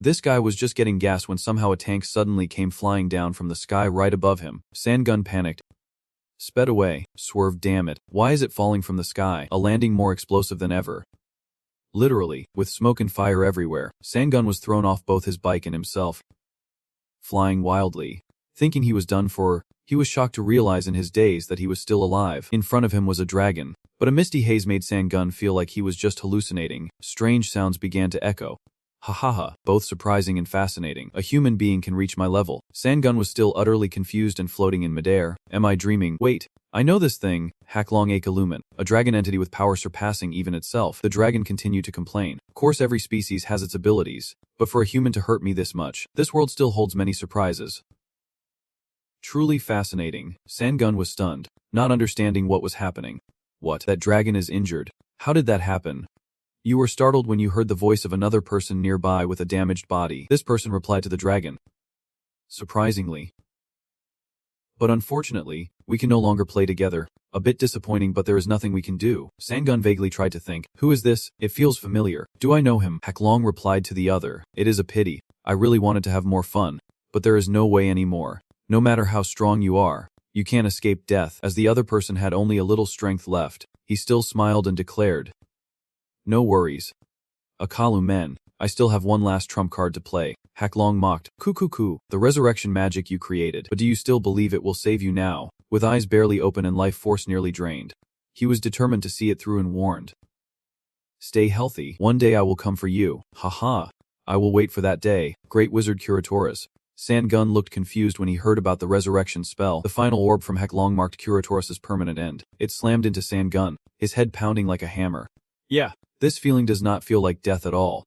This guy was just getting gas when somehow a tank suddenly came flying down from the sky right above him. Sandgun panicked, sped away, swerved. Damn it, why is it falling from the sky? A landing more explosive than ever. Literally, with smoke and fire everywhere, Sandgun was thrown off both his bike and himself, flying wildly. Thinking he was done for, he was shocked to realize in his daze that he was still alive. In front of him was a dragon, but a misty haze made Sandgun feel like he was just hallucinating. Strange sounds began to echo. Ha ha ha, both surprising and fascinating. A human being can reach my level. Sandgun was still utterly confused and floating in midair. Am I dreaming? Wait, I know this thing, Haklong Akalumen, a dragon entity with power surpassing even itself. The dragon continued to complain. Of course every species has its abilities, but for a human to hurt me this much, this world still holds many surprises. Truly fascinating. Sandgun was stunned, not understanding what was happening. What? That dragon is injured. How did that happen? You were startled when you heard the voice of another person nearby with a damaged body. This person replied to the dragon. Surprisingly. But unfortunately, we can no longer play together. A bit disappointing, but there is nothing we can do. Sandgun vaguely tried to think. Who is this? It feels familiar. Do I know him? Haklong replied to the other. It is a pity. I really wanted to have more fun, but there is no way anymore. No matter how strong you are, you can't escape death. As the other person had only a little strength left, he still smiled and declared, no worries. Akalumen, I still have one last trump card to play. Haklong mocked. Kukuku, the resurrection magic you created. But do you still believe it will save you now? With eyes barely open and life force nearly drained, he was determined to see it through and warned. Stay healthy. One day I will come for you. Haha. I will wait for that day. Great wizard Curatoris. Sandgun looked confused when he heard about the resurrection spell. The final orb from Haklong marked Curatoris' permanent end. It slammed into Sandgun, his head pounding like a hammer. Yeah. This feeling does not feel like death at all.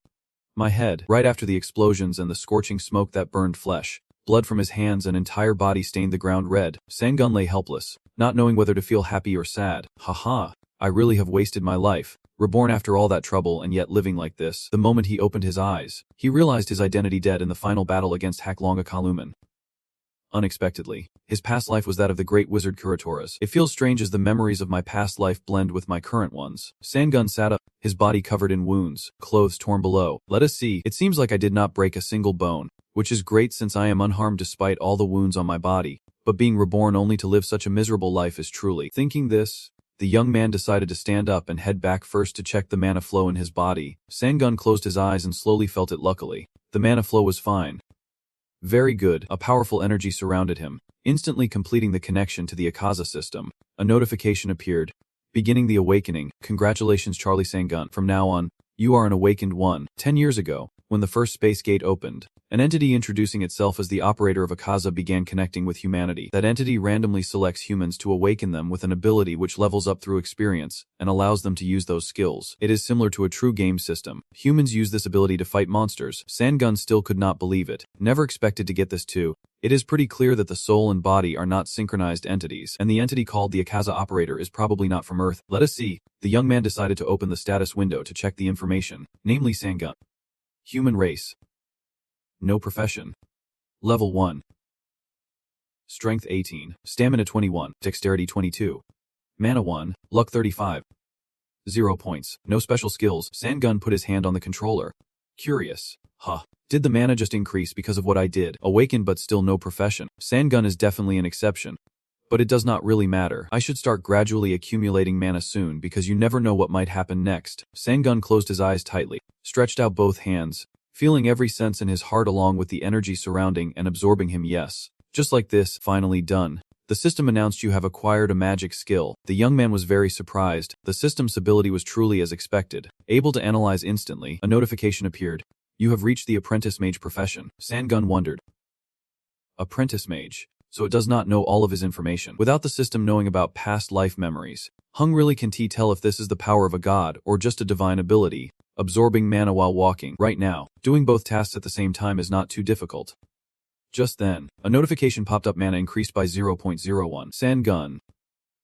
My head, right after the explosions and the scorching smoke that burned flesh, blood from his hands and entire body stained the ground red. Sandgun lay helpless, not knowing whether to feel happy or sad. Haha, I really have wasted my life, reborn after all that trouble and yet living like this. The moment he opened his eyes, he realized his identity dead in the final battle against Haklong Akalumen. Unexpectedly, his past life was that of the great wizard Curatoris. It feels strange as the memories of my past life blend with my current ones. Sandgun sat up, his body covered in wounds, clothes torn below. Let us see. It seems like I did not break a single bone, which is great since I am unharmed despite all the wounds on my body. But being reborn only to live such a miserable life is truly. Thinking this, the young man decided to stand up and head back first to check the mana flow in his body. Sandgun closed his eyes and slowly felt it. Luckily, the mana flow was fine. Very good. A powerful energy surrounded him, instantly completing the connection to the Akaza system. A notification appeared, beginning the awakening. Congratulations, Charlie Sandgun. From now on, you are an awakened one. 10 years ago, when the first space gate opened, an entity introducing itself as the operator of Akaza began connecting with humanity. That entity randomly selects humans to awaken them with an ability which levels up through experience and allows them to use those skills. It is similar to a true game system. Humans use this ability to fight monsters. Sandgun still could not believe it. Never expected to get this too. It is pretty clear that the soul and body are not synchronized entities, and the entity called the Akaza operator is probably not from Earth. Let us see. The young man decided to open the status window to check the information, namely Sandgun. Human race. No profession. Level 1. Strength 18, Stamina 21, Dexterity 22. Mana 1, Luck 35. 0 points, no special skills. Sandgun put his hand on the controller. Curious. Did the mana just increase because of what I did? Awakened but still no profession. Sandgun is definitely an exception. But it does not really matter. I should start gradually accumulating mana soon because you never know what might happen next. Sandgun closed his eyes tightly, stretched out both hands, feeling every sense in his heart along with the energy surrounding and absorbing him. Yes. Just like this, finally done. The system announced you have acquired a magic skill. The young man was very surprised. The system's ability was truly as expected. Able to analyze instantly, a notification appeared. You have reached the apprentice mage profession. Sandgun wondered. Apprentice mage. So it does not know all of his information. Without the system knowing about past life memories, Hung really can't tell if this is the power of a god or just a divine ability. Absorbing mana while walking. Right now, doing both tasks at the same time is not too difficult. Just then, a notification popped up. Mana increased by 0.01. Sandgun.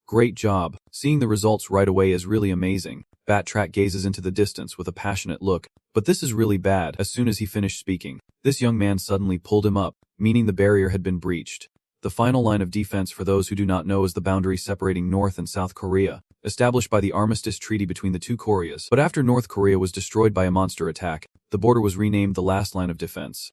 Great job. Seeing the results right away is really amazing. Batrack gazes into the distance with a passionate look. But this is really bad. As soon as he finished speaking, this young man suddenly pulled him up, meaning the barrier had been breached. The final line of defense, for those who do not know, is the boundary separating North and South Korea, established by the Armistice Treaty between the two Koreas. But after North Korea was destroyed by a monster attack, the border was renamed the last line of defense.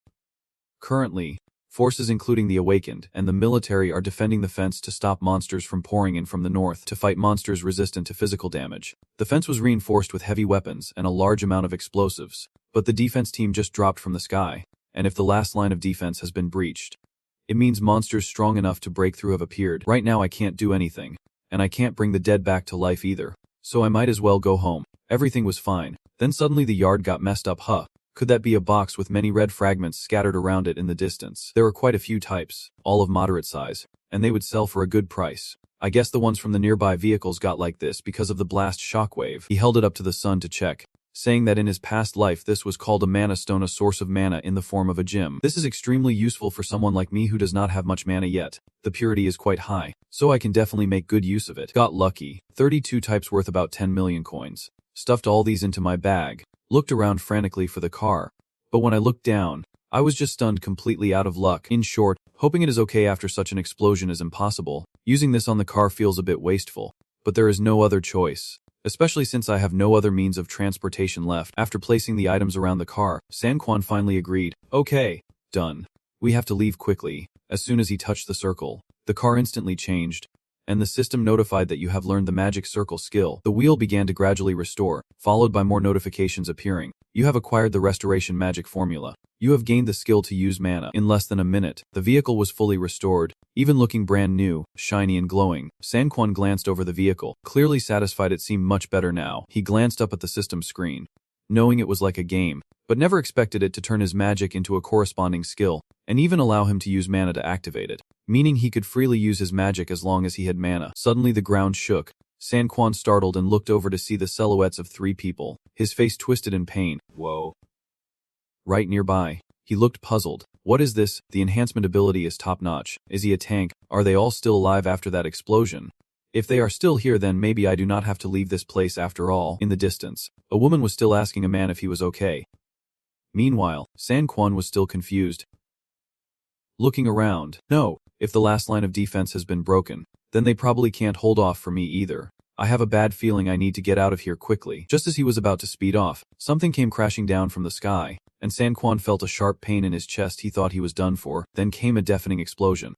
Currently, forces including the Awakened and the military are defending the fence to stop monsters from pouring in from the north to fight monsters resistant to physical damage. The fence was reinforced with heavy weapons and a large amount of explosives, but the defense team just dropped from the sky, and if the last line of defense has been breached, it means monsters strong enough to break through have appeared. Right now I can't do anything, and I can't bring the dead back to life either, so I might as well go home. Everything was fine. Then suddenly the yard got messed up. Could that be a box with many red fragments scattered around it in the distance? There were quite a few types, all of moderate size, and they would sell for a good price. I guess the ones from the nearby vehicles got like this because of the blast shockwave. He held it up to the sun to check, saying that in his past life this was called a mana stone, a source of mana in the form of a gem. This is extremely useful for someone like me who does not have much mana yet. The purity is quite high, so I can definitely make good use of it. Got lucky. 32 types worth about 10 million coins. Stuffed all these into my bag, looked around frantically for the car, but when I looked down, I was just stunned, completely out of luck. In short, hoping it is okay after such an explosion is impossible. Using this on the car feels a bit wasteful, but there is no other choice, especially since I have no other means of transportation left. After placing the items around the car, Sanquan finally agreed. Okay, done. We have to leave quickly. As soon as he touched the circle, the car instantly changed, and the system notified that you have learned the magic circle skill. The wheel began to gradually restore, followed by more notifications appearing. You have acquired the restoration magic formula. You have gained the skill to use mana. In less than a minute, the vehicle was fully restored, even looking brand new, shiny and glowing. Sanquan glanced over the vehicle, clearly satisfied. It seemed much better now. He glanced up at the system screen, knowing it was like a game, but never expected it to turn his magic into a corresponding skill, and even allow him to use mana to activate it, meaning he could freely use his magic as long as he had mana. Suddenly the ground shook. Sanquan startled and looked over to see the silhouettes of 3 people, his face twisted in pain. Whoa. Right nearby, he looked puzzled. What is this? The enhancement ability is top-notch. Is he a tank? Are they all still alive after that explosion? If they are still here, then maybe I do not have to leave this place after all. In the distance, a woman was still asking a man if he was okay. Meanwhile, Sanquan was still confused, looking around. No, if the last line of defense has been broken, then they probably can't hold off for me either. I have a bad feeling I need to get out of here quickly. Just as he was about to speed off, something came crashing down from the sky, and Sanquan felt a sharp pain in his chest. He thought he was done for. Then came a deafening explosion.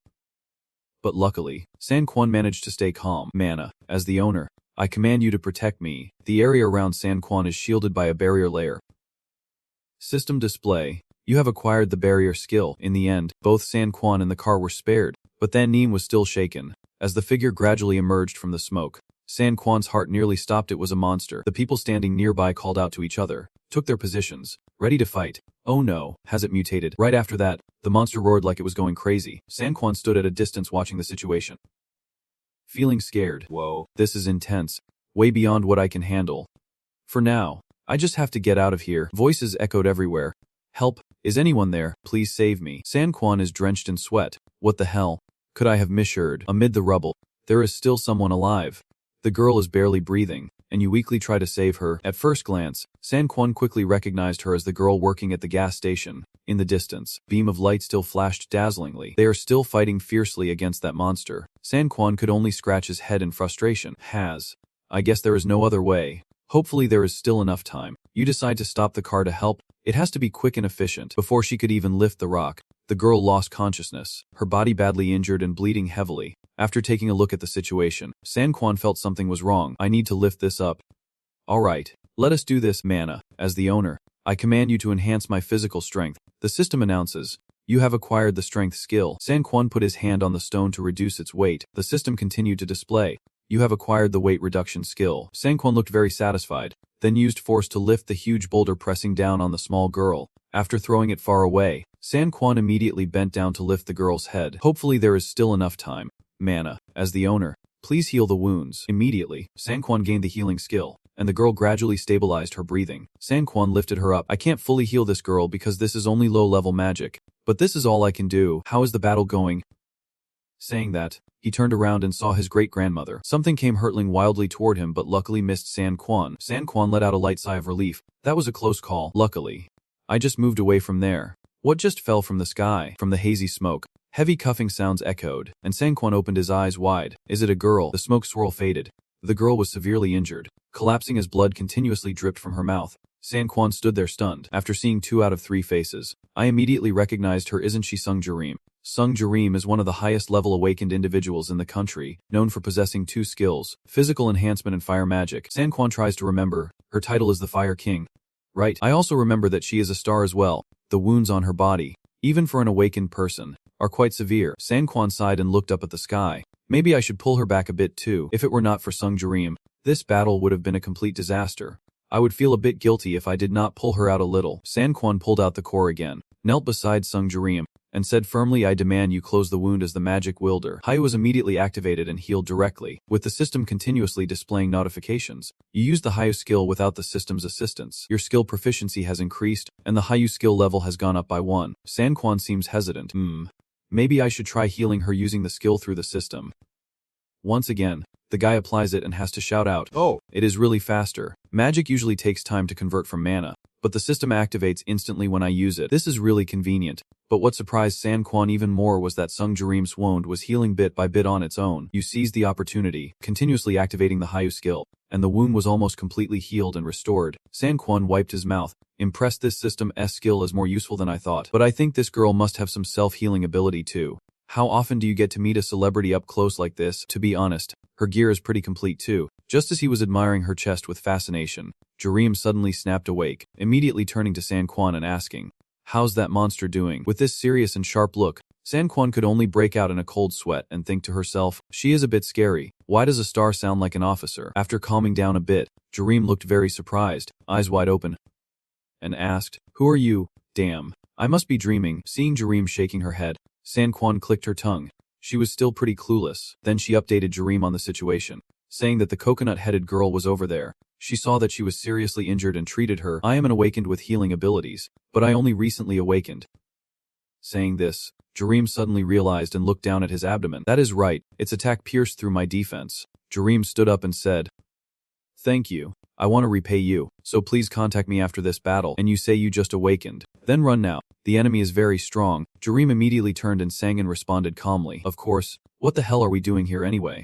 But luckily, Sanquan managed to stay calm. Mana, as the owner, I command you to protect me. The area around Sanquan is shielded by a barrier layer. System display. You have acquired the barrier skill. In the end, both Sanquan and the car were spared, but then Neem was still shaken. As the figure gradually emerged from the smoke, Sanquan's heart nearly stopped. It was a monster. The people standing nearby called out to each other, took their positions, ready to fight. Oh no, has it mutated? Right after that, the monster roared like it was going crazy. Sanquan stood at a distance watching the situation, feeling scared. Whoa, this is intense, way beyond what I can handle. For now, I just have to get out of here. Voices echoed everywhere. Help, is anyone there? Please save me. Sanquan is drenched in sweat. What the hell? Could I have misheard? Amid the rubble, there is still someone alive. The girl is barely breathing, and you weakly try to save her. At first glance, Sanquan quickly recognized her as the girl working at the gas station. In the distance, beam of light still flashed dazzlingly. They are still fighting fiercely against that monster. Sanquan could only scratch his head in frustration. I guess there is no other way. Hopefully there is still enough time. You decide to stop the car to help. It has to be quick and efficient. Before she could even lift the rock, the girl lost consciousness, her body badly injured and bleeding heavily. After taking a look at the situation, Sanquan felt something was wrong. I need to lift this up. Alright, let us do this. Mana, as the owner, I command you to enhance my physical strength. The system announces, you have acquired the strength skill. Sanquan put his hand on the stone to reduce its weight. The system continued to display, you have acquired the weight reduction skill. Sanquan looked very satisfied, then used force to lift the huge boulder, pressing down on the small girl. After throwing it far away, Sanquan immediately bent down to lift the girl's head. Hopefully there is still enough time. Mana, as the owner, please heal the wounds. Immediately, Sanquan gained the healing skill, and the girl gradually stabilized her breathing. Sanquan lifted her up. I can't fully heal this girl because this is only low-level magic, but this is all I can do. How is the battle going? Saying that, he turned around and saw his great-grandmother. Something came hurtling wildly toward him but luckily missed Sanquan. Sanquan let out a light sigh of relief. That was a close call. Luckily, I just moved away from there. What just fell from the sky? From the hazy smoke, Heavy cuffing sounds echoed, and Sangkwon opened his eyes wide. Is it a girl? The smoke swirl faded. The girl was severely injured, collapsing as blood continuously dripped from her mouth. Sangkwon stood there stunned. After seeing 2 out of 3 faces, I immediately recognized her. Isn't she Sung Jareem? Sung Jareem is one of the highest level awakened individuals in the country, known for possessing 2 skills, physical enhancement and fire magic. Sangkwon tries to remember. Her title is the Fire King. Right. I also remember that she is a star as well. The wounds on her body, even for an awakened person, are quite severe. Sangkwon sighed and looked up at the sky. Maybe I should pull her back a bit too. If it were not for Sung Jareem, this battle would have been a complete disaster. I would feel a bit guilty if I did not pull her out a little. Sangkwon pulled out the core again, knelt beside Sung Jareem, and said firmly, I demand you close the wound as the magic wielder. Hayu was immediately activated and healed directly, with the system continuously displaying notifications. You used the Hayu skill without the system's assistance. Your skill proficiency has increased, and the Hayu skill level has gone up by 1. Sangkwon seems hesitant. Maybe I should try healing her using the skill through the system. Once again, the guy applies it and has to shout out, oh, it is really faster. Magic usually takes time to convert from mana, but the system activates instantly when I use it. This is really convenient. But what surprised Sangkwon even more was that Sung Jareem's wound was healing bit by bit on its own. You seized the opportunity, continuously activating the Hayu skill, and the wound was almost completely healed and restored. Sangkwon wiped his mouth, impressed. This system's skill is more useful than I thought. But I think this girl must have some self-healing ability too. How often do you get to meet a celebrity up close like this? To be honest, her gear is pretty complete too. Just as he was admiring her chest with fascination, Jareem suddenly snapped awake, immediately turning to Sangkwon and asking, how's that monster doing? With this serious and sharp look, Sangkwon could only break out in a cold sweat and think to herself, she is a bit scary. Why does a star sound like an officer? After calming down a bit, Jareem looked very surprised, eyes wide open, and asked, who are you? Damn, I must be dreaming. Seeing Jareem shaking her head, Sangkwon clicked her tongue. She was still pretty clueless. Then she updated Jareem on the situation, saying that the coconut-headed girl was over there. She saw that she was seriously injured and treated her. I am an awakened with healing abilities, but I only recently awakened. Saying this, Jareem suddenly realized and looked down at his abdomen. That is right, its attack pierced through my defense. Jareem stood up and said, thank you. I want to repay you, so please contact me after this battle. And you say you just awakened. Then run now. The enemy is very strong. Jareem immediately turned and Sangin responded calmly. Of course, what the hell are we doing here anyway?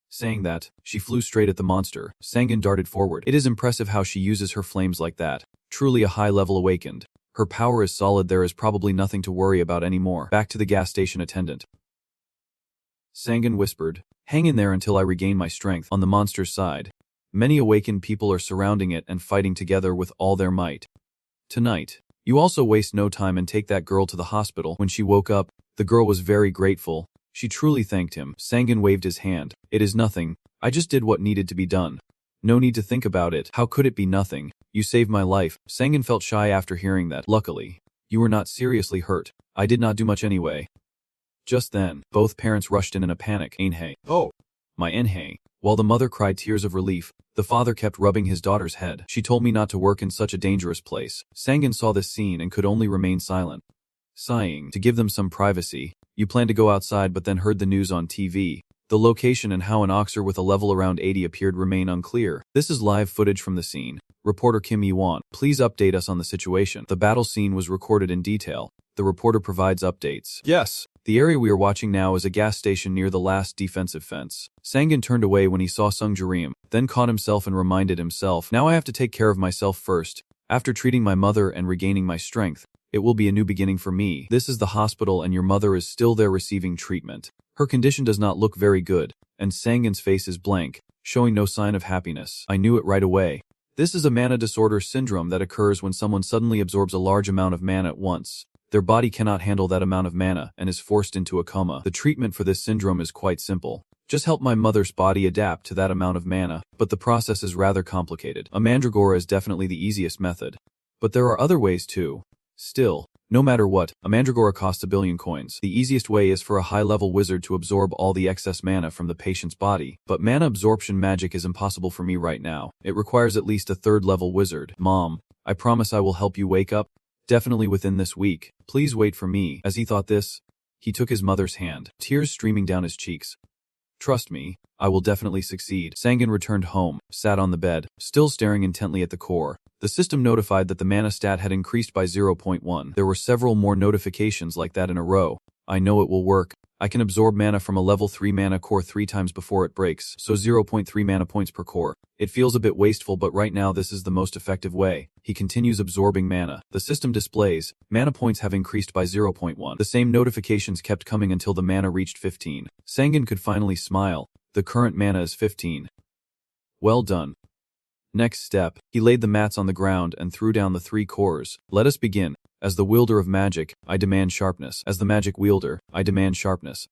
Saying that, she flew straight at the monster. Sangin darted forward. It is impressive how she uses her flames like that. Truly a high-level awakened. Her power is solid. There is probably nothing to worry about anymore. Back to the gas station attendant. Sangin whispered, hang in there until I regain my strength. On the monster's side, many awakened people are surrounding it and fighting together with all their might. Tonight, you also waste no time and take that girl to the hospital. When she woke up, the girl was very grateful. She truly thanked him. Sangin waved his hand. It is nothing. I just did what needed to be done. No need to think about it. How could it be nothing? You saved my life. Sangin felt shy after hearing that. Luckily, you were not seriously hurt. I did not do much anyway. Just then, both parents rushed in a panic. Ainhei. Oh, my Ainhei. While the mother cried tears of relief, the father kept rubbing his daughter's head. She told me not to work in such a dangerous place. Sangin saw this scene and could only remain silent. Sighing, to give them some privacy, you planned to go outside but then heard the news on TV. The location and how an oxer with a level around 80 appeared remain unclear. This is live footage from the scene. Reporter Kim Yi-won, please update us on the situation. The battle scene was recorded in detail. The reporter provides updates. Yes. The area we are watching now is a gas station near the last defensive fence. Sangin turned away when he saw Sung Jareem, then caught himself and reminded himself, now I have to take care of myself first. After treating my mother and regaining my strength, it will be a new beginning for me. This is the hospital and your mother is still there receiving treatment. Her condition does not look very good, and Sangin's face is blank, showing no sign of happiness. I knew it right away. This is a mana disorder syndrome that occurs when someone suddenly absorbs a large amount of mana at once. Their body cannot handle that amount of mana and is forced into a coma. The treatment for this syndrome is quite simple. Just help my mother's body adapt to that amount of mana, but the process is rather complicated. A mandragora is definitely the easiest method. But there are other ways too. Still, no matter what, a mandragora costs 1 billion coins. The easiest way is for a high-level wizard to absorb all the excess mana from the patient's body. But mana absorption magic is impossible for me right now. It requires at least a 3rd-level wizard. Mom, I promise I will help you wake up. Definitely within this week. Please wait for me. As he thought this, he took his mother's hand, tears streaming down his cheeks. Trust me, I will definitely succeed. Sangin returned home, sat on the bed, still staring intently at the core. The system notified that the mana stat had increased by 0.1. There were several more notifications like that in a row. I know it will work. I can absorb mana from a level 3 mana core 3 times before it breaks, so 0.3 mana points per core. It feels a bit wasteful, but right now this is the most effective way. He continues absorbing mana. The system displays, mana points have increased by 0.1. The same notifications kept coming until the mana reached 15. Sangan could finally smile. The current mana is 15. Well done. Next step, he laid the mats on the ground and threw down the 3 cores. Let us begin. As the wielder of magic, I demand sharpness. As the magic wielder, I demand sharpness.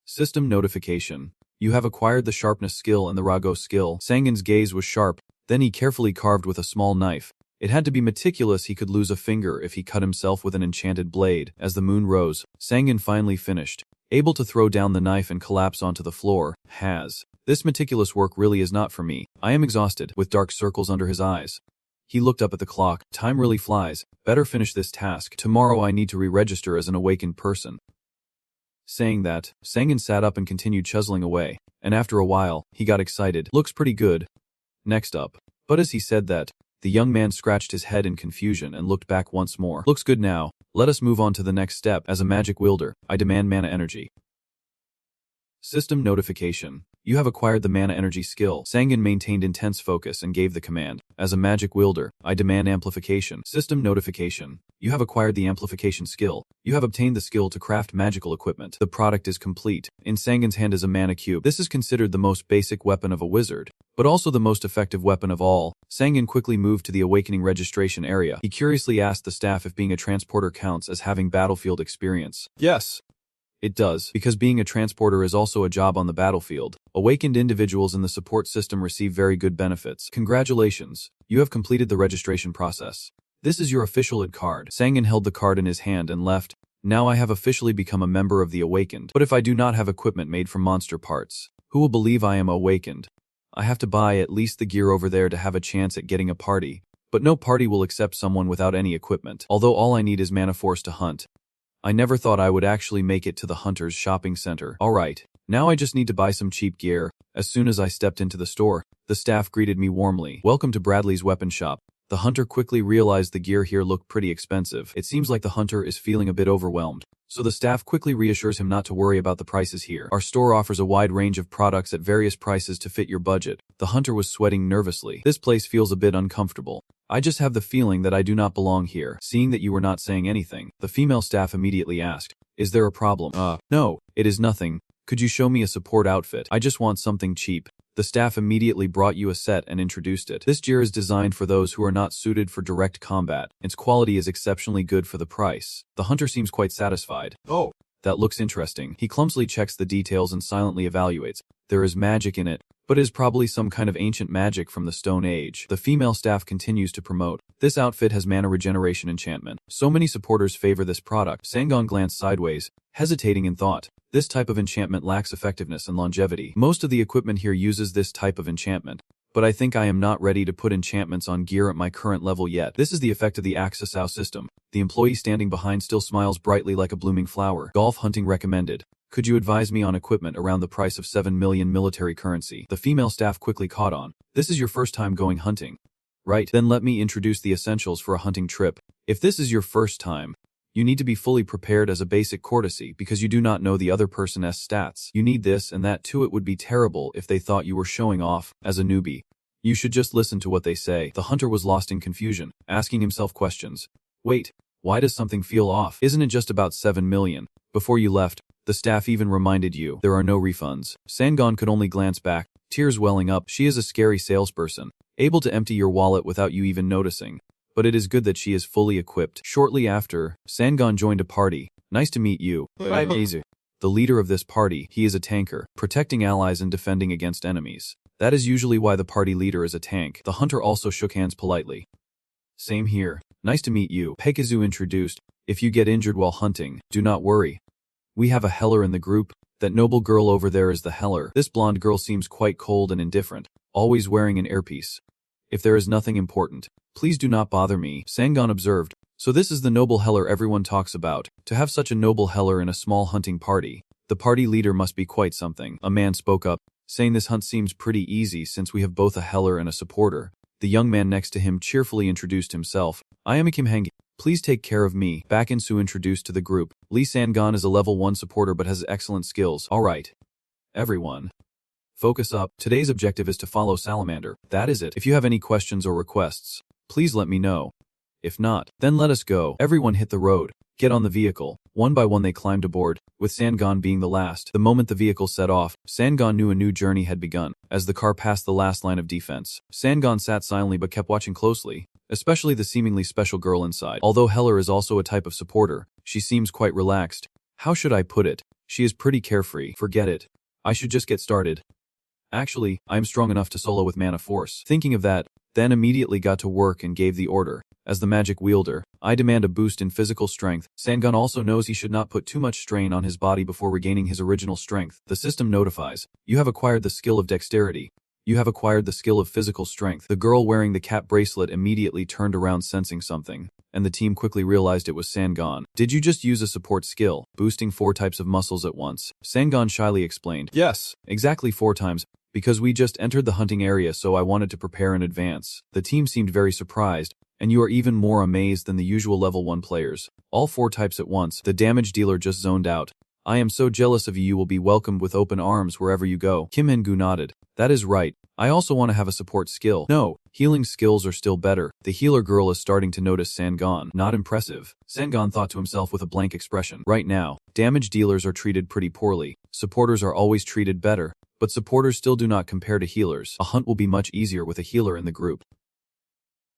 System notification. You have acquired the sharpness skill and the rago skill. Sangan's gaze was sharp, then he carefully carved with a small knife. It had to be meticulous, he could lose a finger if he cut himself with an enchanted blade. As the moon rose, Sangan finally finished. Able to throw down the knife and collapse onto the floor. This meticulous work really is not for me. I am exhausted, with dark circles under his eyes. He looked up at the clock. Time really flies. Better finish this task. Tomorrow I need to re-register as an awakened person. Saying that, Sangan sat up and continued chiseling away, and after a while, he got excited. Looks pretty good. Next up. But as he said that, the young man scratched his head in confusion and looked back once more. Looks good now. Let us move on to the next step. As a magic wielder, I demand mana energy. System notification. You have acquired the mana energy skill. Sangan maintained intense focus and gave the command. As a magic wielder, I demand amplification. System notification. You have acquired the amplification skill. You have obtained the skill to craft magical equipment. The product is complete. In Sangan's hand is a mana cube. This is considered the most basic weapon of a wizard, but also the most effective weapon of all. Sangan quickly moved to the awakening registration area. He curiously asked the staff if being a transporter counts as having battlefield experience. Yes. It does, because being a transporter is also a job on the battlefield. Awakened individuals in the support system receive very good benefits. Congratulations, you have completed the registration process. This is your official ID card. Sangan held the card in his hand and left. Now I have officially become a member of the Awakened. But if I do not have equipment made from monster parts, who will believe I am awakened? I have to buy at least the gear over there to have a chance at getting a party. But no party will accept someone without any equipment, although all I need is mana force to hunt. I never thought I would actually make it to the Hunter's shopping center. Alright, now I just need to buy some cheap gear. As soon as I stepped into the store, the staff greeted me warmly. Welcome to Bradley's weapon shop. The Hunter quickly realized the gear here looked pretty expensive. It seems like the Hunter is feeling a bit overwhelmed, so the staff quickly reassures him not to worry about the prices here. Our store offers a wide range of products at various prices to fit your budget. The Hunter was sweating nervously. This place feels a bit uncomfortable. I just have the feeling that I do not belong here. Seeing that you were not saying anything, the female staff immediately asked, is there a problem? No, it is nothing. Could you show me a support outfit? I just want something cheap. The staff immediately brought you a set and introduced it. This gear is designed for those who are not suited for direct combat. Its quality is exceptionally good for the price. The Hunter seems quite satisfied. Oh, that looks interesting. He clumsily checks the details and silently evaluates. There is magic in it, but it is probably some kind of ancient magic from the Stone Age. The female staff continues to promote. This outfit has mana regeneration enchantment. So many supporters favor this product. Sangan glanced sideways, hesitating in thought. This type of enchantment lacks effectiveness and longevity. Most of the equipment here uses this type of enchantment, but I think I am not ready to put enchantments on gear at my current level yet. This is the effect of the Accessao system. The employee standing behind still smiles brightly like a blooming flower. Golf hunting recommended. Could you advise me on equipment around the price of 7 million military currency? The female staff quickly caught on. This is your first time going hunting. Right, then let me introduce the essentials for a hunting trip. If this is your first time, you need to be fully prepared as a basic courtesy because you do not know the other person's stats. You need this and that too. It would be terrible if they thought you were showing off as a newbie. You should just listen to what they say. The Hunter was lost in confusion, asking himself questions. Wait, why does something feel off? Isn't it just about 7 million? Before you left, the staff even reminded you there are no refunds. Sangan could only glance back, tears welling up. She is a scary salesperson, able to empty your wallet without you even noticing. But it is good that she is fully equipped. Shortly after, Sangan joined a party. Nice to meet you. The leader of this party, he is a tanker, protecting allies and defending against enemies. That is usually why the party leader is a tank. The Hunter also shook hands politely. Same here. Nice to meet you. Pekizu introduced. If you get injured while hunting, do not worry. We have a heller in the group. That noble girl over there is the heller. This blonde girl seems quite cold and indifferent, always wearing an earpiece. If there is nothing important, please do not bother me, Sangan observed. So this is the noble heller everyone talks about. To have such a noble heller in a small hunting party, the party leader must be quite something. A man spoke up, saying this hunt seems pretty easy since we have both a heller and a supporter. The young man next to him cheerfully introduced himself. I am Kim Hang. Please take care of me. Baek In-soo introduced to the group. Lee Sang-gun is a level 1 supporter but has excellent skills. Alright. Everyone. Focus up. Today's objective is to follow Salamander. That is it. If you have any questions or requests, please let me know. If not, then let us go. Everyone hit the road. Get on the vehicle. One by one they climbed aboard, with Sang-gun being the last. The moment the vehicle set off, Sang-gun knew a new journey had begun. As the car passed the last line of defense, Sang-gun sat silently but kept watching closely, especially the seemingly special girl inside. Although Heller is also a type of supporter, she seems quite relaxed. How should I put it? She is pretty carefree. Forget it. I should just get started. Actually, I am strong enough to solo with mana force. Thinking of that, then immediately got to work and gave the order. As the magic wielder, I demand a boost in physical strength. Sang-gun also knows he should not put too much strain on his body before regaining his original strength. The system notifies, you have acquired the skill of dexterity. You have acquired the skill of physical strength. The girl wearing the cap bracelet immediately turned around sensing something, and the team quickly realized it was Sang-gun. Did you just use a support skill, boosting 4 types of muscles at once? Sang-gun shyly explained. Yes, exactly 4 times. Because we just entered the hunting area, so I wanted to prepare in advance. The team seemed very surprised, and you are even more amazed than the usual level 1 players. All 4 types at once. The damage dealer just zoned out. I am so jealous of you. You will be welcomed with open arms wherever you go. Kim In-gu nodded. That is right. I also want to have a support skill. No, healing skills are still better. The healer girl is starting to notice Sang-gun. Not impressive. Sang-gun thought to himself with a blank expression. Right now, damage dealers are treated pretty poorly. Supporters are always treated better. But supporters still do not compare to healers. A hunt will be much easier with a healer in the group.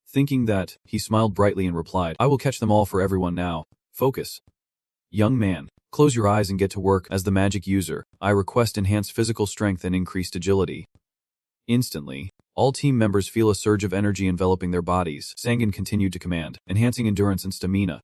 Thinking that, he smiled brightly and replied, I will catch them all for everyone now. Focus. Young man, close your eyes and get to work. As the magic user, I request enhanced physical strength and increased agility. Instantly, all team members feel a surge of energy enveloping their bodies. Sang-gun continued to command, enhancing endurance and stamina.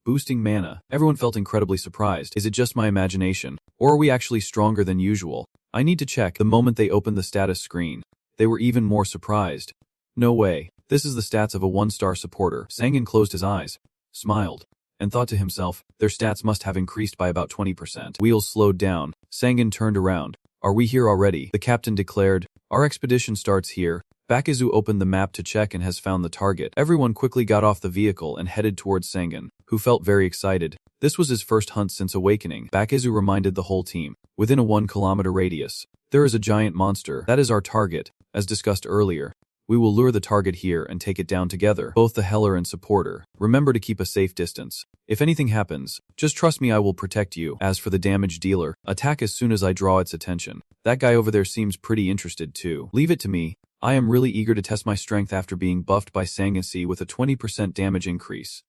Boosting mana. Everyone felt incredibly surprised. Is it just my imagination? Or are we actually stronger than usual? I need to check. The moment they opened the status screen, they were even more surprised. No way. This is the stats of a 1-star supporter. Sang-gun closed his eyes, smiled, and thought to himself, their stats must have increased by about 20%. Wheels slowed down. Sang-gun turned around. Are we here already? The captain declared. Our expedition starts here. Baek In-soo opened the map to check and has found the target. Everyone quickly got off the vehicle and headed towards Sang-gun, who felt very excited. This was his first hunt since awakening. Baek In-soo reminded the whole team. Within a 1-kilometer radius, there is a giant monster. That is our target, as discussed earlier. We will lure the target here and take it down together. Both the healer and supporter, remember to keep a safe distance. If anything happens, just trust me, I will protect you. As for the damage dealer, attack as soon as I draw its attention. That guy over there seems pretty interested too. Leave it to me. I am really eager to test my strength after being buffed by Sang-gun with a 20% damage increase.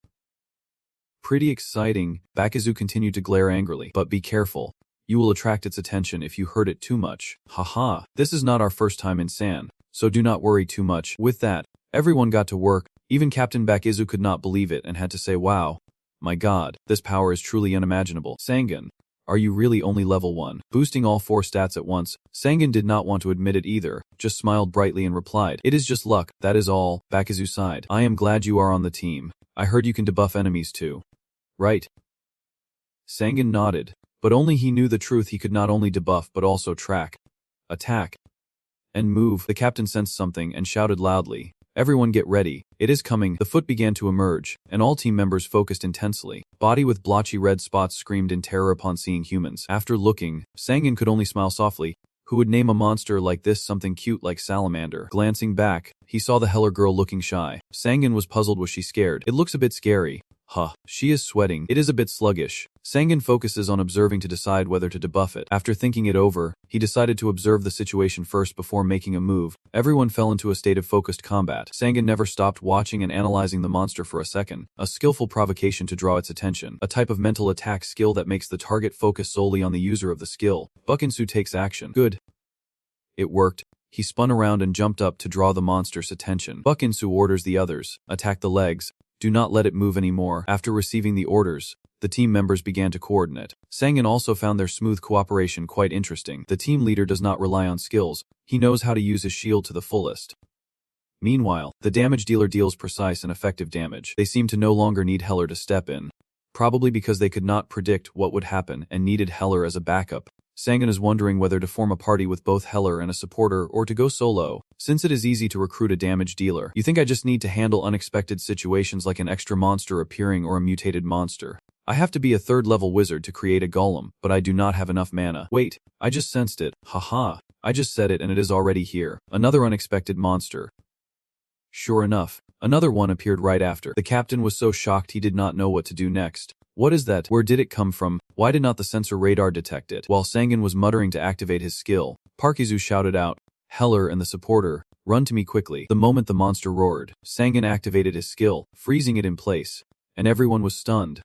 Pretty exciting. Baek In-soo continued to glare angrily. But be careful. You will attract its attention if you hurt it too much. Haha, this is not our first time in San, so do not worry too much. With that, everyone got to work. Even Captain Baek In-soo could not believe it and had to say, wow. My god, this power is truly unimaginable. Sang-gun, are you really only level 1? Boosting all 4 stats at once, Sang-gun did not want to admit it either, just smiled brightly and replied, it is just luck, that is all. Baek In-soo sighed. I am glad you are on the team. I heard you can debuff enemies too. Right? Sang-gun nodded, but only he knew the truth. He could not only debuff but also track, attack, and move. The captain sensed something and shouted loudly, everyone get ready, it is coming. The foot began to emerge, and all team members focused intensely. Body with blotchy red spots screamed in terror upon seeing humans. After looking, Sang-gun could only smile softly. Who would name a monster like this something cute like salamander? Glancing back, he saw the heller girl looking shy. Sang-gun was puzzled. Was she scared? It looks a bit scary. Huh, she is sweating. It is a bit sluggish. Sang-gun focuses on observing to decide whether to debuff it. After thinking it over, he decided to observe the situation first before making a move. Everyone fell into a state of focused combat. Sang-gun never stopped watching and analyzing the monster for a second. A skillful provocation to draw its attention. A type of mental attack skill that makes the target focus solely on the user of the skill. Baek In-soo takes action. Good. It worked. He spun around and jumped up to draw the monster's attention. Baek In-soo orders the others, attack the legs. Do not let it move anymore. After receiving the orders, the team members began to coordinate. Sang-gun also found their smooth cooperation quite interesting. The team leader does not rely on skills. He knows how to use his shield to the fullest. Meanwhile, the damage dealer deals precise and effective damage. They seem to no longer need Heller to step in. Probably because they could not predict what would happen and needed Heller as a backup. Sangan is wondering whether to form a party with both Heller and a supporter or to go solo, since it is easy to recruit a damage dealer. You think I just need to handle unexpected situations like an extra monster appearing or a mutated monster? I have to be a 3rd level wizard to create a golem, but I do not have enough mana. Wait, I just sensed it. Haha, I just said it and it is already here. Another unexpected monster. Sure enough, another one appeared right after. The captain was so shocked he did not know what to do next. What is that? Where did it come from? Why did not the sensor radar detect it? While Sangan was muttering to activate his skill, Parkizu shouted out, Heller and the supporter, run to me quickly. The moment the monster roared, Sangan activated his skill, freezing it in place, and everyone was stunned.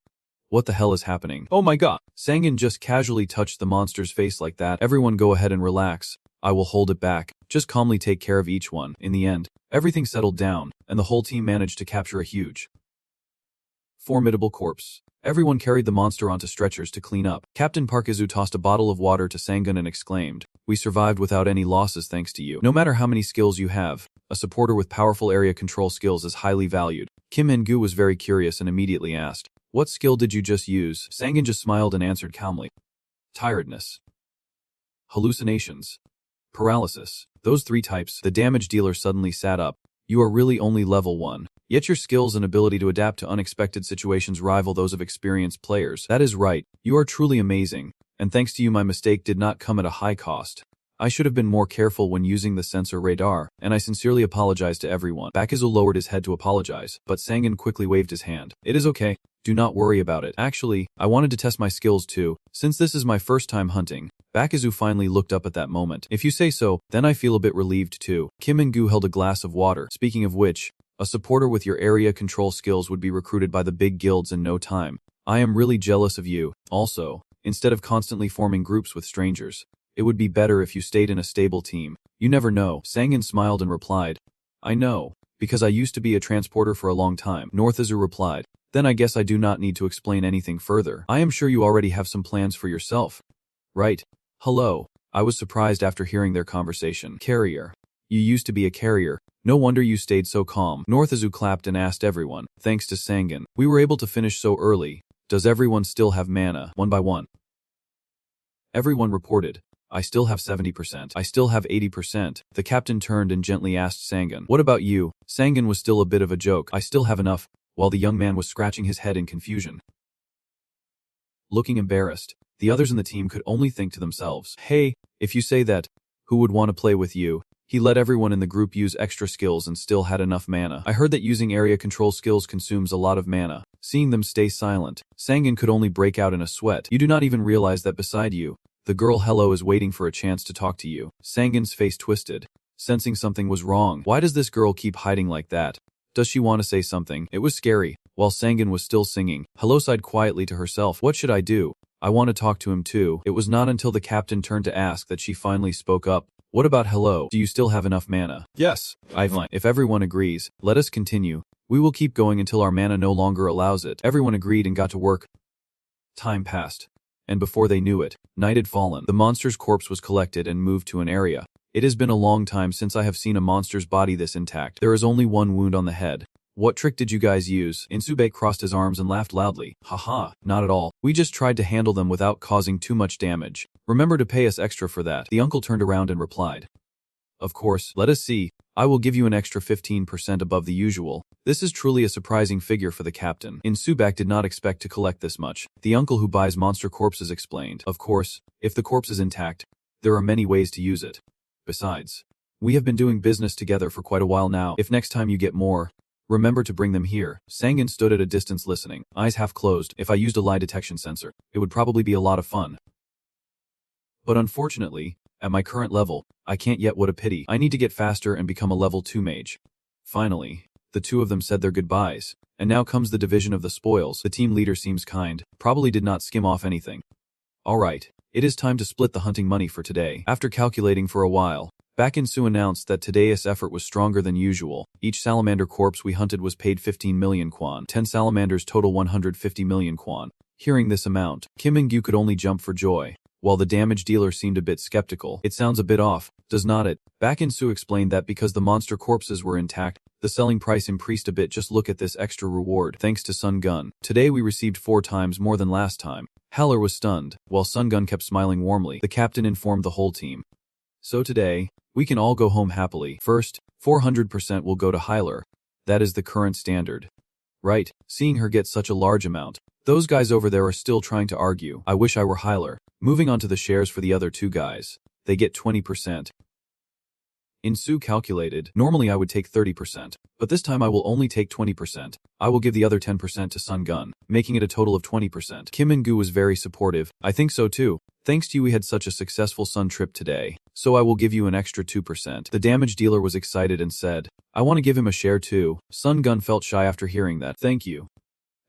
What the hell is happening? Oh my god! Sangan just casually touched the monster's face like that. Everyone go ahead and relax. I will hold it back. Just calmly take care of each one. In the end, everything settled down, and the whole team managed to capture a huge, formidable corpse. Everyone carried the monster onto stretchers to clean up. Captain Parkizu tossed a bottle of water to Sangan and exclaimed, we survived without any losses thanks to you. No matter how many skills you have, a supporter with powerful area control skills is highly valued. Kim En-gu was very curious and immediately asked, what skill did you just use? Sangan just smiled and answered calmly, tiredness, hallucinations, paralysis. Those 3 types. The damage dealer suddenly sat up. You are really only level 1. Yet your skills and ability to adapt to unexpected situations rival those of experienced players. That is right, you are truly amazing, and thanks to you my mistake did not come at a high cost. I should have been more careful when using the sensor radar, and I sincerely apologize to everyone. Bakuzu lowered his head to apologize, but Sangan quickly waved his hand. It is okay, do not worry about it. Actually, I wanted to test my skills too, since this is my first time hunting. Bakuzu finally looked up at that moment. If you say so, then I feel a bit relieved too. Kim En-gu held a glass of water. Speaking of which, a supporter with your area control skills would be recruited by the big guilds in no time. I am really jealous of you. Also, instead of constantly forming groups with strangers, it would be better if you stayed in a stable team. You never know. Sangan smiled and replied, I know, because I used to be a transporter for a long time. Northazu replied, then I guess I do not need to explain anything further. I am sure you already have some plans for yourself. Right. Hello. I was surprised after hearing their conversation. Carrier. You used to be a carrier. No wonder you stayed so calm. Northazu clapped and asked everyone, thanks to Sangan, we were able to finish so early. Does everyone still have mana? One by one. Everyone reported, I still have 70%. I still have 80%. The captain turned and gently asked Sangan, what about you? Sangan was still a bit of a joke. I still have enough, while the young man was scratching his head in confusion. Looking embarrassed, the others in the team could only think to themselves, hey, if you say that, who would want to play with you? He let everyone in the group use extra skills and still had enough mana. I heard that using area control skills consumes a lot of mana. Seeing them stay silent, Sangan could only break out in a sweat. You do not even realize that beside you, the girl Hello is waiting for a chance to talk to you. Sangan's face twisted, sensing something was wrong. Why does this girl keep hiding like that? Does she want to say something? It was scary. While Sangan was still singing, Hello sighed quietly to herself. What should I do? I want to talk to him too. It was not until the captain turned to ask that she finally spoke up. What about Hello? Do you still have enough mana? Yes, if everyone agrees, let us continue. We will keep going until our mana no longer allows it. Everyone agreed and got to work. Time passed, and before they knew it, night had fallen. The monster's corpse was collected and moved to an area. It has been a long time since I have seen a monster's body this intact. There is only one wound on the head. What trick did you guys use? Insube crossed his arms and laughed loudly. Haha, not at all. We just tried to handle them without causing too much damage. Remember to pay us extra for that. The uncle turned around and replied. Of course, let us see. I will give you an extra 15% above the usual. This is truly a surprising figure for the captain. Insubak did not expect to collect this much. The uncle who buys monster corpses explained. Of course, if the corpse is intact, there are many ways to use it. Besides, we have been doing business together for quite a while now. If next time you get more, remember to bring them here. Sangan stood at a distance listening, eyes half closed. If I used a lie detection sensor, it would probably be a lot of fun. But unfortunately, at my current level, I can't yet. What a pity. I need to get faster and become a level 2 mage. Finally, the two of them said their goodbyes, and now comes the division of the spoils. The team leader seems kind, probably did not skim off anything. Alright, it is time to split the hunting money for today. After calculating for a while, Bakinsu announced that today's effort was stronger than usual. Each salamander corpse we hunted was paid 15 million kwan. 10 salamanders total 150 million kwan. Hearing this amount, Kim In-gyu could only jump for joy, while the damage dealer seemed a bit skeptical. It sounds a bit off, does not it? Bakinsu explained that because the monster corpses were intact, The selling price increased a bit. Just look at this extra reward. Thanks to Sun Gun. Today we received 4 times more than last time. Haller was stunned. While Sun Gun kept smiling warmly, the captain informed the whole team. So today, we can all go home happily. First, 400% will go to Hyler. That is the current standard. Right, seeing her get such a large amount. Those guys over there are still trying to argue. I wish I were Hyler. Moving on to the shares for the other 2 guys. They get 20%. Insu calculated, normally I would take 30%, but this time I will only take 20%. I will give the other 10% to Sun Gun, making it a total of 20%. Kim and Gu was very supportive. I think so too. Thanks to you we had such a successful Sun trip today, so I will give you an extra 2%. The damage dealer was excited and said, I want to give him a share too. Sun Gun felt shy after hearing that. Thank you.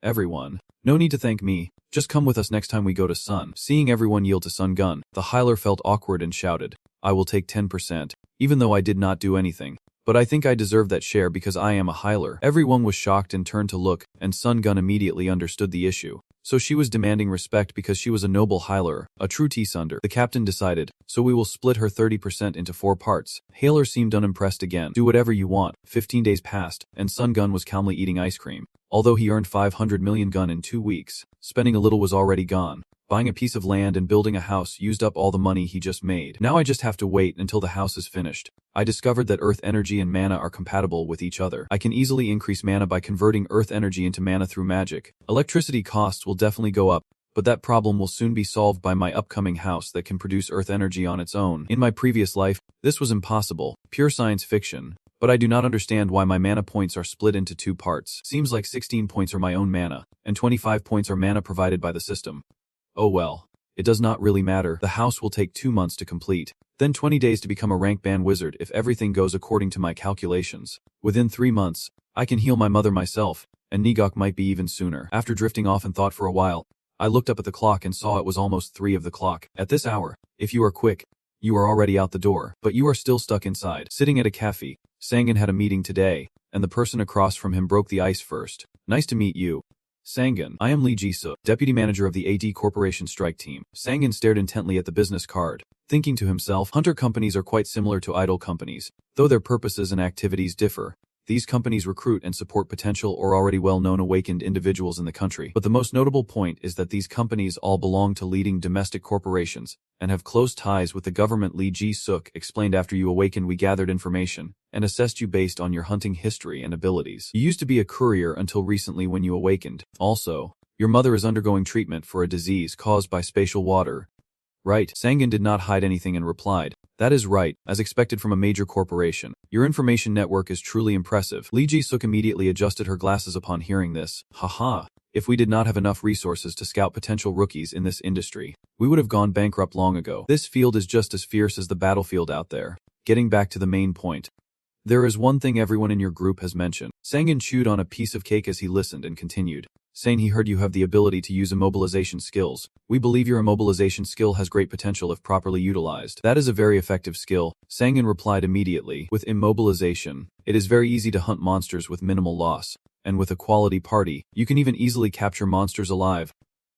Everyone. No need to thank me. Just come with us next time we go to Sun. Seeing everyone yield to Sun Gun, the Hyler felt awkward and shouted, I will take 10%, even though I did not do anything. But I think I deserve that share because I am a Hyler. Everyone was shocked and turned to look, and Sun Gun immediately understood the issue. So she was demanding respect because she was a noble Hyler, a true T-Sunder. The captain decided, so we will split her 30% into 4 parts. Haler seemed unimpressed again. Do whatever you want. 15 days passed, and Sun Gun was calmly eating ice cream. Although he earned 500 million gun in 2 weeks, spending a little was already gone. Buying a piece of land and building a house used up all the money he just made. Now I just have to wait until the house is finished. I discovered that earth energy and mana are compatible with each other. I can easily increase mana by converting earth energy into mana through magic. Electricity costs will definitely go up, but that problem will soon be solved by my upcoming house that can produce earth energy on its own. In my previous life, this was impossible, pure science fiction. But I do not understand why my mana points are split into 2 parts. Seems like 16 points are my own mana, and 25 points are mana provided by the system. Oh well. It does not really matter. The house will take 2 months to complete, then 20 days to become a rank ban wizard if everything goes according to my calculations. Within 3 months, I can heal my mother myself, and Nigok might be even sooner. After drifting off and thought for a while, I looked up at the clock and saw it was almost 3 of the clock. At this hour, if you are quick, you are already out the door, but you are still stuck inside. Sitting at a cafe, Sangan had a meeting today, and the person across from him broke the ice first. Nice to meet you. Sangan, I am Lee Ji-suk, deputy manager of the AD Corporation strike team. Sangan stared intently at the business card, thinking to himself, hunter companies are quite similar to idol companies, though their purposes and activities differ. These companies recruit and support potential or already well-known awakened individuals in the country. But the most notable point is that these companies all belong to leading domestic corporations and have close ties with the government. Lee Ji-suk explained, after you awakened we gathered information and assessed you based on your hunting history and abilities. You used to be a courier until recently when you awakened. Also, your mother is undergoing treatment for a disease caused by spatial water. Right. Sangan did not hide anything and replied, that is right, as expected from a major corporation. Your information network is truly impressive. Lee Ji-suk immediately adjusted her glasses upon hearing this. Haha. If we did not have enough resources to scout potential rookies in this industry, we would have gone bankrupt long ago. This field is just as fierce as the battlefield out there. Getting back to the main point. There is one thing everyone in your group has mentioned. Sangan chewed on a piece of cake as he listened and continued, saying he heard you have the ability to use immobilization skills. We believe your immobilization skill has great potential if properly utilized. That is a very effective skill, Sangan replied immediately. With immobilization, it is very easy to hunt monsters with minimal loss. And with a quality party, you can even easily capture monsters alive.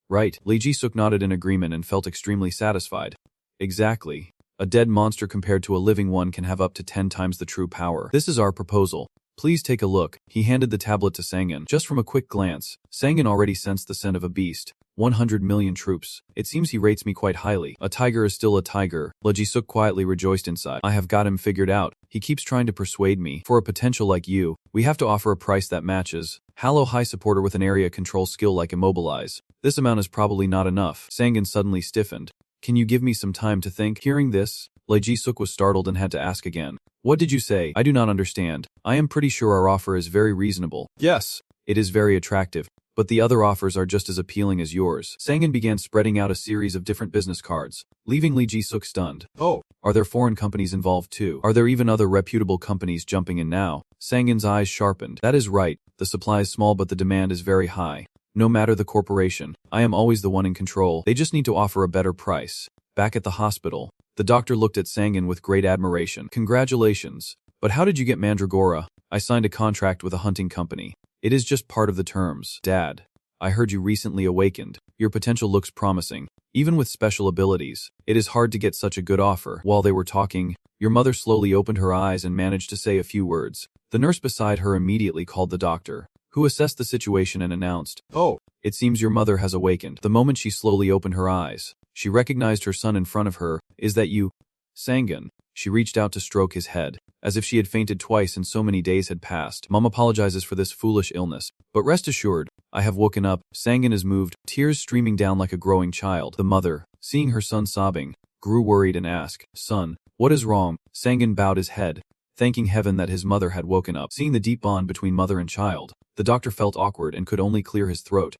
Right, Lee Ji-suk nodded in agreement and felt extremely satisfied. Exactly. A dead monster compared to a living one can have up to 10 times the true power. This is our proposal. Please take a look. He handed the tablet to Sangan. Just from a quick glance, Sangan already sensed the scent of a beast. 100 million troops. It seems he rates me quite highly. A tiger is still a tiger. Lee Ji-suk quietly rejoiced inside. I have got him figured out. He keeps trying to persuade me. For a potential like you, we have to offer a price that matches. Hallow high supporter with an area control skill like immobilize. This amount is probably not enough. Sangan suddenly stiffened. Can you give me some time to think? Hearing this, Lee Ji-suk was startled and had to ask again. What did you say? I do not understand. I am pretty sure our offer is very reasonable. Yes, it is very attractive, but the other offers are just as appealing as yours. Sangan began spreading out a series of different business cards, leaving Lee Ji-suk stunned. Oh, are there foreign companies involved too? Are there even other reputable companies jumping in now? Sangan's eyes sharpened. That is right. The supply is small but the demand is very high. No matter the corporation, I am always the one in control. They just need to offer a better price. Back at the hospital, the doctor looked at Sangan with great admiration. Congratulations. But how did you get Mandragora? I signed a contract with a hunting company. It is just part of the terms. Dad, I heard you recently awakened. Your potential looks promising. Even with special abilities, it is hard to get such a good offer. While they were talking, your mother slowly opened her eyes and managed to say a few words. The nurse beside her immediately called the doctor, who assessed the situation and announced, "Oh, it seems your mother has awakened." The moment she slowly opened her eyes, she recognized her son in front of her. "Is that you, Sangan?" She reached out to stroke his head, as if she had fainted twice and so many days had passed. "Mom apologizes for this foolish illness, but rest assured, I have woken up." Sangan is moved, tears streaming down like a growing child. The mother, seeing her son sobbing, grew worried and asked, "Son, what is wrong?" Sangan bowed his head, thanking heaven that his mother had woken up. Seeing the deep bond between mother and child, the doctor felt awkward and could only clear his throat.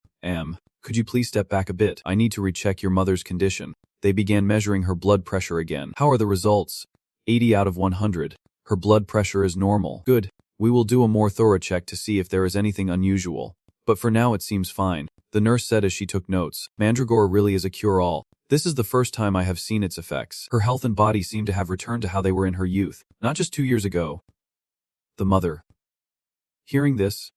Could you please step back a bit? I need to recheck your mother's condition." They began measuring her blood pressure again. "How are the results?" 80 out of 100. Her blood pressure is normal. "Good. We will do a more thorough check to see if there is anything unusual. But for now it seems fine," the nurse said as she took notes. "Mandragora really is a cure-all. This is the first time I have seen its effects." Her health and body seemed to have returned to how they were in her youth, not just 2 years ago. The mother, hearing this,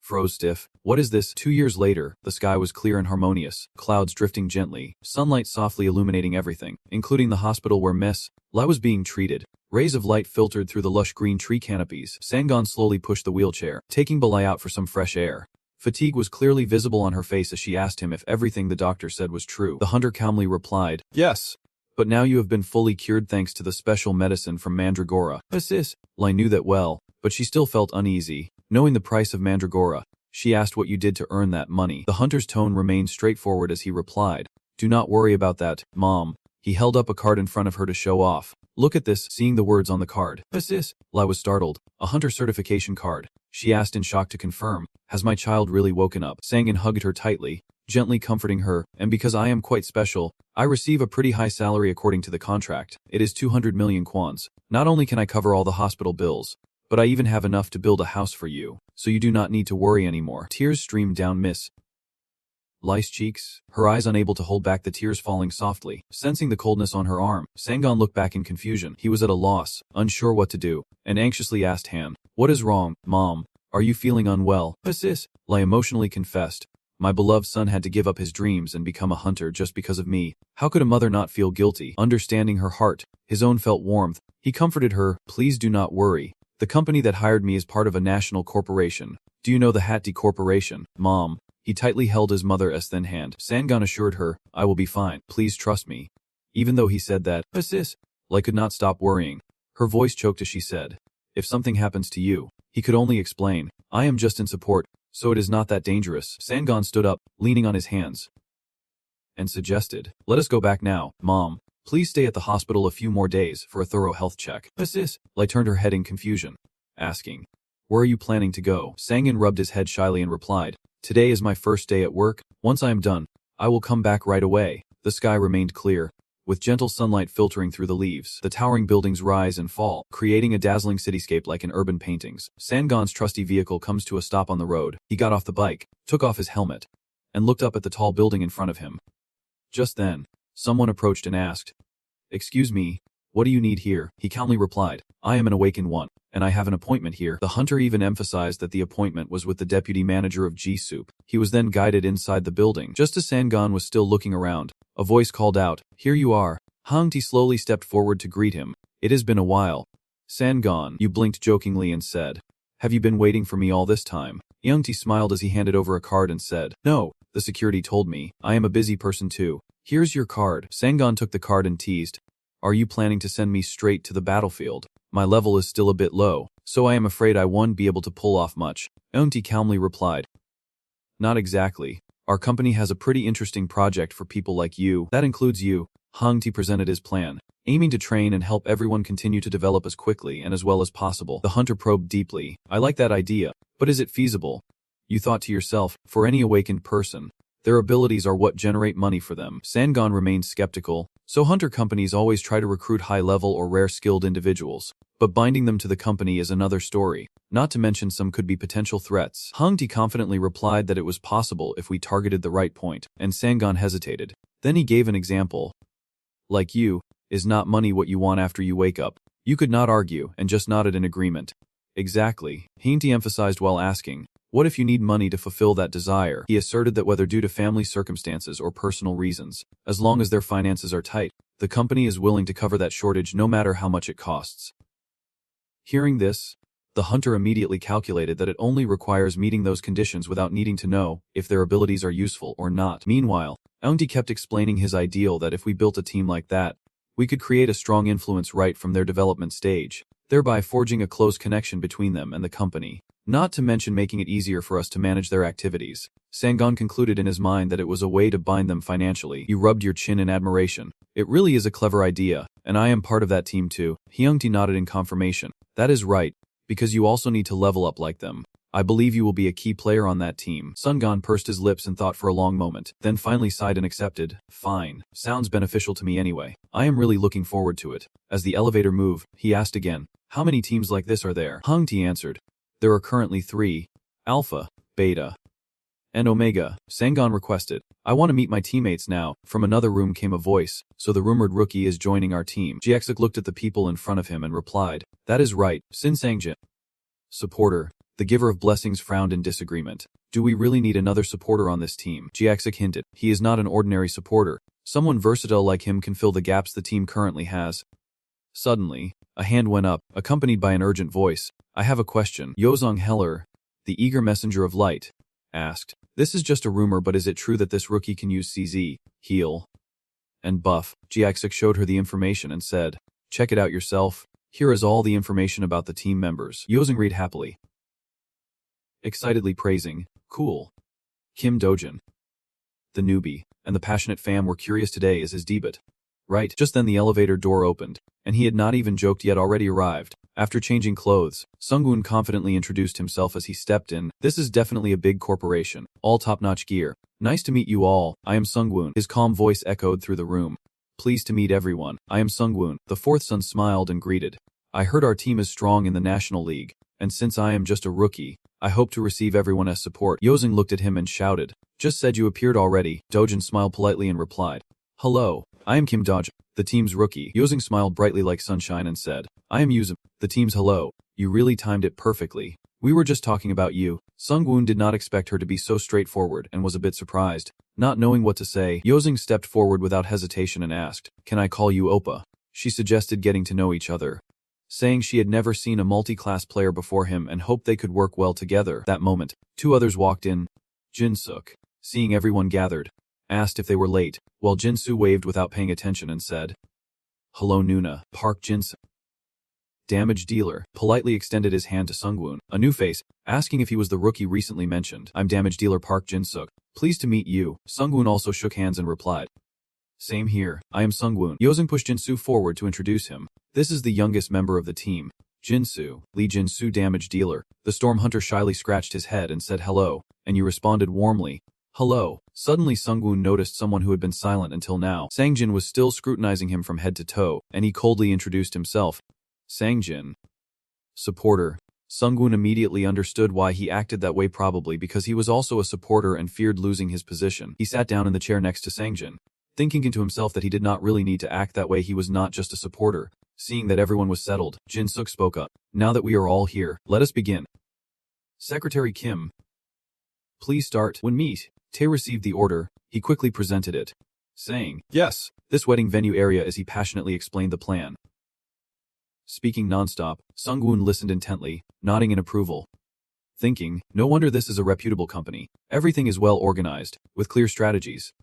froze stiff. What is this? 2 years later, the sky was clear and harmonious, clouds drifting gently, sunlight softly illuminating everything, including the hospital where Miss Lai was being treated. Rays of light filtered through the lush green tree canopies. Sangan slowly pushed the wheelchair, taking Balai out for some fresh air. Fatigue was clearly visible on her face as she asked him if everything the doctor said was true. The hunter calmly replied, "Yes. But now you have been fully cured thanks to the special medicine from Mandragora." Lai knew that well, but she still felt uneasy. Knowing the price of Mandragora, she asked what you did to earn that money. The hunter's tone remained straightforward as he replied, "Do not worry about that, Mom." He held up a card in front of her to show off. "Look at this." Seeing the words on the card, Lai was startled. "A hunter certification card." She asked in shock to confirm, "Has my child really woken up?" Sangan hugged her tightly, gently comforting her, "And because I am quite special, I receive a pretty high salary according to the contract. It is 200 million kwans. Not only can I cover all the hospital bills, but I even have enough to build a house for you, so you do not need to worry anymore." Tears streamed down Miss Lai's cheeks, her eyes unable to hold back the tears falling softly. Sensing the coldness on her arm, Sangan looked back in confusion. He was at a loss, unsure what to do, and anxiously asked Han, "What is wrong, Mom? Are you feeling unwell?" Lai emotionally confessed, "My beloved son had to give up his dreams and become a hunter just because of me. How could a mother not feel guilty?" Understanding her heart, his own felt warmth. He comforted her, "Please do not worry. The company that hired me is part of a national corporation. Do you know the Hattie Corporation, Mom?" He tightly held his mother's thin hand. Sangan assured her, "I will be fine. Please trust me." Even though he said that, Lai could not stop worrying. Her voice choked as she said, "If something happens to you," he could only explain, "I am just in support, so it is not that dangerous." Sangan stood up, leaning on his hands, and suggested, "Let us go back now, Mom. Please stay at the hospital a few more days for a thorough health check." Lai turned her head in confusion, asking, "Where are you planning to go?" Sangan rubbed his head shyly and replied, "Today is my first day at work. Once I am done, I will come back right away." The sky remained clear, with gentle sunlight filtering through the leaves. The towering buildings rise and fall, creating a dazzling cityscape like in urban paintings. Sangan's trusty vehicle comes to a stop on the road. He got off the bike, took off his helmet, and looked up at the tall building in front of him. Just then, someone approached and asked, "Excuse me, what do you need here?" He calmly replied, "I am an awakened one, and I have an appointment here." The hunter even emphasized that the appointment was with the deputy manager of G-Soup. He was then guided inside the building. Just as Sangan was still looking around, a voice called out, "Here you are." Hang Ti slowly stepped forward to greet him. "It has been a while." Sangan, you blinked jokingly and said, "Have you been waiting for me all this time?" Young Ti smiled as he handed over a card and said, "No, the security told me. I am a busy person too. Here's your card." Sangan took the card and teased, "Are you planning to send me straight to the battlefield? My level is still a bit low, so I am afraid I won't be able to pull off much." Young-ti calmly replied, "Not exactly. Our company has a pretty interesting project for people like you. That includes you." Hang-ti presented his plan, aiming to train and help everyone continue to develop as quickly and as well as possible. The hunter probed deeply. "I like that idea, but is it feasible?" You thought to yourself, for any awakened person, their abilities are what generate money for them. Sangan remained skeptical. So hunter companies always try to recruit high-level or rare-skilled individuals, but binding them to the company is another story. Not to mention some could be potential threats. Hang-ti confidently replied that it was possible if we targeted the right point, and Sangan hesitated. Then he gave an example. "Like you, is not money what you want after you wake up?" You could not argue, and just nodded in agreement. "Exactly," Hang-ti emphasized while asking, What if you need money to fulfill that desire? He asserted that whether due to family circumstances or personal reasons, as long as their finances are tight, the company is willing to cover that shortage no matter how much it costs. Hearing this, the hunter immediately calculated that it only requires meeting those conditions without needing to know if their abilities are useful or not. Meanwhile, Auntie kept explaining his ideal that if we built a team like that, we could create a strong influence right from their development stage, thereby forging a close connection between them and the company. Not to mention making it easier for us to manage their activities. Sangon concluded in his mind that it was a way to bind them financially. You rubbed your chin in admiration. It really is a clever idea, and I am part of that team too. Hyungti nodded in confirmation. That is right, because you also need to level up like them. I believe you will be a key player on that team. Sungon pursed his lips and thought for a long moment, then finally sighed and accepted. Fine. Sounds beneficial to me anyway. I am really looking forward to it. As the elevator moved, he asked again, how many teams like this are there? Hyungti answered. There are currently 3. Alpha, Beta, and Omega. Sangon requested. I want to meet my teammates now. From another room came a voice. So the rumored rookie is joining our team. Jiexik looked at the people in front of him and replied. That is right, Sin Sangjin. Supporter. The giver of blessings frowned in disagreement. Do we really need another supporter on this team? Jiexik hinted. He is not an ordinary supporter. Someone versatile like him can fill the gaps the team currently has. Suddenly, a hand went up, accompanied by an urgent voice. I have a question. Yozong Heller, the eager messenger of light, asked. This is just a rumor, but is it true that this rookie can use CZ, heal, and buff? Jiexik showed her the information and said, check it out yourself. Here is all the information about the team members. Yozong read happily, excitedly praising, cool. Kim Dojin, the newbie, and the passionate fam were curious today is his debut. Right. Just then the elevator door opened, and he had not even joked yet already arrived. After changing clothes, Sungwoon confidently introduced himself as he stepped in. This is definitely a big corporation. All top-notch gear. Nice to meet you all. I am Sungwoon. His calm voice echoed through the room. Pleased to meet everyone. I am Sungwoon. The fourth son smiled and greeted. I heard our team is strong in the National League, and since I am just a rookie, I hope to receive everyone as support. Yozong looked at him and shouted. Just said you appeared already. Dojin smiled politely and replied. Hello, I am Kim Dojin, the team's rookie. Yozong smiled brightly like sunshine and said, I am Yuzum, the team's hello. You really timed it perfectly. We were just talking about you. Sungwoon did not expect her to be so straightforward and was a bit surprised. Not knowing what to say, Yozong stepped forward without hesitation and asked, Can I call you Oppa? She suggested getting to know each other, saying she had never seen a multi-class player before him and hoped they could work well together. That moment, 2 others walked in. Jinsuk, seeing everyone gathered, asked if they were late, while Jinsu waved without paying attention and said, Hello Nuna. Park Jinsuk, damage dealer, politely extended his hand to Sungwoon, a new face, asking if he was the rookie recently mentioned. I'm damage dealer Park Jinsuk. Pleased to meet you. Sungwoon also shook hands and replied. Same here. I am Sungwoon. Yozong pushed Jinsu forward to introduce him. This is the youngest member of the team. Jinsu, Lee Jinsu damage dealer. The storm hunter shyly scratched his head and said hello, and you responded warmly. Hello. Suddenly Sungwoon noticed someone who had been silent until now. Sangjin was still scrutinizing him from head to toe, and he coldly introduced himself. Sangjin. Supporter. Sungwoon immediately understood why he acted that way, probably because he was also a supporter and feared losing his position. He sat down in the chair next to Sangjin, thinking to himself that he did not really need to act that way. He was not just a supporter. Seeing that everyone was settled, Jinsuk spoke up. Now that we are all here, let us begin. Secretary Kim, please start. When Meet Tae received the order, he quickly presented it, saying, Yes, this wedding venue area, as he passionately explained the plan. Speaking nonstop, Sungwoon listened intently, nodding in approval, thinking, no wonder this is a reputable company. Everything is well organized, with clear strategies,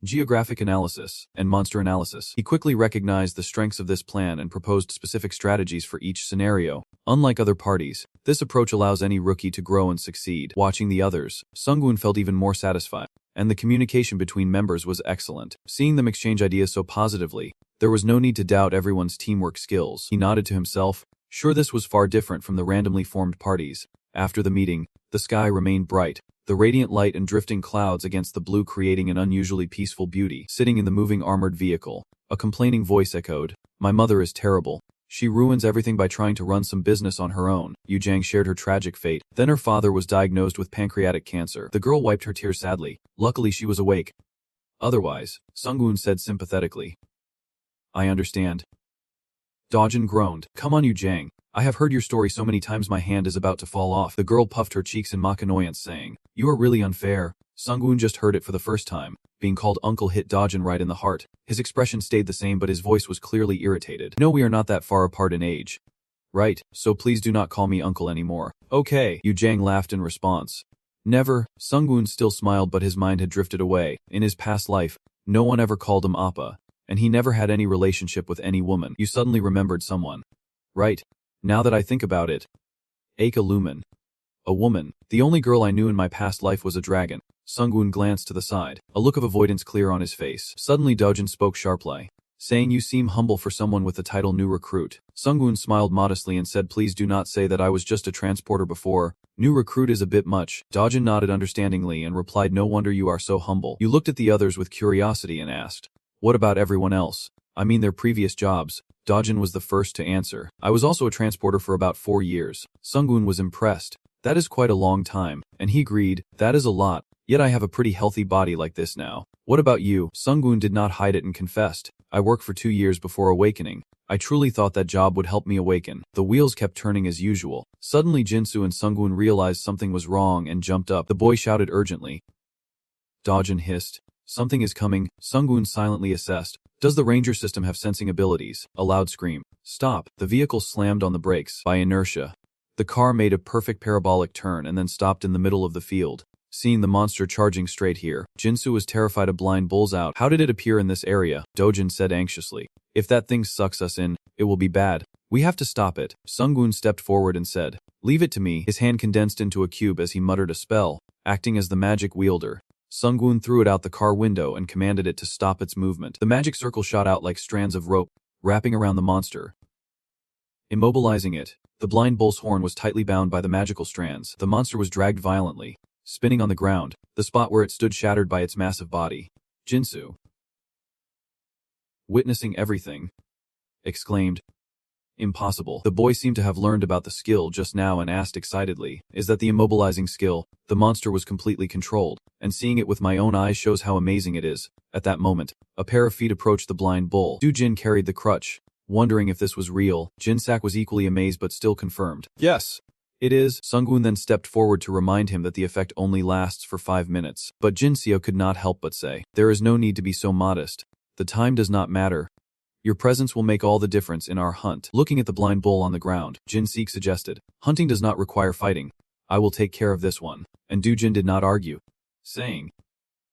geographic analysis, and monster analysis. He quickly recognized the strengths of this plan and proposed specific strategies for each scenario. Unlike other parties, this approach allows any rookie to grow and succeed. Watching the others, Sungwoon felt even more satisfied, and the communication between members was excellent. Seeing them exchange ideas so positively, there was no need to doubt everyone's teamwork skills. He nodded to himself, sure this was far different from the randomly formed parties. After the meeting, the sky remained bright, the radiant light and drifting clouds against the blue creating an unusually peaceful beauty. Sitting in the moving armored vehicle, a complaining voice echoed, My mother is terrible. She ruins everything by trying to run some business on her own. Yu Jang shared her tragic fate. Then her father was diagnosed with pancreatic cancer. The girl wiped her tears sadly. Luckily she was awake. Otherwise, Sungwoon said sympathetically, I understand. Dojin groaned. Come on Yu Jang. I have heard your story so many times my hand is about to fall off. The girl puffed her cheeks in mock annoyance, saying, "You are really unfair." Sungwoon just heard it for the first time. Being called uncle hit Dojin right in the heart. His expression stayed the same, but his voice was clearly irritated. "No, we are not that far apart in age. Right, so please do not call me uncle anymore." "Okay," Yu Jang laughed in response. "Never." Sungwoon still smiled, but his mind had drifted away. In his past life, no one ever called him Appa, and he never had any relationship with any woman. You suddenly remembered someone. Right. Now that I think about it. Aka Lumen. A woman. The only girl I knew in my past life was a dragon. Sungwoon glanced to the side, a look of avoidance clear on his face. Suddenly Dojin spoke sharply, saying, "You seem humble for someone with the title new recruit." Sungwoon smiled modestly and said, "Please do not say that I was just a transporter before. New recruit is a bit much." Dojin nodded understandingly and replied, "No wonder you are so humble." You looked at the others with curiosity and asked, "What about everyone else? I mean their previous jobs?" Dojin was the first to answer. "I was also a transporter for about 4 years. Sungwoon was impressed. "That is quite a long time." And he agreed, "That is a lot. Yet I have a pretty healthy body like this now." "What about you?" Sungwoon did not hide it and confessed, "I worked for 2 years before awakening. I truly thought that job would help me awaken." The wheels kept turning as usual. Suddenly Jinsu and Sungwoon realized something was wrong and jumped up. The boy shouted urgently. Dojin hissed, "Something is coming." Sungwoon silently assessed, "Does the ranger system have sensing abilities?" A loud scream. "Stop." The vehicle slammed on the brakes. By inertia, the car made a perfect parabolic turn and then stopped in the middle of the field. Seeing the monster charging straight here, Jinsu was terrified. A blind bull's out. "How did it appear in this area?" Dojin said anxiously. "If that thing sucks us in, it will be bad. We have to stop it." Sungwoon stepped forward and said, "Leave it to me." His hand condensed into a cube as he muttered a spell, acting as the magic wielder. Sungwoon threw it out the car window and commanded it to stop its movement. The magic circle shot out like strands of rope, wrapping around the monster, immobilizing it. The blind bull's horn was tightly bound by the magical strands. The monster was dragged violently, spinning on the ground, the spot where it stood shattered by its massive body. Jinsu, witnessing everything, exclaimed, "Impossible." The boy seemed to have learned about the skill just now and asked excitedly, "Is that the immobilizing skill?" The monster was completely controlled, and seeing it with my own eyes shows how amazing it is. At that moment, a pair of feet approached the blind bull. Jin carried the crutch, wondering if this was real. Jinsak was equally amazed but still confirmed, "Yes, it is." Sungwoon then stepped forward to remind him that the effect only lasts for 5 minutes. But Jinseo could not help but say, "There is no need to be so modest. The time does not matter. Your presence will make all the difference in our hunt." Looking at the blind bull on the ground, Jin-seek suggested, "Hunting does not require fighting. I will take care of this one." And Dujin did not argue, saying,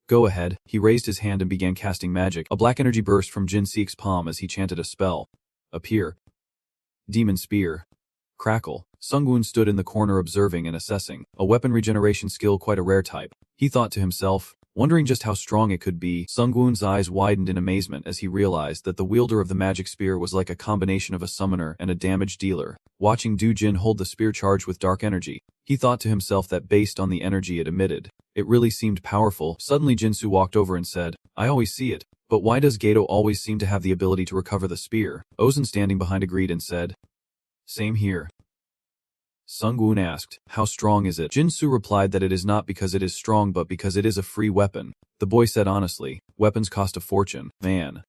"Go ahead." He raised his hand and began casting magic. A black energy burst from Jin-seek's palm as he chanted a spell. Appear. Demon Spear. Crackle. Sungwoon stood in the corner observing and assessing, a weapon regeneration skill quite a rare type. He thought to himself, wondering just how strong it could be. Sungwoon's eyes widened in amazement as he realized that the wielder of the magic spear was like a combination of a summoner and a damage dealer. Watching Dujin hold the spear charged with dark energy, he thought to himself that based on the energy it emitted, it really seemed powerful. Suddenly Jinsu walked over and said, "I always see it, but why does Gato always seem to have the ability to recover the spear?" Ozen standing behind agreed and said, "Same here." Sungwoon asked, "How strong is it?" Jinsu replied that it is not because it is strong but because it is a free weapon. The boy said honestly, "Weapons cost a fortune, man."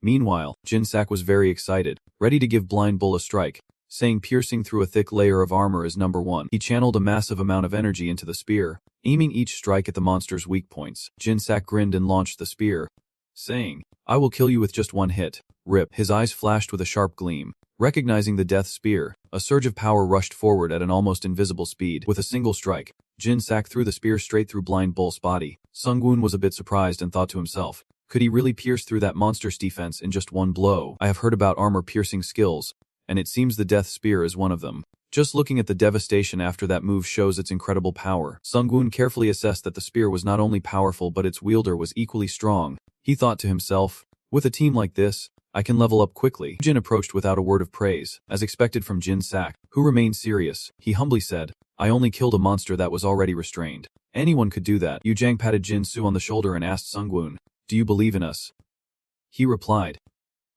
Meanwhile, Jinsak was very excited, ready to give Blind Bull a strike, saying piercing through a thick layer of armor is number one. He channeled a massive amount of energy into the spear, aiming each strike at the monster's weak points. Jinsak grinned and launched the spear, saying, "I will kill you with just one hit." Rip. His eyes flashed with a sharp gleam. Recognizing the death spear, a surge of power rushed forward at an almost invisible speed. With a single strike, Jinsak threw the spear straight through Blind Bull's body. Sungwoon was a bit surprised and thought to himself, could he really pierce through that monster's defense in just one blow? I have heard about armor-piercing skills, and it seems the death spear is one of them. Just looking at the devastation after that move shows its incredible power. Sungwoon carefully assessed that the spear was not only powerful but its wielder was equally strong. He thought to himself, with a team like this, I can level up quickly. Jin approached without a word of praise, as expected from Jinsak, who remained serious. He humbly said, "I only killed a monster that was already restrained. Anyone could do that." Yu Jang patted Jin-Su on the shoulder and asked Sungwoon, "Do you believe in us?" He replied,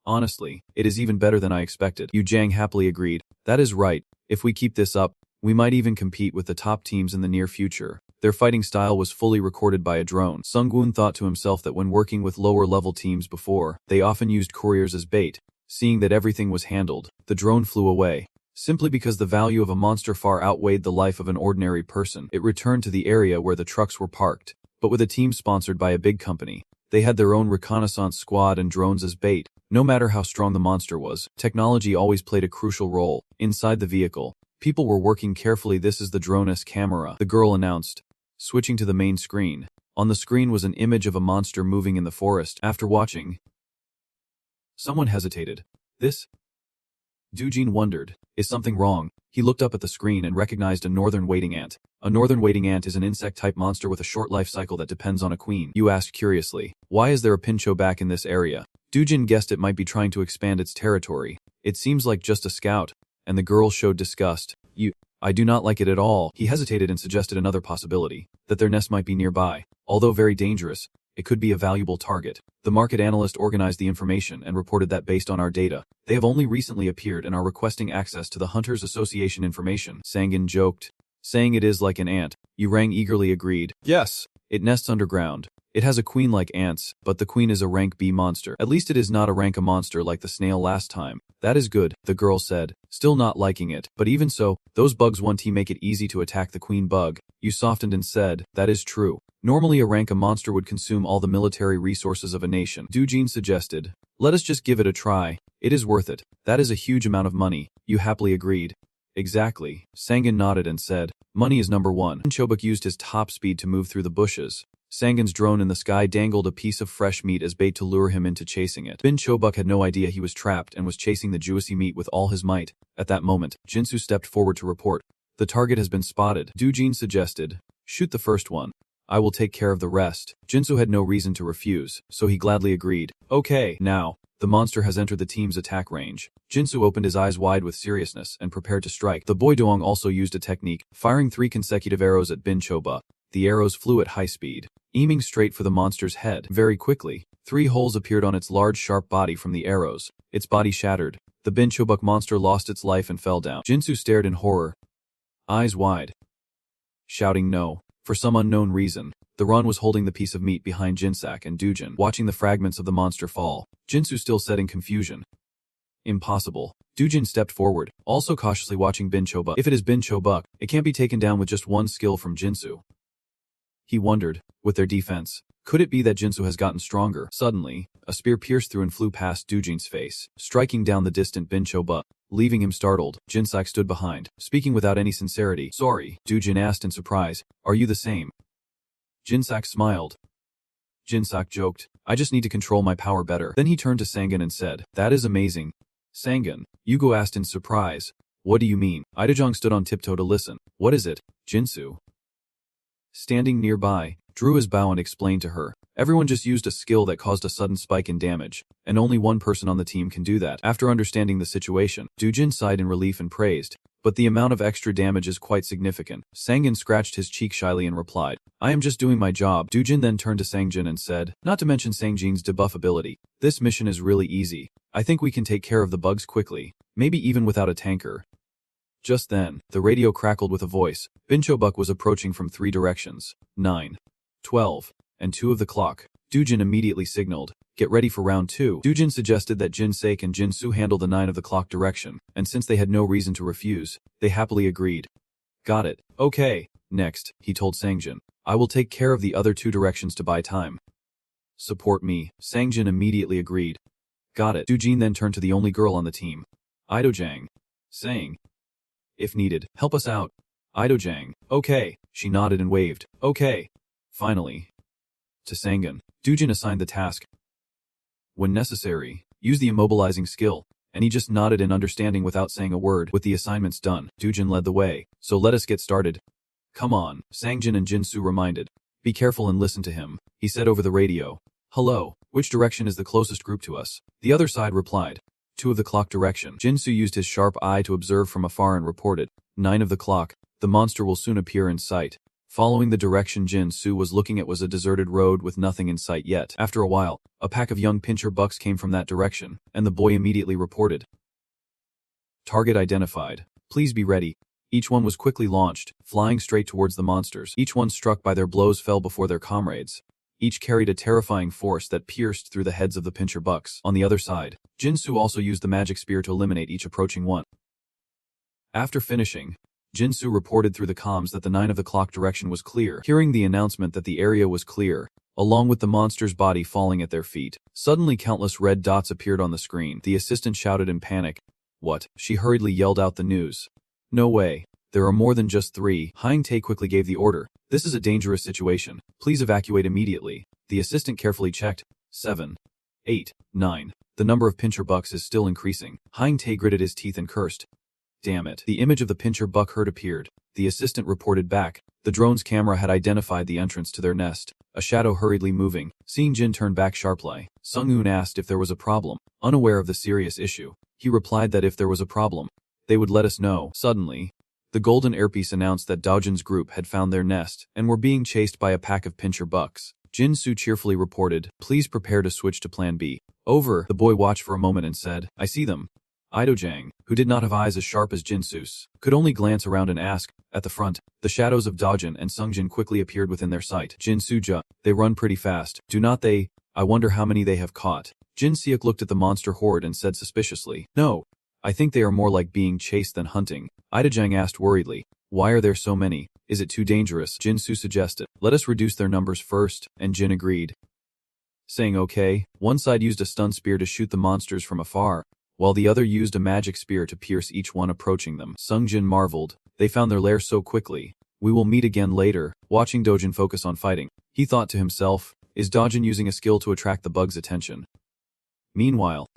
"Honestly, it is even better than I expected." Yu Jang happily agreed, "That is right. If we keep this up, we might even compete with the top teams in the near future." Their fighting style was fully recorded by a drone. Sungwoon thought to himself that when working with lower-level teams before, they often used couriers as bait. Seeing that everything was handled, the drone flew away, Simply because the value of a monster far outweighed the life of an ordinary person, it returned to the area where the trucks were parked. But with a team sponsored by a big company, they had their own reconnaissance squad and drones as bait. No matter how strong the monster was, technology always played a crucial role. Inside the vehicle, people were working carefully. This is the drone's camera, the girl announced, switching to the main screen. On the screen was an image of a monster moving in the forest. After watching, someone hesitated. This? Doojin wondered, is something wrong? He looked up at the screen and recognized a northern wading ant. A northern wading ant is an insect-type monster with a short life cycle that depends on a queen. You asked curiously, why is there a pincho back in this area? Doojin guessed it might be trying to expand its territory. It seems like just a scout. And the girl showed disgust. I do not like it at all. He hesitated and suggested another possibility, that their nest might be nearby. Although very dangerous, it could be a valuable target. The market analyst organized the information and reported that based on our data, they have only recently appeared and are requesting access to the Hunters Association information. Sangin joked, saying it is like an ant. Yurang eagerly agreed. Yes, it nests underground. It has a queen like ants, but the queen is a rank B monster. At least it is not a rank A monster like the snail last time. That is good, the girl said, still not liking it. But even so, those bugs 1T make it easy to attack the queen bug. You softened and said, that is true. Normally a rank A monster would consume all the military resources of a nation. Doojin suggested, let us just give it a try. It is worth it. That is a huge amount of money. You happily agreed. Exactly. Sangin nodded and said, money is number one. Chobuk used his top speed to move through the bushes. Sangin's drone in the sky dangled a piece of fresh meat as bait to lure him into chasing it. Bin Chobuk had no idea he was trapped and was chasing the juicy meat with all his might. At that moment, Jinsu stepped forward to report. The target has been spotted. Doojin suggested, shoot the first one. I will take care of the rest. Jinsu had no reason to refuse, so he gladly agreed. Okay, now, the monster has entered the team's attack range. Jinsu opened his eyes wide with seriousness and prepared to strike. The boy Doong also used a technique, firing 3 consecutive arrows at Bin Chobuk. The arrows flew at high speed, aiming straight for the monster's head. Very quickly, 3 holes appeared on its large sharp body from the arrows. Its body shattered. The Bin Chobuk monster lost its life and fell down. Jinsu stared in horror, eyes wide, shouting no. For some unknown reason, the Ron was holding the piece of meat behind Jinsak and Doojin, watching the fragments of the monster fall. Jinsu still said in confusion, impossible. Doojin stepped forward, also cautiously watching Bin Chobuk. If it is Bin Chobuk, it can't be taken down with just one skill from Jinsu. He wondered, with their defense, could it be that Jinsu has gotten stronger? Suddenly, a spear pierced through and flew past Doojin's face, striking down the distant Bin Chobuk. Leaving him startled, Jinsak stood behind, speaking without any sincerity. Sorry, Doojin asked in surprise, are you the same? Jinsak smiled. Jinsak joked, I just need to control my power better. Then he turned to Sangin and said, that is amazing. Sangin, Yugo asked in surprise, what do you mean? Idajong stood on tiptoe to listen. What is it? Jinsu, standing nearby, drew his bow and explained to her. Everyone just used a skill that caused a sudden spike in damage, and only one person on the team can do that. After understanding the situation, Doojin sighed in relief and praised, but the amount of extra damage is quite significant. Sangin scratched his cheek shyly and replied, I am just doing my job. Doojin then turned to Sangjin and said, not to mention Sangjin's debuff ability, this mission is really easy. I think we can take care of the bugs quickly, maybe even without a tanker. Just then, the radio crackled with a voice. Bin Chobuk was approaching from 3 directions, 9, 12, and 2 of the clock. Doojin immediately signaled, get ready for round 2. Doojin suggested that Jin Seik and Jin Su handle the 9 of the clock direction, and since they had no reason to refuse, they happily agreed. Got it. Okay. Next, he told Sangjin, I will take care of the other 2 directions to buy time. Support me. Sangjin immediately agreed. Got it. Doojin then turned to the only girl on the team, Idojang, saying, if needed, help us out. Idojang, okay. She nodded and waved. Okay. Finally, to Sangin, Doojin assigned the task. When necessary, use the immobilizing skill, and he just nodded in understanding without saying a word. With the assignments done, Doojin led the way, so let us get started. Come on, Sangjin and Jinsu reminded. Be careful and listen to him, he said over the radio. Hello, which direction is the closest group to us? The other side replied. 2 of the clock direction. Jinsu used his sharp eye to observe from afar and reported. 9 of the clock. The monster will soon appear in sight. Following the direction Jinsu was looking at was a deserted road with nothing in sight yet. After a while, a pack of young pincher bucks came from that direction, and the boy immediately reported. Target identified. Please be ready. Each one was quickly launched, flying straight towards the monsters. Each one struck by their blows fell before their comrades. Each carried a terrifying force that pierced through the heads of the pincher bucks. On the other side, Jinsu also used the magic spear to eliminate each approaching one. After finishing, Jinsu reported through the comms that the 9 of the clock direction was clear. Hearing the announcement that the area was clear, along with the monster's body falling at their feet, suddenly countless red dots appeared on the screen. The assistant shouted in panic. What? She hurriedly yelled out the news. No way. There are more than just 3. Hein Tae quickly gave the order. This is a dangerous situation. Please evacuate immediately. The assistant carefully checked. 7, 8, 9. The number of pincher bucks is still increasing. Hein Tae gritted his teeth and cursed. Damn it. The image of the pincher buck herd appeared. The assistant reported back. The drone's camera had identified the entrance to their nest. A shadow hurriedly moving. Seeing Jin turn back sharply, Sung-Eun asked if there was a problem. Unaware of the serious issue, he replied that if there was a problem, they would let us know. Suddenly, the golden earpiece announced that Daojin's group had found their nest and were being chased by a pack of pincher bucks. Jin-Soo cheerfully reported, please prepare to switch to plan B. Over. The boy watched for a moment and said, I see them. Idojang, who did not have eyes as sharp as Jin-Soo's, could only glance around and ask. At the front, the shadows of Daojin and Sungjin quickly appeared within their sight. Jin-Soo-ja, they run pretty fast, do not they? I wonder how many they have caught. Jin-Seok looked at the monster horde and said suspiciously, no, I think they are more like being chased than hunting. Idojang asked worriedly, why are there so many? Is it too dangerous? Jin-Soo suggested, let us reduce their numbers first, and Jin agreed. Saying okay, one side used a stun spear to shoot the monsters from afar, while the other used a magic spear to pierce each one approaching them. Sungjin marveled, they found their lair so quickly. We will meet again later. Watching Dojin focus on fighting, he thought to himself, is Dojin using a skill to attract the bug's attention? Meanwhile,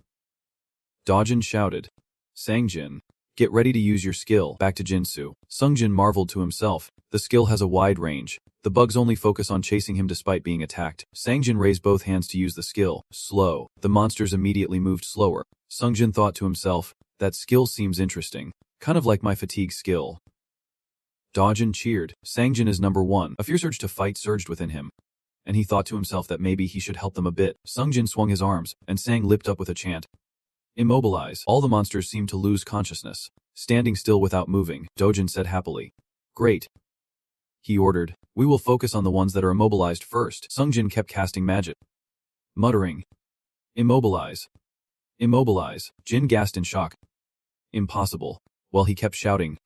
Dojin shouted, Sangjin, get ready to use your skill. Back to Jinsu. Sungjin marveled to himself, the skill has a wide range. The bugs only focus on chasing him despite being attacked. Sangjin raised both hands to use the skill. Slow. The monsters immediately moved slower. Sungjin thought to himself, that skill seems interesting. Kind of like my fatigue skill. Dojin cheered. Sangjin is number 1. A fierce urge to fight surged within him, and he thought to himself that maybe he should help them a bit. Sungjin swung his arms, and Sang lipped up with a chant. Immobilize. All the monsters seemed to lose consciousness, standing still without moving. Dojin said happily. Great. He ordered, we will focus on the ones that are immobilized first. Sungjin kept casting magic, muttering, immobilize. Immobilize. Jin gasped in shock. Impossible. While he kept shouting,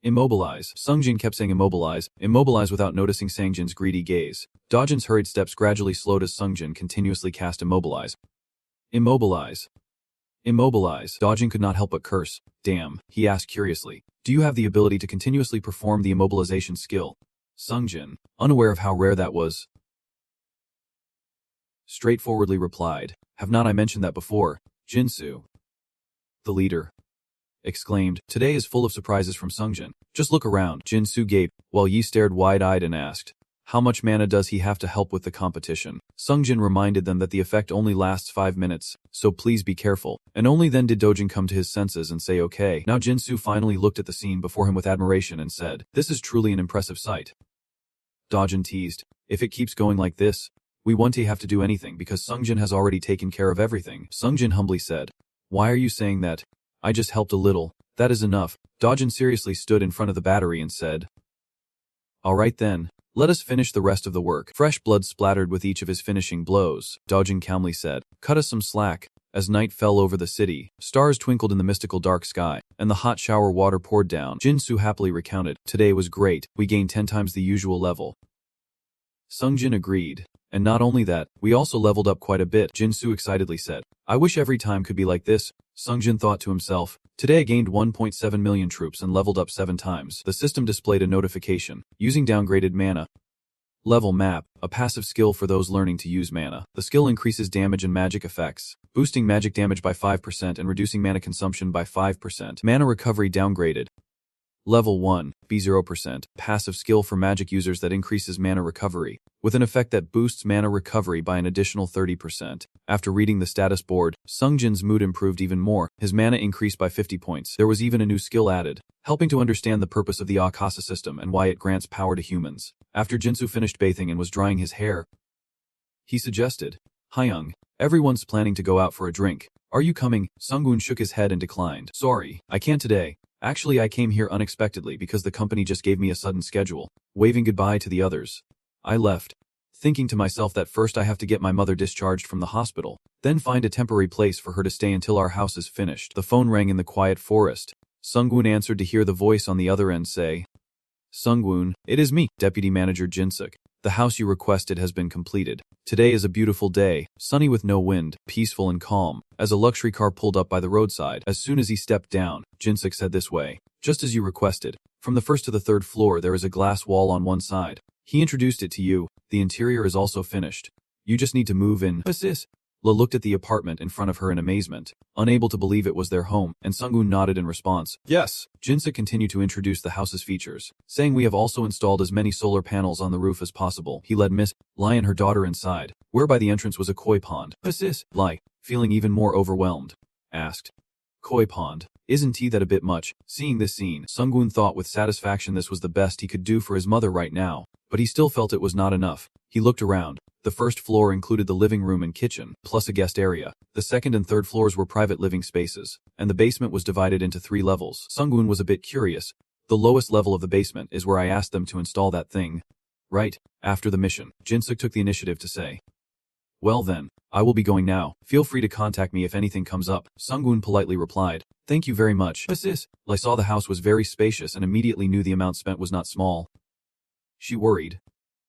immobilize. Sungjin kept saying immobilize without noticing Sangjin's greedy gaze. Dojin's hurried steps gradually slowed as Sungjin continuously cast immobilize. Immobilize. Immobilize. Dojin could not help but curse. Damn, he asked curiously. Do you have the ability to continuously perform the immobilization skill? Sungjin, unaware of how rare that was, straightforwardly replied, have not I mentioned that before? Jinsu, the leader, exclaimed, today is full of surprises from Sungjin. Just look around. Jinsu gaped, while Yi stared wide-eyed and asked, how much mana does he have to help with the competition? Sungjin reminded them that the effect only lasts 5 minutes, so please be careful. And only then did Dojin come to his senses and say okay. Now Jinsu finally looked at the scene before him with admiration and said, this is truly an impressive sight. Dojin teased, if it keeps going like this, we won't have to do anything because Sungjin has already taken care of everything. Sungjin humbly said, why are you saying that? I just helped a little, that is enough. Dojin seriously stood in front of the battery and said, alright then, let us finish the rest of the work. Fresh blood splattered with each of his finishing blows. Dojin calmly said, cut us some slack. As night fell over the city, stars twinkled in the mystical dark sky, and the hot shower water poured down. Jinsu happily recounted, today was great, we gained 10 times the usual level. Sungjin agreed. And not only that, we also leveled up quite a bit. Jinsu excitedly said, I wish every time could be like this. Sungjin thought to himself, today I gained 1.7 million troops and leveled up 7 times. The system displayed a notification, using downgraded mana. Level map, a passive skill for those learning to use mana. The skill increases damage and magic effects, boosting magic damage by 5% and reducing mana consumption by 5%. Mana recovery downgraded. Level 1, B0%, passive skill for magic users that increases mana recovery, with an effect that boosts mana recovery by an additional 30%. After reading the status board, Sungjin's mood improved even more. His mana increased by 50 points. There was even a new skill added, helping to understand the purpose of the Akasa system and why it grants power to humans. After Jinsu finished bathing and was drying his hair, he suggested, Hyung, everyone's planning to go out for a drink. Are you coming? Sungwoon shook his head and declined. Sorry, I can't today. Actually, I came here unexpectedly because the company just gave me a sudden schedule. Waving goodbye to the others, I left, thinking to myself that first I have to get my mother discharged from the hospital, then find a temporary place for her to stay until our house is finished. The phone rang in the quiet forest. Sungwoon answered to hear the voice on the other end say, Sungwoon, it is me, Deputy Manager Jinsuk. The house you requested has been completed. Today is a beautiful day, sunny with no wind, peaceful and calm, as a luxury car pulled up by the roadside. As soon as he stepped down, Jinsuk said this way, just as you requested. From the first to the third floor there is a glass wall on one side. He introduced it to you. The interior is also finished. You just need to move in. Assist. La looked at the apartment in front of her in amazement, unable to believe it was their home, and Sungwoon nodded in response. Yes. Jinsuk continued to introduce the house's features, saying we have also installed as many solar panels on the roof as possible. He led Miss Lai and her daughter inside, where by the entrance was a koi pond. Assist. Lai, feeling even more overwhelmed, asked, Koi pond, isn't that a bit much? Seeing this scene, Sungwoon thought with satisfaction this was the best he could do for his mother right now, but he still felt it was not enough. He looked around. The first floor included the living room and kitchen, plus a guest area. The second and third floors were private living spaces, and the basement was divided into 3 levels. Sungwoon was a bit curious. The lowest level of the basement is where I asked them to install that thing. Right, after the mission, Jinsuk took the initiative to say. Well then, I will be going now. Feel free to contact me if anything comes up. Sungwoon politely replied. Thank you very much. Assist. I saw the house was very spacious and immediately knew the amount spent was not small. She worried.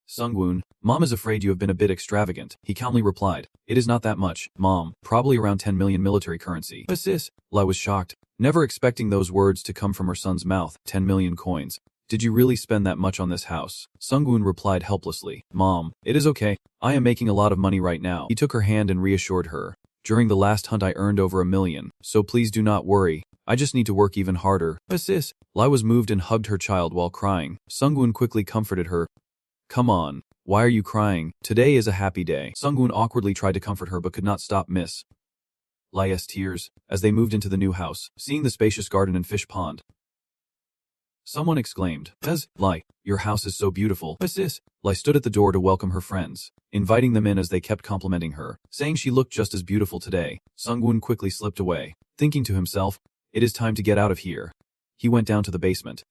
Sungwoon, Mom is afraid you have been a bit extravagant. He calmly replied. It is not that much, Mom. Probably around 10 million military currency. Assist. Lai was shocked, never expecting those words to come from her son's mouth. 10 million coins. Did you really spend that much on this house? Sungwoon replied helplessly. Mom, it is okay. I am making a lot of money right now. He took her hand and reassured her. During the last hunt I earned over 1 million, so please do not worry. I just need to work even harder. Assist. Lai was moved and hugged her child while crying. Sungwoon quickly comforted her. Come on. Why are you crying? Today is a happy day. Sungwoon awkwardly tried to comfort her but could not stop Miss Lai's tears as they moved into the new house, seeing the spacious garden and fish pond. Someone exclaimed, Lai, your house is so beautiful. Assist. Lai stood at the door to welcome her friends, inviting them in as they kept complimenting her, saying she looked just as beautiful today. Sungwoon quickly slipped away, thinking to himself, it is time to get out of here. He went down to the basement,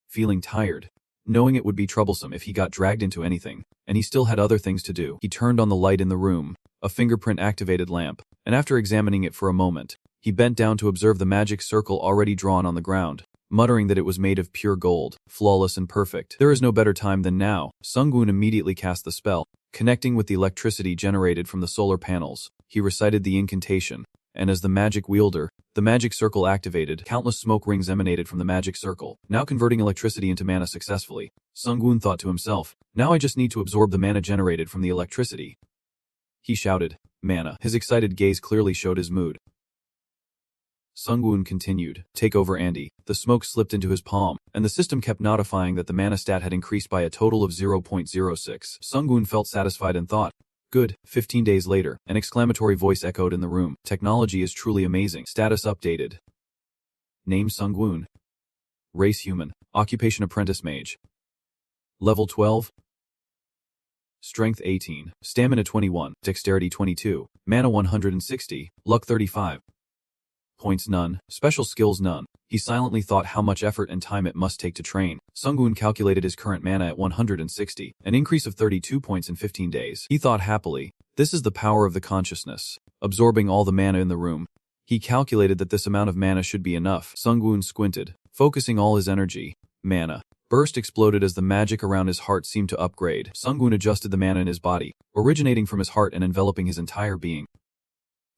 feeling tired, knowing it would be troublesome if he got dragged into anything, and he still had other things to do. He turned on the light in the room, a fingerprint-activated lamp, and after examining it for a moment, he bent down to observe the magic circle already drawn on the ground, muttering that it was made of pure gold, flawless and perfect. There is no better time than now. Sungwoon immediately cast the spell, connecting with the electricity generated from the solar panels. He recited the incantation, and as the magic wielder, the magic circle activated, countless smoke rings emanated from the magic circle, now converting electricity into mana successfully. Sungwoon thought to himself, now I just need to absorb the mana generated from the electricity. He shouted, mana. His excited gaze clearly showed his mood. Sungwoon continued, take over Andy. The smoke slipped into his palm, and the system kept notifying that the mana stat had increased by a total of 0.06. Sungwoon felt satisfied and thought, good. 15 days later, an exclamatory voice echoed in the room. Technology is truly amazing. Status updated. Name Sungwoon. Race human. Occupation apprentice mage. Level 12. Strength 18. Stamina 21. Dexterity 22. Mana 160. Luck 35. Points none. Special skills none. He silently thought how much effort and time it must take to train. Sungwoon calculated his current mana at 160, an increase of 32 points in 15 days. He thought happily, this is the power of the consciousness, absorbing all the mana in the room. He calculated that this amount of mana should be enough. Sungwoon squinted, focusing all his energy. Mana burst exploded as the magic around his heart seemed to upgrade. Sungwoon adjusted the mana in his body, originating from his heart and enveloping his entire being.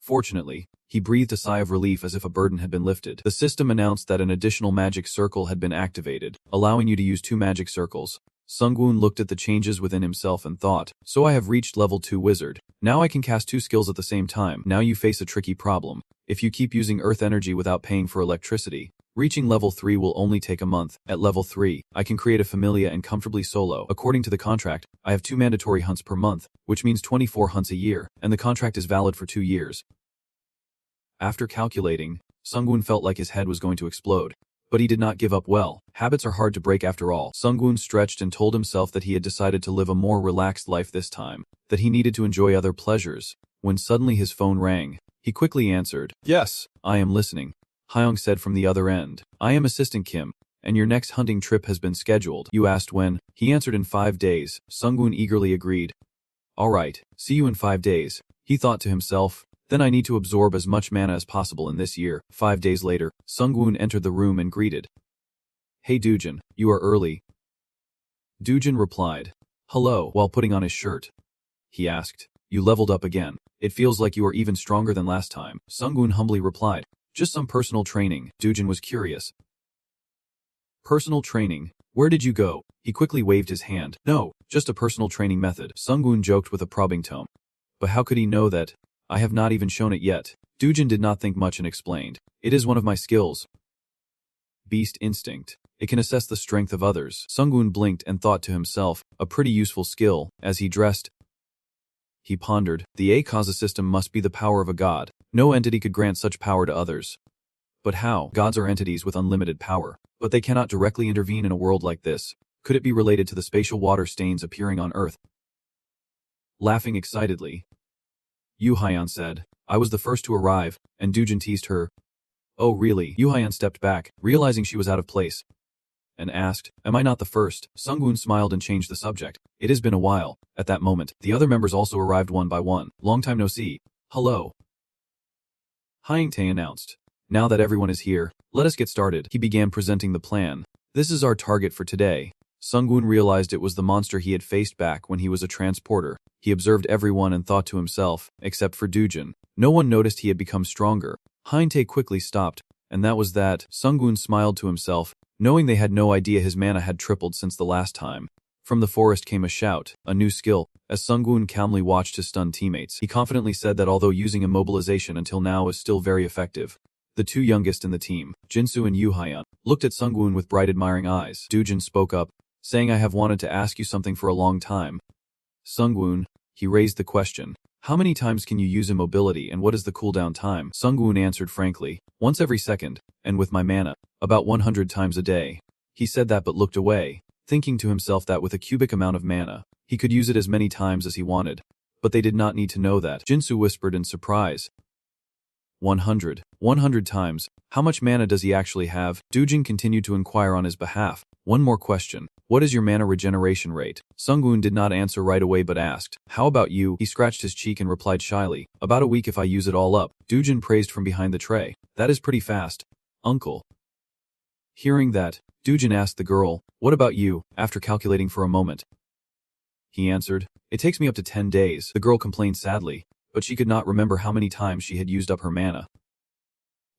Fortunately, he breathed a sigh of relief as if a burden had been lifted. The system announced that an additional magic circle had been activated, allowing you to use 2 magic circles. Sungwoon looked at the changes within himself and thought, so I have reached level 2 wizard. Now I can cast 2 skills at the same time. Now you face a tricky problem. If you keep using earth energy without paying for electricity, reaching level 3 will only take a month. At level 3, I can create a familia and comfortably solo. According to the contract, I have 2 mandatory hunts per month, which means 24 hunts a year, and the contract is valid for 2 years. After calculating, Sungwoon felt like his head was going to explode. But he did not give up well. Habits are hard to break after all. Sungwoon stretched and told himself that he had decided to live a more relaxed life this time, that he needed to enjoy other pleasures. When suddenly his phone rang, he quickly answered. Yes, I am listening. Hyung said from the other end. I am Assistant Kim, and your next hunting trip has been scheduled. You asked when? He answered in 5 days. Sungwoon eagerly agreed. All right, see you in 5 days. He thought to himself, Then I need to absorb as much mana as possible in this year. 5 days later, Sungwoon entered the room and greeted. Hey Doojin, you are early. Doojin replied. Hello, while putting on his shirt. He asked, you leveled up again. It feels like you are even stronger than last time. Sungwoon humbly replied. Just some personal training. Doojin was curious. Personal training? Where did you go? He quickly waved his hand. No, just a personal training method. Sungwoon joked with a probing tone. But how could he know that? I have not even shown it yet. Doojin did not think much and explained. It is one of my skills. Beast instinct. It can assess the strength of others. Sungwoon blinked and thought to himself, a pretty useful skill. As he dressed, he pondered, the Akaza system must be the power of a god. No entity could grant such power to others. But how? Gods are entities with unlimited power, but they cannot directly intervene in a world like this. Could it be related to the spatial water stains appearing on Earth? Laughing excitedly, Yu Hyan said, I was the first to arrive, and Doojin teased her. Oh really? Yu Hyan stepped back, realizing she was out of place, and asked, am I not the first? Sungwoon smiled and changed the subject. It has been a while. At that moment, the other members also arrived one by one. Long time no see. Hello. Hyangtae announced. Now that everyone is here, let us get started. He began presenting the plan. This is our target for today. Sungwoon realized it was the monster he had faced back when he was a transporter. He observed everyone and thought to himself, except for Doojin. No one noticed he had become stronger. Hyangtae quickly stopped, and that was that. Sungwoon smiled to himself, knowing they had no idea his mana had tripled since the last time. From the forest came a shout, a new skill. As Sungwoon calmly watched his stunned teammates, he confidently said that although using immobilization until now is still very effective. The two youngest in the team, Jinsu and Yu Hyan, looked at Sungwoon with bright admiring eyes. Doojin spoke up, saying I have wanted to ask you something for a long time. Sungwoon, he raised the question. How many times can you use immobility and what is the cooldown time? Sungwoon answered frankly, once every second, and with my mana, about 100 times a day. He said that but looked away, thinking to himself that with a cubic amount of mana, he could use it as many times as he wanted. But they did not need to know that. Jinsu whispered in surprise. 100 times. How much mana does he actually have? Doojin continued to inquire on his behalf. One more question. What is your mana regeneration rate? Sungwoon did not answer right away but asked, how about you? He scratched his cheek and replied shyly, about a week if I use it all up. Doojin praised from behind the tray. That is pretty fast, uncle. Hearing that, Doojin asked the girl, what about you? After calculating for a moment, he answered, it takes me up to 10 days. The girl complained sadly, but she could not remember how many times she had used up her mana.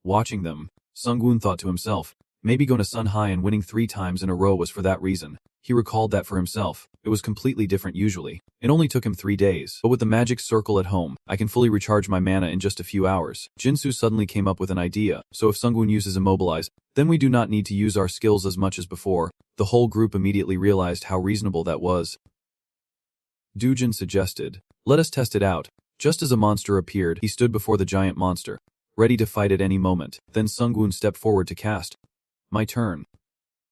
Watching them, Sungwoon thought to himself, maybe going to Sun High and winning 3 times in a row was for that reason. He recalled that for himself, it was completely different usually. It only took him 3 days, but with the magic circle at home, I can fully recharge my mana in just a few hours. Jinsu suddenly came up with an idea, so if Sungwoon uses Immobilize, then we do not need to use our skills as much as before. The whole group immediately realized how reasonable that was. Doojin suggested, let us test it out. Just as a monster appeared, he stood before the giant monster, ready to fight at any moment. Then Sungwoon stepped forward to cast. My turn.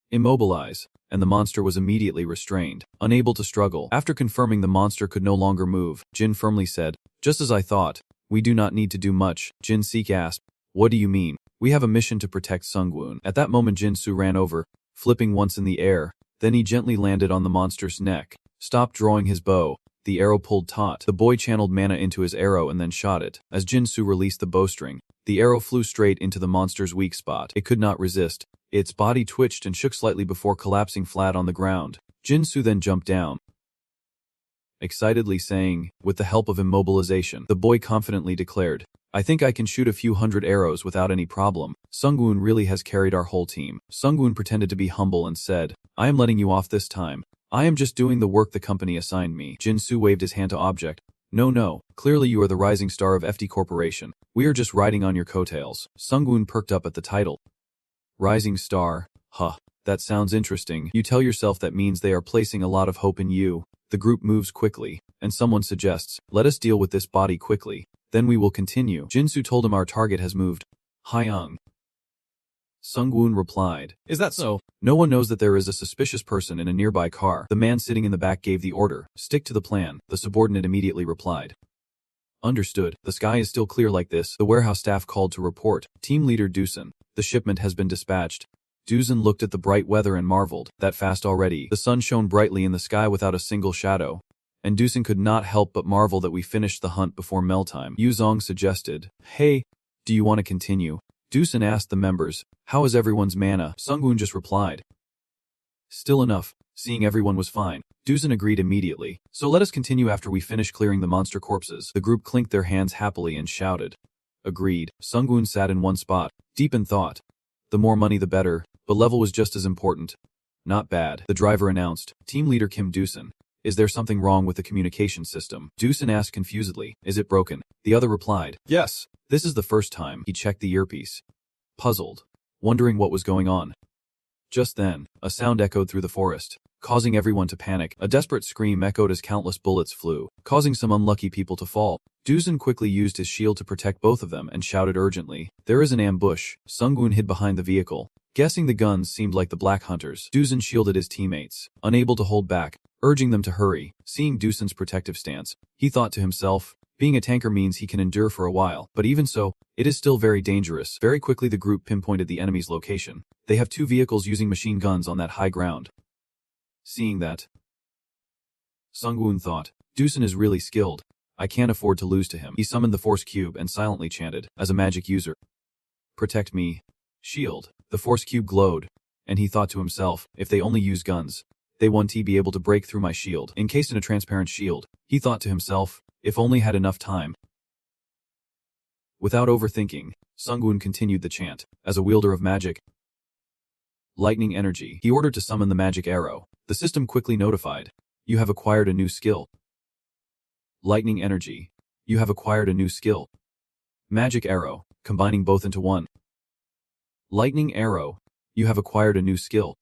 Immobilize. And the monster was immediately restrained, unable to struggle. After confirming the monster could no longer move, Jin firmly said, just as I thought, we do not need to do much. Jin Seek asked, what do you mean? We have a mission to protect Sungwoon. At that moment Jinsu ran over, flipping once in the air, then he gently landed on the monster's neck, stopped drawing his bow. The arrow pulled taut. The boy channeled mana into his arrow and then shot it. As Jinsu released the bowstring, the arrow flew straight into the monster's weak spot. It could not resist. Its body twitched and shook slightly before collapsing flat on the ground. Jinsu then jumped down, excitedly saying, with the help of immobilization. The boy confidently declared, I think I can shoot a few hundred arrows without any problem. Sungwoon really has carried our whole team. Sungwoon pretended to be humble and said, I am letting you off this time. I am just doing the work the company assigned me. Jinsu waved his hand to object. No, clearly you are the rising star of FD Corporation. We are just riding on your coattails. Sungwoon perked up at the title. Rising star? Huh, that sounds interesting. You tell yourself that means they are placing a lot of hope in you. The group moves quickly, and someone suggests, let us deal with this body quickly, then we will continue. Jinsu told him our target has moved. Hyung. Sungwoon replied, is that so? No one knows that there is a suspicious person in a nearby car. The man sitting in the back gave the order, stick to the plan. The subordinate immediately replied. Understood. The sky is still clear like this. The warehouse staff called to report. Team leader Doosan. The shipment has been dispatched. Doosan looked at the bright weather and marveled. That fast already. The sun shone brightly in the sky without a single shadow. and Dusan could not help but marvel that we finished the hunt before mealtime. Yu Zong suggested, "Hey, do you want to continue?" Dusan asked the members, "How is everyone's mana?" Sungwoon just replied, "Still enough." Seeing everyone was fine, Dusan agreed immediately. "So let us continue after we finish clearing the monster corpses." The group clinked their hands happily and shouted, "Agreed." Sungwoon sat in one spot, deep in thought. The more money the better, but level was just as important. "Not bad," the driver announced. Team leader Kim Dusan, "Is there something wrong with the communication system?" Dusan asked confusedly, "Is it broken?" The other replied, "Yes." This is the first time he checked the earpiece. Puzzled, wondering what was going on. Just then, a sound echoed through the forest, causing everyone to panic. A desperate scream echoed as countless bullets flew, causing some unlucky people to fall. Dusan quickly used his shield to protect both of them and shouted urgently, "There is an ambush." Sungwoon hid behind the vehicle. Guessing the guns seemed like the Black Hunters, Dusan shielded his teammates, unable to hold back, urging them to hurry. Seeing Dusan's protective stance, he thought to himself, being a tanker means he can endure for a while, but even so, it is still very dangerous. Very quickly the group pinpointed the enemy's location. They have 2 vehicles using machine guns on that high ground. Seeing that, Sungwoon thought, Dusan is really skilled. I can't afford to lose to him. He summoned the Force Cube and silently chanted, as a magic user, "Protect me. Shield." The Force Cube glowed, and he thought to himself, if they only use guns, they won't be able to break through my shield. Encased in a transparent shield, he thought to himself, if only had enough time. Without overthinking, Sungwoon continued the chant. As a wielder of magic, lightning energy, he ordered to summon the magic arrow. The system quickly notified, "You have acquired a new skill." Lightning energy. You have acquired a new skill. Magic arrow, combining both into one. Lightning arrow. You have acquired a new skill.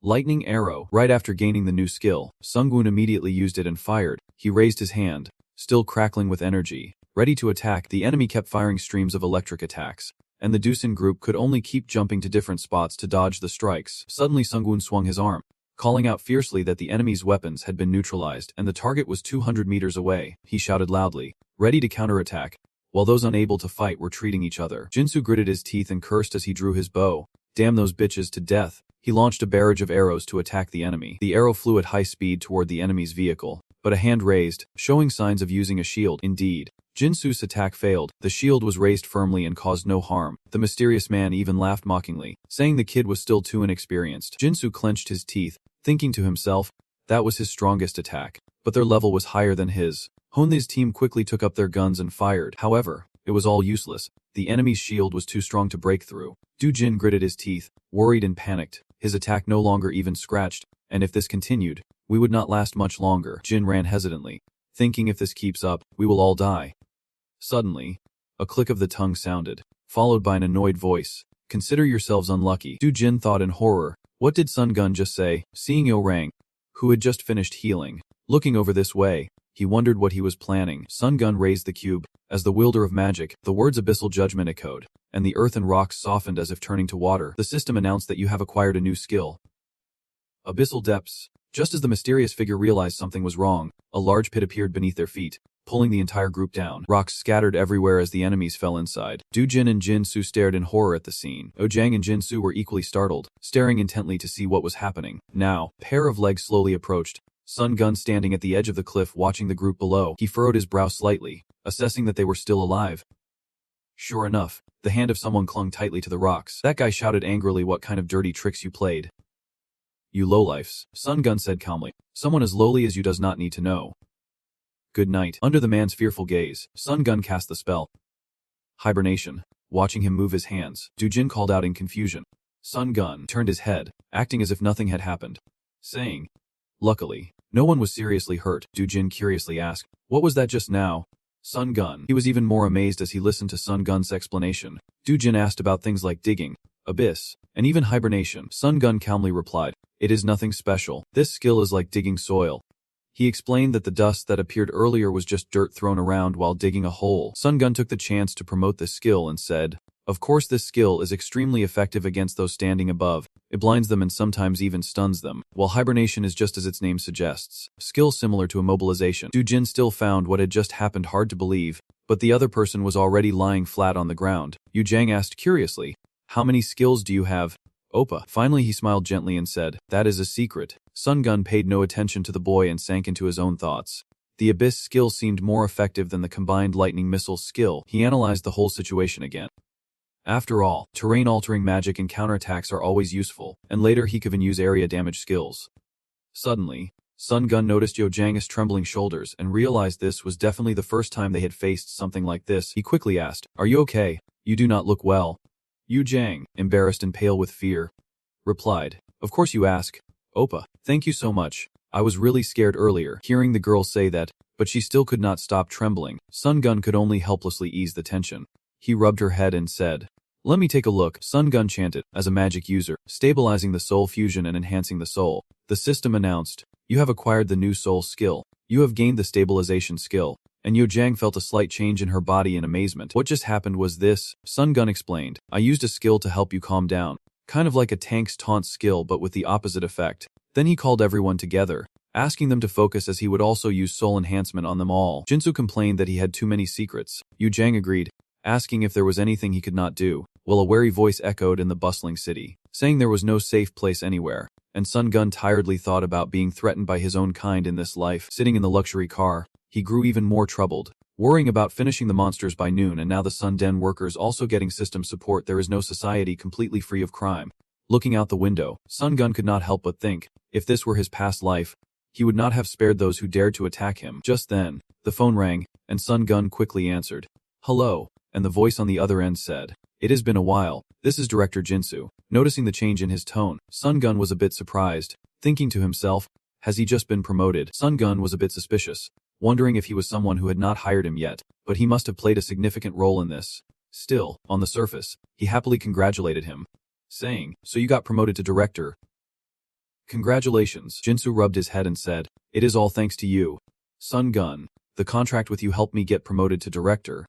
Lightning arrow. Right after gaining the new skill, Sungwoon immediately used it and fired. He raised his hand, still crackling with energy, ready to attack. The enemy kept firing streams of electric attacks, and the Dusan group could only keep jumping to different spots to dodge the strikes. Suddenly Sungwoon swung his arm, calling out fiercely that the enemy's weapons had been neutralized and the target was 200 meters away. He shouted loudly, ready to counterattack, while those unable to fight were treating each other. Jinsu gritted his teeth and cursed as he drew his bow. "Damn those bitches to death." He launched a barrage of arrows to attack the enemy. The arrow flew at high speed toward the enemy's vehicle, but a hand raised, showing signs of using a shield. Indeed, Jinsu's attack failed. The shield was raised firmly and caused no harm. The mysterious man even laughed mockingly, saying the kid was still too inexperienced. Jinsu clenched his teeth, thinking to himself, that was his strongest attack, but their level was higher than his. Honde's team quickly took up their guns and fired. However, it was all useless. The enemy's shield was too strong to break through. Du Jin gritted his teeth, worried and panicked. His attack no longer even scratched, and if this continued, we would not last much longer. Jin ran hesitantly, thinking if this keeps up, we will all die. Suddenly, a click of the tongue sounded, followed by an annoyed voice. "Consider yourselves unlucky." Du Jin thought in horror, what did Sun Gun just say? Seeing Yo Rang, who had just finished healing, looking over this way, he wondered what he was planning. Sun Gun raised the cube. As the wielder of magic, the words abyssal judgment echoed, and the earth and rocks softened as if turning to water. The system announced that you have acquired a new skill. Abyssal depths. Just as the mysterious figure realized something was wrong, a large pit appeared beneath their feet, pulling the entire group down. Rocks scattered everywhere as the enemies fell inside. Du Jin and Jin Su stared in horror at the scene. Ojang and Jin Su were equally startled, staring intently to see what was happening. Now, a pair of legs slowly approached. Sun Gun standing at the edge of the cliff watching the group below. He furrowed his brow slightly, assessing that they were still alive. Sure enough, the hand of someone clung tightly to the rocks. That guy shouted angrily, "What kind of dirty tricks you played? You lowlifes," Sun Gun said calmly. "Someone as lowly as you does not need to know. Good night." Under the man's fearful gaze, Sun Gun cast the spell. Hibernation. Watching him move his hands, Du Jin called out in confusion. Sun Gun turned his head, acting as if nothing had happened, saying, "Luckily, no one was seriously hurt." Du Jin curiously asked, "What was that just now?" Sun Gun. He was even more amazed as he listened to Sun Gun's explanation. Du Jin asked about things like digging, abyss, and even hibernation. Sun Gun calmly replied, "It is nothing special. This skill is like digging soil." He explained that the dust that appeared earlier was just dirt thrown around while digging a hole. Sun Gun took the chance to promote this skill and said, "Of course this skill is extremely effective against those standing above. It blinds them and sometimes even stuns them, while hibernation is just as its name suggests, skill similar to immobilization." Du Jin still found what had just happened hard to believe, but the other person was already lying flat on the ground. Yu Jang asked curiously, "How many skills do you have?" Oppa. Finally he smiled gently and said, that is a secret. Sun Gun paid no attention to the boy and sank into his own thoughts. The Abyss skill seemed more effective than the combined lightning missile skill. He analyzed the whole situation again. After all, terrain-altering magic and counterattacks are always useful, and later he could even use area damage skills. Suddenly, Sun Gun noticed Yo Jang's trembling shoulders and realized this was definitely the first time they had faced something like this. He quickly asked, are you okay? You do not look well. Yu Jang, embarrassed and pale with fear, replied, of course you ask. Oppa, thank you so much. I was really scared earlier, hearing the girl say that, but she still could not stop trembling. Sun Gun could only helplessly ease the tension. He rubbed her head and said, let me take a look. Sun Gun chanted, as a magic user, stabilizing the soul fusion and enhancing the soul. The system announced, you have acquired the new soul skill. You have gained the stabilization skill. And Yo Jang felt a slight change in her body in amazement. What just happened was this, Sun Gun explained. I used a skill to help you calm down. Kind of like a tank's taunt skill but with the opposite effect. Then he called everyone together, asking them to focus as he would also use soul enhancement on them all. Jinsu complained that he had too many secrets. Yu Jang agreed, asking if there was anything he could not do, while a wary voice echoed in the bustling city, saying there was no safe place anywhere. And Sun Gun tiredly thought about being threatened by his own kind in this life. Sitting in the luxury car, he grew even more troubled, worrying about finishing the monsters by noon, and now the Sun Den workers also getting system support. There is no society completely free of crime. Looking out the window, Sun Gun could not help but think, if this were his past life, he would not have spared those who dared to attack him. Just then, the phone rang, and Sun Gun quickly answered. Hello, and the voice on the other end said, it has been a while. This is Director Jinsu. Noticing the change in his tone, Sun Gun was a bit surprised, thinking to himself, has he just been promoted? Sun Gun was a bit suspicious, wondering if he was someone who had not hired him yet, but he must have played a significant role in this. Still, on the surface, he happily congratulated him, saying, so you got promoted to director. Congratulations. Jinsu rubbed his head and said, it is all thanks to you. Sun Gun, the contract with you helped me get promoted to director.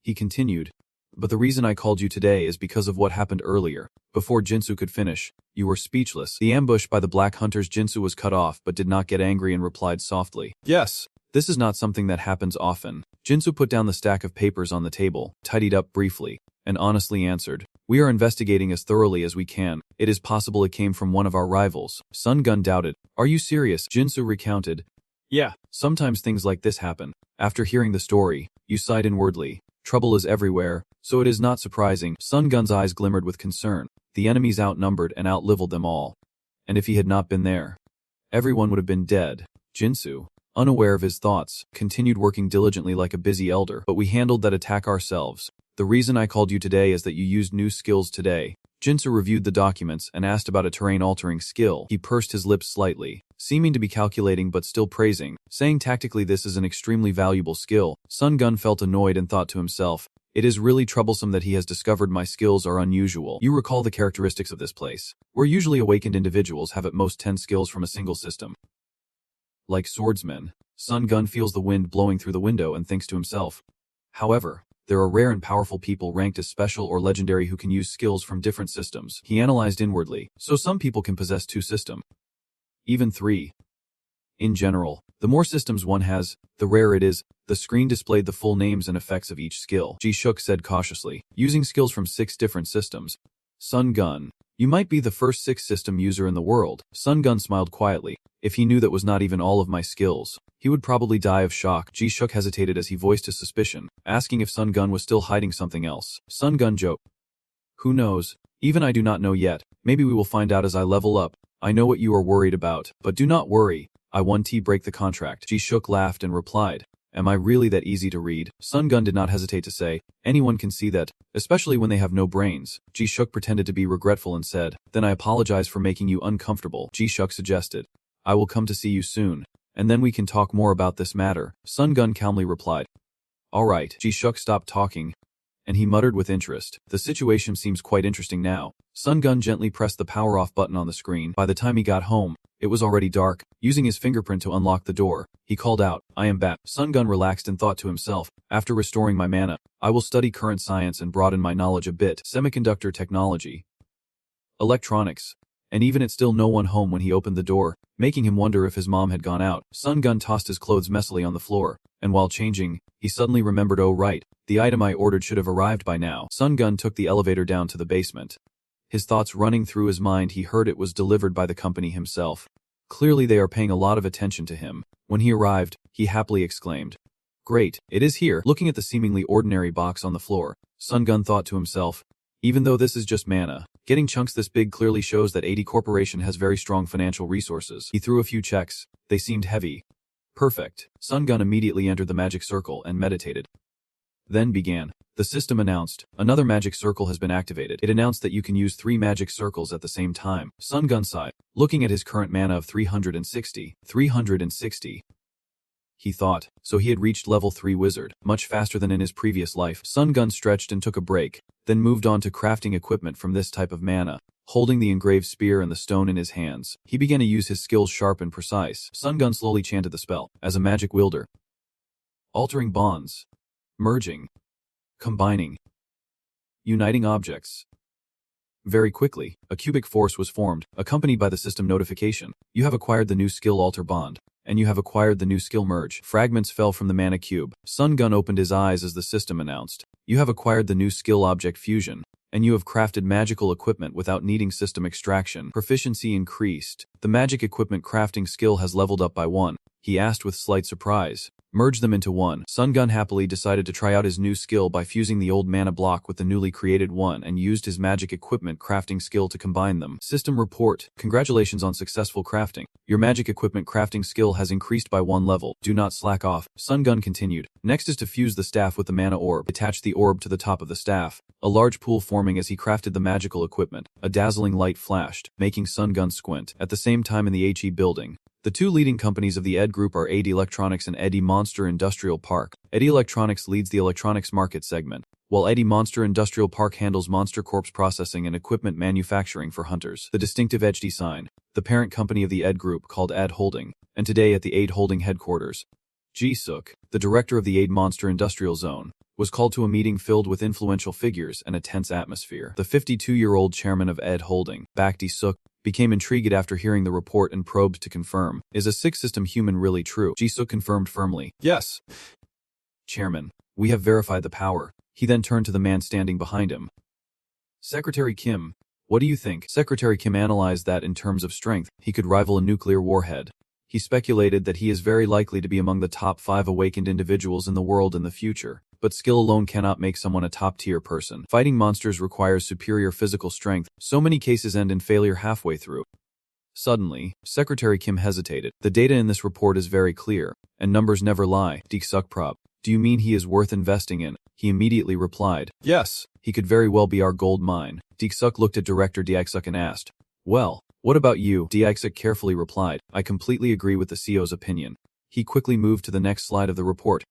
He continued, but the reason I called you today is because of what happened earlier. Before Jinsu could finish, you were speechless. The ambush by the Black Hunters. Jinsu was cut off but did not get angry and replied softly, yes, this is not something that happens often. Jinsu put down the stack of papers on the table, tidied up briefly, and honestly answered, we are investigating as thoroughly as we can. It is possible it came from one of our rivals. Sun Gun doubted, are you serious? Jinsu recounted, yeah, sometimes things like this happen. After hearing the story, you sighed inwardly. Trouble is everywhere, so it is not surprising. Sun Gun's eyes glimmered with concern. The enemies outnumbered and outleveled them all. And if he had not been there, everyone would have been dead. Jinsu, unaware of his thoughts, continued working diligently like a busy elder. But we handled that attack ourselves. The reason I called you today is that you used new skills today. Jinsu reviewed the documents and asked about a terrain-altering skill. He pursed his lips slightly, seeming to be calculating but still praising, saying tactically this is an extremely valuable skill. Sun Gun felt annoyed and thought to himself, it is really troublesome that he has discovered my skills are unusual. You recall the characteristics of this place, where usually awakened individuals have at most 10 skills from a single system. Like swordsmen, Sun Gun feels the wind blowing through the window and thinks to himself, however, there are rare and powerful people ranked as special or legendary who can use skills from different systems. He analyzed inwardly, so some people can possess 2 systems. Even 3. In general, the more systems one has, the rarer it is. The screen displayed the full names and effects of each skill. Ji-Shook said cautiously, using skills from 6 different systems. Sun Gun, you might be the first 6 system user in the world. Sun Gun smiled quietly. If he knew that was not even all of my skills, he would probably die of shock. Ji-Shook hesitated as he voiced his suspicion, asking if Sun Gun was still hiding something else. Sun Gun joked, who knows? Even I do not know yet. Maybe we will find out as I level up. I know what you are worried about, but do not worry. I won break the contract. Ji-Shook laughed and replied, am I really that easy to read? Sun Gun did not hesitate to say, anyone can see that, especially when they have no brains. Ji-Shook pretended to be regretful and said, then I apologize for making you uncomfortable. Ji-Shook suggested, I will come to see you soon, and then we can talk more about this matter. Sun Gun calmly replied, all right. Ji-Shook stopped talking, and he muttered with interest, the situation seems quite interesting now. Sun Gun gently pressed the power off button on the screen. By the time he got home, it was already dark. Using his fingerprint to unlock the door, he called out, I am back. Sun Gun relaxed and thought to himself, after restoring my mana, I will study current science and broaden my knowledge a bit. Semiconductor technology, electronics, and even it's still no one home when he opened the door, making him wonder if his mom had gone out. Sun Gun tossed his clothes messily on the floor, and while changing, he suddenly remembered, oh right, the item I ordered should have arrived by now. Sun Gun took the elevator down to the basement. His thoughts running through his mind, he heard it was delivered by the company himself. Clearly they are paying a lot of attention to him. When he arrived, he happily exclaimed, "Great, it is here." Looking at the seemingly ordinary box on the floor, Sun Gun thought to himself, even though this is just mana, getting chunks this big clearly shows that 80 Corporation has very strong financial resources. He threw a few checks. They seemed heavy. Perfect. Sun Gun immediately entered the magic circle and meditated. Then began. The system announced, another magic circle has been activated. It announced that you can use 3 magic circles at the same time. Sun Gun sighed, looking at his current mana of 360. 360. He thought, so he had reached level 3 wizard, much faster than in his previous life. Sun Gun stretched and took a break, then moved on to crafting equipment from this type of mana. Holding the engraved spear and the stone in his hands, he began to use his skills sharp and precise. Sun Gun slowly chanted the spell, as a magic wielder. Altering bonds. Merging. Combining. Uniting objects. Very quickly, a cubic force was formed, accompanied by the system notification. You have acquired the new skill Alter Bond, and you have acquired the new skill Merge. Fragments fell from the mana cube. Sun Gun opened his eyes as the system announced, you have acquired the new skill Object Fusion, and you have crafted magical equipment without needing system extraction. Proficiency increased. The magic equipment crafting skill has leveled up by 1. He asked with slight surprise. Merge them into one. Sun Gun happily decided to try out his new skill by fusing the old mana block with the newly created one and used his magic equipment crafting skill to combine them. System report. Congratulations on successful crafting. Your magic equipment crafting skill has increased by 1 level. Do not slack off. Sun Gun continued. Next is to fuse the staff with the mana orb. Attach the orb to the top of the staff. A large pool forming as he crafted the magical equipment. A dazzling light flashed, making Sun Gun squint. At the same time in the HE building, the 2 leading companies of the ED Group are AD Electronics and ED Monster Industrial Park. ED Electronics leads the electronics market segment, while ED Monster Industrial Park handles Monster Corp's processing and equipment manufacturing for hunters. The distinctive ED sign, the parent company of the ED Group called ED Holding, and today at the ED Holding headquarters, Ji-suk, the director of the ED Monster Industrial Zone, was called to a meeting filled with influential figures and a tense atmosphere. The 52-year-old chairman of ED Holding, Ji-suk, became intrigued after hearing the report and probed to confirm. Is a 6-system human really true? Ji-suk confirmed firmly. Yes. Chairman, we have verified the power. He then turned to the man standing behind him. Secretary Kim, what do you think? Secretary Kim analyzed that in terms of strength, he could rival a nuclear warhead. He speculated that he is very likely to be among the top 5 awakened individuals in the world in the future. But skill alone cannot make someone a top-tier person. Fighting monsters requires superior physical strength. So many cases end in failure halfway through. Suddenly, Secretary Kim hesitated. The data in this report is very clear, and numbers never lie. Ji-suk prob. Do you mean he is worth investing in? He immediately replied. Yes. He could very well be our gold mine. Ji-suk looked at Director Ji-suk and asked. Well, what about you? Ji-suk carefully replied. I completely agree with the CEO's opinion. He quickly moved to the next slide of the report,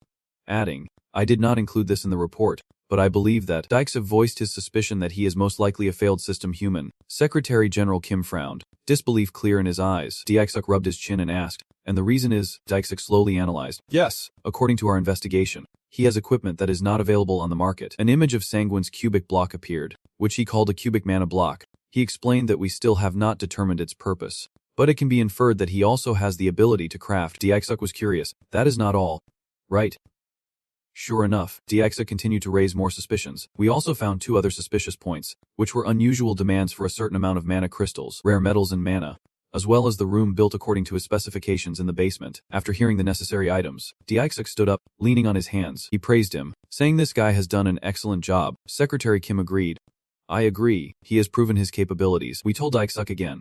adding, I did not include this in the report, but I believe that Ji-suk voiced his suspicion that he is most likely a failed system human. Secretary General Kim frowned, disbelief clear in his eyes. Ji-suk rubbed his chin and asked, and the reason is, Ji-suk slowly analyzed. Yes, according to our investigation, he has equipment that is not available on the market. An image of Sanguine's cubic block appeared, which he called a cubic mana block. He explained that we still have not determined its purpose, but it can be inferred that he also has the ability to craft. Ji-suk was curious. That is not all, right? Sure enough, Ji-suk continued to raise more suspicions. We also found 2 other suspicious points, which were unusual demands for a certain amount of mana crystals, rare metals and mana, as well as the room built according to his specifications in the basement. After hearing the necessary items, Ji-suk stood up, leaning on his hands. He praised him, saying this guy has done an excellent job. Secretary Kim agreed. I agree, he has proven his capabilities. We told Ji-suk again.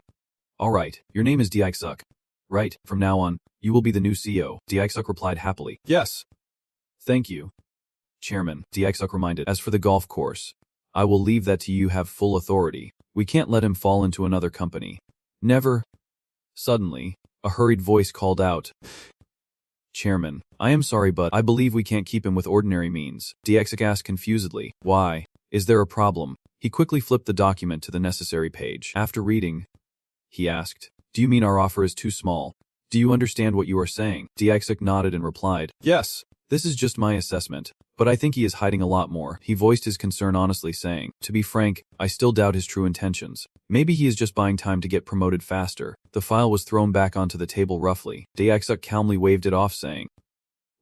Alright, your name is Ji-suk. Right, from now on, you will be the new CEO. Ji-suk replied happily. Yes. Thank you, Chairman, Ji-suk reminded. As for the golf course, I will leave that to you. Have full authority. We can't let him fall into another company. Never. Suddenly, a hurried voice called out. Chairman, I am sorry but I believe we can't keep him with ordinary means. Ji-suk asked confusedly. Why? Is there a problem? He quickly flipped the document to the necessary page. After reading, he asked, do you mean our offer is too small? Do you understand what you are saying? Ji-suk nodded and replied. Yes. This is just my assessment, but I think he is hiding a lot more. He voiced his concern honestly, saying, to be frank, I still doubt his true intentions. Maybe he is just buying time to get promoted faster. The file was thrown back onto the table roughly. Ji-suk calmly waved it off, saying,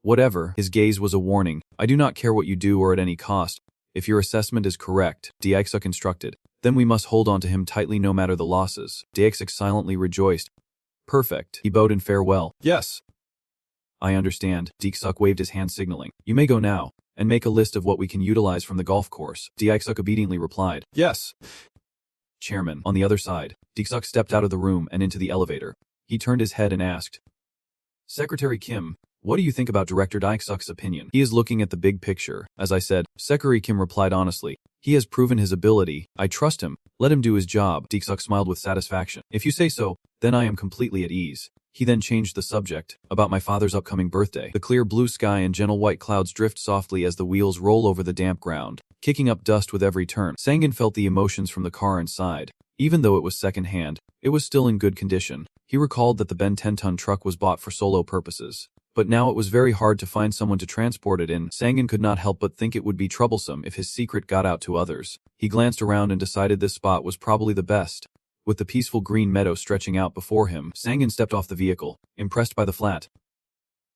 whatever. His gaze was a warning. I do not care what you do or at any cost. If your assessment is correct, Ji-suk instructed. Then we must hold on to him tightly no matter the losses. Daexik silently rejoiced. Perfect. He bowed in farewell. Yes. I understand. Daexik waved his hand signaling. You may go now, and make a list of what we can utilize from the golf course. Daexik obediently replied. Yes. Chairman. On the other side, Daexik stepped out of the room and into the elevator. He turned his head and asked, Secretary Kim, what do you think about Director Daexik's opinion? He is looking at the big picture. As I said, Secretary Kim replied honestly. He has proven his ability. I trust him. Let him do his job. Daexik smiled with satisfaction. If you say so, then I am completely at ease. He then changed the subject, about my father's upcoming birthday. The clear blue sky and gentle white clouds drift softly as the wheels roll over the damp ground, kicking up dust with every turn. Sangin felt the emotions from the car and sighed. Even though it was second-hand, it was still in good condition. He recalled that the Ben 10-ton truck was bought for solo purposes. But now it was very hard to find someone to transport it in. Sangin could not help but think it would be troublesome if his secret got out to others. He glanced around and decided this spot was probably the best. With the peaceful green meadow stretching out before him, Sangin stepped off the vehicle, impressed by the flat.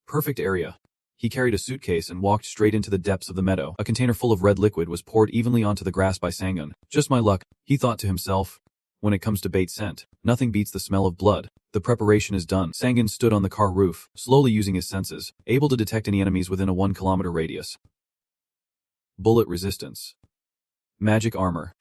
Perfect area. He carried a suitcase and walked straight into the depths of the meadow. A container full of red liquid was poured evenly onto the grass by Sangin. Just my luck, he thought to himself. When it comes to bait scent, nothing beats the smell of blood. The preparation is done. Sangin stood on the car roof, slowly using his senses, able to detect any enemies within a 1-kilometer radius. Bullet resistance. Magic armor.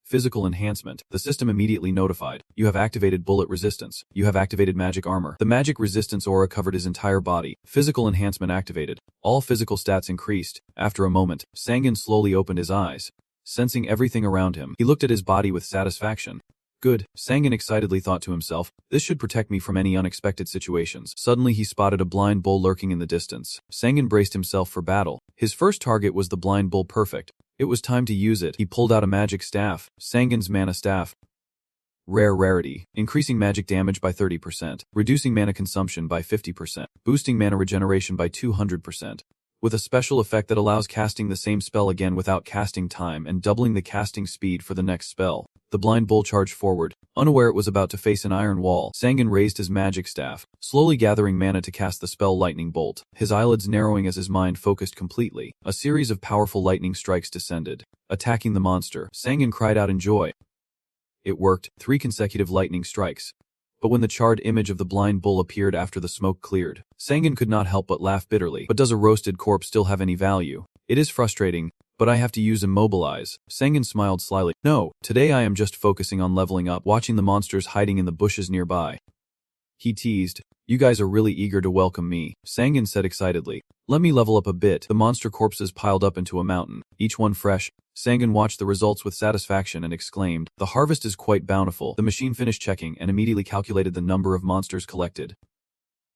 Physical enhancement. The system immediately notified. You have activated bullet resistance. You have activated magic armor. The magic resistance aura covered his entire body. Physical enhancement activated. All physical stats increased. After a moment, Sangin slowly opened his eyes. Sensing everything around him, he looked at his body with satisfaction. Good, Sangin excitedly thought to himself, this should protect me from any unexpected situations. Suddenly he spotted a blind bull lurking in the distance. Sangin braced himself for battle. His first target was the blind bull perfect. It was time to use it. He pulled out a magic staff, Sangin's mana staff. Rare rarity, increasing magic damage by 30%, reducing mana consumption by 50%, boosting mana regeneration by 200%. With a special effect that allows casting the same spell again without casting time and doubling the casting speed for the next spell. The blind bull charged forward, unaware it was about to face an iron wall. Sangin raised his magic staff, slowly gathering mana to cast the spell Lightning Bolt, his eyelids narrowing as his mind focused completely. A series of powerful lightning strikes descended, attacking the monster. Sangin cried out in joy. It worked, 3 consecutive lightning strikes. But when the charred image of the blind bull appeared after the smoke cleared, Sangin could not help but laugh bitterly. But does a roasted corpse still have any value? It is frustrating, but I have to use Immobilize. Sangin smiled slyly. No, today I am just focusing on leveling up, watching the monsters hiding in the bushes nearby. He teased. You guys are really eager to welcome me, Sangin said excitedly. Let me level up a bit. The monster corpses piled up into a mountain, each one fresh. Sangin watched the results with satisfaction and exclaimed, the harvest is quite bountiful. The machine finished checking and immediately calculated the number of monsters collected.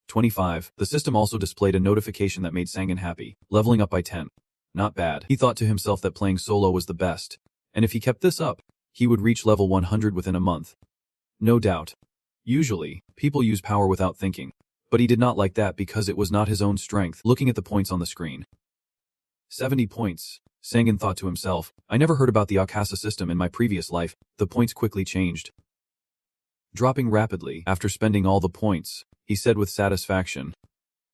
25. The system also displayed a notification that made Sangin happy, leveling up by 10. Not bad. He thought to himself that playing solo was the best, and if he kept this up, he would reach level 100 within a month. No doubt. Usually, people use power without thinking, but he did not like that because it was not his own strength. Looking at the points on the screen. 70 points. Sangin thought to himself, I never heard about the Akasa system in my previous life. The points quickly changed. Dropping rapidly after spending all the points, he said with satisfaction.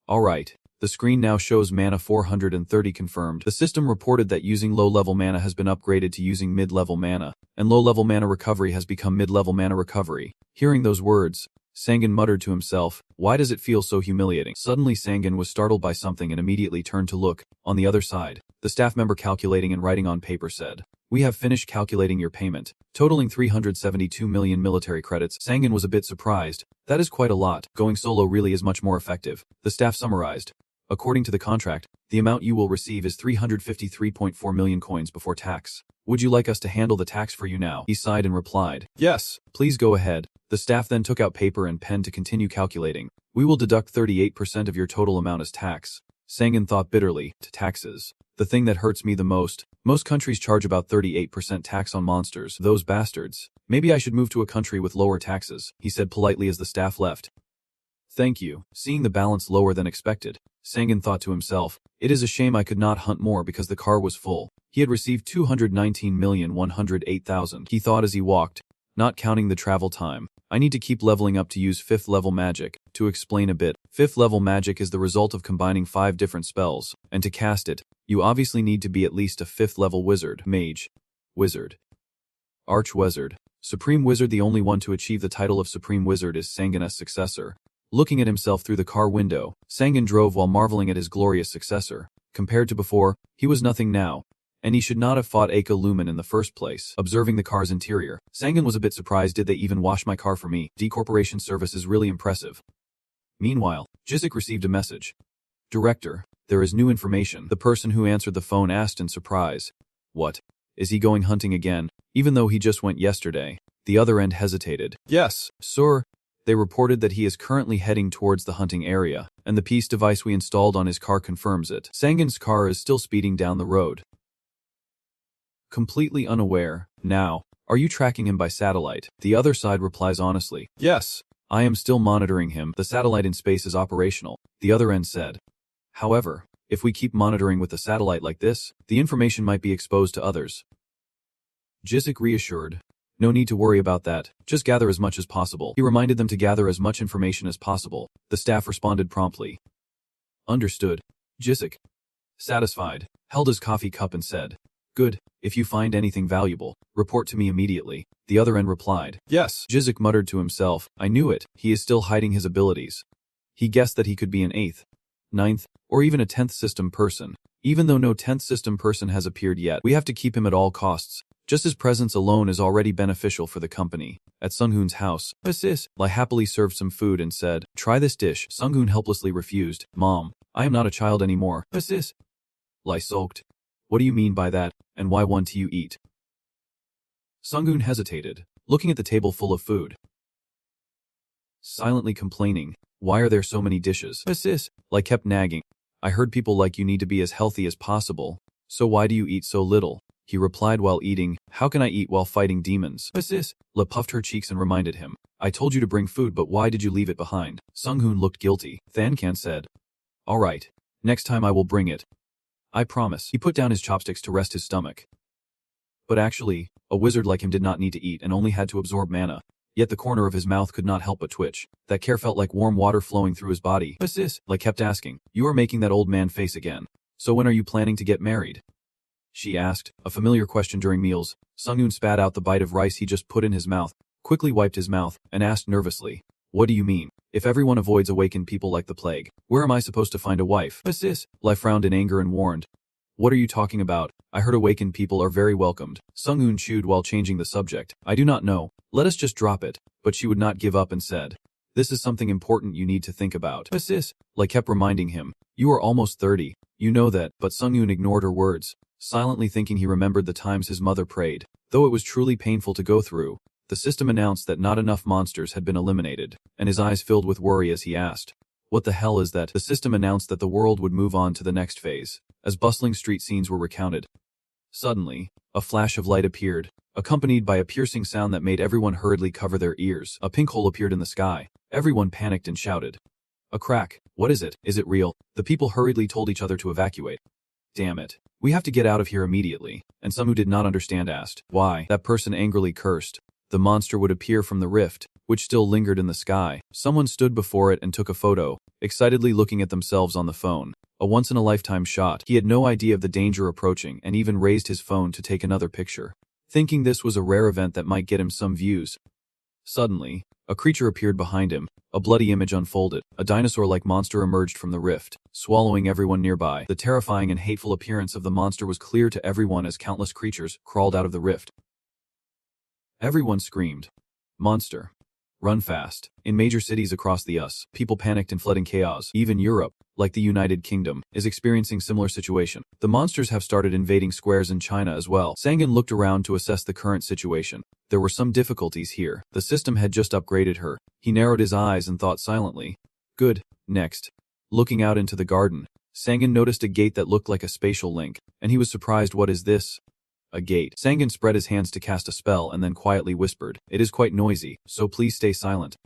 Alright, the screen now shows mana 430 confirmed. The system reported that using low-level mana has been upgraded to using mid-level mana, and low-level mana recovery has become mid-level mana recovery. Hearing those words, Sangin muttered to himself, why does it feel so humiliating? Suddenly Sangin was startled by something and immediately turned to look. On the other side, the staff member calculating and writing on paper said, we have finished calculating your payment, totaling 372 million military credits. Sangin was a bit surprised. That is quite a lot. Going solo really is much more effective. The staff summarized. According to the contract, the amount you will receive is 353.4 million coins before tax. Would you like us to handle the tax for you now? He sighed and replied, yes, please go ahead. The staff then took out paper and pen to continue calculating. We will deduct 38% of your total amount as tax. Sangin thought bitterly, to taxes. The thing that hurts me the most countries charge about 38% tax on monsters. Those bastards. Maybe I should move to a country with lower taxes, he said politely as the staff left. Thank you. Seeing the balance lower than expected, Sangin thought to himself, it is a shame I could not hunt more because the car was full. He had received 219,108,000. He thought as he walked, not counting the travel time. I need to keep leveling up to use 5th level magic. To explain a bit, 5th level magic is the result of combining 5 different spells, and to cast it, you obviously need to be at least a 5th level wizard, mage, Wizard. Arch-Wizard. Supreme Wizard. The only one to achieve the title of Supreme Wizard is Sangun's successor. Looking at himself through the car window, Sangun drove while marveling at his glorious successor. Compared to before, he was nothing now, and he should not have fought Aka Lumen in the first place. Observing the car's interior, Sangun was a bit surprised. Did they even wash my car for me? Decorporation service is really impressive. Meanwhile, Jizik received a message. Director, there is new information. The person who answered the phone asked in surprise. What? Is he going hunting again? Even though he just went yesterday. The other end hesitated. Yes, sir. They reported that he is currently heading towards the hunting area, and the peace device we installed on his car confirms it. Sangun's car is still speeding down the road. Completely unaware. Now, are you tracking him by satellite? The other side replies honestly. Yes. I am still monitoring him. The satellite in space is operational, the other end said. However, if we keep monitoring with the satellite like this, the information might be exposed to others. Jizik reassured. No need to worry about that, just gather as much as possible. He reminded them to gather as much information as possible. The staff responded promptly. Understood. Jizik, satisfied, held his coffee cup and said, Good, if you find anything valuable, report to me immediately. The other end replied. Yes. Jizik muttered to himself, I knew it, he is still hiding his abilities. He guessed that he could be an 8th, 9th, or even a 10th system person. Even though no 10th system person has appeared yet, we have to keep him at all costs. Just his presence alone is already beneficial for the company. At Sunghoon's house, Lai happily served some food and said, Try this dish. Sunghoon helplessly refused. Mom, I am not a child anymore. Lai sulked. What do you mean by that, and why won't you eat? Sunghoon hesitated, looking at the table full of food. Silently complaining, why are there so many dishes? Lai kept nagging. I heard people like you need to be as healthy as possible, so why do you eat so little? He replied while eating, How can I eat while fighting demons? La puffed her cheeks and reminded him, I told you to bring food, but why did you leave it behind? Sunghoon looked guilty. Thankan said, All right, next time I will bring it. I promise. He put down his chopsticks to rest his stomach. But actually, a wizard like him did not need to eat and only had to absorb mana. Yet the corner of his mouth could not help but twitch. That care felt like warm water flowing through his body. Lai kept asking, You are making that old man face again. So when are you planning to get married? She asked, a familiar question during meals. Sunghoon spat out the bite of rice he just put in his mouth, quickly wiped his mouth, and asked nervously, What do you mean? If everyone avoids awakened people like the plague, where am I supposed to find a wife? Lai frowned in anger and warned, What are you talking about? I heard awakened people are very welcomed. Sunghoon chewed while changing the subject. I do not know. Let us just drop it. But she would not give up and said, This is something important you need to think about. Lai kept reminding him, You are almost 30. You know that, but Sunghoon ignored her words, silently thinking he remembered the times his mother prayed. Though it was truly painful to go through, the system announced that not enough monsters had been eliminated, and his eyes filled with worry as he asked, What the hell is that? The system announced that the world would move on to the next phase, as bustling street scenes were recounted. Suddenly, a flash of light appeared, accompanied by a piercing sound that made everyone hurriedly cover their ears. A pink hole appeared in the sky. Everyone panicked and shouted, A crack. What is it? Is it real? The people hurriedly told each other to evacuate. Damn it. We have to get out of here immediately. And some who did not understand asked, Why? That person angrily cursed. The monster would appear from the rift, which still lingered in the sky. Someone stood before it and took a photo, excitedly looking at themselves on the phone. A once-in-a-lifetime shot. He had no idea of the danger approaching and even raised his phone to take another picture, thinking this was a rare event that might get him some views. Suddenly, a creature appeared behind him. A bloody image unfolded. A dinosaur-like monster emerged from the rift, swallowing everyone nearby. The terrifying and hateful appearance of the monster was clear to everyone as countless creatures crawled out of the rift. Everyone screamed, Monster. Run fast. In major cities across the US, people panicked and fled in chaos. Even Europe, like the United Kingdom, is experiencing similar situation. The monsters have started invading squares in China as well. Sangun looked around to assess the current situation. There were some difficulties here. The system had just upgraded her. He narrowed his eyes and thought silently. Good. Next. Looking out into the garden, Sangun noticed a gate that looked like a spatial link, and he was surprised. What is this? A gate. Sangun spread his hands to cast a spell and then quietly whispered, It is quite noisy, so please stay silent.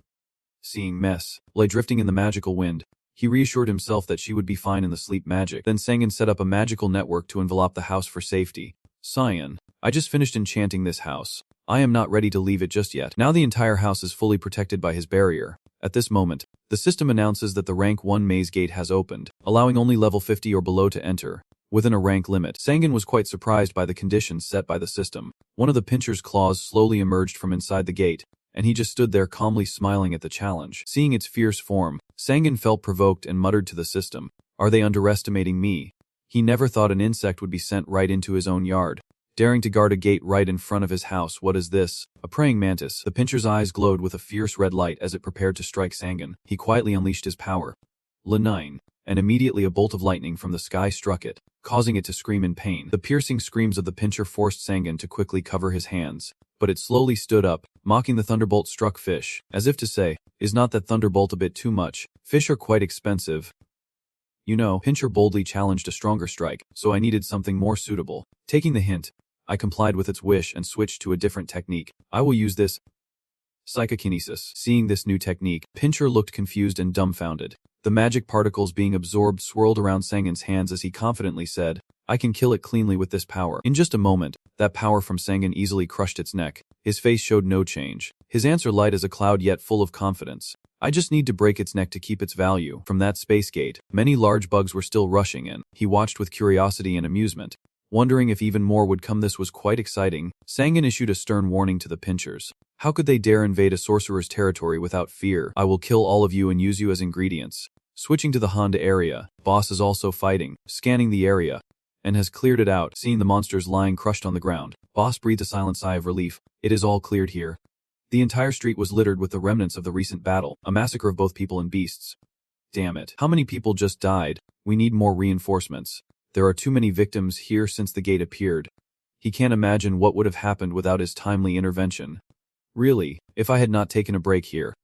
Seeing Mess lay drifting in the magical wind, he reassured himself that she would be fine in the sleep magic. Then Sangun set up a magical network to envelop the house for safety. Cyan, I just finished enchanting this house. I am not ready to leave it just yet. Now the entire house is fully protected by his barrier. At this moment, the system announces that the rank 1 maze gate has opened, allowing only level 50 or below to enter, within a rank limit. Sangan was quite surprised by the conditions set by the system. One of the pincher's claws slowly emerged from inside the gate, and he just stood there calmly smiling at the challenge. Seeing its fierce form, Sangan felt provoked and muttered to the system, "Are they underestimating me?" He never thought an insect would be sent right into his own yard, daring to guard a gate right in front of his house. What is this? A praying mantis. The pincher's eyes glowed with a fierce red light as it prepared to strike Sangan. He quietly unleashed his power. La-9. And immediately a bolt of lightning from the sky struck it, causing it to scream in pain. The piercing screams of the pincher forced Sangan to quickly cover his hands, but it slowly stood up, mocking the thunderbolt struck fish, as if to say, "Is not that thunderbolt a bit too much? Fish are quite expensive." You know, pincher boldly challenged a stronger strike, so I needed something more suitable. Taking the hint, I complied with its wish and switched to a different technique. I will use this psychokinesis. Seeing this new technique, Pincher looked confused and dumbfounded. The magic particles being absorbed swirled around Sangan's hands as he confidently said, "I can kill it cleanly with this power." In just a moment, that power from Sangan easily crushed its neck. His face showed no change. His answer light as a cloud yet full of confidence. "I just need to break its neck to keep its value." From that space gate, many large bugs were still rushing in. He watched with curiosity and amusement, wondering if even more would come. This was quite exciting. Sangan issued a stern warning to the pinchers. How could they dare invade a sorcerer's territory without fear? "I will kill all of you and use you as ingredients." Switching to the Honda area, Boss is also fighting, scanning the area, and has cleared it out. Seeing the monsters lying crushed on the ground, Boss breathed a silent sigh of relief. It is all cleared here. The entire street was littered with the remnants of the recent battle, a massacre of both people and beasts. Damn it. How many people just died? We need more reinforcements. There are too many victims here since the gate appeared. He can't imagine what would have happened without his timely intervention. Really, if I had not taken a break here,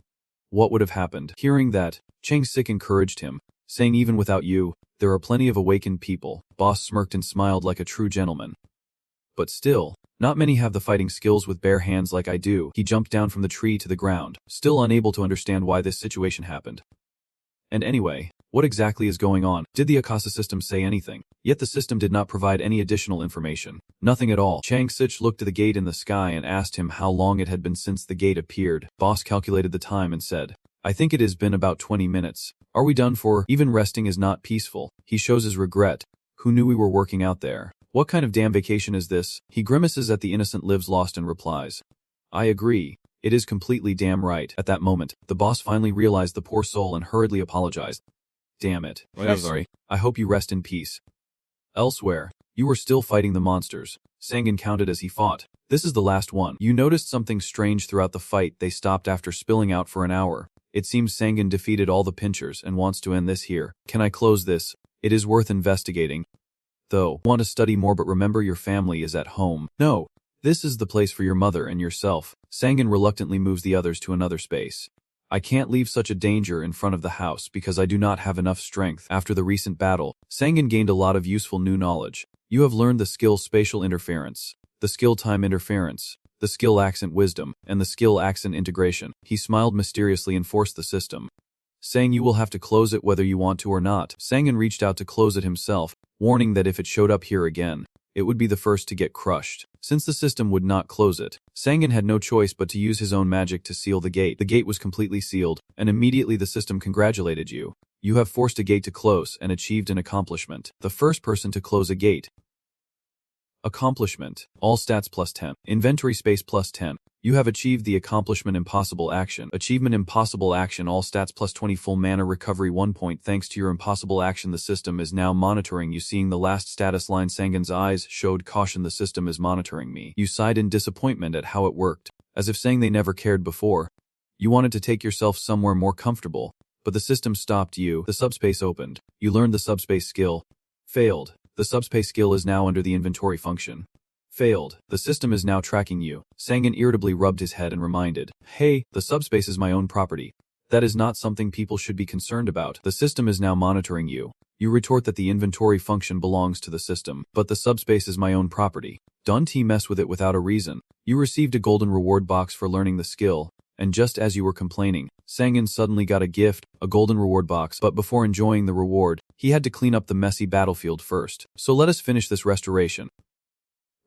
what would have happened? Hearing that, Chang Sik encouraged him, saying, "Even without you, there are plenty of awakened people." Boss smirked and smiled like a true gentleman. "But still, not many have the fighting skills with bare hands like I do." He jumped down from the tree to the ground, still unable to understand why this situation happened. And anyway, what exactly is going on? Did the Akasa system say anything? Yet the system did not provide any additional information. Nothing at all. Chang Sich looked at the gate in the sky and asked him how long it had been since the gate appeared. Boss calculated the time and said, "I think it has been about 20 minutes. Are we done for?" Even resting is not peaceful. He shows his regret. Who knew we were working out there? What kind of damn vacation is this? He grimaces at the innocent lives lost and replies, "I agree. It is completely damn right." At that moment, the boss finally realized the poor soul and hurriedly apologized. "Damn it. I'm sorry. I hope you rest in peace." Elsewhere, you were still fighting the monsters. Sangan counted as he fought. "This is the last one." You noticed something strange throughout the fight. They stopped after spilling out for an hour. It seems Sangan defeated all the pinchers and wants to end this here. Can I close this? It is worth investigating. Though, want to study more, but remember your family is at home. No, this is the place for your mother and yourself. Sangan reluctantly moves the others to another space. "I can't leave such a danger in front of the house because I do not have enough strength." After the recent battle, Sangan gained a lot of useful new knowledge. You have learned the skill spatial interference, the skill time interference, the skill accent wisdom, and the skill accent integration. He smiled mysteriously and forced the system, saying you will have to close it whether you want to or not. Sangan reached out to close it himself, warning that if it showed up here again, it would be the first to get crushed. Since the system would not close it, Sangan had no choice but to use his own magic to seal the gate. The gate was completely sealed, and immediately the system congratulated you. You have forced a gate to close and achieved an accomplishment. The first person to close a gate. Accomplishment. All stats plus 10. Inventory space plus 10. You have achieved the accomplishment impossible action. Achievement impossible action. All stats plus 20. Full mana recovery 1 point. Thanks to your impossible action, the system is now monitoring you. Seeing the last status line, Sangan's eyes showed caution. The system is monitoring me. You sighed in disappointment at how it worked, as if saying they never cared before. You wanted to take yourself somewhere more comfortable, but the system stopped you. The subspace opened. You learned the subspace skill. Failed. The subspace skill is now under the inventory function. Failed. The system is now tracking you. Sangan irritably rubbed his head and reminded, "Hey, the subspace is my own property. That is not something people should be concerned about. The system is now monitoring you." You retort that the inventory function belongs to the system, but the subspace is my own property. Don't mess with it without a reason. You received a golden reward box for learning the skill, and just as you were complaining, Sangan suddenly got a gift, a golden reward box. But before enjoying the reward, he had to clean up the messy battlefield first. So let us finish this restoration.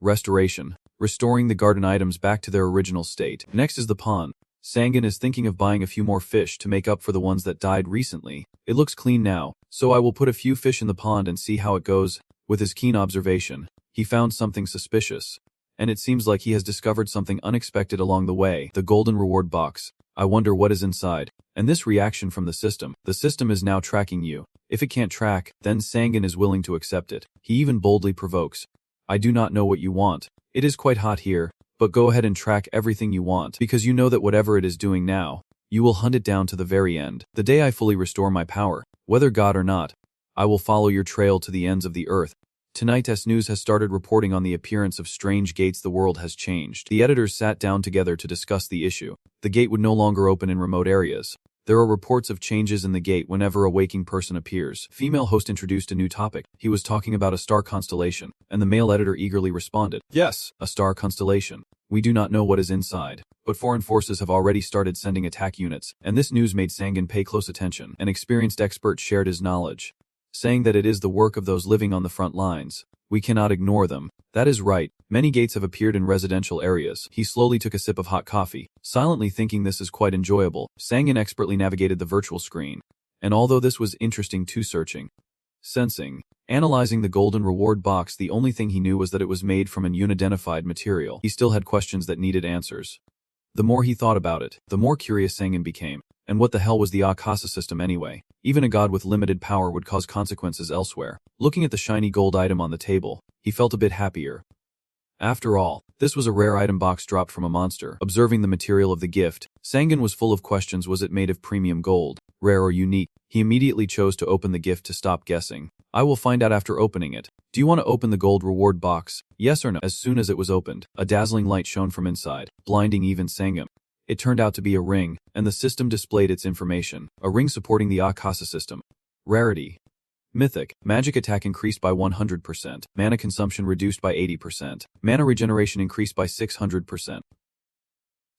Restoration. Restoring the garden items back to their original state. Next is the pond. Sangan is thinking of buying a few more fish to make up for the ones that died recently. It looks clean now, so I will put a few fish in the pond and see how it goes. With his keen observation, he found something suspicious. And it seems like he has discovered something unexpected along the way. The golden reward box. I wonder what is inside. And this reaction from the system. The system is now tracking you. If it can't track, then Sangan is willing to accept it. He even boldly provokes. I do not know what you want. It is quite hot here, but go ahead and track everything you want, because you know that whatever it is doing now, you will hunt it down to the very end. The day I fully restore my power, whether God or not, I will follow your trail to the ends of the earth. Tonight News has started reporting on the appearance of strange gates. The world has changed. The editors sat down together to discuss the issue. The gate would no longer open in remote areas. There are reports of changes in the gate whenever a waking person appears. Female host introduced a new topic. He was talking about a star constellation, and the male editor eagerly responded, yes, a star constellation. We do not know what is inside, but foreign forces have already started sending attack units, and this news made Sangan pay close attention. An experienced expert shared his knowledge, saying that it is the work of those living on the front lines. We cannot ignore them. That is right. Many gates have appeared in residential areas. He slowly took a sip of hot coffee, silently thinking this is quite enjoyable. Sangan expertly navigated the virtual screen. And although this was interesting too, searching, sensing, analyzing the golden reward box, the only thing he knew was that it was made from an unidentified material. He still had questions that needed answers. The more he thought about it, the more curious Sangan became. And what the hell was the Akasa system anyway? Even a god with limited power would cause consequences elsewhere. Looking at the shiny gold item on the table, he felt a bit happier. After all, this was a rare item box dropped from a monster. Observing the material of the gift, Sangan was full of questions. Was it made of premium gold, rare or unique? He immediately chose to open the gift to stop guessing. I will find out after opening it. Do you want to open the gold reward box? Yes or no? As soon as it was opened, a dazzling light shone from inside, blinding even Sangan. It turned out to be a ring, and the system displayed its information. A ring supporting the Akasa system. Rarity. Mythic. Magic attack increased by 100%. Mana consumption reduced by 80%. Mana regeneration increased by 600%.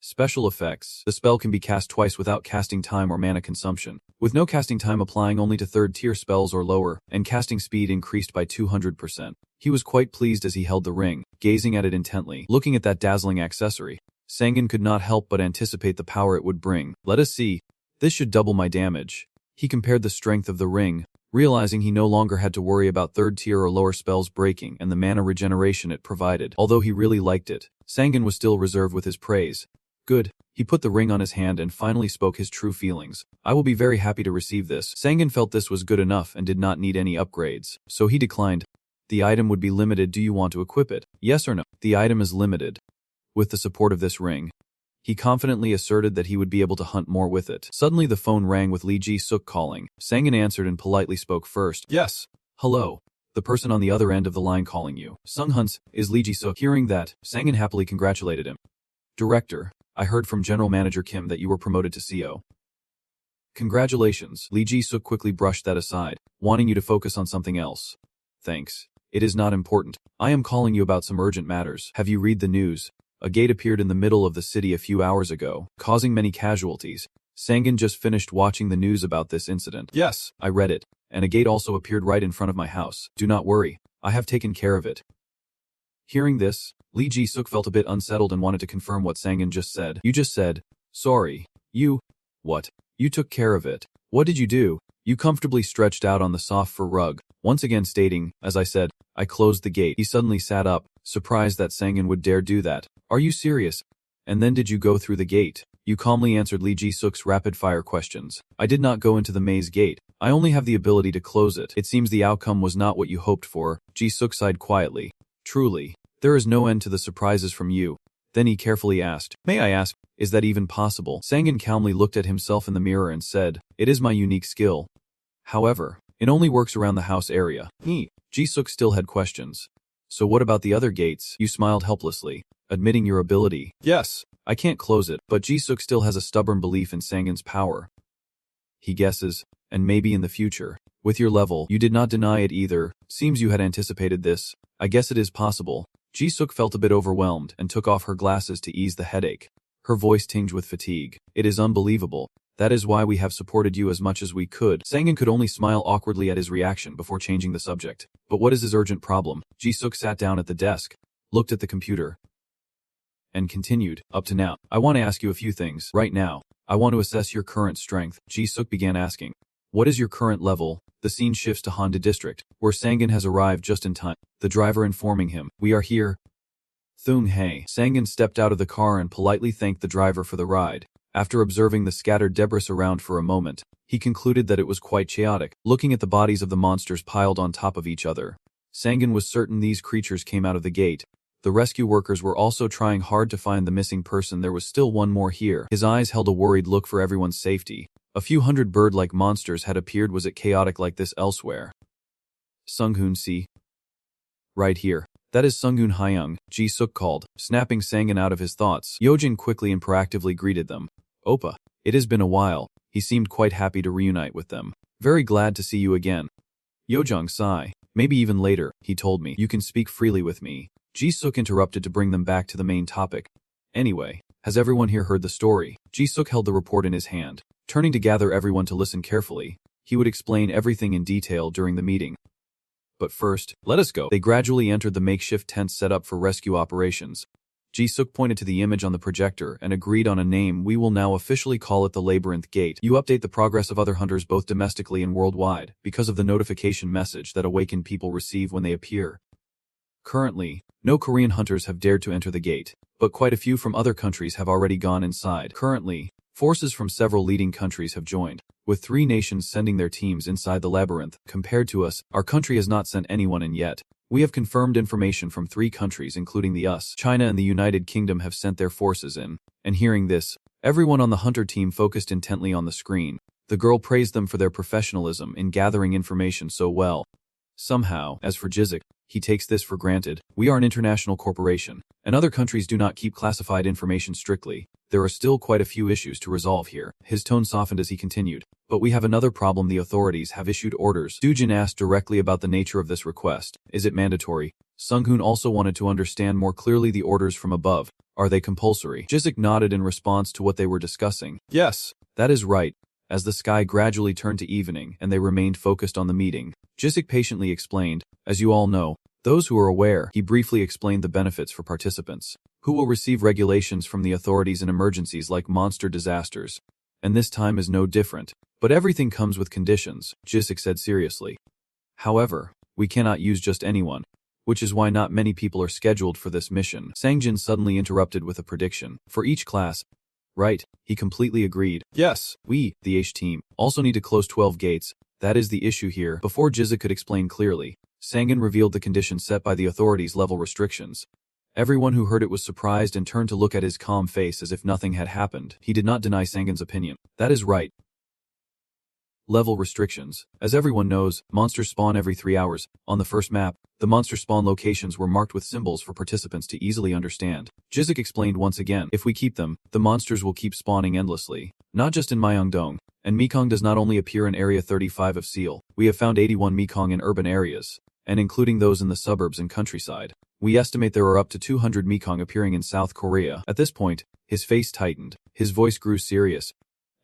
Special effects. The spell can be cast twice without casting time or mana consumption, with no casting time applying only to third-tier spells or lower, and casting speed increased by 200%. He was quite pleased as he held the ring, gazing at it intently. Looking at that dazzling accessory, Sangan could not help but anticipate the power it would bring. Let us see. This should double my damage. He compared the strength of the ring, realizing he no longer had to worry about third-tier or lower spells breaking and the mana regeneration it provided. Although he really liked it, Sangan was still reserved with his praise. Good. He put the ring on his hand and finally spoke his true feelings. I will be very happy to receive this. Sangan felt this was good enough and did not need any upgrades, so he declined. The item would be limited. Do you want to equip it? Yes or no? The item is limited. With the support of this ring, he confidently asserted that he would be able to hunt more with it. Suddenly the phone rang with Lee Ji-suk calling. Sangan answered and politely spoke first. Yes. Hello. The person on the other end of the line calling you. Sung Huns, is Lee Ji-suk. Hearing that, Sangan happily congratulated him. Director, I heard from General Manager Kim that you were promoted to CO. Congratulations. Lee Ji-suk quickly brushed that aside, wanting you to focus on something else. Thanks. It is not important. I am calling you about some urgent matters. Have you read the news? A gate appeared in the middle of the city a few hours ago, causing many casualties. Sangan just finished watching the news about this incident. Yes, I read it, and a gate also appeared right in front of my house. Do not worry, I have taken care of it. Hearing this, Lee Ji-suk felt a bit unsettled and wanted to confirm what Sangan just said. You just said, sorry, you... What? You took care of it. What did you do? You comfortably stretched out on the soft fur rug, once again stating, as I said, I closed the gate. He suddenly sat up, surprised that Sangan would dare do that. Are you serious? And then did you go through the gate? You calmly answered Lee Ji-suk's rapid-fire questions. I did not go into the maze gate. I only have the ability to close it. It seems the outcome was not what you hoped for. Ji-suk sighed quietly. Truly, there is no end to the surprises from you. Then he carefully asked, may I ask, is that even possible? Sangan calmly looked at himself in the mirror and said, it is my unique skill. However, it only works around the house area. Ji-suk still had questions. So what about the other gates? You smiled helplessly, admitting your ability. Yes, I can't close it, but Ji-suk still has a stubborn belief in Sangan's power. He guesses, and maybe in the future. With your level, you did not deny it either. Seems you had anticipated this. I guess it is possible. Ji-suk felt a bit overwhelmed and took off her glasses to ease the headache. Her voice tinged with fatigue. It is unbelievable. That is why we have supported you as much as we could. Sangan could only smile awkwardly at his reaction before changing the subject. But what is his urgent problem? Ji-suk sat down at the desk, looked at the computer, and continued, up to now, I want to ask you a few things. Right now, I want to assess your current strength. Ji-suk began asking, what is your current level? the scene shifts to Honda District, where Sangan has arrived just in time, the driver informing him, "We are here." Thung Hei. Sangan stepped out of the car and politely thanked the driver for the ride. After observing the scattered debris around for a moment, he concluded that it was quite chaotic, looking at the bodies of the monsters piled on top of each other. Sangan was certain these creatures came out of the gate. The rescue workers were also trying hard to find the missing person. There was still one more here. His eyes held a worried look for everyone's safety. A few hundred bird-like monsters had appeared. Was it chaotic like this elsewhere? Sunghoon see. Right here. That is Sunghoon Hyung, Ji-suk called, snapping Sangan out of his thoughts. Yojin quickly and proactively greeted them. "Oppa, it has been a while." He seemed quite happy to reunite with them. "Very glad to see you again." Yojung sigh. "Maybe even later," he told me. "You can speak freely with me." Ji-suk interrupted to bring them back to the main topic. "Anyway, has everyone here heard the story?" Ji-suk held the report in his hand. Turning to gather everyone to listen carefully, he would explain everything in detail during the meeting. "But first, let us go." They gradually entered the makeshift tent set up for rescue operations. Ji-suk pointed to the image on the projector and agreed on a name. "We will now officially call it the Labyrinth Gate. You update the progress of other hunters both domestically and worldwide, because of the notification message that awakened people receive when they appear. Currently, no Korean hunters have dared to enter the gate, but quite a few from other countries have already gone inside. Currently, forces from several leading countries have joined, with 3 nations sending their teams inside the labyrinth. Compared to us, our country has not sent anyone in yet. We have confirmed information from 3 countries including the US, China and the United Kingdom have sent their forces in." And hearing this, everyone on the hunter team focused intently on the screen. The girl praised them for their professionalism in gathering information so well. Somehow, as for Jizik, he takes this for granted. "We are an international corporation, and other countries do not keep classified information strictly. There are still quite a few issues to resolve here." His tone softened as he continued. "But we have another problem. The authorities have issued orders." Dujin asked directly about the nature of this request. "Is it mandatory?" Sunghoon also wanted to understand more clearly the orders from above. "Are they compulsory?" Jizik nodded in response to what they were discussing. "Yes, that is right." As the sky gradually turned to evening and they remained focused on the meeting, Jizik patiently explained, "As you all know, those who are aware," he briefly explained the benefits for participants, "who will receive regulations from the authorities in emergencies like monster disasters. And this time is no different. But everything comes with conditions," Jizik said seriously. "However, we cannot use just anyone, which is why not many people are scheduled for this mission." Sangjin suddenly interrupted with a prediction. "For each class." "Right," he completely agreed. "Yes, we, the H team, also need to close 12 gates. That is the issue here." Before Jizik could explain clearly, Sangan revealed the conditions set by the authorities' level restrictions. Everyone who heard it was surprised and turned to look at his calm face as if nothing had happened. He did not deny Sangan's opinion. "That is right. Level restrictions. As everyone knows, monsters spawn every 3 hours. On the first map, the monster spawn locations were marked with symbols for participants to easily understand." Jizik explained once again, "If we keep them, the monsters will keep spawning endlessly. Not just in Myeongdong. And Mekong does not only appear in Area 35 of Seoul. We have found 81 Mekong in urban areas, and including those in the suburbs and countryside. We estimate there are up to 200 Mekong appearing in South Korea." At this point, his face tightened, his voice grew serious.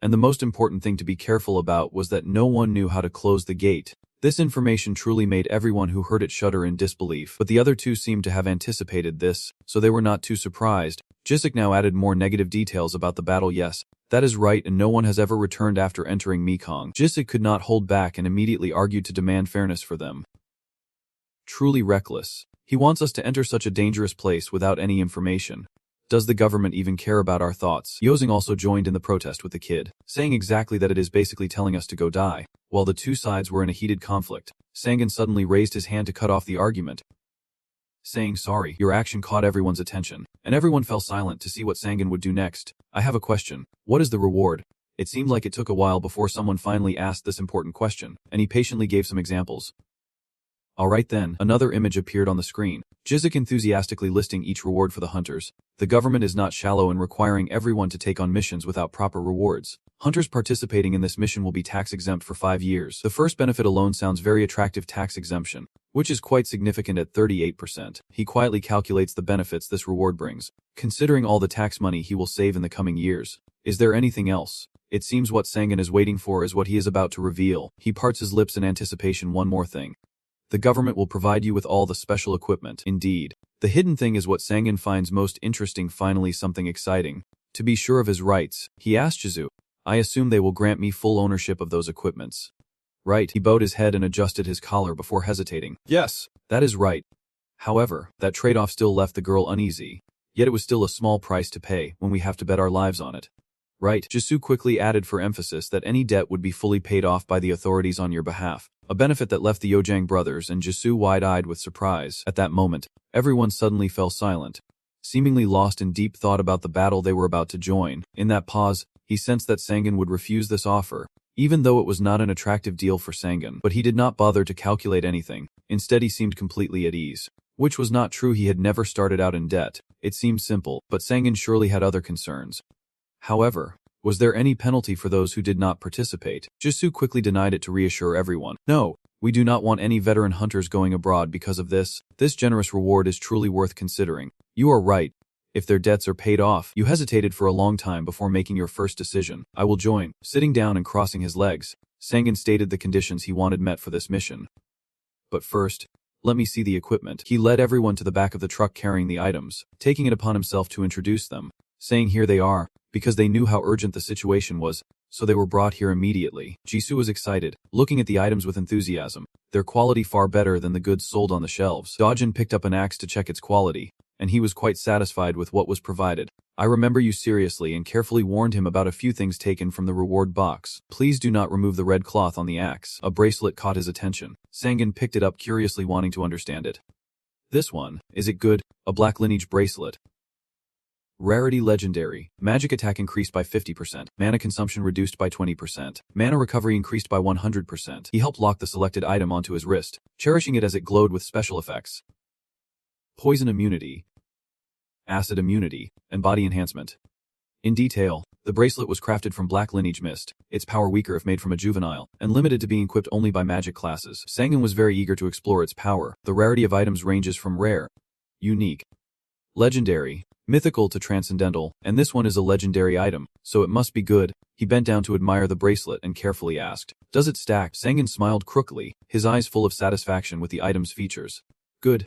And the most important thing to be careful about was that no one knew how to close the gate. This information truly made everyone who heard it shudder in disbelief. But the other 2 seemed to have anticipated this, so they were not too surprised. Jizik now added more negative details about the battle. "Yes, that is right, and no one has ever returned after entering Mekong." Jizik could not hold back and immediately argued to demand fairness for them. "Truly reckless. He wants us to enter such a dangerous place without any information. Does the government even care about our thoughts?" Yozing also joined in the protest with the kid, saying exactly that it is basically telling us to go die. While the 2 sides were in a heated conflict, Sangan suddenly raised his hand to cut off the argument, saying, "Sorry, your action caught everyone's attention," and everyone fell silent to see what Sangan would do next. "I have a question. What is the reward?" It seemed like it took a while before someone finally asked this important question, and he patiently gave some examples. Alright then, another image appeared on the screen. Jizik enthusiastically listing each reward for the hunters. The government is not shallow in requiring everyone to take on missions without proper rewards. Hunters participating in this mission will be tax exempt for 5 years. The first benefit alone sounds very attractive: tax exemption, which is quite significant at 38%. He quietly calculates the benefits this reward brings, considering all the tax money he will save in the coming years. Is there anything else? It seems what Sangan is waiting for is what he is about to reveal. He parts his lips in anticipation. One more thing. The government will provide you with all the special equipment. Indeed. The hidden thing is what Sangan finds most interesting. Finally, something exciting. To be sure of his rights, he asked Jizu, "I assume they will grant me full ownership of those equipments." Right, he bowed his head and adjusted his collar before hesitating. Yes, that is right. However, that trade-off still left the girl uneasy. Yet it was still a small price to pay when we have to bet our lives on it. Right, Jisoo quickly added for emphasis that any debt would be fully paid off by the authorities on your behalf, a benefit that left the Yojang brothers and Jisoo wide-eyed with surprise. At that moment, everyone suddenly fell silent, seemingly lost in deep thought about the battle they were about to join. In that pause, he sensed that Sangan would refuse this offer, even though it was not an attractive deal for Sangan. But he did not bother to calculate anything. Instead, he seemed completely at ease. Which was not true. He had never started out in debt. It seemed simple, but Sangan surely had other concerns. However, was there any penalty for those who did not participate? Jisoo quickly denied it to reassure everyone. No, we do not want any veteran hunters going abroad because of this. This generous reward is truly worth considering. You are right. If their debts are paid off, you hesitated for a long time before making your first decision. I will join. Sitting down and crossing his legs, Sangan stated the conditions he wanted met for this mission. But first, let me see the equipment. He led everyone to the back of the truck carrying the items, taking it upon himself to introduce them, saying here they are, because they knew how urgent the situation was, so they were brought here immediately. Jisoo was excited, looking at the items with enthusiasm, their quality far better than the goods sold on the shelves. Dojin picked up an axe to check its quality, and he was quite satisfied with what was provided. I remember you seriously and carefully warned him about a few things taken from the reward box. Please do not remove the red cloth on the axe. A bracelet caught his attention. Sangan picked it up curiously, wanting to understand it. This one, is it good? A black lineage bracelet. Rarity legendary. Magic attack increased by 50%. Mana consumption reduced by 20%. Mana recovery increased by 100%. He helped lock the selected item onto his wrist, cherishing it as it glowed with special effects. Poison immunity, acid immunity, and body enhancement. In detail, the bracelet was crafted from black lineage mist, its power weaker if made from a juvenile, and limited to being equipped only by magic classes. Sangan was very eager to explore its power. The rarity of items ranges from rare, unique, legendary, mythical to transcendental, and this one is a legendary item, so it must be good. He bent down to admire the bracelet and carefully asked, "Does it stack?" Sangan smiled crookedly, his eyes full of satisfaction with the item's features. "Good.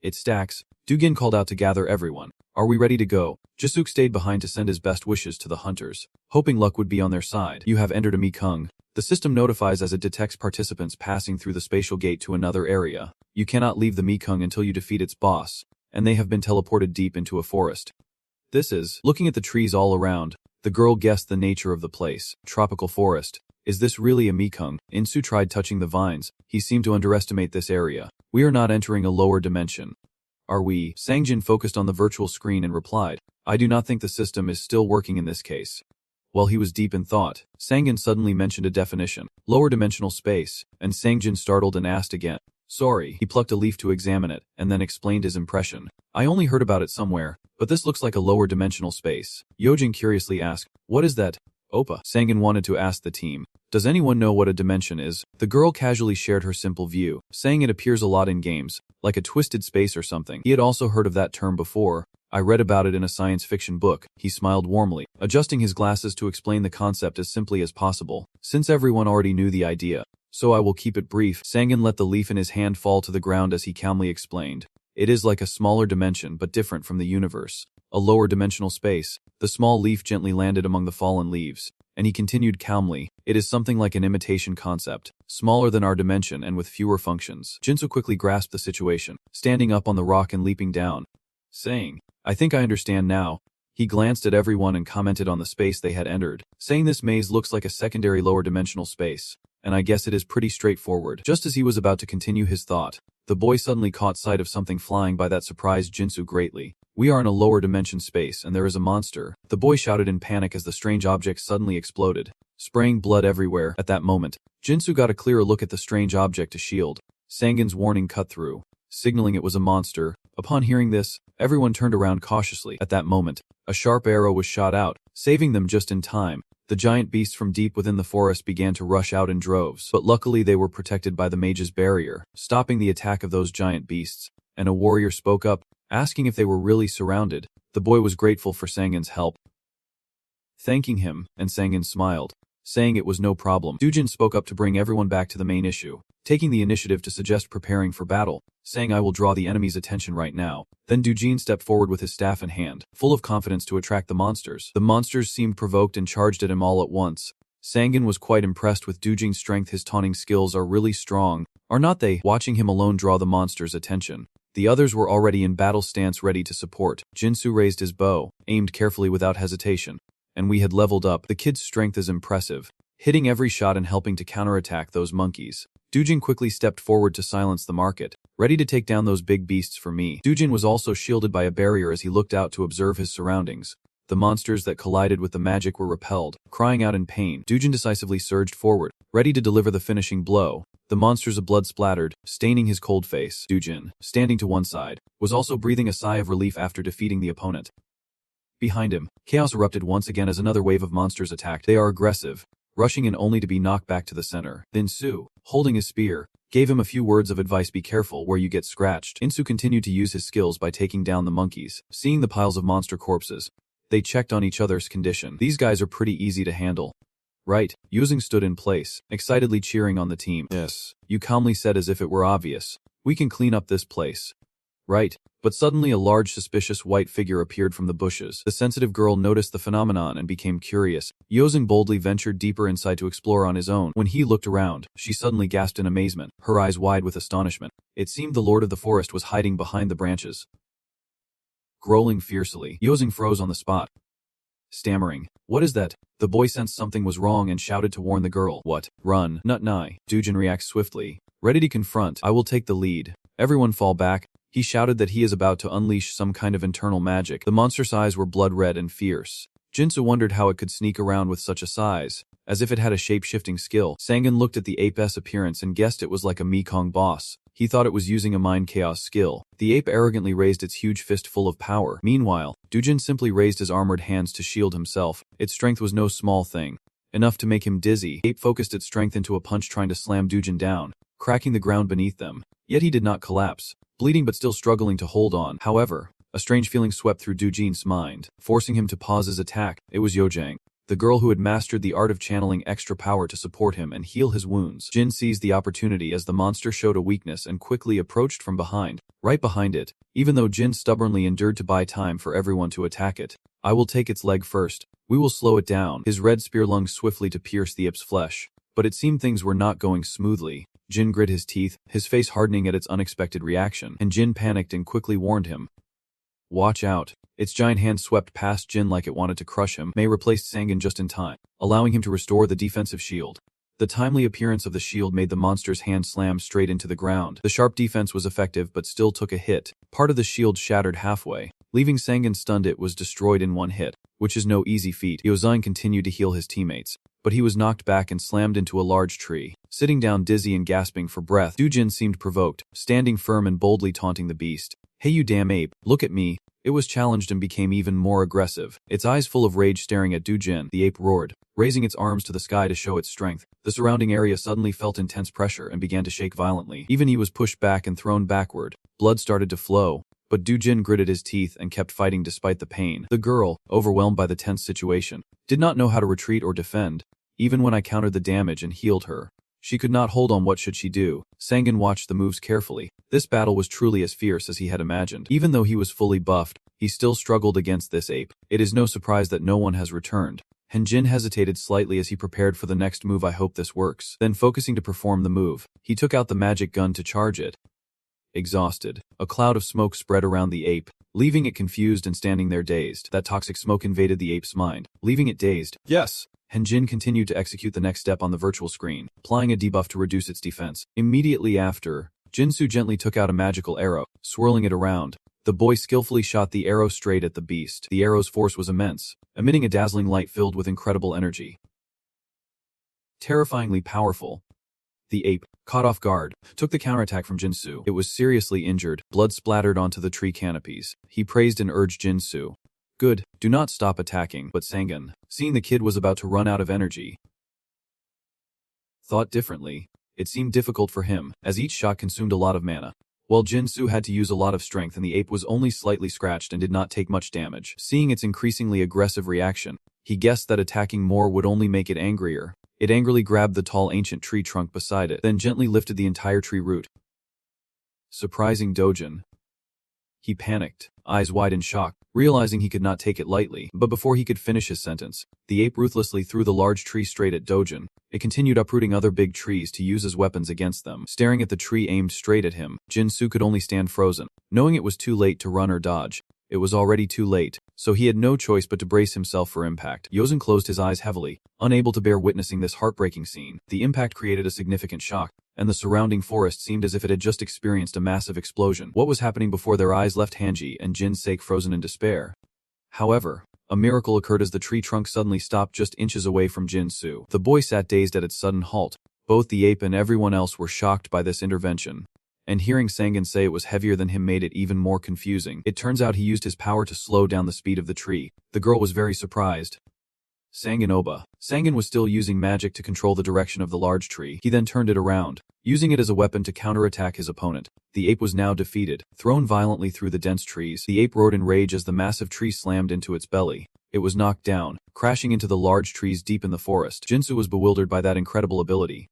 It stacks." Dugin called out to gather everyone. "Are we ready to go?" Jisoo stayed behind to send his best wishes to the hunters, hoping luck would be on their side. You have entered a Mekong. The system notifies as it detects participants passing through the spatial gate to another area. You cannot leave the Mekong until you defeat its boss, and they have been teleported deep into a forest. This is, looking at the trees all around, the girl guessed the nature of the place. Tropical forest. Is this really a Mekong? Insu tried touching the vines. He seemed to underestimate this area. We are not entering a lower dimension. Are we? Sangjin focused on the virtual screen and replied, I do not think the system is still working in this case. While he was deep in thought, Sangjin suddenly mentioned a definition, lower dimensional space, and Sangjin startled and asked again. Sorry. He plucked a leaf to examine it, and then explained his impression. I only heard about it somewhere, but this looks like a lower dimensional space. Yojin curiously asked, what is that? Oppa. Sangjin wanted to ask the team, does anyone know what a dimension is? The girl casually shared her simple view, saying it appears a lot in games, like a twisted space or something. He had also heard of that term before. I read about it in a science fiction book. He smiled warmly, adjusting his glasses to explain the concept as simply as possible, since everyone already knew the idea. So I will keep it brief. Sangjin let the leaf in his hand fall to the ground as he calmly explained. It is like a smaller dimension but different from the universe. A lower dimensional space. The small leaf gently landed among the fallen leaves, and he continued calmly, it is something like an imitation concept, smaller than our dimension and with fewer functions. Jinsu quickly grasped the situation, standing up on the rock and leaping down, saying, I think I understand now. He glanced at everyone and commented on the space they had entered, saying this maze looks like a secondary lower dimensional space, and I guess it is pretty straightforward. Just as he was about to continue his thought, the boy suddenly caught sight of something flying by that surprised Jinsu greatly. We are in a lower dimension space and there is a monster. The boy shouted in panic as the strange object suddenly exploded, spraying blood everywhere. At that moment, Jinsu got a clearer look at the strange object to shield. Sangin's warning cut through, signaling it was a monster. Upon hearing this, everyone turned around cautiously. At that moment, a sharp arrow was shot out, saving them just in time. The giant beasts from deep within the forest began to rush out in droves, but luckily they were protected by the mage's barrier, stopping the attack of those giant beasts. And a warrior spoke up, asking if they were really surrounded. The boy was grateful for Sangin's help, thanking him, and Sangin smiled, saying it was no problem. Dujin spoke up to bring everyone back to the main issue, taking the initiative to suggest preparing for battle, saying I will draw the enemy's attention right now. Then Dujin stepped forward with his staff in hand, full of confidence to attract the monsters. The monsters seemed provoked and charged at him all at once, Sangan was quite impressed with Dujin's strength. His taunting skills are really strong, are not they? Watching him alone draw the monster's attention. The others were already in battle stance ready to support. Jinsu raised his bow, aimed carefully without hesitation. And we had leveled up. The kid's strength is impressive, hitting every shot and helping to counterattack those monkeys. Dujin quickly stepped forward to silence the market, ready to take down those big beasts for me. Dujin was also shielded by a barrier as he looked out to observe his surroundings. The monsters that collided with the magic were repelled, crying out in pain. Dujin decisively surged forward, ready to deliver the finishing blow. The monsters of blood splattered, staining his cold face. Dujin, standing to one side, was also breathing a sigh of relief after defeating the opponent. Behind him, chaos erupted once again as another wave of monsters attacked. They are aggressive, rushing in only to be knocked back to the center. Then Su, holding his spear, gave him a few words of advice: be careful where you get scratched. Insu continued to use his skills by taking down the monkeys. Seeing the piles of monster corpses, they checked on each other's condition. These guys are pretty easy to handle. Right, Yuzing stood in place, excitedly cheering on the team. Yes, you calmly said as if it were obvious. We can clean up this place. Right, but suddenly a large suspicious white figure appeared from the bushes. The sensitive girl noticed the phenomenon and became curious. Yuzing boldly ventured deeper inside to explore on his own. When he looked around, she suddenly gasped in amazement, her eyes wide with astonishment. It seemed the Lord of the Forest was hiding behind the branches. Growling fiercely, Yuzing froze on the spot. Stammering, "What is that?" The boy sensed something was wrong and shouted to warn the girl. What? Run, Nut Nai. Dujin reacts swiftly, ready to confront. I will take the lead. Everyone fall back. He shouted that he is about to unleash some kind of internal magic. The monster's eyes were blood red and fierce. Jinsu wondered how it could sneak around with such a size, as if it had a shape-shifting skill. Sangan looked at the ape's appearance and guessed it was like a Mekong boss. He thought it was using a mind chaos skill. The ape arrogantly raised its huge fist full of power. Meanwhile, Dujin simply raised his armored hands to shield himself. Its strength was no small thing, enough to make him dizzy. The ape focused its strength into a punch trying to slam Dujin down, cracking the ground beneath them. Yet he did not collapse, bleeding but still struggling to hold on. However, a strange feeling swept through Dujin's mind, forcing him to pause his attack. It was Yojang, the girl who had mastered the art of channeling extra power to support him and heal his wounds. Jin seized the opportunity as the monster showed a weakness and quickly approached from behind, right behind it, even though Jin stubbornly endured to buy time for everyone to attack it. I will take its leg first. We will slow it down. His red spear lunged swiftly to pierce the ape's flesh, but it seemed things were not going smoothly. Jin grit his teeth, his face hardening at its unexpected reaction, and Jin panicked and quickly warned him. Watch out. Its giant hand swept past Jin like it wanted to crush him. Mei replaced Sangan just in time, allowing him to restore the defensive shield. The timely appearance of the shield made the monster's hand slam straight into the ground. The sharp defense was effective but still took a hit. Part of the shield shattered halfway, leaving Sangan stunned. It was destroyed in one hit, which is no easy feat. Yozine continued to heal his teammates, but he was knocked back and slammed into a large tree. Sitting down dizzy and gasping for breath, Dujin seemed provoked, standing firm and boldly taunting the beast. Hey you damn ape, look at me. It was challenged and became even more aggressive, its eyes full of rage staring at Dujin. The ape roared, raising its arms to the sky to show its strength. The surrounding area suddenly felt intense pressure and began to shake violently. Even he was pushed back and thrown backward. Blood started to flow, but Dujin gritted his teeth and kept fighting despite the pain. The girl, overwhelmed by the tense situation, did not know how to retreat or defend. Even when I countered the damage and healed her, she could not hold on. What should she do? Sangan watched the moves carefully. This battle was truly as fierce as he had imagined. Even though he was fully buffed, he still struggled against this ape. It is no surprise that no one has returned. Jin hesitated slightly as he prepared for the next move. I hope this works. Then focusing to perform the move, he took out the magic gun to charge it. Exhausted, a cloud of smoke spread around the ape, leaving it confused and standing there dazed. That toxic smoke invaded the ape's mind, leaving it dazed. Yes! Jin continued to execute the next step on the virtual screen, applying a debuff to reduce its defense. Immediately after, Jinsu gently took out a magical arrow, swirling it around. The boy skillfully shot the arrow straight at the beast. The arrow's force was immense, emitting a dazzling light filled with incredible energy. Terrifyingly powerful. The ape, caught off guard, took the counterattack from Jinsu. It was seriously injured, blood splattered onto the tree canopies. He praised and urged Jinsu. Good, do not stop attacking. But Sangan, seeing the kid was about to run out of energy, thought differently. It seemed difficult for him, as each shot consumed a lot of mana, while Jinsu had to use a lot of strength and the ape was only slightly scratched and did not take much damage. Seeing its increasingly aggressive reaction, he guessed that attacking more would only make it angrier. It angrily grabbed the tall ancient tree trunk beside it, then gently lifted the entire tree root. Surprising Dojin. He panicked, eyes wide in shock. realizing he could not take it lightly. But before he could finish his sentence, the ape ruthlessly threw the large tree straight at Dojin. It continued uprooting other big trees to use as weapons against them. Staring at the tree aimed straight at him, Jinsu could only stand frozen, knowing it was too late to run or dodge. It was already too late, so he had no choice but to brace himself for impact. Yozin closed his eyes heavily, unable to bear witnessing this heartbreaking scene. The impact created a significant shock, and the surrounding forest seemed as if it had just experienced a massive explosion. What was happening before their eyes left Hanji and Jin Seik frozen in despair? However, a miracle occurred as the tree trunk suddenly stopped just inches away from Jinsu. The boy sat dazed at its sudden halt. Both the ape and everyone else were shocked by this intervention. And hearing Sangan say it was heavier than him made it even more confusing. It turns out he used his power to slow down the speed of the tree. The girl was very surprised. Sangan was still using magic to control the direction of the large tree. He then turned it around, using it as a weapon to counterattack his opponent. The ape was now defeated. Thrown violently through the dense trees, the ape roared in rage as the massive tree slammed into its belly. It was knocked down, crashing into the large trees deep in the forest. Jinsu was bewildered by that incredible ability.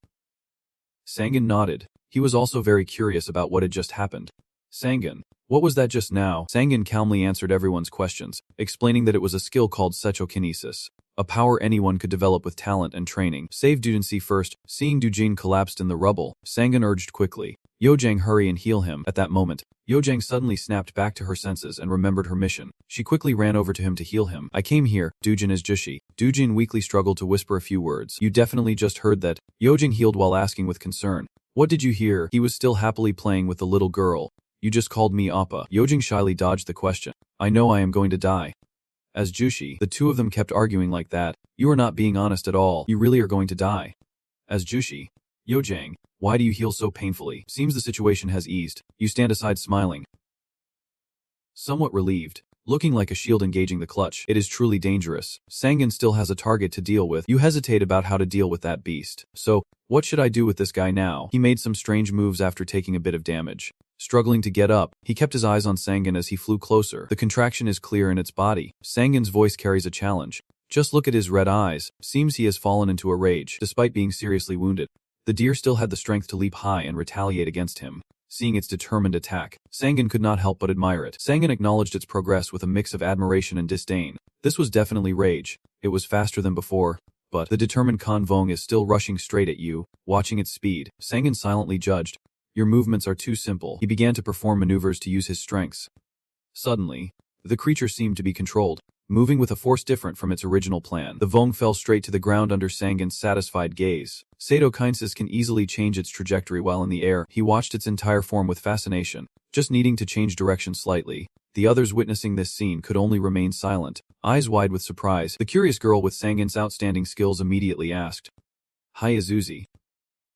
Sangan nodded. He was also very curious about what had just happened. Sangan, what was that just now? Sangan calmly answered everyone's questions, explaining that it was a skill called sechokinesis, a power anyone could develop with talent and training. Save Dujin first. Seeing Dujin collapsed in the rubble, Sangan urged quickly, Yojang, hurry and heal him. At that moment, Yojang suddenly snapped back to her senses and remembered her mission. She quickly ran over to him to heal him. I came here, Dujin is Jushi. Dujin weakly struggled to whisper a few words. You definitely just heard that. Yojang healed while asking with concern. What did you hear? He was still happily playing with the little girl. You just called me Appa. Yojang shyly dodged the question. I know I am going to die. As Jushi, the two of them kept arguing like that. You are not being honest at all. You really are going to die. As Jushi, Yojang, why do you heal so painfully? Seems the situation has eased. You stand aside smiling. Somewhat relieved, looking like a shield engaging the clutch. It is truly dangerous. Sangan still has a target to deal with. You hesitate about how to deal with that beast. So, what should I do with this guy now? He made some strange moves after taking a bit of damage. Struggling to get up, he kept his eyes on Sangan as he flew closer. The contraction is clear in its body. Sangan's voice carries a challenge. Just look at his red eyes. Seems he has fallen into a rage, despite being seriously wounded. The deer still had the strength to leap high and retaliate against him. Seeing its determined attack, Sangan could not help but admire it. Sangan acknowledged its progress with a mix of admiration and disdain. This was definitely rage. It was faster than before, but the determined Kan Vong is still rushing straight at you. Watching its speed, Sangan silently judged. Your movements are too simple. He began to perform maneuvers to use his strengths. Suddenly, the creature seemed to be controlled, moving with a force different from its original plan. The Vong fell straight to the ground under Sangan's satisfied gaze. Sadokinesis can easily change its trajectory while in the air. He watched its entire form with fascination, just needing to change direction slightly. The others witnessing this scene could only remain silent, eyes wide with surprise. The curious girl with Sangan's outstanding skills immediately asked, Hi Azuzi.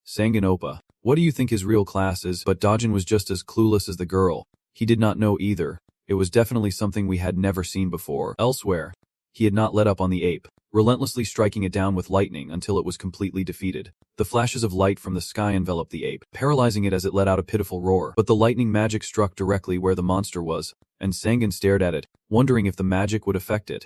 Sangan Oppa, what do you think his real class is? But Dojin was just as clueless as the girl. He did not know either. It was definitely something we had never seen before. Elsewhere, he had not let up on the ape, relentlessly striking it down with lightning until it was completely defeated. The flashes of light from the sky enveloped the ape, paralyzing it as it let out a pitiful roar. But the lightning magic struck directly where the monster was, and Sangan stared at it, wondering if the magic would affect it.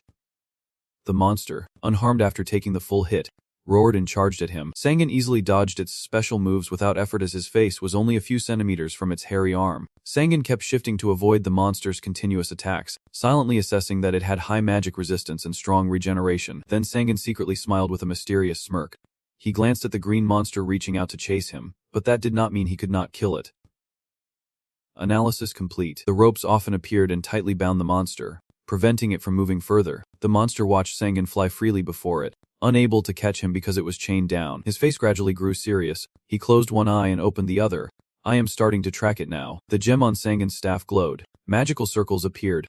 The monster, unharmed after taking the full hit, roared and charged at him. Sangan easily dodged its special moves without effort as his face was only a few centimeters from its hairy arm. Sangan kept shifting to avoid the monster's continuous attacks, silently assessing that it had high magic resistance and strong regeneration. Then Sangan secretly smiled with a mysterious smirk. He glanced at the green monster reaching out to chase him, but that did not mean he could not kill it. Analysis complete. The ropes often appeared and tightly bound the monster, preventing it from moving further. The monster watched Sangan fly freely before it, unable to catch him because it was chained down. His face gradually grew serious. He closed one eye and opened the other. I am starting to track it now. The gem on Sangan's staff glowed. Magical circles appeared.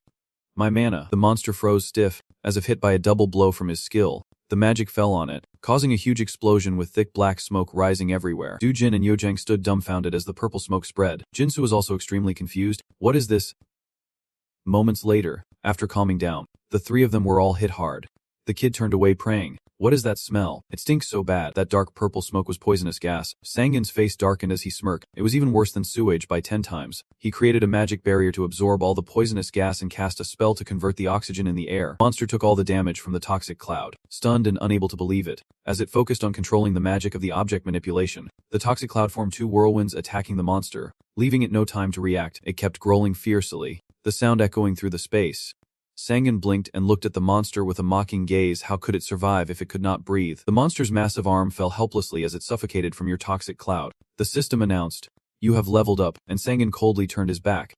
My mana. The monster froze stiff, as if hit by a double blow from his skill. The magic fell on it, causing a huge explosion with thick black smoke rising everywhere. Dujin and Yojang stood dumbfounded as the purple smoke spread. Jinsu was also extremely confused. What is this? Moments later, after calming down, the three of them were all hit hard. The kid turned away praying. What is that smell? It stinks so bad. That dark purple smoke was poisonous gas. Sangan's face darkened as he smirked. It was even worse than sewage by 10 times. He created a magic barrier to absorb all the poisonous gas and cast a spell to convert the oxygen in the air. The monster took all the damage from the toxic cloud, stunned and unable to believe it. As it focused on controlling the magic of the object manipulation, the toxic cloud formed two whirlwinds attacking the monster, leaving it no time to react. It kept growling fiercely, the sound echoing through the space. Sangan blinked and looked at the monster with a mocking gaze. How could it survive if it could not breathe? The monster's massive arm fell helplessly as it suffocated from your toxic cloud. The system announced, "You have leveled up," and Sangan coldly turned his back,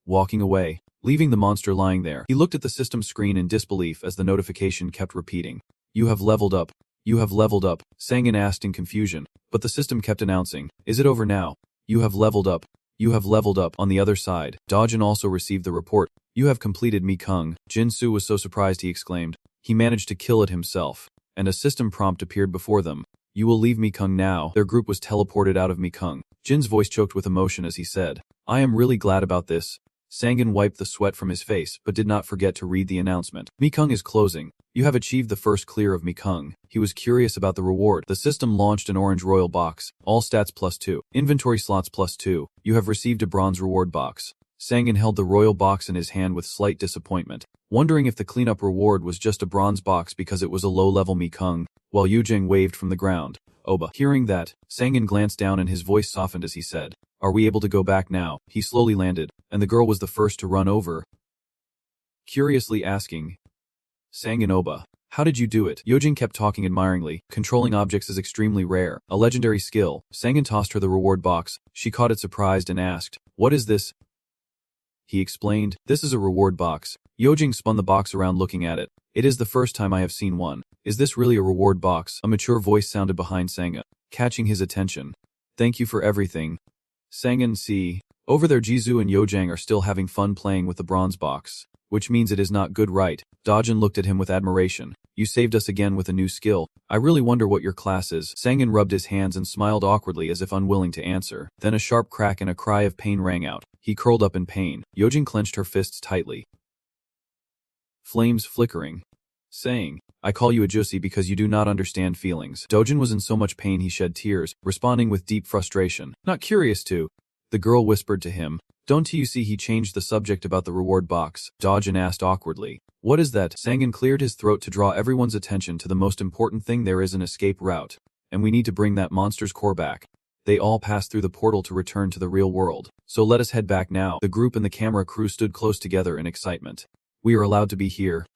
walking away, leaving the monster lying there. He looked at the system screen in disbelief as the notification kept repeating, "You have leveled up. You have leveled up," Sangan asked in confusion, but the system kept announcing, "Is it over now? You have leveled up. You have leveled up." On the other side, Dojin also received the report, "You have completed Mikung." Jinsu was so surprised he exclaimed, "He managed to kill it himself." And a system prompt appeared before them, "You will leave Mikung now." Their group was teleported out of Mikung. Jin's voice choked with emotion as he said, "I am really glad about this." Sangan wiped the sweat from his face but did not forget to read the announcement. "Mikung is closing. You have achieved the first clear of Mikung." He was curious about the reward. The system launched an orange royal box. All stats +2. Inventory slots +2. You have received a bronze reward box. Sangan held the royal box in his hand with slight disappointment, wondering if the cleanup reward was just a bronze box because it was a low-level Mikung, while Yujing waved from the ground. "Oba." Hearing that, Sangan glanced down and his voice softened as he said, "Are we able to go back now?" He slowly landed, and the girl was the first to run over, curiously asking, "Sangan Oba, how did you do it?" Yojin kept talking admiringly. Controlling objects is extremely rare, a legendary skill. Sangan tossed her the reward box. She caught it surprised and asked, "What is this?" He explained, "This is a reward box." Yojing spun the box around looking at it. "It is the first time I have seen one. Is this really a reward box?" A mature voice sounded behind Sangan, catching his attention. "Thank you for everything." Sangan, see. Over there Jizu and Yojang are still having fun playing with the bronze box, which means it is not good, right? Dojin looked at him with admiration. "You saved us again with a new skill. I really wonder what your class is." Sangan rubbed his hands and smiled awkwardly as if unwilling to answer. Then a sharp crack and a cry of pain rang out. He curled up in pain. Yojin clenched her fists tightly, flames flickering, saying, "I call you a Jussi because you do not understand feelings." Dojin was in so much pain he shed tears, responding with deep frustration. "Not curious to?" The girl whispered to him. "Don't you see?" He changed the subject about the reward box. Dojin asked awkwardly, "What is that?" Sangan cleared his throat to draw everyone's attention to the most important thing. "There is an escape route, and we need to bring that monster's core back. They all passed through the portal to return to the real world. So let us head back now." The group and the camera crew stood close together in excitement. "We are allowed to be here,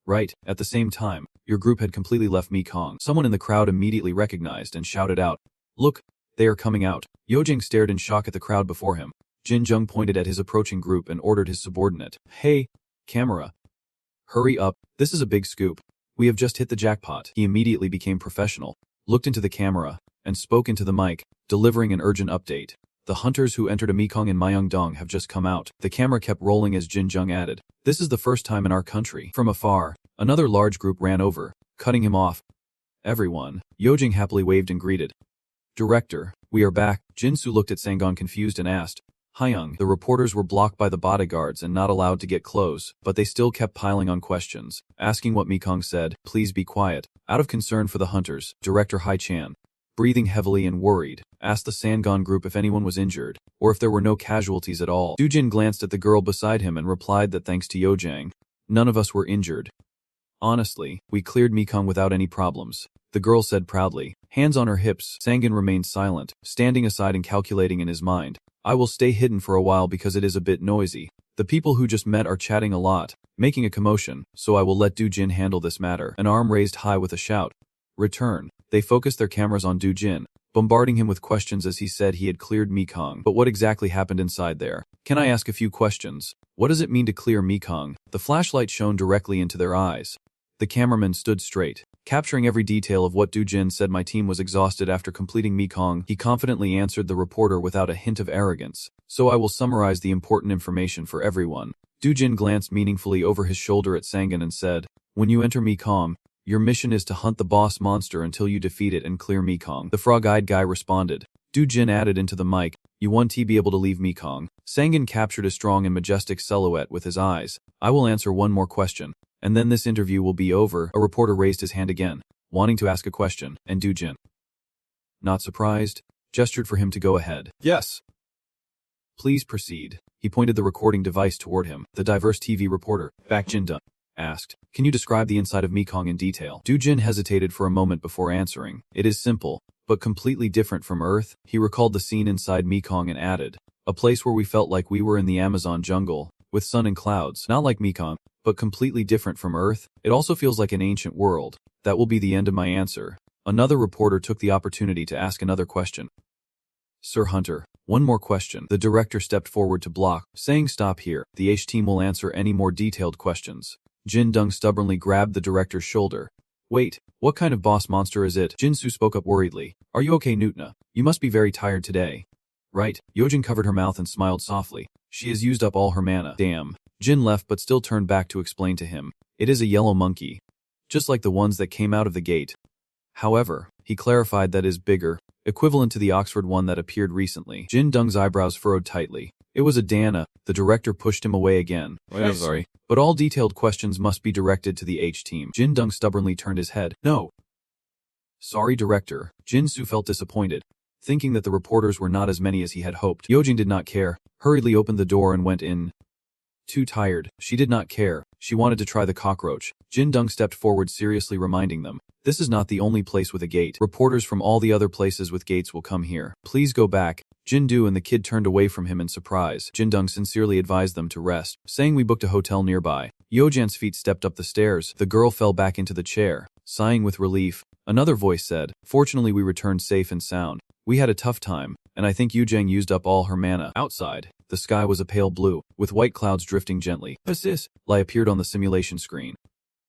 right?" At the same time, your group had completely left Mekong. Someone in the crowd immediately recognized and shouted out, "Look, they are coming out." Yojing stared in shock at the crowd before him. Jin Jung pointed at his approaching group and ordered his subordinate, "Hey, camera. Hurry up, this is a big scoop. We have just hit the jackpot." He immediately became professional, looked into the camera, and spoke into the mic, delivering an urgent update. "The hunters who entered a Mekong in Myeongdong have just come out." The camera kept rolling as Jin Jung added, "This is the first time in our country." From afar, another large group ran over, cutting him off. "Everyone." Yojing happily waved and greeted. "Director, we are back." Jinsu looked at Sangon confused and asked, "Hyung." The reporters were blocked by the bodyguards and not allowed to get close, but they still kept piling on questions, asking what Mekong said. "Please be quiet." Out of concern for the hunters, Director Hai Chan, breathing heavily and worried, asked the Sangon group if anyone was injured, or if there were no casualties at all. Dujin glanced at the girl beside him and replied that thanks to Yojang, none of us were injured. "Honestly, we cleared Mekong without any problems," the girl said proudly. Hands on her hips, Sangan remained silent, standing aside and calculating in his mind. "I will stay hidden for a while because it is a bit noisy. The people who just met are chatting a lot, making a commotion, so I will let Dujin handle this matter." An arm raised high with a shout. "Return." They focused their cameras on Dujin, bombarding him with questions as he said he had cleared Mekong. But what exactly happened inside there? "Can I ask a few questions? What does it mean to clear Mekong?" The flashlight shone directly into their eyes. The cameraman stood straight, capturing every detail of what Dujin said. "My team was exhausted after completing Mekong." He confidently answered the reporter without a hint of arrogance. "So I will summarize the important information for everyone." Dujin glanced meaningfully over his shoulder at Sangan and said, "When you enter Mekong, your mission is to hunt the boss monster until you defeat it and clear Mekong." The frog-eyed guy responded. Dujin added into the mic, "You want to be able to leave Mekong." Sangan captured a strong and majestic silhouette with his eyes. "I will answer one more question, and then this interview will be over." A reporter raised his hand again, wanting to ask a question, and Dujin, not surprised, gestured for him to go ahead. "Yes. Please proceed." He pointed the recording device toward him. The diverse TV reporter, Baek Jin-dun, asked, "Can you describe the inside of Mekong in detail?" Dujin hesitated for a moment before answering. "It is simple, but completely different from Earth." He recalled the scene inside Mekong and added, "A place where we felt like we were in the Amazon jungle, with sun and clouds. Not like Mekong, but completely different from Earth. It also feels like an ancient world. That will be the end of my answer. Another reporter took the opportunity to ask another question. Sir Hunter, one more question. The director stepped forward to block, saying stop here. The H-team will answer any more detailed questions. Jin Dung stubbornly grabbed the director's shoulder. Wait, what kind of boss monster is it? Jinsu spoke up worriedly. Are you okay, Nutna? You must be very tired today. Right. Yojin covered her mouth and smiled softly. She has used up all her mana. Damn. Jin left but still turned back to explain to him. It is a yellow monkey. Just like the ones that came out of the gate. However, he clarified that is bigger, equivalent to the Oxford one that appeared recently. Jin Dung's eyebrows furrowed tightly. It was a Dana. The director pushed him away again. I'm sorry. But all detailed questions must be directed to the H-team. Jin Dung stubbornly turned his head. No. Sorry, director. Jinsu felt disappointed, thinking that the reporters were not as many as he had hoped. Yojin did not care, hurriedly opened the door and went in. Too tired. She did not care. She wanted to try the cockroach. Jin Dung stepped forward, seriously reminding them. This is not the only place with a gate. Reporters from all the other places with gates will come here. Please go back. Jindu and the kid turned away from him in surprise. Jin Dung sincerely advised them to rest, saying we booked a hotel nearby. Yojan's feet stepped up the stairs. The girl fell back into the chair, sighing with relief. Another voice said, fortunately we returned safe and sound. We had a tough time, and I think Yujang used up all her mana. Outside, the sky was a pale blue, with white clouds drifting gently. Assist! Lai appeared on the simulation screen.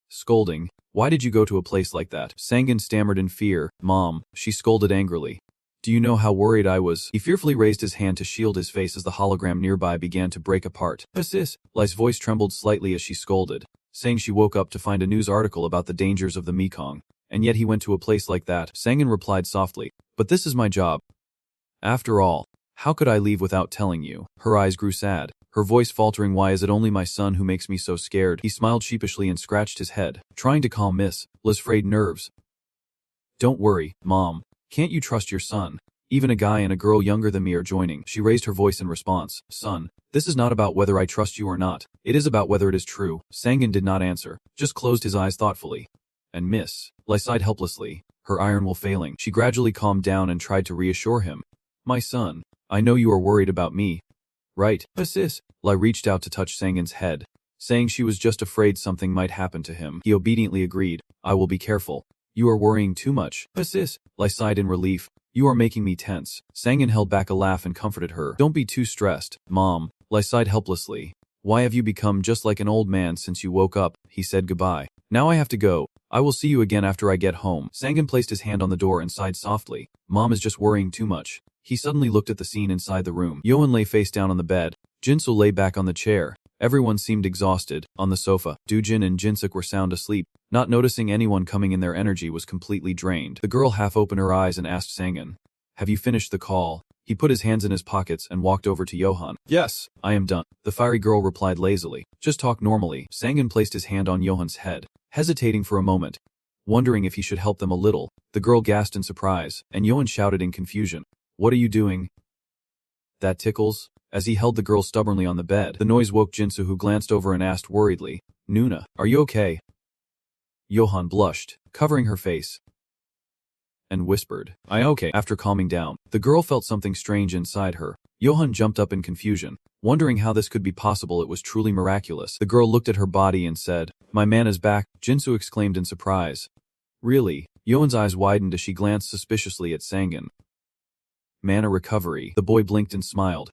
Scolding. Why did you go to a place like that? Sangan stammered in fear. Mom, she scolded angrily. Do you know how worried I was? He fearfully raised his hand to shield his face as the hologram nearby began to break apart. Assist! Lai's voice trembled slightly as she scolded, saying she woke up to find a news article about the dangers of the Mekong. And yet he went to a place like that. Sangan replied softly, but this is my job. After all, how could I leave without telling you? Her eyes grew sad, her voice faltering. Why is it only my son who makes me so scared? He smiled sheepishly and scratched his head, trying to calm Miss La's frayed nerves. Don't worry, Mom. Can't you trust your son? Even a guy and a girl younger than me are joining. She raised her voice in response. Son, this is not about whether I trust you or not. It is about whether it is true. Sangan did not answer, just closed his eyes thoughtfully. And Miss Lai sighed helplessly, her iron will failing. She gradually calmed down and tried to reassure him. My son, I know you are worried about me. Right, Assist. Lai reached out to touch Sangan's head, saying she was just afraid something might happen to him. He obediently agreed. I will be careful. You are worrying too much. Assist. Lai sighed in relief. You are making me tense. Sangan held back a laugh and comforted her. Don't be too stressed, Mom. Lai sighed helplessly. Why have you become just like an old man since you woke up? He said goodbye. Now I have to go. I will see you again after I get home. Sangan placed his hand on the door and sighed softly. Mom is just worrying too much. He suddenly looked at the scene inside the room. Yoan lay face down on the bed. Jinsu lay back on the chair. Everyone seemed exhausted. On the sofa, Dujin and Jinsuk were sound asleep. Not noticing anyone coming in, their energy was completely drained. The girl half opened her eyes and asked Sangan, have you finished the call? He put his hands in his pockets and walked over to Johan. Yes, I am done. The fiery girl replied lazily. Just talk normally. Sangan placed his hand on Johan's head, hesitating for a moment, wondering if he should help them a little. The girl gasped in surprise, and Johan shouted in confusion. What are you doing? That tickles. As he held the girl stubbornly on the bed, the noise woke Jinsu, who glanced over and asked worriedly, Nuna, are you okay? Johan blushed, covering her face, and whispered, I okay. After calming down, the girl felt something strange inside her. Johan jumped up in confusion, wondering how this could be possible. It was truly miraculous. The girl looked at her body and said, my man is back. Jinsu exclaimed in surprise. Really? Johan's eyes widened as she glanced suspiciously at Sangan. Mana recovery. The boy blinked and smiled.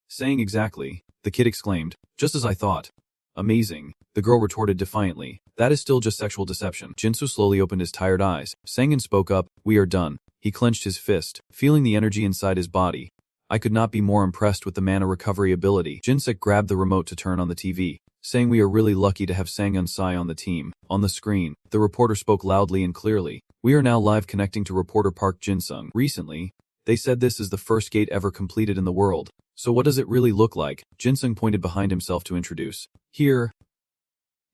Saying exactly, the kid exclaimed, just as I thought. Amazing. The girl retorted defiantly. That is still just sexual deception. Jinsu slowly opened his tired eyes. Sangan spoke up, we are done. He clenched his fist, feeling the energy inside his body. I could not be more impressed with the mana recovery ability. Jinsuk grabbed the remote to turn on the TV, saying we are really lucky to have Sangun Sai on the team. On the screen, the reporter spoke loudly and clearly. We are now live connecting to reporter Park Jinsung. Recently, they said this is the first gate ever completed in the world. So what does it really look like? Jinsung pointed behind himself to introduce. Here,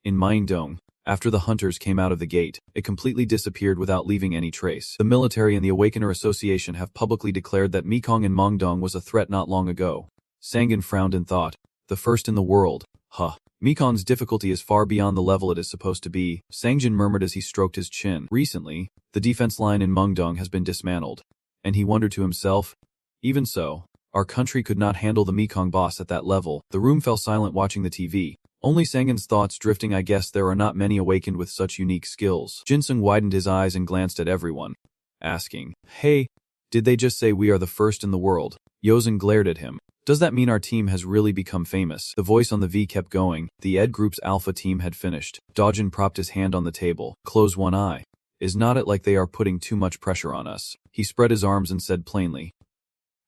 in Mindong, after the hunters came out of the gate, it completely disappeared without leaving any trace. The military and the Awakener Association have publicly declared that Mekong and Mongdong was a threat not long ago. Sangan frowned and thought, the first in the world. Huh. Mekong's difficulty is far beyond the level it is supposed to be, Sangjin murmured as he stroked his chin. Recently, the defense line in Mongdong has been dismantled. And he wondered to himself, even so, our country could not handle the Mekong boss at that level. The room fell silent watching the TV. Only Sangen's thoughts drifting. I guess there are not many awakened with such unique skills. Jinsung widened his eyes and glanced at everyone, asking, "Hey, did they just say we are the first in the world?" Yozin glared at him. "Does that mean our team has really become famous?" The voice on the V kept going. The Ed Group's alpha team had finished. Dojin propped his hand on the table, closed one eye. "Is not it like they are putting too much pressure on us?" He spread his arms and said plainly.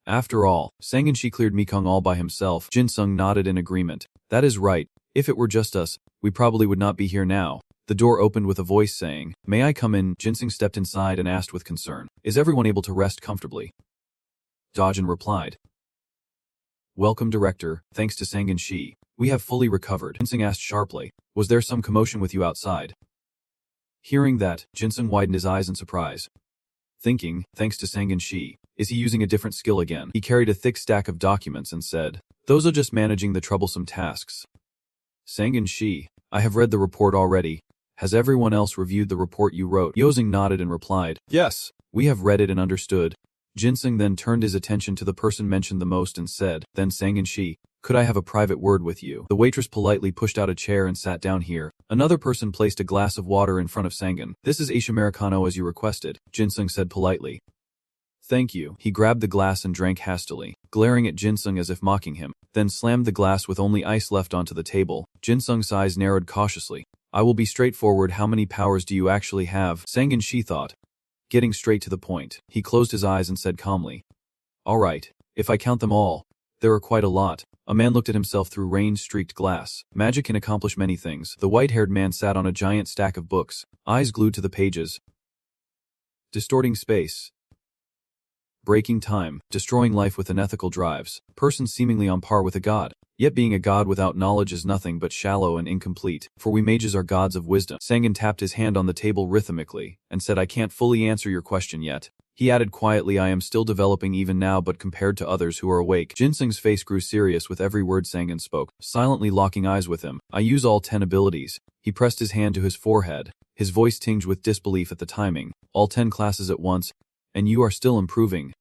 "After all, Sangenshi cleared Mekong all by himself." Jinsung nodded in agreement. "That is right. If it were just us, we probably would not be here now." The door opened with a voice saying, "May I come in?" Jinsung stepped inside and asked with concern, "Is everyone able to rest comfortably?" Dojin replied, "Welcome, Director. Thanks to Sangenshi, we have fully recovered." Jinsung asked sharply, "Was there some commotion with you outside?" Hearing that, Jinsung widened his eyes in surprise, thinking, thanks to Sangenshi, is he using a different skill again? He carried a thick stack of documents and said, "Those are just managing the troublesome tasks." Sangenshi, "I have read the report already. Has everyone else reviewed the report you wrote?" Yozing nodded and replied, "Yes, we have read it and understood." Jinsung then turned his attention to the person mentioned the most and said, "Then Sangenshi, could I have a private word with you?" The waitress politely pushed out a chair and sat down here. Another person placed a glass of water in front of Sangen. "This is Ace Americano as you requested," Jinsung said politely. "Thank you." He grabbed the glass and drank hastily, glaring at Jinsung as if mocking him, then slammed the glass with only ice left onto the table. Jinsung's eyes narrowed cautiously. "I will be straightforward. How many powers do you actually have?" Sangenshi thought. Getting straight to the point, he closed his eyes and said calmly, "All right, if I count them all, there are quite a lot." A man looked at himself through rain-streaked glass. Magic can accomplish many things. The white-haired man sat on a giant stack of books, eyes glued to the pages. Distorting space. Breaking time. Destroying life with unethical drives. Person seemingly on par with a god. Yet being a god without knowledge is nothing but shallow and incomplete, for we mages are gods of wisdom. Sangen tapped his hand on the table rhythmically, and said, "I can't fully answer your question yet." He added quietly, "I am still developing even now, but compared to others who are awake." Jinsung's face grew serious with every word Sangen spoke, silently locking eyes with him. "I use all 10 abilities." He pressed his hand to his forehead, his voice tinged with disbelief at the timing. "All 10 classes at once, and you are still improving."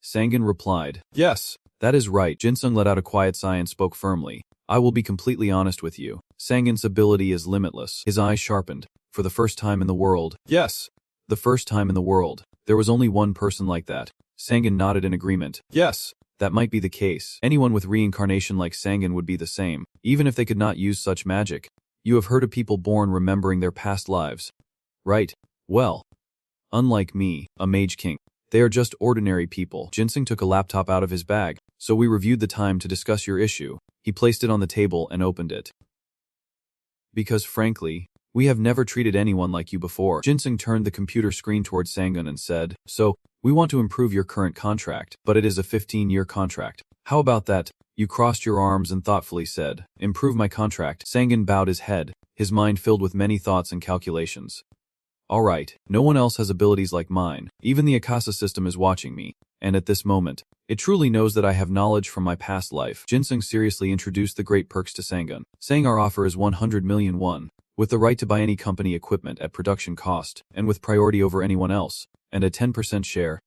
Sangen replied, "Yes, that is right." Jinsung let out a quiet sigh and spoke firmly. "I will be completely honest with you. Sangen's ability is limitless." His eyes sharpened. "For the first time in the world." "Yes, the first time in the world. There was only one person like that." Sangen nodded in agreement. "Yes, that might be the case. Anyone with reincarnation like Sangen would be the same, even if they could not use such magic. You have heard of people born remembering their past lives, right? Well, unlike me, a mage king, they are just ordinary people." Jinsung took a laptop out of his bag, "So we reviewed the time to discuss your issue." He placed it on the table and opened it. "Because frankly, we have never treated anyone like you before." Jinsung turned the computer screen towards Sangen and said, "So, we want to improve your current contract, but it is a 15-year contract. How about that?" You crossed your arms and thoughtfully said, "Improve my contract." Sangen bowed his head, his mind filled with many thoughts and calculations. "All right, no one else has abilities like mine. Even the Akasa system is watching me, and at this moment, it truly knows that I have knowledge from my past life." Jinsung seriously introduced the great perks to Sangen, saying our offer is 100 million won, with the right to buy any company equipment at production cost, and with priority over anyone else, and a 10% share.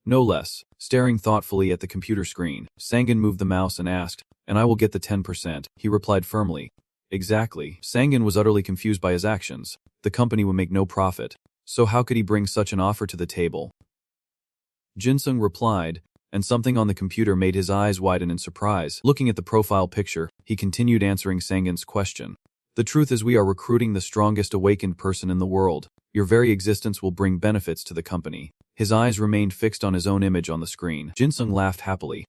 No less. Staring thoughtfully at the computer screen, Sangen moved the mouse and asked, "And I will get the 10%, he replied firmly. Exactly. Sangen was utterly confused by his actions. The company would make no profit. So how could he bring such an offer to the table? Jinsung replied, and something on the computer made his eyes widen in surprise. Looking at the profile picture, he continued answering Sangen's question. "The truth is we are recruiting the strongest awakened person in the world. Your very existence will bring benefits to the company." His eyes remained fixed on his own image on the screen. Jinsung laughed happily.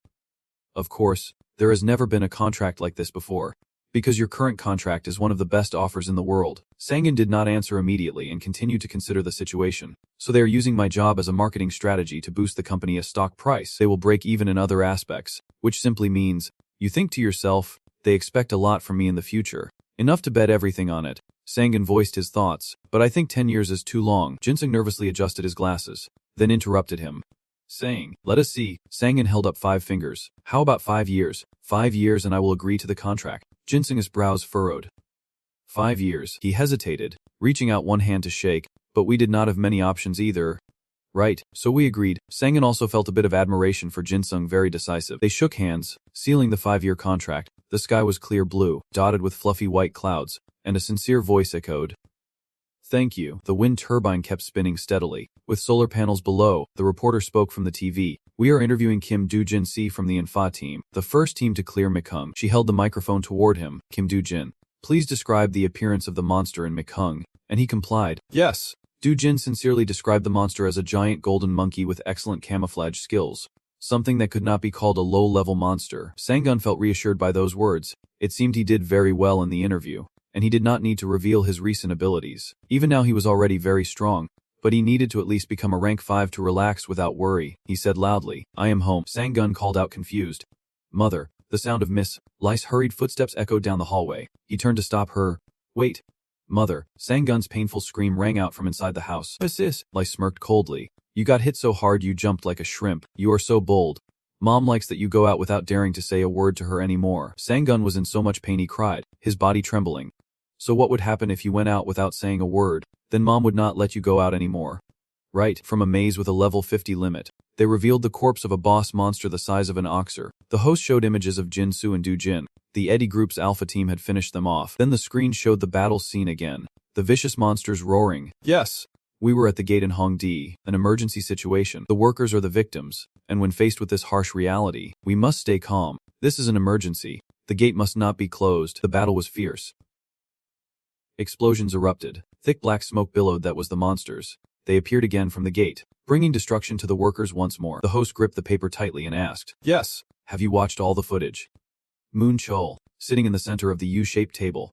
"Of course, there has never been a contract like this before. Because your current contract is one of the best offers in the world." Sangen did not answer immediately and continued to consider the situation. "So they are using my job as a marketing strategy to boost the company's stock price. They will break even in other aspects, which simply means, you think to yourself, they expect a lot from me in the future. Enough to bet everything on it." Sangen voiced his thoughts, "But I think 10 years is too long." Jinsung nervously adjusted his glasses, then interrupted him, saying, "Let us see." Sangen held up 5 fingers. "How about 5 years? 5 years and I will agree to the contract." Jinsung's brows furrowed. 5 years. He hesitated, reaching out one hand to shake, "But we did not have many options either." "Right, so we agreed." Sangen also felt a bit of admiration for Jinsung, very decisive. They shook hands, sealing the 5-year contract. The sky was clear blue, dotted with fluffy white clouds, and a sincere voice echoed, "Thank you." The wind turbine kept spinning steadily. With solar panels below, the reporter spoke from the TV. "We are interviewing Kim Do-jin-si from the Infa team, the first team to clear Mekong." She held the microphone toward him. "Kim Do-jin, please describe the appearance of the monster in Mekong." And he complied. "Yes." Do-jin sincerely described the monster as a giant golden monkey with excellent camouflage skills. Something that could not be called a low-level monster. Sang-gun felt reassured by those words. It seemed he did very well in the interview, and he did not need to reveal his recent abilities. Even now he was already very strong, but he needed to at least become a rank 5 to relax without worry. He said loudly, "I am home." Sang-gun called out confused, "Mother." The sound of Miss Li's hurried footsteps echoed down the hallway. He turned to stop her. "Wait. Mother." Sang-gun's painful scream rang out from inside the house. "Sis." Li smirked coldly. "You got hit so hard you jumped like a shrimp. You are so bold. Mom likes that you go out without daring to say a word to her anymore." Sang-gun was in so much pain he cried, his body trembling. "So what would happen if you went out without saying a word? Then Mom would not let you go out anymore. Right?" From a maze with a level 50 limit, they revealed the corpse of a boss monster the size of an oxer. The host showed images of Jin-Soo and Do-jin. The Eddie Group's alpha team had finished them off. Then the screen showed the battle scene again. The vicious monsters roaring. "Yes. We were at the gate in Hongdae, an emergency situation. The workers are the victims, and when faced with this harsh reality, we must stay calm. This is an emergency. The gate must not be closed." The battle was fierce. Explosions erupted. Thick black smoke billowed. That was the monsters. They appeared again from the gate, bringing destruction to the workers once more. The host gripped the paper tightly and asked, "Yes. Have you watched all the footage?" Moon Chol, sitting in the center of the U-shaped table,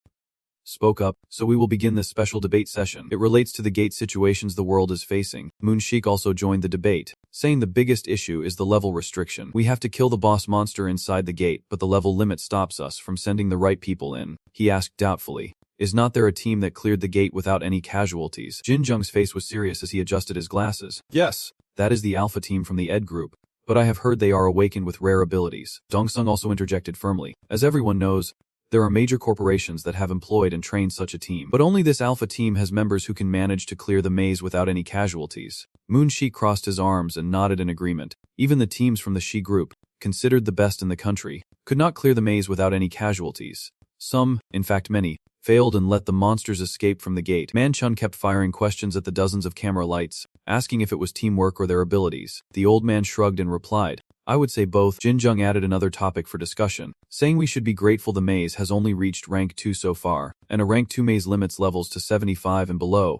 spoke up. "So we will begin this special debate session. It relates to the gate situations the world is facing." Moon Sheik also joined the debate, saying the biggest issue is the level restriction. "We have to kill the boss monster inside the gate, but the level limit stops us from sending the right people in." He asked doubtfully, "Is not there a team that cleared the gate without any casualties?" Jin Jung's face was serious as he adjusted his glasses. "Yes. That is the alpha team from the Ed group. But I have heard they are awakened with rare abilities." Dongsung also interjected firmly. "As everyone knows, there are major corporations that have employed and trained such a team. But only this alpha team has members who can manage to clear the maze without any casualties." Moon Shi crossed his arms and nodded in agreement. Even the teams from the Shi group, considered the best in the country, could not clear the maze without any casualties. Some, in fact many, failed and let the monsters escape from the gate. Man Chun kept firing questions at the dozens of camera lights, asking if it was teamwork or their abilities. The old man shrugged and replied, "I would say both." Jin Jung added another topic for discussion, saying we should be grateful the maze has only reached rank 2 so far, and a rank 2 maze limits levels to 75 and below.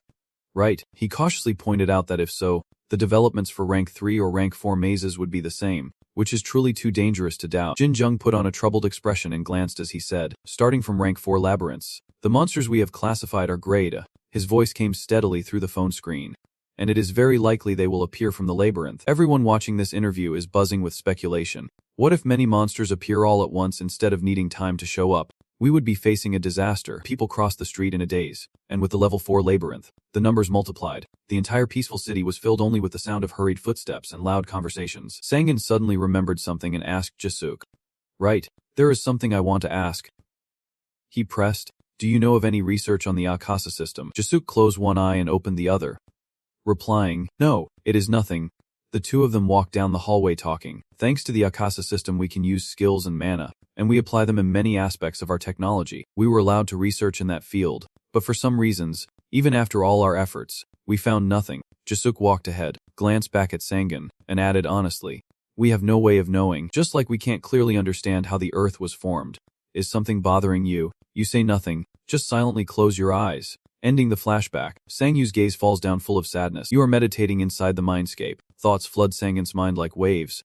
Right, he cautiously pointed out that if so, the developments for rank 3 or rank 4 mazes would be the same, which is truly too dangerous to doubt. Jin Jung put on a troubled expression and glanced as he said, "Starting from rank 4 labyrinths, the monsters we have classified are grade A." His voice came steadily through the phone screen. "And it is very likely they will appear from the labyrinth." Everyone watching this interview is buzzing with speculation. What if many monsters appear all at once instead of needing time to show up? We would be facing a disaster. People crossed the street in a daze, and with the level 4 labyrinth, the numbers multiplied. The entire peaceful city was filled only with the sound of hurried footsteps and loud conversations. Sangin suddenly remembered something and asked Jisuk, "Right, there is something I want to ask." He pressed, "Do you know of any research on the Akasa system?" Jisuk closed one eye and opened the other, replying, "No, it is nothing." The two of them walked down the hallway talking. "Thanks to the Akasa system we can use skills and mana, and we apply them in many aspects of our technology. We were allowed to research in that field, but for some reasons, even after all our efforts, we found nothing." Jisuk walked ahead, glanced back at Sangin, and added honestly, "We have no way of knowing, just like we can't clearly understand how the earth was formed. Is something bothering you? You say nothing, just silently close your eyes." Ending the flashback, Sangyu's gaze falls down full of sadness. "You are meditating inside the mindscape." Thoughts flood Sangin's mind like waves.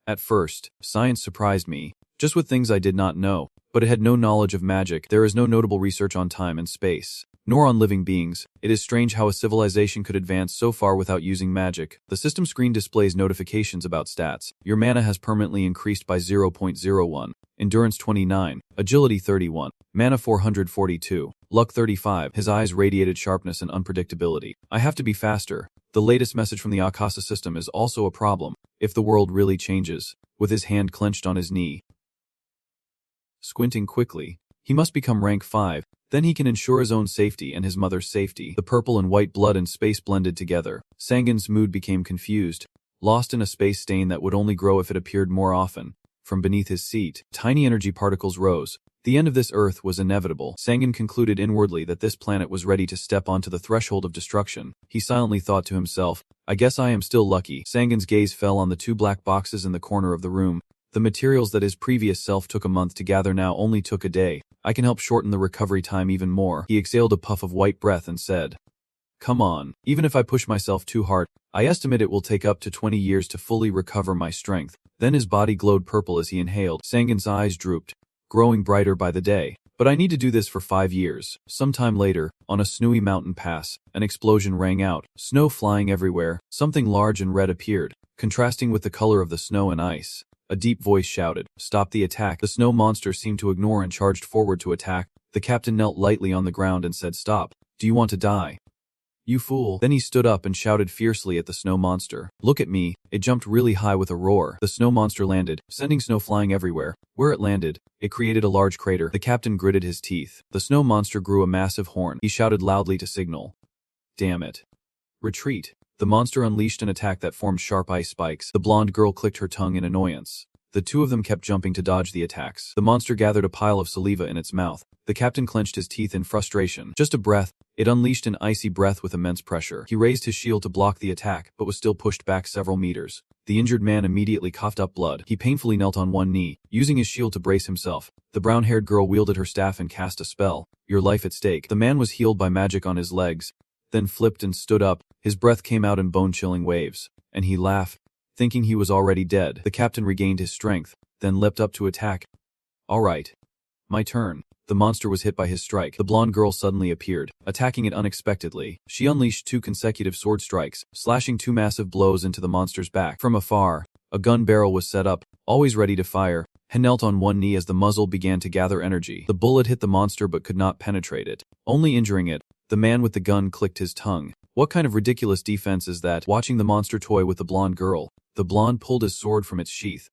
"At first, science surprised me, just with things I did not know, but it had no knowledge of magic. There is no notable research on time and space, nor on living beings. It is strange how a civilization could advance so far without using magic." The system screen displays notifications about stats. Your mana has permanently increased by 0.01, endurance 29, agility 31, mana 442, luck 35. His eyes radiated sharpness and unpredictability. "I have to be faster. The latest message from the Akasa system is also a problem. If the world really changes," with his hand clenched on his knee, squinting quickly, "he must become rank 5, then he can ensure his own safety and his mother's safety." The purple and white blood and space blended together. Sangin's mood became confused, lost in a space stain that would only grow if it appeared more often. From beneath his seat, tiny energy particles rose. The end of this Earth was inevitable. Sangan concluded inwardly that this planet was ready to step onto the threshold of destruction. He silently thought to himself, I guess I am still lucky. Sangan's gaze fell on the two black boxes in the corner of the room. The materials that his previous self took a month to gather now only took a day. I can help shorten the recovery time even more. He exhaled a puff of white breath and said, Come on, even if I push myself too hard, I estimate it will take up to 20 years to fully recover my strength. Then his body glowed purple as he inhaled. Sangan's eyes drooped, growing brighter by the day. But I need to do this for 5 years. Sometime later, on a snowy mountain pass, an explosion rang out, snow flying everywhere. Something large and red appeared, contrasting with the color of the snow and ice. A deep voice shouted, Stop the attack. The snow monster seemed to ignore and charged forward to attack. The captain knelt lightly on the ground and said, Stop. Do you want to die? You fool. Then he stood up and shouted fiercely at the snow monster. Look at me. It jumped really high with a roar. The snow monster landed, sending snow flying everywhere. Where it landed, it created a large crater. The captain gritted his teeth. The snow monster grew a massive horn. He shouted loudly to signal. Damn it. Retreat. The monster unleashed an attack that formed sharp ice spikes. The blonde girl clicked her tongue in annoyance. The two of them kept jumping to dodge the attacks. The monster gathered a pile of saliva in its mouth. The captain clenched his teeth in frustration. Just a breath. It unleashed an icy breath with immense pressure. He raised his shield to block the attack, but was still pushed back several meters. The injured man immediately coughed up blood. He painfully knelt on one knee, using his shield to brace himself. The brown-haired girl wielded her staff and cast a spell. Your life at stake. The man was healed by magic on his legs, then flipped and stood up. His breath came out in bone-chilling waves, and he laughed, thinking he was already dead. The captain regained his strength, then leapt up to attack. All right. My turn. The monster was hit by his strike. The blonde girl suddenly appeared, attacking it unexpectedly. She unleashed 2 consecutive sword strikes, slashing 2 massive blows into the monster's back. From afar, a gun barrel was set up, always ready to fire. He knelt on one knee as the muzzle began to gather energy. The bullet hit the monster but could not penetrate it, only injuring it. The man with the gun clicked his tongue. What kind of ridiculous defense is that? Watching the monster toy with the blonde girl, the blonde pulled his sword from its sheath.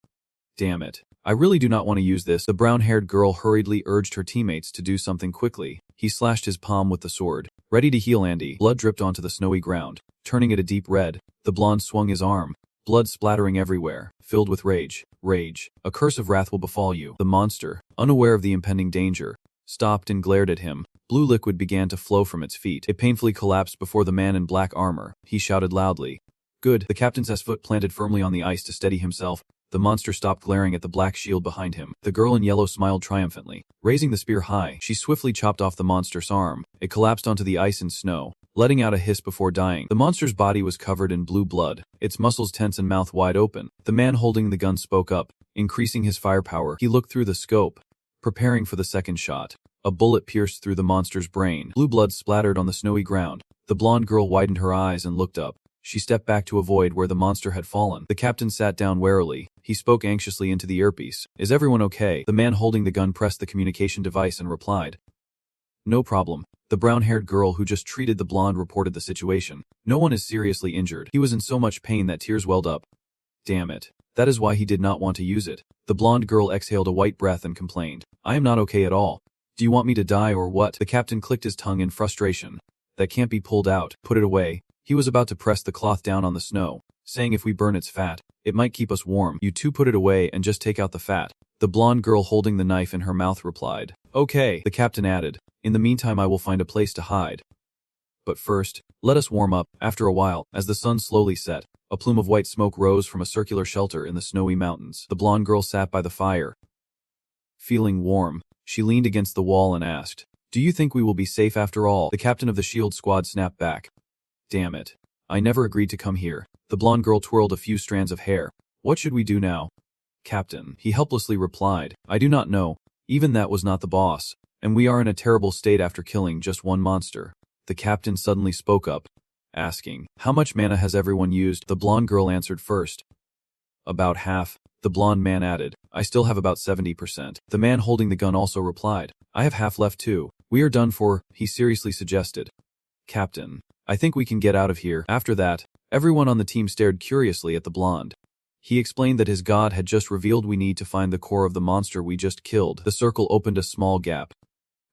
Damn it. I really do not want to use this. The brown-haired girl hurriedly urged her teammates to do something quickly. He slashed his palm with the sword, ready to heal Andy. Blood dripped onto the snowy ground, turning it a deep red. The blonde swung his arm, blood splattering everywhere, filled with rage. Rage. A curse of wrath will befall you. The monster, unaware of the impending danger, stopped and glared at him. Blue liquid began to flow from its feet. It painfully collapsed before the man in black armor. He shouted loudly. Good. The captain's foot planted firmly on the ice to steady himself. The monster stopped glaring at the black shield behind him. The girl in yellow smiled triumphantly. Raising the spear high, she swiftly chopped off the monster's arm. It collapsed onto the ice and snow, letting out a hiss before dying. The monster's body was covered in blue blood, its muscles tense and mouth wide open. The man holding the gun spoke up, increasing his firepower. He looked through the scope, preparing for the second shot. A bullet pierced through the monster's brain. Blue blood splattered on the snowy ground. The blonde girl widened her eyes and looked up. She stepped back to avoid where the monster had fallen. The captain sat down warily. He spoke anxiously into the earpiece. Is everyone okay? The man holding the gun pressed the communication device and replied. No problem. The brown-haired girl who just treated the blonde reported the situation. No one is seriously injured. He was in so much pain that tears welled up. Damn it. That is why he did not want to use it. The blonde girl exhaled a white breath and complained. I am not okay at all. Do you want me to die or what? The captain clicked his tongue in frustration. That can't be pulled out. Put it away. He was about to press the cloth down on the snow, saying if we burn its fat, it might keep us warm. You two put it away and just take out the fat. The blonde girl holding the knife in her mouth replied. Okay, the captain added. In the meantime I will find a place to hide. But first, let us warm up. After a while, as the sun slowly set, a plume of white smoke rose from a circular shelter in the snowy mountains. The blonde girl sat by the fire. Feeling warm, she leaned against the wall and asked, Do you think we will be safe after all? The captain of the shield squad snapped back. Damn it. I never agreed to come here. The blonde girl twirled a few strands of hair. What should we do now? Captain, he helplessly replied. I do not know. Even that was not the boss. And we are in a terrible state after killing just one monster. The captain suddenly spoke up, asking, How much mana has everyone used? The blonde girl answered first. About half. The blonde man added, I still have about 70%. The man holding the gun also replied, I have half left too. We are done for, he seriously suggested. Captain, I think we can get out of here. After that, everyone on the team stared curiously at the blonde. He explained that his god had just revealed we need to find the core of the monster we just killed. The circle opened a small gap.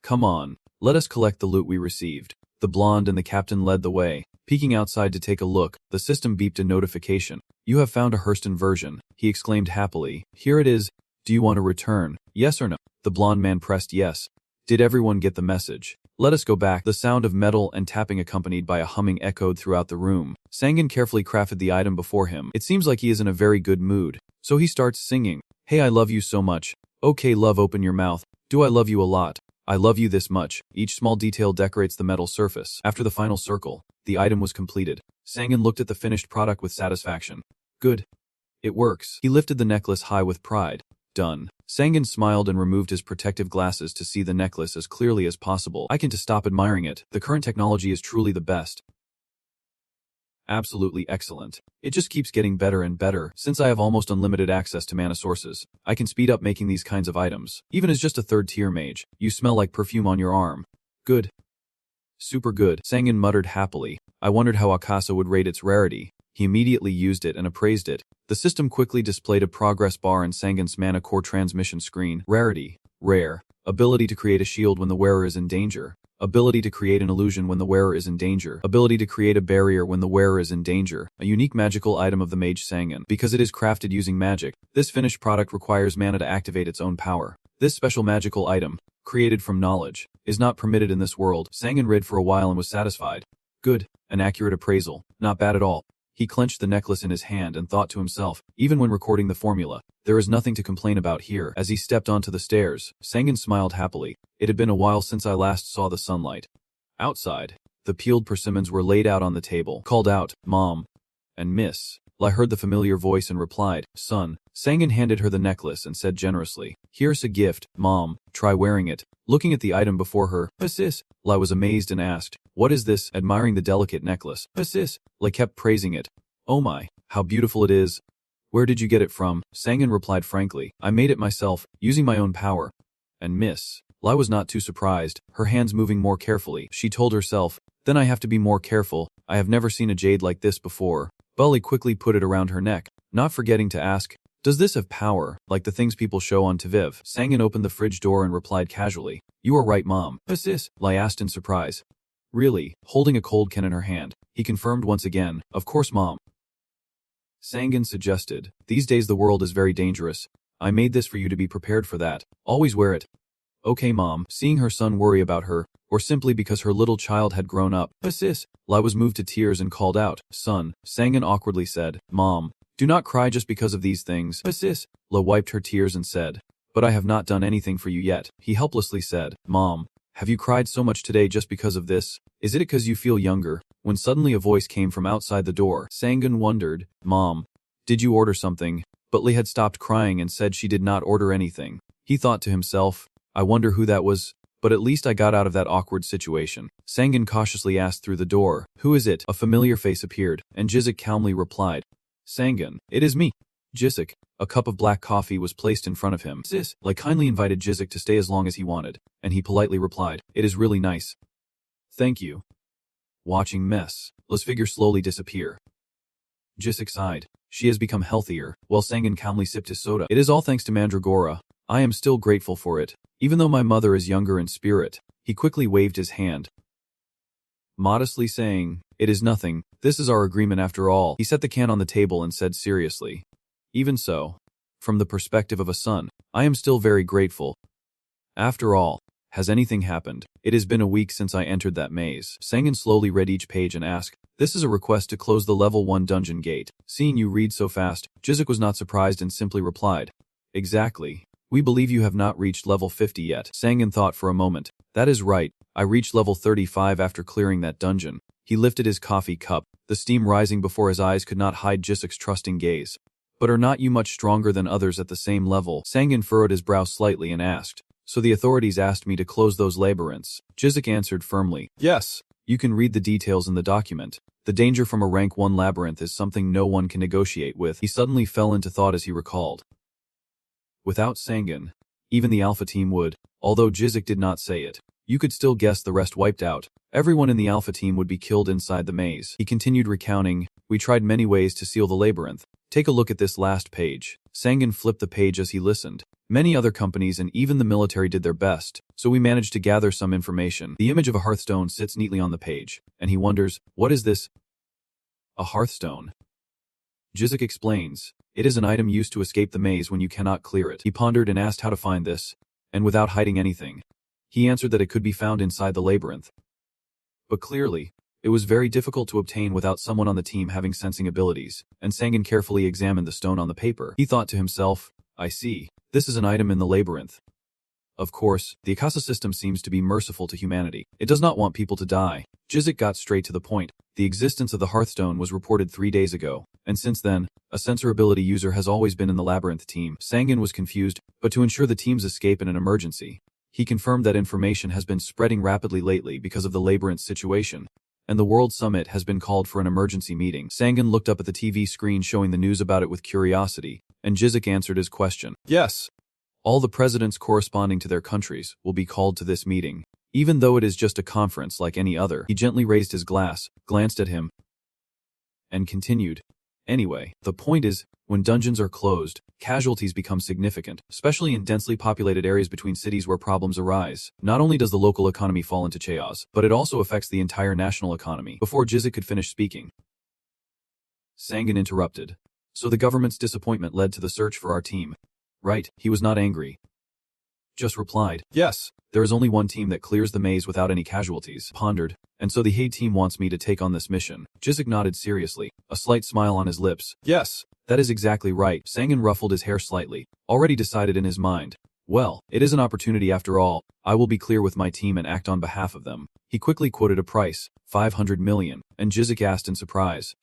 Come on, let us collect the loot we received. The blonde and the captain led the way. Peeking outside to take a look, the system beeped a notification. You have found a Hurston version, he exclaimed happily. Here it is. Do you want to return? Yes or no? The blonde man pressed yes. Did everyone get the message? Let us go back. The sound of metal and tapping accompanied by a humming echoed throughout the room. Sangan carefully crafted the item before him. It seems like he is in a very good mood. So he starts singing. Hey, I love you so much. Okay, love, open your mouth. Do I love you a lot? I love you this much. Each small detail decorates the metal surface. After the final circle, the item was completed. Sangan looked at the finished product with satisfaction. Good. It works. He lifted the necklace high with pride. Done. Sangan smiled and removed his protective glasses to see the necklace as clearly as possible. I can't stop admiring it. The current technology is truly the best. Absolutely excellent. It just keeps getting better and better. Since I have almost unlimited access to mana sources, I can speed up making these kinds of items. Even as just a third-tier mage, you smell like perfume on your arm. Good. Super good, Sangan muttered happily. I wondered how Akasa would rate its rarity. He immediately used it and appraised it. The system quickly displayed a progress bar in Sangan's mana core transmission screen. Rarity. Rare. Ability to create a shield when the wearer is in danger. Ability to create an illusion when the wearer is in danger. Ability to create a barrier when the wearer is in danger. A unique magical item of the mage Sangan. Because it is crafted using magic, this finished product requires mana to activate its own power. This special magical item, created from knowledge, is not permitted in this world. Sangan read for a while and was satisfied. Good. An accurate appraisal. Not bad at all. He clenched the necklace in his hand and thought to himself, even when recording the formula, there is nothing to complain about here. As he stepped onto the stairs, Sangan smiled happily. It had been a while since I last saw the sunlight. Outside, the peeled persimmons were laid out on the table. Called out, Mom and Miss. I heard the familiar voice and replied, Son. Sangan handed her the necklace and said generously, Here's a gift, Mom. Try wearing it. Looking at the item before her, Sis. Lai was amazed and asked, What is this? Admiring the delicate necklace. Sis. Lai kept praising it. Oh my, how beautiful it is. Where did you get it from? Sangan replied frankly, I made it myself, using my own power. And Miss. Lai was not too surprised, her hands moving more carefully. She told herself, Then I have to be more careful. I have never seen a jade like this before. Bully quickly put it around her neck, not forgetting to ask, Does this have power, like the things people show on TViv? Sangan opened the fridge door and replied casually, You are right, Mom. Sis. Lai asked in surprise. Really? Holding a cold can in her hand, he confirmed once again, Of course, Mom. Sangan suggested, These days the world is very dangerous. I made this for you to be prepared for that. Always wear it. Okay, Mom. Seeing her son worry about her, or simply because her little child had grown up, Sis. Lai was moved to tears and called out, Son. Sangan awkwardly said, Mom. Do not cry just because of these things. Sis. Lai wiped her tears and said, But I have not done anything for you yet. He helplessly said, Mom. Have you cried so much today just because of this? Is it because you feel younger? When suddenly a voice came from outside the door, Sangan wondered, Mom. Did you order something? But Lee had stopped crying and said she did not order anything. He thought to himself, I wonder who that was, but at least I got out of that awkward situation. Sangan cautiously asked through the door, Who is it? A familiar face appeared, and Jizik calmly replied, Sangan, it is me. Jizik. A cup of black coffee was placed in front of him. Sis. Lai kindly invited Jizik to stay as long as he wanted, and he politely replied, It is really nice. Thank you. Watching Mess. Lai's figure slowly disappear. Jizik sighed. She has become healthier, while Sangan calmly sipped his soda. It is all thanks to Mandragora. I am still grateful for it, even though my mother is younger in spirit. He quickly waved his hand, modestly saying, It is nothing, this is our agreement after all. He set the can on the table and said seriously, Even so, from the perspective of a son, I am still very grateful. After all, has anything happened? It has been a week since I entered that maze. Sangan slowly read each page and asked, This is a request to close the level 1 dungeon gate. Seeing you read so fast, Jizik was not surprised and simply replied, Exactly. We believe you have not reached level 50 yet. Sangan thought for a moment. That is right, I reached level 35 after clearing that dungeon. He lifted his coffee cup, the steam rising before his eyes could not hide Jizik's trusting gaze. But are not you much stronger than others at the same level? Sangan furrowed his brow slightly and asked, So the authorities asked me to close those labyrinths? Jizik answered firmly, Yes. You can read the details in the document. The danger from a rank 1 labyrinth is something no one can negotiate with. He suddenly fell into thought as he recalled. Without Sangan, even the Alpha team would, although Jizik did not say it. You could still guess the rest wiped out. Everyone in the Alpha team would be killed inside the maze. He continued recounting, We tried many ways to seal the labyrinth. Take a look at this last page. Sangan flipped the page as he listened. Many other companies and even the military did their best, so we managed to gather some information. The image of a hearthstone sits neatly on the page, and he wonders, What is this? A hearthstone. Jizik explains, It is an item used to escape the maze when you cannot clear it. He pondered and asked how to find this, and without hiding anything, he answered that it could be found inside the labyrinth. But clearly, it was very difficult to obtain without someone on the team having sensing abilities, and Sangan carefully examined the stone on the paper. He thought to himself, I see, this is an item in the labyrinth. Of course, the Akasa system seems to be merciful to humanity. It does not want people to die. Jizik got straight to the point. The existence of the Hearthstone was reported 3 days ago, and since then, a sensor ability user has always been in the labyrinth team. Sangan was confused, but to ensure the team's escape in an emergency, he confirmed that information has been spreading rapidly lately because of the labyrinth situation, and the World Summit has been called for an emergency meeting. Sangan looked up at the TV screen showing the news about it with curiosity, and Jizik answered his question. Yes. All the presidents corresponding to their countries will be called to this meeting. Even though it is just a conference like any other, he gently raised his glass, glanced at him, and continued. Anyway, the point is, when dungeons are closed, casualties become significant, especially in densely populated areas between cities where problems arise. Not only does the local economy fall into chaos, but it also affects the entire national economy. Before Jizik could finish speaking, Sangan interrupted. So the government's disappointment led to the search for our team. Right, he was not angry. Just replied, yes, there is only one team that clears the maze without any casualties. Pondered, and so the Hay team wants me to take on this mission. Jizik nodded seriously, a slight smile on his lips. Yes, that is exactly right. Sangan ruffled his hair slightly, already decided in his mind. Well, it is an opportunity after all. I will be clear with my team and act on behalf of them. He quickly quoted a price, 500 million, and Jizik asked in surprise.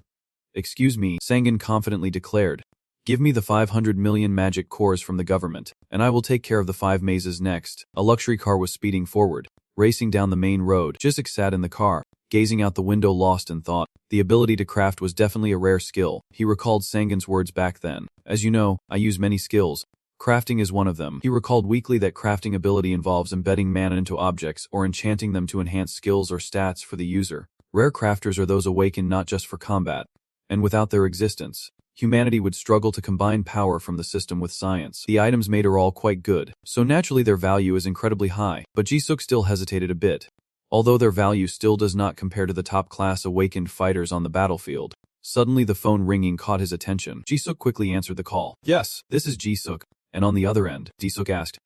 Excuse me, Sangan confidently declared. Give me the 500 million magic cores from the government, and I will take care of the 5 mazes next. A luxury car was speeding forward, racing down the main road. Jizik sat in the car, gazing out the window lost in thought. The ability to craft was definitely a rare skill. He recalled Sangan's words back then. As you know, I use many skills. Crafting is one of them. He recalled weakly that crafting ability involves embedding mana into objects or enchanting them to enhance skills or stats for the user. Rare crafters are those awakened not just for combat, and without their existence, humanity would struggle to combine power from the system with science. The items made are all quite good, so naturally their value is incredibly high, but Jisuk still hesitated a bit. Although their value still does not compare to the top-class awakened fighters on the battlefield. Suddenly the phone ringing caught his attention. Jisuk quickly answered the call. Yes, this is Jisuk, and on the other end, Jisuk asked.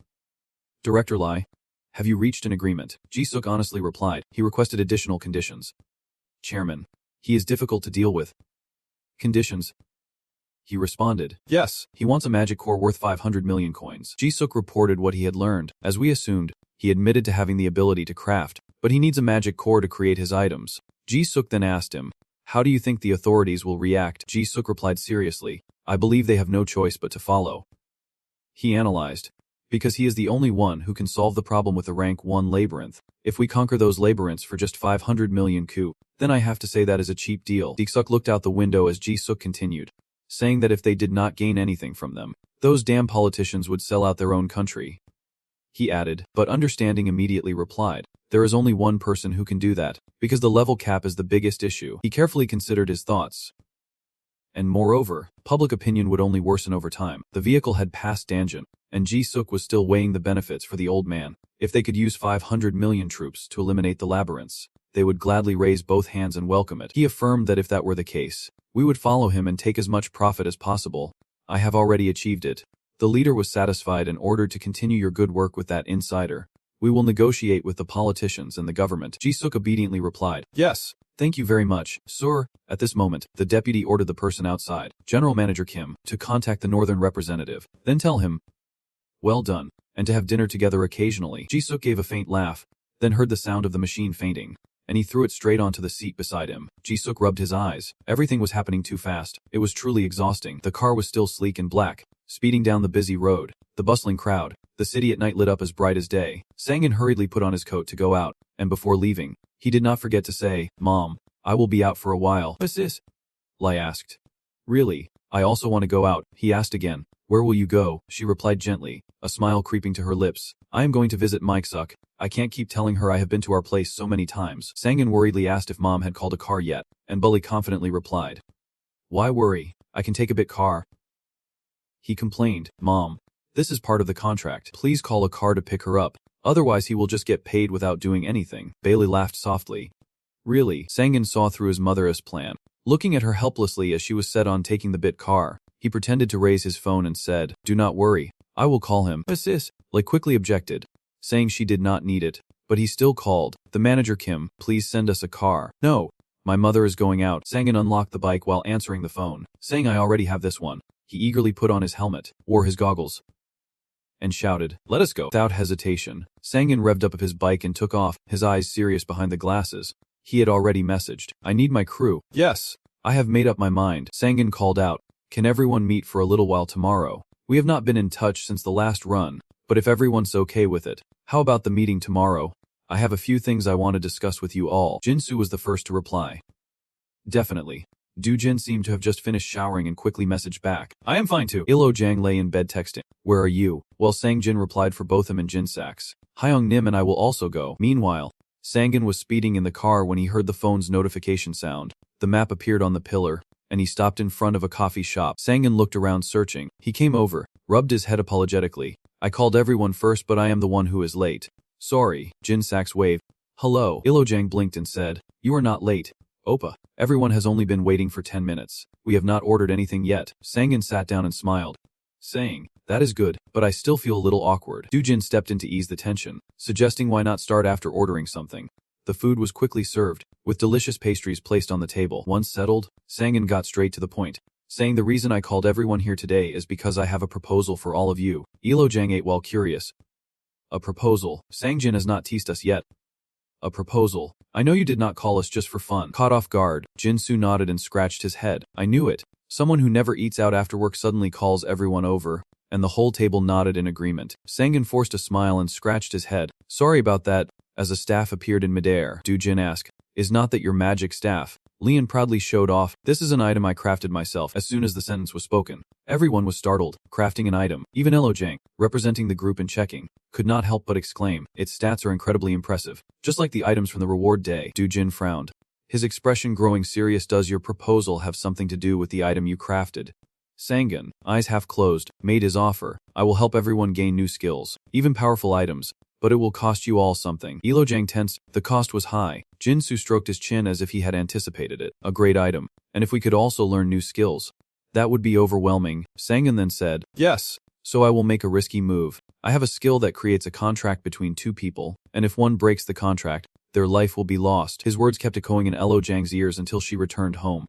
Director Lai, have you reached an agreement? Jisuk honestly replied. He requested additional conditions. Chairman, he is difficult to deal with. Conditions? He responded. Yes, he wants a magic core worth 500 million coins. Jisuk reported what he had learned. As we assumed, he admitted to having the ability to craft, but he needs a magic core to create his items. Jisuk then asked him, how do you think the authorities will react? Jisuk replied seriously, I believe they have no choice but to follow. He analyzed. Because he is the only one who can solve the problem with the rank 1 labyrinth. If we conquer those labyrinths for just 500 million coup, then I have to say that is a cheap deal. Jisuk looked out the window as Jisuk continued, saying that if they did not gain anything from them, those damn politicians would sell out their own country. He added, but understanding immediately replied, there is only one person who can do that, because the level cap is the biggest issue. He carefully considered his thoughts. And moreover, public opinion would only worsen over time. The vehicle had passed Danjin, and Jisuk was still weighing the benefits for the old man. If they could use 500 million troops to eliminate the labyrinths, they would gladly raise both hands and welcome it. He affirmed that if that were the case, we would follow him and take as much profit as possible. I have already achieved it. The leader was satisfied and ordered to continue your good work with that insider. We will negotiate with the politicians and the government. Jisuk obediently replied, yes, thank you very much, sir. At this moment, the deputy ordered the person outside, General Manager Kim, to contact the northern representative, then tell him, well done, and to have dinner together occasionally. Jisuk gave a faint laugh, then heard the sound of the machine fainting, and he threw it straight onto the seat beside him. Jisuk rubbed his eyes. Everything was happening too fast. It was truly exhausting. The car was still sleek and black, speeding down the busy road, the bustling crowd, the city at night lit up as bright as day. Sangan hurriedly put on his coat to go out, and before leaving, he did not forget to say, Mom, I will be out for a while. What's this? Lai asked. Really? I also want to go out, he asked again. Where will you go? She replied gently, a smile creeping to her lips. I am going to visit Mike-suk. I can't keep telling her I have been to our place so many times. Sangan worriedly asked if Mom had called a car yet, and Bully confidently replied. Why worry? I can take a bit car. He complained, Mom, this is part of the contract. Please call a car to pick her up. Otherwise he will just get paid without doing anything. Bailey laughed softly. Really? Sangan saw through his mother's plan, looking at her helplessly as she was set on taking the bit car. He pretended to raise his phone and said, "Do not worry, I will call him." Sis, quickly objected, saying she did not need it, but he still called. "The manager Kim, please send us a car." "No, my mother is going out." Sangin unlocked the bike while answering the phone, saying, "I already have this one." He eagerly put on his helmet, wore his goggles, and shouted, "Let us go." Without hesitation, Sangin revved up his bike and took off, his eyes serious behind the glasses. He had already messaged, "I need my crew." "Yes, I have made up my mind." Sangin called out, "Can everyone meet for a little while tomorrow? We have not been in touch since the last run, but if everyone's okay with it, how about the meeting tomorrow? I have a few things I want to discuss with you all." Jinsu was the first to reply. "Definitely." Dujin seemed to have just finished showering and quickly messaged back, "I am fine too." Ilo Jang lay in bed texting, "Where are you?" While Sangjin replied for both him and Jinsax, "Hyung Nim and I will also go." Meanwhile, Sangin was speeding in the car when he heard the phone's notification sound. The map appeared on the pillar, and he stopped in front of a coffee shop. Sangin looked around searching. He came over, rubbed his head apologetically. "I called everyone first, but I am the one who is late." "Sorry." Jinsax waved. "Hello." Ilojang blinked and said, "You are not late. Oppa. Everyone has only been waiting for 10 minutes. We have not ordered anything yet." Sangin sat down and smiled, saying, "That is good, but I still feel a little awkward." Dujin stepped in to ease the tension, suggesting why not start after ordering something. The food was quickly served, with delicious pastries placed on the table. Once settled, Sangin got straight to the point, saying, "The reason I called everyone here today is because I have a proposal for all of you." Ilojang ate while curious. "A proposal? Sangjin has not teased us yet." "A proposal? I know you did not call us just for fun." Caught off guard, Jinsu nodded and scratched his head. "I knew it. Someone who never eats out after work suddenly calls everyone over." And the whole table nodded in agreement. Sangin forced a smile and scratched his head. "Sorry about that." As a staff appeared in midair, Dujin asked, "Is not that your magic staff?" Lian proudly showed off, "This is an item I crafted myself." As soon as the sentence was spoken, everyone was startled. Crafting an item, even Elojang, representing the group in checking, could not help but exclaim, "Its stats are incredibly impressive. Just like the items from the reward day." Dujin frowned, his expression growing serious. "Does your proposal have something to do with the item you crafted?" Sangin, eyes half closed, made his offer. "I will help everyone gain new skills, even powerful items, but it will cost you all something." Ilojang tensed. The cost was high. Jinsu stroked his chin as if he had anticipated it. "A great item. And if we could also learn new skills, that would be overwhelming." Sangin then said, "Yes. So I will make a risky move. I have a skill that creates a contract between two people, and if one breaks the contract, their life will be lost." His words kept echoing in Elojang's ears until she returned home.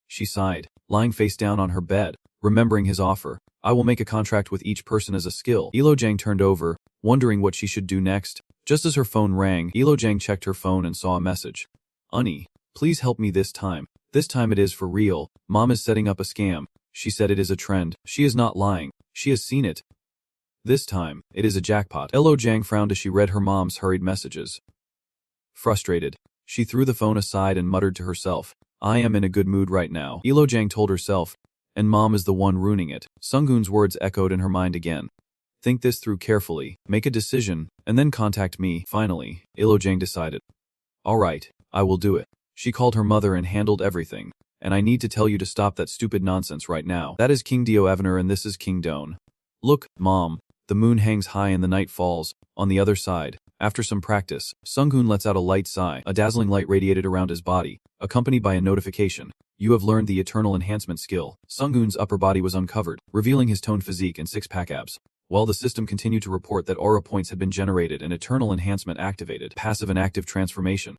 She sighed, lying face down on her bed, remembering his offer. "I will make a contract with each person as a skill." Ilojang turned over, wondering what she should do next. Just as her phone rang, Ilojang checked her phone and saw a message. "Ani, please help me this time. This time it is for real. Mom is setting up a scam. She said it is a trend. She is not lying. She has seen it. This time, it is a jackpot." Ilojang frowned as she read her mom's hurried messages. Frustrated, she threw the phone aside and muttered to herself, "I am in a good mood right now." Ilojang told herself, "And Mom is the one ruining it." Sunghoon's words echoed in her mind again. "Think this through carefully, make a decision, and then contact me." Finally, Ilojang decided. "All right, I will do it." She called her mother and handled everything. "And I need to tell you to stop that stupid nonsense right now." "That is King Dio Evener and this is King Doan." "Look, Mom, the moon hangs high and the night falls on the other side." After some practice, Sunghoon lets out a light sigh. A dazzling light radiated around his body, accompanied by a notification. "You have learned the Eternal Enhancement skill." Sunghoon's upper body was uncovered, revealing his toned physique and six-pack abs, while the system continued to report that aura points had been generated and Eternal Enhancement activated. Passive and active transformation.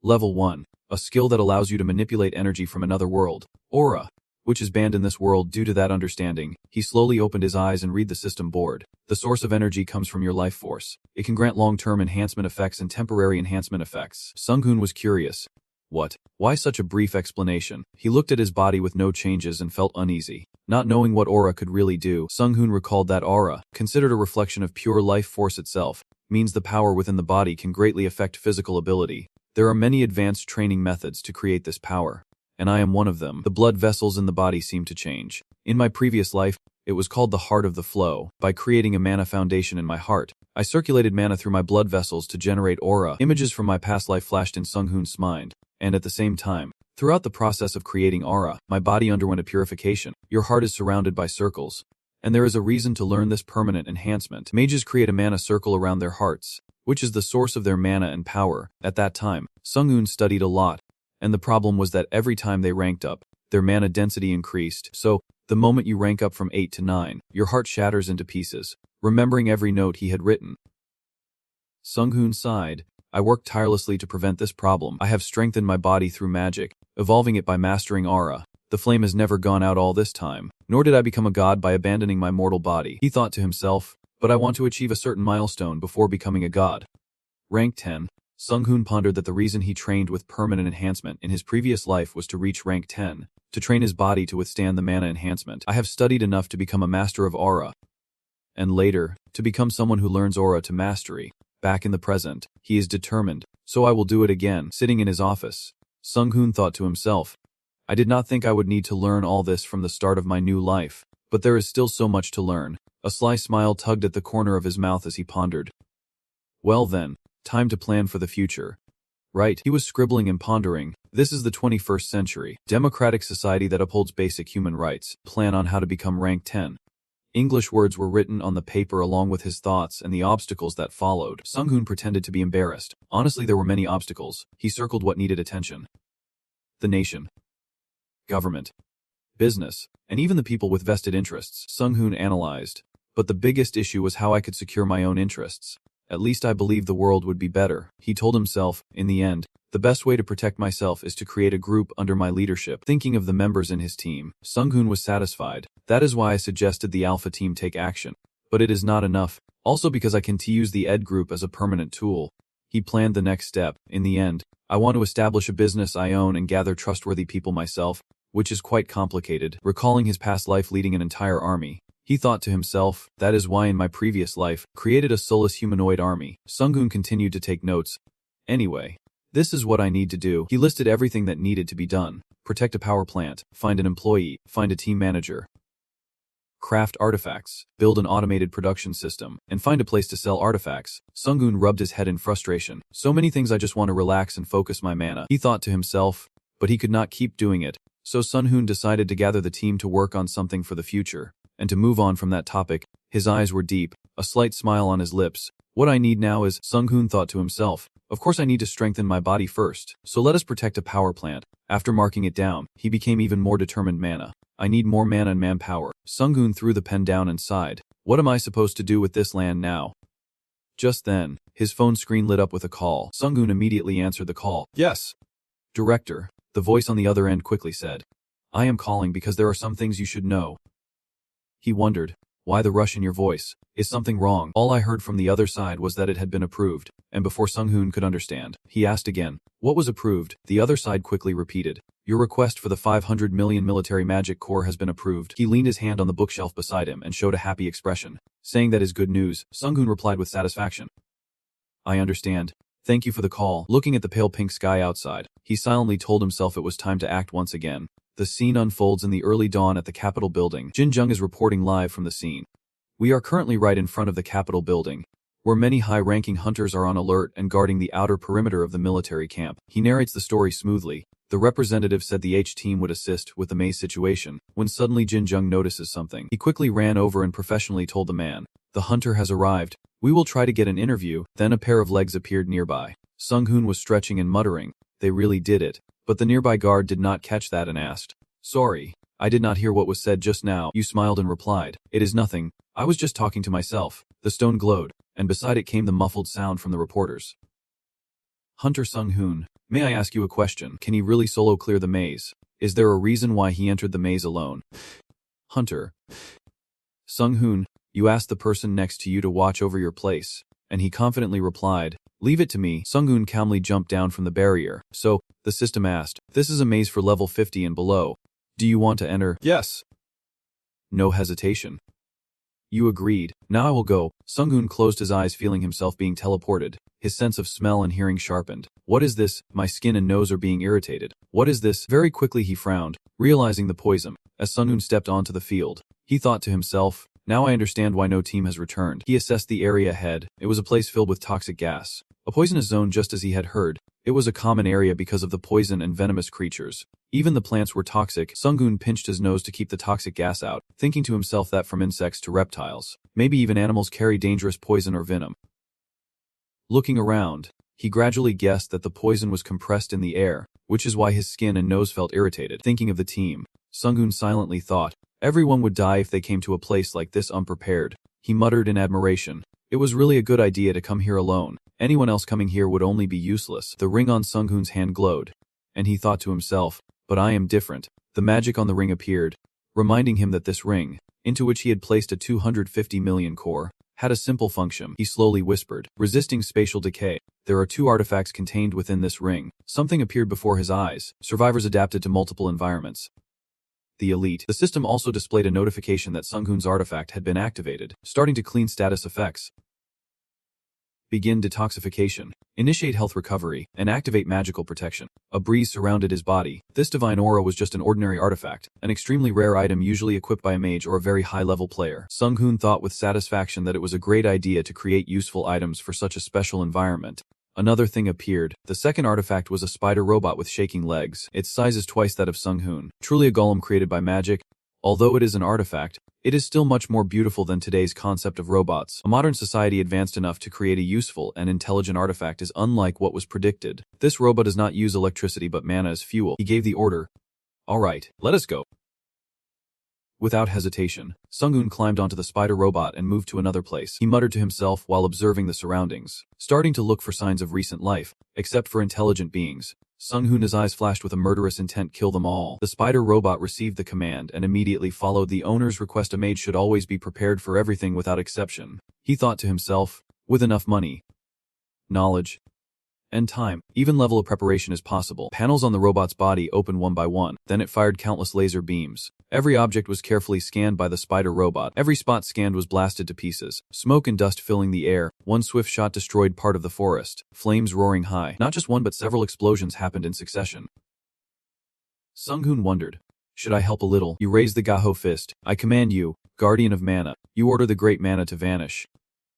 Level 1. A skill that allows you to manipulate energy from another world. Aura, which is banned in this world due to that understanding. He slowly opened his eyes and read the system board. The source of energy comes from your life force. It can grant long-term enhancement effects and temporary enhancement effects. Sunghoon was curious. What? Why such a brief explanation? He looked at his body with no changes and felt uneasy. Not knowing what aura could really do, Sunghoon recalled that aura, considered a reflection of pure life force itself, means the power within the body can greatly affect physical ability. There are many advanced training methods to create this power, and I am one of them. The blood vessels in the body seem to change. In my previous life, it was called the heart of the flow. By creating a mana foundation in my heart, I circulated mana through my blood vessels to generate aura. Images from my past life flashed in Sunghoon's mind, and at the same time, throughout the process of creating aura, my body underwent a purification. Your heart is surrounded by circles, and there is a reason to learn this permanent enhancement. Mages create a mana circle around their hearts, which is the source of their mana and power. At that time, Sunghoon studied a lot, and the problem was that every time they ranked up, their mana density increased. So, The moment you rank up from 8 to 9, your heart shatters into pieces, remembering every note he had written. Sung-hoon sighed. I worked tirelessly to prevent this problem. I have strengthened my body through magic, evolving it by mastering aura. The flame has never gone out all this time, nor did I become a god by abandoning my mortal body. He thought to himself, but I want to achieve a certain milestone before becoming a god. Rank 10. Sung-hoon pondered that the reason he trained with permanent enhancement in his previous life was to reach rank 10, to train his body to withstand the mana enhancement. I have studied enough to become a master of aura, and later, to become someone who learns aura to mastery. Back in the present, he is determined, so I will do it again. Sitting in his office, Sung-hoon thought to himself, I did not think I would need to learn all this from the start of my new life, but there is still so much to learn. A sly smile tugged at the corner of his mouth as he pondered. Well then, time to plan for the future. Right, he was scribbling and pondering. This is the 21st century, democratic society that upholds basic human rights. Plan on how to become rank 10. English words were written on the paper along with his thoughts and the obstacles that followed. Sung-hoon pretended to be embarrassed. Honestly, there were many obstacles. He circled what needed attention. The nation, government, business, and even the people with vested interests. Sung-hoon analyzed. But the biggest issue was how I could secure my own interests. At least I believed the world would be better. He told himself, in the end, the best way to protect myself is to create a group under my leadership. Thinking of the members in his team, Sung-hoon was satisfied. That is why I suggested the Alpha team take action. But it is not enough, also because I can use the ED group as a permanent tool. He planned the next step. In the end, I want to establish a business I own and gather trustworthy people myself, which is quite complicated. Recalling his past life leading an entire army, he thought to himself, that is why in my previous life, created a soulless humanoid army. Sung-hoon continued to take notes. Anyway, this is what I need to do. He listed everything that needed to be done. Protect a power plant, find an employee, find a team manager, craft artifacts, build an automated production system, and find a place to sell artifacts. Sung-hoon rubbed his head in frustration. So many things, I just want to relax and focus my mana. He thought to himself, but he could not keep doing it. So Sung-hoon decided to gather the team to work on something for the future, and to move on from that topic. His eyes were deep, a slight smile on his lips. What I need now is, Sung-hoon thought to himself, of course I need to strengthen my body first, so let us protect a power plant. After marking it down, he became even more determined. Mana. I need more mana and manpower. Sung-hoon threw the pen down and sighed. What am I supposed to do with this land now? Just then, his phone screen lit up with a call. Sung-hoon immediately answered the call. Yes. Director, the voice on the other end quickly said. I am calling because there are some things you should know. He wondered, why the rush in your voice? Is something wrong? All I heard from the other side was that it had been approved, and before Sung-hoon could understand, he asked again, what was approved? The other side quickly repeated, your request for the 500 million military magic core has been approved. He leaned his hand on the bookshelf beside him and showed a happy expression. Saying that is good news, Sung-hoon replied with satisfaction. I understand. Thank you for the call. Looking at the pale pink sky outside, he silently told himself it was time to act once again. The scene unfolds in the early dawn at the Capitol building. Jin Jung is reporting live from the scene. We are currently right in front of the Capitol building, where many high-ranking hunters are on alert and guarding the outer perimeter of the military camp. He narrates the story smoothly. The representative said the H team would assist with the Mage situation, when suddenly Jin Jung notices something. He quickly ran over and professionally told the man, the hunter has arrived. We will try to get an interview. Then a pair of legs appeared nearby. Sung-hoon was stretching and muttering, they really did it. But the nearby guard did not catch that and asked, sorry, I did not hear what was said just now. You smiled and replied, it is nothing, I was just talking to myself. The stone glowed, and beside it came the muffled sound from the reporters. Hunter Sung-hoon, may I ask you a question? Can he really solo clear the maze? Is there a reason why he entered the maze alone? Hunter. Sung-hoon, you asked the person next to you to watch over your place, and he confidently replied, leave it to me. Sung-hoon calmly jumped down from the barrier. So, the system asked, this is a maze for level 50 and below. Do you want to enter? Yes. No hesitation. You agreed. Now I will go. Sung-hoon closed his eyes, feeling himself being teleported. His sense of smell and hearing sharpened. What is this? My skin and nose are being irritated. What is this? Very quickly he frowned, realizing the poison. As Sung-hoon stepped onto the field, he thought to himself, now I understand why no team has returned. He assessed the area ahead. It was a place filled with toxic gas. A poisonous zone, just as he had heard. It was a common area because of the poison and venomous creatures. Even the plants were toxic. Sung-hoon pinched his nose to keep the toxic gas out, thinking to himself that from insects to reptiles, maybe even animals carry dangerous poison or venom. Looking around, he gradually guessed that the poison was compressed in the air, which is why his skin and nose felt irritated. Thinking of the team, Sung-hoon silently thought, Everyone would die if they came to a place like this unprepared. He muttered in admiration. It was really a good idea to come here alone. Anyone else coming here would only be useless. The ring on Sung-hoon's hand glowed. And he thought to himself, but I am different. The magic on the ring appeared, reminding him that this ring, into which he had placed a 250 million core, had a simple function. He slowly whispered, resisting spatial decay. There are 2 artifacts contained within this ring. Something appeared before his eyes. Survivors adapted to multiple environments. The elite. The system also displayed a notification that Sung-hoon's artifact had been activated, starting to clean status effects. Begin detoxification, initiate health recovery, and activate magical protection. A breeze surrounded his body. This divine aura was just an ordinary artifact, an extremely rare item usually equipped by a mage or a very high-level player. Sung-hoon thought with satisfaction that it was a great idea to create useful items for such a special environment. Another thing appeared. The second artifact was a spider robot with shaking legs. Its size is twice that of Sung-hoon. Truly a golem created by magic. Although it is an artifact, it is still much more beautiful than today's concept of robots. A modern society advanced enough to create a useful and intelligent artifact is unlike what was predicted. This robot does not use electricity but mana as fuel. He gave the order. Alright, let us go. Without hesitation, Sung-hoon climbed onto the spider robot and moved to another place. He muttered to himself while observing the surroundings, starting to look for signs of recent life, except for intelligent beings. Sung-hoon's eyes flashed with a murderous intent: kill them all. The spider robot received the command and immediately followed the owner's request. A mage should always be prepared for everything without exception. He thought to himself, with enough money, knowledge, and time, even level of preparation is possible. Panels on the robot's body opened one by one, then it fired countless laser beams. Every object was carefully scanned by the spider robot. Every spot scanned was blasted to pieces, smoke and dust filling the air. One swift shot destroyed part of the forest, flames roaring high. Not just one but several explosions happened in succession. Sung-hoon wondered, should I help a little? You raise the Gaho fist. I command you, guardian of mana. You order the great mana to vanish,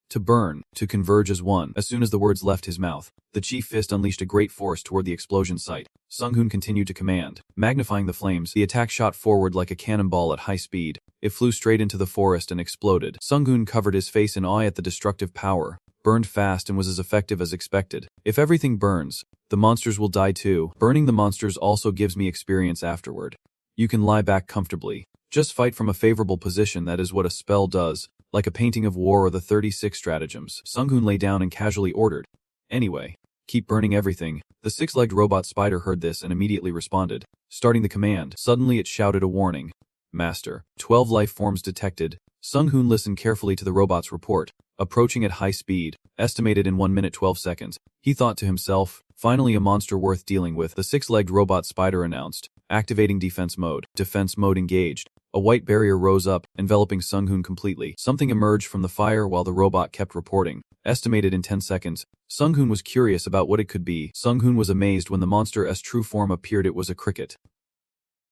to burn, to converge as one. As soon as the words left his mouth, the chief fist unleashed a great force toward the explosion site. Sung-hoon continued to command, magnifying the flames. The attack shot forward like a cannonball at high speed. It flew straight into the forest and exploded. Sung-hoon covered his face in awe at the destructive power, burned fast and was as effective as expected. If everything burns, the monsters will die too. Burning the monsters also gives me experience afterward. You can lie back comfortably. Just fight from a favorable position. That is what a spell does. Like a painting of war or the 36 stratagems. Sung-hoon lay down and casually ordered, anyway, keep burning everything. The 6-legged robot spider heard this and immediately responded, starting the command. Suddenly it shouted a warning. Master, 12 life forms detected. Sung-hoon listened carefully to the robot's report, approaching at high speed, estimated in 1 minute 12 seconds. He thought to himself, finally a monster worth dealing with. The 6-legged robot spider announced, activating defense mode. Defense mode engaged. A white barrier rose up, enveloping Sung-hoon completely. Something emerged from the fire while the robot kept reporting, estimated in 10 seconds. Sung-hoon was curious about what it could be. Sung-hoon was amazed when the monster's true form appeared. It was a cricket.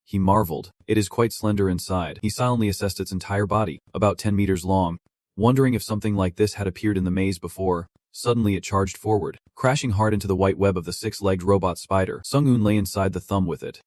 He marveled. It is quite slender inside. He silently assessed its entire body, about 10 meters long, wondering if something like this had appeared in the maze before. Suddenly it charged forward, crashing hard into the white web of the 6-legged robot spider. Sung-hoon lay inside the thumb with it,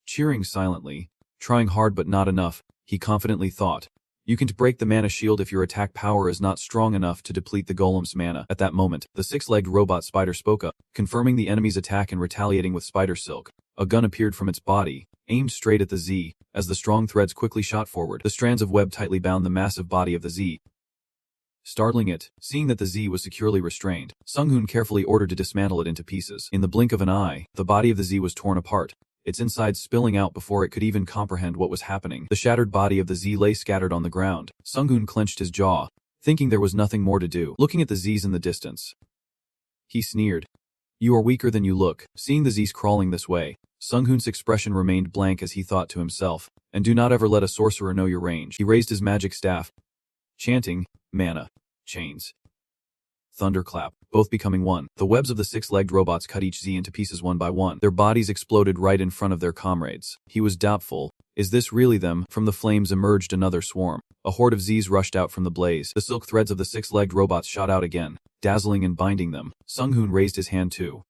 cheering silently. Trying hard but not enough, he confidently thought. You can break the mana shield if your attack power is not strong enough to deplete the golem's mana. At that moment, the 6-legged robot spider spoke up, confirming the enemy's attack and retaliating with spider silk. A gun appeared from its body, aimed straight at the Z. As the strong threads quickly shot forward, the strands of web tightly bound the massive body of the Z. Startling it, seeing that the Z was securely restrained, Sung-hoon carefully ordered to dismantle it into pieces. In the blink of an eye, the body of the Z was torn apart, its insides spilling out before it could even comprehend what was happening. The shattered body of the Z lay scattered on the ground. Sung-hoon clenched his jaw, thinking there was nothing more to do. Looking at the Zs in the distance, he sneered. You are weaker than you look. Seeing the Zs crawling this way, Sung-hoon's expression remained blank as he thought to himself, and do not ever let a sorcerer know your range. He raised his magic staff, chanting, mana, chains, thunderclap, both becoming one. The webs of the 6-legged robots cut each Z into pieces one by one. Their bodies exploded right in front of their comrades. He was doubtful. Is this really them? From the flames emerged another swarm. A horde of Zs rushed out from the blaze. The silk threads of the 6-legged robots shot out again, dazzling and binding them. Sung-hoon raised his hand too,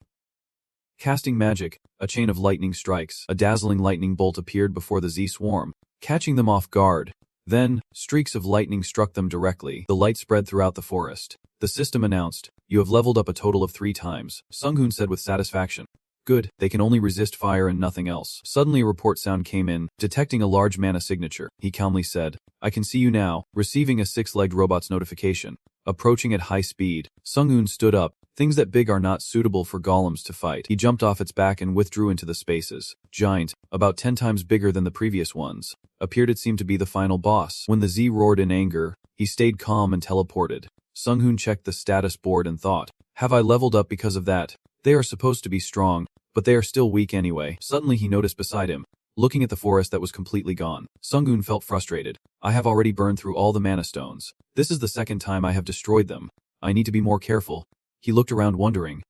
casting magic. A chain of lightning strikes. A dazzling lightning bolt appeared before the Z swarm, catching them off guard. Then, streaks of lightning struck them directly. The light spread throughout the forest. The system announced, you have leveled up a total of 3 times. Sung-hoon said with satisfaction. Good, they can only resist fire and nothing else. Suddenly a report sound came in, detecting a large mana signature. He calmly said, I can see you now, receiving a six-legged robot's notification. Approaching at high speed, Sung-hoon stood up. Things that big are not suitable for golems to fight. He jumped off its back and withdrew into the spaces. Giant, about 10 times bigger than the previous ones, appeared. It seemed to be the final boss. When the Z roared in anger, he stayed calm and teleported. Sung-hoon checked the status board and thought, have I leveled up because of that? They are supposed to be strong, but they are still weak anyway. Suddenly he noticed beside him, looking at the forest that was completely gone. Sung-hoon felt frustrated. I have already burned through all the mana stones. This is the second time I have destroyed them. I need to be more careful. He looked around wondering.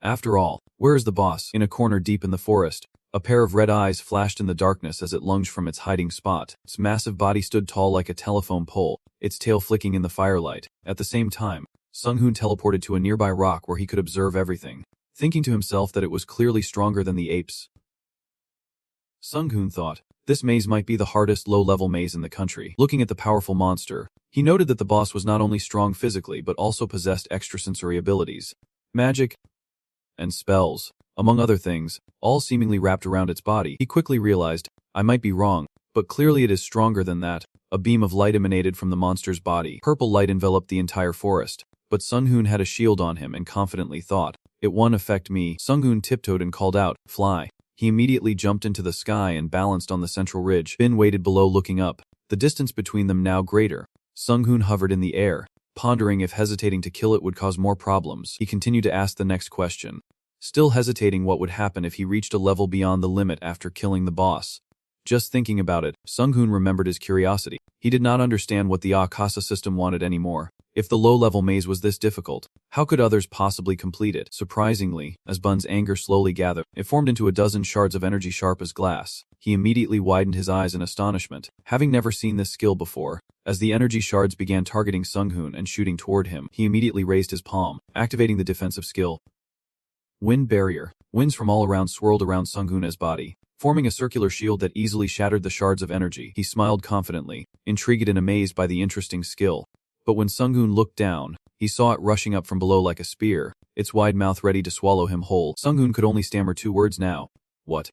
After all, where is the boss? In a corner deep in the forest, a pair of red eyes flashed in the darkness as it lunged from its hiding spot. Its massive body stood tall like a telephone pole, its tail flicking in the firelight. At the same time, Sung-hoon teleported to a nearby rock where he could observe everything, thinking to himself that it was clearly stronger than the apes. Sung-hoon thought, this maze might be the hardest low-level maze in the country. Looking at the powerful monster, he noted that the boss was not only strong physically but also possessed extrasensory abilities, magic, and spells, among other things, all seemingly wrapped around its body. He quickly realized, I might be wrong, but clearly it is stronger than that. A beam of light emanated from the monster's body. Purple light enveloped the entire forest, but Sung-hoon had a shield on him and confidently thought, it won't affect me. Sung-hoon tiptoed and called out, fly. He immediately jumped into the sky and balanced on the central ridge. Bin waited below looking up, the distance between them now greater. Sung-hoon hovered in the air, pondering if hesitating to kill it would cause more problems. He continued to ask the next question, still hesitating what would happen if he reached a level beyond the limit after killing the boss. Just thinking about it, Sung-hoon remembered his curiosity. He did not understand what the Akasa system wanted anymore. If the low-level maze was this difficult, how could others possibly complete it? Surprisingly, as Bun's anger slowly gathered, it formed into a dozen shards of energy sharp as glass. He immediately widened his eyes in astonishment, having never seen this skill before. As the energy shards began targeting Sung-hoon and shooting toward him, he immediately raised his palm, activating the defensive skill. Wind barrier. Winds from all around swirled around Sung-hoon's body, forming a circular shield that easily shattered the shards of energy. He smiled confidently, intrigued and amazed by the interesting skill. But when Sung-hoon looked down, he saw it rushing up from below like a spear, its wide mouth ready to swallow him whole. Sung-hoon could only stammer two words now. What?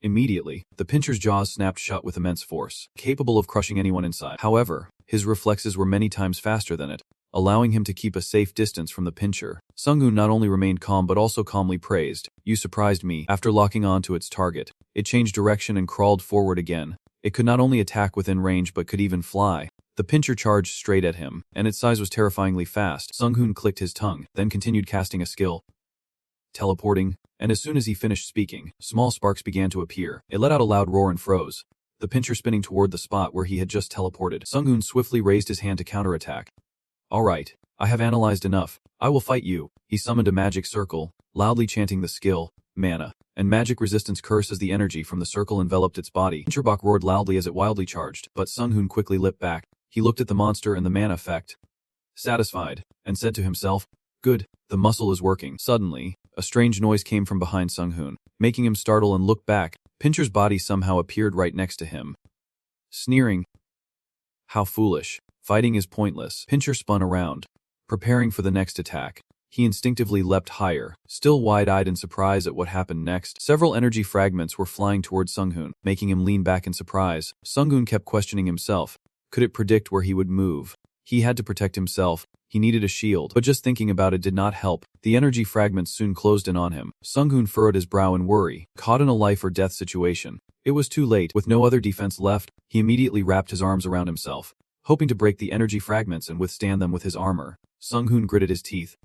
Immediately, the pincher's jaws snapped shut with immense force, capable of crushing anyone inside. However, his reflexes were many times faster than it, allowing him to keep a safe distance from the pincher. Sung-hoon not only remained calm but also calmly praised, you surprised me. After locking on to its target, it changed direction and crawled forward again. It could not only attack within range but could even fly. The pincher charged straight at him, and its size was terrifyingly fast. Sung-hoon clicked his tongue, then continued casting a skill. Teleporting, and as soon as he finished speaking, small sparks began to appear. It let out a loud roar and froze, the pincher spinning toward the spot where he had just teleported. Sung-hoon swiftly raised his hand to counterattack. Alright, I have analyzed enough. I will fight you. He summoned a magic circle, loudly chanting the skill, mana, and magic resistance curse as the energy from the circle enveloped its body. Pincherbok roared loudly as it wildly charged, but Sung-hoon quickly leapt back. He looked at the monster and the mana effect, satisfied, and said to himself, good, the muscle is working. Suddenly, a strange noise came from behind Sung-hoon, making him startle and look back. Pincher's body somehow appeared right next to him. Sneering. How foolish. Fighting is pointless. Pincher spun around, preparing for the next attack. He instinctively leapt higher, still wide-eyed in surprise at what happened next. Several energy fragments were flying towards Sung-hoon, making him lean back in surprise. Sung-hoon kept questioning himself. Could it predict where he would move? He had to protect himself. He needed a shield, but just thinking about it did not help. The energy fragments soon closed in on him. Sung-hoon furrowed his brow in worry, caught in a life-or-death situation. It was too late. With no other defense left, he immediately wrapped his arms around himself, hoping to break the energy fragments and withstand them with his armor. Sung-hoon gritted his teeth,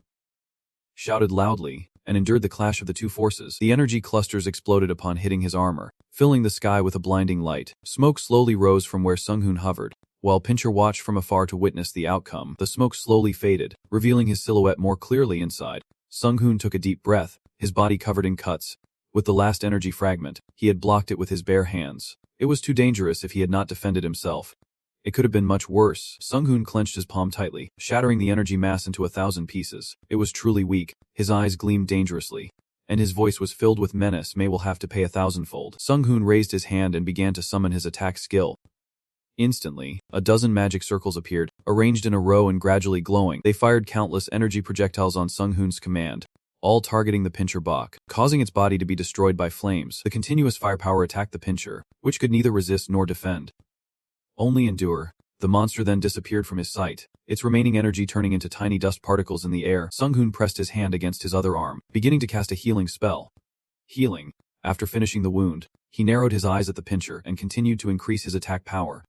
shouted loudly, and endured the clash of the two forces. The energy clusters exploded upon hitting his armor, filling the sky with a blinding light. Smoke slowly rose from where Sung-hoon hovered. While Pincher watched from afar to witness the outcome, the smoke slowly faded, revealing his silhouette more clearly inside. Sung-hoon took a deep breath, his body covered in cuts. With the last energy fragment, he had blocked it with his bare hands. It was too dangerous if he had not defended himself. It could have been much worse. Sung-hoon clenched his palm tightly, shattering the energy mass into 1,000 pieces. It was truly weak. His eyes gleamed dangerously, and his voice was filled with menace. May will have to pay 1,000-fold. Sung-hoon raised his hand and began to summon his attack skill. Instantly, a dozen magic circles appeared, arranged in a row and gradually glowing. They fired countless energy projectiles on Sung-hoon's command, all targeting the pincher bok, causing its body to be destroyed by flames. The continuous firepower attacked the pincher, which could neither resist nor defend. Only endure. The monster then disappeared from his sight, its remaining energy turning into tiny dust particles in the air. Sung-hoon pressed his hand against his other arm, beginning to cast a healing spell. Healing. After finishing the wound, he narrowed his eyes at the pincher and continued to increase his attack power.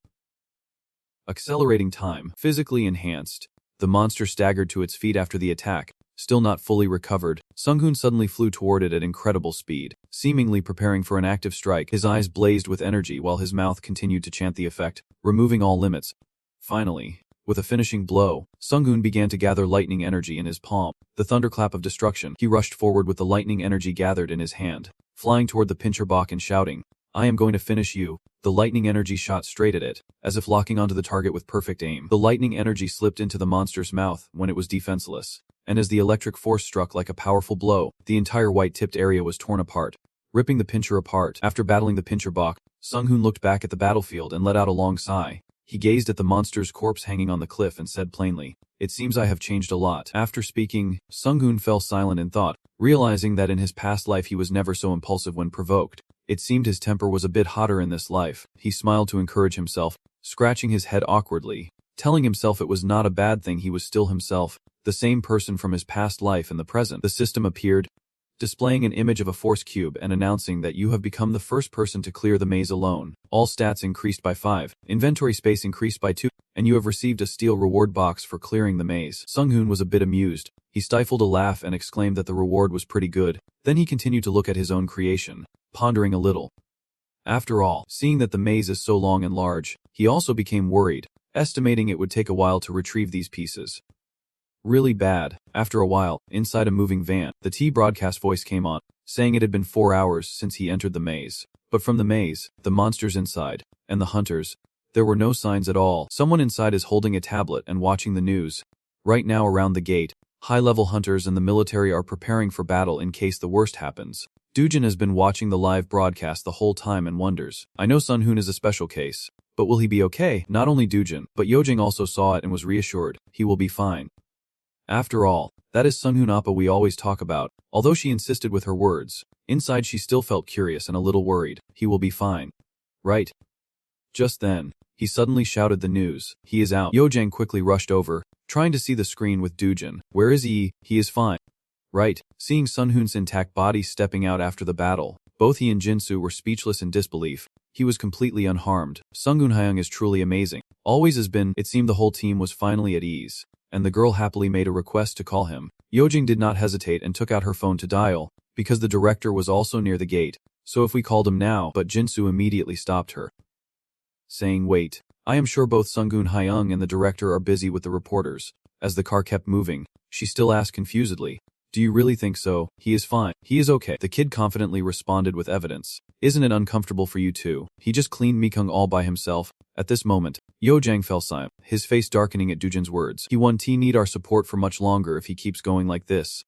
Accelerating time, physically enhanced. The monster staggered to its feet after the attack. Still not fully recovered, Sung-hoon suddenly flew toward it at incredible speed, seemingly preparing for an active strike. His eyes blazed with energy while his mouth continued to chant the effect, removing all limits. Finally, with a finishing blow, Sung-hoon began to gather lightning energy in his palm, the thunderclap of destruction. He rushed forward with the lightning energy gathered in his hand, flying toward the pincher bok and shouting, "I am going to finish you." The lightning energy shot straight at it, as if locking onto the target with perfect aim. The lightning energy slipped into the monster's mouth when it was defenseless, and as the electric force struck like a powerful blow, the entire white-tipped area was torn apart, ripping the pincher apart. After battling the pincher bok, Sung-hoon looked back at the battlefield and let out a long sigh. He gazed at the monster's corpse hanging on the cliff and said plainly, "It seems I have changed a lot." After speaking, Sung-hoon fell silent in thought, realizing that in his past life he was never so impulsive when provoked. It seemed his temper was a bit hotter in this life. He smiled to encourage himself, scratching his head awkwardly, telling himself it was not a bad thing. He was still himself, the same person from his past life in the present. The system appeared, displaying an image of a force cube and announcing that you have become the first person to clear the maze alone. All stats increased by 5, inventory space increased by 2, and you have received a steel reward box for clearing the maze. Sung-hoon was a bit amused. He stifled a laugh and exclaimed that the reward was pretty good. Then he continued to look at his own creation, pondering a little. After all, seeing that the maze is so long and large, he also became worried, estimating it would take a while to retrieve these pieces. Really bad. After a while, inside a moving van, the T broadcast voice came on, saying it had been 4 hours since he entered the maze. But from the maze, the monsters inside, and the hunters, there were no signs at all. Someone inside is holding a tablet and watching the news. Right now around the gate, high-level hunters and the military are preparing for battle in case the worst happens. Doojin has been watching the live broadcast the whole time and wonders. I know Sun-hoon is a special case, but will he be okay? Not only Doojin, but Yojing also saw it and was reassured. He will be fine. After all, that is Sun-hoon Appa we always talk about. Although she insisted with her words, inside she still felt curious and a little worried. He will be fine. Right? Just then, he suddenly shouted the news. He is out. Yojang quickly rushed over, trying to see the screen with Doojin. Where is he? He is fine. Right. Seeing Sun-hoon's intact body stepping out after the battle, both he and Jinsu were speechless in disbelief. He was completely unharmed. Sung-hoon Hyung is truly amazing. Always has been. It seemed the whole team was finally at ease, and the girl happily made a request to call him. Yojing did not hesitate and took out her phone to dial, because the director was also near the gate. So if we called him now, but Jinsu immediately stopped her, saying, "Wait, I am sure both Sung-hoon Hyung and the director are busy with the reporters." As the car kept moving, she still asked confusedly, "Do you really think so? He is fine. He is okay." The kid confidently responded with evidence. "Isn't it uncomfortable for you too? He just cleaned Mikung all by himself." At this moment, Yojang fell silent, his face darkening at Doojin's words. He won't need our support for much longer if he keeps going like this.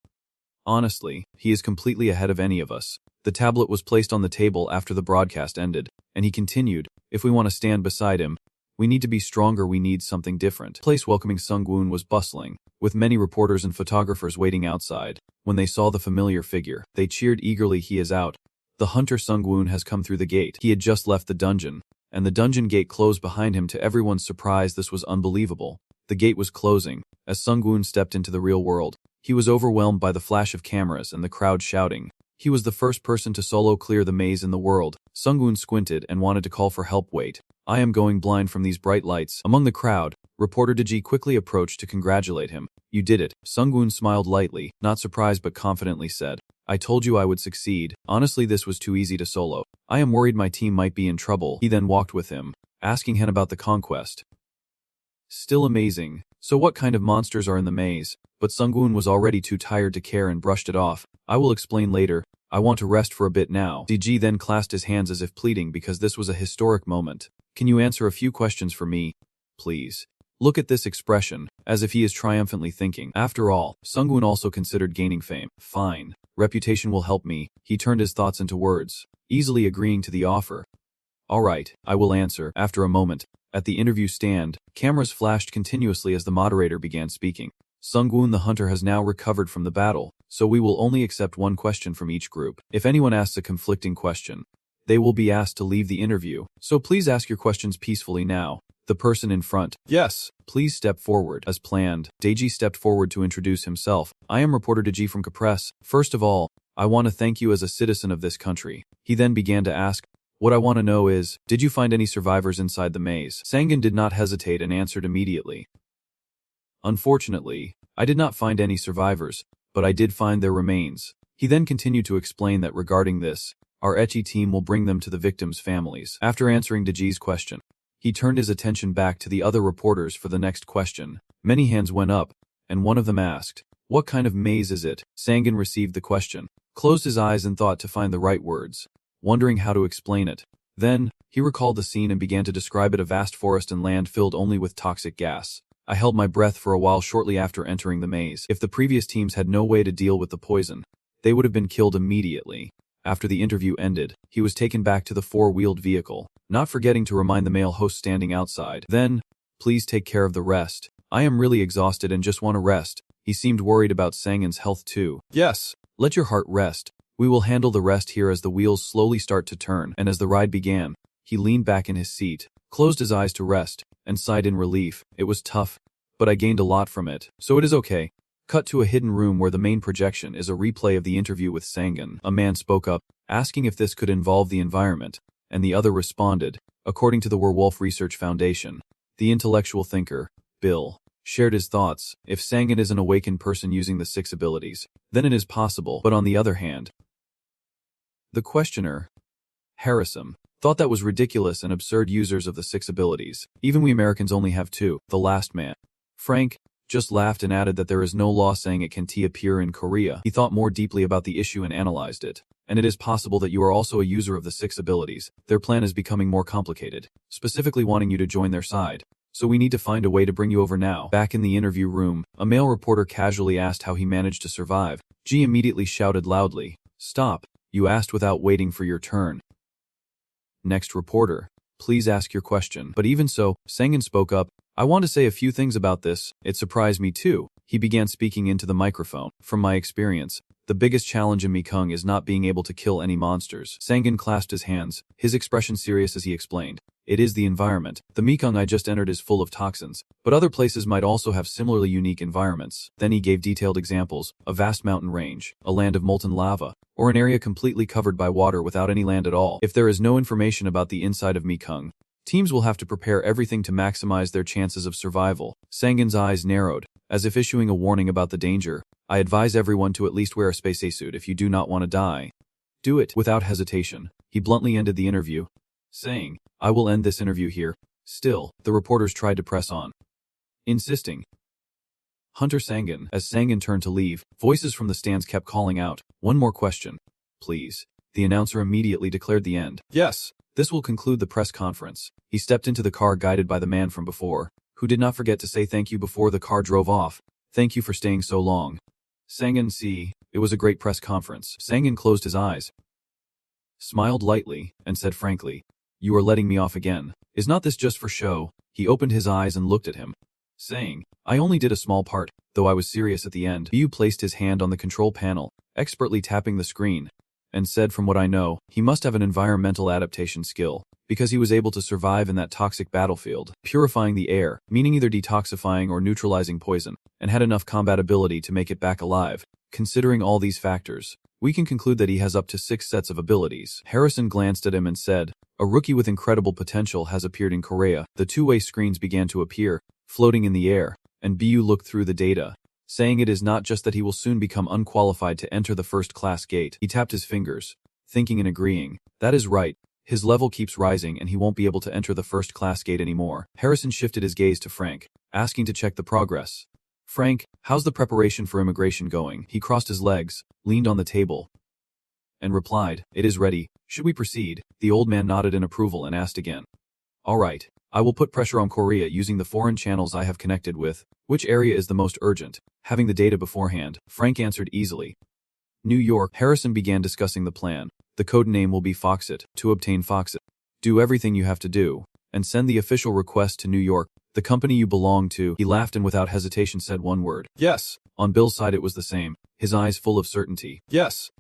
Honestly, he is completely ahead of any of us. The tablet was placed on the table after the broadcast ended, and he continued, "If we want to stand beside him, we need to be stronger. We need something different." The place welcoming Sung-woon was bustling, with many reporters and photographers waiting outside. When they saw the familiar figure, they cheered eagerly. He is out. The hunter Sung-woon has come through the gate. He had just left the dungeon, and the dungeon gate closed behind him. To everyone's surprise, this was unbelievable. The gate was closing. As Sung-woon stepped into the real world, he was overwhelmed by the flash of cameras and the crowd shouting. He was the first person to solo clear the maze in the world. Sung-woon squinted and wanted to call for help. "Wait, I am going blind from these bright lights." Among the crowd, reporter Deji quickly approached to congratulate him. "You did it." Sung-woon smiled lightly, not surprised but confidently said, "I told you I would succeed. Honestly, this was too easy to solo. I am worried my team might be in trouble." He then walked with him, asking Hen about the conquest. Still amazing. So what kind of monsters are in the maze? But Sung-woon was already too tired to care and brushed it off. "I will explain later. I want to rest for a bit now." DG then clasped his hands as if pleading because this was a historic moment. "Can you answer a few questions for me, please?" Look at this expression, as if he is triumphantly thinking. After all, Sung-woon also considered gaining fame. Fine. Reputation will help me. He turned his thoughts into words, easily agreeing to the offer. "All right, I will answer." After a moment, at the interview stand, cameras flashed continuously as the moderator began speaking. Sung-woon the hunter has now recovered from the battle. so we will only accept one question from each group. If anyone asks a conflicting question, they will be asked to leave the interview, so please ask your questions peacefully now. The person in front. Yes. Please step forward. As planned, Daiji stepped forward to introduce himself. I am reporter Daiji from Capress. First of all, I want to thank you as a citizen of this country. He then began to ask, what I want to know is, did you find any survivors inside the maze? Sangan did not hesitate and answered immediately. Unfortunately, I did not find any survivors, but I did find their remains. He then continued to explain that regarding this, our ecchi team will bring them to the victims' families. After answering Daiji's question, he turned his attention back to the other reporters for the next question. Many hands went up, and one of them asked, what kind of maze is it? Sangan received the question, closed his eyes and thought to find the right words, wondering how to explain it. Then, he recalled the scene and began to describe it: a vast forest and land filled only with toxic gas. I held my breath for a while shortly after entering the maze. If the previous teams had no way to deal with the poison, they would have been killed immediately. After the interview ended, he was taken back to the four-wheeled vehicle, not forgetting to remind the male host standing outside. Then, please take care of the rest. I am really exhausted and just want to rest. He seemed worried about Sangan's health too. Yes, let your heart rest. We will handle the rest here. As the wheels slowly start to turn, and as the ride began, he leaned back in his seat, closed his eyes to rest, and sighed in relief. It was tough, but I gained a lot from it, so it is okay. Cut to a hidden room where the main projection is a replay of the interview with Sangan. A man spoke up, asking if this could involve the environment, and the other responded, according to the Werewolf Research Foundation. The intellectual thinker, Bill, shared his thoughts. If Sangan is an awakened person using the 6 abilities, then it is possible. But on the other hand, the questioner, Harrison, thought that was ridiculous and absurd. Users of the 6 abilities, even we Americans only have 2. The last man, Frank, just laughed and added that there is no law saying it can appear in Korea. He thought more deeply about the issue and analyzed it. And it is possible that you are also a user of the 6 abilities. Their plan is becoming more complicated, specifically wanting you to join their side. So we need to find a way to bring you over now. Back in the interview room, a male reporter casually asked how he managed to survive. G immediately shouted loudly, stop, you asked without waiting for your turn. Next reporter, please ask your question. But even so, Sangan spoke up, I want to say a few things about this. It surprised me too. He began speaking into the microphone. From my experience, the biggest challenge in Mekong is not being able to kill any monsters. Sangan clasped his hands, his expression serious as he explained. It is the environment. The Mekong I just entered is full of toxins, but other places might also have similarly unique environments. Then he gave detailed examples: a vast mountain range, a land of molten lava, or an area completely covered by water without any land at all. If there is no information about the inside of Mekong, teams will have to prepare everything to maximize their chances of survival. Sangan's eyes narrowed, as if issuing a warning about the danger. I advise everyone to at least wear a spacesuit if you do not want to die. Do it. Without hesitation, he bluntly ended the interview, saying, I will end this interview here. Still, the reporters tried to press on, insisting. Hunter Sangan. As Sangan turned to leave, voices from the stands kept calling out, one more question, please. The announcer immediately declared the end. Yes, this will conclude the press conference. He stepped into the car guided by the man from before, who did not forget to say thank you before the car drove off. Thank you for staying so long. Sangan, see, it was a great press conference. Sangan closed his eyes, smiled lightly, and said frankly, you are letting me off again. Is not this just for show? He opened his eyes and looked at him, saying, I only did a small part, though I was serious at the end. Yu placed his hand on the control panel, expertly tapping the screen, and said, from what I know, he must have an environmental adaptation skill, because he was able to survive in that toxic battlefield, purifying the air, meaning either detoxifying or neutralizing poison, and had enough combat ability to make it back alive. Considering all these factors, we can conclude that he has up to 6 sets of abilities. Harrison glanced at him and said, a rookie with incredible potential has appeared in Korea. The two-way screens began to appear, floating in the air, and Bu looked through the data, saying it is not just that he will soon become unqualified to enter the first-class gate. He tapped his fingers, thinking and agreeing. That is right. His level keeps rising and he won't be able to enter the first-class gate anymore. Harrison shifted his gaze to Frank, asking to check the progress. Frank, how's the preparation for immigration going? He crossed his legs, leaned on the table, and replied, it is ready. Should we proceed? The old man nodded in approval and asked again. All right. I will put pressure on Korea using the foreign channels I have connected with. Which area is the most urgent? Having the data beforehand, Frank answered easily. New York. Harrison began discussing the plan. The code name will be Foxit. To obtain Foxit, do everything you have to do, and send the official request to New York, the company you belong to. He laughed and without hesitation said one word. Yes. On Bill's side it was the same. his eyes full of certainty. Yes.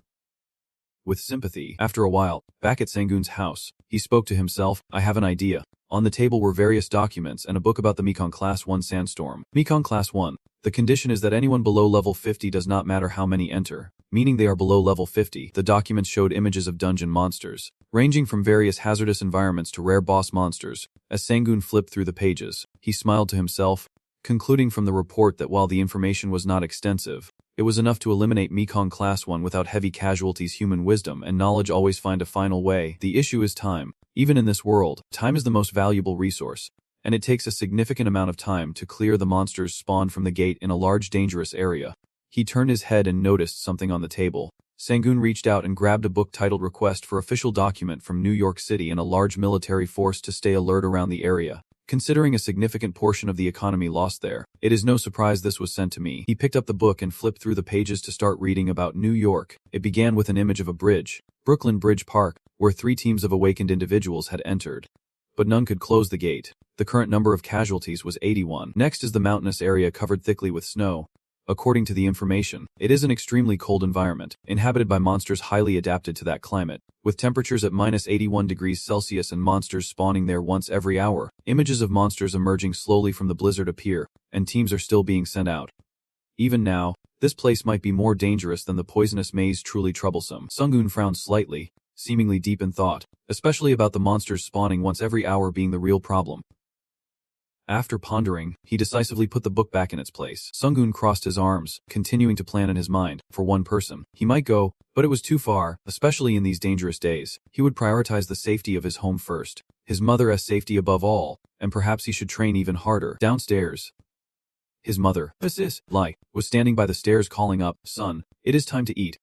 With sympathy. After a while, back at Sangun's house, he spoke to himself, I have an idea. On the table were various documents and a book about the Mekong Class 1 sandstorm. Mekong Class 1. The condition is that anyone below level 50 does not matter how many enter, meaning they are below level 50. The documents showed images of dungeon monsters, ranging from various hazardous environments to rare boss monsters. As Sangun flipped through the pages, he smiled to himself, concluding from the report that while the information was not extensive, it was enough to eliminate Mekong Class 1 without heavy casualties. Human wisdom and knowledge always find a final way. The issue is time. Even in this world, time is the most valuable resource, and it takes a significant amount of time to clear the monsters spawned from the gate in a large dangerous area. He turned his head and noticed something on the table. Sangun reached out and grabbed a book titled Request for Official Document from New York City and a large military force to stay alert around the area. Considering a significant portion of the economy lost there, it is no surprise this was sent to me. He picked up the book and flipped through the pages to start reading about New York. It began with an image of a bridge, Brooklyn Bridge Park, where 3 teams of awakened individuals had entered. But none could close the gate. The current number of casualties was 81. Next is the mountainous area covered thickly with snow. According to the information, it is an extremely cold environment, inhabited by monsters highly adapted to that climate, with temperatures at minus 81 degrees Celsius and monsters spawning there once every hour. Images of monsters emerging slowly from the blizzard appear, and teams are still being sent out. Even now, this place might be more dangerous than the poisonous maze. Truly troublesome. Sangun frowned slightly, seemingly deep in thought, especially about the monsters spawning once every hour being the real problem. After pondering, he decisively put the book back in its place. Sangun crossed his arms, continuing to plan in his mind. For one person, he might go, but it was too far, especially in these dangerous days. He would prioritize the safety of his home first, his mother's safety above all, and perhaps he should train even harder. Downstairs, his mother, Mrs. Lai, was standing by the stairs calling up, Son, it is time to eat.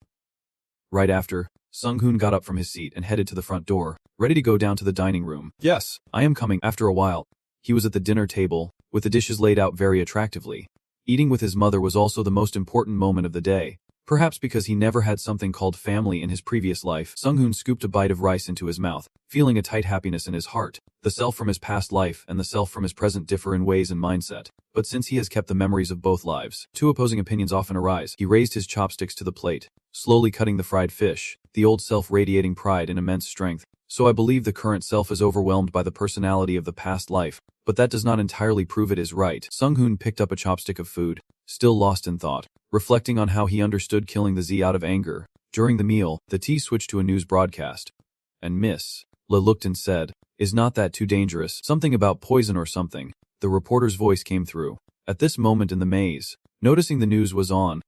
Right after, Sangun got up from his seat and headed to the front door, ready to go down to the dining room. Yes, I am coming. After a while, he was at the dinner table, with the dishes laid out very attractively. Eating with his mother was also the most important moment of the day, perhaps because he never had something called family in his previous life. Sangun scooped a bite of rice into his mouth, feeling a tight happiness in his heart. The self from his past life and the self from his present differ in ways and mindset, but since he has kept the memories of both lives, 2 opposing opinions often arise. He raised his chopsticks to the plate, slowly cutting the fried fish, the old self radiating pride and immense strength. So I believe the current self is overwhelmed by the personality of the past life, but that does not entirely prove it is right. Sangun picked up a chopstick of food, still lost in thought, reflecting on how he understood killing the Z out of anger. During the meal, the T switched to a news broadcast, and Miss La looked and said, Is not that too dangerous? Something about poison or something. The reporter's voice came through. At this moment in the maze, noticing the news was on,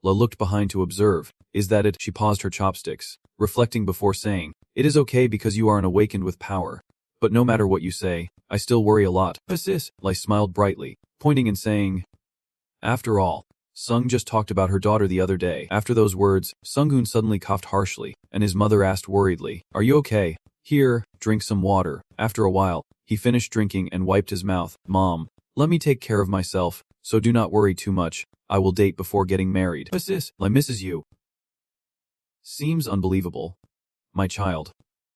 La looked behind to observe. Is that it? She paused her chopsticks, reflecting before saying, It is okay because you are an awakened with power. But no matter what you say, I still worry a lot. Sis, Lai smiled brightly, pointing and saying, After all, Sung just talked about her daughter the other day. After those words, Sangun suddenly coughed harshly, and his mother asked worriedly, Are you okay? Here, drink some water. After a while, he finished drinking and wiped his mouth. Mom, let me take care of myself, so do not worry too much. I will date before getting married. Sis, Lai misses you. Seems unbelievable. My child.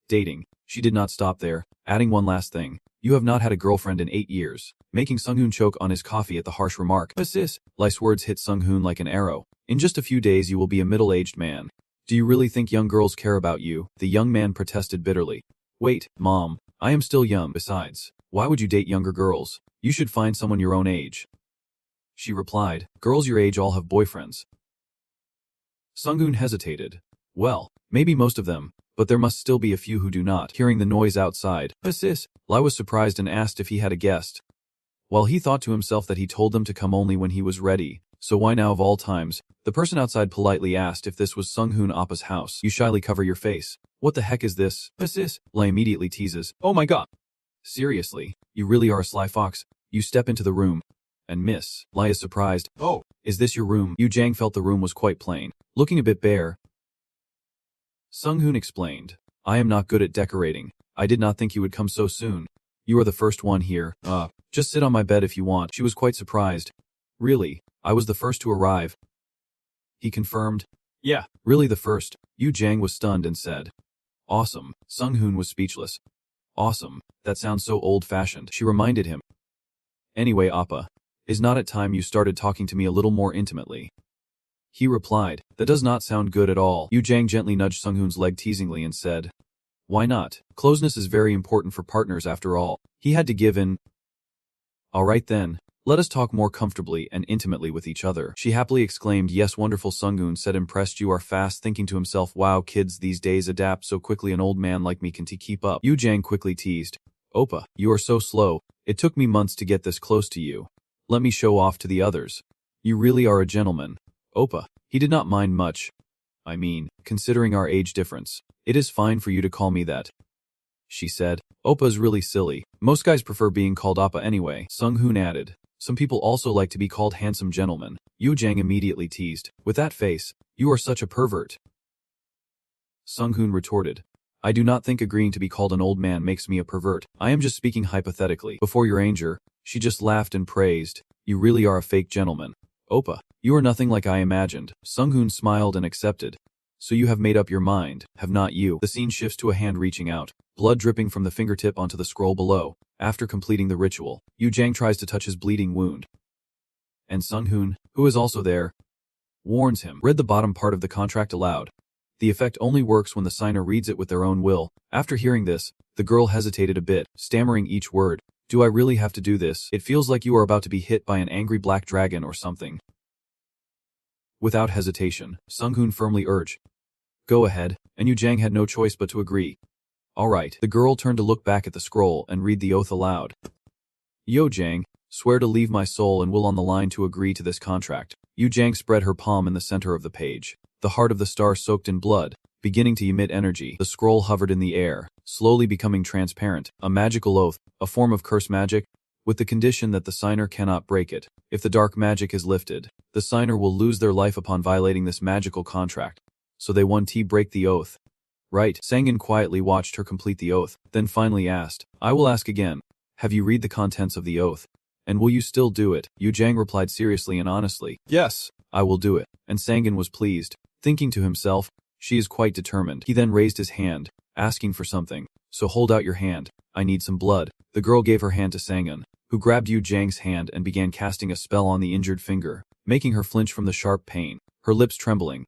Dating. She did not stop there, adding one last thing. You have not had a girlfriend in 8 years, making Sung-hoon choke on his coffee at the harsh remark. Sis, Lai's words hit Sung-hoon like an arrow. In just a few days you will be a middle-aged man. Do you really think young girls care about you? The young man protested bitterly. Wait, Mom, I am still young. Besides, why would you date younger girls? You should find someone your own age. She replied, Girls your age all have boyfriends. Sung-hoon hesitated. Well, maybe most of them, but there must still be a few who do not. Hearing the noise outside, Sis, Lai was surprised and asked if he had a guest. While he thought to himself that he told them to come only when he was ready, so why now of all times, the person outside politely asked if this was Sung-hoon Appa's house. You shyly cover your face. What the heck is this? Sis, Lai immediately teases. Oh my god. Seriously, you really are a sly fox. You step into the room. And Miss Lai is surprised. Oh, is this your room? Yu Jang felt the room was quite plain, looking a bit bare. Sung-hoon explained, I am not good at decorating. I did not think you would come so soon. You are the first one here. Just sit on my bed if you want. She was quite surprised. Really, I was the first to arrive. He confirmed. Yeah, really the first. Yu Jang was stunned and said. Awesome. Sung-hoon was speechless. Awesome. That sounds so old-fashioned. She reminded him. Anyway, Appa, is not it time you started talking to me a little more intimately? He replied, that does not sound good at all. Yu Jang gently nudged Sunghoon's leg teasingly and said, why not? Closeness is very important for partners after all. He had to give in. Alright then, let us talk more comfortably and intimately with each other. She happily exclaimed, yes, wonderful. Sunghoon said, impressed. You are fast, thinking to himself, wow, kids these days adapt so quickly, an old man like me can keep up. Yu Jang quickly teased, Oppa, you are so slow, it took me months to get this close to you. Let me show off to the others. You really are a gentleman. Oppa, he did not mind much. I mean, considering our age difference, it is fine for you to call me that. She said, Oppa's really silly. Most guys prefer being called Oppa anyway. Sunghoon added, some people also like to be called handsome gentlemen. Yu Jang immediately teased, with that face, you are such a pervert. Sunghoon retorted, I do not think agreeing to be called an old man makes me a pervert. I am just speaking hypothetically. Before your anger, she just laughed and praised, you really are a fake gentleman. Oppa, you are nothing like I imagined. Sunghoon smiled and accepted. So you have made up your mind, have not you? The scene shifts to a hand reaching out, blood dripping from the fingertip onto the scroll below. After completing the ritual, Yu Jang tries to touch his bleeding wound. And Sunghoon, who is also there, warns him, read the bottom part of the contract aloud. The effect only works when the signer reads it with their own will. After hearing this, the girl hesitated a bit, stammering each word. Do I really have to do this? It feels like you are about to be hit by an angry black dragon or something. Without hesitation, Sunghoon firmly urged, go ahead, and Yu Jang had no choice but to agree. Alright, the girl turned to look back at the scroll and read the oath aloud. Yo Jang, swear to leave my soul and will on the line to agree to this contract. Yu Jang spread her palm in the center of the page. The heart of the star soaked in blood, beginning to emit energy. The scroll hovered in the air, slowly becoming transparent. A magical oath, a form of curse magic, with the condition that the signer cannot break it. If the dark magic is lifted, the signer will lose their life upon violating this magical contract. So they 1T break the oath. Right. Sangin quietly watched her complete the oath, then finally asked, I will ask again. Have you read the contents of the oath? And will you still do it? Yu Jang replied seriously and honestly, yes, I will do it. And Sangin was pleased, thinking to himself, she is quite determined. He then raised his hand, asking for something. So hold out your hand. I need some blood. The girl gave her hand to Sangin, who grabbed Yu Jang's hand and began casting a spell on the injured finger, making her flinch from the sharp pain, her lips trembling.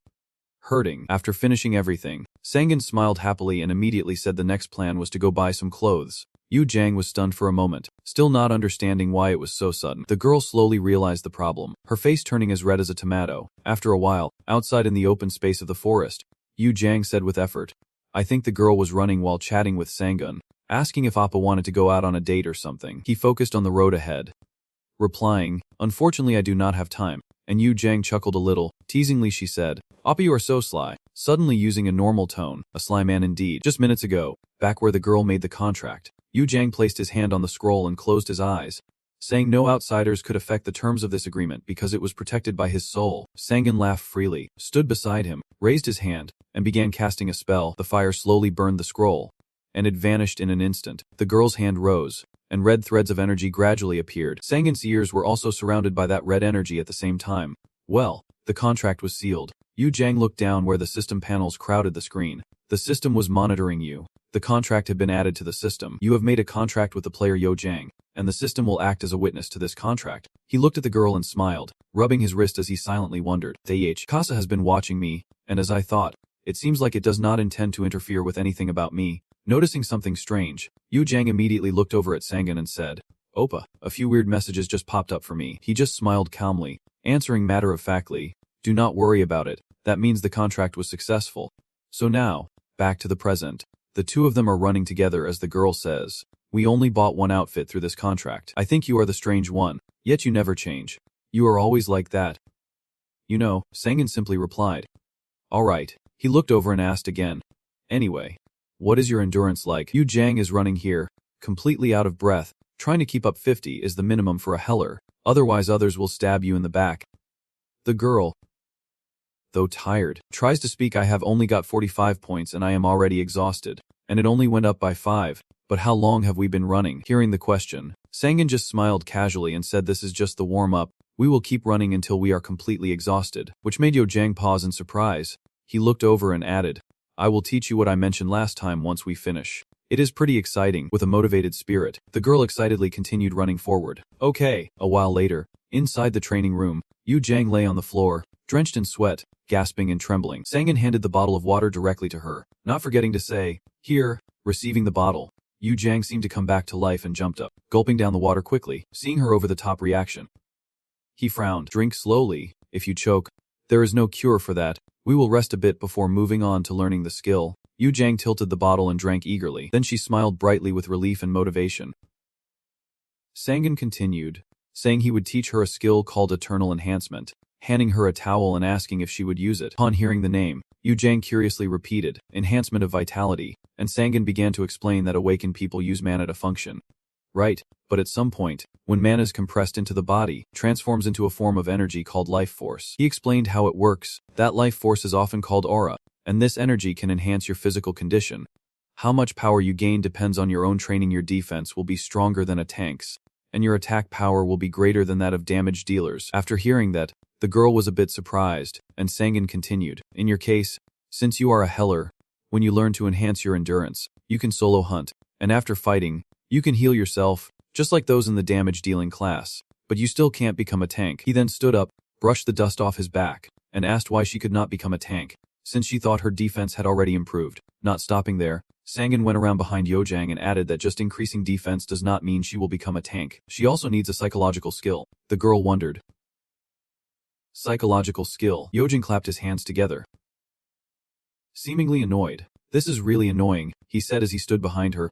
Hurting. After finishing everything, Sangin smiled happily and immediately said the next plan was to go buy some clothes. Yu Jang was stunned for a moment, still not understanding why it was so sudden. The girl slowly realized the problem, her face turning as red as a tomato. After a while, outside in the open space of the forest, Yu Jang said with effort, I think the girl was running while chatting with Sangin, asking if Appa wanted to go out on a date or something. He focused on the road ahead, replying, unfortunately I do not have time. And Yu Jang chuckled a little. Teasingly she said, Appa, you are so sly. Suddenly using a normal tone, a sly man indeed. Just minutes ago, back where the girl made the contract, Yu Jang placed his hand on the scroll and closed his eyes, saying no outsiders could affect the terms of this agreement because it was protected by his soul. Sangin laughed freely, stood beside him, raised his hand, and began casting a spell. The fire slowly burned the scroll, and it vanished in an instant. The girl's hand rose, and red threads of energy gradually appeared. Sangin's ears were also surrounded by that red energy at the same time. Well, the contract was sealed. Yu Jang looked down where the system panels crowded the screen. The system was monitoring you. The contract had been added to the system. You have made a contract with the player Yu Jang, and the system will act as a witness to this contract. He looked at the girl and smiled, rubbing his wrist as he silently wondered. Casa has been watching me, and as I thought, it seems like it does not intend to interfere with anything about me. Noticing something strange, Yu Jang immediately looked over at Sangin and said, Oppa, a few weird messages just popped up for me. He just smiled calmly, answering matter-of-factly, do not worry about it, that means the contract was successful. So now, back to the present. The two of them are running together as the girl says, we only bought one outfit through this contract. I think you are the strange one, yet you never change. You are always like that. You know, Sangin simply replied. Alright, he looked over and asked again. Anyway, what is your endurance like? Yu Jang is running here, completely out of breath. Trying to keep up 50 is the minimum for a heller, otherwise others will stab you in the back. The girl, though tired, tries to speak. I have only got 45 points and I am already exhausted. And it only went up by 5. But how long have we been running? Hearing the question, Sangin just smiled casually and said this is just the warm-up. We will keep running until we are completely exhausted, which made Yu Jang pause in surprise. He looked over and added, I will teach you what I mentioned last time once we finish. It is pretty exciting. With a motivated spirit, the girl excitedly continued running forward. Okay. A while later, inside the training room, Yu Jang lay on the floor, Drenched in sweat, gasping and trembling, Sangan handed the bottle of water directly to her, not forgetting to say, "Here." Receiving the bottle, Yu Jiang seemed to come back to life and jumped up, gulping down the water quickly, seeing her over-the-top reaction. He frowned. "Drink slowly. If you choke, there is no cure for that. We will rest a bit before moving on to learning the skill." Yu Jiang tilted the bottle and drank eagerly. Then she smiled brightly with relief and motivation. Sangan continued, saying he would teach her a skill called Eternal Enhancement, handing her a towel and asking if she would use it. Upon hearing the name, Yu Jiang curiously repeated, "Enhancement of Vitality," and Sangan began to explain that awakened people use mana to function. Right, but at some point, when mana is compressed into the body, transforms into a form of energy called life force. He explained how it works. That life force is often called aura, and this energy can enhance your physical condition. How much power you gain depends on your own training. Your defense will be stronger than a tank's, and your attack power will be greater than that of damage dealers. After hearing that, the girl was a bit surprised, and Sangan continued, "In your case, since you are a healer, when you learn to enhance your endurance, you can solo hunt, and after fighting, you can heal yourself, just like those in the damage-dealing class, but you still can't become a tank." He then stood up, brushed the dust off his back, and asked why she could not become a tank, since she thought her defense had already improved. Not stopping there, Sangan went around behind Yojang and added that just increasing defense does not mean she will become a tank. She also needs a psychological skill. The girl wondered. Psychological skill. Yojang clapped his hands together, seemingly annoyed. "This is really annoying," he said as he stood behind her.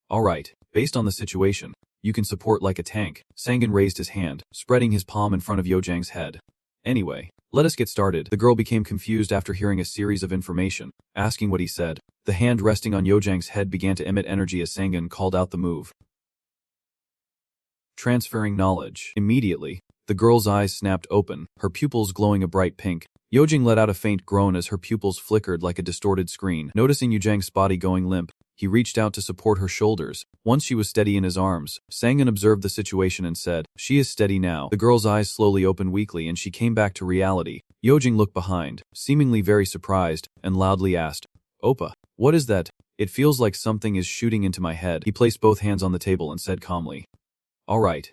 "Alright, based on the situation, you can support like a tank." Sangan raised his hand, spreading his palm in front of Yojang's head. "Anyway, let us get started." The girl became confused after hearing a series of information, asking what he said. The hand resting on Yojang's head began to emit energy as Sangan called out the move. Transferring knowledge. Immediately, the girl's eyes snapped open, her pupils glowing a bright pink. Yojang let out a faint groan as her pupils flickered like a distorted screen. Noticing Yojang's body going limp, he reached out to support her shoulders. Once she was steady in his arms, Sangan observed the situation and said, "She is steady now." The girl's eyes slowly opened weakly and she came back to reality. Yojang looked behind, seemingly very surprised, and loudly asked, "Oppa, what is that? It feels like something is shooting into my head." He placed both hands on the table and said calmly, "Alright.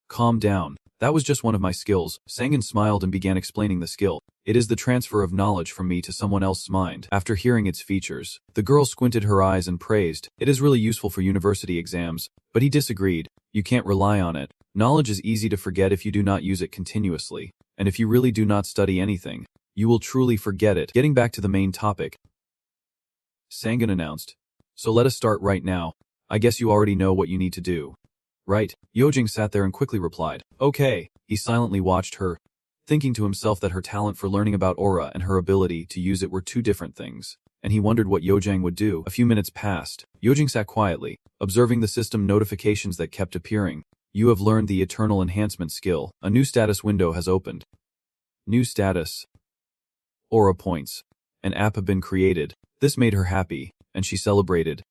Calm down. That was just one of my skills." Sangan smiled and began explaining the skill. "It is the transfer of knowledge from me to someone else's mind." After hearing its features, the girl squinted her eyes and praised, "It is really useful for university exams." But he disagreed. "You can't rely on it. Knowledge is easy to forget if you do not use it continuously. And if you really do not study anything, you will truly forget it." Getting back to the main topic, Sangan announced, "So let us start right now. I guess you already know what you need to do, right?" Yojang sat there and quickly replied, "Okay." He silently watched her, thinking to himself that her talent for learning about aura and her ability to use it were two different things, and he wondered what Yojang would do. A few minutes passed. Yojang sat quietly, observing the system notifications that kept appearing. "You have learned the Eternal Enhancement skill. A new status window has opened. New status. Aura points. An app have been created." This made her happy, and she celebrated.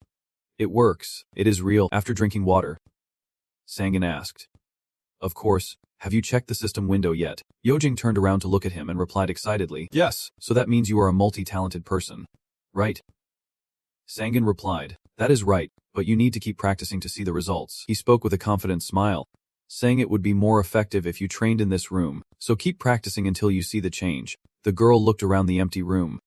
"It works. It is real." After drinking water, Sangan asked, "Of course, have you checked the system window yet?" Yojang turned around to look at him and replied excitedly, "Yes." "So that means you are a multi-talented person, right?" Sangan replied, "That is right, but you need to keep practicing to see the results." He spoke with a confident smile, saying it would be more effective if you trained in this room, so keep practicing until you see the change. The girl looked around the empty room,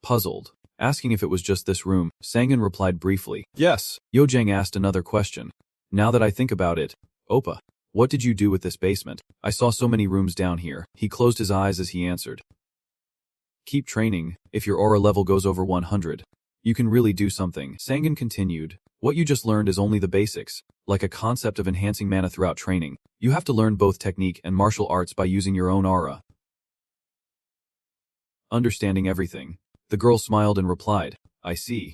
puzzled, asking if it was just this room. Sangan replied briefly, "Yes." Yojang asked another question. "Now that I think about it, Oppa, what did you do with this basement? I saw so many rooms down here." He closed his eyes as he answered, "Keep training. If your aura level goes over 100, you can really do something." Sangan continued, "What you just learned is only the basics, like a concept of enhancing mana throughout training. You have to learn both technique and martial arts by using your own aura." Understanding everything, the girl smiled and replied, "I see.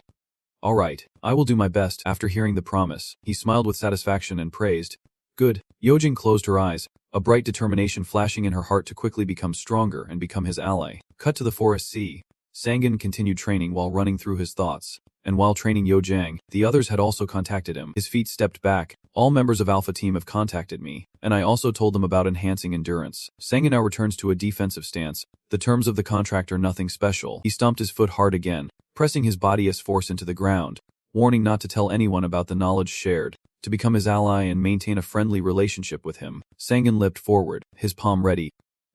Alright, I will do my best." After hearing the promise, he smiled with satisfaction and praised, "Good." Yojang closed her eyes, a bright determination flashing in her heart to quickly become stronger and become his ally. Cut to the forest sea. Sangan continued training while running through his thoughts, and while training Yojang, the others had also contacted him. His feet stepped back. "All members of Alpha Team have contacted me, and I also told them about enhancing endurance." Sangan now returns to a defensive stance. The terms of the contract are nothing special. He stomped his foot hard again, pressing his body as force into the ground, warning not to tell anyone about the knowledge shared, to become his ally and maintain a friendly relationship with him. Sangan leapt forward, his palm ready,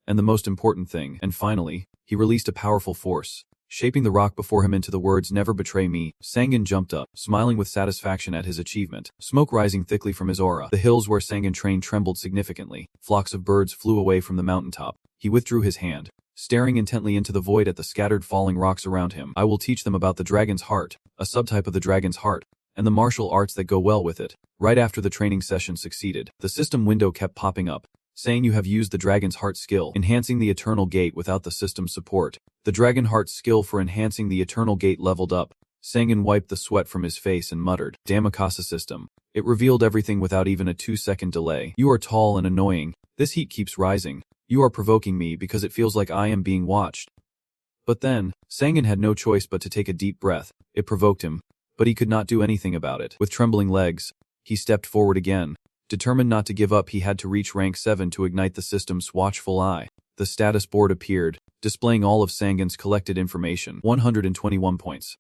And the most important thing, and finally, he released a powerful force, shaping the rock before him into the words "Never betray me." Sangan jumped up, smiling with satisfaction at his achievement, smoke rising thickly from his aura. The hills where Sangan trained trembled significantly. Flocks of birds flew away from the mountaintop. He withdrew his hand, staring intently into the void at the scattered falling rocks around him. "I will teach them about the dragon's heart, a subtype of the dragon's heart, and the martial arts that go well with it." Right after the training session succeeded, the system window kept popping up, saying you have used the Dragon's Heart skill, enhancing the Eternal Gate without the system's support. The Dragon Heart skill for enhancing the Eternal Gate leveled up. Sangan wiped the sweat from his face and muttered, "Damakasa system." It revealed everything without even a 2-second delay. "You are tall and annoying. This heat keeps rising. You are provoking me because it feels like I am being watched." But then, Sangan had no choice but to take a deep breath. It provoked him, but he could not do anything about it. With trembling legs, he stepped forward again. Determined not to give up, he had to reach rank 7 to ignite the system's watchful eye. The status board appeared, displaying all of Sangan's collected information. 121 points.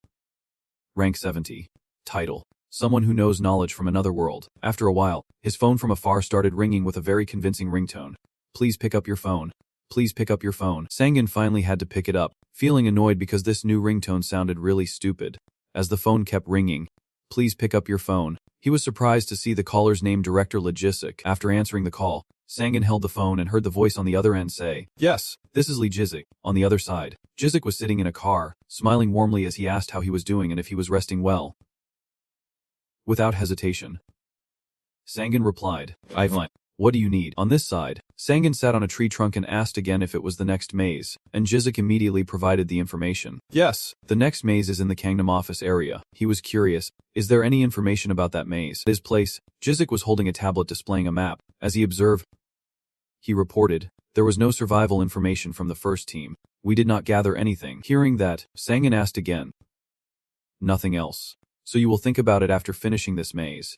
Rank 70. Title: Someone who knows knowledge from another world. After a while, his phone from afar started ringing with a very convincing ringtone. "Please pick up your phone. Please pick up your phone." Sangan finally had to pick it up, feeling annoyed because this new ringtone sounded really stupid. As the phone kept ringing, "Please pick up your phone," he was surprised to see the caller's name, Director Legizic. After answering the call, Sangan held the phone and heard the voice on the other end say, "Yes, this is Legizic." On the other side, Jizik was sitting in a car, smiling warmly as he asked how he was doing and if he was resting well. Without hesitation, Sangan replied, "I'm fine. What do you need?" On this side, Sangan sat on a tree trunk and asked again if it was the next maze, and Jizik immediately provided the information. "Yes, the next maze is in the Gangnam office area." He was curious, is there any information about that maze? At his place, Jizik was holding a tablet displaying a map. As he observed, he reported, "There was no survival information from the first team. We did not gather anything." Hearing that, Sangan asked again, "Nothing else? So you will think about it after finishing this maze,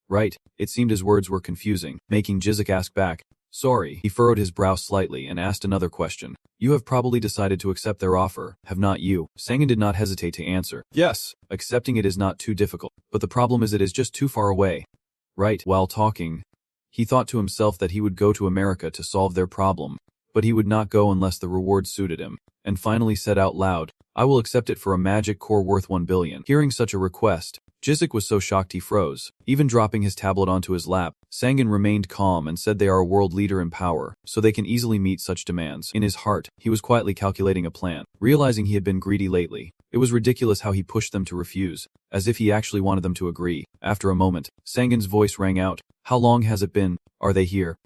right?" It seemed his words were confusing, making Jizik ask back, "Sorry." He furrowed his brow slightly and asked another question. "You have probably decided to accept their offer, have not you?" Sangan did not hesitate to answer, "Yes, accepting it is not too difficult, but the problem is it is just too far away." Right. While talking, he thought to himself that he would go to America to solve their problem, but he would not go unless the reward suited him, and finally said out loud, "I will accept it for a magic core worth 1 billion. Hearing such a request, Jizik was so shocked he froze. Even dropping his tablet onto his lap, Sangan remained calm and said they are a world leader in power, so they can easily meet such demands. In his heart, he was quietly calculating a plan, realizing he had been greedy lately. It was ridiculous how he pushed them to refuse, as if he actually wanted them to agree. After a moment, Sangan's voice rang out, "How long has it been? Are they here?"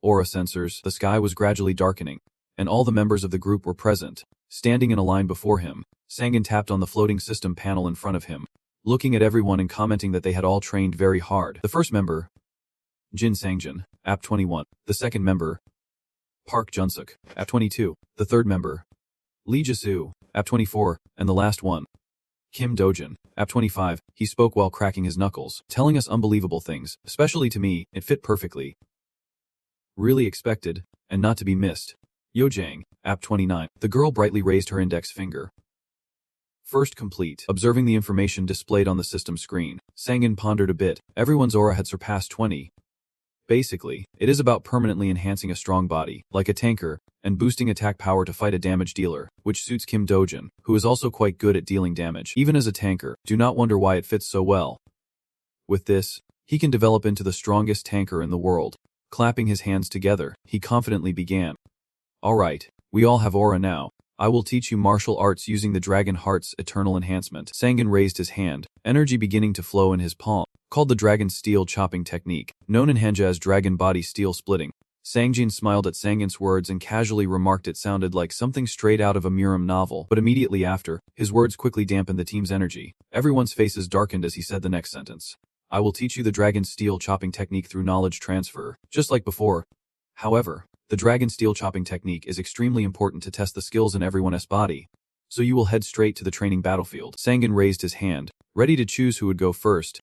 Aura sensors. The sky was gradually darkening, and all the members of the group were present. Standing in a line before him, Sangan tapped on the floating system panel in front of him, looking at everyone and commenting that they had all trained very hard. The first member, Jin Sangjin, AP 21. The second member, Park Junsuk, AP 22. The third member, Lee Jisoo, AP 24. And the last one, Kim Dojin, AP 25. He spoke while cracking his knuckles, telling us unbelievable things, especially to me. It fit perfectly. Really expected, and not to be missed. Yojang, AP 29. The girl brightly raised her index finger. First complete. Observing the information displayed on the system screen, Sangan pondered a bit. Everyone's aura had surpassed 20. Basically, it is about permanently enhancing a strong body, like a tanker, and boosting attack power to fight a damage dealer, which suits Kim Dojin, who is also quite good at dealing damage. Even as a tanker, do not wonder why it fits so well. With this, he can develop into the strongest tanker in the world. Clapping his hands together, he confidently began. "Alright, we all have aura now. I will teach you martial arts using the Dragon Heart's eternal enhancement." Sangan raised his hand, energy beginning to flow in his palm, called the Dragon Steel Chopping Technique, known in Hanja as Dragon Body Steel Splitting. Sangjin smiled at Sangan's words and casually remarked it sounded like something straight out of a Muram novel, but immediately after, his words quickly dampened the team's energy. Everyone's faces darkened as he said the next sentence. "I will teach you the Dragon Steel Chopping Technique through knowledge transfer, just like before. However, the Dragon Steel Chopping Technique is extremely important to test the skills in everyone's body, so you will head straight to the training battlefield." Sangan raised his hand, ready to choose who would go first.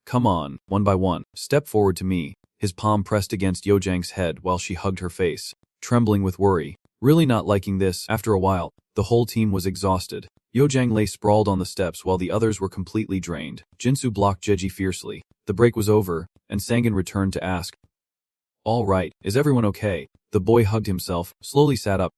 "Come on, one by one, step forward to me." His palm pressed against Yojang's head while she hugged her face, trembling with worry. Really not liking this. After a while, the whole team was exhausted. Yojang lay sprawled on the steps while the others were completely drained. Jinsu blocked Jeji fiercely. The break was over, and Sangan returned to ask, "All right, is everyone okay?" The boy hugged himself, slowly sat up,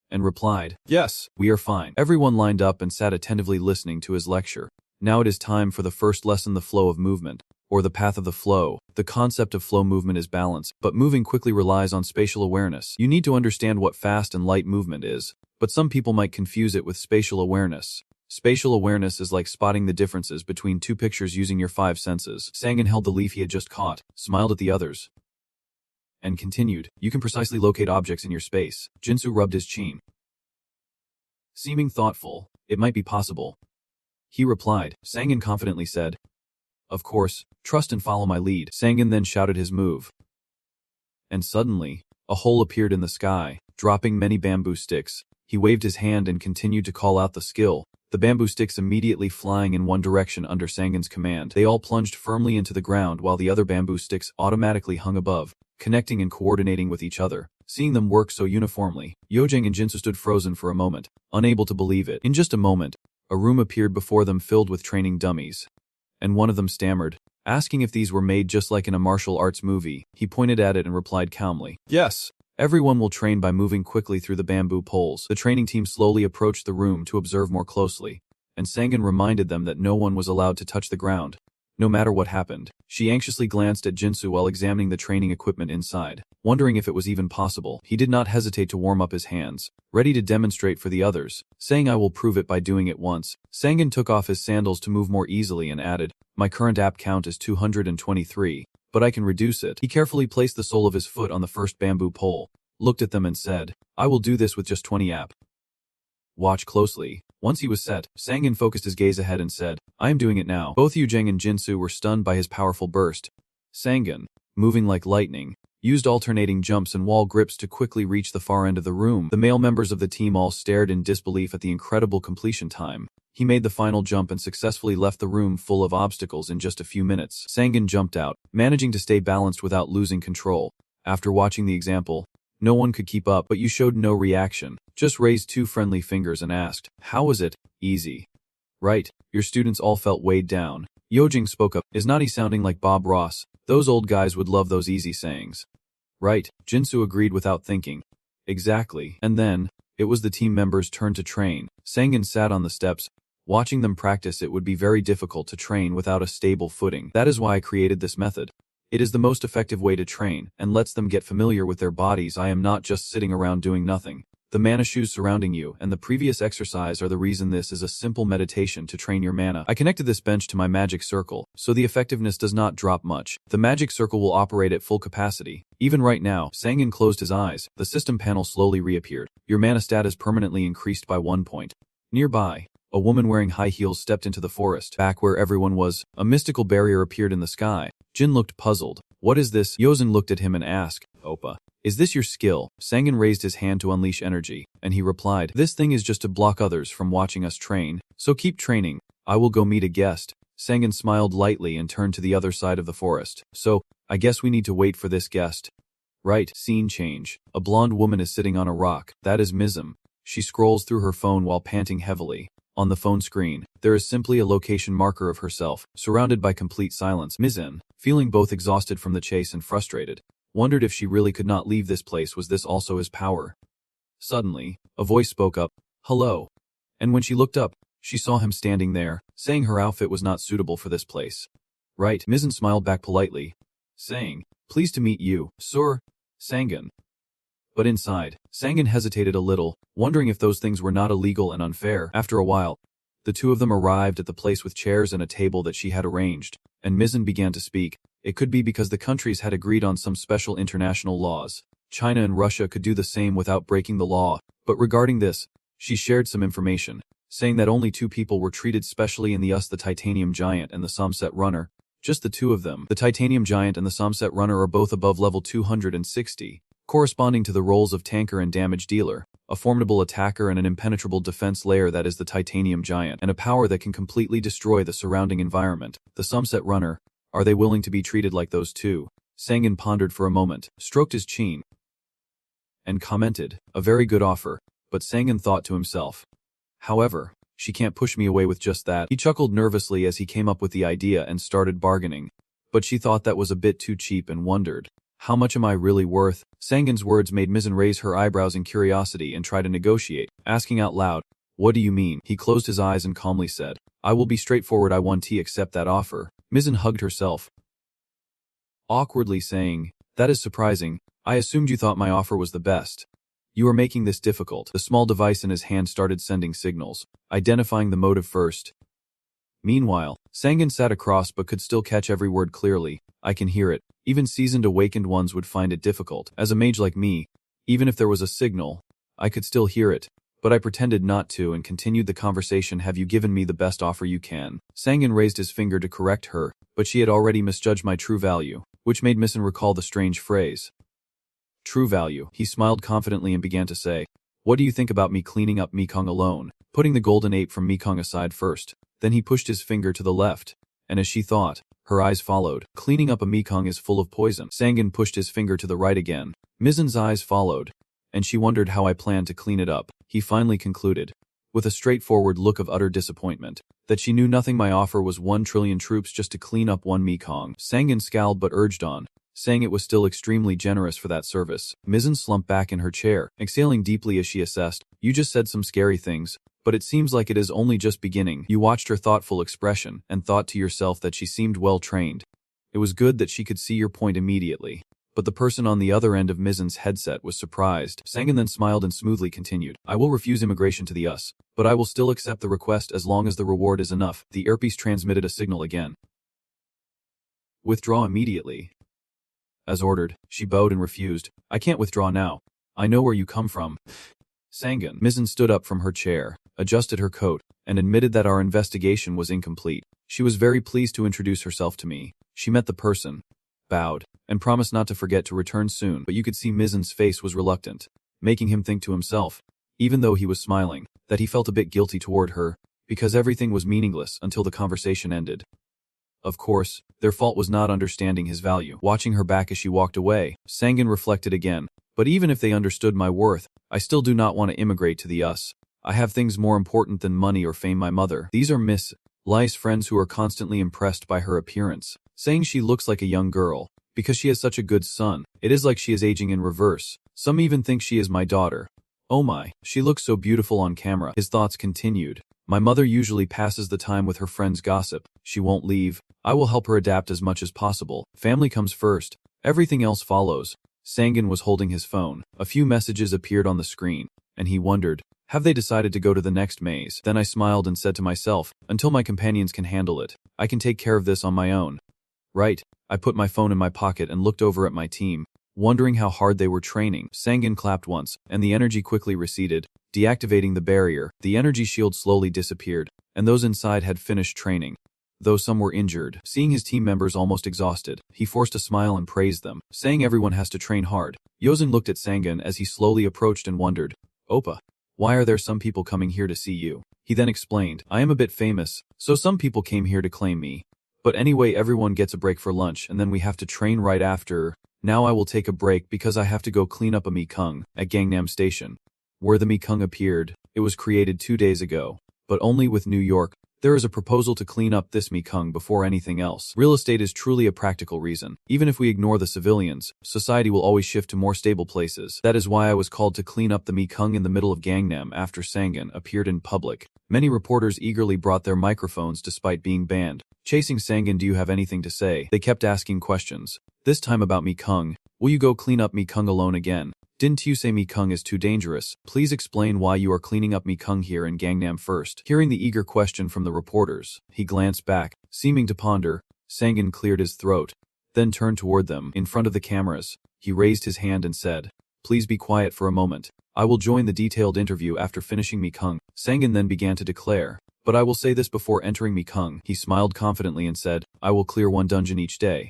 and replied, "Yes, we are fine." Everyone lined up and sat attentively listening to his lecture. Now it is time for the first lesson, the flow of movement, or the path of the flow. The concept of flow movement is balance, but moving quickly relies on spatial awareness. You need to understand what fast and light movement is, but some people might confuse it with spatial awareness. Spatial awareness is like spotting the differences between two pictures using your five senses. Sangan held the leaf he had just caught, smiled at the others, and continued, "You can precisely locate objects in your space." Jinsu rubbed his chin. Seeming thoughtful, "It might be possible," he replied. Sangan confidently said, "Of course, trust and follow my lead." Sangan then shouted his move. And suddenly, a hole appeared in the sky, dropping many bamboo sticks. He waved his hand and continued to call out the skill, the bamboo sticks immediately flying in one direction under Sangan's command. They all plunged firmly into the ground while the other bamboo sticks automatically hung above, connecting and coordinating with each other. Seeing them work so uniformly, Yojing and Jinsu stood frozen for a moment, unable to believe it. In just a moment, a room appeared before them filled with training dummies, and one of them stammered, asking if these were made just like in a martial arts movie. He pointed at it and replied calmly, "Yes. Everyone will train by moving quickly through the bamboo poles." The training team slowly approached the room to observe more closely, and Sangan reminded them that no one was allowed to touch the ground, no matter what happened. She anxiously glanced at Jinsu while examining the training equipment inside, wondering if it was even possible. He did not hesitate to warm up his hands, ready to demonstrate for the others, saying, "I will prove it by doing it once." Sangan took off his sandals to move more easily and added, "My current app count is 223, but I can reduce it." He carefully placed the sole of his foot on the first bamboo pole, looked at them and said, "I will do this with just 20 app. Watch closely." Once he was set, Sangan focused his gaze ahead and said, "I am doing it now." Both Yujing and Jinsu were stunned by his powerful burst. Sangan, moving like lightning, used alternating jumps and wall grips to quickly reach the far end of the room. The male members of the team all stared in disbelief at the incredible completion time. He made the final jump and successfully left the room full of obstacles in just a few minutes. Sangan jumped out, managing to stay balanced without losing control. After watching the example, no one could keep up, but you showed no reaction, just raised two friendly fingers and asked, "How was it?" "Easy. Right." Your students all felt weighed down. Yojing spoke up, "Is not he sounding like Bob Ross? Those old guys would love those easy sayings." "Right." Jinsu agreed without thinking. "Exactly." And then, it was the team members' turn to train. Sangan sat on the steps. Watching them practice, it would be very difficult to train without a stable footing. That is why I created this method. It is the most effective way to train, and lets them get familiar with their bodies. I am not just sitting around doing nothing. The mana shoes surrounding you and the previous exercise are the reason. This is a simple meditation to train your mana. I connected this bench to my magic circle, so the effectiveness does not drop much. The magic circle will operate at full capacity. Even right now, Sangan closed his eyes. The system panel slowly reappeared. Your mana stat is permanently increased by 1 point. Nearby, a woman wearing high heels stepped into the forest. Back where everyone was, a mystical barrier appeared in the sky. Jin looked puzzled. "What is this?" Yozin looked at him and asked, "Oppa, is this your skill?" Sangan raised his hand to unleash energy, and he replied, "This thing is just to block others from watching us train, so keep training. I will go meet a guest." Sangan smiled lightly and turned to the other side of the forest. "So, I guess we need to wait for this guest." Right. Scene change. A blonde woman is sitting on a rock. That is Mizm. She scrolls through her phone while panting heavily. On the phone screen, there is simply a location marker of herself, surrounded by complete silence. Mizm, feeling both exhausted from the chase and frustrated, wondered if she really could not leave this place. Was this also his power? Suddenly, a voice spoke up, "Hello." And when she looked up, she saw him standing there, saying her outfit was not suitable for this place. Right. Mizm smiled back politely, saying, "Pleased to meet you, Sir Sangan." But inside, Sangan hesitated a little, wondering if those things were not illegal and unfair. After a while, the two of them arrived at the place with chairs and a table that she had arranged, and Mizzen began to speak. It could be because the countries had agreed on some special international laws. China and Russia could do the same without breaking the law, but regarding this, she shared some information, saying that only 2 people were treated specially in the Titanium Giant and the Somset Runner. Just the 2 of them. The Titanium Giant and the Somset Runner are both above level 260. Corresponding to the roles of tanker and damage dealer, a formidable attacker and an impenetrable defense layer. That is the Titanium Giant, and a power that can completely destroy the surrounding environment. The Sunset Runner, are they willing to be treated like those two? Sangan pondered for a moment, stroked his chin, and commented, "A very good offer," but Sangan thought to himself, "However, she can't push me away with just that." He chuckled nervously as he came up with the idea and started bargaining, but she thought that was a bit too cheap and wondered, How much am I really worth? Sangin's words made Mizzen raise her eyebrows in curiosity and try to negotiate, asking out loud, "What do you mean?" He closed his eyes and calmly said, "I will be straightforward. I want to accept that offer." Mizzen hugged herself, awkwardly saying, "That is surprising. I assumed you thought my offer was the best. You are making this difficult." The small device in his hand started sending signals, identifying the motive first. Meanwhile, Sangin sat across but could still catch every word clearly. "I can hear it. Even seasoned awakened ones would find it difficult. As a mage like me, even if there was a signal, I could still hear it. But I pretended not to and continued the conversation. Have you given me the best offer you can?" Sangin raised his finger to correct her, but she had already misjudged my true value, which made Mizzen recall the strange phrase. True value. He smiled confidently and began to say, "What do you think about me cleaning up Mekong alone?" Putting the golden ape from Mekong aside first, then he pushed his finger to the left, and as she thought, her eyes followed. Cleaning up a Mekong is full of poison. Sangin pushed his finger to the right again. Mizzen's eyes followed, and she wondered how I planned to clean it up. He finally concluded, with a straightforward look of utter disappointment, that she knew nothing. My offer was 1 trillion troops just to clean up one Mekong. Sangin scowled but urged on, saying it was still extremely generous for that service. Mizzen slumped back in her chair, exhaling deeply as she assessed, "You just said some scary things, but it seems like it is only just beginning." You watched her thoughtful expression and thought to yourself that she seemed well trained. It was good that she could see your point immediately. But the person on the other end of Mizzen's headset was surprised. Sangin then smiled and smoothly continued, "I will refuse immigration to the US, but I will still accept the request as long as the reward is enough." The earpiece transmitted a signal again. "Withdraw immediately." As ordered, she bowed and refused. "I can't withdraw now. I know where you come from." Sangin. Mizzen stood up from her chair, adjusted her coat, and admitted that our investigation was incomplete. She was very pleased to introduce herself to me. She met the person, bowed, and promised not to forget to return soon, but you could see Mizzen's face was reluctant, making him think to himself, even though he was smiling, that he felt a bit guilty toward her, because everything was meaningless until the conversation ended. Of course, their fault was not understanding his value. Watching her back as she walked away, Sangin reflected again, "But even if they understood my worth, I still do not want to immigrate to the US. I have things more important than money or fame. My mother." These are Miss Li's friends who are constantly impressed by her appearance, saying she looks like a young girl, because she has such a good son. It is like she is aging in reverse. Some even think she is my daughter. "Oh my, she looks so beautiful on camera." His thoughts continued. "My mother usually passes the time with her friends' gossip. She won't leave. I will help her adapt as much as possible. Family comes first. Everything else follows." Sangin was holding his phone. A few messages appeared on the screen, and he wondered, have they decided to go to the next maze? Then I smiled and said to myself, until my companions can handle it, I can take care of this on my own. Right. I put my phone in my pocket and looked over at my team, wondering how hard they were training. Sangin clapped once, and the energy quickly receded, deactivating the barrier. The energy shield slowly disappeared, and those inside had finished training, though some were injured. Seeing his team members almost exhausted, he forced a smile and praised them, saying everyone has to train hard. Yozen looked at Sangin as he slowly approached and wondered, "Oppa, why are there some people coming here to see you?" He then explained, "I am a bit famous, so some people came here to claim me. But anyway, everyone gets a break for lunch and then we have to train right after. Now I will take a break because I have to go clean up a Mekong at Gangnam Station, where the Mekong appeared. It was created 2 days ago, but only with New York. There is a proposal to clean up this Mekong before anything else. Real estate is truly a practical reason. Even if we ignore the civilians, society will always shift to more stable places. That is why I was called to clean up the Mekong in the middle of Gangnam after Sangin appeared in public." Many reporters eagerly brought their microphones despite being banned. Chasing Sangin, "Do you have anything to say?" They kept asking questions, this time about Mekong. "Will you go clean up Mekong alone again? Didn't you say Mekong is too dangerous? Please explain why you are cleaning up Mekong here in Gangnam first." Hearing the eager question from the reporters, he glanced back, seeming to ponder. Sangin cleared his throat, then turned toward them. In front of the cameras, he raised his hand and said, "Please be quiet for a moment. I will join the detailed interview after finishing Mekong." Sangin then began to declare, "But I will say this before entering Mekong." He smiled confidently and said, "I will clear one dungeon each day.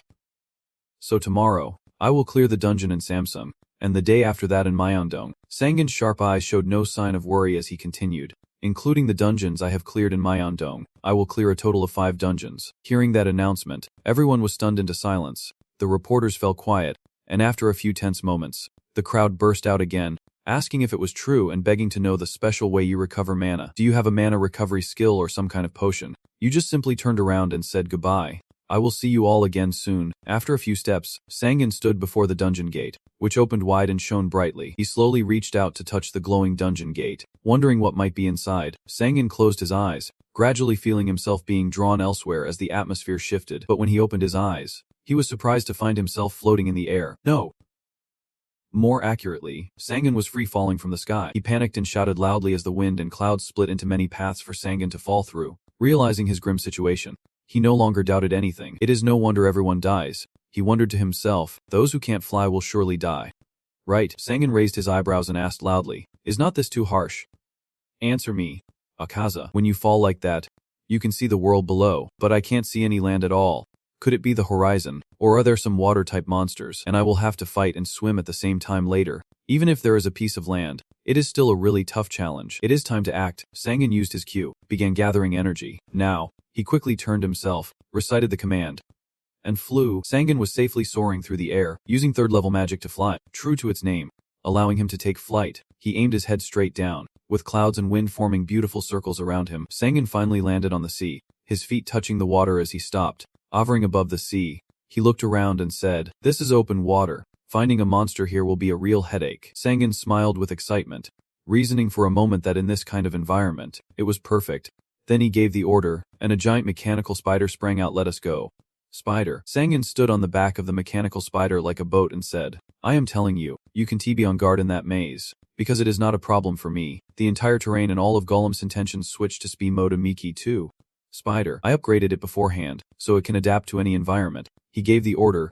So tomorrow, I will clear the dungeon in Samsung, and the day after that in Myeongdong." Sangin's sharp eyes showed no sign of worry as he continued, "Including the dungeons I have cleared in Myeongdong, I will clear a total of 5 dungeons." Hearing that announcement, everyone was stunned into silence. The reporters fell quiet, and after a few tense moments, the crowd burst out again, asking if it was true and begging to know the special way you recover mana. "Do you have a mana recovery skill or some kind of potion?" You just simply turned around and said goodbye. I will see you all again soon. After a few steps, Sangan stood before the dungeon gate, which opened wide and shone brightly. He slowly reached out to touch the glowing dungeon gate, wondering what might be inside. Sangan closed his eyes, gradually feeling himself being drawn elsewhere as the atmosphere shifted. But when he opened his eyes, he was surprised to find himself floating in the air. No! More accurately, Sangan was free falling from the sky. He panicked and shouted loudly as the wind and clouds split into many paths for Sangan to fall through. Realizing his grim situation, he no longer doubted anything. It is no wonder everyone dies. He wondered to himself, those who can't fly will surely die. Right, Sangan raised his eyebrows and asked loudly, is not this too harsh? Answer me, Akaza. When you fall like that, you can see the world below, but I can't see any land at all. Could it be the horizon, or are there some water-type monsters, and I will have to fight and swim at the same time later? Even if there is a piece of land, it is still a really tough challenge. It is time to act. Sangan used his Q, began gathering energy. Now, he quickly turned himself, recited the command, and flew. Sangan was safely soaring through the air, using third-level magic to fly, true to its name, allowing him to take flight. He aimed his head straight down, with clouds and wind forming beautiful circles around him. Sangan finally landed on the sea, his feet touching the water as he stopped. Hovering above the sea, he looked around and said, this is open water. Finding a monster here will be a real headache. Sangan smiled with excitement, reasoning for a moment that in this kind of environment, it was perfect. Then he gave the order, and a giant mechanical spider sprang out. Let us go. Spider. Sangan stood on the back of the mechanical spider like a boat and said, I am telling you, you can be on guard in that maze, because it is not a problem for me. The entire terrain and all of Golem's intentions switched to speed mode immediately too. Spider. I upgraded it beforehand, so it can adapt to any environment. He gave the order.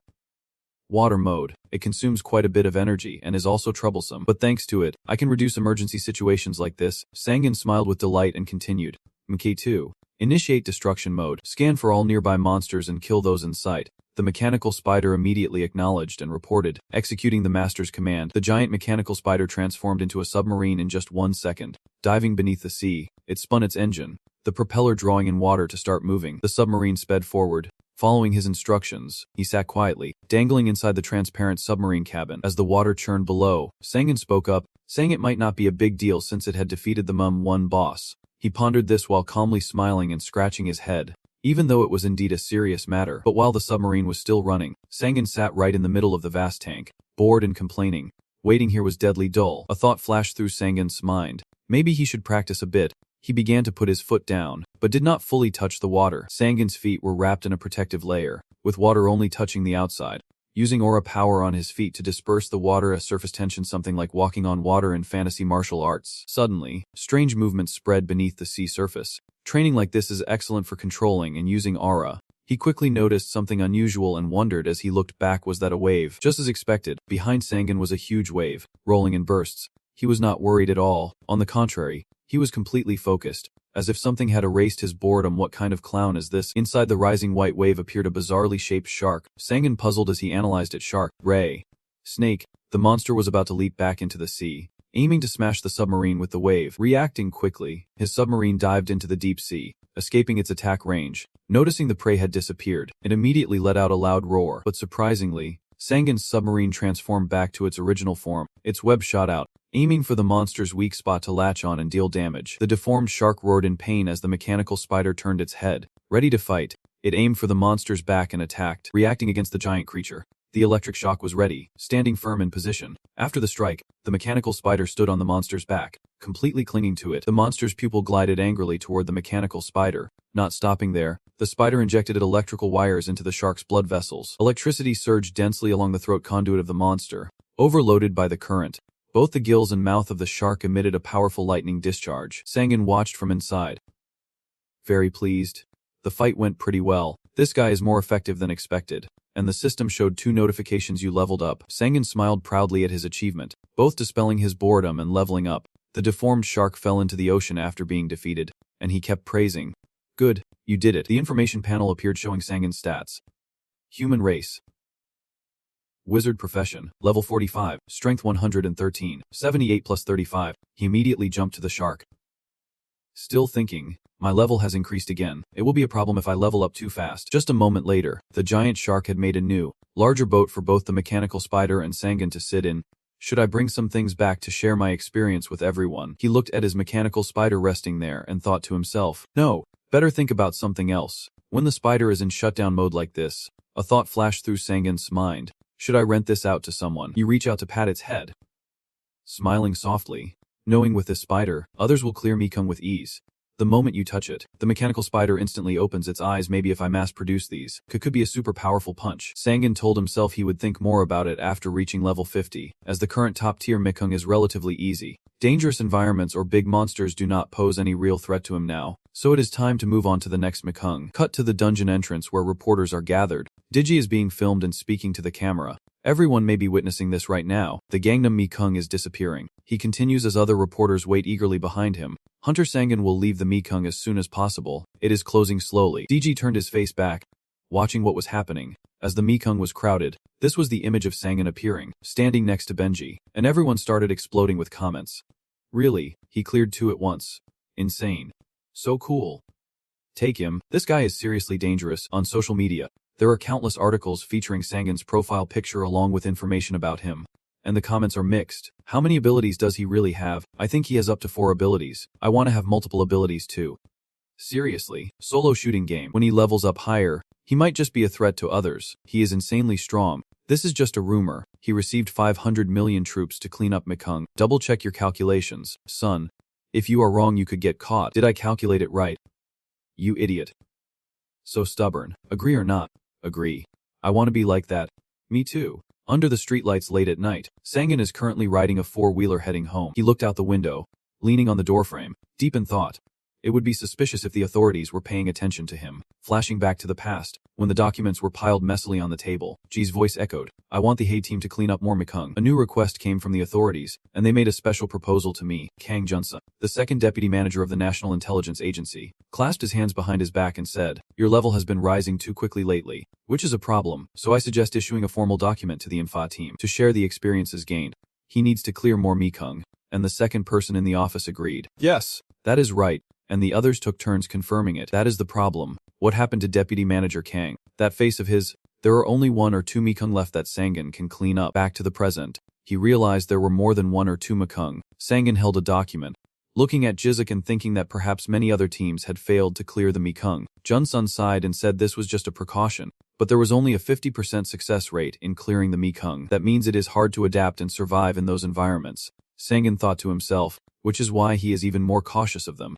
Water mode. It consumes quite a bit of energy and is also troublesome, but thanks to it, I can reduce emergency situations like this. Sangan smiled with delight and continued. Mk2. Initiate destruction mode. Scan for all nearby monsters and kill those in sight. The mechanical spider immediately acknowledged and reported. Executing the master's command, the giant mechanical spider transformed into a submarine in just 1 second. Diving beneath the sea, it spun its engine, the propeller drawing in water to start moving. The submarine sped forward. Following his instructions, he sat quietly, dangling inside the transparent submarine cabin. As the water churned below, Sangan spoke up, saying it might not be a big deal since it had defeated the Mum-1 boss. He pondered this while calmly smiling and scratching his head, even though it was indeed a serious matter. But while the submarine was still running, Sangan sat right in the middle of the vast tank, bored and complaining. Waiting here was deadly dull. A thought flashed through Sangan's mind. Maybe he should practice a bit. He began to put his foot down, but did not fully touch the water. Sangan's feet were wrapped in a protective layer, with water only touching the outside. Using aura power on his feet to disperse the water as surface tension, something like walking on water in fantasy martial arts. Suddenly, strange movements spread beneath the sea surface. Training like this is excellent for controlling and using aura. He quickly noticed something unusual and wondered as he looked back. Was that a wave? Just as expected, behind Sangan was a huge wave, rolling in bursts. He was not worried at all. On the contrary, he was completely focused, as if something had erased his boredom. What kind of clown is this? Inside the rising white wave appeared a bizarrely shaped shark. Sangan puzzled as he analyzed it. Shark. Ray. Snake. The monster was about to leap back into the sea, aiming to smash the submarine with the wave. Reacting quickly, his submarine dived into the deep sea, escaping its attack range. Noticing the prey had disappeared, it immediately let out a loud roar. But surprisingly, Sangan's submarine transformed back to its original form. Its web shot out, aiming for the monster's weak spot to latch on and deal damage. The deformed shark roared in pain as the mechanical spider turned its head. Ready to fight, it aimed for the monster's back and attacked, reacting against the giant creature. The electric shock was ready, standing firm in position. After the strike, the mechanical spider stood on the monster's back, completely clinging to it. The monster's pupil glided angrily toward the mechanical spider. Not stopping there, the spider injected electrical wires into the shark's blood vessels. Electricity surged densely along the throat conduit of the monster, overloaded by the current. Both the gills and mouth of the shark emitted a powerful lightning discharge. Sangan watched from inside, very pleased. The fight went pretty well. This guy is more effective than expected. And the system showed 2 notifications. You leveled up. Sangan smiled proudly at his achievement, both dispelling his boredom and leveling up. The deformed shark fell into the ocean after being defeated, and he kept praising. Good, you did it. The information panel appeared showing Sangan's stats. Human race. Wizard profession, level 45, strength 113, 78 plus 35. He immediately jumped to the shark. Still thinking, my level has increased again. It will be a problem if I level up too fast. Just a moment later, the giant shark had made a new, larger boat for both the mechanical spider and Sangan to sit in. Should I bring some things back to share my experience with everyone? He looked at his mechanical spider resting there and thought to himself, no, better think about something else. When the spider is in shutdown mode like this, a thought flashed through Sangen's mind. Should I rent this out to someone? You reach out to pat its head, smiling softly, knowing with this spider, others will clear Mekong with ease. The moment you touch it, the mechanical spider instantly opens its eyes. Maybe if I mass-produce these, could be a super powerful punch. Sangen told himself he would think more about it after reaching level 50, as the current top-tier Mekong is relatively easy. Dangerous environments or big monsters do not pose any real threat to him now, so it is time to move on to the next Mekong. Cut to the dungeon entrance where reporters are gathered. Digi is being filmed and speaking to the camera. Everyone may be witnessing this right now. The Gangnam Mekong is disappearing. He continues as other reporters wait eagerly behind him. Hunter Sangen will leave the Mekong as soon as possible. It is closing slowly. DG turned his face back, watching what was happening. As the Mekong was crowded, this was the image of Sangen appearing, standing next to Benji, and everyone started exploding with comments. Really, he cleared 2 at once. Insane. So cool. Take him. This guy is seriously dangerous. On social media, there are countless articles featuring Sangen's profile picture along with information about him. And the comments are mixed. How many abilities does he really have? I think he has up to 4 abilities. I want to have multiple abilities too. Seriously, solo shooting game. When he levels up higher, he might just be a threat to others. He is insanely strong. This is just a rumor. He received 500 million troops to clean up Mekong. Double check your calculations, son. If you are wrong you could get caught. Did I calculate it right? You idiot. So stubborn. Agree or not? Agree. I want to be like that. Me too. Under the streetlights late at night, Sangen is currently riding a 4-wheeler heading home. He looked out the window, leaning on the doorframe, deep in thought. It would be suspicious if the authorities were paying attention to him. Flashing back to the past, when the documents were piled messily on the table, Ji's voice echoed. I want the Hay team to clean up more Mekong. A new request came from the authorities, and they made a special proposal to me. Kang Junsa, the second deputy manager of the National Intelligence Agency, clasped his hands behind his back and said, your level has been rising too quickly lately, which is a problem, so I suggest issuing a formal document to the Info team to share the experiences gained. He needs to clear more Mekong. And the second person in the office agreed. Yes, that is right. And the others took turns confirming it. That is the problem. What happened to Deputy Manager Kang? That face of his? There are only 1 or 2 Mekong left that Sangen can clean up. Back to the present. He realized there were more than 1 or 2 Mekong. Sangen held a document, looking at Jizik and thinking that perhaps many other teams had failed to clear the Mekong. Junsun sighed and said this was just a precaution, but there was only a 50% success rate in clearing the Mekong. That means it is hard to adapt and survive in those environments. Sangen thought to himself, which is why he is even more cautious of them.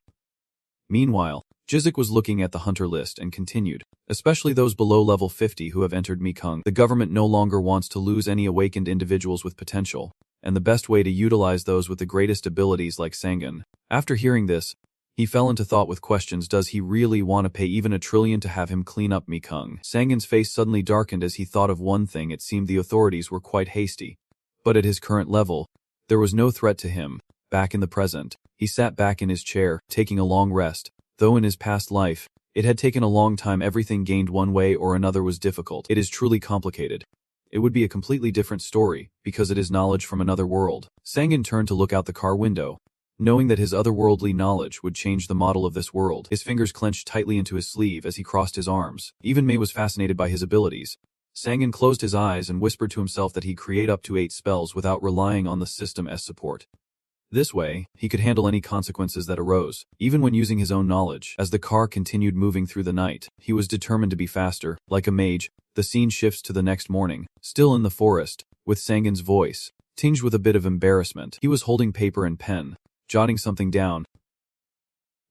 Meanwhile, Jizik was looking at the hunter list and continued, especially those below level 50 who have entered Mekong. The government no longer wants to lose any awakened individuals with potential, and the best way to utilize those with the greatest abilities like Sangen. After hearing this, he fell into thought with questions. Does he really want to pay even $1 trillion to have him clean up Mekong? Sangen's face suddenly darkened as he thought of one thing. It seemed the authorities were quite hasty. But at his current level, there was no threat to him. Back in the present, he sat back in his chair, taking a long rest. Though in his past life, it had taken a long time, everything gained one way or another was difficult. It is truly complicated. It would be a completely different story, because it is knowledge from another world. Sangen turned to look out the car window, knowing that his otherworldly knowledge would change the model of this world. His fingers clenched tightly into his sleeve as he crossed his arms. Even Mei was fascinated by his abilities. Sangen closed his eyes and whispered to himself that he'd create up to 8 spells without relying on the system's support. This way, he could handle any consequences that arose, even when using his own knowledge. As the car continued moving through the night, he was determined to be faster. Like a mage, the scene shifts to the next morning, still in the forest, with Sangen's voice, tinged with a bit of embarrassment. He was holding paper and pen, jotting something down,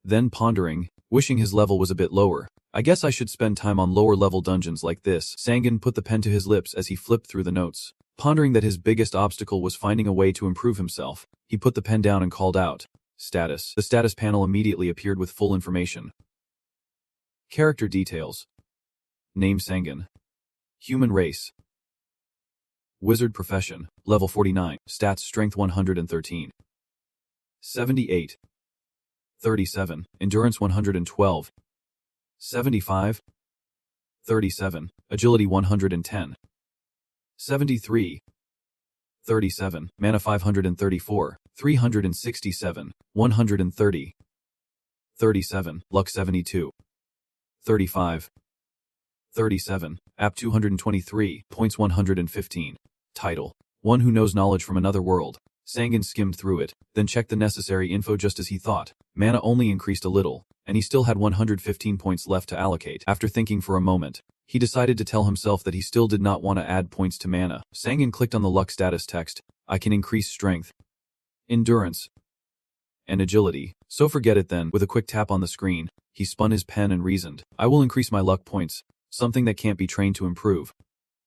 then pondering, wishing his level was a bit lower. I guess I should spend time on lower level dungeons like this. Sangen put the pen to his lips as he flipped through the notes. Pondering that his biggest obstacle was finding a way to improve himself, he put the pen down and called out, Status. The status panel immediately appeared with full information. Character details. Name Sangen. Human race. Wizard profession, level 49, stats strength 113. 78. 37, endurance 112. 75. 37, agility 110. 73. 37, mana 534, 367, 130. 37, luck 72. 35. 37, app 223, points 115. Title, One Who Knows Knowledge from Another World. Sangen skimmed through it, then checked the necessary info just as he thought. Mana only increased a little, and he still had 115 points left to allocate. After thinking for a moment, he decided to tell himself that he still did not want to add points to mana. Sangan clicked on the luck status text. I can increase strength, endurance, and agility. So forget it then. With a quick tap on the screen, he spun his pen and reasoned. I will increase my luck points, something that can't be trained to improve.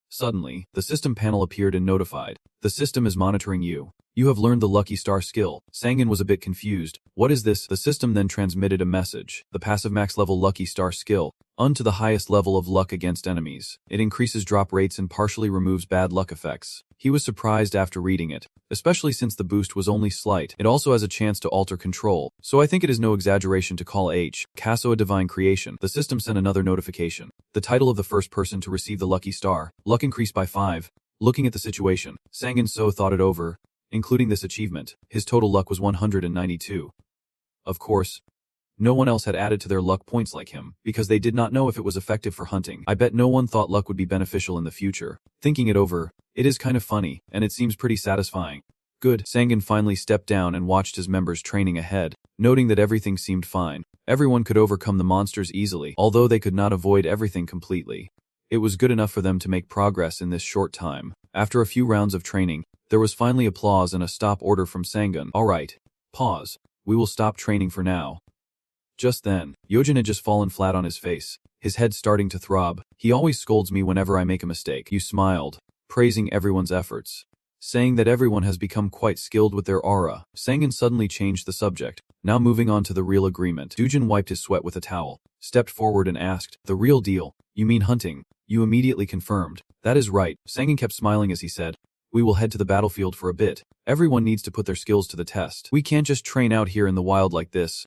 Suddenly, the system panel appeared and notified. The system is monitoring you. You have learned the Lucky Star skill. Sangan was a bit confused. What is this? The system then transmitted a message. The passive max level Lucky Star skill. To the highest level of luck against enemies. It increases drop rates and partially removes bad luck effects. He was surprised after reading it, especially since the boost was only slight. It also has a chance to alter control, so I think it is no exaggeration to call Casso a divine creation. The system sent another notification. The title of the first person to receive the Lucky Star. Luck increased by 5. Looking at the situation, Sangan So thought it over. Including this achievement, his total luck was 192. Of course, no one else had added to their luck points like him, because they did not know if it was effective for hunting. I bet no one thought luck would be beneficial in the future. Thinking it over, it is kind of funny, and it seems pretty satisfying. Good. Sangan finally stepped down and watched his members training ahead, noting that everything seemed fine. Everyone could overcome the monsters easily, although they could not avoid everything completely. It was good enough for them to make progress in this short time. After a few rounds of training, there was finally applause and a stop order from Sangan. Alright. Pause. We will stop training for now. Just then, Yojin had just fallen flat on his face, his head starting to throb. He always scolds me whenever I make a mistake. You smiled, praising everyone's efforts, saying that everyone has become quite skilled with their aura. Sangan suddenly changed the subject. Now moving on to the real agreement. Dujin wiped his sweat with a towel, stepped forward and asked, the real deal? You mean hunting? You immediately confirmed. That is right. Sangan kept smiling as he said, we will head to the battlefield for a bit. Everyone needs to put their skills to the test. We can't just train out here in the wild like this.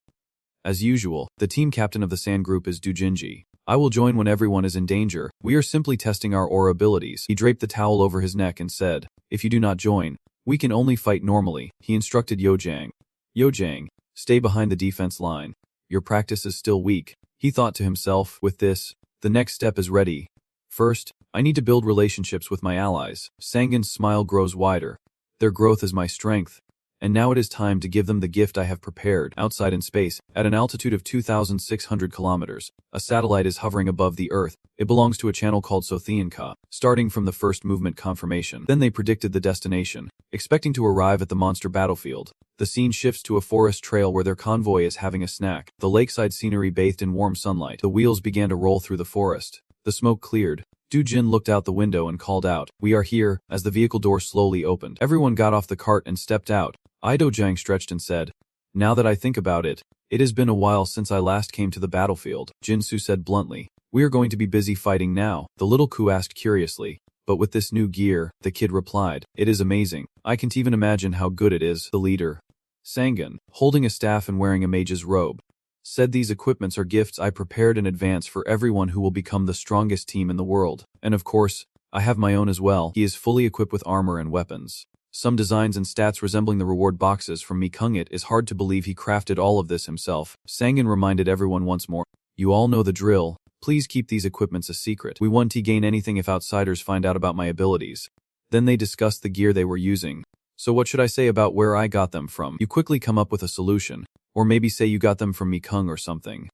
As usual, the team captain of the Sand group is Dujinji. I will join when everyone is in danger. We are simply testing our aura abilities. He draped the towel over his neck and said, if you do not join, we can only fight normally. He instructed Yojang. Yojang, stay behind the defense line. Your practice is still weak. He thought to himself, with this, the next step is ready. First, I need to build relationships with my allies. Sangan's smile grows wider. Their growth is my strength. And now it is time to give them the gift I have prepared. Outside in space, at an altitude of 2,600 kilometers, a satellite is hovering above the Earth. It belongs to a channel called Sothianka, starting from the first movement confirmation. Then they predicted the destination, expecting to arrive at the monster battlefield. The scene shifts to a forest trail where their convoy is having a snack. The lakeside scenery bathed in warm sunlight. The wheels began to roll through the forest. The smoke cleared. Du-jin looked out the window and called out, we are here, as the vehicle door slowly opened. Everyone got off the cart and stepped out. Ido-jang stretched and said, now that I think about it, it has been a while since I last came to the battlefield. Jinsu said bluntly, we are going to be busy fighting now. The little Ku asked curiously, but with this new gear, the kid replied, it is amazing. I can't even imagine how good it is. The leader, Sangan, holding a staff and wearing a mage's robe, said these equipments are gifts I prepared in advance for everyone who will become the strongest team in the world. And of course, I have my own as well. He is fully equipped with armor and weapons. Some designs and stats resembling the reward boxes from Mikung. It is hard to believe he crafted all of this himself. Sangan reminded everyone once more, you all know the drill. Please keep these equipments a secret. We won't gain anything if outsiders find out about my abilities. Then they discussed the gear they were using. So what should I say about where I got them from? You quickly come up with a solution. Or maybe say you got them from Mikung or something.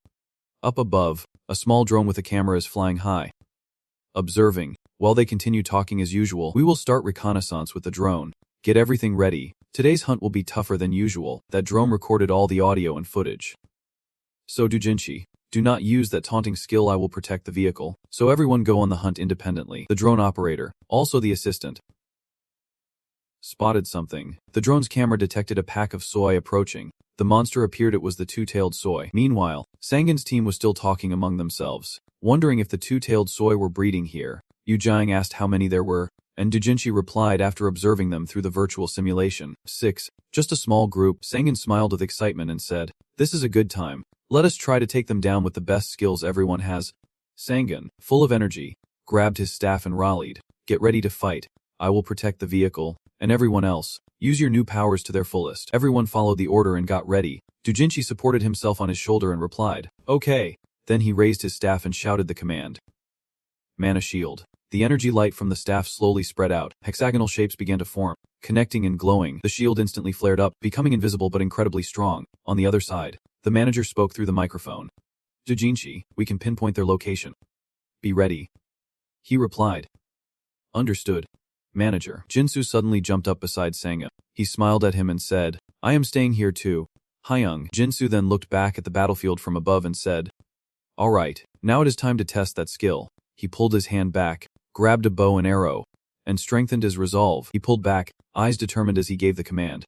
Up above, a small drone with a camera is flying high, observing. While they continue talking as usual, we will start reconnaissance with the drone. Get everything ready. Today's hunt will be tougher than usual. That drone recorded all the audio and footage. So Dujinshi, do not use that taunting skill. I will protect the vehicle. So everyone go on the hunt independently. The drone operator, also the assistant, spotted something. The drone's camera detected a pack of soy approaching. The monster appeared. It was the two-tailed soy. Meanwhile, Sangan's team was still talking among themselves, wondering if the two-tailed soy were breeding here. Yu Jiang asked how many there were, and Dujinshi replied after observing them through the virtual simulation. 6. Just a small group. Sangan smiled with excitement and said, this is a good time. Let us try to take them down with the best skills everyone has. Sangan, full of energy, grabbed his staff and rallied. Get ready to fight. I will protect the vehicle. And everyone else, use your new powers to their fullest. Everyone followed the order and got ready. Dujinshi supported himself on his shoulder and replied, okay. Then he raised his staff and shouted the command. Mana shield. The energy light from the staff slowly spread out. Hexagonal shapes began to form, connecting and glowing. The shield instantly flared up, becoming invisible but incredibly strong. On the other side, The manager spoke through the microphone. Dojinshi, we can pinpoint their location. Be ready. He replied. Understood. Manager. Jinsu suddenly jumped up beside Sanga. He smiled at him and said, I am staying here too. Hyung. Jinsu then looked back at the battlefield from above and said, Alright, now it is time to test that skill. He pulled his hand back, grabbed a bow and arrow, and strengthened his resolve. He pulled back, eyes determined as he gave the command.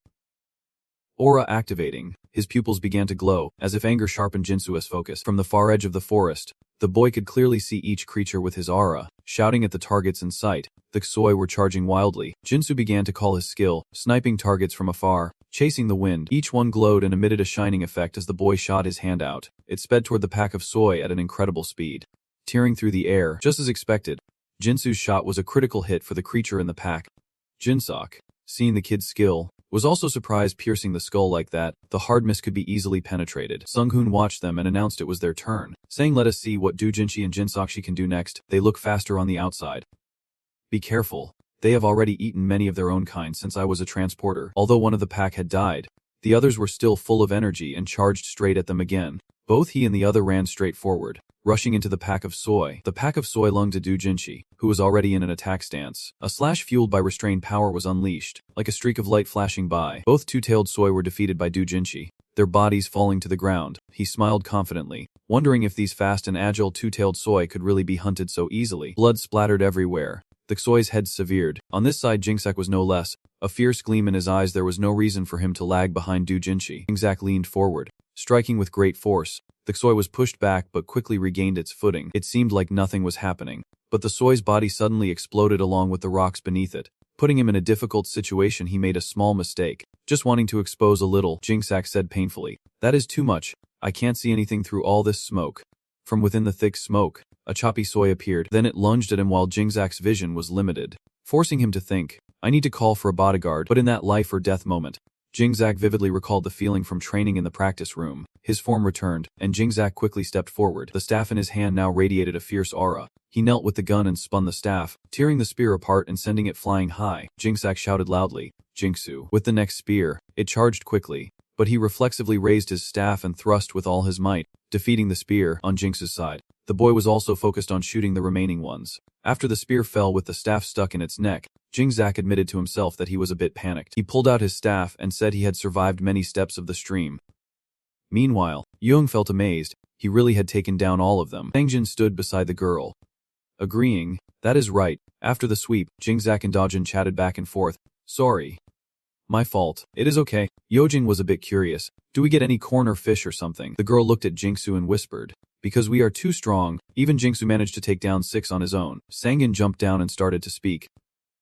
Aura activating. His pupils began to glow, as if anger sharpened Jinsu's focus. From the far edge of the forest, the boy could clearly see each creature with his aura, shouting at the targets in sight. The Ksoi were charging wildly. Jinsu began to call his skill, sniping targets from afar, chasing the wind. Each one glowed and emitted a shining effect as the boy shot his hand out. It sped toward the pack of Soi at an incredible speed, tearing through the air. Just as expected, Jinsu's shot was a critical hit for the creature in the pack. Jinsok, seeing the kid's skill, was also surprised. Piercing the skull like that, the hard miss could be easily penetrated. Sunghoon watched them and announced it was their turn, saying let us see what Dojinshi and Jinsokshi can do next. They look faster on the outside. Be careful. They have already eaten many of their own kind since I was a transporter. Although one of the pack had died, the others were still full of energy and charged straight at them again. Both he and the other ran straight forward, rushing into the pack of Soi. The pack of Soi lunged at Dojinshi, who was already in an attack stance. A slash fueled by restrained power was unleashed, like a streak of light flashing by. Both two-tailed Soi were defeated by Dojinshi, their bodies falling to the ground. He smiled confidently, wondering if these fast and agile two-tailed Soi could really be hunted so easily. Blood splattered everywhere. The Xoi's head severed. On this side, Jingsak was no less. A fierce gleam in his eyes. There was no reason for him to lag behind Dojinshi. Jingsak leaned forward, striking with great force. The Xoi was pushed back but quickly regained its footing. It seemed like nothing was happening, but the Xoi's body suddenly exploded along with the rocks beneath it, putting him in a difficult situation. He made a small mistake, just wanting to expose a little, Jingsak said painfully. That is too much. I can't see anything through all this smoke. From within the thick smoke, a choppy Soi appeared. Then it lunged at him while Jingzak's vision was limited, forcing him to think, I need to call for a bodyguard. But in that life or death moment, Jingzak vividly recalled the feeling from training in the practice room. His form returned, and Jingzak quickly stepped forward. The staff in his hand now radiated a fierce aura. He knelt with the gun and spun the staff, tearing the spear apart and sending it flying high. Jingzak shouted loudly, Jingsu. With the next spear, it charged quickly, but he reflexively raised his staff and thrust with all his might, defeating the spear on Jinx's side. The boy was also focused on shooting the remaining ones. After the spear fell with the staff stuck in its neck, Jingzak admitted to himself that he was a bit panicked. He pulled out his staff and said he had survived many steps of the stream. Meanwhile, Young felt amazed. He really had taken down all of them. Sangjin stood beside the girl, agreeing, that is right. After the sweep, Jingzak and Dojin chatted back and forth. Sorry. My fault. It is okay. Yojing was a bit curious. Do we get any corn or fish or something? The girl looked at Jingsu and whispered. Because we are too strong, even Jingsu managed to take down 6 on his own. Sangin jumped down and started to speak.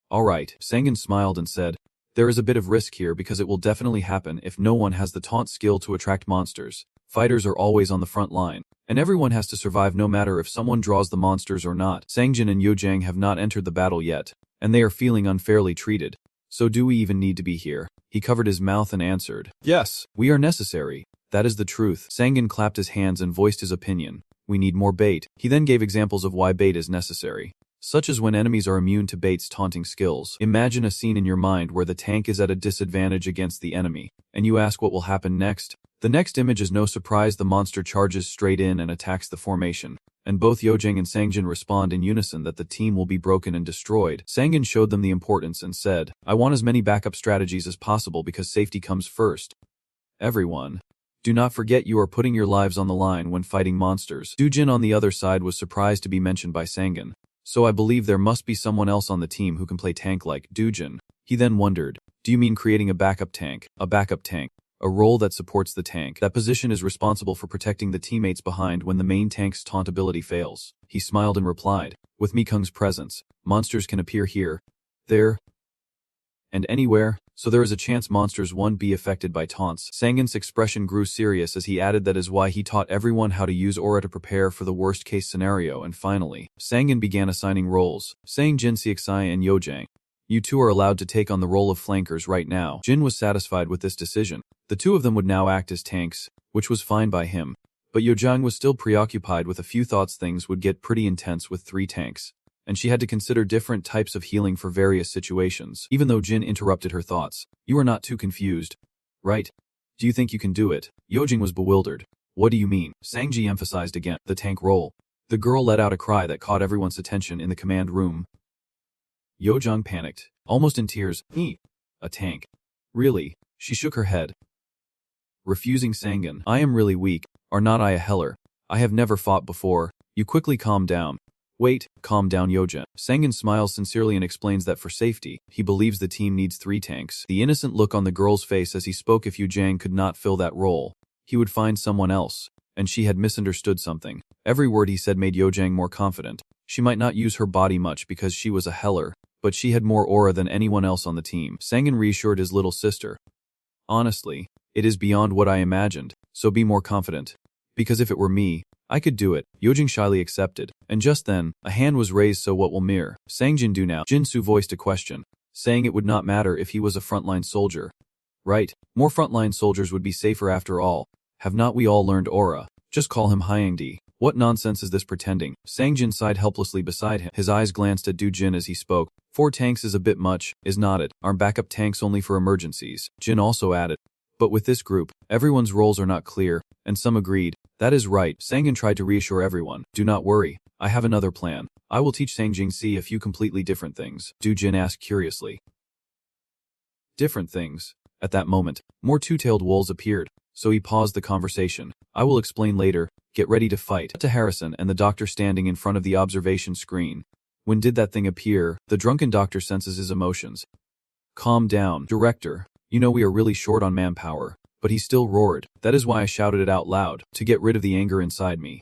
Alright, Sangin smiled and said, there is a bit of risk here because it will definitely happen if no one has the taunt skill to attract monsters. Fighters are always on the front line, and everyone has to survive no matter if someone draws the monsters or not. Sangjin and Yojang have not entered the battle yet, and they are feeling unfairly treated. So do we even need to be here? He covered his mouth and answered, yes, we are necessary. That is the truth. Sangin clapped his hands and voiced his opinion. We need more bait. He then gave examples of why bait is necessary, such as when enemies are immune to bait's taunting skills. Imagine a scene in your mind where the tank is at a disadvantage against the enemy, and you ask what will happen next. The next image is no surprise. The monster charges straight in and attacks the formation, and both Yojang and Sangjin respond in unison that the team will be broken and destroyed. Sangin showed them the importance and said, I want as many backup strategies as possible because safety comes first. Everyone, do not forget you are putting your lives on the line when fighting monsters. Dujin on the other side was surprised to be mentioned by Sangin. So I believe there must be someone else on the team who can play tank like Dujin. He then wondered, do you mean creating a backup tank? A backup tank. A role that supports the tank. That position is responsible for protecting the teammates behind when the main tank's taunt ability fails. He smiled and replied, with Mikung's presence, monsters can appear here, there, and anywhere, so there is a chance monsters won't be affected by taunts. Sangin's expression grew serious as he added that is why he taught everyone how to use aura to prepare for the worst case scenario. And finally, Sangin began assigning roles, saying Jin Xiexai and Yojang, you two are allowed to take on the role of flankers right now. Jin was satisfied with this decision. The two of them would now act as tanks, which was fine by him, but Yojang was still preoccupied with a few thoughts. Things would get pretty intense with 3 tanks, and she had to consider different types of healing for various situations. Even though Jin interrupted her thoughts, you are not too confused, right? Do you think you can do it? Yojing was bewildered. What do you mean? Sangji emphasized again. The tank roll. The girl let out a cry that caught everyone's attention in the command room. Yojing panicked, almost in tears. A tank. Really? She shook her head, refusing Sangan. I am really weak. Are not I a heller? I have never fought before. You quickly calm down. Wait, calm down Yojin. Sangan smiles sincerely and explains that for safety, he believes the team needs 3 tanks. The innocent look on the girl's face as he spoke. If Yojang could not fill that role, he would find someone else, and she had misunderstood something. Every word he said made Yojang more confident. She might not use her body much because she was a heller, but she had more aura than anyone else on the team. Sangan reassured his little sister. Honestly, it is beyond what I imagined, so be more confident. Because if it were me, I could do it. Yojing shyly accepted, and just then, a hand was raised. So what will Mir Sangjin do now? Jinsu voiced a question, saying it would not matter if he was a frontline soldier. Right, more frontline soldiers would be safer after all. Have not we all learned aura? Just call him Hyangdi. What nonsense is this pretending? Sangjin sighed helplessly beside him. His eyes glanced at Du Jin as he spoke. 4 tanks is a bit much, is not it? Aren't backup tanks only for emergencies? Jin also added. But with this group, everyone's roles are not clear, and some agreed. That is right. Sangan tried to reassure everyone. Do not worry. I have another plan. I will teach Sangjingsi a few completely different things. Du Jin asked curiously. Different things? At that moment, more 2-tailed wolves appeared, so he paused the conversation. I will explain later. Get ready to fight. To Harrison and the doctor standing in front of the observation screen. When did that thing appear? The drunken doctor senses his emotions. Calm down, director. You know we are really short on manpower. But he still roared. That is why I shouted it out loud, to get rid of the anger inside me.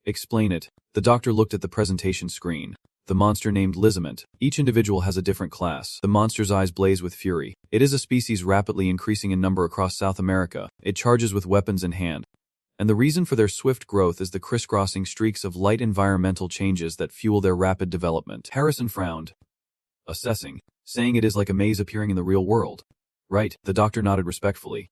Explain it. The doctor looked at the presentation screen. The monster named Lizament. Each individual has a different class. The monster's eyes blaze with fury. It is a species rapidly increasing in number across South America. It charges with weapons in hand. And the reason for their swift growth is the crisscrossing streaks of light environmental changes that fuel their rapid development. Harrison frowned, assessing, saying it is like a maze appearing in the real world. Right, the doctor nodded respectfully,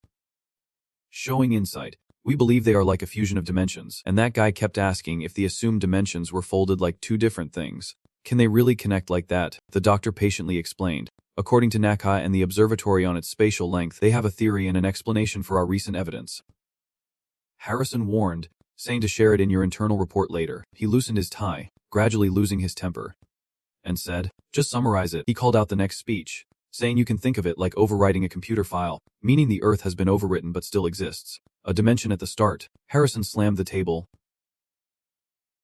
showing insight. We believe they are like a fusion of dimensions. And that guy kept asking if the assumed dimensions were folded like 2 different things. Can they really connect like that? The doctor patiently explained. According to Nakai and the observatory on its spatial length, they have a theory and an explanation for our recent evidence. Harrison warned, saying to share it in your internal report later. He loosened his tie, gradually losing his temper, and said, just summarize it. He called out the next speech, saying you can think of it like overwriting a computer file, meaning the Earth has been overwritten but still exists. A dimension at the start. Harrison slammed the table,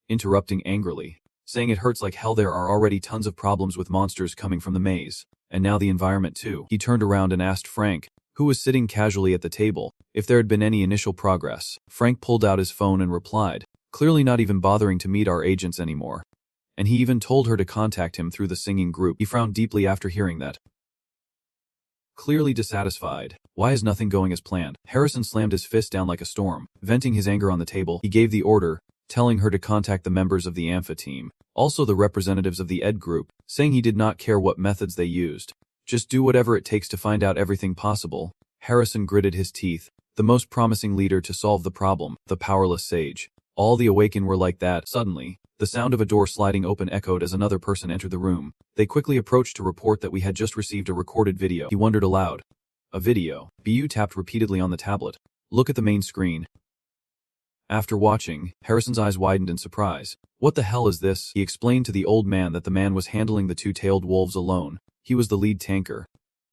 interrupting angrily, saying it hurts like hell. There are already tons of problems with monsters coming from the maze, and now the environment too. He turned around and asked Frank, who was sitting casually at the table, if there had been any initial progress. Frank pulled out his phone and replied, clearly not even bothering to meet our agents anymore. And he even told her to contact him through the singing group. He frowned deeply after hearing that. Clearly dissatisfied. Why is nothing going as planned? Harrison slammed his fist down like a storm, venting his anger on the table. He gave the order, telling her to contact the members of the Ampha team, also the representatives of the Ed group, saying he did not care what methods they used. Just do whatever it takes to find out everything possible. Harrison gritted his teeth. The most promising leader to solve the problem, the powerless sage. All the Awakened were like that. Suddenly, the sound of a door sliding open echoed as another person entered the room. They quickly approached to report that we had just received a recorded video. He wondered aloud. A video. Bu tapped repeatedly on the tablet. Look at the main screen. After watching, Harrison's eyes widened in surprise. What the hell is this? He explained to the old man that the man was handling the 2-tailed wolves alone. He was the lead tanker.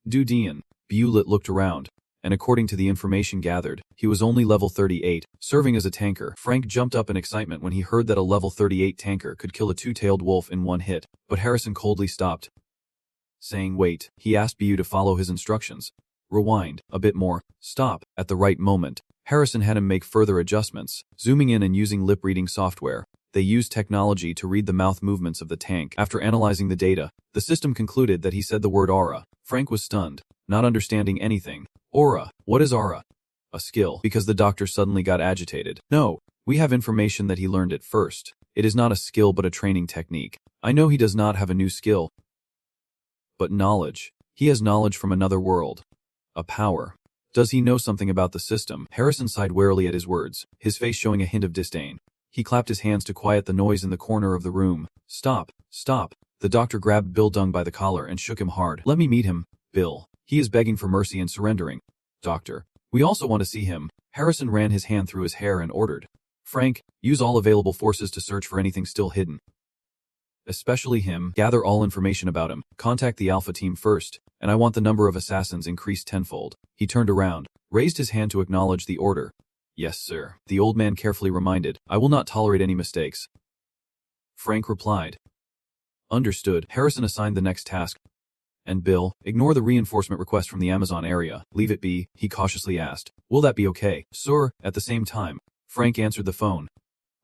Du Dian. Bulit looked around, and according to the information gathered, he was only level 38, serving as a tanker. Frank jumped up in excitement when he heard that a level 38 tanker could kill a 2-tailed wolf in one hit, but Harrison coldly stopped, saying wait. He asked Bu to follow his instructions. Rewind, a bit more, stop. At the right moment, Harrison had him make further adjustments, zooming in and using lip-reading software. They used technology to read the mouth movements of the tank. After analyzing the data, the system concluded that he said the word aura. Frank was stunned, not understanding anything. Aura. What is aura? A skill. Because the doctor suddenly got agitated. No, we have information that he learned it first. It is not a skill but a training technique. I know he does not have a new skill, but knowledge. He has knowledge from another world. A power. Does he know something about the system? Harrison sighed warily at his words, his face showing a hint of disdain. He clapped his hands to quiet the noise in the corner of the room. Stop, stop. The doctor grabbed Bill Dung by the collar and shook him hard. Let me meet him, Bill. He is begging for mercy and surrendering. Doctor, We also want to see him. Harrison ran his hand through his hair and ordered. Frank, use all available forces to search for anything still hidden. Especially him. Gather all information about him. Contact the Alpha team first, and I want the number of assassins increased tenfold. He turned around, raised his hand to acknowledge the order. Yes, sir. The old man carefully reminded. I will not tolerate any mistakes. Frank replied. Understood. Harrison assigned the next task. And Bill, ignore the reinforcement request from the Amazon area. Leave it be, he cautiously asked. Will that be okay, sir? At the same time, Frank answered the phone.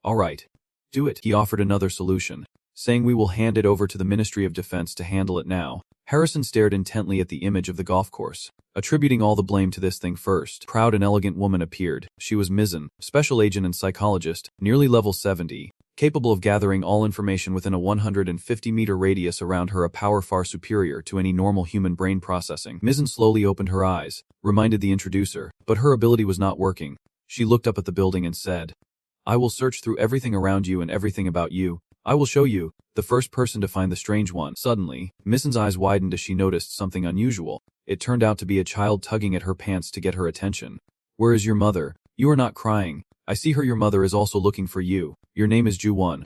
All right. Do it. He offered another solution, saying we will hand it over to the Ministry of Defense to handle it now. Harrison stared intently at the image of the golf course, attributing all the blame to this thing first. Proud and elegant woman appeared. She was Mizzen, special agent and psychologist, nearly level 70. Capable of gathering all information within a 150-meter radius around her, a power far superior to any normal human brain processing. Mizzen slowly opened her eyes, reminded the introducer, but her ability was not working. She looked up at the building and said, I will search through everything around you and everything about you. I will show you, the first person to find the strange one. Suddenly, Mizzen's eyes widened as she noticed something unusual. It turned out to be a child tugging at her pants to get her attention. Where is your mother? You are not crying. I see her. Your mother is also looking for you. Your name is Ju-won.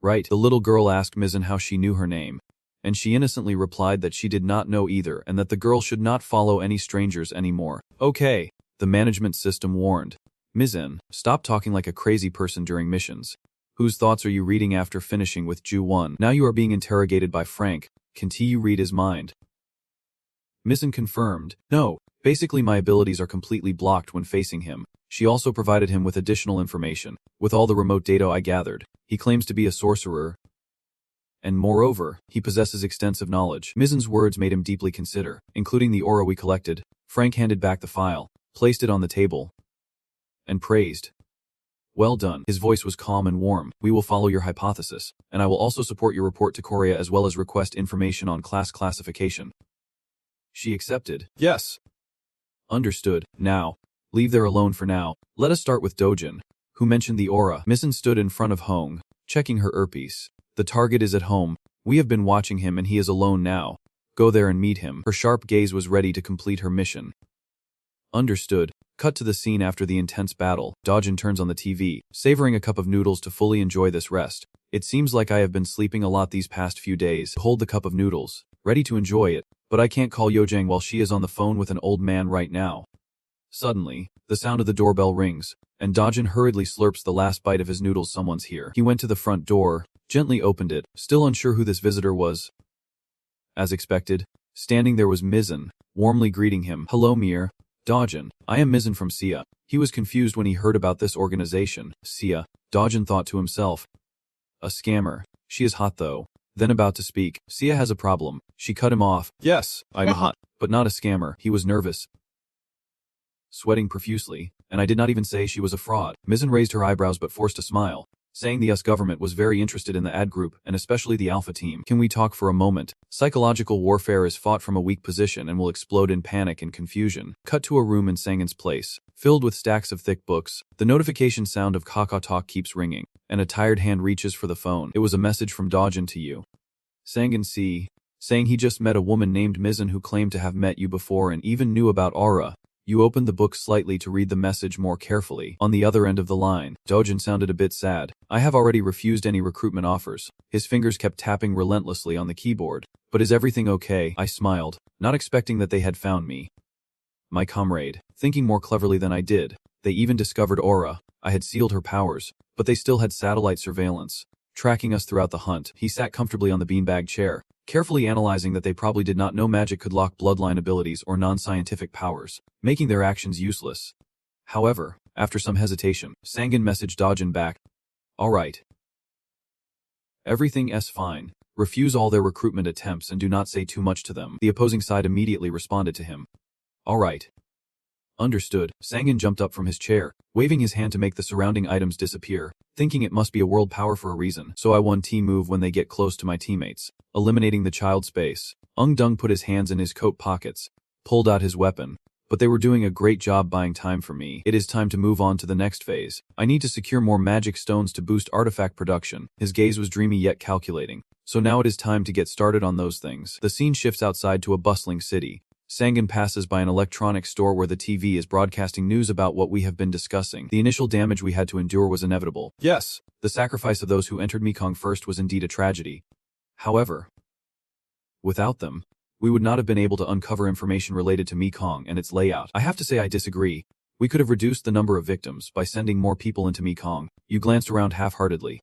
Right. The little girl asked Mizzen how she knew her name, and she innocently replied that she did not know either and that the girl should not follow any strangers anymore. Okay, the management system warned. Mizzen, stop talking like a crazy person during missions. Whose thoughts are you reading after finishing with Ju-won? Now you are being interrogated by Frank. Continue read his mind. Mizzen confirmed. No, basically my abilities are completely blocked when facing him. She also provided him with additional information. With all the remote data I gathered, he claims to be a sorcerer. And moreover, he possesses extensive knowledge. Mizzen's words made him deeply consider, including the aura we collected. Frank handed back the file, placed it on the table, and praised. Well done. His voice was calm and warm. We will follow your hypothesis, and I will also support your report to Korea as well as request information on class classification. She accepted. Yes. Understood. Now, leave there alone for now. Let us start with Dojin, who mentioned the aura. Mizzen stood in front of Hong, checking her earpiece. The target is at home. We have been watching him and he is alone now. Go there and meet him. Her sharp gaze was ready to complete her mission. Understood. Cut to the scene after the intense battle. Dojin turns on the TV, savoring a cup of noodles to fully enjoy this rest. It seems like I have been sleeping a lot these past few days. Hold the cup of noodles, ready to enjoy it, but I can't call Yojang while she is on the phone with an old man right now. Suddenly, the sound of the doorbell rings, and Dojin hurriedly slurps the last bite of his noodles. Someone's here. He went to the front door, gently opened it, still unsure who this visitor was. As expected, standing there was Mizzen, warmly greeting him. Hello, Mir. Dojin, I am Mizzen from Sia. He was confused when he heard about this organization. Sia, Dojin thought to himself. A scammer. She is hot though. Then about to speak, Sia has a problem. She cut him off. Yes, I'm hot, but not a scammer. He was nervous, sweating profusely, and I did not even say she was a fraud. Mizzen raised her eyebrows but forced a smile, saying the US government was very interested in the ad group and especially the Alpha team. Can we talk for a moment? Psychological warfare is fought from a weak position and will explode in panic and confusion. Cut to a room in Sangin's place, filled with stacks of thick books. The notification sound of Kaka talk keeps ringing, and a tired hand reaches for the phone. It was a message from Dojin to you. Sangin saying he just met a woman named Mizzen who claimed to have met you before and even knew about aura. You opened the book slightly to read the message more carefully. On the other end of the line, Dojin sounded a bit sad. I have already refused any recruitment offers. His fingers kept tapping relentlessly on the keyboard. But is everything okay? I smiled, not expecting that they had found me. My comrade, thinking more cleverly than I did. They even discovered aura. I had sealed her powers, but they still had satellite surveillance, tracking us throughout the hunt. He sat comfortably on the beanbag chair, carefully analyzing that they probably did not know magic could lock bloodline abilities or non-scientific powers, making their actions useless. However, after some hesitation, Sangin messaged Dojin back. Alright. Everything's fine. Refuse all their recruitment attempts and do not say too much to them. The opposing side immediately responded to him. Alright. Understood. Sangin jumped up from his chair, waving his hand to make the surrounding items disappear, thinking it must be a world power for a reason. So I one team move when they get close to my teammates, eliminating the child space. Dung put his hands in his coat pockets, pulled out his weapon, but they were doing a great job buying time for me. It is time to move on to the next phase. I need to secure more magic stones to boost artifact production. His gaze was dreamy yet calculating. So now it is time to get started on those things. The scene shifts outside to a bustling city. Sangan passes by an electronics store where the TV is broadcasting news about what we have been discussing. The initial damage we had to endure was inevitable. Yes, the sacrifice of those who entered Mekong first was indeed a tragedy. However, without them, we would not have been able to uncover information related to Mekong and its layout. I have to say I disagree. We could have reduced the number of victims by sending more people into Mekong. You glanced around half-heartedly.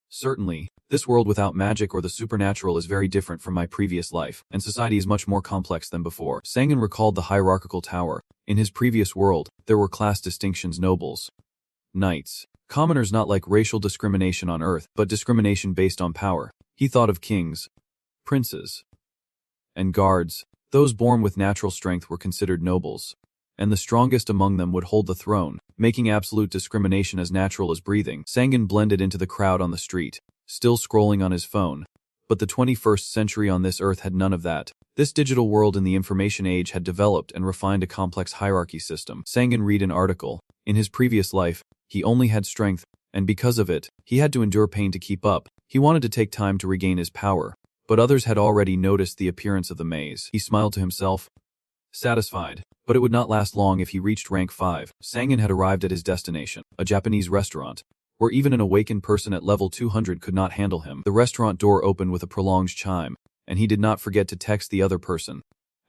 Certainly, this world without magic or the supernatural is very different from my previous life, and society is much more complex than before. Sangan recalled the hierarchical tower. In his previous world, there were class distinctions: nobles, knights, commoners, not like racial discrimination on Earth, but discrimination based on power. He thought of kings, princes, and guards. Those born with natural strength were considered nobles, and the strongest among them would hold the throne, making absolute discrimination as natural as breathing. Sangan blended into the crowd on the street, still scrolling on his phone. But the 21st century on this earth had none of that. This digital world in the information age had developed and refined a complex hierarchy system. Sangan read an article. In his previous life, he only had strength, and because of it, he had to endure pain to keep up. He wanted to take time to regain his power, but others had already noticed the appearance of the maze. He smiled to himself, satisfied. But it would not last long if he reached rank 5. Sangan had arrived at his destination, a Japanese restaurant, where even an awakened person at level 200 could not handle him. The restaurant door opened with a prolonged chime, and he did not forget to text the other person,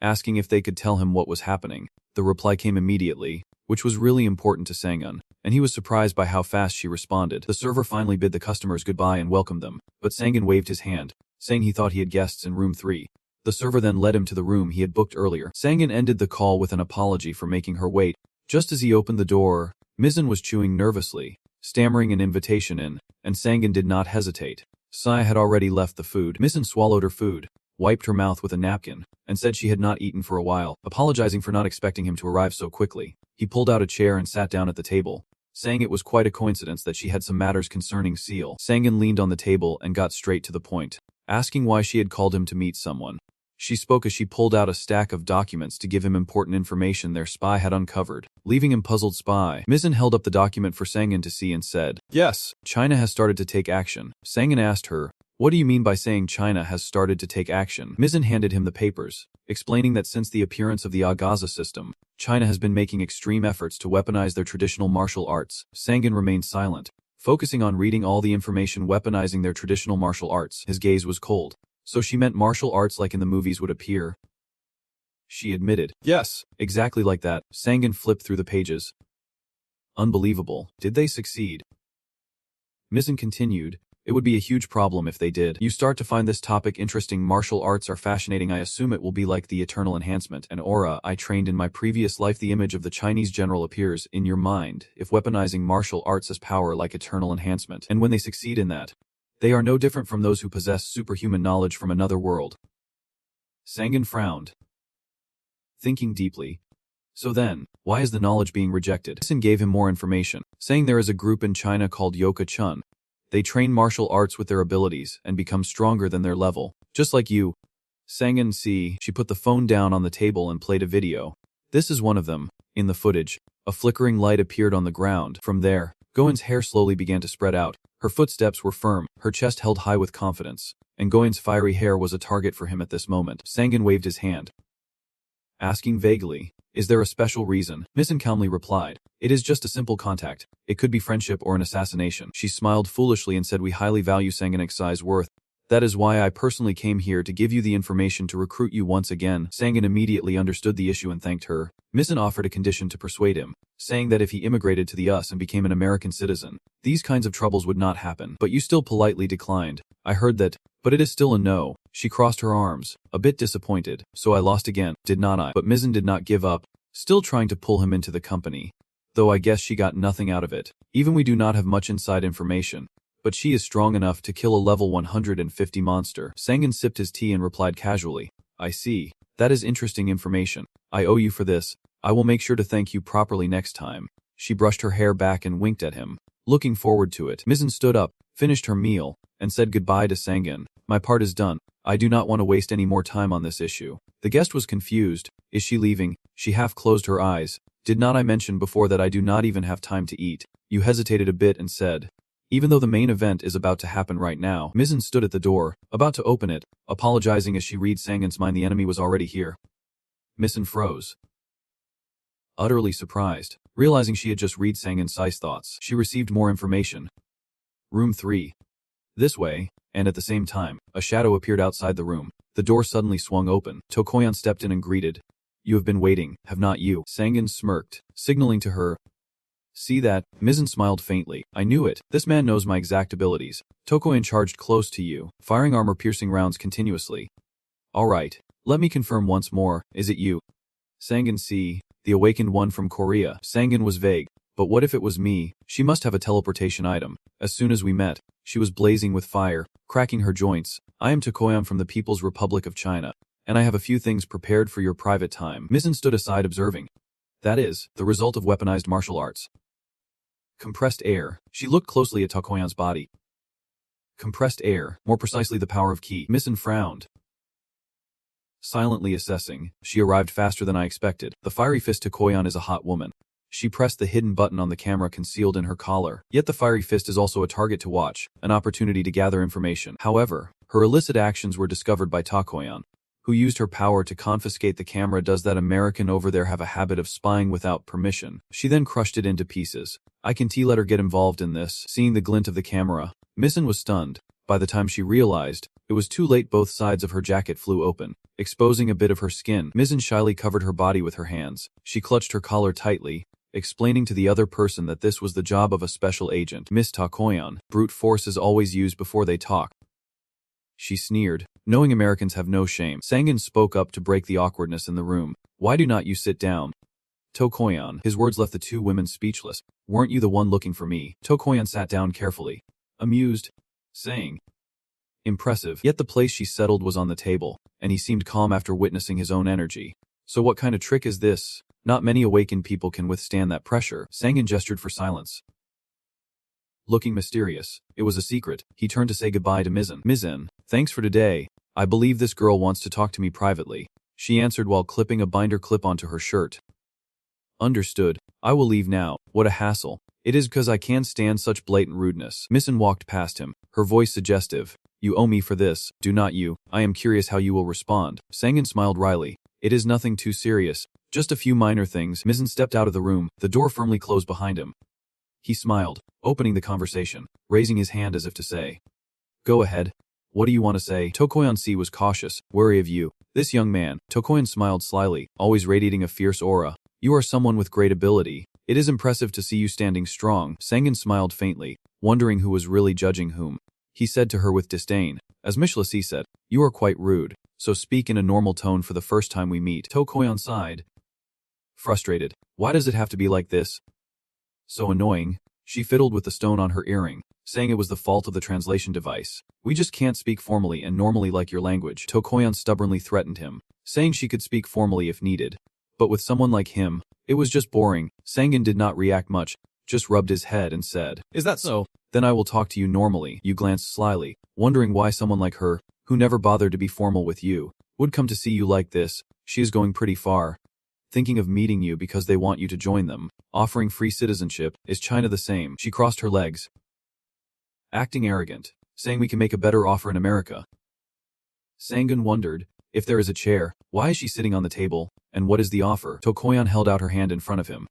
asking if they could tell him what was happening. The reply came immediately, which was really important to Sangan, and he was surprised by how fast she responded. The server finally bid the customers goodbye and welcomed them, but Sangan waved his hand, saying he thought he had guests in room 3. The server then led him to the room he had booked earlier. Sangan ended the call with an apology for making her wait. Just as he opened the door, Mizzen was chewing nervously, stammering an invitation in, and Sangan did not hesitate. Saya had already left the food. Mizzen swallowed her food, wiped her mouth with a napkin, and said she had not eaten for a while, apologizing for not expecting him to arrive so quickly. He pulled out a chair and sat down at the table, saying it was quite a coincidence that she had some matters concerning Seal. Sangan leaned on the table and got straight to the point, asking why she had called him to meet someone. She spoke as she pulled out a stack of documents to give him important information their spy had uncovered. Leaving him puzzled, Mizzen held up the document for Sangan to see and said, "Yes, China has started to take action." Sangan asked her, "What do you mean by saying China has started to take action?" Mizzen handed him the papers, explaining that since the appearance of the Agaza system, China has been making extreme efforts to weaponize their traditional martial arts. Sangan remained silent, focusing on reading all the information weaponizing their traditional martial arts. His gaze was cold. So she meant martial arts like in the movies would appear? She admitted, "Yes, exactly like that." Sangan flipped through the pages. "Unbelievable. Did they succeed?" Mizzen continued, "It would be a huge problem if they did. You start to find this topic interesting. Martial arts are fascinating. I assume it will be like the eternal enhancement and aura I trained in my previous life. The image of the Chinese general appears in your mind if weaponizing martial arts as power like eternal enhancement. And when they succeed in that, they are no different from those who possess superhuman knowledge from another world." Sangan frowned, thinking deeply. So then, why is the knowledge being rejected? Mizzen gave him more information, saying there is a group in China called Yoka Chun. They train martial arts with their abilities and become stronger than their level, just like you. Sangan see, she put the phone down on the table and played a video. This is one of them. In the footage, a flickering light appeared on the ground. From there, Goen's hair slowly began to spread out. Her footsteps were firm, her chest held high with confidence, and Goen's fiery hair was a target for him at this moment. Sangan waved his hand, asking vaguely, "Is there a special reason?" Mizzen calmly replied, "It is just a simple contact. It could be friendship or an assassination." She smiled foolishly and said, "We highly value Sangan's worth. That is why I personally came here to give you the information to recruit you once again." Sangan immediately understood the issue and thanked her. Mizzen offered a condition to persuade him, saying that if he immigrated to the US and became an American citizen, these kinds of troubles would not happen. "But you still politely declined." "I heard that, but it is still a no." She crossed her arms, a bit disappointed. "So I lost again, did not I?" But Mizzen did not give up, still trying to pull him into the company. Though I guess she got nothing out of it. Even we do not have much inside information. But she is strong enough to kill a level 150 monster. Sangan sipped his tea and replied casually, "I see. That is interesting information. I owe you for this. I will make sure to thank you properly next time." She brushed her hair back and winked at him, looking forward to it. Mizzen stood up, finished her meal, and said goodbye to Sangan. "My part is done. I do not want to waste any more time on this issue." The guest was confused. "Is she leaving?" She half closed her eyes. "Did not I mention before that I do not even have time to eat?" You hesitated a bit and said, "Even though the main event is about to happen right now." Mizzen stood at the door, about to open it, apologizing as she read Sangan's mind. The enemy was already here. Missen froze. Utterly surprised, realizing she had just read Sang-In's thoughts, she received more information. Room 3. This way, and at the same time, a shadow appeared outside the room. The door suddenly swung open. Tokoyan stepped in and greeted. You have been waiting, have not you? Sang-In smirked, signaling to her. See that? Mizen smiled faintly. I knew it. This man knows my exact abilities. Tokoyan charged close to you, firing armor-piercing rounds continuously. Alright, let me confirm once more, is it you? Sang-In see, the awakened one from Korea. Sang-In was vague. But what if it was me? She must have a teleportation item. As soon as we met, she was blazing with fire, cracking her joints. I am Tokoyan from the People's Republic of China, and I have a few things prepared for your private time. Mizen stood aside observing. That is, the result of weaponized martial arts. Compressed air. She looked closely at Tokoyan's body. Compressed air, more precisely the power of ki. Mizen frowned. Silently assessing, she arrived faster than I expected. The fiery fist Tokoyan is a hot woman. She pressed the hidden button on the camera concealed in her collar. Yet the fiery fist is also a target to watch, an opportunity to gather information. However, her illicit actions were discovered by Tokoyan, who used her power to confiscate the camera. Does that American over there have a habit of spying without permission? She then crushed it into pieces. I can let her get involved in this. Seeing the glint of the camera, Missen was stunned. By the time she realized, it was too late. Both sides of her jacket flew open, exposing a bit of her skin. Missen shyly covered her body with her hands. She clutched her collar tightly, explaining to the other person that this was the job of a special agent. Miss Tokoyan, brute force is always used before they talk. She sneered, knowing Americans have no shame. Sang-In spoke up to break the awkwardness in the room. Why do not you sit down? Tokoyan. His words left the two women speechless. Weren't you the one looking for me? Tokoyan sat down carefully, amused, saying, impressive. Yet the place she settled was on the table, and he seemed calm after witnessing his own energy. So what kind of trick is this? Not many awakened people can withstand that pressure. Sang-In gestured for silence. Looking mysterious, it was a secret. He turned to say goodbye to Mizen. Mizen, thanks for today. I believe this girl wants to talk to me privately. She answered while clipping a binder clip onto her shirt. Understood. I will leave now. What a hassle. It is because I can't stand such blatant rudeness. Mizen walked past him, her voice suggestive. You owe me for this, do not you? I am curious how you will respond. Sang-In smiled wryly. It is nothing too serious. Just a few minor things. Mizen stepped out of the room, the door firmly closed behind him. He smiled, opening the conversation, raising his hand as if to say, go ahead. What do you want to say? Tokoyan C was cautious, wary of you. This young man. Tokoyan smiled slyly, always radiating a fierce aura. You are someone with great ability. It is impressive to see you standing strong. Sang-In smiled faintly, wondering who was really judging whom. He said to her with disdain, as Mishla C said, you are quite rude, so speak in a normal tone for the first time we meet. Tokoyan sighed. Frustrated. Why does it have to be like this? So annoying. She fiddled with the stone on her earring, saying it was the fault of the translation device. We just can't speak formally and normally like your language. Tokoyan stubbornly threatened him, saying she could speak formally if needed. But with someone like him, it was just boring. Sang-In did not react much, just rubbed his head and said, is that so? Then I will talk to you normally. You glanced slyly, wondering why someone like her, who never bothered to be formal with you, would come to see you like this. She is going pretty far. Thinking of meeting you because they want you to join them. Offering free citizenship. Is China the same? She crossed her legs, acting arrogant, saying we can make a better offer in America. Sang-In wondered, if there is a chair, why is she sitting on the table, and what is the offer? Tokoyan held out her hand in front of him.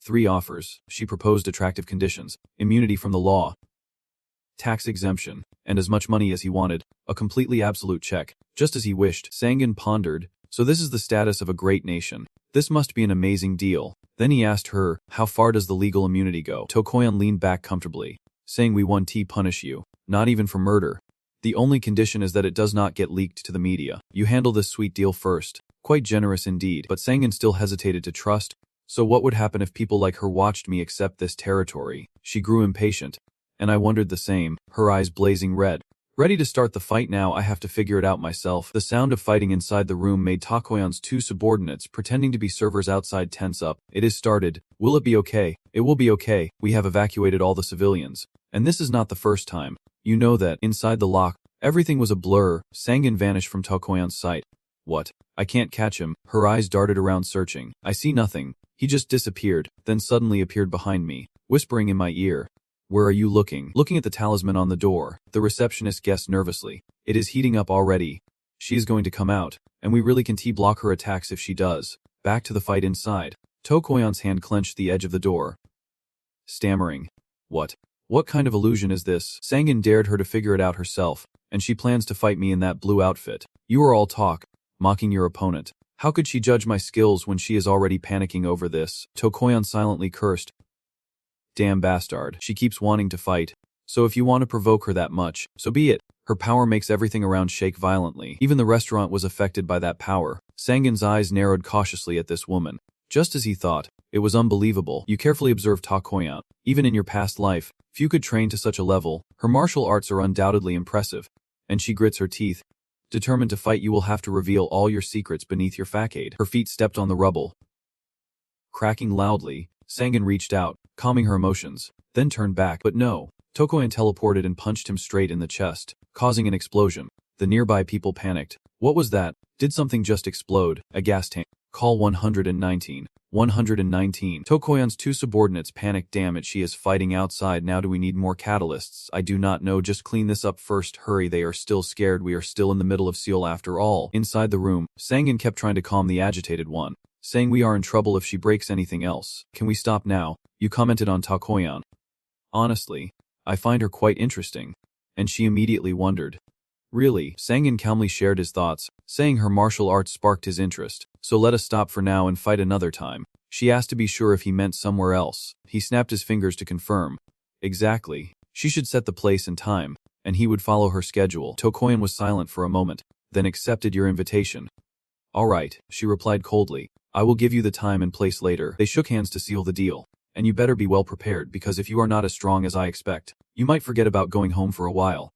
3 offers. She proposed attractive conditions, immunity from the law, tax exemption, and as much money as he wanted, a completely absolute check, just as he wished. Sang-In pondered, so this is the status of a great nation. This must be an amazing deal. Then he asked her, how far does the legal immunity go? Tokoyan leaned back comfortably, saying we won't punish you, not even for murder. The only condition is that it does not get leaked to the media. You handle this sweet deal first. Quite generous indeed. But Sang-In still hesitated to trust. So what would happen if people like her watched me accept this territory? She grew impatient. And I wondered the same, her eyes blazing red. Ready to start the fight now. I have to figure it out myself. The sound of fighting inside the room made Tokoyan's 2 subordinates pretending to be servers outside tense up. It is started. Will it be okay? It will be okay. We have evacuated all the civilians. And this is not the first time. You know that. Inside the lock, everything was a blur. Sang-In vanished from Tokoyan's sight. What? I can't catch him. Her eyes darted around searching. I see nothing. He just disappeared, then suddenly appeared behind me, whispering in my ear. Where are you looking? Looking at the talisman on the door, the receptionist guessed nervously. It is heating up already. She is going to come out. and we really can T-block her attacks if she does. Back to the fight inside. Tokoyon's hand clenched the edge of the door. Stammering. What kind of illusion is this? Sangin dared her to figure it out herself, and she plans to fight me in that blue outfit. You are all talk, mocking your opponent. How could she judge my skills when she is already panicking over this? Tokoyon silently cursed. Damn bastard. She keeps wanting to fight. So if you want to provoke her that much, so be it. Her power makes everything around shake violently. Even the restaurant was affected by that power. Sangin's eyes narrowed cautiously at this woman. Just as he thought, it was unbelievable. You carefully observed Tokoyon. Even in your past life, few could train to such a level. Her martial arts are undoubtedly impressive. And she grits her teeth. Determined to fight, you will have to reveal all your secrets beneath your facade. Her feet stepped on the rubble. Cracking loudly, Sangin reached out, calming her emotions, then turned back. But no, Tokoyon teleported and punched him straight in the chest, causing an explosion. The nearby people panicked. What was that? Did something just explode? A gas tank. Call 119. 119. Tokoyon's two subordinates panicked. Damn it, she is fighting outside. Now do we need more catalysts? I do not know, just clean this up first. Hurry, they are still scared. We are still in the middle of Seoul after all. Inside the room, Sangin kept trying to calm the agitated one, saying we are in trouble if she breaks anything else. Can we stop now? You commented on Tokoyon. Honestly, I find her quite interesting. And she immediately wondered. Really? Sangin calmly shared his thoughts, saying her martial arts sparked his interest. So let us stop for now and fight another time. She asked to be sure if he meant somewhere else. He snapped his fingers to confirm. Exactly. She should set the place and time, and he would follow her schedule. Tokoyon was silent for a moment, then accepted your invitation. All right, she replied coldly. I will give you the time and place later. They shook hands to seal the deal. And you better be well prepared, because if you are not as strong as I expect, you might forget about going home for a while.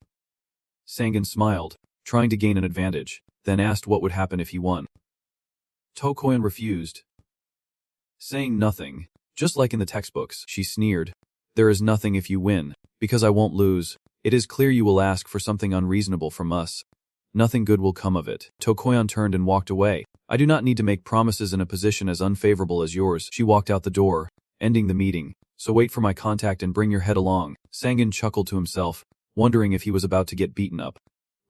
Sangin smiled, trying to gain an advantage, then asked what would happen if he won. Tokoyon refused, saying nothing, just like in the textbooks. She sneered. There is nothing if you win, because I won't lose. It is clear you will ask for something unreasonable from us. Nothing good will come of it. Tokoyon turned and walked away. I do not need to make promises in a position as unfavorable as yours. She walked out the door, ending the meeting. So wait for my contact and bring your head along. Sangin chuckled to himself, wondering if he was about to get beaten up.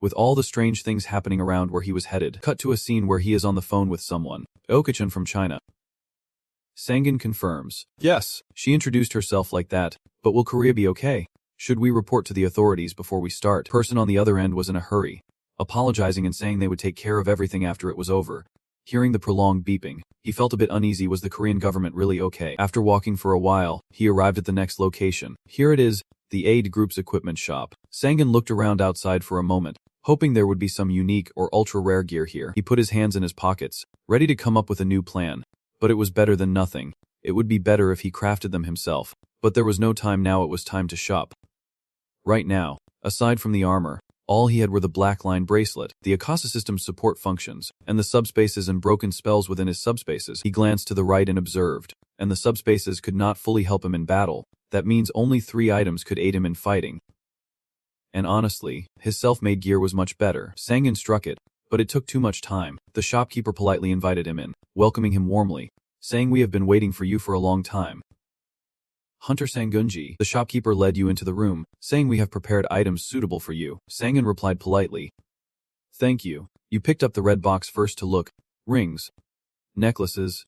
With all the strange things happening around where he was headed, cut to a scene where he is on the phone with someone. Okachan from China. Sangin confirms. Yes, she introduced herself like that, but will Korea be okay? Should we report to the authorities before we start? Person on the other end was in a hurry, apologizing and saying they would take care of everything after it was over. Hearing the prolonged beeping, he felt a bit uneasy. Was the Korean government really okay? After walking for a while, he arrived at the next location. Here it is, the Aid Group's equipment shop. Sangin looked around outside for a moment, hoping there would be some unique or ultra-rare gear here. He put his hands in his pockets, ready to come up with a new plan. But it was better than nothing. It would be better if he crafted them himself. But there was no time now, it was time to shop. Right now, aside from the armor, all he had were the Black Line bracelet, the Akasa system's support functions, and the subspaces and broken spells within his subspaces. He glanced to the right and observed, and the subspaces could not fully help him in battle. That means only 3 items could aid him in fighting. And honestly, his self-made gear was much better. Sangin struck it, but it took too much time. The shopkeeper politely invited him in, welcoming him warmly, saying we have been waiting for you for a long time. Hunter Sangunji, the shopkeeper led you into the room, saying we have prepared items suitable for you. Sangin replied politely. Thank you. You picked up the red box first to look. Rings, necklaces,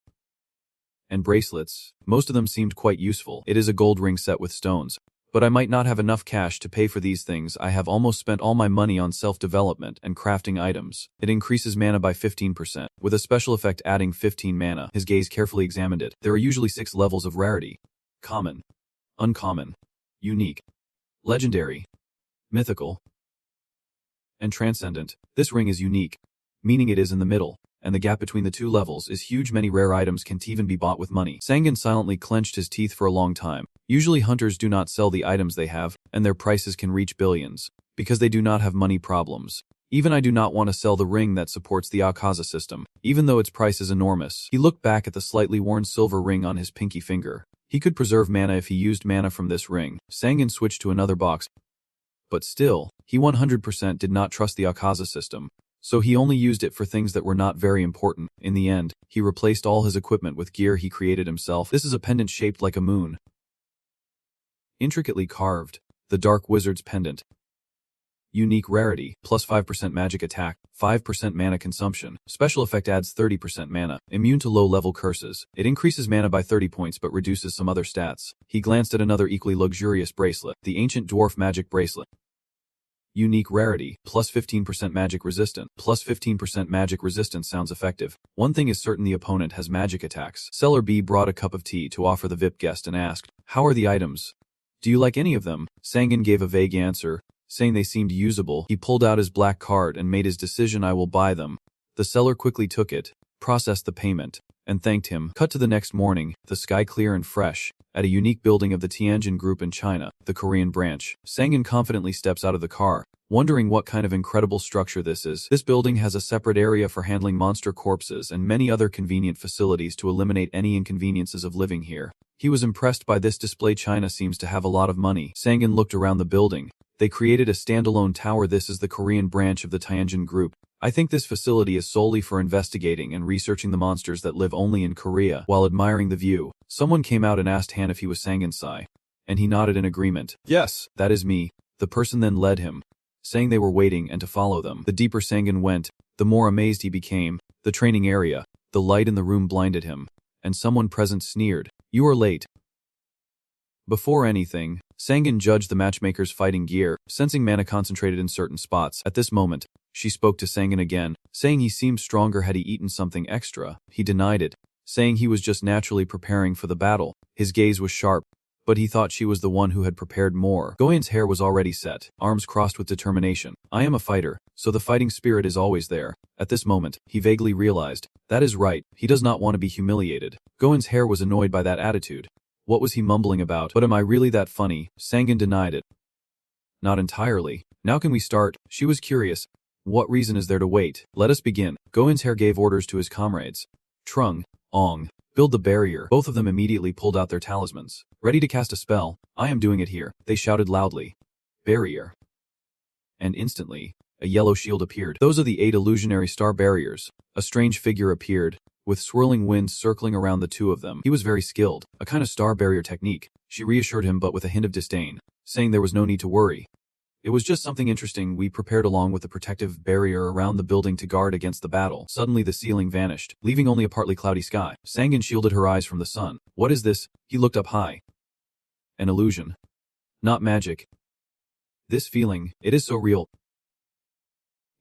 and bracelets. Most of them seemed quite useful. It is a gold ring set with stones. But I might not have enough cash to pay for these things. I have almost spent all my money on self-development and crafting items. It increases mana by 15%, with a special effect adding 15 mana. His gaze carefully examined it. There are usually 6 levels of rarity. Common, uncommon, unique, legendary, mythical, and transcendent. This ring is unique, meaning it is in the middle, and the gap between the 2 levels is huge. Many rare items can't even be bought with money. Sangin silently clenched his teeth for a long time. Usually hunters do not sell the items they have, and their prices can reach billions, because they do not have money problems. Even I do not want to sell the ring that supports the Akasa system, even though its price is enormous. He looked back at the slightly worn silver ring on his pinky finger. He could preserve mana if he used mana from this ring. Sangin switched to another box. But still, he 100% did not trust the Akasa system. So he only used it for things that were not very important. In the end, he replaced all his equipment with gear he created himself. This is a pendant shaped like a moon, intricately carved, the Dark Wizard's pendant. Unique rarity, plus 5% magic attack, 5% mana consumption. Special effect adds 30% mana. Immune to low-level curses. It increases mana by 30 points but reduces some other stats. He glanced at another equally luxurious bracelet, the Ancient Dwarf Magic Bracelet. Unique rarity, plus 15% magic resistant. Plus 15% magic resistance sounds effective. One thing is certain, the opponent has magic attacks. Seller B brought a cup of tea to offer the VIP guest and asked, "How are the items? Do you like any of them?" Sangan gave a vague answer, saying they seemed usable. He pulled out his black card and made his decision. "I will buy them." The seller quickly took it, processed the payment, and thanked him. Cut to the next morning, the sky clear and fresh, at a unique building of the Tianjin Group in China, the Korean branch. Sangan confidently steps out of the car, wondering what kind of incredible structure this is. This building has a separate area for handling monster corpses and many other convenient facilities to eliminate any inconveniences of living here. He was impressed by this display. China seems to have a lot of money. Sangan looked around the building. They created a standalone tower. This is the Korean branch of the Tianjin Group. I think this facility is solely for investigating and researching the monsters that live only in Korea. While admiring the view, someone came out and asked Han if he was Sangansai, and he nodded in agreement. "Yes, that is me." The person then led him, saying they were waiting and to follow them. The deeper Sangan went, the more amazed he became. The training area, the light in the room blinded him, and someone present sneered, "You are late." Before anything, Sangan judged the matchmaker's fighting gear, sensing mana concentrated in certain spots. At this moment, she spoke to Sangan again, saying he seemed stronger. Had he eaten something extra? He denied it, saying he was just naturally preparing for the battle. His gaze was sharp, but he thought she was the one who had prepared more. Goyen's hair was already set, arms crossed with determination. "I am a fighter, so the fighting spirit is always there." At this moment, he vaguely realized, that is right, he does not want to be humiliated. Goyen's hair was annoyed by that attitude. What was he mumbling about? "But am I really that funny?" Sangan denied it. "Not entirely. Now can we start?" She was curious. "What reason is there to wait? Let us begin." Goyen's hair gave orders to his comrades. "Trung, Ong, build the barrier." Both of them immediately pulled out their talismans, ready to cast a spell. "I am doing it here," they shouted loudly. "Barrier." And instantly, a yellow shield appeared. Those are the 8 illusionary star barriers. A strange figure appeared, with swirling winds circling around the two of them. He was very skilled, a kind of star barrier technique. She reassured him, but with a hint of disdain, saying there was no need to worry. "It was just something interesting we prepared along with the protective barrier around the building to guard against the battle." Suddenly the ceiling vanished, leaving only a partly cloudy sky. Sangan shielded her eyes from the sun. "What is this?" He looked up high. "An illusion. Not magic. This feeling, it is so real."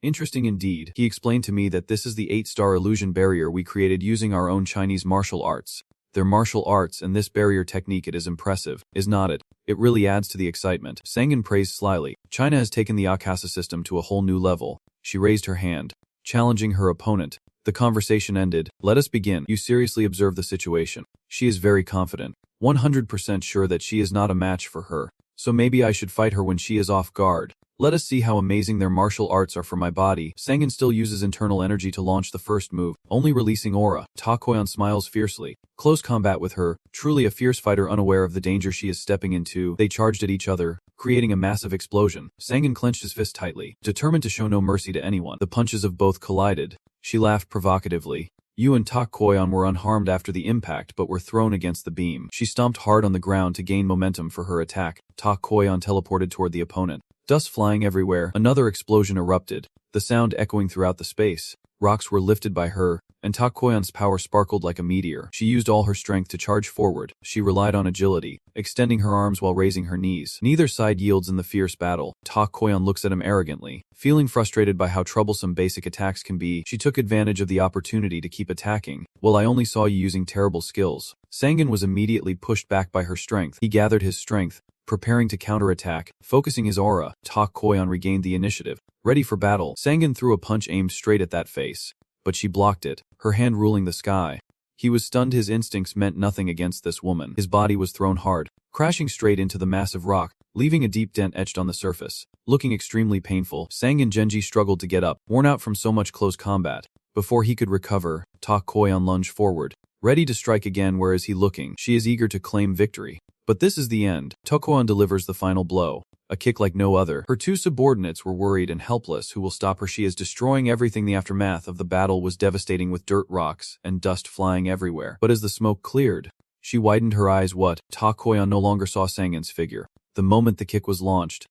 "Interesting indeed." He explained to me that this is the 8-star illusion barrier we created using our own Chinese martial arts. Their martial arts and this barrier technique, it is impressive, is not it? It really adds to the excitement. Sangan praised slyly. China has taken the Akasa system to a whole new level. She raised her hand, challenging her opponent. The conversation ended. "Let us begin." You seriously observe the situation. She is very confident, 100% sure that she is not a match for her. So maybe I should fight her when she is off guard. Let us see how amazing their martial arts are for my body. Sangan still uses internal energy to launch the first move, only releasing aura. Ta Koyan smiles fiercely. Close combat with her, truly a fierce fighter unaware of the danger she is stepping into. They charged at each other, creating a massive explosion. Sangan clenched his fist tightly, determined to show no mercy to anyone. The punches of both collided. She laughed provocatively. You and Tak Koyan were unharmed after the impact but were thrown against the beam. She stomped hard on the ground to gain momentum for her attack. Tak Koyan teleported toward the opponent. Dust flying everywhere, another explosion erupted, the sound echoing throughout the space. Rocks were lifted by her, and Tak Koyan's power sparkled like a meteor. She used all her strength to charge forward. She relied on agility, extending her arms while raising her knees. Neither side yields in the fierce battle. Tak Koyan looks at him arrogantly. Feeling frustrated by how troublesome basic attacks can be, she took advantage of the opportunity to keep attacking. "Well, I only saw you using terrible skills." Sangan was immediately pushed back by her strength. He gathered his strength, preparing to counterattack. Focusing his aura, Tak Koyan regained the initiative. Ready for battle, Sangan threw a punch aimed straight at that face, but she blocked it, her hand ruling the sky. He was stunned. His instincts meant nothing against this woman. His body was thrown hard, crashing straight into the massive rock, leaving a deep dent etched on the surface. Looking extremely painful, Sangan Genji struggled to get up, worn out from so much close combat. Before he could recover, Tak Koyan lunged forward, ready to strike again. Where is he looking? She is eager to claim victory. But this is the end. Tak Koyan delivers the final blow, a kick like no other. Her two subordinates were worried and helpless. Who will stop her? She is destroying everything. The aftermath of the battle was devastating, with dirt, rocks, and dust flying everywhere. But as the smoke cleared, she widened her eyes. What? Tak Koyan no longer saw Sangan's figure. The moment the kick was launched,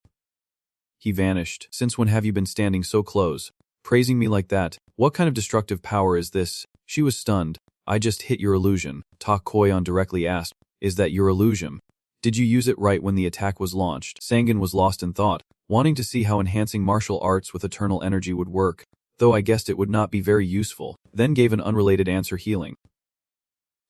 He vanished. Since when have you been standing so close? Praising me like that? What kind of destructive power is this? She was stunned. I just hit your illusion. Tak Koyon directly asked, is that your illusion? Did you use it right when the attack was launched? Sangan was lost in thought, wanting to see how enhancing martial arts with eternal energy would work, though I guessed it would not be very useful, then gave an unrelated answer healing.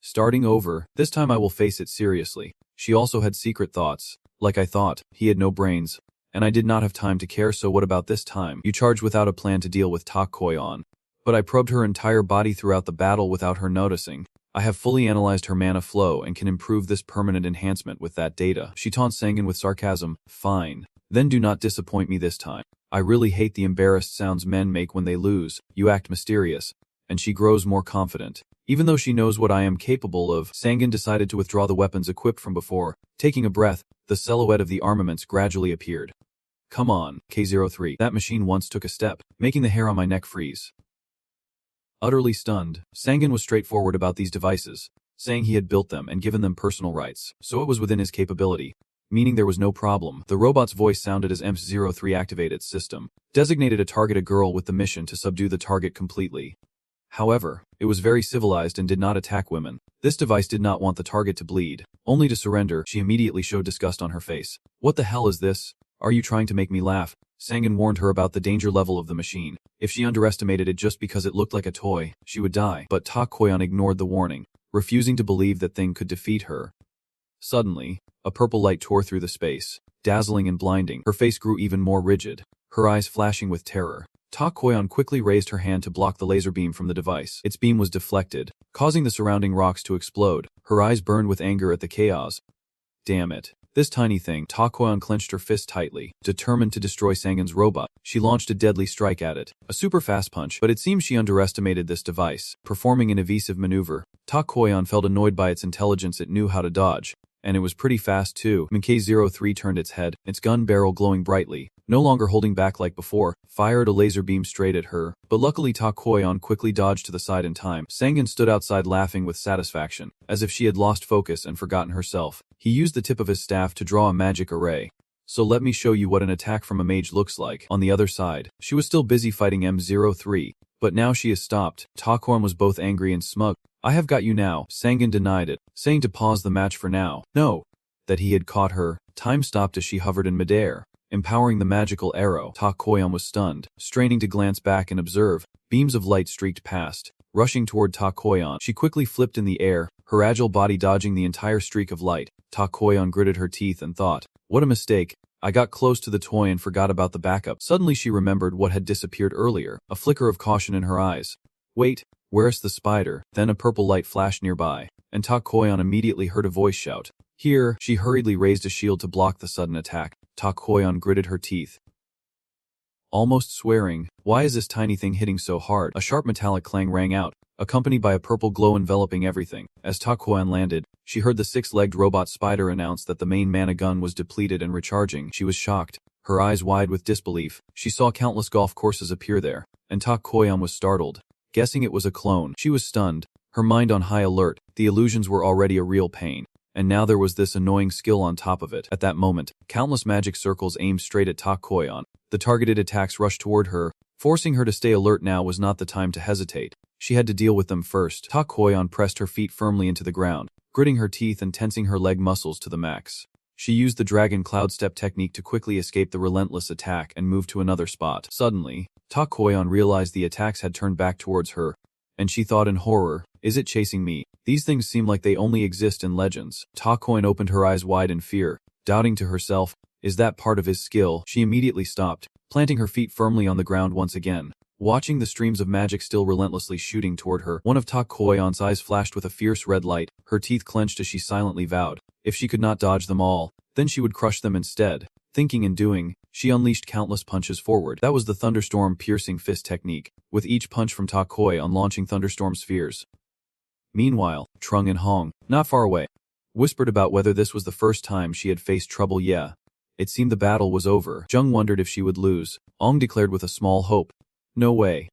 Starting over, this time I will face it seriously. She also had secret thoughts. Like I thought, he had no brains, and I did not have time to care, so what about this time? You charged without a plan to deal with Tak Koyon. But I probed her entire body throughout the battle without her noticing. I have fully analyzed her mana flow and can improve this permanent enhancement with that data. She taunts Sangan with sarcasm. Fine. Then do not disappoint me this time. I really hate the embarrassed sounds men make when they lose. You act mysterious. And she grows more confident. Even though she knows what I am capable of, Sangan decided to withdraw the weapons equipped from before. Taking a breath, the silhouette of the armaments gradually appeared. Come on, K03. That machine once took a step, making the hair on my neck freeze. Utterly stunned, Sangan was straightforward about these devices, saying he had built them and given them personal rights, so it was within his capability, meaning there was no problem. The robot's voice sounded as EMS-03 activated its system, designated a target a girl with the mission to subdue the target completely. However, it was very civilized and did not attack women. This device did not want the target to bleed, only to surrender. She immediately showed disgust on her face. What the hell is this? Are you trying to make me laugh? Sangan warned her about the danger level of the machine. If she underestimated it just because it looked like a toy, she would die. But Tak Koyon ignored the warning, refusing to believe that thing could defeat her. Suddenly, a purple light tore through the space, dazzling and blinding. Her face grew even more rigid, her eyes flashing with terror. Tak Koyon quickly raised her hand to block the laser beam from the device. Its beam was deflected, causing the surrounding rocks to explode. Her eyes burned with anger at the chaos. Damn it. This tiny thing. Tak Koyon clenched her fist tightly, determined to destroy Sangan's robot. She launched a deadly strike at it, a super fast punch, but it seems she underestimated this device. Performing an evasive maneuver, Tak Koyon felt annoyed by its intelligence. It knew how to dodge, and it was pretty fast too. Mk-03 turned its head, its gun barrel glowing brightly, no longer holding back like before, fired a laser beam straight at her, but luckily Tak Koyon quickly dodged to the side in time. Sangan stood outside laughing with satisfaction, as if she had lost focus and forgotten herself. He used the tip of his staff to draw a magic array. So let me show you what an attack from a mage looks like. On the other side, she was still busy fighting M03, but now she is stopped. Tak Koyon was both angry and smug. I have got you now. Sangan denied it, saying to pause the match for now. No. That he had caught her. Time stopped as she hovered in midair, empowering the magical arrow. Tak Koyon was stunned, straining to glance back and observe. Beams of light streaked past, rushing toward Tak Koyon. She quickly flipped in the air, her agile body dodging the entire streak of light. Tak Koyon gritted her teeth and thought, what a mistake. I got close to the toy and forgot about the backup. Suddenly she remembered what had disappeared earlier, a flicker of caution in her eyes. Wait, where's the spider? Then a purple light flashed nearby, and Tak Koyon immediately heard a voice shout. Here, she hurriedly raised a shield to block the sudden attack. Tak Koyon gritted her teeth, almost swearing, why is this tiny thing hitting so hard? A sharp metallic clang rang out, accompanied by a purple glow enveloping everything. As Tak Koyon landed, she heard the six-legged robot spider announce that the main mana gun was depleted and recharging. She was shocked, her eyes wide with disbelief. She saw countless golf courses appear there, and Tak Koyon was startled, guessing it was a clone. She was stunned, her mind on high alert. The illusions were already a real pain, and now there was this annoying skill on top of it. At that moment, countless magic circles aimed straight at Tak Koyon. The targeted attacks rushed toward her, forcing her to stay alert. Now was not the time to hesitate. She had to deal with them first. Tak Koyon pressed her feet firmly into the ground, gritting her teeth and tensing her leg muscles to the max. She used the dragon cloud step technique to quickly escape the relentless attack and move to another spot. Suddenly, Tak Koyon realized the attacks had turned back towards her, and she thought in horror, is it chasing me? These things seem like they only exist in legends. Tak Koyon opened her eyes wide in fear, doubting to herself, is that part of his skill? She immediately stopped, planting her feet firmly on the ground once again. Watching the streams of magic still relentlessly shooting toward her, one of Tak Koyon's eyes flashed with a fierce red light. Her teeth clenched as she silently vowed, if she could not dodge them all, then she would crush them instead. Thinking and doing, she unleashed countless punches forward. That was the thunderstorm piercing fist technique, with each punch from Tak Koyon launching thunderstorm spheres. Meanwhile, Trung and Hong, not far away, whispered about whether this was the first time she had faced trouble. Yeah. It seemed the battle was over. Jung wondered if she would lose. Ong declared with a small hope, no way.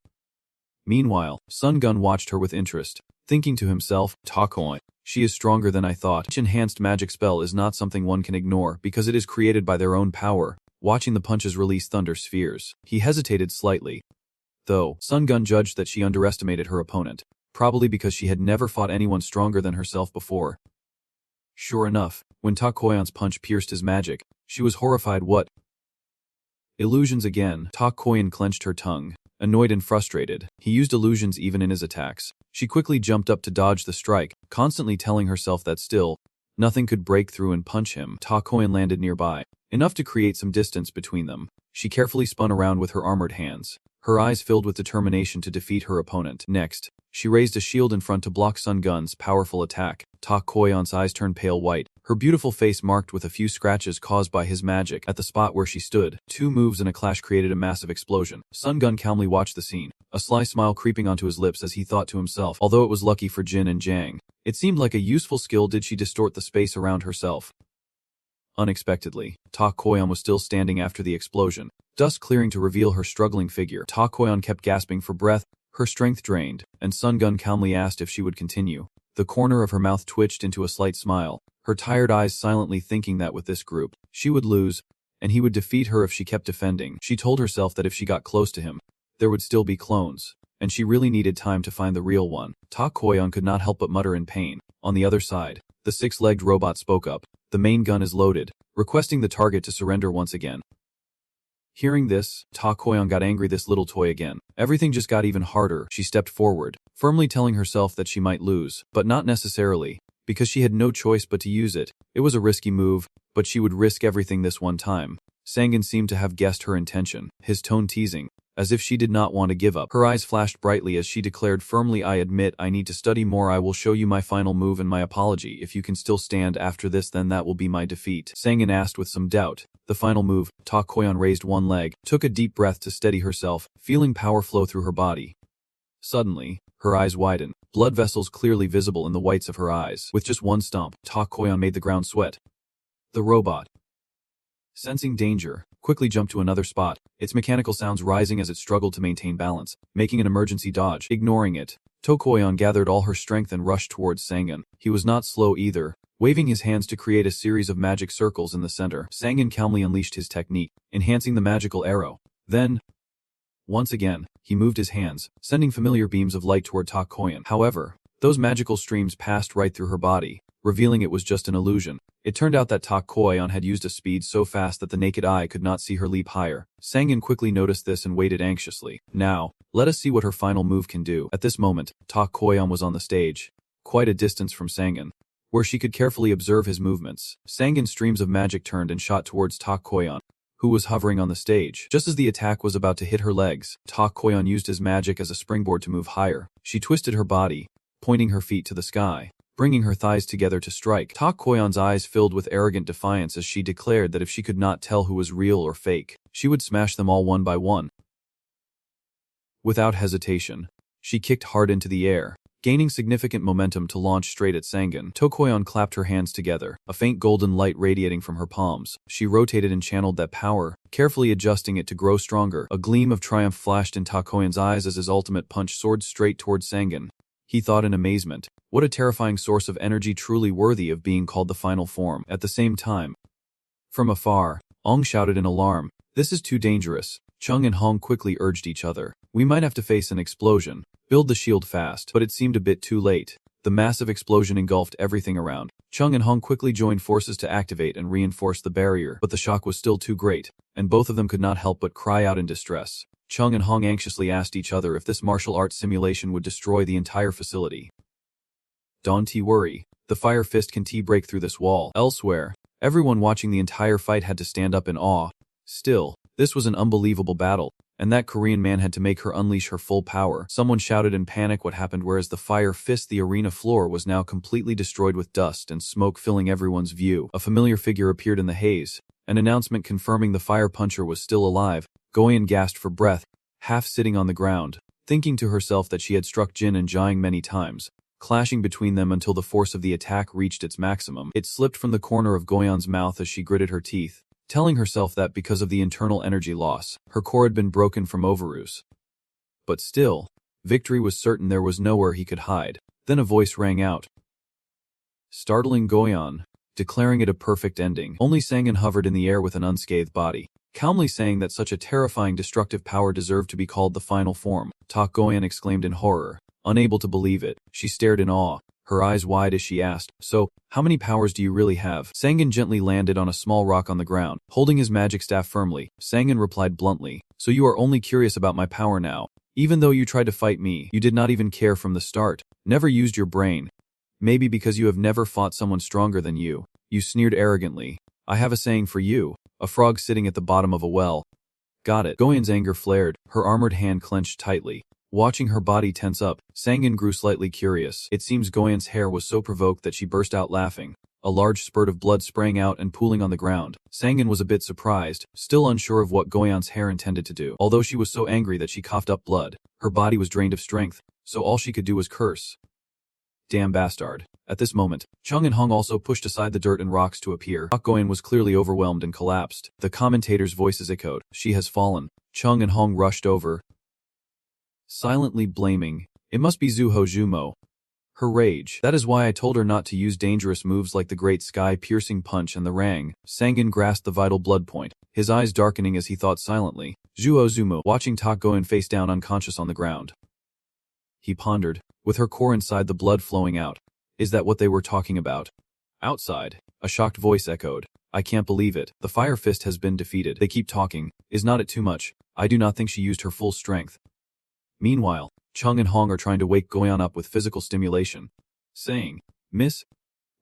Meanwhile, Sun Gun watched her with interest, thinking to himself, Tak Koyon, she is stronger than I thought. Each enhanced magic spell is not something one can ignore because it is created by their own power. watching the punches release thunder spheres. He hesitated slightly, though. Sun Gun judged that she underestimated her opponent, probably because she had never fought anyone stronger than herself before. Sure enough, when Tak Koyan's punch pierced his magic, she was horrified. What? Illusions again. Tak Koyan clenched her tongue, annoyed and frustrated. He used illusions even in his attacks. She quickly jumped up to dodge the strike, constantly telling herself that still, nothing could break through and punch him. Tak Koyan landed nearby, enough to create some distance between them. She carefully spun around with her armored hands, her eyes filled with determination to defeat her opponent. Next, she raised a shield in front to block Sun Gun's powerful attack. Tak Koyan's eyes turned pale white, her beautiful face marked with a few scratches caused by his magic. At the spot where she stood, 2 moves and a clash created a massive explosion. Sun Gun calmly watched the scene, a sly smile creeping onto his lips as he thought to himself, although it was lucky for Jin and Jiang, it seemed like a useful skill. Did she distort the space around herself? Unexpectedly, Tak Koyan was still standing after the explosion, dust clearing to reveal her struggling figure. Tak Koyan kept gasping for breath, her strength drained, and Sun Gun calmly asked if she would continue. The corner of her mouth twitched into a slight smile, her tired eyes silently thinking that with this group, she would lose, and he would defeat her if she kept defending. She told herself that if she got close to him, there would still be clones, and she really needed time to find the real one. Tak Koyan could not help but mutter in pain. On the other side, the 6-legged robot spoke up. The main gun is loaded, requesting the target to surrender once again. Hearing this, Tak Koyan got angry. This little toy again. Everything just got even harder. She stepped forward, firmly telling herself that she might lose, but not necessarily, because she had no choice but to use it. It was a risky move, but she would risk everything this one time. Sangan seemed to have guessed her intention, his tone teasing, as if she did not want to give up. Her eyes flashed brightly as she declared firmly, I admit I need to study more. I will show you my final move and my apology. If you can still stand after this, then that will be my defeat. Sangan asked with some doubt. The final move. Tak Koyan raised one leg, took a deep breath to steady herself, feeling power flow through her body. Suddenly, her eyes widened, blood vessels clearly visible in the whites of her eyes. With just one stomp, Tak Koyan made the ground sweat. The robot, sensing danger, quickly jumped to another spot, its mechanical sounds rising as it struggled to maintain balance, making an emergency dodge. Ignoring it, Tak Koyan gathered all her strength and rushed towards Sangan. He was not slow either, waving his hands to create a series of magic circles in the center. Sangan calmly unleashed his technique, enhancing the magical arrow. Then, once again, he moved his hands, sending familiar beams of light toward Tak Koyan. However, those magical streams passed right through her body, revealing it was just an illusion. It turned out that Tak Koyan had used a speed so fast that the naked eye could not see her leap higher. Sangan quickly noticed this and waited anxiously. Now, let us see what her final move can do. At this moment, Tak Koyan was on the stage, quite a distance from Sangan, where she could carefully observe his movements. Sangan's streams of magic turned and shot towards Tak Koyan, who was hovering on the stage. Just as the attack was about to hit her legs, Tak Koyan used his magic as a springboard to move higher. She twisted her body, pointing her feet to the sky, bringing her thighs together to strike. Tak Koyan's eyes filled with arrogant defiance as she declared that if she could not tell who was real or fake, she would smash them all one by one. Without hesitation, she kicked hard into the air, gaining significant momentum to launch straight at Sangan. Tak Koyan clapped her hands together, a faint golden light radiating from her palms. She rotated and channeled that power, carefully adjusting it to grow stronger. A gleam of triumph flashed in Tak Koyan's eyes as his ultimate punch soared straight towards Sangan. He thought in amazement, what a terrifying source of energy, truly worthy of being called the final form. At the same time, from afar, Ong shouted in alarm, this is too dangerous. Chung and Hong quickly urged each other, we might have to face an explosion. Build the shield fast. But it seemed a bit too late. The massive explosion engulfed everything around. Chung and Hong quickly joined forces to activate and reinforce the barrier, but the shock was still too great, and both of them could not help but cry out in distress. Chung and Hong anxiously asked each other if this martial arts simulation would destroy the entire facility. Don't worry, the fire fist can break through this wall. Elsewhere, everyone watching the entire fight had to stand up in awe. Still, this was an unbelievable battle, and that Korean man had to make her unleash her full power. Someone shouted in panic what happened, whereas the fire fist, the arena floor was now completely destroyed with dust and smoke filling everyone's view. A familiar figure appeared in the haze, an announcement confirming the fire puncher was still alive. Goyen gasped for breath, half sitting on the ground, thinking to herself that she had struck Jin and Jiang many times, clashing between them until the force of the attack reached its maximum. It slipped from the corner of Goyen's mouth as she gritted her teeth, telling herself that because of the internal energy loss, her core had been broken from overuse. But still, victory was certain. There was nowhere he could hide. Then a voice rang out, startling Goyen, declaring it a perfect ending. Only Sangan hovered in the air with an unscathed body, calmly saying that such a terrifying destructive power deserved to be called the final form. Tak Goyan exclaimed in horror. Unable to believe it, she stared in awe, her eyes wide as she asked, "So, how many powers do you really have?" Sangan gently landed on a small rock on the ground, holding his magic staff firmly. Sangan replied bluntly, "So you are only curious about my power now? Even though you tried to fight me, you did not even care from the start, never used your brain. Maybe because you have never fought someone stronger than you." You sneered arrogantly. "I have a saying for you, a frog sitting at the bottom of a well." Got it. Goyan's anger flared, her armored hand clenched tightly. Watching her body tense up, Sangan grew slightly curious. It seems Goyan's hair was so provoked that she burst out laughing. A large spurt of blood sprang out and pooling on the ground. Sangan was a bit surprised, still unsure of what Goyan's hair intended to do. Although she was so angry that she coughed up blood, her body was drained of strength, so all she could do was curse. Damn bastard. At this moment, Chung and Hung also pushed aside the dirt and rocks to appear. Tak Goyan was clearly overwhelmed and collapsed. The commentators' voices echoed, "She has fallen." Chung and Hung rushed over, silently blaming, "It must be Zuho Jumo." Her rage. "That is why I told her not to use dangerous moves like the great sky-piercing punch and the rang." Sangan grasped the vital blood point, his eyes darkening as he thought silently. Zuo Zumo, watching Tak Goyan face down unconscious on the ground. He pondered, with her core inside the blood flowing out. Is that what they were talking about? Outside, a shocked voice echoed, "I can't believe it. The Fire Fist has been defeated. They keep talking. Is not it too much? I do not think she used her full strength." Meanwhile, Chung and Hong are trying to wake Goyan up with physical stimulation, saying, "Miss,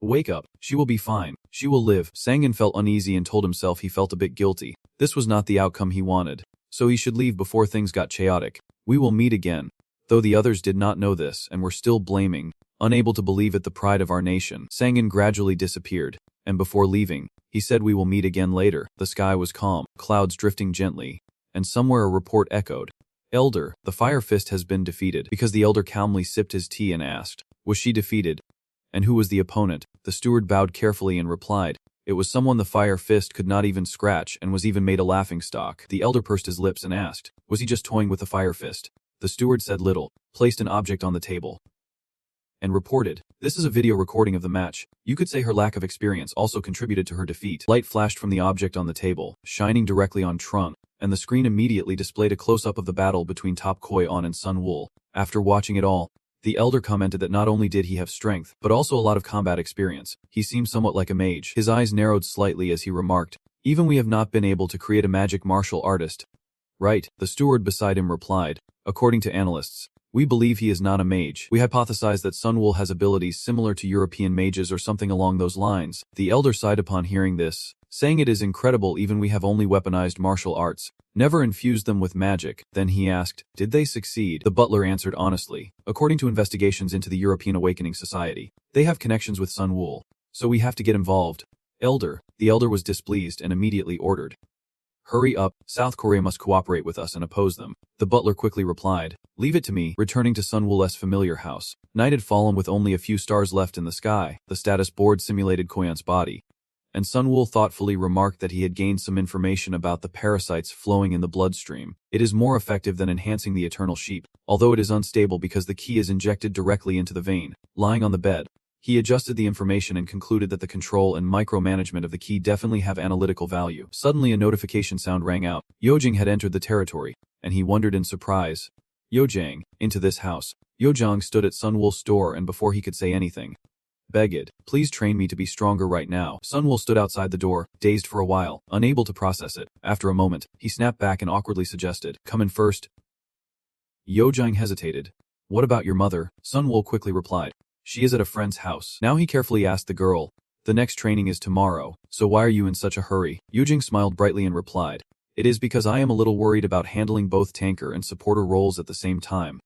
wake up. She will be fine. She will live." Sangan felt uneasy and told himself he felt a bit guilty. This was not the outcome he wanted, so he should leave before things got chaotic. "We will meet again." Though the others did not know this and were still blaming, unable to believe it, the pride of our nation, Sangan gradually disappeared, and before leaving, he said, "We will meet again later." The sky was calm, clouds drifting gently, and somewhere a report echoed, "Elder, the Fire Fist has been defeated." Because the elder calmly sipped his tea and asked, "Was she defeated? And who was the opponent?" The steward bowed carefully and replied, "It was someone the Fire Fist could not even scratch and was even made a laughingstock." The elder pursed his lips and asked, "Was he just toying with the Fire Fist?" The steward said little, placed an object on the table, and reported, "This is a video recording of the match." You could say her lack of experience also contributed to her defeat. Light flashed from the object on the table, shining directly on Trung, and the screen immediately displayed a close-up of the battle between Top Koi-on and Sun Woo. After watching it all, the elder commented that not only did he have strength, but also a lot of combat experience. He seemed somewhat like a mage. His eyes narrowed slightly as he remarked, "Even we have not been able to create a magic martial artist." "Right," the steward beside him replied. "According to analysts, we believe he is not a mage. We hypothesize that Sun Woo has abilities similar to European mages or something along those lines." The elder sighed upon hearing this, saying, "It is incredible, even we have only weaponized martial arts, never infused them with magic." Then he asked, "Did they succeed?" The butler answered honestly, "According to investigations into the European Awakening Society, they have connections with Sun Woo, so we have to get involved." "Elder." The elder was displeased and immediately ordered, "Hurry up, South Korea must cooperate with us and oppose them." The butler quickly replied, "Leave it to me." Returning to Sun Woo's familiar house, night had fallen with only a few stars left in the sky. The status board simulated Koyan's body, and Sun Woo thoughtfully remarked that he had gained some information about the parasites flowing in the bloodstream. It is more effective than enhancing the eternal sheep, although it is unstable because the key is injected directly into the vein. Lying on the bed, he adjusted the information and concluded that the control and micromanagement of the key definitely have analytical value. Suddenly a notification sound rang out. Yojing had entered the territory, and he wondered in surprise. "Yojang, into this house." Yojang stood at Sun Woo's door, and before he could say anything, "Begged, please train me to be stronger right now." Sun Woo stood outside the door, dazed for a while, unable to process it. After a moment, he snapped back and awkwardly suggested, "Come in first." Yojang hesitated. "What about your mother?" Sun Woo quickly replied, "She is at a friend's house." Now he carefully asked the girl, "The next training is tomorrow, so why are you in such a hurry?" Yujing smiled brightly and replied, "It is because I am a little worried about handling both tanker and supporter roles at the same time."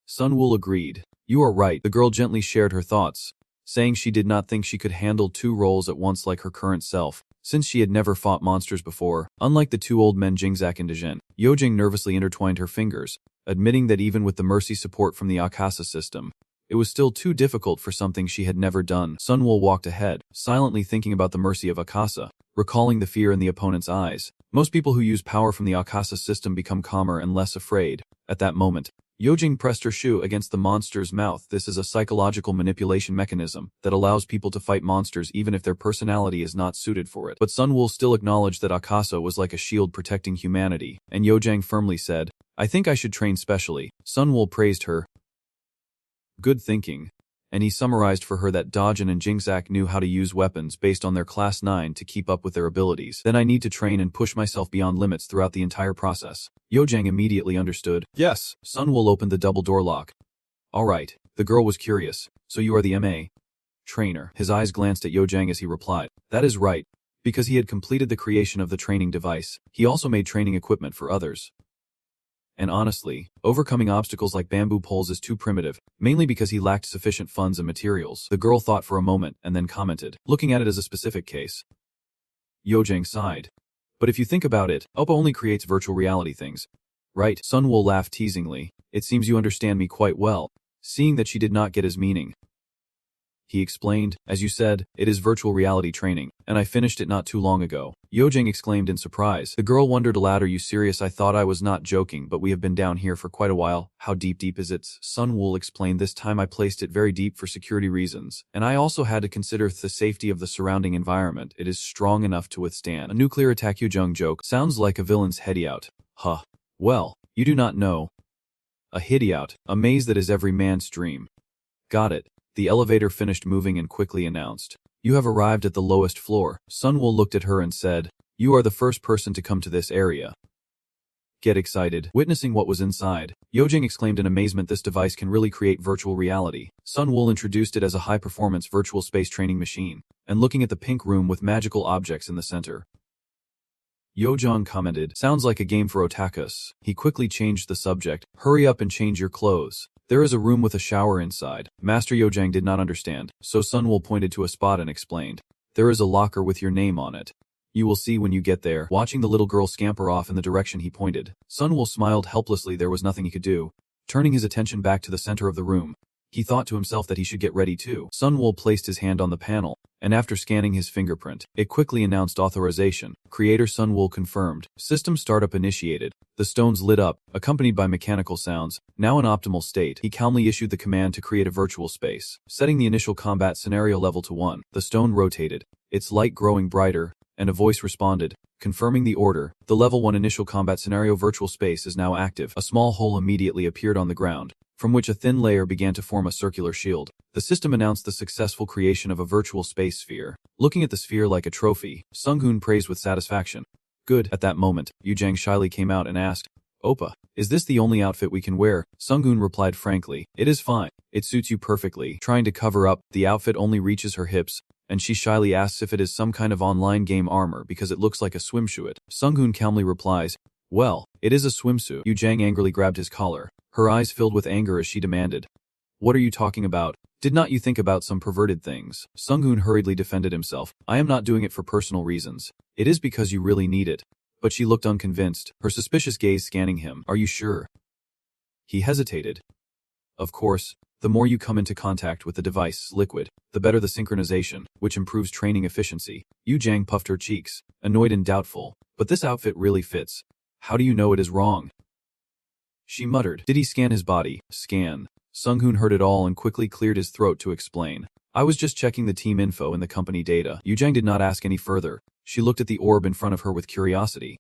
Sun Woo agreed. "You are right." The girl gently shared her thoughts, saying she did not think she could handle two roles at once like her current self, since she had never fought monsters before. Unlike the two old men Jingzak and Dejin, Yojing nervously intertwined her fingers, admitting that even with the mercy support from the Akasa system, it was still too difficult for something she had never done. Sun Woo walked ahead, silently thinking about the mercy of Akasa, recalling the fear in the opponent's eyes. Most people who use power from the Akasa system become calmer and less afraid. At that moment, Yojing pressed her shoe against the monster's mouth. This is a psychological manipulation mechanism that allows people to fight monsters even if their personality is not suited for it. But Sunwool still acknowledged that Akasa was like a shield protecting humanity, and Yojang firmly said, "I think I should train specially." Sunwool praised her. Good thinking. And he summarized for her that Dojin and Jingzak knew how to use weapons based on their class 9 to keep up with their abilities. Then I need to train and push myself beyond limits throughout the entire process. Yojang immediately understood. Yes. Sunwool opened the double door lock. Alright. The girl was curious. So you are the MA trainer. His eyes glanced at Yojang as he replied. That is right. Because he had completed the creation of the training device, he also made training equipment for others. And honestly, overcoming obstacles like bamboo poles is too primitive, mainly because he lacked sufficient funds and materials. The girl thought for a moment and then commented, looking at it as a specific case. Yojang sighed. But if you think about it, Oppa only creates virtual reality things. Right? Sunwool laughed teasingly. It seems you understand me quite well, seeing that she did not get his meaning. He explained, as you said, it is virtual reality training, and I finished it not too long ago. Yojang exclaimed in surprise. The girl wondered aloud, are you serious? I thought I was not joking, but we have been down here for quite a while. How deep is it? Sunwool explained, this time I placed it very deep for security reasons, and I also had to consider the safety of the surrounding environment. It is strong enough to withstand a nuclear attack. Yojang joke. Sounds like a villain's hideout. Huh. Well, you do not know. A hideout, a maze that is every man's dream. Got it. The elevator finished moving and quickly announced, you have arrived at the lowest floor. Sunwool looked at her and said, you are the first person to come to this area. Get excited. Witnessing what was inside, Yojang exclaimed in amazement, this device can really create virtual reality. Sunwool introduced it as a high-performance virtual space training machine, and looking at the pink room with magical objects in the center. Yojang commented, sounds like a game for otakus. He quickly changed the subject, hurry up and change your clothes. There is a room with a shower inside. Master Yojang did not understand, so Sunwool pointed to a spot and explained, there is a locker with your name on it. You will see when you get there. Watching the little girl scamper off in the direction he pointed, Sunwool smiled helplessly. There was nothing he could do. Turning his attention back to the center of the room, he thought to himself that he should get ready too. Sunwool placed his hand on the panel, and after scanning his fingerprint, it quickly announced authorization. Creator Sunwool confirmed. System startup initiated. The stones lit up, accompanied by mechanical sounds. Now in optimal state, he calmly issued the command to create a virtual space. Setting the initial combat scenario level to 1, the stone rotated, its light growing brighter, and a voice responded, confirming the order. The level 1 initial combat scenario virtual space is now active. A small hole immediately appeared on the ground, from which a thin layer began to form a circular shield. The system announced the successful creation of a virtual space sphere. Looking at the sphere like a trophy, Sunghoon praised with satisfaction. Good. At that moment, Yojang shyly came out and asked, Oppa, is this the only outfit we can wear? Sunghoon replied frankly, it is fine. It suits you perfectly. Trying to cover up, the outfit only reaches her hips, and she shyly asks if it is some kind of online game armor because it looks like a swimsuit. Sunghoon calmly replies, well, it is a swimsuit. Yojang angrily grabbed his collar. Her eyes filled with anger as she demanded, what are you talking about? Did not you think about some perverted things? Sunghoon hurriedly defended himself. I am not doing it for personal reasons. It is because you really need it. But she looked unconvinced, her suspicious gaze scanning him. Are you sure? He hesitated. Of course, the more you come into contact with the device, liquid, the better the synchronization, which improves training efficiency. Yojang puffed her cheeks, annoyed and doubtful. But this outfit really fits. How do you know it is wrong? She muttered. Did he scan his body? Scan. Sunghoon heard it all and quickly cleared his throat to explain. I was just checking the team info and the company data. Yojang did not ask any further. She looked at the orb in front of her with curiosity.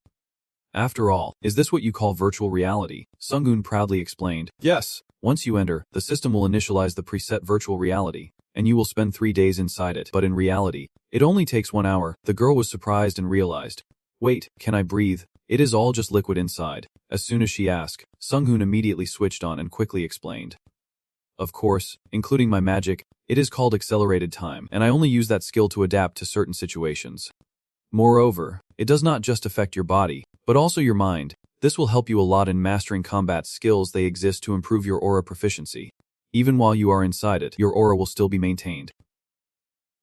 After all, is this what you call virtual reality? Sunghoon proudly explained. Yes. Once you enter, the system will initialize the preset virtual reality, and you will spend 3 days inside it. But in reality, it only takes 1 hour. The girl was surprised and realized. Wait, can I breathe? It is all just liquid inside. As soon as she asked, Sunghoon immediately switched on and quickly explained. Of course, including my magic, it is called accelerated time, and I only use that skill to adapt to certain situations. Moreover, it does not just affect your body, but also your mind. This will help you a lot in mastering combat skills. They exist to improve your aura proficiency. Even while you are inside it, your aura will still be maintained.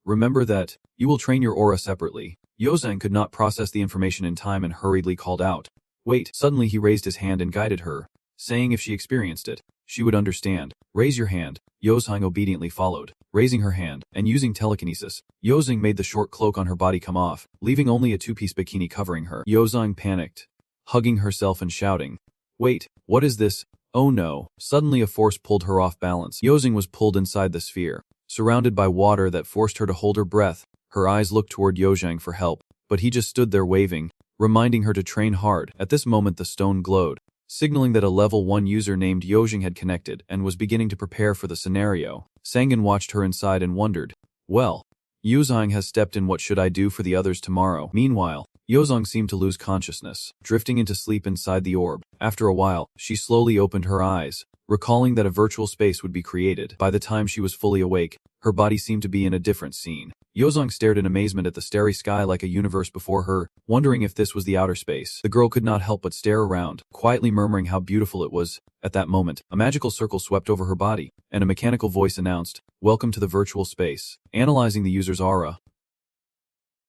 Remember that, you will train your aura separately. Yojang could not process the information in time and hurriedly called out. Wait, suddenly he raised his hand and guided her, saying if she experienced it, she would understand. Raise your hand. Yojang obediently followed, raising her hand, and using telekinesis, Yojang made the short cloak on her body come off, leaving only a 2-piece bikini covering her. Yojang panicked, hugging herself and shouting, wait, what is this? Oh no, suddenly a force pulled her off balance. Yozing was pulled inside the sphere, surrounded by water that forced her to hold her breath. Her eyes looked toward Yozhang for help, but he just stood there waving, reminding her to train hard. At this moment the stone glowed, signaling that a level 1 user named Yozhang had connected and was beginning to prepare for the scenario. Sangan watched her inside and wondered, well, Yozhang has stepped in, what should I do for the others tomorrow? Meanwhile, Yozhang seemed to lose consciousness, drifting into sleep inside the orb. After a while, she slowly opened her eyes, recalling that a virtual space would be created. By the time she was fully awake, her body seemed to be in a different scene. Yozhang stared in amazement at the starry sky like a universe before her, wondering if this was the outer space. The girl could not help but stare around, quietly murmuring how beautiful it was. At that moment, a magical circle swept over her body, and a mechanical voice announced, "Welcome to the virtual space." Analyzing the user's aura.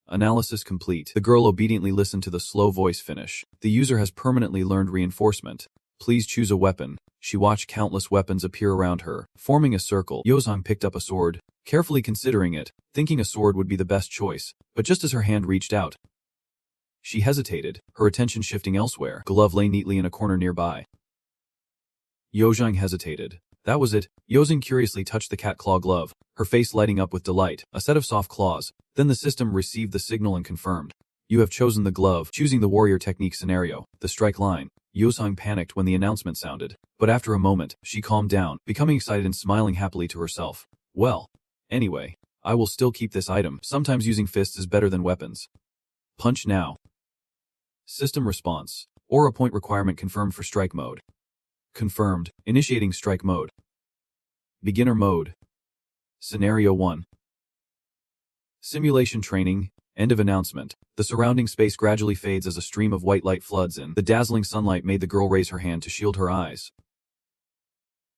Analysis complete. The girl obediently listened to the slow voice finish. The user has permanently learned reinforcement. Please choose a weapon. She watched countless weapons appear around her, forming a circle. Yozhang picked up a sword, carefully considering it, thinking a sword would be the best choice, but just as her hand reached out, she hesitated, her attention shifting elsewhere. Glove lay neatly in a corner nearby. Yozhang hesitated. That was it. Yozhang curiously touched the cat claw glove, her face lighting up with delight. A set of soft claws. Then the system received the signal and confirmed. You have chosen the glove, choosing the warrior technique scenario, the strike line. Yozhang panicked when the announcement sounded, but after a moment, she calmed down, becoming excited and smiling happily to herself. Well, anyway, I will still keep this item. Sometimes using fists is better than weapons. Punch now. System response. Aura point requirement confirmed for strike mode. Confirmed. Initiating strike mode. Beginner mode. Scenario 1. Simulation training. End of announcement. The surrounding space gradually fades as a stream of white light floods in. The dazzling sunlight made the girl raise her hand to shield her eyes.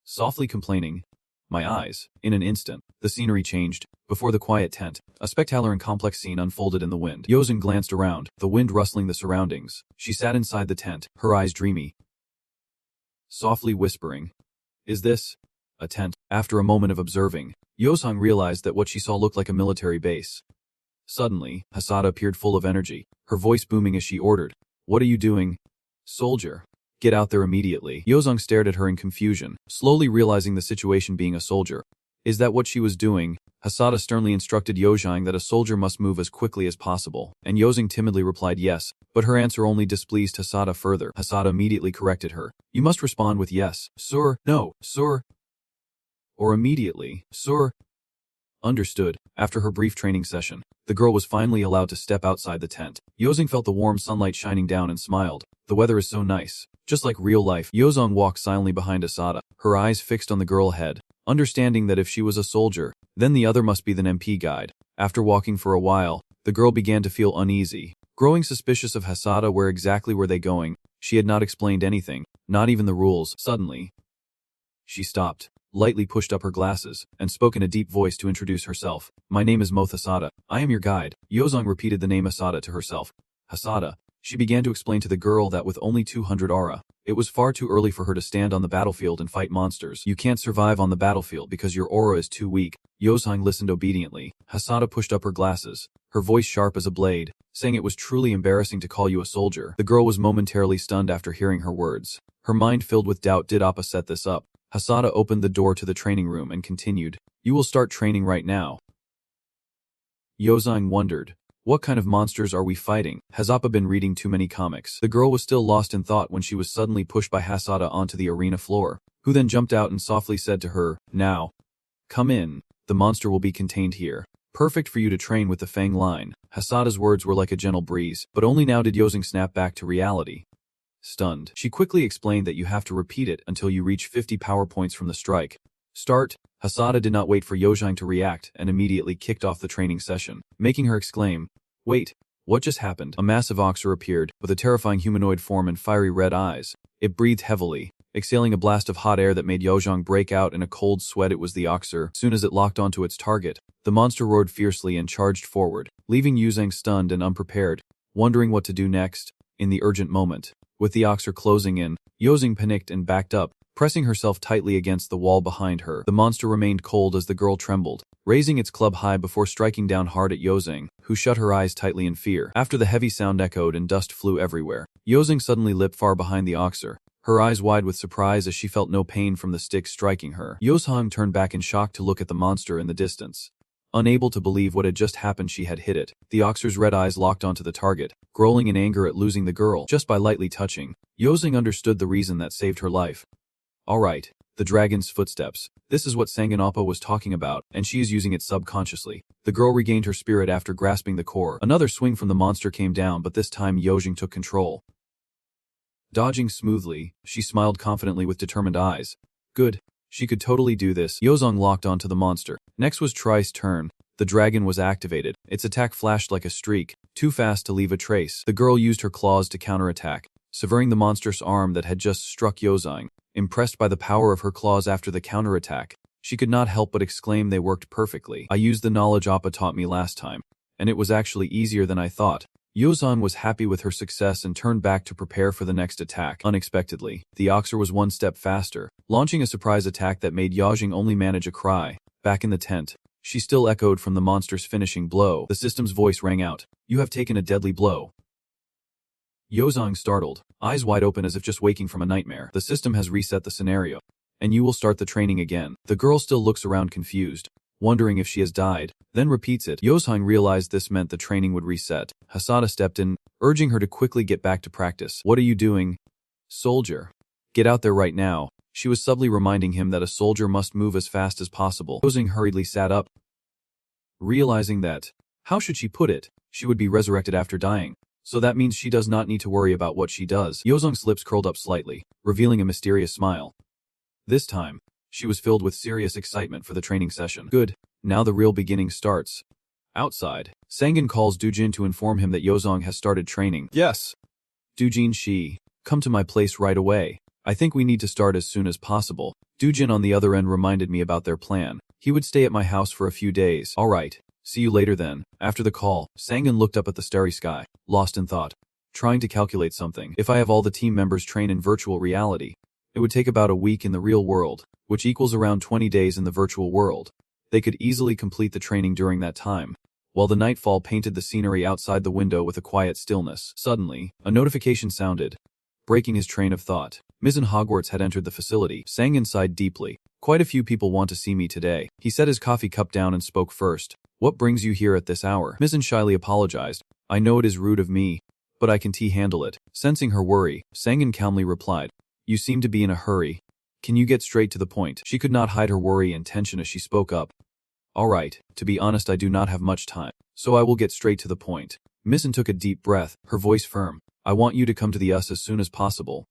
Softly complaining, "My eyes." In an instant, the scenery changed. Before the quiet tent, a spectacular and complex scene unfolded in the wind. Yozhang glanced around, the wind rustling the surroundings. She sat inside the tent, her eyes dreamy, softly whispering, "Is this a tent?" After a moment of observing, Yozhang realized that what she saw looked like a military base. Suddenly, Hasada appeared full of energy, her voice booming as she ordered, "What are you doing, soldier? Get out there immediately." Yozhang stared at her in confusion, slowly realizing the situation being a soldier. Is that what she was doing? Hasada sternly instructed Yozhang that a soldier must move as quickly as possible, and Yozhang timidly replied yes, but her answer only displeased Hasada further. Hasada immediately corrected her. You must respond with yes, sir, no, sir, or immediately, sir. Understood. After her brief training session, the girl was finally allowed to step outside the tent. Yozhang felt the warm sunlight shining down and smiled. The weather is so nice. Just like real life. Yozhang walked silently behind Asada, her eyes fixed on the girl ahead, understanding that if she was a soldier, then the other must be the MP guide. After walking for a while, the girl began to feel uneasy, growing suspicious of Hasada. Where exactly were they going? She had not explained anything, not even the rules. Suddenly, she stopped, lightly pushed up her glasses, and spoke in a deep voice to introduce herself. My name is Moth Asada. I am your guide. Yozhang repeated the name Asada to herself. Hasada. She began to explain to the girl that with only 200 aura, it was far too early for her to stand on the battlefield and fight monsters. You can't survive on the battlefield because your aura is too weak. Yozhang listened obediently. Hasada pushed up her glasses, her voice sharp as a blade, saying it was truly embarrassing to call you a soldier. The girl was momentarily stunned after hearing her words. Her mind filled with doubt. Did Appa set this up? Hasada opened the door to the training room and continued, You will start training right now. Yozhang wondered, what kind of monsters are we fighting? Has Appa been reading too many comics? The girl was still lost in thought when she was suddenly pushed by Hasada onto the arena floor, who then jumped out and softly said to her, Now, come in. The monster will be contained here. Perfect for you to train with the Fang line. Hasada's words were like a gentle breeze, but only now did Yozhang snap back to reality. Stunned, she quickly explained that you have to repeat it until you reach 50 power points from the strike. Start. Hasada did not wait for Yozhang to react and immediately kicked off the training session, making her exclaim, Wait, what just happened? A massive oxer appeared, with a terrifying humanoid form and fiery red eyes. It breathed heavily, exhaling a blast of hot air that made Yozhang break out in a cold sweat. It was the oxer. As soon as it locked onto its target, the monster roared fiercely and charged forward, leaving Yozhang stunned and unprepared, wondering what to do next. In the urgent moment, with the oxer closing in, Yozhang panicked and backed up, pressing herself tightly against the wall behind her. The monster remained cold as the girl trembled, raising its club high before striking down hard at Yozhang, who shut her eyes tightly in fear. After the heavy sound echoed and dust flew everywhere, Yozhang suddenly leapt far behind the oxer, her eyes wide with surprise as she felt no pain from the stick striking her. Yosang turned back in shock to look at the monster in the distance. Unable to believe what had just happened, she had hit it. The Oxer's red eyes locked onto the target, growling in anger at losing the girl just by lightly touching. Yosang understood the reason that saved her life. Alright, the dragon's footsteps. This is what Sanganappa was talking about, and she is using it subconsciously. The girl regained her spirit after grasping the core. Another swing from the monster came down, but this time Yosang took control. Dodging smoothly, she smiled confidently with determined eyes. Good. She could totally do this. Yosang locked onto the monster. Next was Tri's turn. The dragon was activated. Its attack flashed like a streak, too fast to leave a trace. The girl used her claws to counterattack, severing the monstrous arm that had just struck Yosang. Impressed by the power of her claws after the counterattack, she could not help but exclaim they worked perfectly. I used the knowledge Appa taught me last time, and it was actually easier than I thought. Yosang was happy with her success and turned back to prepare for the next attack. Unexpectedly, the Oxer was one step faster, launching a surprise attack that made Yajing only manage a cry. Back in the tent, she still echoed from the monster's finishing blow. The system's voice rang out. You have taken a deadly blow. Yosang startled, eyes wide open as if just waking from a nightmare. The system has reset the scenario, and you will start the training again. The girl still looks around confused, wondering if she has died, then repeats it. Yosang realized this meant the training would reset. Hasada stepped in, urging her to quickly get back to practice. What are you doing? Soldier. Get out there right now. She was subtly reminding him that a soldier must move as fast as possible. Yosang hurriedly sat up, realizing that, how should she put it, she would be resurrected after dying. So that means she does not need to worry about what she does. Yosang's lips curled up slightly, revealing a mysterious smile. This time, she was filled with serious excitement for the training session. Good, now the real beginning starts. Outside, Sangan calls Dujin to inform him that Yosang has started training. Yes. Dujin, come to my place right away. I think we need to start as soon as possible. Dujin on the other end reminded me about their plan. He would stay at my house for a few days. Alright, see you later then. After the call, Sangan looked up at the starry sky, lost in thought, trying to calculate something. If I have all the team members train in virtual reality, it would take about a week in the real world, which equals around 20 days in the virtual world. They could easily complete the training during that time, while the nightfall painted the scenery outside the window with a quiet stillness. Suddenly, a notification sounded, breaking his train of thought. Mizzen Hogwarts had entered the facility. Sangan sighed deeply. Quite a few people want to see me today. He set his coffee cup down and spoke first. What brings you here at this hour? Mizzen shyly apologized. I know it is rude of me, but I can handle it. Sensing her worry, Sangan calmly replied. You seem to be in a hurry. Can you get straight to the point? She could not hide her worry and tension as she spoke up. Alright, to be honest I do not have much time, so I will get straight to the point. Mizzen took a deep breath, her voice firm. I want you to come to the US as soon as possible.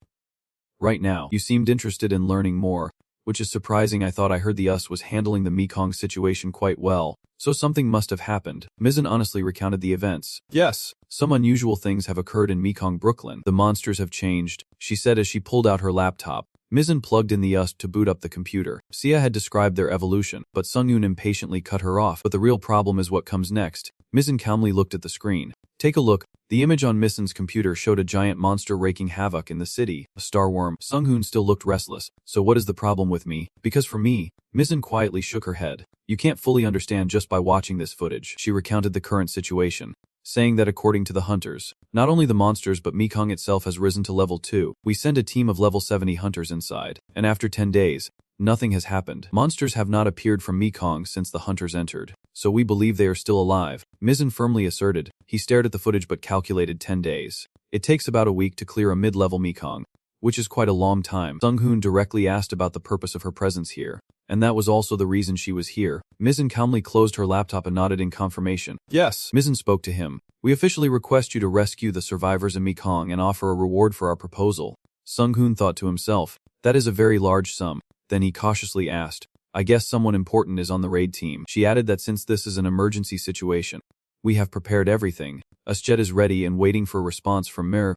Right now, you seemed interested in learning more, which is surprising. I thought I heard the US was handling the Mekong situation quite well, so something must have happened. Mizzen honestly recounted the events. Yes, some unusual things have occurred in Mekong Brooklyn. The monsters have changed, she said as she pulled out her laptop. Mizzen plugged in the USB to boot up the computer. Sia had described their evolution, but Sunghoon impatiently cut her off. But the real problem is what comes next. Mizzen calmly looked at the screen. Take a look. The image on Mizzen's computer showed a giant monster wreaking havoc in the city, a starworm. Sunghoon still looked restless. So what is the problem with me? Because for me, Mizzen quietly shook her head. You can't fully understand just by watching this footage. She recounted the current situation, saying that according to the hunters, not only the monsters but Mekong itself has risen to level 2. We send a team of level 70 hunters inside, and after 10 days, nothing has happened. Monsters have not appeared from Mekong since the hunters entered, so we believe they are still alive, Mizzen firmly asserted. He stared at the footage but calculated 10 days. It takes about a week to clear a mid-level Mekong, which is quite a long time. Sunghoon directly asked about the purpose of her presence here, and that was also the reason she was here. Mizzen calmly closed her laptop and nodded in confirmation. Yes. Mizzen spoke to him. We officially request you to rescue the survivors in Mekong and offer a reward for our proposal. Sunghoon thought to himself, that is a very large sum. Then he cautiously asked, I guess someone important is on the raid team. She added that since this is an emergency situation, we have prepared everything. Usjet is ready and waiting for a response from Mir.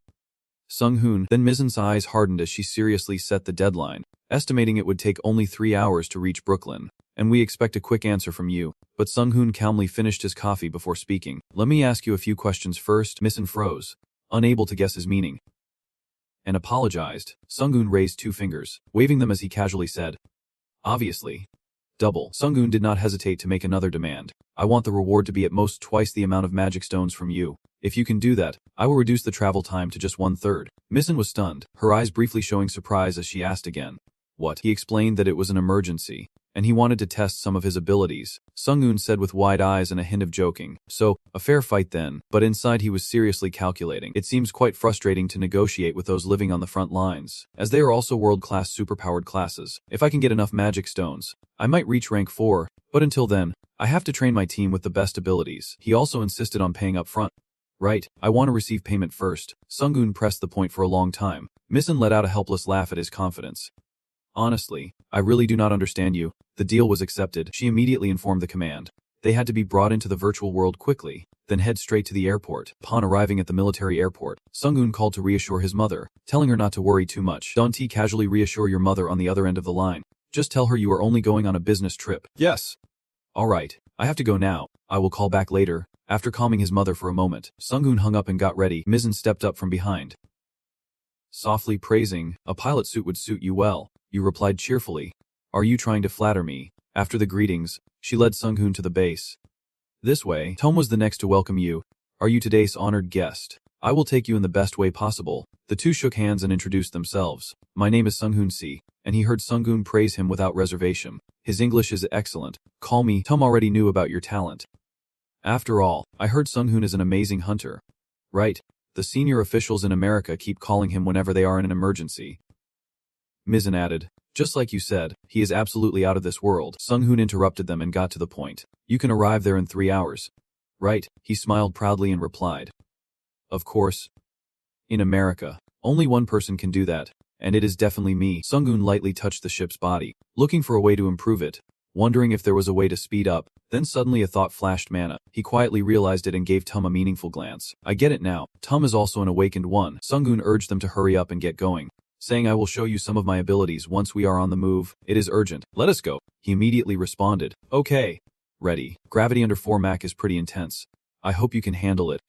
Sunghoon. Then Mizzen's eyes hardened as she seriously set the deadline, estimating it would take only 3 hours to reach Brooklyn. And we expect a quick answer from you. But Sunghoon calmly finished his coffee before speaking. Let me ask you a few questions first. Mizzen froze, unable to guess his meaning, and apologized. Sunghoon raised 2 fingers, waving them as he casually said, obviously. Double. Sungun did not hesitate to make another demand. I want the reward to be at most twice the amount of magic stones from you. If you can do that, I will reduce the travel time to just 1/3. Misen was stunned, her eyes briefly showing surprise as she asked again. What? He explained that it was an emergency, and he wanted to test some of his abilities. Sungun said with wide eyes and a hint of joking. So, a fair fight then, but inside he was seriously calculating. It seems quite frustrating to negotiate with those living on the front lines, as they are also world-class superpowered classes. If I can get enough magic stones, I might reach rank 4, but until then, I have to train my team with the best abilities. He also insisted on paying up front. Right, I want to receive payment first. Sungun pressed the point for a long time. Misen let out a helpless laugh at his confidence. Honestly, I really do not understand you. The deal was accepted. She immediately informed the command. They had to be brought into the virtual world quickly, then head straight to the airport. Upon arriving at the military airport, Sungun called to reassure his mother, telling her not to worry too much. Don't casually reassure your mother on the other end of the line. Just tell her you are only going on a business trip. Yes. Alright, I have to go now. I will call back later. After calming his mother for a moment, Sungun hung up and got ready. Misen stepped up from behind. Softly praising, a pilot suit would suit you well, you replied cheerfully. Are you trying to flatter me? After the greetings, she led Sungun to the base. This way, Tom was the next to welcome you. Are you today's honored guest? I will take you in the best way possible. The two shook hands and introduced themselves. My name is Sungun Si, and he heard Sungun praise him without reservation. His English is excellent. Call me. Tom already knew about your talent. After all, I heard Sungun is an amazing hunter. Right. The senior officials in America keep calling him whenever they are in an emergency. Misen added, just like you said, he is absolutely out of this world. Sungun interrupted them and got to the point. You can arrive there in 3 hours. Right, he smiled proudly and replied. Of course. In America, only one person can do that, and it is definitely me. Sungun lightly touched the ship's body, looking for a way to improve it, wondering if there was a way to speed up. Then suddenly a thought flashed mana. He quietly realized it and gave Tum a meaningful glance. I get it now. Tum is also an awakened one. Sungun urged them to hurry up and get going, saying I will show you some of my abilities once we are on the move. It is urgent. Let us go. He immediately responded. Okay. Ready. Gravity under 4 Mach is pretty intense. I hope you can handle it.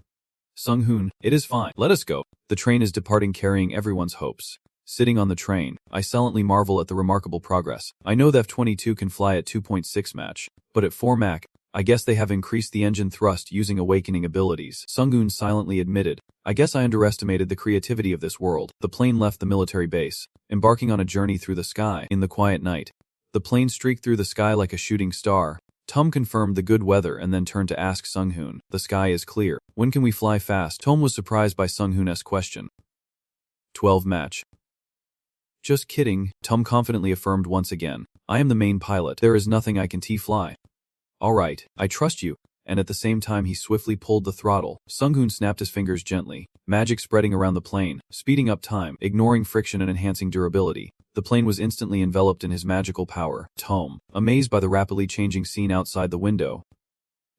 Sungun, it is fine. Let us go. The train is departing carrying everyone's hopes. Sitting on the train, I silently marvel at the remarkable progress. I know the F-22 can fly at 2.6 Mach, but at 4 Mach, I guess they have increased the engine thrust using awakening abilities. Sungun silently admitted, I guess I underestimated the creativity of this world. The plane left the military base, embarking on a journey through the sky. In the quiet night, the plane streaked through the sky like a shooting star. Tom confirmed the good weather and then turned to ask Sungun, the sky is clear. When can we fly fast? Tom was surprised by Sungun's question. 12 Mach. Just kidding, Tom confidently affirmed once again. I am the main pilot. There is nothing I can fly. Alright, I trust you. And at the same time he swiftly pulled the throttle. Sungun snapped his fingers gently, magic spreading around the plane, speeding up time, ignoring friction and enhancing durability. The plane was instantly enveloped in his magical power. Tom, amazed by the rapidly changing scene outside the window,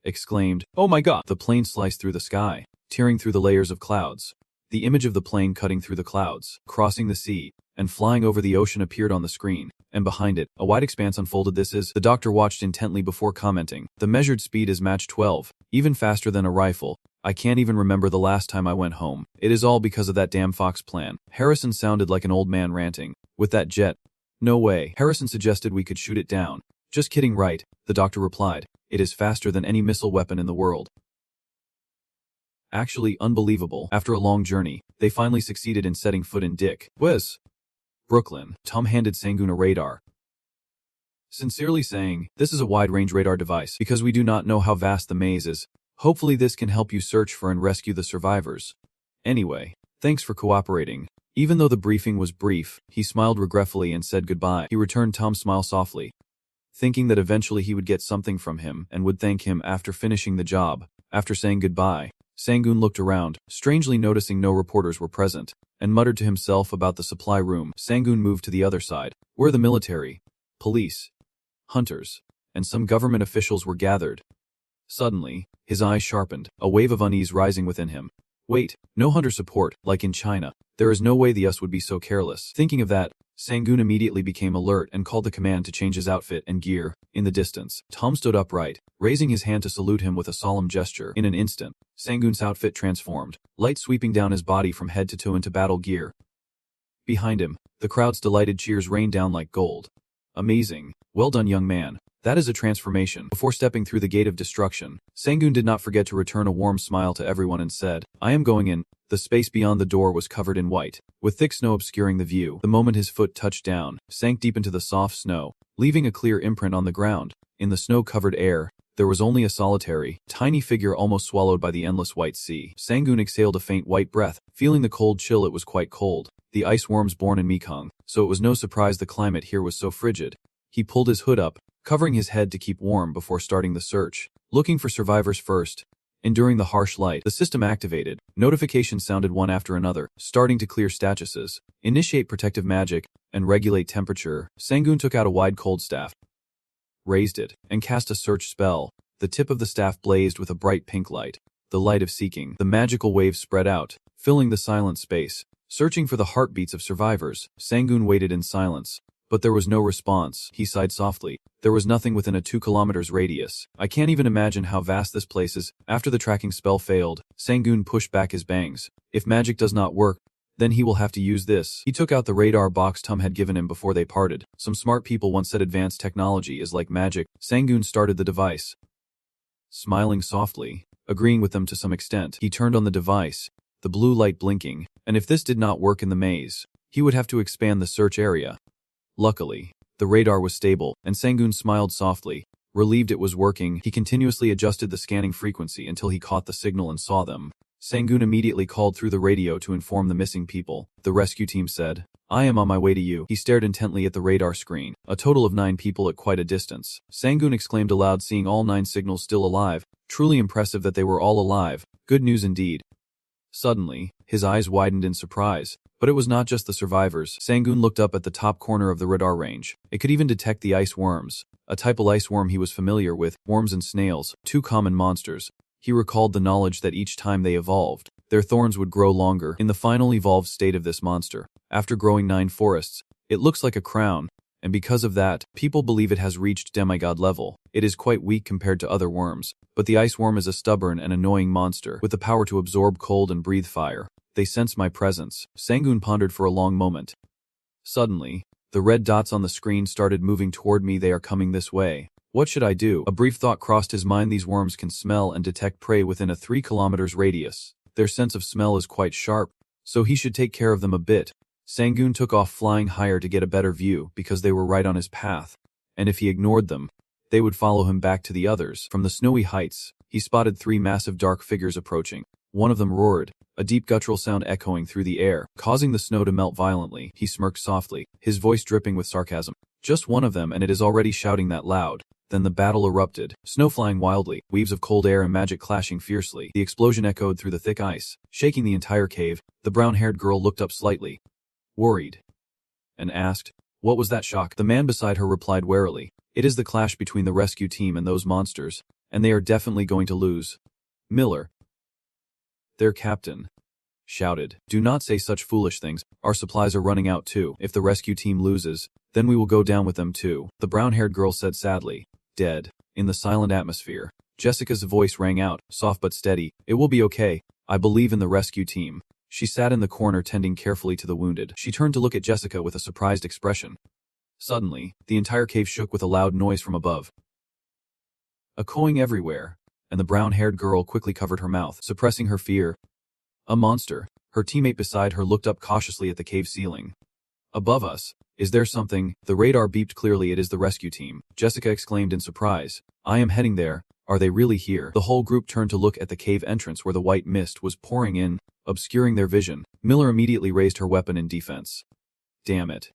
exclaimed, Oh my god! The plane sliced through the sky, tearing through the layers of clouds. The image of the plane cutting through the clouds, crossing the sea, and flying over the ocean appeared on the screen, and behind it, a wide expanse unfolded. The doctor watched intently before commenting. The measured speed is Mach 12, even faster than a rifle. I can't even remember the last time I went home. It is all because of that damn Fox plan. Harrison sounded like an old man ranting. With that jet? No way. Harrison suggested we could shoot it down. Just kidding, right? The doctor replied. It is faster than any missile weapon in the world. Actually unbelievable. After a long journey, they finally succeeded in setting foot in Dick Wes, Brooklyn. Tom handed Sungun a radar, sincerely saying, this is a wide-range radar device because we do not know how vast the maze is. Hopefully this can help you search for and rescue the survivors. Anyway, thanks for cooperating. Even though the briefing was brief, he smiled regretfully and said goodbye. He returned Tom's smile softly, thinking that eventually he would get something from him and would thank him after finishing the job. After saying goodbye, Sungun looked around, strangely noticing no reporters were present, and muttered to himself about the supply room. Sungun moved to the other side, where the military, police, hunters, and some government officials were gathered. Suddenly, his eyes sharpened, a wave of unease rising within him. Wait, no hunter support, like in China. There is no way the US would be so careless. Thinking of that, Sungun immediately became alert and called the command to change his outfit and gear. In the distance, Tom stood upright, raising his hand to salute him with a solemn gesture. In an instant, Sungun's outfit transformed, light sweeping down his body from head to toe into battle gear. Behind him, the crowd's delighted cheers rained down like gold. Amazing. Well done, young man. That is a transformation. Before stepping through the gate of destruction, Sangoon did not forget to return a warm smile to everyone and said, I am going in. The space beyond the door was covered in white, with thick snow obscuring the view. The moment his foot touched down, sank deep into the soft snow, leaving a clear imprint on the ground. In the snow-covered air, there was only a solitary, tiny figure almost swallowed by the endless white sea. Sangoon exhaled a faint white breath, feeling the cold chill. It was quite cold. The ice worms born in Mekong, so it was no surprise the climate here was so frigid. He pulled his hood up, covering his head to keep warm before starting the search, looking for survivors first. Enduring the harsh light, the system activated. Notifications sounded one after another, starting to clear statuses, initiate protective magic, and regulate temperature. Sangoon took out a wide cold staff, raised it, and cast a search spell. The tip of the staff blazed with a bright pink light, the light of seeking. The magical waves spread out, filling the silent space. Searching for the heartbeats of survivors, Sangoon waited in silence. But there was no response. He sighed softly. There was nothing within a 2 kilometers radius. I can't even imagine how vast this place is. After the tracking spell failed, Sangoon pushed back his bangs. If magic does not work, then he will have to use this. He took out the radar box Tum had given him before they parted. Some smart people once said advanced technology is like magic. Sangoon started the device, smiling softly, agreeing with them to some extent. He turned on the device, the blue light blinking, and if this did not work in the maze, he would have to expand the search area. Luckily, the radar was stable, and Sangoon smiled softly. Relieved it was working, he continuously adjusted the scanning frequency until he caught the signal and saw them. Sangoon immediately called through the radio to inform the missing people. The rescue team said, I am on my way to you. He stared intently at the radar screen. A total of 9 people at quite a distance. Sangoon exclaimed aloud, seeing all 9 signals still alive. Truly impressive that they were all alive. Good news indeed. Suddenly, his eyes widened in surprise. But it was not just the survivors. Sangoon looked up at the top corner of the radar range. It could even detect the ice worms, a type of ice worm he was familiar with. Worms and snails, 2 common monsters. He recalled the knowledge that each time they evolved, their thorns would grow longer. In the final evolved state of this monster, after growing 9 forests, it looks like a crown, and because of that, people believe it has reached demigod level. It is quite weak compared to other worms, but the ice worm is a stubborn and annoying monster with the power to absorb cold and breathe fire. They sense my presence. Sangoon pondered for a long moment. Suddenly, the red dots on the screen started moving toward me. They are coming this way. What should I do? A brief thought crossed his mind. These worms can smell and detect prey within a 3 kilometers radius. Their sense of smell is quite sharp, so he should take care of them a bit. Sangoon took off, flying higher to get a better view because they were right on his path, and if he ignored them, they would follow him back to the others. From the snowy heights, he spotted 3 massive dark figures approaching. One of them roared, a deep guttural sound echoing through the air, causing the snow to melt violently. He smirked softly, his voice dripping with sarcasm. Just one of them, and it is already shouting that loud. Then the battle erupted, snow flying wildly, weaves of cold air and magic clashing fiercely. The explosion echoed through the thick ice, shaking the entire cave. The brown-haired girl looked up slightly, worried, and asked, what was that shock? The man beside her replied warily, it is the clash between the rescue team and those monsters, and they are definitely going to lose. Miller, their captain, shouted, do not say such foolish things. Our supplies are running out too. If the rescue team loses, then we will go down with them too. The brown-haired girl said sadly. Dead. In the silent atmosphere, Jessica's voice rang out, soft but steady. It will be okay. I believe in the rescue team. She sat in the corner tending carefully to the wounded. She turned to look at Jessica with a surprised expression. Suddenly, the entire cave shook with a loud noise from above, echoing everywhere, and the brown-haired girl quickly covered her mouth, suppressing her fear. A monster. Her teammate beside her looked up cautiously at the cave ceiling. Above us. Is there something? The radar beeped clearly. It is the rescue team. Jessica exclaimed in surprise. I am heading there. Are they really here? The whole group turned to look at the cave entrance where the white mist was pouring in, obscuring their vision. Miller immediately raised her weapon in defense. Damn it.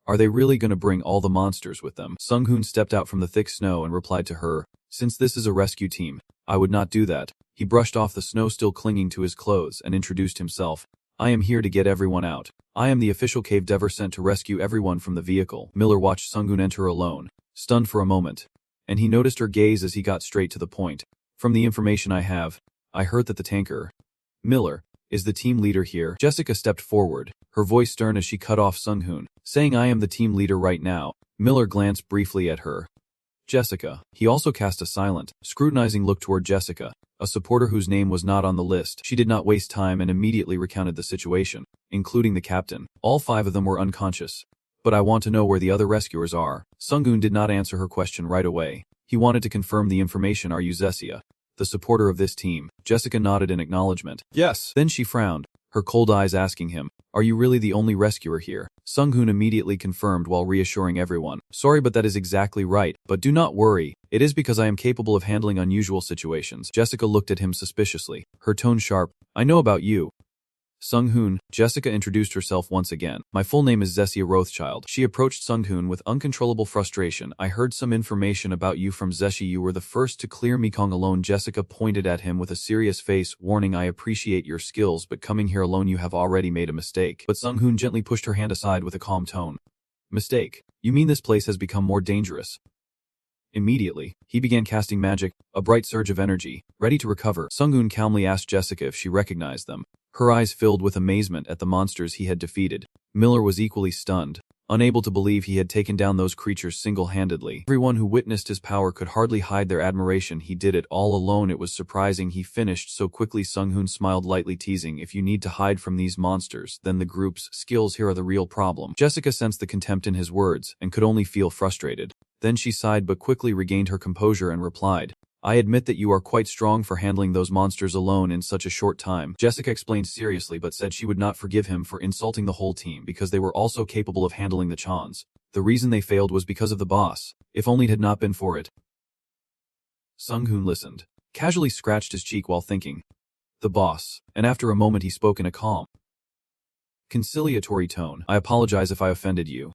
Are they really gonna bring all the monsters with them? Sunghoon stepped out from the thick snow and replied to her, since this is a rescue team, I would not do that. He brushed off the snow still clinging to his clothes and introduced himself. I am here to get everyone out. I am the official cave diver sent to rescue everyone from the vehicle. Miller watched Sunghoon enter alone, stunned for a moment, and he noticed her gaze as he got straight to the point. From the information I have, I heard that the tanker, Miller, is the team leader here. Jessica stepped forward, her voice stern as she cut off Sunghoon, saying I am the team leader right now. Miller glanced briefly at her. Jessica. He also cast a silent, scrutinizing look toward Jessica, a supporter whose name was not on the list. She did not waste time and immediately recounted the situation, including the captain. All 5 of them were unconscious, But I want to know where the other rescuers are. Sunghoon did not answer her question right away. He wanted to confirm the information. Are you Zesia, the supporter of this team? Jessica nodded in acknowledgement. Yes. Then she frowned, her cold eyes asking him, are you really the only rescuer here? Sunghoon immediately confirmed while reassuring everyone. Sorry, but that is exactly right. But do not worry. It is because I am capable of handling unusual situations. Jessica looked at him suspiciously, her tone sharp. I know about you. Sunghoon, Jessica introduced herself once again. My full name is Zesia Rothschild. She approached Sunghoon with uncontrollable frustration. I heard some information about you from Zesia. You were the first to clear Mekong alone. Jessica pointed at him with a serious face, warning, I appreciate your skills, but coming here alone you have already made a mistake. But Sunghoon gently pushed her hand aside with a calm tone. Mistake? You mean this place has become more dangerous? Immediately, he began casting magic, a bright surge of energy, ready to recover. Sunghoon calmly asked Jessica if she recognized them. Her eyes filled with amazement at the monsters he had defeated. Miller was equally stunned, unable to believe he had taken down those creatures single-handedly. Everyone who witnessed his power could hardly hide their admiration. He did it all alone. It was surprising he finished so quickly. Sunghoon smiled lightly, teasing, if you need to hide from these monsters, then the group's skills here are the real problem. Jessica sensed the contempt in his words and could only feel frustrated. Then she sighed but quickly regained her composure and replied, I admit that you are quite strong for handling those monsters alone in such a short time. Jessica explained seriously but said she would not forgive him for insulting the whole team because they were also capable of handling the Chans. The reason they failed was because of the boss. If only it had not been for it. Sunghoon listened, casually scratched his cheek while thinking. The boss. And after a moment he spoke in a calm, conciliatory tone. I apologize if I offended you.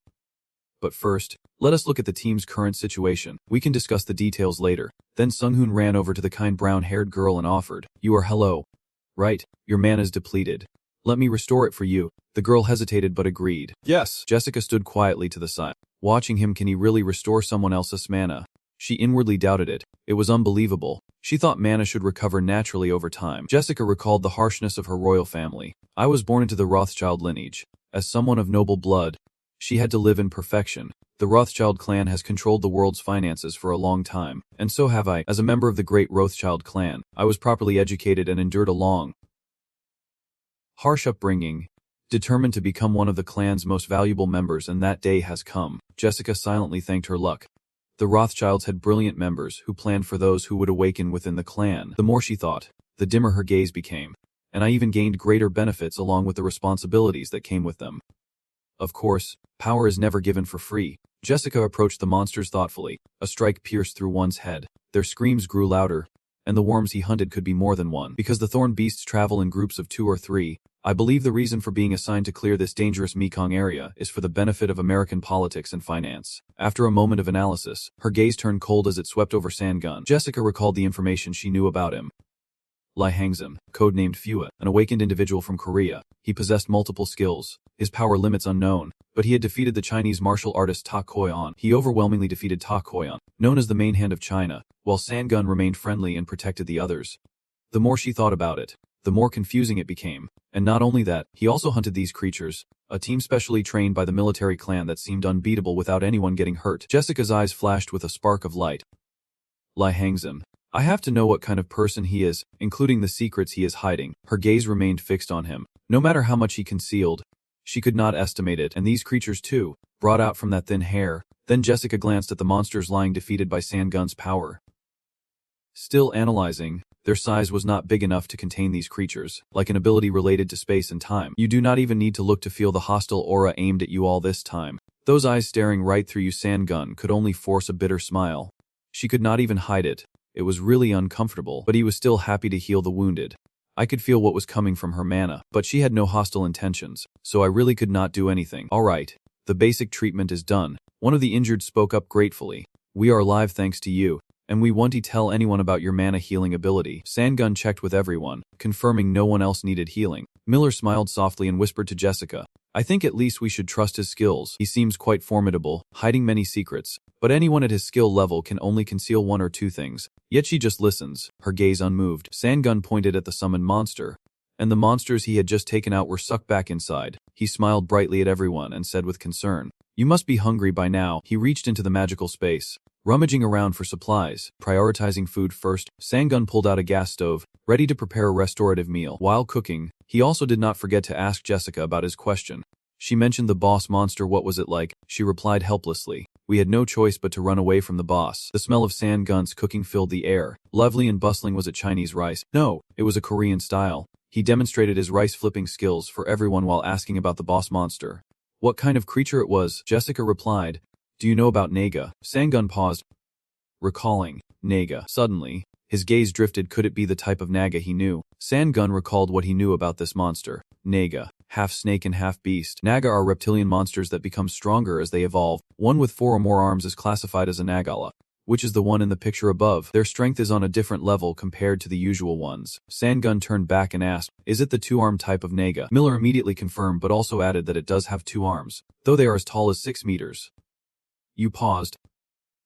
But first, let us look at the team's current situation. We can discuss the details later. Then Sunghoon ran over to the kind brown-haired girl and offered, you are hello. Right, your mana is depleted. Let me restore it for you. The girl hesitated but agreed. Yes. Jessica stood quietly to the side, watching him. Can he really restore someone else's mana? She inwardly doubted it. It was unbelievable. She thought mana should recover naturally over time. Jessica recalled the harshness of her royal family. I was born into the Rothschild lineage. As someone of noble blood, she had to live in perfection. The Rothschild clan has controlled the world's finances for a long time, and so have I. As a member of the great Rothschild clan, I was properly educated and endured a long, harsh upbringing, determined to become one of the clan's most valuable members, and that day has come. Jessica silently thanked her luck. The Rothschilds had brilliant members who planned for those who would awaken within the clan. The more she thought, the dimmer her gaze became, and I even gained greater benefits along with the responsibilities that came with them. Of course, power is never given for free. Jessica approached the monsters thoughtfully. A strike pierced through one's head. Their screams grew louder, and the worms he hunted could be more than one. Because the thorn beasts travel in groups of 2 or 3, I believe the reason for being assigned to clear this dangerous Mekong area is for the benefit of American politics and finance. After a moment of analysis, her gaze turned cold as it swept over Sanggun. Jessica recalled the information she knew about him. Lee Hangzim, codenamed Fua, an awakened individual from Korea. He possessed multiple skills, his power limits unknown, but he had defeated the Chinese martial artist Ta Koyan. He overwhelmingly defeated Ta Koyan, known as the main hand of China, while Sanggun remained friendly and protected the others. The more she thought about it, the more confusing it became. And not only that, he also hunted these creatures, a team specially trained by the military clan that seemed unbeatable without anyone getting hurt. Jessica's eyes flashed with a spark of light. Lee Hangzim. I have to know what kind of person he is, including the secrets he is hiding. Her gaze remained fixed on him. No matter how much he concealed, she could not estimate it. And these creatures too, brought out from that thin hair. Then Jessica glanced at the monsters lying defeated by Sanggun's power. Still analyzing, their size was not big enough to contain these creatures, like an ability related to space and time. You do not even need to look to feel the hostile aura aimed at you all this time. Those eyes staring right through you. Sanggun could only force a bitter smile. She could not even hide it. It was really uncomfortable, but he was still happy to heal the wounded. I could feel what was coming from her mana, but she had no hostile intentions, so I really could not do anything. All right, the basic treatment is done. One of the injured spoke up gratefully. We are alive thanks to you, and we won't tell anyone about your mana healing ability. Sanggun checked with everyone, confirming no one else needed healing. Miller smiled softly and whispered to Jessica, I think at least we should trust his skills. He seems quite formidable, hiding many secrets, but anyone at his skill level can only conceal 1 or 2 things. Yet she just listens, her gaze unmoved. Sanggun pointed at the summoned monster, and the monsters he had just taken out were sucked back inside. He smiled brightly at everyone and said with concern, You must be hungry by now. He reached into the magical space, rummaging around for supplies, prioritizing food first. Sanggun pulled out a gas stove, ready to prepare a restorative meal. While cooking, he also did not forget to ask Jessica about his question. She mentioned the boss monster. What was it like? She replied helplessly. We had no choice but to run away from the boss. The smell of San-gun's cooking filled the air. Lovely and bustling. Was it Chinese rice? No, it was a Korean style. He demonstrated his rice flipping skills for everyone while asking about the boss monster. What kind of creature it was? Jessica replied. Do you know about Naga? San-gun paused, recalling Naga. Suddenly, his gaze drifted. Could it be the type of Naga he knew? San-gun recalled what he knew about this monster. Naga, half snake and half beast. Naga are reptilian monsters that become stronger as they evolve. One with 4 or more arms is classified as a Nagala, which is the one in the picture above. Their strength is on a different level compared to the usual ones. San-gun turned back and asked, is it the 2-arm type of Naga? Miller immediately confirmed but also added that it does have 2 arms, though they are as tall as 6 meters. You paused,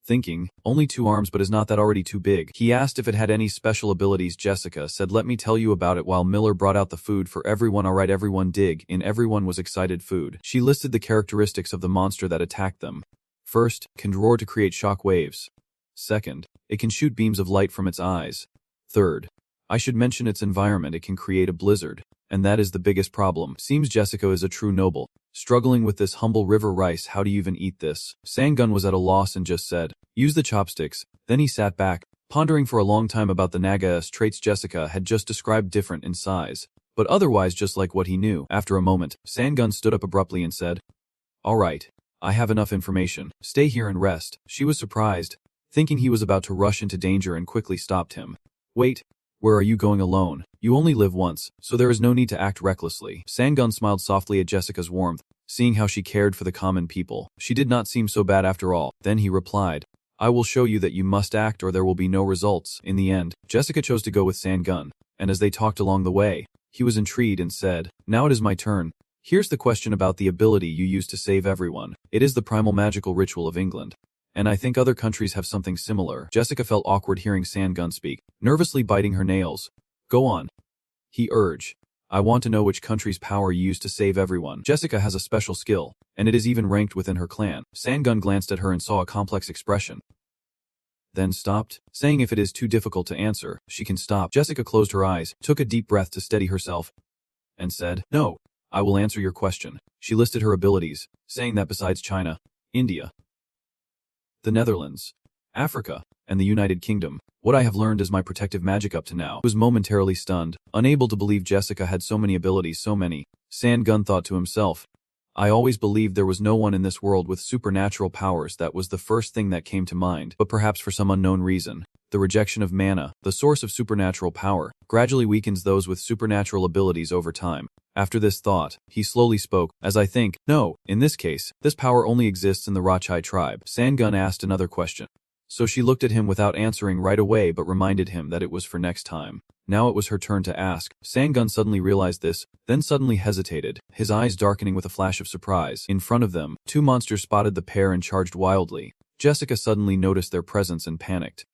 thinking, only 2 arms, but is not that already too big? He asked if it had any special abilities. Jessica said, let me tell you about it, while Miller brought out the food for everyone. Alright, everyone dig in. Everyone was excited. Food. She listed the characteristics of the monster that attacked them. First, can roar to create shock waves. Second, it can shoot beams of light from its eyes. Third, I should mention its environment. It can create a blizzard. And that is the biggest problem. Seems Jessica is a true noble, struggling with this humble river rice. How do you even eat this? San-gun was at a loss and just said, use the chopsticks. Then he sat back, pondering for a long time about the Naga's traits Jessica had just described, different in size, but otherwise just like what he knew. After a moment, San-gun stood up abruptly and said, all right, I have enough information. Stay here and rest. She was surprised, thinking he was about to rush into danger, and quickly stopped him. Wait, where are you going alone? You only live once, so there is no need to act recklessly. San-gun smiled softly at Jessica's warmth, seeing how she cared for the common people. She did not seem so bad after all. Then he replied, I will show you that you must act or there will be no results. In the end, Jessica chose to go with San-gun, and as they talked along the way, he was intrigued and said, now it is my turn. Here's the question about the ability you use to save everyone. It is the primal magical ritual of England, and I think other countries have something similar. Jessica felt awkward hearing San-gun speak, nervously biting her nails. Go on, he urged. I want to know which country's power you use to save everyone. Jessica has a special skill, and it is even ranked within her clan. San-gun glanced at her and saw a complex expression, then stopped, saying if it is too difficult to answer, she can stop. Jessica closed her eyes, took a deep breath to steady herself, and said, no, I will answer your question. She listed her abilities, saying that besides China, India, the Netherlands, Africa, and the United Kingdom, what I have learned is my protective magic up to now. He was momentarily stunned, unable to believe Jessica had so many abilities, so many. San-gun thought to himself, I always believed there was no one in this world with supernatural powers. That was the first thing that came to mind, but perhaps for some unknown reason, the rejection of mana, the source of supernatural power, gradually weakens those with supernatural abilities over time. After this thought, he slowly spoke, as I think, no, in this case, this power only exists in the Rachai tribe. San-gun asked another question. So she looked at him without answering right away, but reminded him that it was for next time. Now it was her turn to ask. San-gun suddenly realized this, then suddenly hesitated, his eyes darkening with a flash of surprise. In front of them, 2 monsters spotted the pair and charged wildly. Jessica suddenly noticed their presence and panicked,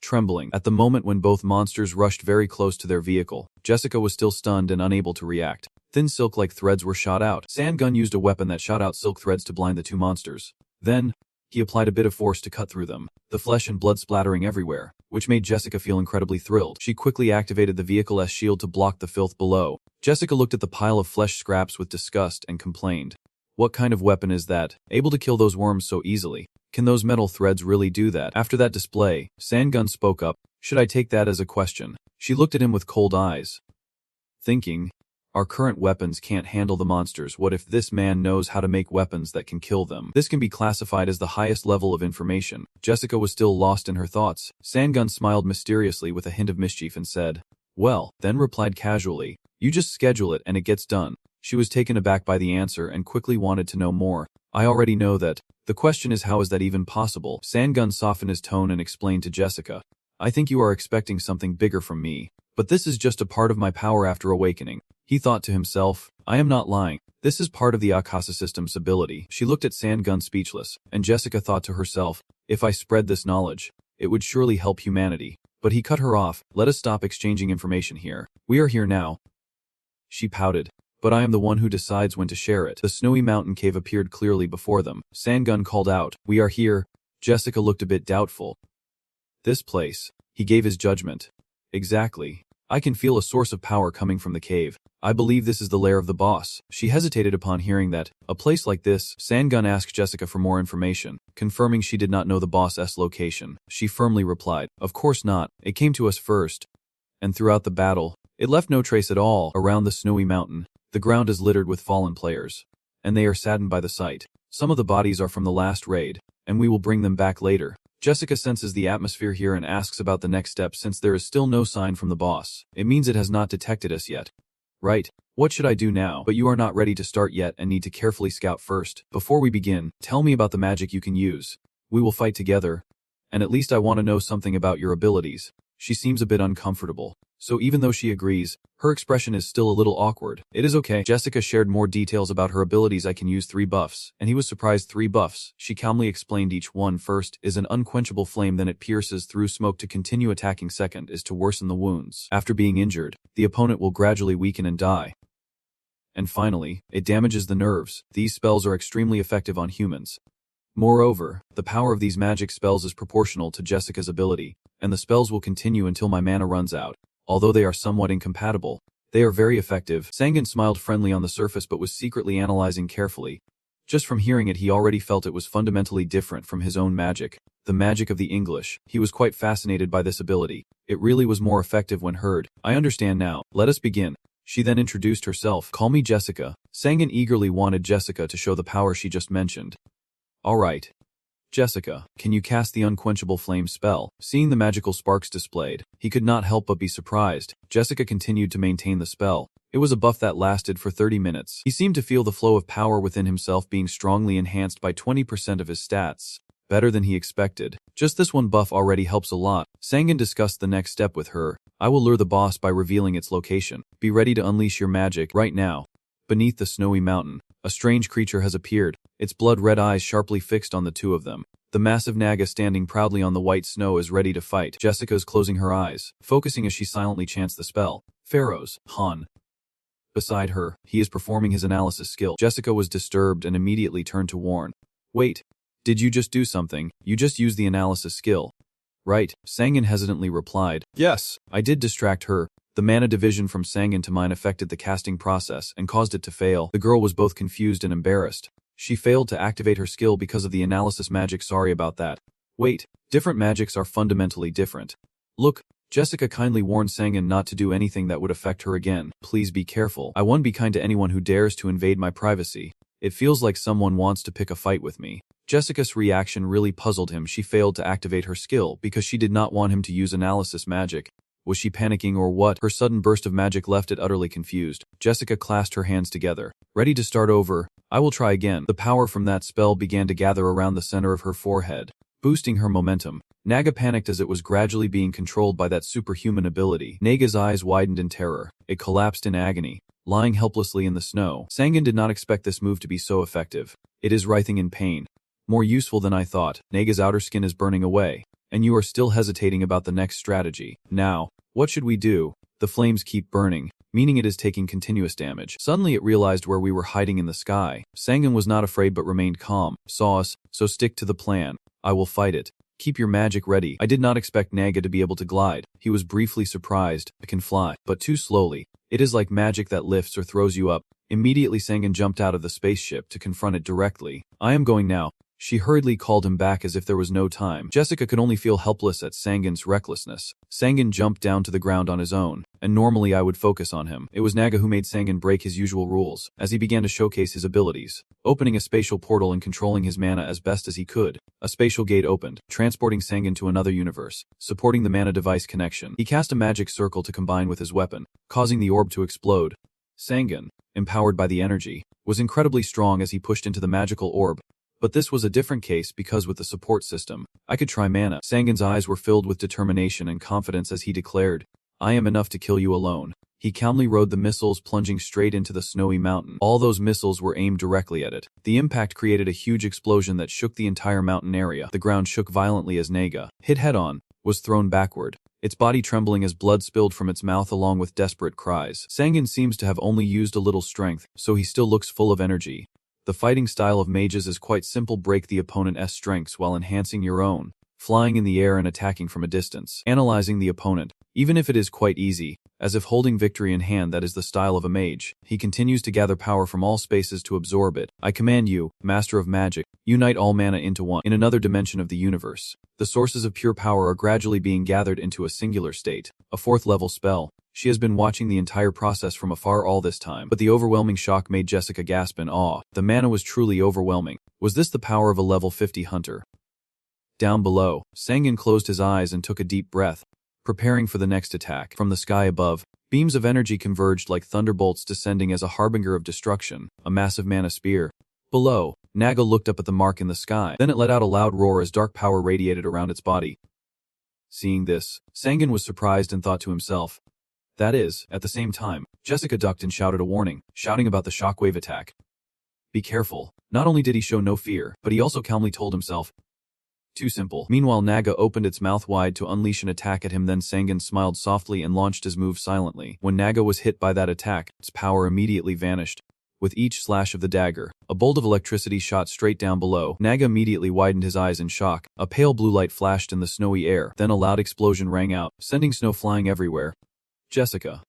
trembling. At the moment when both monsters rushed very close to their vehicle, Jessica was still stunned and unable to react. Thin silk-like threads were shot out. San-gun used a weapon that shot out silk threads to blind the 2 monsters. Then, he applied a bit of force to cut through them, the flesh and blood splattering everywhere, which made Jessica feel incredibly thrilled. She quickly activated the vehicle's shield to block the filth below. Jessica looked at the pile of flesh scraps with disgust and complained. What kind of weapon is that, able to kill those worms so easily? Can those metal threads really do that? After that display, San-gun spoke up. Should I take that as a question? She looked at him with cold eyes, thinking, our current weapons can't handle the monsters. What if this man knows how to make weapons that can kill them? This can be classified as the highest level of information. Jessica was still lost in her thoughts. San-gun smiled mysteriously with a hint of mischief and said, well, then replied casually, you just schedule it and it gets done. She was taken aback by the answer and quickly wanted to know more. I already know that. The question is, how is that even possible? San-gun softened his tone and explained to Jessica, I think you are expecting something bigger from me, but this is just a part of my power after awakening. He thought to himself, I am not lying. This is part of the Akasa system's ability. She looked at San-gun speechless, and Jessica thought to herself, if I spread this knowledge, it would surely help humanity. But he cut her off. Let us stop exchanging information here. We are here now. She pouted. But I am the one who decides when to share it. The snowy mountain cave appeared clearly before them. San-gun called out, we are here. Jessica looked a bit doubtful. This place. He gave his judgment. Exactly. I can feel a source of power coming from the cave. I believe this is the lair of the boss. She hesitated upon hearing that. A place like this? Sangun asked Jessica for more information, confirming she did not know the boss's location. She firmly replied, "Of course not. It came to us first." And throughout the battle, it left no trace at all. Around the snowy mountain, the ground is littered with fallen players, and they are saddened by the sight. Some of the bodies are from the last raid, and we will bring them back later. Jessica senses the atmosphere here and asks about the next step since there is still no sign from the boss. It means it has not detected us yet. Right. What should I do now? But you are not ready to start yet and need to carefully scout first. Before we begin, tell me about the magic you can use. We will fight together. And at least I want to know something about your abilities. She seems a bit uncomfortable. So even though she agrees, her expression is still a little awkward. It is okay. Jessica shared more details about her abilities. I can use 3 buffs, and he was surprised. 3 buffs. She calmly explained each one. First is an unquenchable flame, then it pierces through smoke to continue attacking. Second is to worsen the wounds. After being injured, the opponent will gradually weaken and die. And finally, it damages the nerves. These spells are extremely effective on humans. Moreover, the power of these magic spells is proportional to Jessica's ability, and the spells will continue until my mana runs out. Although they are somewhat incompatible, they are very effective. Sangun smiled friendly on the surface but was secretly analyzing carefully. Just from hearing it he already felt it was fundamentally different from his own magic. The magic of the English. He was quite fascinated by this ability. It really was more effective when heard. I understand now. Let us begin. She then introduced herself. Call me Jessica. Sangun eagerly wanted Jessica to show the power she just mentioned. Alright. Jessica, can you cast the unquenchable flame spell? Seeing the magical sparks displayed, he could not help but be surprised. Jessica continued to maintain the spell. It was a buff that lasted for 30 minutes. He seemed to feel the flow of power within himself being strongly enhanced by 20% of his stats. Better than he expected. Just this one buff already helps a lot. Sangun discussed the next step with her. I will lure the boss by revealing its location. Be ready to unleash your magic right now. Beneath the snowy mountain, a strange creature has appeared, its blood-red eyes sharply fixed on the two of them. The massive Naga standing proudly on the white snow is ready to fight. Jessica is closing her eyes, focusing as she silently chants the spell. Pharaohs, Han. Beside her, he is performing his analysis skill. Jessica was disturbed and immediately turned to warn. Wait, did you just do something? You just used the analysis skill. Right, Sangun hesitantly replied. Yes, I did distract her. The mana division from Sangun to mine affected the casting process and caused it to fail. The girl was both confused and embarrassed. She failed to activate her skill because of the analysis magic. Sorry about that. Wait, different magics are fundamentally different. Look, Jessica kindly warned Sangun not to do anything that would affect her again. Please be careful. I won't be kind to anyone who dares to invade my privacy. It feels like someone wants to pick a fight with me. Jessica's reaction really puzzled him. She failed to activate her skill because she did not want him to use analysis magic. Was she panicking or what? Her sudden burst of magic left it utterly confused. Jessica clasped her hands together. Ready to start over. I will try again. The power from that spell began to gather around the center of her forehead, boosting her momentum. Naga panicked as it was gradually being controlled by that superhuman ability. Naga's eyes widened in terror. It collapsed in agony, lying helplessly in the snow. Sangun did not expect this move to be so effective. It is writhing in pain. More useful than I thought. Naga's outer skin is burning away, and you are still hesitating about the next strategy. Now, what should we do? The flames keep burning, meaning it is taking continuous damage. Suddenly it realized where we were hiding in the sky. Sangun was not afraid but remained calm. Saw us, so stick to the plan. I will fight it. Keep your magic ready. I did not expect Naga to be able to glide. He was briefly surprised. It can fly, but too slowly. It is like magic that lifts or throws you up. Immediately Sangun jumped out of the spaceship to confront it directly. I am going now. She hurriedly called him back as if there was no time. Jessica could only feel helpless at Sangun's recklessness. Sangun jumped down to the ground on his own, and normally I would focus on him. It was Naga who made Sangun break his usual rules, as he began to showcase his abilities, opening a spatial portal and controlling his mana as best as he could. A spatial gate opened, transporting Sangun to another universe, supporting the mana device connection. He cast a magic circle to combine with his weapon, causing the orb to explode. Sangun, empowered by the energy, was incredibly strong as he pushed into the magical orb. But this was a different case because with the support system, I could try mana. Sangun's eyes were filled with determination and confidence as he declared, I am enough to kill you alone. He calmly rode the missiles plunging straight into the snowy mountain. All those missiles were aimed directly at it. The impact created a huge explosion that shook the entire mountain area. The ground shook violently as Naga, hit head-on, was thrown backward, its body trembling as blood spilled from its mouth along with desperate cries. Sangun seems to have only used a little strength, so he still looks full of energy. The fighting style of mages is quite simple. Break the opponent's strengths while enhancing your own. flying in the air and attacking from a distance, analyzing the opponent. Even if it is quite easy, as if holding victory in hand, that is the style of a mage, he continues to gather power from all spaces to absorb it. I command you, Master of Magic, unite all mana into one. In another dimension of the universe, the sources of pure power are gradually being gathered into a singular state, a 4th level spell. She has been watching the entire process from afar all this time, but the overwhelming shock made Jessica gasp in awe. The mana was truly overwhelming. Was this the power of a level 50 hunter? Down below, Sangan closed his eyes and took a deep breath, preparing for the next attack. From the sky above, beams of energy converged like thunderbolts descending as a harbinger of destruction, a massive mana spear. Below, Naga looked up at the mark in the sky, then it let out a loud roar as dark power radiated around its body. Seeing this, Sangan was surprised and thought to himself. That is, at the same time, Jessica ducked and shouted a warning, shouting about the shockwave attack. Be careful. Not only did he show no fear, but he also calmly told himself, too simple. Meanwhile, Naga opened its mouth wide to unleash an attack at him, then Sangan smiled softly and launched his move silently. When Naga was hit by that attack, its power immediately vanished. With each slash of the dagger, a bolt of electricity shot straight down below. Naga immediately widened his eyes in shock. A pale blue light flashed in the snowy air, then a loud explosion rang out, sending snow flying everywhere. Jessica,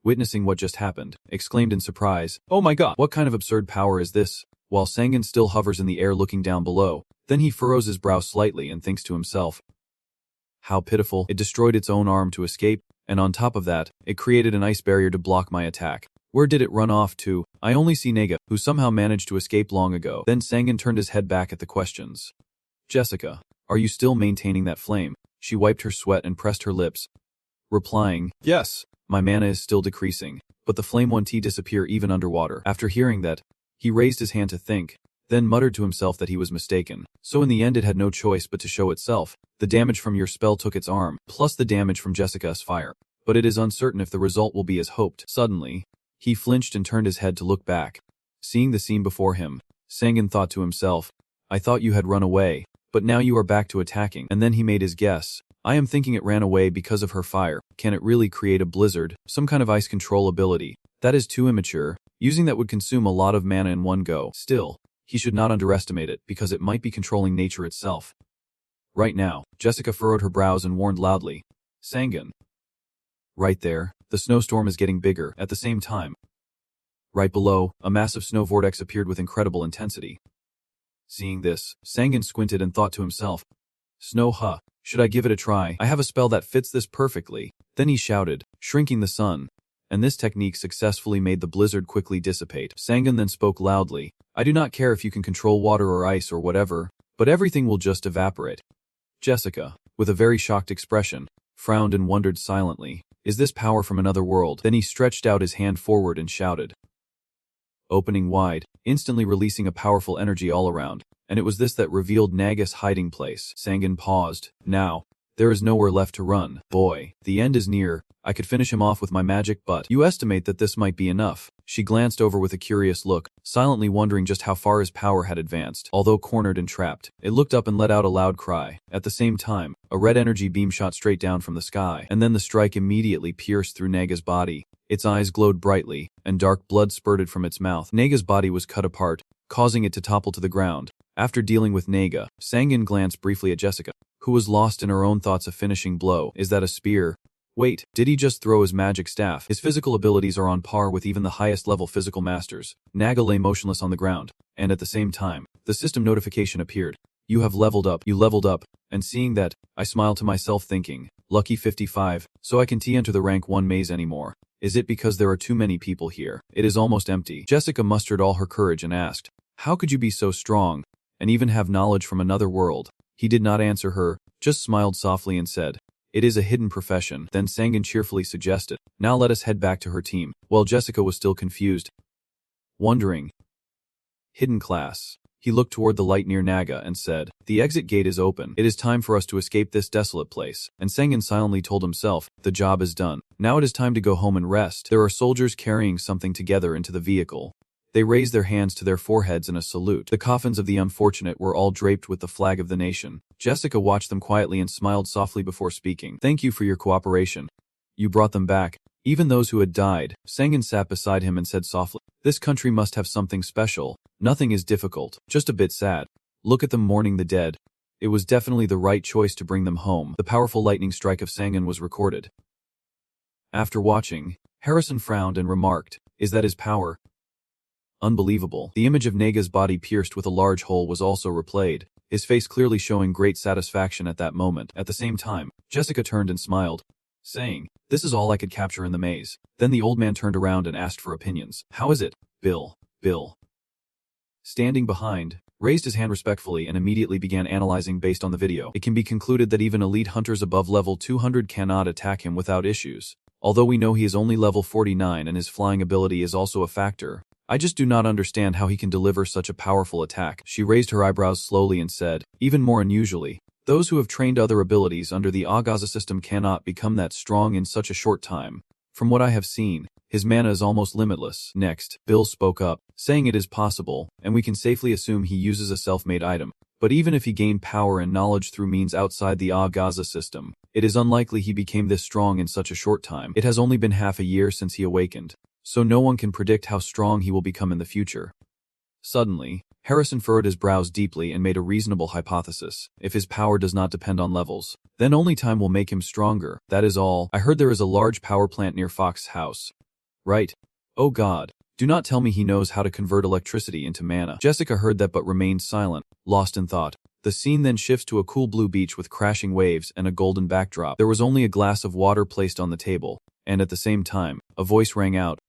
witnessing what just happened, exclaimed in surprise, "Oh my god, what kind of absurd power is this?" While Sangan still hovers in the air looking down below, then he furrows his brow slightly and thinks to himself, how pitiful. It destroyed its own arm to escape, and on top of that, it created an ice barrier to block my attack. Where did it run off to? I only see Naga, who somehow managed to escape long ago. Then Sangan turned his head back at the questions. Jessica, are you still maintaining that flame? She wiped her sweat and pressed her lips, replying, yes, my mana is still decreasing, but the flame won't disappear even underwater. After hearing that, he raised his hand to think, then muttered to himself that he was mistaken. So in the end it had no choice but to show itself. The damage from your spell took its arm, plus the damage from Jessica's fire. But it is uncertain if the result will be as hoped. Suddenly, he flinched and turned his head to look back. Seeing the scene before him, Sangan thought to himself, I thought you had run away, but now you are back to attacking. And then he made his guess. I am thinking it ran away because of her fire. Can it really create a blizzard, some kind of ice control ability? That is too immature. Using that would consume a lot of mana in one go. Still, he should not underestimate it, because it might be controlling nature itself. Right now, Jessica furrowed her brows and warned loudly, Sangan. Right there, the snowstorm is getting bigger. At the same time, right below, a massive snow vortex appeared with incredible intensity. Seeing this, Sangan squinted and thought to himself, snow huh, should I give it a try? I have a spell that fits this perfectly. Then he shouted, shrinking the sun, and this technique successfully made the blizzard quickly dissipate. Sangan then spoke loudly, I do not care if you can control water or ice or whatever, but everything will just evaporate. Jessica, with a very shocked expression, frowned and wondered silently, is this power from another world? Then he stretched out his hand forward and shouted, opening wide, instantly releasing a powerful energy all around, and it was this that revealed Naga's hiding place. Sangan paused. Now, there is nowhere left to run. Boy, the end is near. I could finish him off with my magic, but you estimate that this might be enough. She glanced over with a curious look, silently wondering just how far his power had advanced. Although cornered and trapped, it looked up and let out a loud cry. At the same time, a red energy beam shot straight down from the sky, and then the strike immediately pierced through Naga's body. Its eyes glowed brightly, and dark blood spurted from its mouth. Naga's body was cut apart, causing it to topple to the ground. After dealing with Naga, Sangan glanced briefly at Jessica, who was lost in her own thoughts. A finishing blow. Is that a spear? Wait, did he just throw his magic staff? His physical abilities are on par with even the highest level physical masters. Naga lay motionless on the ground, and at the same time, the system notification appeared. You have leveled up. You leveled up. And seeing that, I smiled to myself thinking, lucky 55, so I can enter the rank 1 maze anymore. Is it because there are too many people here? It is almost empty. Jessica mustered all her courage and asked, how could you be so strong, and even have knowledge from another world? He did not answer her, just smiled softly and said, it is a hidden profession. Then Sangan cheerfully suggested, now let us head back to her team. While Jessica was still confused, wondering. Hidden class. He looked toward the light near Naga and said, the exit gate is open. It is time for us to escape this desolate place. And Sangan silently told himself, the job is done. Now it is time to go home and rest. There are soldiers carrying something together into the vehicle. They raised their hands to their foreheads in a salute. The coffins of the unfortunate were all draped with the flag of the nation. Jessica watched them quietly and smiled softly before speaking. Thank you for your cooperation. You brought them back. Even those who had died. Sangan sat beside him and said softly, this country must have something special. Nothing is difficult, just a bit sad. Look at them mourning the dead. It was definitely the right choice to bring them home. The powerful lightning strike of Sangan was recorded. After watching, Harrison frowned and remarked, "Is that his power?" Unbelievable. The image of Nega's body pierced with a large hole was also replayed, his face clearly showing great satisfaction at that moment. At the same time, Jessica turned and smiled, saying, "This is all I could capture in the maze." Then the old man turned around and asked for opinions. "How is it, Bill?" Bill, standing behind, raised his hand respectfully and immediately began analyzing based on the video. It can be concluded that even elite hunters above level 200 cannot attack him without issues. Although we know he is only level 49 and his flying ability is also a factor, I just do not understand how he can deliver such a powerful attack. She raised her eyebrows slowly and said, "Even more unusually, those who have trained other abilities under the Agaza system cannot become that strong in such a short time. From what I have seen, his mana is almost limitless." Next, Bill spoke up, saying it is possible, and we can safely assume he uses a self-made item. But even if he gained power and knowledge through means outside the Agaza system, it is unlikely he became this strong in such a short time. It has only been half a year since he awakened, so no one can predict how strong he will become in the future. Suddenly, Harrison furrowed his brows deeply and made a reasonable hypothesis. If his power does not depend on levels, then only time will make him stronger. That is all. I heard there is a large power plant near Fox's house. Right? Oh God. Do not tell me he knows how to convert electricity into mana. Jessica heard that but remained silent, lost in thought. The scene then shifts to a cool blue beach with crashing waves and a golden backdrop. There was only a glass of water placed on the table, and at the same time, a voice rang out,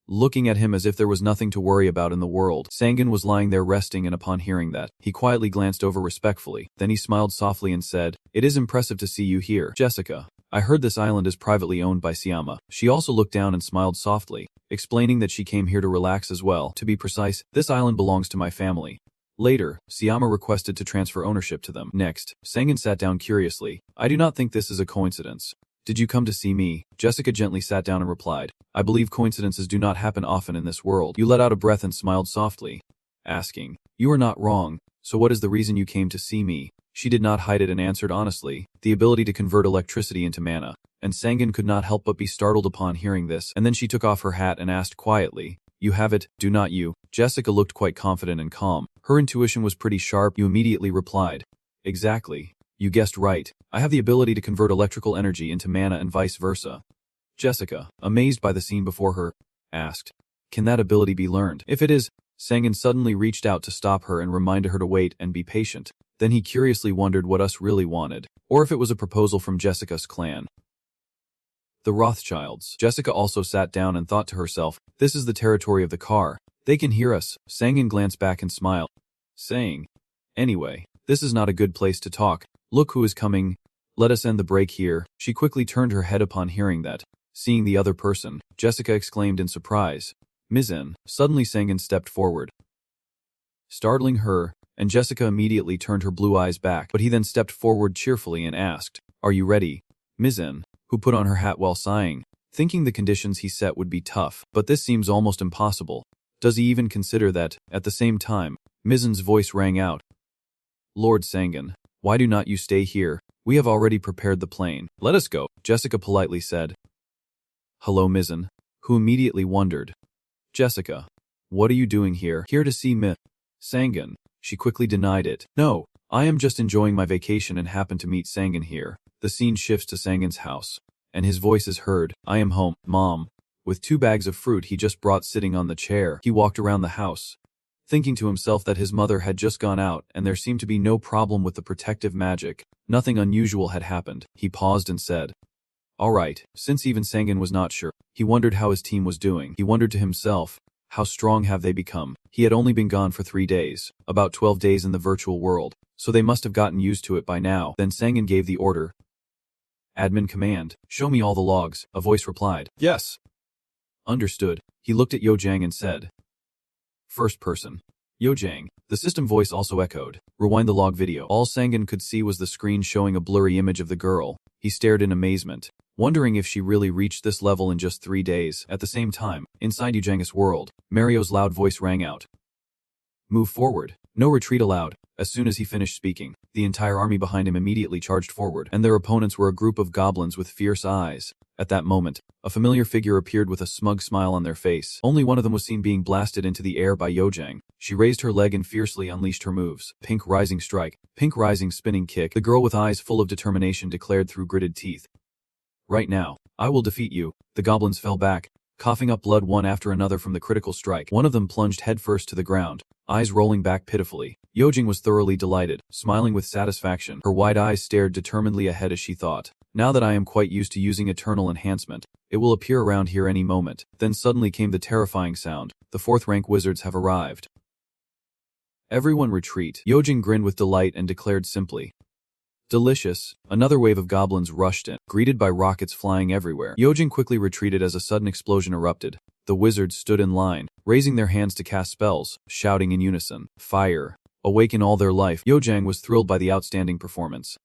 looking at him as if there was nothing to worry about in the world. Sangan was lying there resting, and upon hearing that, he quietly glanced over respectfully. Then he smiled softly and said, "It is impressive to see you here, Jessica. I heard this island is privately owned by Siama." She also looked down and smiled softly, explaining that she came here to relax as well. To be precise, this island belongs to my family. Later, Siama requested to transfer ownership to them. Next, Sangan sat down curiously. "I do not think this is a coincidence. Did you come to see me?" Jessica gently sat down and replied, "I believe coincidences do not happen often in this world." You let out a breath and smiled softly, asking, "You are not wrong, so what is the reason you came to see me?" She did not hide it and answered honestly, "The ability to convert electricity into mana." And Sangan could not help but be startled upon hearing this, and then she took off her hat and asked quietly, "You have it, do not you?" Jessica looked quite confident and calm. Her intuition was pretty sharp. You immediately replied, "Exactly. You guessed right. I have the ability to convert electrical energy into mana and vice versa." Jessica, amazed by the scene before her, asked, "Can that ability be learned?" If it is, Sangan suddenly reached out to stop her and reminded her to wait and be patient. Then he curiously wondered what us really wanted, or if it was a proposal from Jessica's clan. The Rothschilds. Jessica also sat down and thought to herself, "This is the territory of the car. They can hear us." Sangan glanced back and smiled, saying, "Anyway, this is not a good place to talk. Look who is coming. Let us end the break here." She quickly turned her head upon hearing that. Seeing the other person, Jessica exclaimed in surprise, "Mizzen." Suddenly Sangan stepped forward, startling her, and Jessica immediately turned her blue eyes back, but he then stepped forward cheerfully and asked, "Are you ready, Mizzen?" Who put on her hat while sighing, thinking the conditions he set would be tough, but this seems almost impossible. Does he even consider that? At the same time, Mizzen's voice rang out, "Lord Sangan, why do not you stay here? We have already prepared the plane. Let us go." Jessica politely said, "Hello, Mizzen," who immediately wondered, "Jessica, what are you doing here?" "Here to see Sangan." She quickly denied it. "No, I am just enjoying my vacation and happen to meet Sangan here." The scene shifts to Sangan's house, and his voice is heard, "I am home, Mom." With 2 bags of fruit he just brought sitting on the chair, he walked around the house, thinking to himself that his mother had just gone out and there seemed to be no problem with the protective magic. Nothing unusual had happened. He paused and said, "All right." Since even Sangan was not sure, he wondered how his team was doing. He wondered to himself, how strong have they become? He had only been gone for 3 days, about 12 days in the virtual world, so they must have gotten used to it by now. Then Sangan gave the order, "Admin command, show me all the logs." A voice replied, "Yes." Understood. He looked at Yojang and said, "First person. Yojang." The system voice also echoed, "Rewind the log video." All Sangan could see was the screen showing a blurry image of the girl. He stared in amazement, wondering if she really reached this level in just 3 days. At the same time, inside Yojang's world, Mario's loud voice rang out, "Move forward." No retreat allowed. As soon as he finished speaking, the entire army behind him immediately charged forward, and their opponents were a group of goblins with fierce eyes. At that moment, a familiar figure appeared with a smug smile on their face. Only one of them was seen being blasted into the air by Yojang. She raised her leg and fiercely unleashed her moves. Pink rising strike, pink rising spinning kick. The girl with eyes full of determination declared through gritted teeth. Right now, I will defeat you. The goblins fell back, coughing up blood one after another from the critical strike. One of them plunged headfirst to the ground, eyes rolling back pitifully. Yojing was thoroughly delighted, smiling with satisfaction. Her wide eyes stared determinedly ahead as she thought, now that I am quite used to using eternal enhancement, it will appear around here any moment. Then suddenly came the terrifying sound. The 4th rank wizards have arrived. Everyone retreat. Yojing grinned with delight and declared simply, delicious. Another wave of goblins rushed in, greeted by rockets flying everywhere. Yojing quickly retreated as a sudden explosion erupted. The wizards stood in line, raising their hands to cast spells, shouting in unison, fire, awaken all their life. Yojang was thrilled by the outstanding performance.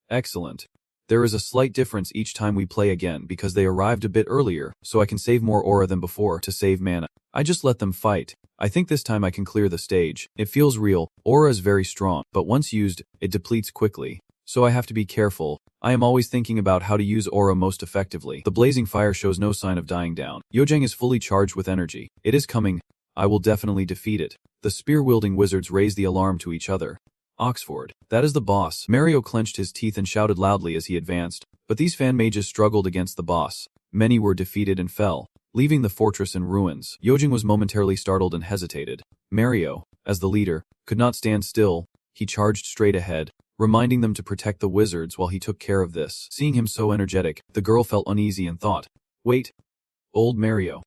Excellent. There is a slight difference each time we play again because they arrived a bit earlier, so I can save more aura than before to save mana. I just let them fight. I think this time I can clear the stage. It feels real. Aura is very strong, but once used, it depletes quickly. So I have to be careful. I am always thinking about how to use aura most effectively. The blazing fire shows no sign of dying down. Yojang is fully charged with energy. It is coming. I will definitely defeat it. The spear-wielding wizards raised the alarm to each other. Oxford. That is the boss. Mario clenched his teeth and shouted loudly as he advanced, but these fan mages struggled against the boss. Many were defeated and fell, leaving the fortress in ruins. Yojing was momentarily startled and hesitated. Mario, as the leader, could not stand still. He charged straight ahead, reminding them to protect the wizards while he took care of this. Seeing him so energetic, the girl felt uneasy and thought, wait, old Mario.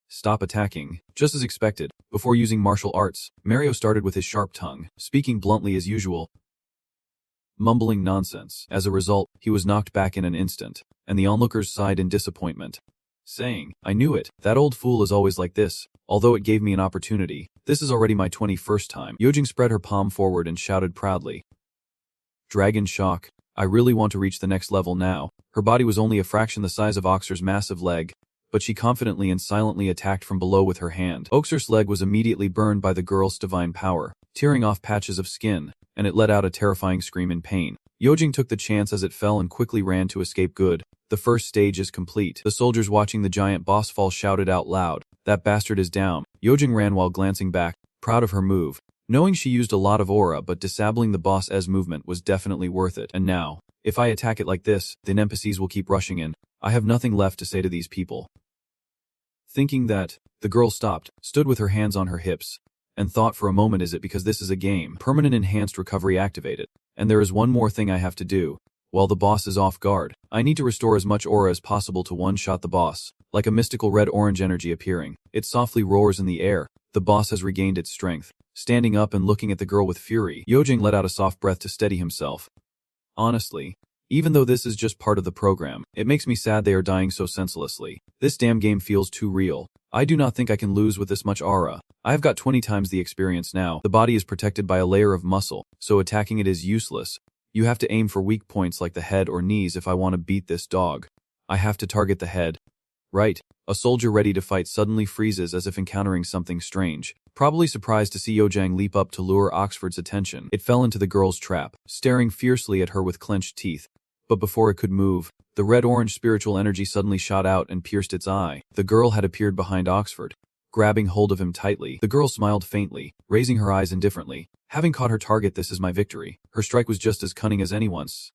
Stop attacking. Just as expected, before using martial arts, Mario started with his sharp tongue, speaking bluntly as usual, mumbling nonsense. As a result, he was knocked back in an instant, and the onlookers sighed in disappointment, saying, I knew it. That old fool is always like this. Although it gave me an opportunity, this is already my 21st time. Yojing spread her palm forward and shouted proudly, Dragon Shock. I really want to reach the next level now. Her body was only a fraction the size of Oxer's massive leg, but she confidently and silently attacked from below with her hand. Oxer's leg was immediately burned by the girl's divine power, tearing off patches of skin, and it let out a terrifying scream in pain. Yojing took the chance as it fell and quickly ran to escape. Good. The first stage is complete. The soldiers watching the giant boss fall shouted out loud, that bastard is down. Yojing ran while glancing back, proud of her move, knowing she used a lot of aura, but disabling the boss's movement was definitely worth it. And now, if I attack it like this, the NPCs will keep rushing in. I have nothing left to say to these people. Thinking that, the girl stopped, stood with her hands on her hips, and thought for a moment, is it because this is a game? Permanent enhanced recovery activated. And there is one more thing I have to do. While the boss is off guard, I need to restore as much aura as possible to one-shot the boss. Like a mystical red-orange energy appearing, it softly roars in the air. The boss has regained its strength. Standing up and looking at the girl with fury, Yojing let out a soft breath to steady himself. Honestly, even though this is just part of the program, it makes me sad they are dying so senselessly. This damn game feels too real. I do not think I can lose with this much aura. I have got 20 times the experience now. The body is protected by a layer of muscle, so attacking it is useless. You have to aim for weak points like the head or knees if I want to beat this dog. I have to target the head. Right. A soldier ready to fight suddenly freezes as if encountering something strange. Probably surprised to see Yojang leap up to lure Oxford's attention, it fell into the girl's trap, staring fiercely at her with clenched teeth. But before it could move, the red-orange spiritual energy suddenly shot out and pierced its eye. The girl had appeared behind Oxford, grabbing hold of him tightly. The girl smiled faintly, raising her eyes indifferently. Having caught her target, this is my victory. Her strike was just as cunning as anyone's.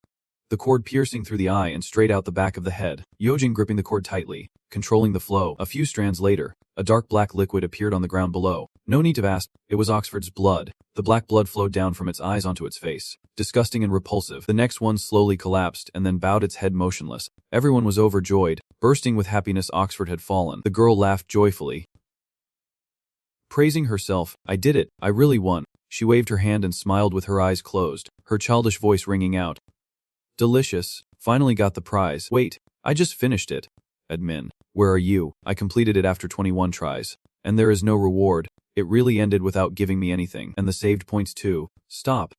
The cord piercing through the eye and straight out the back of the head. Yojing gripping the cord tightly, controlling the flow. A few strands later, a dark black liquid appeared on the ground below. No need to ask, it was Oxford's blood. The black blood flowed down from its eyes onto its face. Disgusting and repulsive. The next one slowly collapsed and then bowed its head motionless. Everyone was overjoyed. Bursting with happiness, Oxford had fallen. The girl laughed joyfully, praising herself. I did it. I really won. She waved her hand and smiled with her eyes closed, her childish voice ringing out. Delicious. Finally got the prize. Wait, I just finished it. Admin. Where are you? I completed it after 21 tries. And there is no reward. It really ended without giving me anything. And the saved points too. Stop.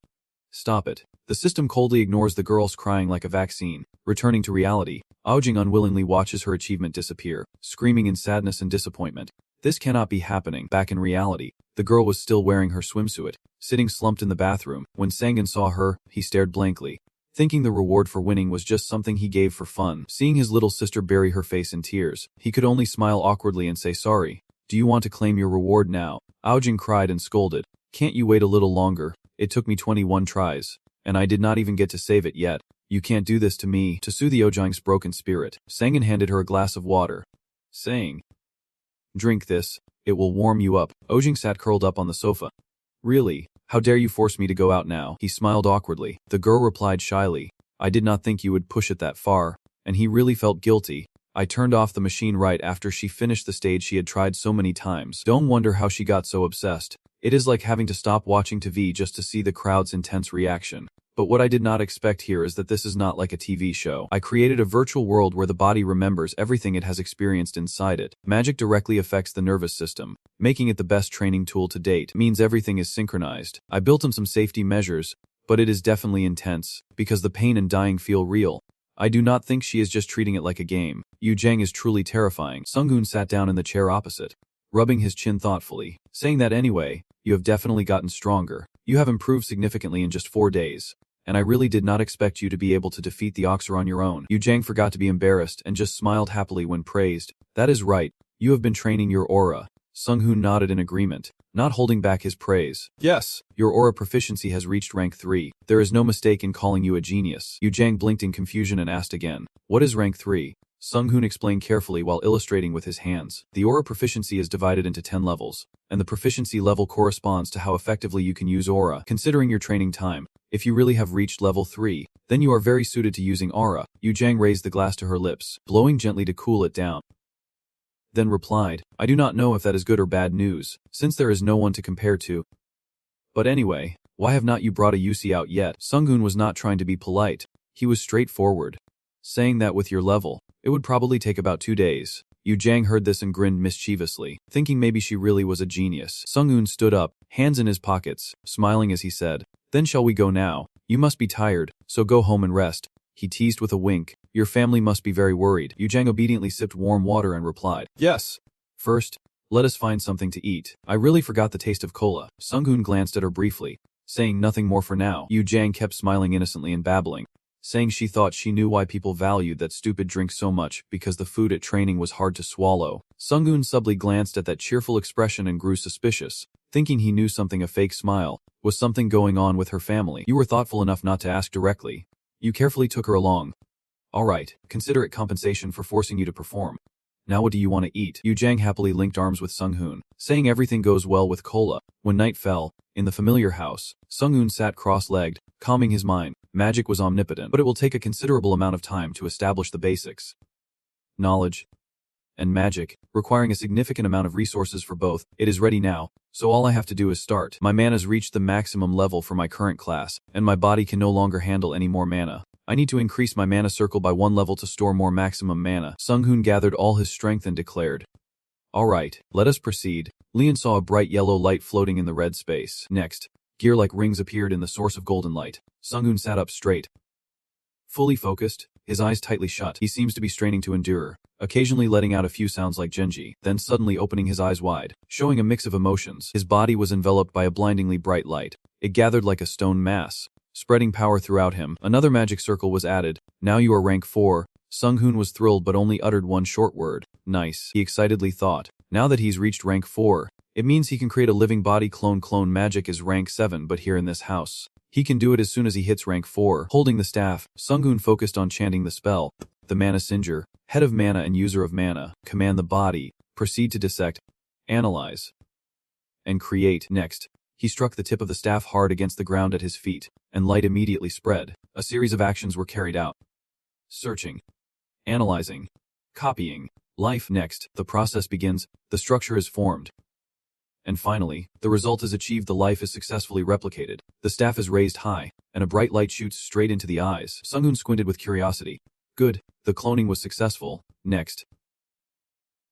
Stop it. The system coldly ignores the girl's crying like a vaccine. Returning to reality, Aojing unwillingly watches her achievement disappear, screaming in sadness and disappointment. This cannot be happening. Back in reality, the girl was still wearing her swimsuit, sitting slumped in the bathroom. When Sangun saw her, he stared blankly, thinking the reward for winning was just something he gave for fun. Seeing his little sister bury her face in tears, he could only smile awkwardly and say sorry. Do you want to claim your reward now? Aojin cried and scolded. Can't you wait a little longer? It took me 21 tries, and I did not even get to save it yet. You can't do this to me. To soothe Ojang's broken spirit, Sangun handed her a glass of water, saying, drink this, it will warm you up. Ojang sat curled up on the sofa. Really? How dare you force me to go out now? He smiled awkwardly. The girl replied shyly, I did not think you would push it that far, and he really felt guilty. I turned off the machine right after she finished the stage she had tried so many times. Don't wonder how she got so obsessed. It is like having to stop watching TV just to see the crowd's intense reaction. But what I did not expect here is that this is not like a TV show. I created a virtual world where the body remembers everything it has experienced inside it. Magic directly affects the nervous system. Making it the best training tool to date means everything is synchronized. I built in some safety measures, but it is definitely intense, because the pain and dying feel real. I do not think she is just treating it like a game. Yu Zhang is truly terrifying. Sungun sat down in the chair opposite, rubbing his chin thoughtfully, saying that anyway, you have definitely gotten stronger. You have improved significantly in just 4 days. And I really did not expect you to be able to defeat the Oxer on your own. Yu Zhang forgot to be embarrassed and just smiled happily when praised. That is right, you have been training your aura. Sung-hoon nodded in agreement, not holding back his praise. Yes, your aura proficiency has reached rank 3. There is no mistake in calling you a genius. Yu Zhang blinked in confusion and asked again, what is rank 3? Sung-hoon explained carefully while illustrating with his hands. The aura proficiency is divided into 10 levels, and the proficiency level corresponds to how effectively you can use aura. Considering your training time, if you really have reached level 3, then you are very suited to using aura. Yu Zhang raised the glass to her lips, blowing gently to cool it down. Then replied, I do not know if that is good or bad news, since there is no one to compare to. But anyway, why have not you brought a UC out yet? Sung-hoon was not trying to be polite. He was straightforward, saying that with your level, it would probably take about 2 days. Yu Zhang heard this and grinned mischievously, thinking maybe she really was a genius. Sung-hoon stood up, hands in his pockets, smiling as he said, then shall we go now? You must be tired, so go home and rest. He teased with a wink. Your family must be very worried. Yu Zhang obediently sipped warm water and replied, yes. First, let us find something to eat. I really forgot the taste of cola. Sung-hoon glanced at her briefly, saying nothing more for now. Yu Zhang kept smiling innocently and babbling, saying she thought she knew why people valued that stupid drink so much, because the food at training was hard to swallow. Sung-hoon subtly glanced at that cheerful expression and grew suspicious, thinking he knew something. A fake smile. Was something going on with her family? You were thoughtful enough not to ask directly. You carefully took her along. All right, consider it compensation for forcing you to perform. Now what do you want to eat? Yu Zhang happily linked arms with Sung-hoon, saying everything goes well with cola. When night fell, in the familiar house, Sung-hoon sat cross-legged, calming his mind. Magic was omnipotent, but it will take a considerable amount of time to establish the basics. Knowledge and magic, requiring a significant amount of resources for both. It is ready now, so all I have to do is start. My mana's reached the maximum level for my current class, and my body can no longer handle any more mana. I need to increase my mana circle by 1 level to store more maximum mana. Sung-hoon gathered all his strength and declared, alright, let us proceed. Leon saw a bright yellow light floating in the red space. Next, gear-like rings appeared in the source of golden light. Sung-hoon sat up straight, fully focused, his eyes tightly shut. He seems to be straining to endure, occasionally letting out a few sounds like Genji, then suddenly opening his eyes wide, showing a mix of emotions. His body was enveloped by a blindingly bright light. It gathered like a stone mass, spreading power throughout him. Another magic circle was added. Now you are rank 4. Sung-hoon was thrilled but only uttered one short word. Nice, he excitedly thought. Now that he's reached rank 4, it means he can create a living body clone. Clone magic is rank 7, but here in this house, he can do it as soon as he hits rank 4. Holding the staff, Sung-hoon focused on chanting the spell. The Mana Singer, head of mana and user of mana, command the body, proceed to dissect, analyze, and create. Next, he struck the tip of the staff hard against the ground at his feet, and light immediately spread. A series of actions were carried out. Searching, analyzing, copying, life. Next, the process begins, the structure is formed. And finally, the result is achieved. The life is successfully replicated. The staff is raised high, and a bright light shoots straight into the eyes. Sung-hoon squinted with curiosity. Good, the cloning was successful. Next,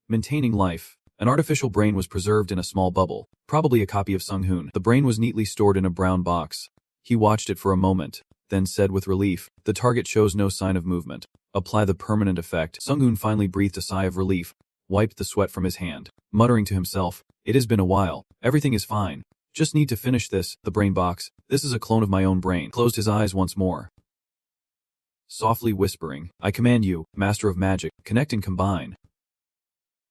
maintaining life. An artificial brain was preserved in a small bubble, probably a copy of Sung-hoon. The brain was neatly stored in a brown box. He watched it for a moment, then said with relief, the target shows no sign of movement. Apply the permanent effect. Sung-hoon finally breathed a sigh of relief. wiped the sweat from his hand, muttering to himself, "It has been a while. Everything is fine. Just need to finish this." The brain box. This is a clone of my own brain. Closed his eyes once more. Softly whispering, "I command you, Master of Magic, connect and combine.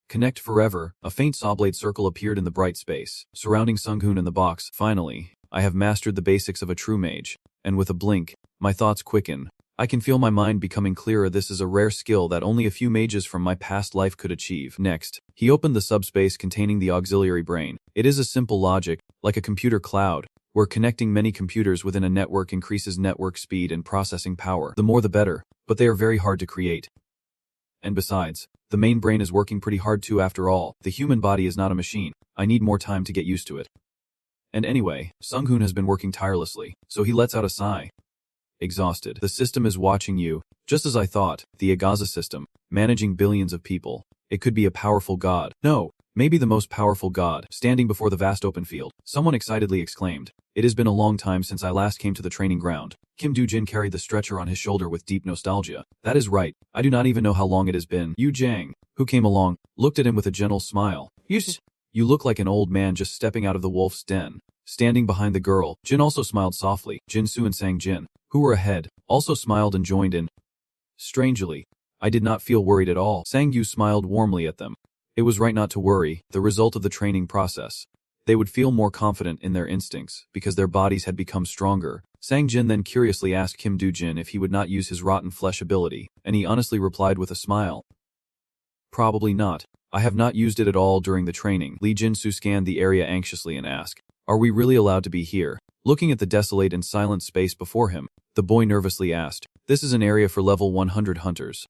Connect forever." A faint sawblade circle appeared in the bright space, surrounding Sunghoon and the box. Finally, I have mastered the basics of a true mage. And with a blink, my thoughts quicken. I can feel my mind becoming clearer. This is a rare skill that only a few mages from my past life could achieve. Next, he opened the subspace containing the auxiliary brain. It is a simple logic, like a computer cloud, where connecting many computers within a network increases network speed and processing power. The more the better, but they are very hard to create. And besides, the main brain is working pretty hard too. After all, the human body is not a machine. I need more time to get used to it. And anyway, Sunghoon has been working tirelessly, so he lets out a sigh. Exhausted. The system is watching you. Just as I thought, the Agaza system, managing billions of people. It could be a powerful god. No, maybe the most powerful god. Standing before the vast open field, someone excitedly exclaimed, "It has been a long time since I last came to the training ground." Kim Do-jin carried the stretcher on his shoulder with deep nostalgia. "That is right. I do not even know how long it has been." Yu Jang, who came along, looked at him with a gentle smile. You look like an old man just stepping out of the wolf's den." Standing behind the girl, Jin also smiled softly. Jinsu and Sang-jin, who were ahead, also smiled and joined in. Strangely, I did not feel worried at all. Sang-yu smiled warmly at them. It was right not to worry, the result of the training process. They would feel more confident in their instincts, because their bodies had become stronger. Sang-jin then curiously asked Kim Do-jin if he would not use his rotten flesh ability, and he honestly replied with a smile, "Probably not. I have not used it at all during the training." Lee Jin-soo scanned the area anxiously and asked, "Are we really allowed to be here?" Looking at the desolate and silent space before him, the boy nervously asked, "This is an area for level 100 hunters.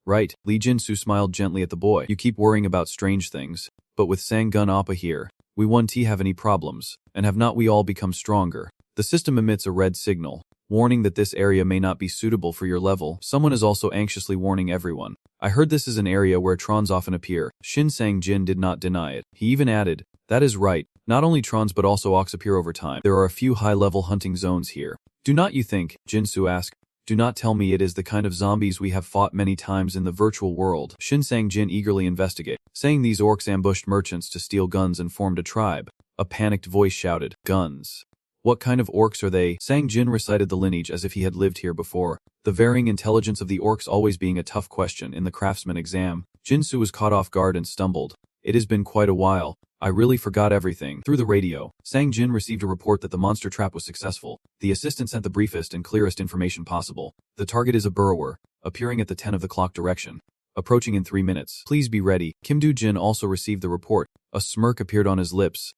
Right?" Lee Jin-soo smiled gently at the boy. "You keep worrying about strange things, but with Sang-gun Appa here, we won't have any problems, and have not we all become stronger?" The system emits a red signal, warning that this area may not be suitable for your level. Someone is also anxiously warning everyone. "I heard this is an area where trons often appear." Shin Sang-jin did not deny it. He even added, "That is right. Not only trons but also ox appear over time. There are a few high-level hunting zones here. Do not you think?" Jinsu asked. "Do not tell me it is the kind of zombies we have fought many times in the virtual world." Shin Sang-jin eagerly investigated, saying these orcs ambushed merchants to steal guns and formed a tribe. A panicked voice shouted, "Guns? What kind of orcs are they?" Sang-jin recited the lineage as if he had lived here before, the varying intelligence of the orcs always being a tough question in the craftsman exam. Jinsu was caught off guard and stumbled. "It has been quite a while. I really forgot everything." Through the radio, Sang-jin received a report that the monster trap was successful. The assistant sent the briefest and clearest information possible. "The target is a burrower, appearing at the 10 of the clock direction. Approaching in 3 minutes. Please be ready." Kim Do-jin also received the report. A smirk appeared on his lips.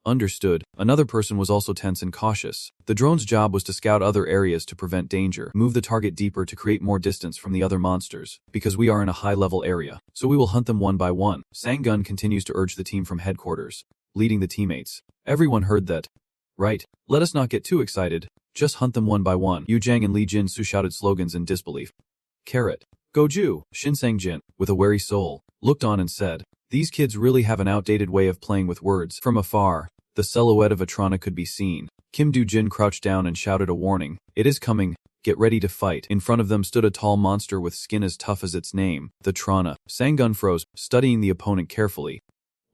Understood. Another person was also tense and cautious. The drone's job was to scout other areas to prevent danger, move the target deeper to create more distance from the other monsters, because we are in a high-level area, so we will hunt them one by one. Sang-gun continues to urge the team from headquarters, leading the teammates. Everyone heard that. "Right. Let us not get too excited. Just hunt them one by one." Yu Jang and Lee Jin-soo shouted slogans in disbelief. Carrot. Goju. Shin Sang-jin, with a wary soul, looked on and said, "These kids really have an outdated way of playing with words." From afar, the silhouette of Atrana could be seen. Kim Do-jin crouched down and shouted a warning. "It is coming. Get ready to fight." In front of them stood a tall monster with skin as tough as its name, the Trana. Sang-gun froze, studying the opponent carefully,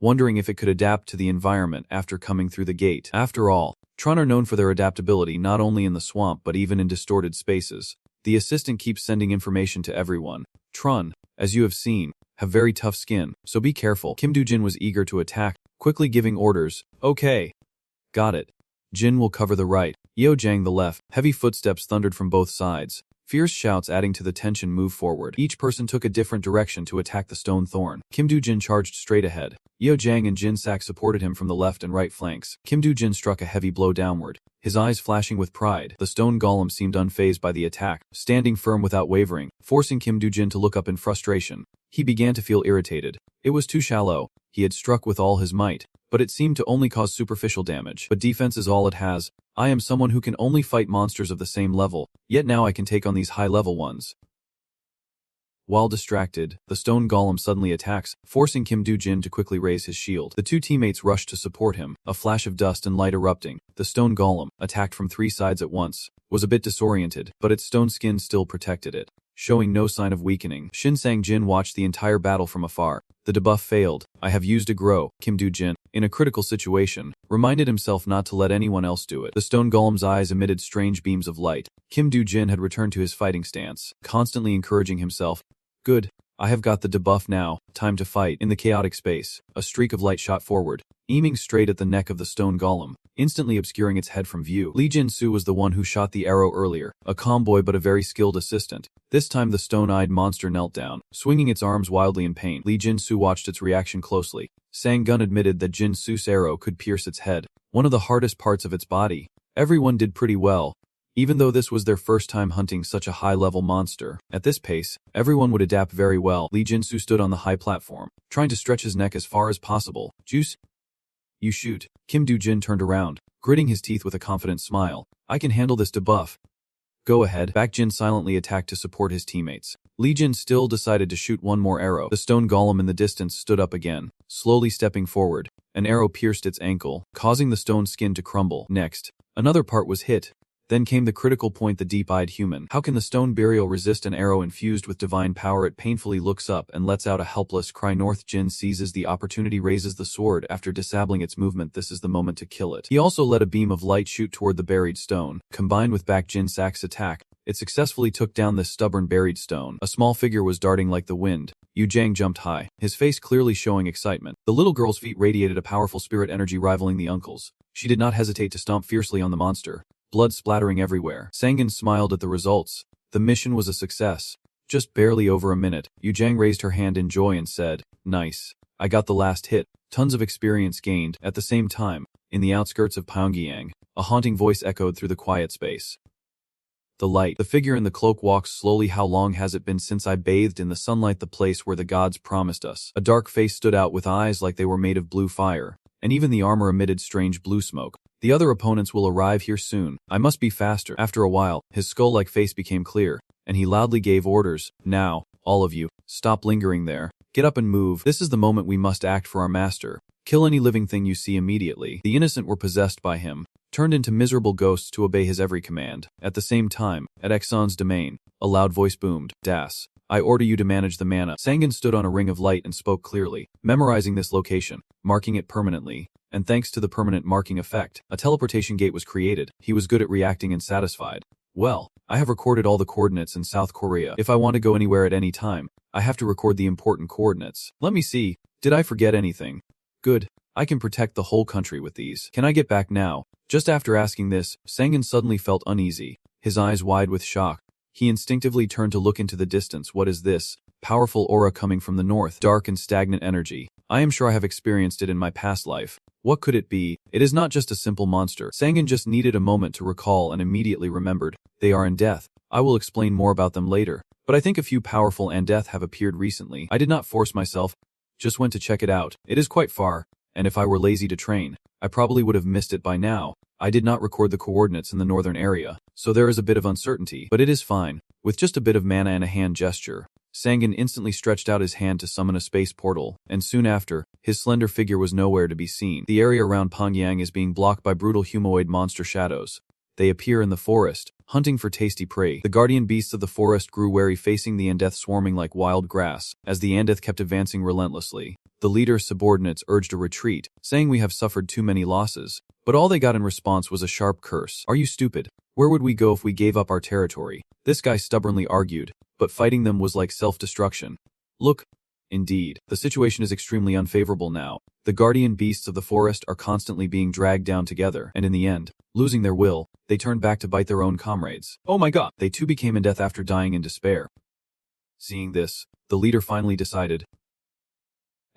wondering if it could adapt to the environment after coming through the gate. After all, Tron are known for their adaptability not only in the swamp but even in distorted spaces. The assistant keeps sending information to everyone. Tron, as you have seen, have very tough skin, so be careful. Kim Do-jin was eager to attack, quickly giving orders. "Okay. Got it. Jin will cover the right, Yeo Jang the left." Heavy footsteps thundered from both sides. Fierce shouts adding to the tension moved forward. Each person took a different direction to attack the stone thorn. Kim Do-jin charged straight ahead. Yeo Jang and Jin Sak supported him from the left and right flanks. Kim Do-jin struck a heavy blow downward, his eyes flashing with pride. The stone golem seemed unfazed by the attack, standing firm without wavering, forcing Kim Do-jin to look up in frustration. He began to feel irritated. It was too shallow. He had struck with all his might, but it seemed to only cause superficial damage. But defense is all it has. I am someone who can only fight monsters of the same level, yet now I can take on these high-level ones. While distracted, the stone golem suddenly attacks, forcing Kim Do-jin to quickly raise his shield. The two teammates rushed to support him, a flash of dust and light erupting. The stone golem, attacked from 3 sides at once, was a bit disoriented, but its stone skin still protected it, showing no sign of weakening. Shin Sang-jin watched the entire battle from afar. The debuff failed. I have used a grow. Kim Do-jin, in a critical situation, reminded himself not to let anyone else do it. The stone golem's eyes emitted strange beams of light. Kim Do-jin had returned to his fighting stance, constantly encouraging himself. Good. I have got the debuff now. Time to fight. In the chaotic space, a streak of light shot forward, aiming straight at the neck of the stone golem, instantly obscuring its head from view. Lee Jin-soo was the one who shot the arrow earlier, a calm boy but a very skilled assistant. This time the stone-eyed monster knelt down, swinging its arms wildly in pain. Lee Jin-soo watched its reaction closely. Sang-gun admitted that Jin-soo's arrow could pierce its head, one of the hardest parts of its body. Everyone did pretty well, even though this was their first time hunting such a high-level monster. At this pace, everyone would adapt very well. Lee Jin-soo stood on the high platform, trying to stretch his neck as far as possible. Juice? You shoot. Kim Do-jin turned around, gritting his teeth with a confident smile. I can handle this debuff. Go ahead. Baek Jin silently attacked to support his teammates. Lee Jin still decided to shoot one more arrow. The stone golem in the distance stood up again, slowly stepping forward. An arrow pierced its ankle, causing the stone skin to crumble. Next, another part was hit. Then came the critical point, the deep-eyed human. How can the stone burial resist an arrow infused with divine power? It painfully looks up and lets out a helpless cry. North Jin seizes the opportunity, raises the sword. After disabling its movement, this is the moment to kill it. He also let a beam of light shoot toward the buried stone. Combined with Baek Jin Sak's attack, it successfully took down this stubborn buried stone. A small figure was darting like the wind. Yu Jang jumped high, his face clearly showing excitement. The little girl's feet radiated a powerful spirit energy rivaling the uncle's. She did not hesitate to stomp fiercely on the monster, blood splattering everywhere. Sang-gun smiled at the results. The mission was a success. Just barely over a minute, Yu Jang raised her hand in joy and said, "Nice. I got the last hit." Tons of experience gained. At the same time, in the outskirts of Pyongyang, a haunting voice echoed through the quiet space. The light. The figure in the cloak walks slowly. How long has it been since I bathed in the sunlight, the place where the gods promised us? A dark face stood out with eyes like they were made of blue fire, and even the armor emitted strange blue smoke. The other opponents will arrive here soon. I must be faster. After a while, his skull-like face became clear, and he loudly gave orders. Now, all of you, stop lingering there. Get up and move. This is the moment we must act for our master. Kill any living thing you see immediately. The innocent were possessed by him, turned into miserable ghosts to obey his every command. At the same time, at Exxon's domain, a loud voice boomed. Das. I order you to manage the mana. Sang-gun stood on a ring of light and spoke clearly, memorizing this location, marking it permanently, and thanks to the permanent marking effect, a teleportation gate was created. He was good at reacting and satisfied. Well, I have recorded all the coordinates in South Korea. If I want to go anywhere at any time, I have to record the important coordinates. Let me see. Did I forget anything? Good. I can protect the whole country with these. Can I get back now? Just after asking this, Sang-gun suddenly felt uneasy, his eyes wide with shock. He instinctively turned to look into the distance. What is this? Powerful aura coming from the north. Dark and stagnant energy. I am sure I have experienced it in my past life. What could it be? It is not just a simple monster. Sang-gun just needed a moment to recall and immediately remembered. They are in death. I will explain more about them later. But I think a few powerful Andeth have appeared recently. I did not force myself. Just went to check it out. It is quite far, and if I were lazy to train, I probably would have missed it by now. I did not record the coordinates in the northern area, so there is a bit of uncertainty, but it is fine. With just a bit of mana and a hand gesture, Sang-gun instantly stretched out his hand to summon a space portal, and soon after, his slender figure was nowhere to be seen. The area around Pyongyang is being blocked by brutal humanoid monster shadows. They appear in the forest, hunting for tasty prey. The guardian beasts of the forest grew wary, facing the Andeth swarming like wild grass. As the Andeth kept advancing relentlessly, the leader's subordinates urged a retreat, saying we have suffered too many losses. But all they got in response was a sharp curse. Are you stupid? Where would we go if we gave up our territory? This guy stubbornly argued, but fighting them was like self-destruction. Look. Indeed, the situation is extremely unfavorable now. The guardian beasts of the forest are constantly being dragged down together, and in the end, losing their will, they turned back to bite their own comrades. Oh my god! They too became in death after dying in despair. Seeing this, the leader finally decided,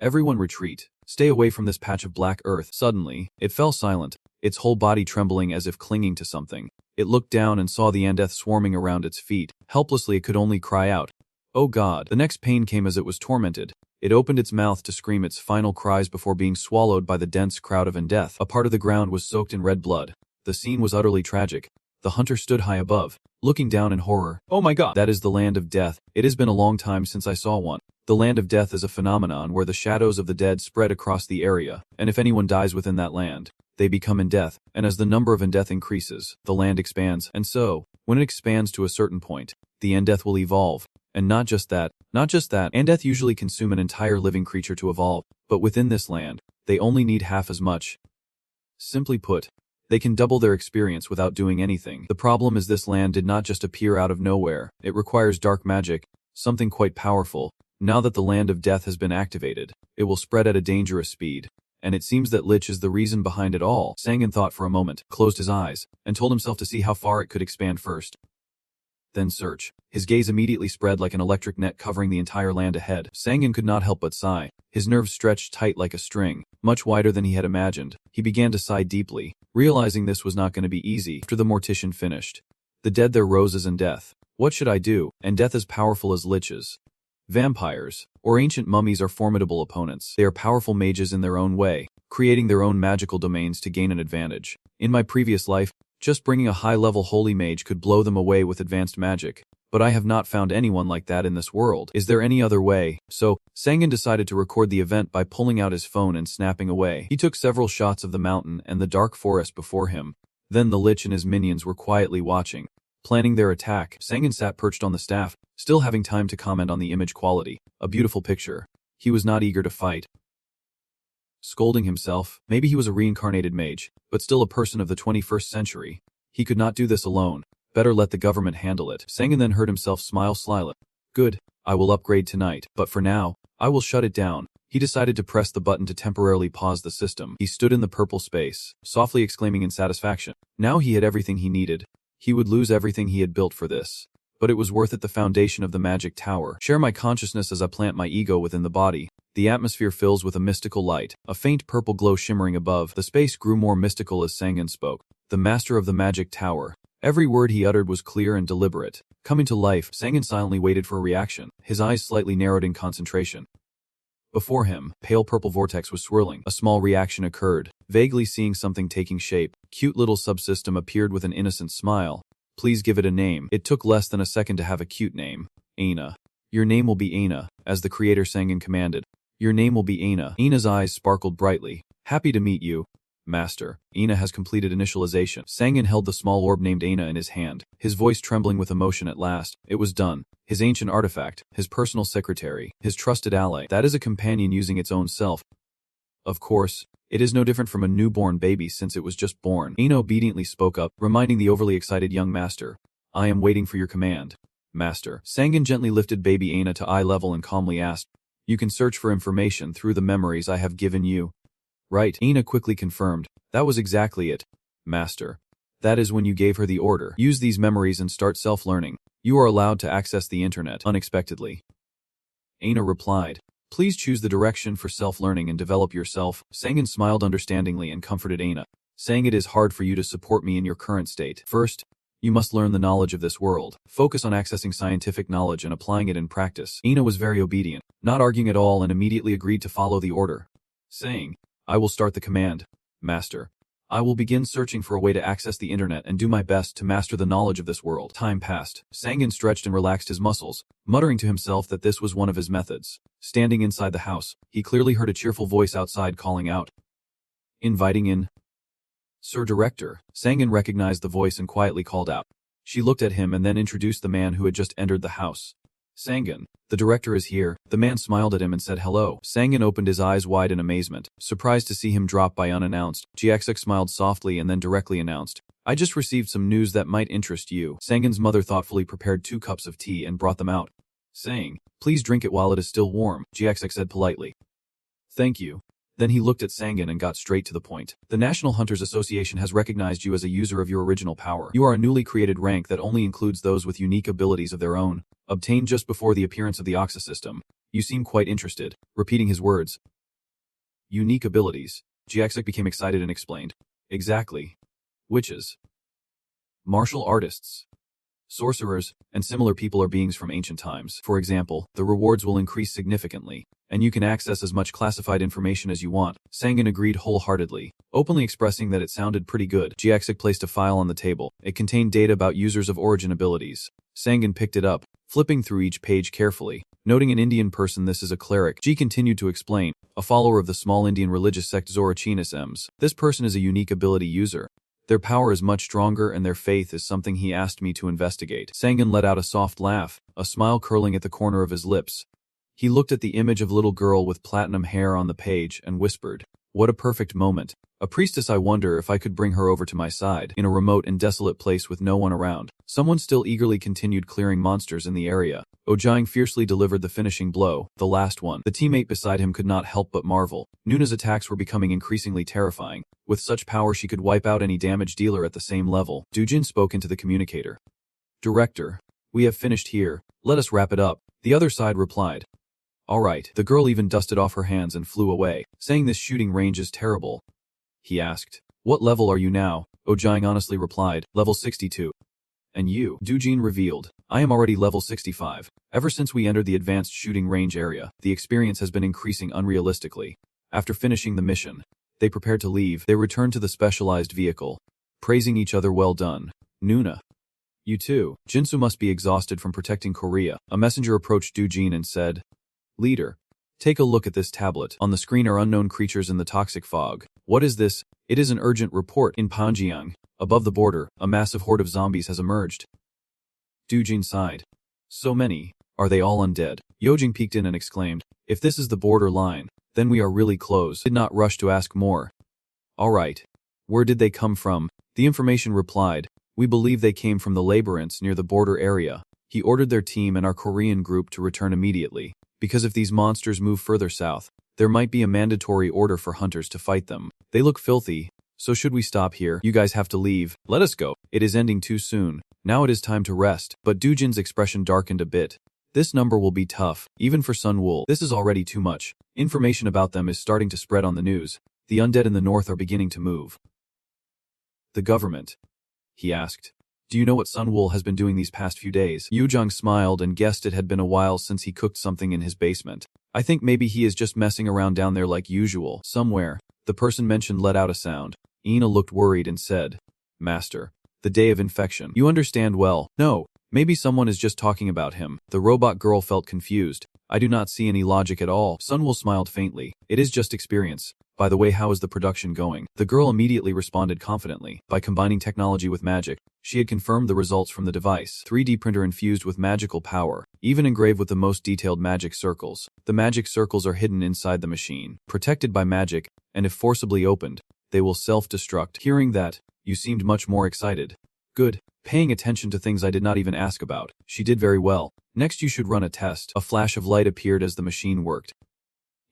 everyone retreat. Stay away from this patch of black earth. Suddenly, it fell silent, its whole body trembling as if clinging to something. It looked down and saw the Andeth swarming around its feet. Helplessly it could only cry out, "Oh God." The next pain came as it was tormented. It opened its mouth to scream its final cries before being swallowed by the dense crowd of Andeth. A part of the ground was soaked in red blood. The scene was utterly tragic. The hunter stood high above, looking down in horror. Oh my god! That is the land of death. It has been a long time since I saw one. The land of death is a phenomenon where the shadows of the dead spread across the area, and if anyone dies within that land, they become in death, and as the number of Andeth increases, the land expands, and so, when it expands to a certain point, the Andeth will evolve, And not just that, and death usually consume an entire living creature to evolve, but within this land, they only need half as much. Simply put, they can double their experience without doing anything. The problem is this land did not just appear out of nowhere, it requires dark magic, something quite powerful. Now that the land of death has been activated, it will spread at a dangerous speed. And it seems that Lich is the reason behind it all. Sangan thought for a moment, closed his eyes, and told himself to see how far it could expand first. Then search. His gaze immediately spread like an electric net covering the entire land ahead. Sangan could not help but sigh. His nerves stretched tight like a string, much wider than he had imagined. He began to sigh deeply, realizing this was not going to be easy. After the mortician finished, the dead their roses and death. What should I do? And death as powerful as liches. Vampires, or ancient mummies are formidable opponents. They are powerful mages in their own way, creating their own magical domains to gain an advantage. In my previous life, just bringing a high-level holy mage could blow them away with advanced magic. But I have not found anyone like that in this world. Is there any other way? So, Sangan decided to record the event by pulling out his phone and snapping away. He took several shots of the mountain and the dark forest before him. Then the Lich and his minions were quietly watching, planning their attack. Sangan sat perched on the staff, still having time to comment on the image quality. A beautiful picture. He was not eager to fight. Scolding himself, maybe he was a reincarnated mage, but still a person of the 21st century. He could not do this alone. Better let the government handle it. Sangan then heard himself smile slyly. Good, I will upgrade tonight, but for now, I will shut it down. He decided to press the button to temporarily pause the system. He stood in the purple space, softly exclaiming in satisfaction. Now he had everything he needed. He would lose everything he had built for this. But it was worth it. The foundation of the magic tower. Share my consciousness as I plant my ego within the body. The atmosphere fills with a mystical light, a faint purple glow shimmering above. The space grew more mystical as Sangan spoke. The master of the magic tower. Every word he uttered was clear and deliberate. Coming to life, Sangan silently waited for a reaction, his eyes slightly narrowed in concentration. Before him, pale purple vortex was swirling. A small reaction occurred, vaguely seeing something taking shape. Cute little subsystem appeared with an innocent smile. Please give it a name. It took less than a second to have a cute name. Aina. Your name will be Aina, as the creator Sangan commanded. Your name will be Aina. Aina's eyes sparkled brightly. Happy to meet you, Master. Aina has completed initialization. Sangan held the small orb named Aina in his hand, his voice trembling with emotion at last. It was done. His ancient artifact, his personal secretary, his trusted ally. That is a companion using its own self. Of course, it is no different from a newborn baby since it was just born. Aina obediently spoke up, reminding the overly excited young master. I am waiting for your command, Master. Sangan gently lifted baby Aina to eye level and calmly asked, You can search for information through the memories I have given you. Right, Aina quickly confirmed. That was exactly it, Master. That is when you gave her the order. Use these memories and start self-learning. You are allowed to access the internet unexpectedly. Aina replied. Please choose the direction for self-learning and develop yourself. Sangan smiled understandingly and comforted Aina, saying it is hard for you to support me in your current state. First, you must learn the knowledge of this world. Focus on accessing scientific knowledge and applying it in practice. Aina was very obedient, not arguing at all, and immediately agreed to follow the order, saying, I will start the command, Master. I will begin searching for a way to access the internet and do my best to master the knowledge of this world. Time passed. Sangan stretched and relaxed his muscles, muttering to himself that this was one of his methods. Standing inside the house, he clearly heard a cheerful voice outside calling out. Inviting in. Sir Director. Sangan recognized the voice and quietly called out. She looked at him and then introduced the man who had just entered the house. Sangan, the director is here. The man smiled at him and said hello. Sangan opened his eyes wide in amazement, surprised to see him drop by unannounced. Jiaxek smiled softly and then directly announced, I just received some news that might interest you. Sangan's mother thoughtfully prepared 2 cups of tea and brought them out, saying, Please drink it while it is still warm. Jiaxek said politely. Thank you. Then he looked at Sangan and got straight to the point. The National Hunters Association has recognized you as a user of your original power. You are a newly created rank that only includes those with unique abilities of their own, obtained just before the appearance of the Oxa system. You seem quite interested. Repeating his words. Unique abilities. Jiaxek became excited and explained. Exactly. Witches. Martial artists. Sorcerers, and similar people or beings from ancient times. For example, the rewards will increase significantly, and you can access as much classified information as you want. Sangan agreed wholeheartedly, openly expressing that it sounded pretty good. Jiaxek placed a file on the table. It contained data about users of origin abilities. Sangan picked it up, flipping through each page carefully. Noting an Indian person, this is a cleric. Ji continued to explain, a follower of the small Indian religious sect Zorachinus Ems. This person is a unique ability user. Their power is much stronger and their faith is something he asked me to investigate. Sangan let out a soft laugh, a smile curling at the corner of his lips. He looked at the image of a little girl with platinum hair on the page and whispered, "What a perfect moment. A priestess. I wonder if I could bring her over to my side." In a remote and desolate place with no one around, someone still eagerly continued clearing monsters in the area. Ojang fiercely delivered the finishing blow, the last one. The teammate beside him could not help but marvel. Nuna's attacks were becoming increasingly terrifying. With such power she could wipe out any damage dealer at the same level. Dujin spoke into the communicator. "Director, we have finished here. Let us wrap it up." The other side replied. "All right." The girl even dusted off her hands and flew away, saying this shooting range is terrible. He asked, "What level are you now?" Ojang honestly replied, "Level 62. "And you?" Dujin revealed, "I am already level 65. Ever since we entered the advanced shooting range area, the experience has been increasing unrealistically." After finishing the mission, they prepared to leave. They returned to the specialized vehicle, praising each other. "Well done, Nuna. You too." Jinsu must be exhausted from protecting Korea. A messenger approached Dujin and said, "Leader, take a look at this tablet. On the screen are unknown creatures in the toxic fog." "What is this?" "It is an urgent report. In Panjiang, above the border, a massive horde of zombies has emerged." Dujin sighed. "So many. Are they all undead?" Yojing peeked in and exclaimed, "If this is the border line, then we are really close." Did not rush to ask more. "All right. Where did they come from?" The information replied, "We believe they came from the labyrinths near the border area." He ordered their team and our Korean group to return immediately, because if these monsters move further south, there might be a mandatory order for hunters to fight them. They look filthy, so should we stop here? You guys have to leave. Let us go. It is ending too soon. Now it is time to rest. But Dujin's expression darkened a bit. This number will be tough, even for Sunwool. This is already too much. Information about them is starting to spread on the news. The undead in the north are beginning to move. "The government?" he asked. "Do you know what Sunwool has been doing these past few days?" Yujong smiled and guessed it had been a while since he cooked something in his basement. "I think maybe he is just messing around down there like usual." Somewhere, the person mentioned let out a sound. Ina looked worried and said, "Master, the day of infection. You understand well." "No, maybe someone is just talking about him." The robot girl felt confused. "I do not see any logic at all." Sunwool smiled faintly. "It is just experience. By the way, how is the production going?" The girl immediately responded confidently. By combining technology with magic, she had confirmed the results from the device. 3D printer infused with magical power, even engraved with the most detailed magic circles. The magic circles are hidden inside the machine, protected by magic, and if forcibly opened, they will self-destruct. Hearing that, you seemed much more excited. "Good. Paying attention to things I did not even ask about." She did very well. "Next you should run a test." A flash of light appeared as the machine worked.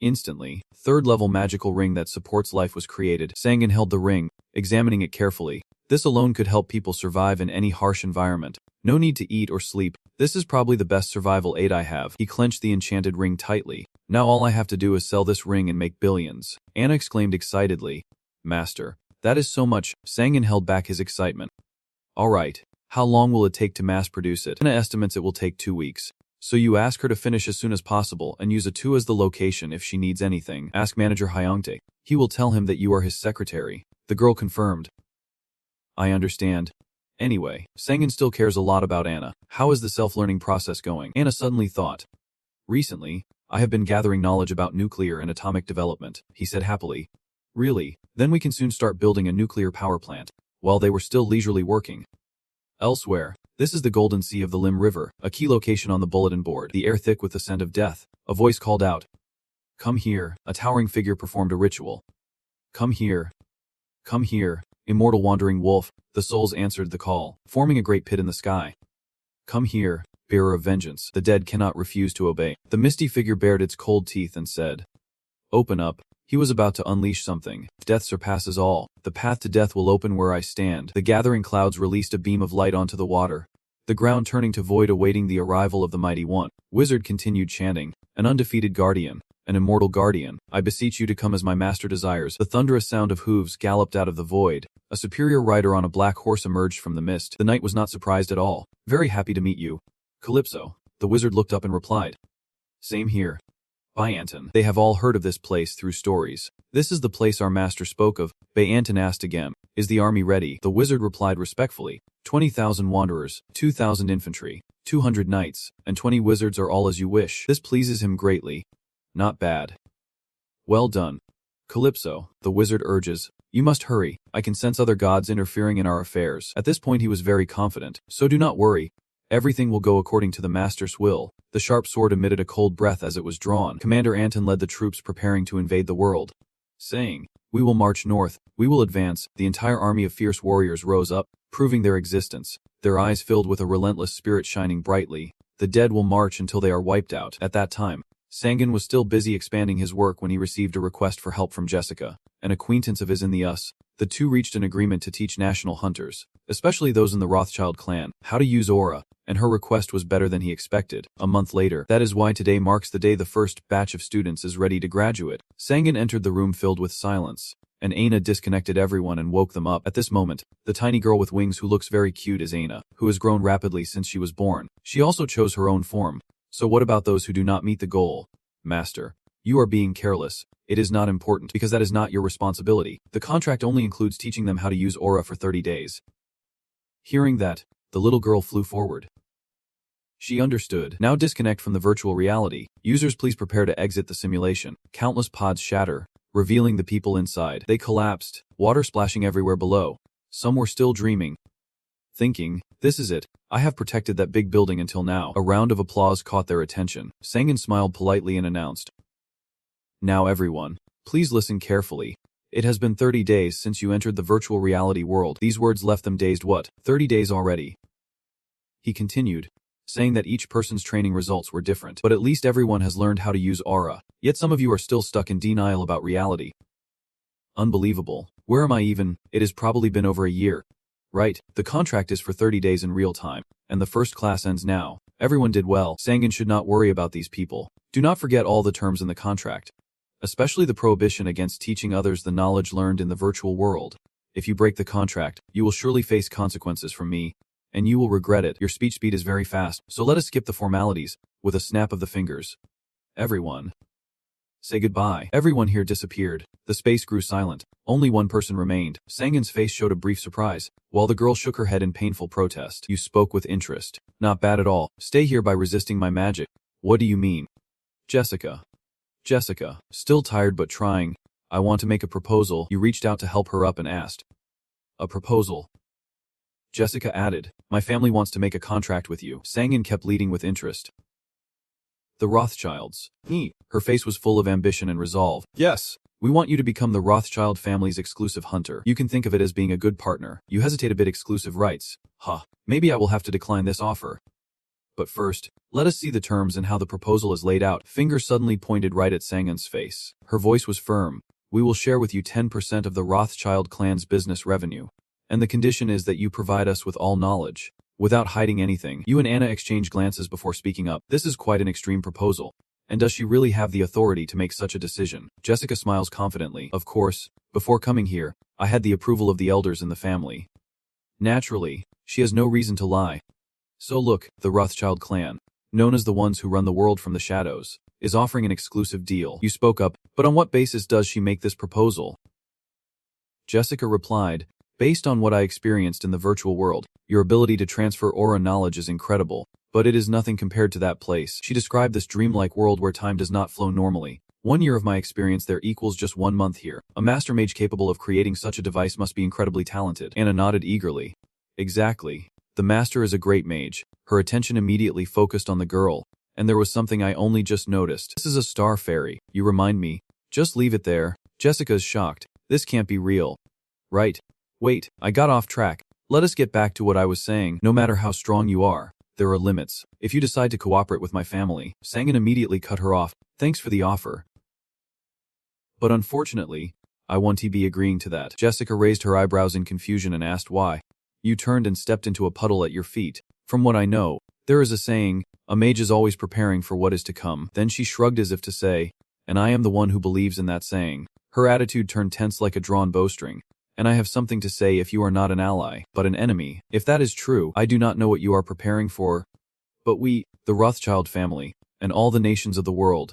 Instantly, third-level magical ring that supports life was created. Sangan held the ring, examining it carefully. This alone could help people survive in any harsh environment. No need to eat or sleep. This is probably the best survival aid I have. He clenched the enchanted ring tightly. "Now all I have to do is sell this ring and make billions." Anna exclaimed excitedly. "Master, that is so much." Sangan held back his excitement. "All right. How long will it take to mass produce it?" Anna estimates it will take 2 weeks. "So you ask her to finish as soon as possible and use a 2 as the location if she needs anything. Ask manager Hyongtae. He will tell him that you are his secretary." The girl confirmed. "I understand. Anyway, Sangan still cares a lot about Anna. How is the self-learning process going?" Anna suddenly thought. "Recently, I have been gathering knowledge about nuclear and atomic development," he said happily. "Really? Then we can soon start building a nuclear power plant." While they were still leisurely working. Elsewhere, this is the Golden Sea of the Lim River, a key location on the bulletin board, the air thick with the scent of death. A voice called out. "Come here." A towering figure performed a ritual. "Come here. Come here, immortal wandering wolf." The souls answered the call, forming a great pit in the sky. "Come here, bearer of vengeance." The dead cannot refuse to obey. The misty figure bared its cold teeth and said, "Open up." He was about to unleash something. "Death surpasses all. The path to death will open where I stand." The gathering clouds released a beam of light onto the water, the ground turning to void awaiting the arrival of the mighty one. Wizard continued chanting, "An undefeated guardian, an immortal guardian, I beseech you to come as my master desires." The thunderous sound of hooves galloped out of the void. A superior rider on a black horse emerged from the mist. The knight was not surprised at all. "Very happy to meet you, Calypso." The wizard looked up and replied. "Same here. By Anton. They have all heard of this place through stories. This is the place our master spoke of." Bay Anton asked again, "Is the army ready?" The wizard replied respectfully, 20,000 wanderers, 2,000 infantry, 200 knights, and 20 wizards are all as you wish." This pleases him greatly. "Not bad. Well done, Calypso," the wizard urges. You must hurry. I can sense other gods interfering in our affairs. At this point he was very confident. So do not worry. Everything will go according to the master's will. The sharp sword emitted a cold breath as it was drawn. Commander Anton led the troops preparing to invade the world, saying, "We will march north. We will advance." The entire army of fierce warriors rose up, proving their existence, their eyes filled with a relentless spirit shining brightly. The dead will march until they are wiped out. At that time, Sangan was still busy expanding his work when he received a request for help from Jessica, an acquaintance of his in the US. The two reached an agreement to teach national hunters, especially those in the Rothschild clan, how to use aura, and her request was better than he expected. A month later, that is why today marks the day the first batch of students is ready to graduate. Sangan entered the room filled with silence, and Aina disconnected everyone and woke them up. At this moment, the tiny girl with wings who looks very cute is Aina, who has grown rapidly since she was born. She also chose her own form. So what about those who do not meet the goal? Master, you are being careless. It is not important because that is not your responsibility. The contract only includes teaching them how to use aura for 30 days. Hearing that, the little girl flew forward. She understood. Now disconnect from the virtual reality. Users please prepare to exit the simulation. Countless pods shatter, revealing the people inside. They collapsed, water splashing everywhere below. Some were still dreaming, thinking, "This is it. I have protected that big building until now." A round of applause caught their attention. Sangan smiled politely and announced, "Now everyone, please listen carefully. It has been 30 days since you entered the virtual reality world." These words left them dazed. What? 30 days already? He continued, saying that each person's training results were different. But at least everyone has learned how to use aura. Yet some of you are still stuck in denial about reality. Unbelievable. Where am I even? It has probably been over a year. Right, the contract is for 30 days in real time, and the first class ends now. Everyone did well. Sangan should not worry about these people. Do not forget all the terms in the contract, especially the prohibition against teaching others the knowledge learned in the virtual world. If you break the contract, you will surely face consequences from me, and you will regret it. Your speech speed is very fast, so let us skip the formalities. With a snap of the fingers, everyone, say goodbye. Everyone here disappeared. The space grew silent. Only one person remained. Sangan's face showed a brief surprise, while the girl shook her head in painful protest. "You spoke with interest. Not bad at all. Stay here by resisting my magic." "What do you mean?" Jessica, still tired but trying. "I want to make a proposal." You reached out to help her up and asked. "A proposal?" Jessica added, "My family wants to make a contract with you." Sangan kept leading with interest. "The Rothschilds." Her face was full of ambition and resolve. "Yes. We want you to become the Rothschild family's exclusive hunter. You can think of it as being a good partner." You hesitate a bit. Exclusive rights. Maybe I will have to decline this offer. But first, let us see the terms and how the proposal is laid out. Finger suddenly pointed right at Sangan's face. Her voice was firm. "We will share with you 10% of the Rothschild clan's business revenue. And the condition is that you provide us with all knowledge, without hiding anything." You and Anna exchange glances before speaking up. This is quite an extreme proposal. And does she really have the authority to make such a decision? Jessica smiles confidently. "Of course, before coming here, I had the approval of the elders in the family. Naturally, she has no reason to lie. So look, the Rothschild clan, known as the ones who run the world from the shadows, is offering an exclusive deal." You spoke up, "But on what basis does she make this proposal?" Jessica replied, "Based on what I experienced in the virtual world, your ability to transfer aura knowledge is incredible. But it is nothing compared to that place." She described this dreamlike world where time does not flow normally. "1 year of my experience there equals just 1 month here. A master mage capable of creating such a device must be incredibly talented." Anna nodded eagerly. "Exactly. The master is a great mage." Her attention immediately focused on the girl. "And there was something I only just noticed. This is a star fairy. You remind me." "Just leave it there." Jessica is shocked. "This can't be real." "Right. Wait, I got off track. Let us get back to what I was saying. No matter how strong you are, there are limits. If you decide to cooperate with my family." Sangan immediately cut her off. "Thanks for the offer, but unfortunately, I won't be agreeing to that." Jessica raised her eyebrows in confusion and asked why. You turned and stepped into a puddle at your feet. "From what I know, there is a saying, a mage is always preparing for what is to come." Then she shrugged as if to say, "And I am the one who believes in that saying." Her attitude turned tense like a drawn bowstring. "And I have something to say if you are not an ally, but an enemy. If that is true, I do not know what you are preparing for. But we, the Rothschild family, and all the nations of the world,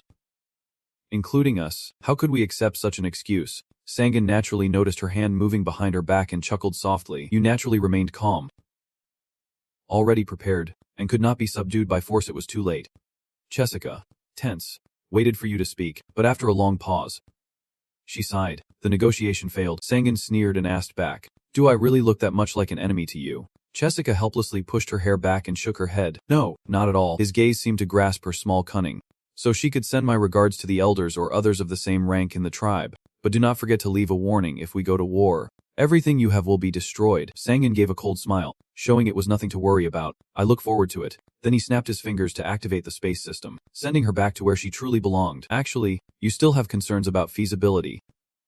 including us, how could we accept such an excuse?" Sangan naturally noticed her hand moving behind her back and chuckled softly. You naturally remained calm, already prepared, and could not be subdued by force. It was too late. Jessica, tense, waited for you to speak, but after a long pause, She sighed. The negotiation failed. Sangan sneered and asked back, "Do I really look that much like an enemy to you?" Jessica helplessly pushed her hair back and shook her head. "No, not at all." His gaze seemed to grasp her small cunning. "So she could send my regards to the elders or others of the same rank in the tribe. But do not forget to leave a warning if we go to war. Everything you have will be destroyed." Sangan gave a cold smile, showing it was nothing to worry about. "I look forward to it." Then he snapped his fingers to activate the space system, sending her back to where she truly belonged. "Actually, you still have concerns about feasibility,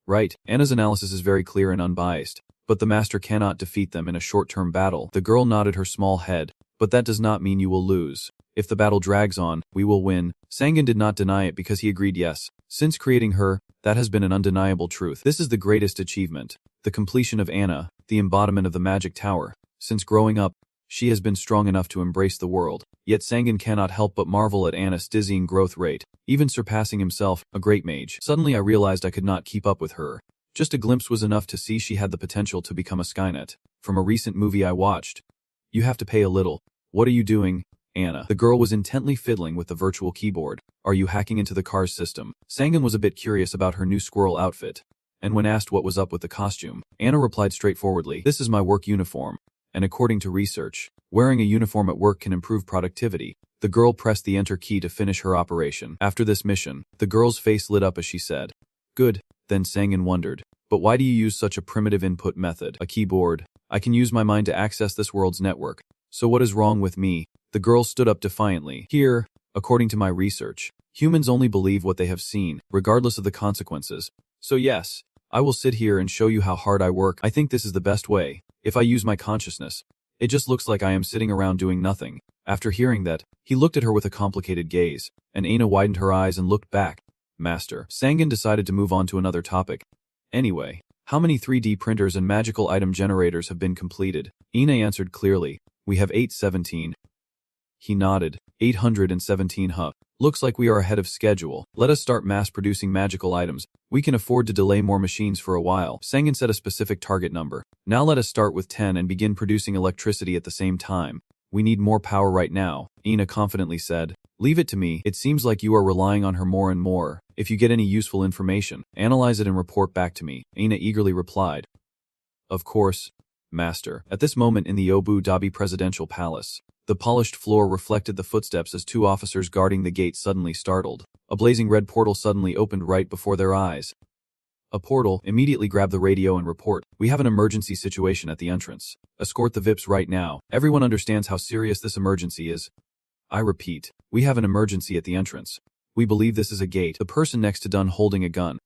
right? Anna's analysis is very clear and unbiased, but the master cannot defeat them in a short-term battle." The girl nodded her small head. "But that does not mean you will lose. If the battle drags on, we will win." Sangan did not deny it because he agreed yes. Since creating her, that has been an undeniable truth. This is the greatest achievement. The completion of Anna, the embodiment of the magic tower. Since growing up, she has been strong enough to embrace the world. Yet Sangan cannot help but marvel at Anna's dizzying growth rate, even surpassing himself, a great mage. Suddenly I realized I could not keep up with her. Just a glimpse was enough to see she had the potential to become a Skynet. From a recent movie I watched. "You have to pay a little." "What are you doing, Anna?" The girl was intently fiddling with the virtual keyboard. "Are you hacking into the car's system?" Sangan was a bit curious about her new squirrel outfit, and when asked what was up with the costume, Anna replied straightforwardly, "This is my work uniform, and according to research, wearing a uniform at work can improve productivity." The girl pressed the enter key to finish her operation. After this mission, the girl's face lit up as she said, "Good." Then Sangan wondered, "But why do you use such a primitive input method? A keyboard? I can use my mind to access this world's network. So what is wrong with me?" The girl stood up defiantly. "Here, according to my research, humans only believe what they have seen, regardless of the consequences. So yes, I will sit here and show you how hard I work. I think this is the best way. If I use my consciousness, it just looks like I am sitting around doing nothing." After hearing that, he looked at her with a complicated gaze, and Anna widened her eyes and looked back. "Master." Sangan decided to move on to another topic. "Anyway, how many 3D printers and magical item generators have been completed?" Ina answered clearly, "We have 817. He nodded. 817, huh? Looks like we are ahead of schedule. Let us start mass-producing magical items. We can afford to delay more machines for a while." Sangan set a specific target number. "Now let us start with 10 and begin producing electricity at the same time. We need more power right now," Ina confidently said. "Leave it to me. It seems like you are relying on her more and more. If you get any useful information, analyze it and report back to me," Ina eagerly replied. "Of course, Master." At this moment in the Abu Dhabi presidential palace, the polished floor reflected the footsteps as two officers guarding the gate suddenly startled. A blazing red portal suddenly opened right before their eyes. A portal. Immediately grab the radio and report. "We have an emergency situation at the entrance. Escort the VIPs right now." Everyone understands how serious this emergency is. I repeat, we have an emergency at the entrance. We believe this is a gate. The person next to Dunn holding a gun,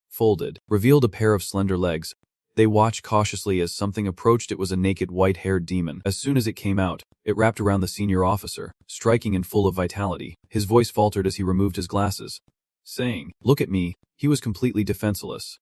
folded, revealed a pair of slender legs. They watched cautiously as something approached. It was a naked white-haired demon. As soon as it came out, it wrapped around the senior officer, striking and full of vitality. His voice faltered as he removed his glasses, saying, "Look at me." He was completely defenseless.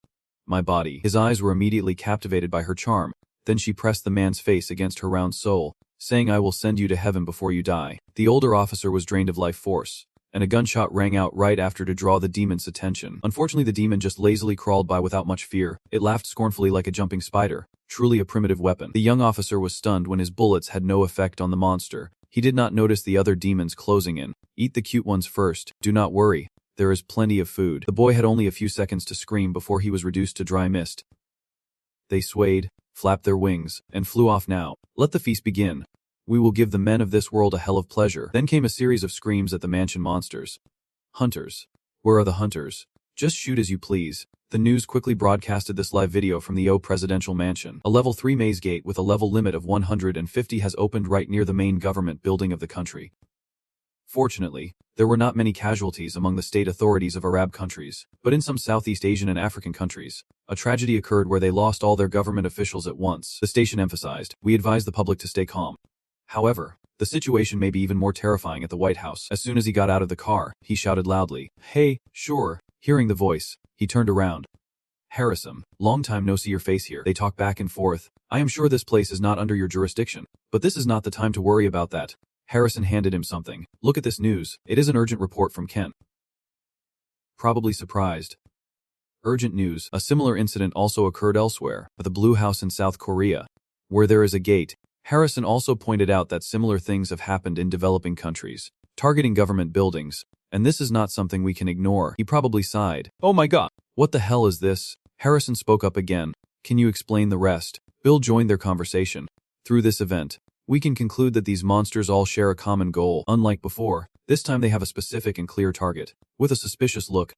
"My body." His eyes were immediately captivated by her charm. Then she pressed the man's face against her round soul, saying, "I will send you to heaven before you die." The older officer was drained of life force, and a gunshot rang out right after to draw the demon's attention. Unfortunately, the demon just lazily crawled by without much fear. It laughed scornfully like a jumping spider, truly a primitive weapon. The young officer was stunned when his bullets had no effect on the monster. He did not notice the other demons closing in. "Eat the cute ones first. Do not worry. There is plenty of food." The boy had only a few seconds to scream before he was reduced to dry mist. They swayed, flapped their wings, and flew off. "Now, let the feast begin. We will give the men of this world a hell of pleasure." Then came a series of screams at the mansion monsters. "Hunters. Where are the hunters? Just shoot as you please." The news quickly broadcasted this live video from the O presidential mansion. A level 3 maze gate with a level limit of 150 has opened right near the main government building of the country. Fortunately, there were not many casualties among the state authorities of Arab countries, but in some Southeast Asian and African countries, a tragedy occurred where they lost all their government officials at once. The station emphasized, "We advise the public to stay calm." However, the situation may be even more terrifying at the White House. As soon as he got out of the car, he shouted loudly, "Hey, sure." Hearing the voice, he turned around. "Harrison, long time no see your face here." They talked back and forth. "I am sure this place is not under your jurisdiction, but this is not the time to worry about that." Harrison handed him something. "Look at this news. It is an urgent report from Ken." Probably surprised. Urgent news. A similar incident also occurred elsewhere, at the Blue House in South Korea, where there is a gate. Harrison also pointed out that similar things have happened in developing countries, targeting government buildings, and this is not something we can ignore. He probably sighed. Oh my god, what the hell is this? Harrison spoke up again. Can you explain the rest? Bill joined their conversation. Through this event, we can conclude that these monsters all share a common goal. Unlike before, this time they have a specific and clear target. With a suspicious look,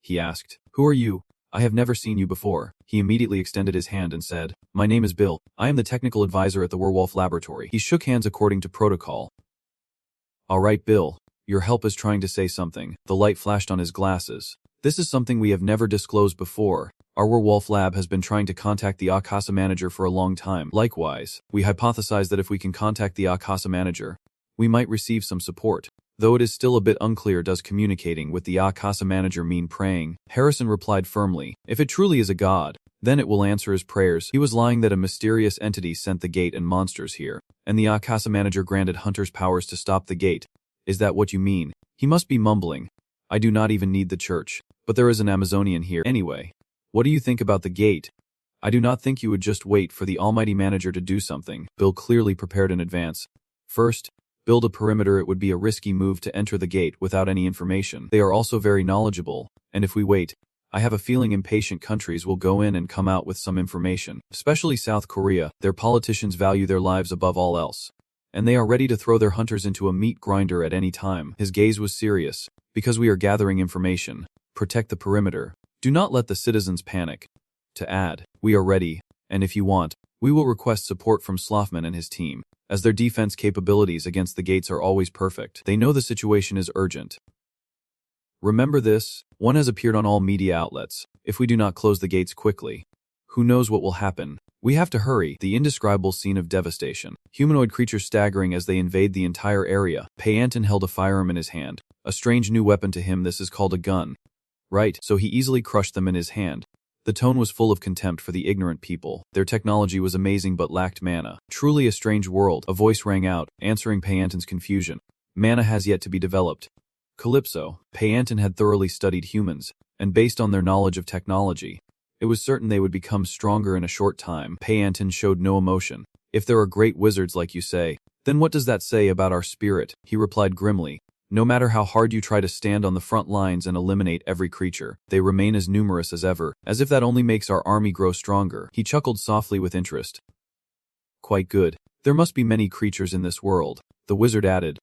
he asked, "Who are you? I have never seen you before." He immediately extended his hand and said, "My name is Bill. I am the technical advisor at the Werewolf Laboratory." He shook hands according to protocol. "All right, Bill. Your help is trying to say something." The light flashed on his glasses. "This is something we have never disclosed before. Our Werewolf Lab has been trying to contact the Akasa manager for a long time. Likewise, we hypothesize that if we can contact the Akasa manager, we might receive some support. Though it is still a bit unclear, does communicating with the Akasa manager mean praying?" Harrison replied firmly, "If it truly is a god, then it will answer his prayers." He was lying that a mysterious entity sent the gate and monsters here, and the Akasa manager granted hunters powers to stop the gate. Is that what you mean? He must be mumbling. I do not even need the church, but there is an Amazonian here anyway. What do you think about the gate? I do not think you would just wait for the almighty manager to do something. Bill clearly prepared in advance. First, build a perimeter. It would be a risky move to enter the gate without any information. They are also very knowledgeable, and if we wait, I have a feeling impatient countries will go in and come out with some information. Especially South Korea, their politicians value their lives above all else, and they are ready to throw their hunters into a meat grinder at any time. His gaze was serious. Because we are gathering information, protect the perimeter. Do not let the citizens panic. To add, we are ready, and if you want, we will request support from Slothman and his team, as their defense capabilities against the gates are always perfect. They know the situation is urgent. Remember this, one has appeared on all media outlets. If we do not close the gates quickly, who knows what will happen? We have to hurry. The indescribable scene of devastation. Humanoid creatures staggering as they invade the entire area. Pei Anton held a firearm in his hand. A strange new weapon to him. This is called a gun. Right, so he easily crushed them in his hand. The tone was full of contempt for the ignorant people. Their technology was amazing but lacked mana. Truly a strange world. A voice rang out, answering Pei Anton's confusion. Mana has yet to be developed. Calypso. Pei Anton had thoroughly studied humans, and based on their knowledge of technology, it was certain they would become stronger in a short time. Pei Anton showed no emotion. If there are great wizards like you say, then what does that say about our spirit? He replied grimly. No matter how hard you try to stand on the front lines and eliminate every creature, they remain as numerous as ever, as if that only makes our army grow stronger. He chuckled softly with interest. Quite good. There must be many creatures in this world, the wizard added.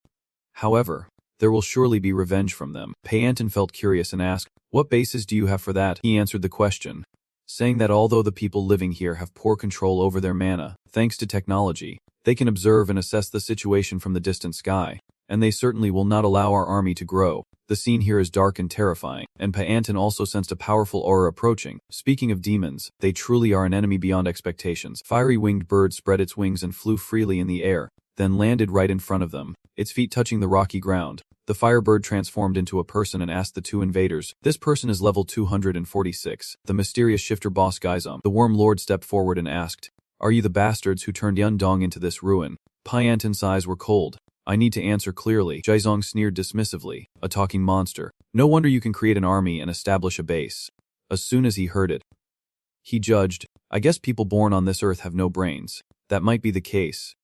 However, there will surely be revenge from them. Pei Anton felt curious and asked, "What basis do you have for that?" He answered the question, saying that although the people living here have poor control over their mana, thanks to technology, they can observe and assess the situation from the distant sky, and they certainly will not allow our army to grow. The scene here is dark and terrifying, and Pei Anton also sensed a powerful aura approaching. Speaking of demons, they truly are an enemy beyond expectations. Fiery winged bird spread its wings and flew freely in the air, then landed right in front of them, its feet touching the rocky ground. The firebird transformed into a person and asked the two invaders, "This person is level 246. The mysterious shifter boss Gaizum. The worm lord stepped forward and asked, "Are you the bastards who turned Yundong into this ruin?" Pei Anton's eyes were cold. "I need to answer clearly." Jaizong sneered dismissively. "A talking monster. No wonder you can create an army and establish a base." As soon as he heard it, he judged, "I guess people born on this earth have no brains." That might be the case.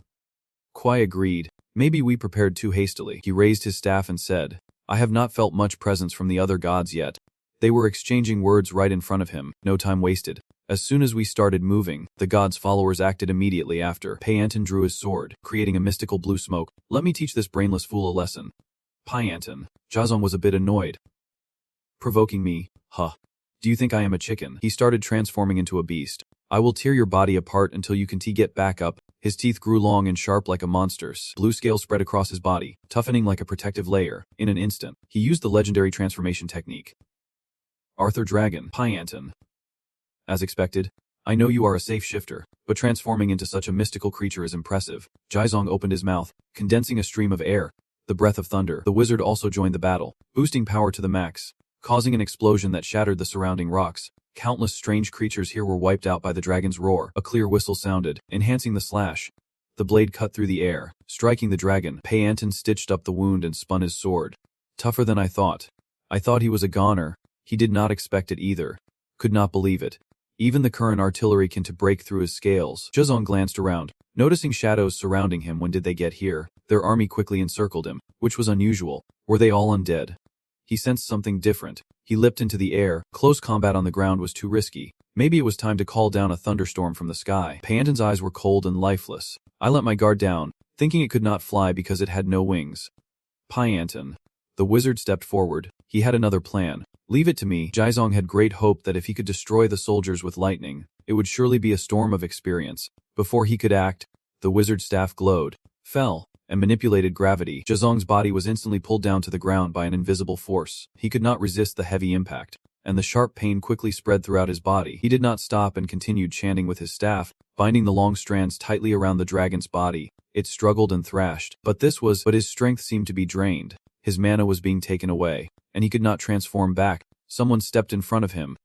Kwai agreed. "Maybe we prepared too hastily." He raised his staff and said, "I have not felt much presence from the other gods yet." They were exchanging words right in front of him. No time wasted. As soon as we started moving, the god's followers acted immediately after. Pei Anton drew his sword, creating a mystical blue smoke. "Let me teach this brainless fool a lesson." Pei Anton. Jazong was a bit annoyed. "Provoking me? Huh. Do you think I am a chicken?" He started transforming into a beast. "I will tear your body apart until you can get back up." His teeth grew long and sharp like a monster's. Blue scales spread across his body, toughening like a protective layer. In an instant, he used the legendary transformation technique. Arthur Dragon. Pei Anton. As expected, I know you are a safe shifter, but transforming into such a mystical creature is impressive. Jaizong opened his mouth, condensing a stream of air. The breath of thunder. The wizard also joined the battle, boosting power to the max, causing an explosion that shattered the surrounding rocks. Countless strange creatures here were wiped out by the dragon's roar. A clear whistle sounded, enhancing the slash. The blade cut through the air, striking the dragon. Pei Anton stitched up the wound and spun his sword. Tougher than I thought. I thought he was a goner. He did not expect it either. Could not believe it. Even the current artillery can to break through his scales. Zhezong glanced around, noticing shadows surrounding him. When did they get here? Their army quickly encircled him, which was unusual. Were they all undead? He sensed something different. He leapt into the air. Close combat on the ground was too risky. Maybe it was time to call down a thunderstorm from the sky. Payantin's eyes were cold and lifeless. I let my guard down, thinking it could not fly because it had no wings. Payantin. The wizard stepped forward. He had another plan. Leave it to me. Jaizong had great hope that if he could destroy the soldiers with lightning, it would surely be a storm of experience. Before he could act, the wizard's staff glowed, fell, and manipulated gravity. Jaizong's body was instantly pulled down to the ground by an invisible force. He could not resist the heavy impact, and the sharp pain quickly spread throughout his body. He did not stop and continued chanting with his staff, binding the long strands tightly around the dragon's body. It struggled and thrashed, but his strength seemed to be drained. His mana was being taken away, and he could not transform back. Someone stepped in front of him.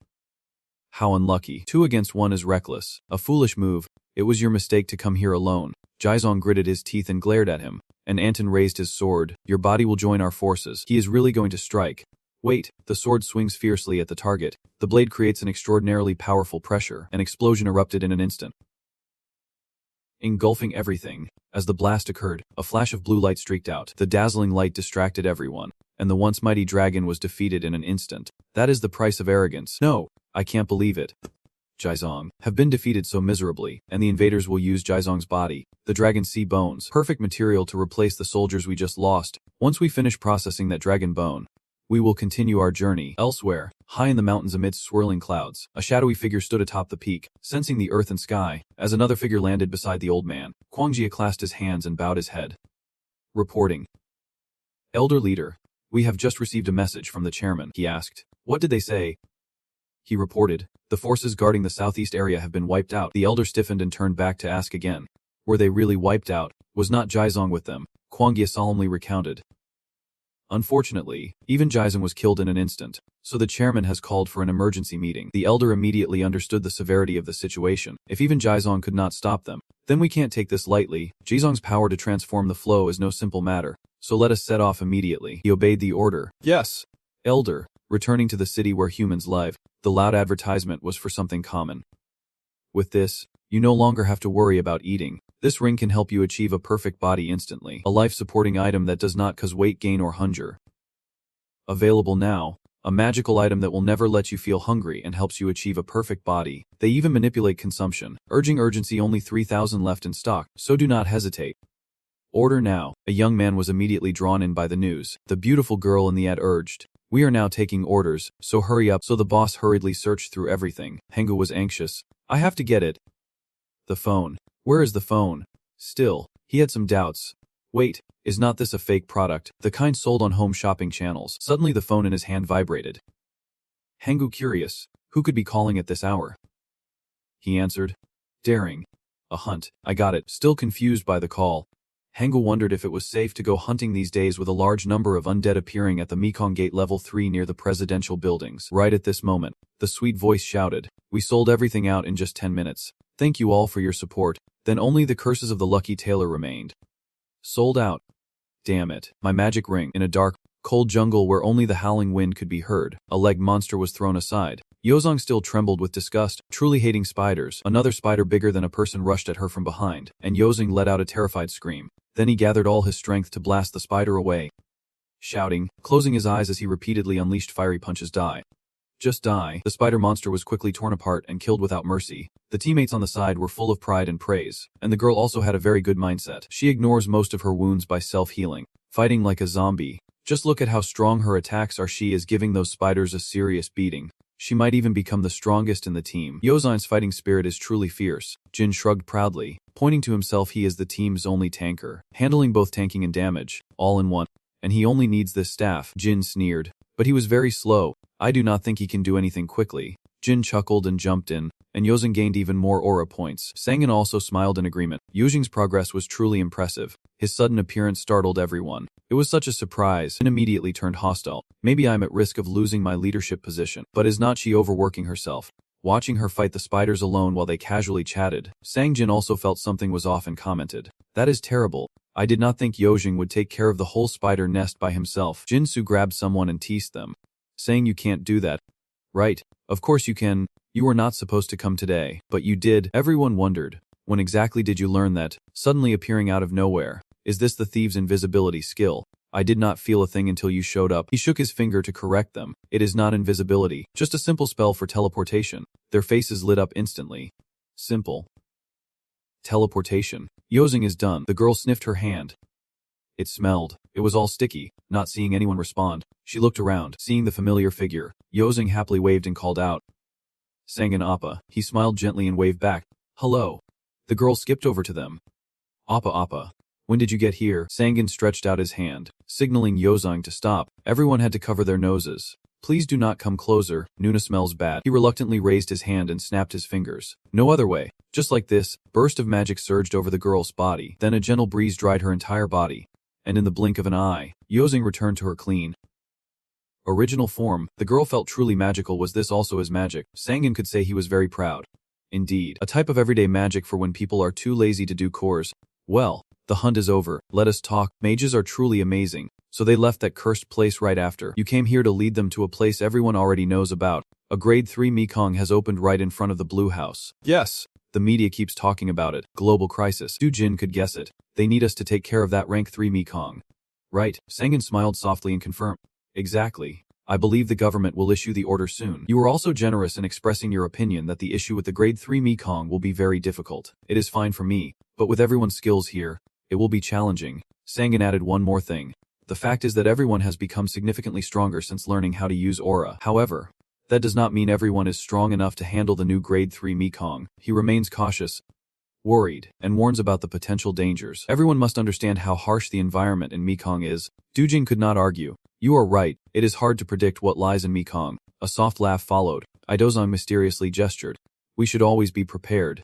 How unlucky. 2 against 1 is reckless. A foolish move. It was your mistake to come here alone. Jaizong gritted his teeth and glared at him, and Anton raised his sword. Your body will join our forces. He is really going to strike. Wait, the sword swings fiercely at the target. The blade creates an extraordinarily powerful pressure. An explosion erupted in an instant, engulfing everything. As the blast occurred, a flash of blue light streaked out. The dazzling light distracted everyone, and the once mighty dragon was defeated in an instant. That is the price of arrogance. No, I can't believe it. Jaizong have been defeated so miserably, and the invaders will use Jaizong's body, the dragon's sea bones, perfect material to replace the soldiers we just lost. Once we finish processing that dragon bone, we will continue our journey. Elsewhere, high in the mountains amidst swirling clouds, a shadowy figure stood atop the peak, sensing the earth and sky, as another figure landed beside the old man. Quangjia clasped his hands and bowed his head. Reporting. Elder leader, we have just received a message from the chairman. He asked. What did they say? He reported. The forces guarding the southeast area have been wiped out. The elder stiffened and turned back to ask again. Were they really wiped out? Was not Jaizong with them? Quangjia solemnly recounted. Unfortunately, even Jaizong was killed in an instant, so the chairman has called for an emergency meeting. The elder immediately understood the severity of the situation. If even Jaizong could not stop them, then we can't take this lightly. Jaizong's power to transform the flow is no simple matter, so let us set off immediately. He obeyed the order. Yes, elder. Returning to the city where humans live, the loud advertisement was for something common. With this, you no longer have to worry about eating. This ring can help you achieve a perfect body instantly. A life-supporting item that does not cause weight gain or hunger. Available now. A magical item that will never let you feel hungry and helps you achieve a perfect body. They even manipulate consumption. Urging urgency, only 3,000 left in stock, so do not hesitate. Order now. A young man was immediately drawn in by the news. The beautiful girl in the ad urged. We are now taking orders, so hurry up. So the boss hurriedly searched through everything. Hengu was anxious. I have to get it. The phone. Where is the phone? Still, he had some doubts. Wait, is not this a fake product, the kind sold on home shopping channels? Suddenly the phone in his hand vibrated. Hengu curious, who could be calling at this hour? He answered. Daring. A hunt. I got it. Still confused by the call, Hengu wondered if it was safe to go hunting these days with a large number of undead appearing at the Mekong Gate Level 3 near the presidential buildings. Right at this moment, the sweet voice shouted, We sold everything out in just 10 minutes. Thank you all for your support. Then only the curses of the lucky tailor remained. Sold out. Damn it. My magic ring. In a dark, cold jungle where only the howling wind could be heard, a leg monster was thrown aside. Yozong still trembled with disgust, truly hating spiders. Another spider bigger than a person rushed at her from behind, and Yozong let out a terrified scream. Then he gathered all his strength to blast the spider away, shouting, closing his eyes as he repeatedly unleashed fiery punches. Die. Just die. The spider monster was quickly torn apart and killed without mercy. The teammates on the side were full of pride and praise, and the girl also had a very good mindset. She ignores most of her wounds by self-healing, fighting like a zombie. Just look at how strong her attacks are. She is giving those spiders a serious beating. She might even become the strongest in the team. Yozong's fighting spirit is truly fierce. Jin shrugged proudly, pointing to himself. He is the team's only tanker, handling both tanking and damage, all in one. And he only needs this staff. Jin sneered. But he was very slow. I do not think he can do anything quickly. Jin chuckled and jumped in, and Yozong gained even more aura points. Sangin also smiled in agreement. Yozong's progress was truly impressive. His sudden appearance startled everyone. It was such a surprise, and immediately turned hostile. Maybe I'm at risk of losing my leadership position. But is not she overworking herself? Watching her fight the spiders alone while they casually chatted, Sangjin also felt something was off and commented. That is terrible. I did not think Yozong would take care of the whole spider nest by himself. Jinsu grabbed someone and teased them, saying you can't do that. Right, of course you can. You were not supposed to come today, but you did. Everyone wondered, when exactly did you learn that? Suddenly appearing out of nowhere. Is this the thieves' invisibility skill? I did not feel a thing until you showed up. He shook his finger to correct them. It is not invisibility, just a simple spell for teleportation. Their faces lit up instantly. Simple. Teleportation. Yozing is done. The girl sniffed her hand. It smelled. It was all sticky. Not seeing anyone respond, she looked around, seeing the familiar figure. Yozing happily waved and called out, Sangan Appa. He smiled gently and waved back. Hello. The girl skipped over to them. Appa Appa. When did you get here? Sangan stretched out his hand, signaling Yozang to stop. Everyone had to cover their noses. Please do not come closer. Nuna smells bad. He reluctantly raised his hand and snapped his fingers. No other way. Just like this, burst of magic surged over the girl's body. Then a gentle breeze dried her entire body. And in the blink of an eye, Yozing returned to her clean original form. The girl felt truly magical. Was this also his magic? Sangan could say he was very proud. Indeed, a type of everyday magic for when people are too lazy to do chores. Well, the hunt is over. Let us talk. Mages are truly amazing. So they left that cursed place right after. You came here to lead them to a place everyone already knows about. A grade 3 Mekong has opened right in front of the Blue House. Yes. The media keeps talking about it. Global crisis. Du Jin could guess it. They need us to take care of that rank 3 Mekong. Right. Sangan smiled softly and confirmed. Exactly. I believe the government will issue the order soon. You were also generous in expressing your opinion that the issue with the grade 3 Mekong will be very difficult. It is fine for me, but with everyone's skills here, it will be challenging. Sangan added one more thing. The fact is that everyone has become significantly stronger since learning how to use aura. However, that does not mean everyone is strong enough to handle the new grade 3 Mekong. He remains cautious, worried, and warns about the potential dangers. Everyone must understand how harsh the environment in Mekong is. Dujin could not argue. You are right, it is hard to predict what lies in Mekong. A soft laugh followed. Idozong mysteriously gestured. We should always be prepared.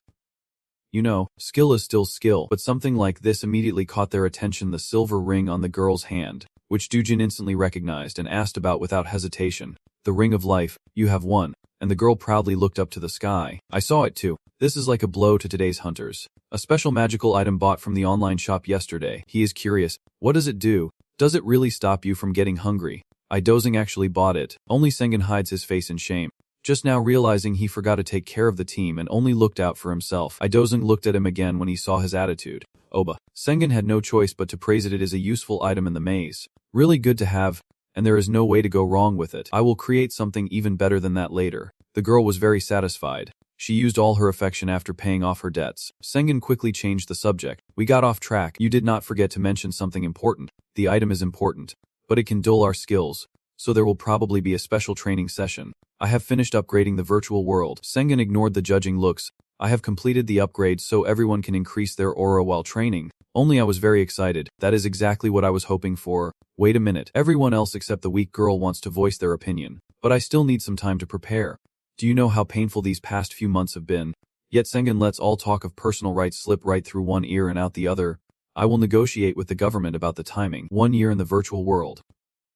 You know, skill is still skill, but something like this immediately caught their attention: the silver ring on the girl's hand, which Dujin instantly recognized and asked about without hesitation. The ring of life, you have won. And the girl proudly looked up to the sky. I saw it too. This is like a blow to today's hunters. A special magical item bought from the online shop yesterday. He is curious. What does it do? Does it really stop you from getting hungry? Idozing actually bought it. Only Sengen hides his face in shame. Just now realizing he forgot to take care of the team and only looked out for himself. Idozing looked at him again when he saw his attitude. Oba. Sengen had no choice but to praise it. It is a useful item in the maze. Really good to have, and there is no way to go wrong with it. I will create something even better than that later. The girl was very satisfied. She used all her affection after paying off her debts. Sengen quickly changed the subject. We got off track. You did not forget to mention something important. The item is important, but it can dull our skills, so there will probably be a special training session. I have finished upgrading the virtual world. Sengen ignored the judging looks. I have completed the upgrade so everyone can increase their aura while training. Only I was very excited. That is exactly what I was hoping for. Wait a minute. Everyone else except the weak girl wants to voice their opinion, but I still need some time to prepare. Do you know how painful these past few months have been? Yet Sengen lets all talk of personal rights slip right through one ear and out the other. I will negotiate with the government about the timing. 1 year in the virtual world.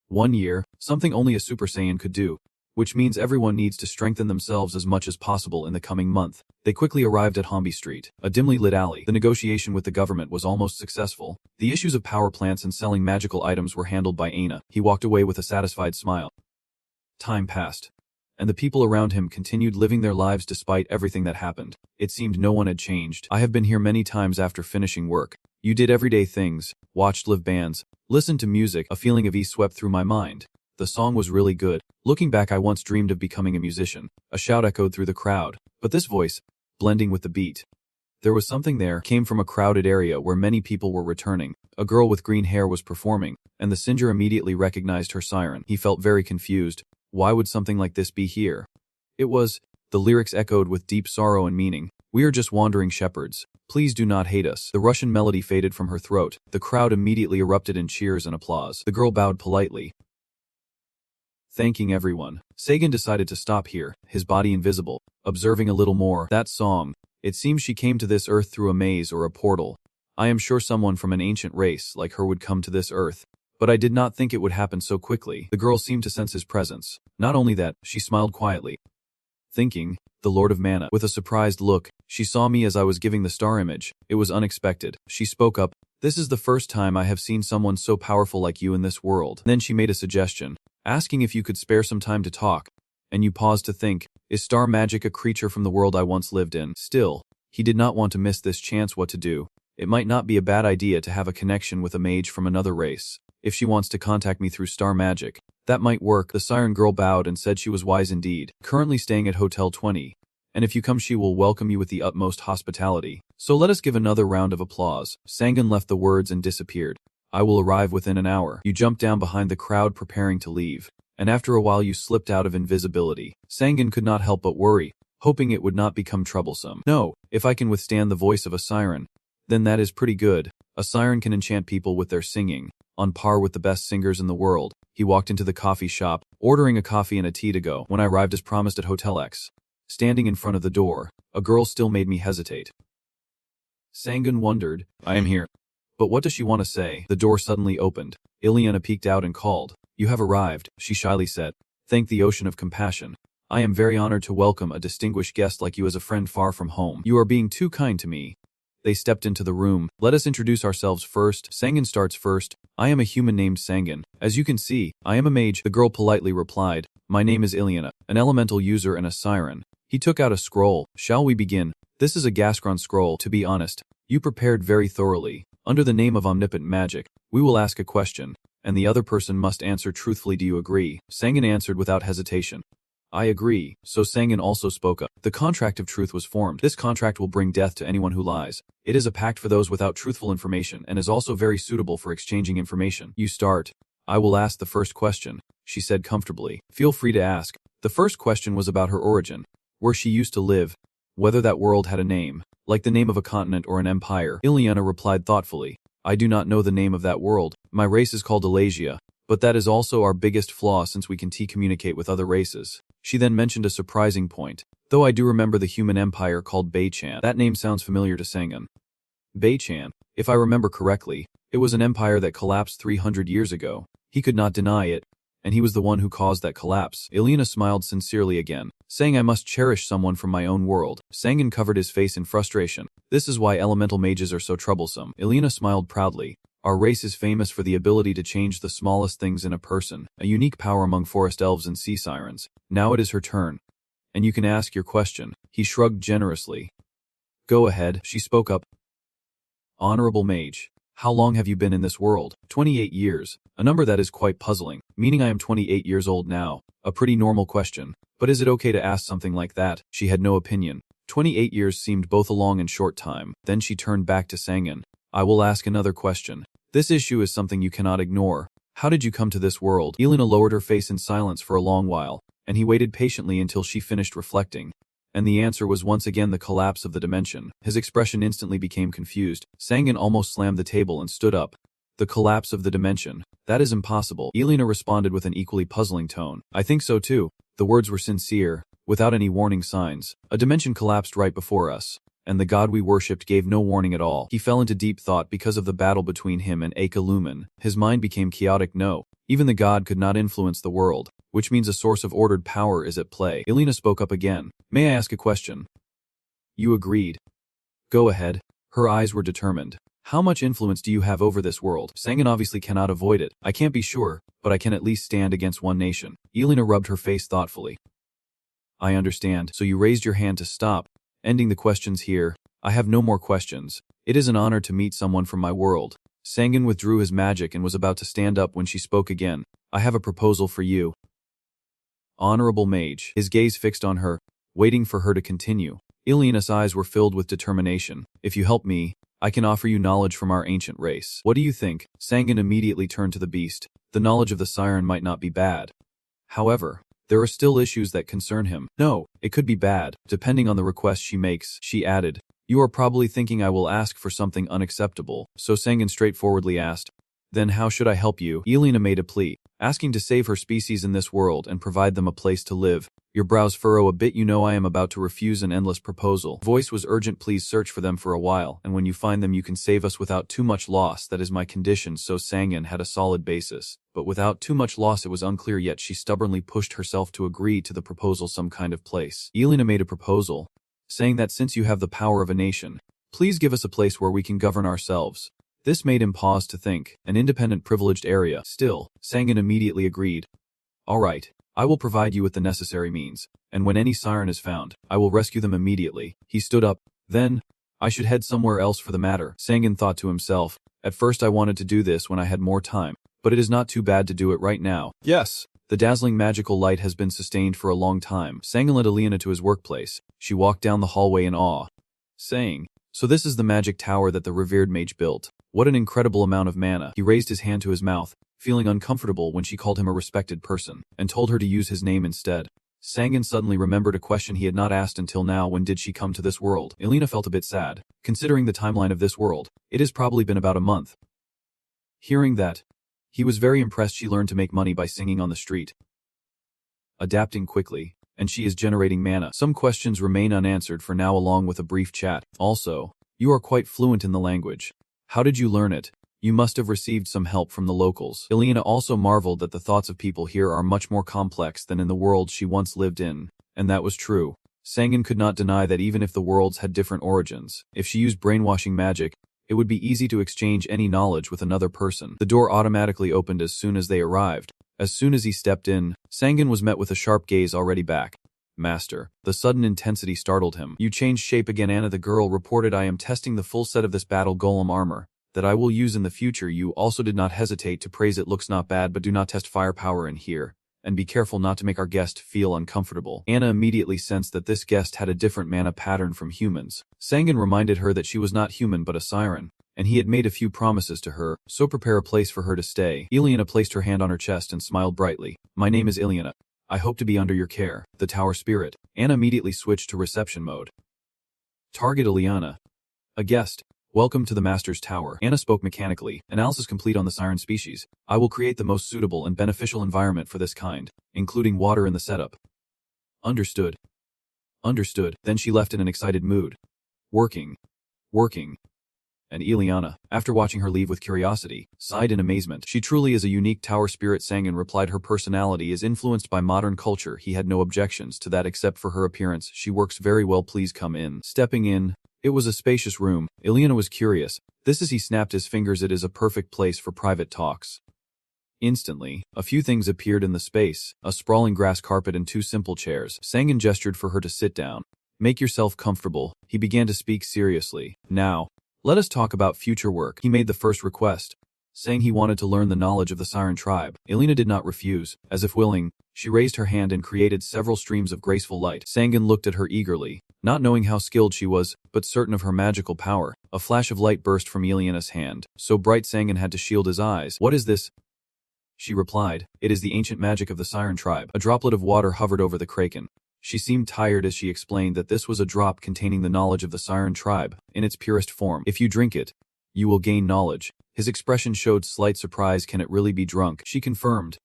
1 year, something only a Super Saiyan could do. Which means everyone needs to strengthen themselves as much as possible in the coming month. They quickly arrived at Hombi Street, a dimly lit alley. The negotiation with the government was almost successful. The issues of power plants and selling magical items were handled by Aina. He walked away with a satisfied smile. Time passed, and the people around him continued living their lives despite everything that happened. It seemed no one had changed. I have been here many times after finishing work. You did everyday things, watched live bands, listened to music. A feeling of ease swept through my mind. The song was really good. Looking back, I once dreamed of becoming a musician. A shout echoed through the crowd, but this voice, blending with the beat. There was something there, came from a crowded area where many people were returning. A girl with green hair was performing, and the singer immediately recognized her siren. He felt very confused. Why would something like this be here? It was, the lyrics echoed with deep sorrow and meaning. We are just wandering shepherds. Please do not hate us. The Russian melody faded from her throat. The crowd immediately erupted in cheers and applause. The girl bowed politely, thanking everyone. Sagan decided to stop here, his body invisible, observing a little more. That song. It seems she came to this earth through a maze or a portal. I am sure someone from an ancient race like her would come to this earth, but I did not think it would happen so quickly. The girl seemed to sense his presence. Not only that, she smiled quietly, thinking, the Lord of Mana. With a surprised look, she saw me as I was giving the star image. It was unexpected. She spoke up. This is the first time I have seen someone so powerful like you in this world. Then she made a suggestion, asking if you could spare some time to talk. And you paused to think, is star magic a creature from the world I once lived in? Still, he did not want to miss this chance. What to do? It might not be a bad idea to have a connection with a mage from another race. if she wants to contact me through star magic. That might work. The siren girl bowed and said she was wise indeed, currently staying at Hotel 20. And if you come she will welcome you with the utmost hospitality. So let us give another round of applause. Sangan left the words and disappeared. I will arrive within an hour. You jumped down behind the crowd preparing to leave. And after a while you slipped out of invisibility. Sangan could not help but worry, hoping it would not become troublesome. No, if I can withstand the voice of a siren, then that is pretty good. A siren can enchant people with their singing, on par with the best singers in the world. He walked into the coffee shop, ordering a coffee and a tea to go. When I arrived as promised at Hotel X, standing in front of the door, a girl still made me hesitate. Sangan wondered, I am here. But what does she want to say? The door suddenly opened. Ileana peeked out and called. You have arrived, she shyly said. Thank the ocean of compassion. I am very honored to welcome a distinguished guest like you as a friend far from home. You are being too kind to me. They stepped into the room. Let us introduce ourselves first. Sangan starts first. I am a human named Sangan. As you can see, I am a mage. The girl politely replied. My name is Ileana, an elemental user and a siren. He took out a scroll. Shall we begin? This is a Gascron scroll. To be honest, you prepared very thoroughly. Under the name of omnipotent magic, we will ask a question, and the other person must answer truthfully. Do you agree? Sangan answered without hesitation. I agree. So Sangan also spoke up. The contract of truth was formed. This contract will bring death to anyone who lies. It is a pact for those without truthful information and is also very suitable for exchanging information. You start. I will ask the first question, she said comfortably. Feel free to ask. The first question was about her origin, where she used to live, whether that world had a name, like the name of a continent or an empire. Ileana replied thoughtfully. I do not know the name of that world. My race is called Alasia, but that is also our biggest flaw since we can communicate with other races. She then mentioned a surprising point. Though I do remember the human empire called Beichan. That name sounds familiar to Sangan. Beichan, if I remember correctly, it was an empire that collapsed 300 years ago. He could not deny it, and he was the one who caused that collapse. Ileana smiled sincerely again, saying I must cherish someone from my own world. Sangan covered his face in frustration. This is why elemental mages are so troublesome. Ileana smiled proudly. Our race is famous for the ability to change the smallest things in a person, a unique power among forest elves and sea sirens. Now it is her turn. And you can ask your question. He shrugged generously. Go ahead, she spoke up. Honorable Mage, how long have you been in this world? 28 years, a number that is quite puzzling, meaning I am 28 years old now. A pretty normal question. But is it okay to ask something like that? She had no opinion. 28 years seemed both a long and short time. Then she turned back to Sangan. I will ask another question. This issue is something you cannot ignore. How did you come to this world? Ileana lowered her face in silence for a long while, and he waited patiently until she finished reflecting. And the answer was once again the collapse of the dimension. His expression instantly became confused. Sangan almost slammed the table and stood up. The collapse of the dimension. That is impossible. Ileana responded with an equally puzzling tone. I think so too. The words were sincere, without any warning signs. A dimension collapsed right before us, and the god we worshipped gave no warning at all. He fell into deep thought because of the battle between him and Aka Lumen. His mind became chaotic. No, even the god could not influence the world, which means a source of ordered power is at play. Ileana spoke up again. May I ask a question? You agreed. Go ahead. Her eyes were determined. How much influence do you have over this world? Sangan obviously cannot avoid it. I can't be sure, but I can at least stand against one nation. Ileana rubbed her face thoughtfully. I understand. So you raised your hand to stop. Ending the questions here. I have no more questions. It is an honor to meet someone from my world. Sangan withdrew his magic and was about to stand up when she spoke again. I have a proposal for you. Honorable Mage. His gaze fixed on her, waiting for her to continue. Ileana's eyes were filled with determination. If you help me, I can offer you knowledge from our ancient race. What do you think? Sangan immediately turned to the beast. The knowledge of the siren might not be bad. However, there are still issues that concern him. No, it could be bad, depending on the request she makes, she added. You are probably thinking I will ask for something unacceptable, so Sangan straightforwardly asked. Then how should I help you? Ileana made a plea, asking to save her species in this world and provide them a place to live. Your brows furrow a bit. You know I am about to refuse an endless proposal. Voice was urgent. Please search for them for a while, and when you find them you can save us without too much loss. That is my condition. So Sangan had a solid basis, but without too much loss it was unclear, yet she stubbornly pushed herself to agree to the proposal. Some kind of place. Ileana made a proposal, saying that since you have the power of a nation, please give us a place where we can govern ourselves. This made him pause to think. An independent privileged area. Still, Sangan immediately agreed. All right. I will provide you with the necessary means, and when any siren is found, I will rescue them immediately. He stood up. Then, I should head somewhere else for the matter. Sangan thought to himself. At first I wanted to do this when I had more time, but it is not too bad to do it right now. Yes. The dazzling magical light has been sustained for a long time. Sangan led Eliana to his workplace. She walked down the hallway in awe, saying, "So this is the magic tower that the revered mage built. What an incredible amount of mana." He raised his hand to his mouth, feeling uncomfortable when she called him a respected person, and told her to use his name instead. Sangan suddenly remembered a question he had not asked until now: when did she come to this world? Eliana felt a bit sad. Considering the timeline of this world, it has probably been about a month. Hearing that, he was very impressed. She learned to make money by singing on the street, adapting quickly, and she is generating mana. Some questions remain unanswered for now, along with a brief chat. Also, you are quite fluent in the language. How did you learn it? You must have received some help from the locals. Eliana also marveled that the thoughts of people here are much more complex than in the world she once lived in, and that was true. Sangan could not deny that even if the worlds had different origins, if she used brainwashing magic, it would be easy to exchange any knowledge with another person. The door automatically opened as soon as they arrived. As soon as he stepped in, Sangan was met with a sharp gaze already back. Master. The sudden intensity startled him. You changed shape again. Anna the girl reported. I am testing the full set of this battle golem armor that I will use in the future. You also did not hesitate to praise it. Looks not bad, but do not test firepower in here. And be careful not to make our guest feel uncomfortable. Anna immediately sensed that this guest had a different mana pattern from humans. Sangan reminded her that she was not human but a siren, and he had made a few promises to her, so prepare a place for her to stay. Eliana placed her hand on her chest and smiled brightly. My name is Eliana. I hope to be under your care. The tower spirit. Anna immediately switched to reception mode. Target Eliana. A guest. Welcome to the Master's Tower. Anna spoke mechanically. Analysis complete on the siren species. I will create the most suitable and beneficial environment for this kind, including water in the setup. Understood. Understood. Then she left in an excited mood. Working. And Eliana, after watching her leave with curiosity, sighed in amazement. She truly is a unique tower spirit. Sangan replied. Her personality is influenced by modern culture. He had no objections to that except for her appearance. She works very well. Please come in. Stepping in, it was a spacious room. Eliana was curious. This is he snapped his fingers. It is a perfect place for private talks. Instantly, a few things appeared in the space, a sprawling grass carpet and two simple chairs. Sangan gestured for her to sit down. Make yourself comfortable. He began to speak seriously. Now, let us talk about future work. He made the first request, saying he wanted to learn the knowledge of the Siren tribe. Eliana did not refuse. As if willing, she raised her hand and created several streams of graceful light. Sangan looked at her eagerly, not knowing how skilled she was, but certain of her magical power. A flash of light burst from Eliana's hand, so bright Sangan had to shield his eyes. What is this? She replied, it is the ancient magic of the Siren tribe. A droplet of water hovered over the kraken. She seemed tired as she explained that this was a drop containing the knowledge of the Siren tribe, in its purest form. If you drink it, you will gain knowledge. His expression showed slight surprise. Can it really be drunk? She confirmed.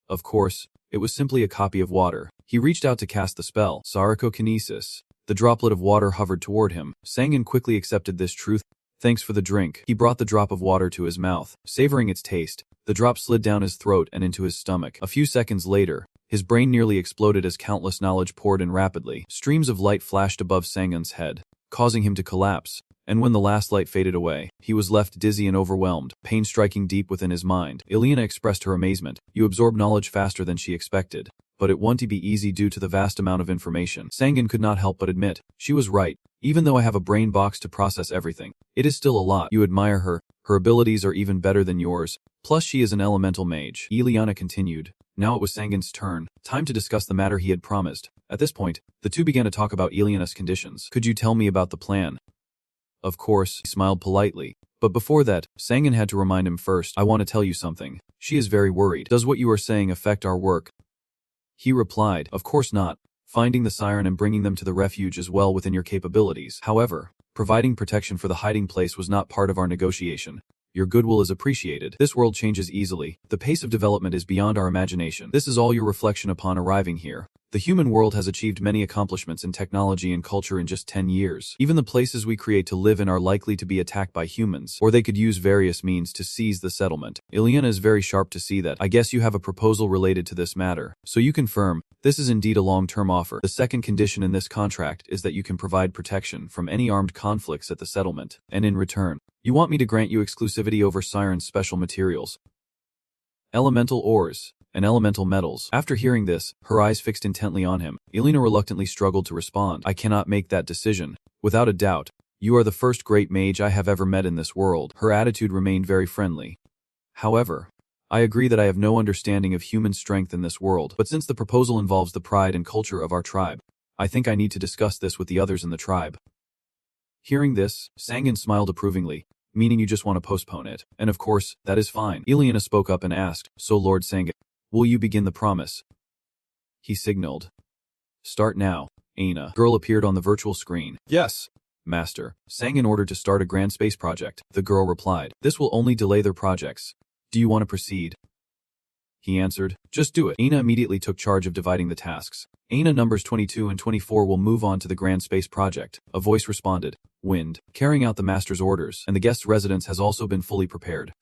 Of course, it was simply a copy of water. He reached out to cast the spell, Sarcokinesis. The droplet of water hovered toward him. Sangan quickly accepted this truth. Thanks for the drink. He brought the drop of water to his mouth. Savoring its taste, the drop slid down his throat and into his stomach. A few seconds later, his brain nearly exploded as countless knowledge poured in rapidly. Streams of light flashed above Sangan's head, causing him to collapse. And when the last light faded away, he was left dizzy and overwhelmed, pain striking deep within his mind. Eliana expressed her amazement. You absorb knowledge faster than she expected. But it won't be easy due to the vast amount of information. Sangan could not help but admit, she was right. Even though I have a brain box to process everything, it is still a lot. You admire her. Her abilities are even better than yours. Plus she is an elemental mage. Eliana continued. Now it was Sangan's turn. Time to discuss the matter he had promised. At this point, the two began to talk about Eliana's conditions. Could you tell me about the plan? Of course, he smiled politely. But before that, Sangan had to remind him first. I want to tell you something. She is very worried. Does what you are saying affect our work? He replied, of course not. Finding the siren and bringing them to the refuge is well within your capabilities. However, providing protection for the hiding place was not part of our negotiation. Your goodwill is appreciated. This world changes easily. The pace of development is beyond our imagination. This is all your reflection upon arriving here. The human world has achieved many accomplishments in technology and culture in just 10 years. Even the places we create to live in are likely to be attacked by humans, or they could use various means to seize the settlement. Eliana is very sharp to see that. I guess you have a proposal related to this matter. So you confirm, this is indeed a long-term offer. The second condition in this contract is that you can provide protection from any armed conflicts at the settlement, and in return, you want me to grant you exclusivity over Siren's special materials, elemental ores, and elemental metals. After hearing this, her eyes fixed intently on him. Eliana reluctantly struggled to respond. I cannot make that decision. Without a doubt, you are the first great mage I have ever met in this world. Her attitude remained very friendly. However, I agree that I have no understanding of human strength in this world, but since the proposal involves the pride and culture of our tribe, I think I need to discuss this with the others in the tribe. Hearing this, Sangan smiled approvingly, meaning you just want to postpone it, and of course, that is fine. Ileana spoke up and asked, so Lord Sangan, will you begin the promise? He signaled. Start now, Aina. Girl appeared on the virtual screen. Yes, Master. Sangan ordered to start a grand space project. The girl replied, this will only delay their projects. Do you want to proceed? He answered, just do it. Aina immediately took charge of dividing the tasks. Aina numbers 22 and 24 will move on to the grand space project. A voice responded, Wind, carrying out the master's orders, and the guest's residence has also been fully prepared.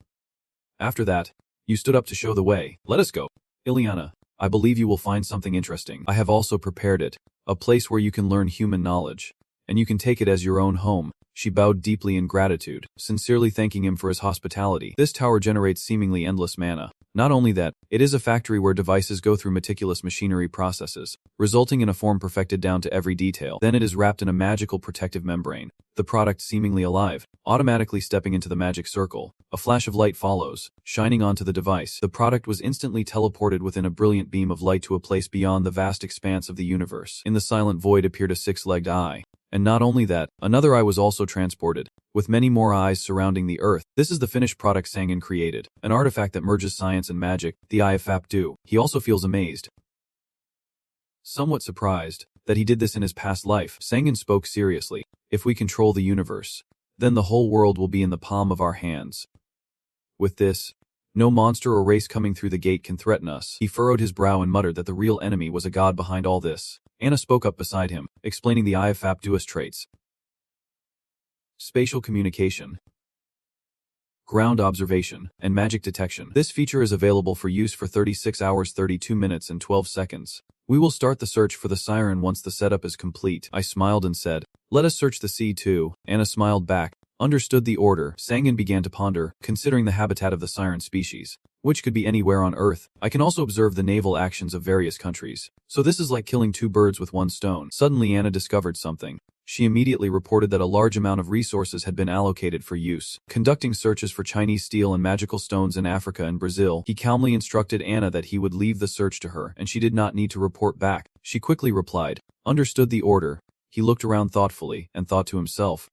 After that, you stood up to show the way. Let us go. Ileana, I believe you will find something interesting. I have also prepared it, a place where you can learn human knowledge, and you can take it as your own home. She bowed deeply in gratitude, sincerely thanking him for his hospitality. This tower generates seemingly endless mana. Not only that, it is a factory where devices go through meticulous machinery processes, resulting in a form perfected down to every detail. Then it is wrapped in a magical protective membrane, the product seemingly alive, automatically stepping into the magic circle. A flash of light follows, shining onto the device. The product was instantly teleported within a brilliant beam of light to a place beyond the vast expanse of the universe. In the silent void appeared a six-legged eye. And not only that, another eye was also transported, with many more eyes surrounding the earth. This is the finished product Sangan created, an artifact that merges science and magic, the Eye of Fapdu. He also feels amazed, somewhat surprised, that he did this in his past life. Sangan spoke seriously. If we control the universe, then the whole world will be in the palm of our hands. With this, no monster or race coming through the gate can threaten us. He furrowed his brow and muttered that the real enemy was a god behind all this. Anna spoke up beside him, explaining the Eye of Fapdu's traits. Spatial communication, ground observation, and magic detection. This feature is available for use for 36 hours 32 minutes and 12 seconds. We will start the search for the siren once the setup is complete. I smiled and said, let us search the sea too. Anna smiled back, understood the order. Sangan began to ponder, considering the habitat of the siren species, which could be anywhere on Earth. I can also observe the naval actions of various countries. So this is like killing two birds with one stone. Suddenly Anna discovered something. She immediately reported that a large amount of resources had been allocated for use, conducting searches for Chinese steel and magical stones in Africa and Brazil. He calmly instructed Anna that he would leave the search to her, and she did not need to report back. She quickly replied, understood the order. He looked around thoughtfully, and thought to himself,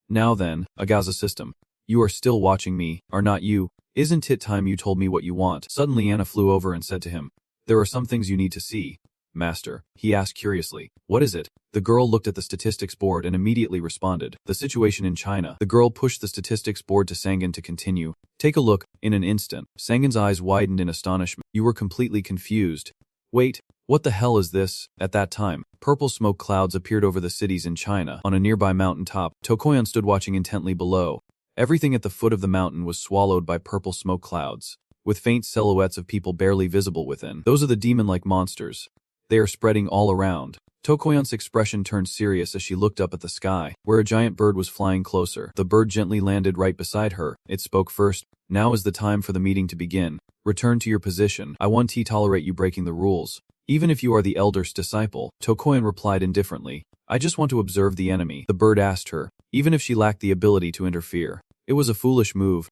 now then, Agaza system, you are still watching me, are not you? Isn't it time you told me what you want? Suddenly Anna flew over and said to him, there are some things you need to see. Master, he asked curiously, what is it? The girl looked at the statistics board and immediately responded, the situation in China. The girl pushed the statistics board to Sangan to continue. Take a look. In an instant, Sangan's eyes widened in astonishment. You were completely confused. Wait, what the hell is this? At that time, purple smoke clouds appeared over the cities in China. On a nearby mountain top, Tokoyan stood watching intently below. Everything at the foot of the mountain was swallowed by purple smoke clouds, with faint silhouettes of people barely visible within. Those are the demon-like monsters. They are spreading all around. Tokoyan's expression turned serious as she looked up at the sky, where a giant bird was flying closer. The bird gently landed right beside her. It spoke first. Now is the time for the meeting to begin. Return to your position. I won't tolerate you breaking the rules. Even if you are the elder's disciple, Tokoyan replied indifferently. I just want to observe the enemy. The bird asked her, even if she lacked the ability to interfere. It was a foolish move.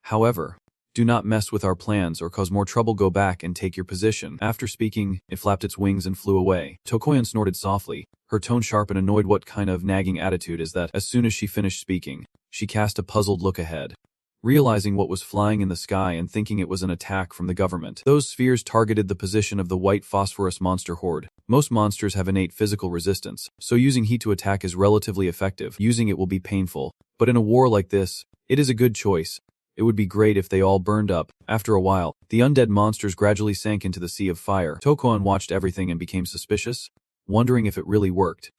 However, do not mess with our plans or cause more trouble. Go back and take your position. After speaking, it flapped its wings and flew away. Tokoyan snorted softly, her tone sharp and annoyed. What kind of nagging attitude is that? As soon as she finished speaking, she cast a puzzled look ahead, realizing what was flying in the sky and thinking it was an attack from the government. Those spheres targeted the position of the white phosphorus monster horde. Most monsters have innate physical resistance, so using heat to attack is relatively effective. Using it will be painful, but in a war like this, it is a good choice. It would be great if they all burned up. After a while, the undead monsters gradually sank into the sea of fire. Tokoyan watched everything and became suspicious, wondering if it really worked.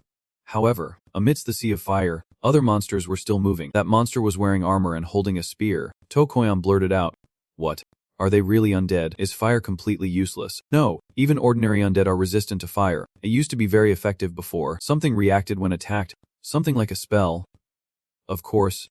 However, amidst the sea of fire, other monsters were still moving. That monster was wearing armor and holding a spear. Tokoyan blurted out, what? Are they really undead? Is fire completely useless? No, even ordinary undead are resistant to fire. It used to be very effective before. Something reacted when attacked, something like a spell. Of course,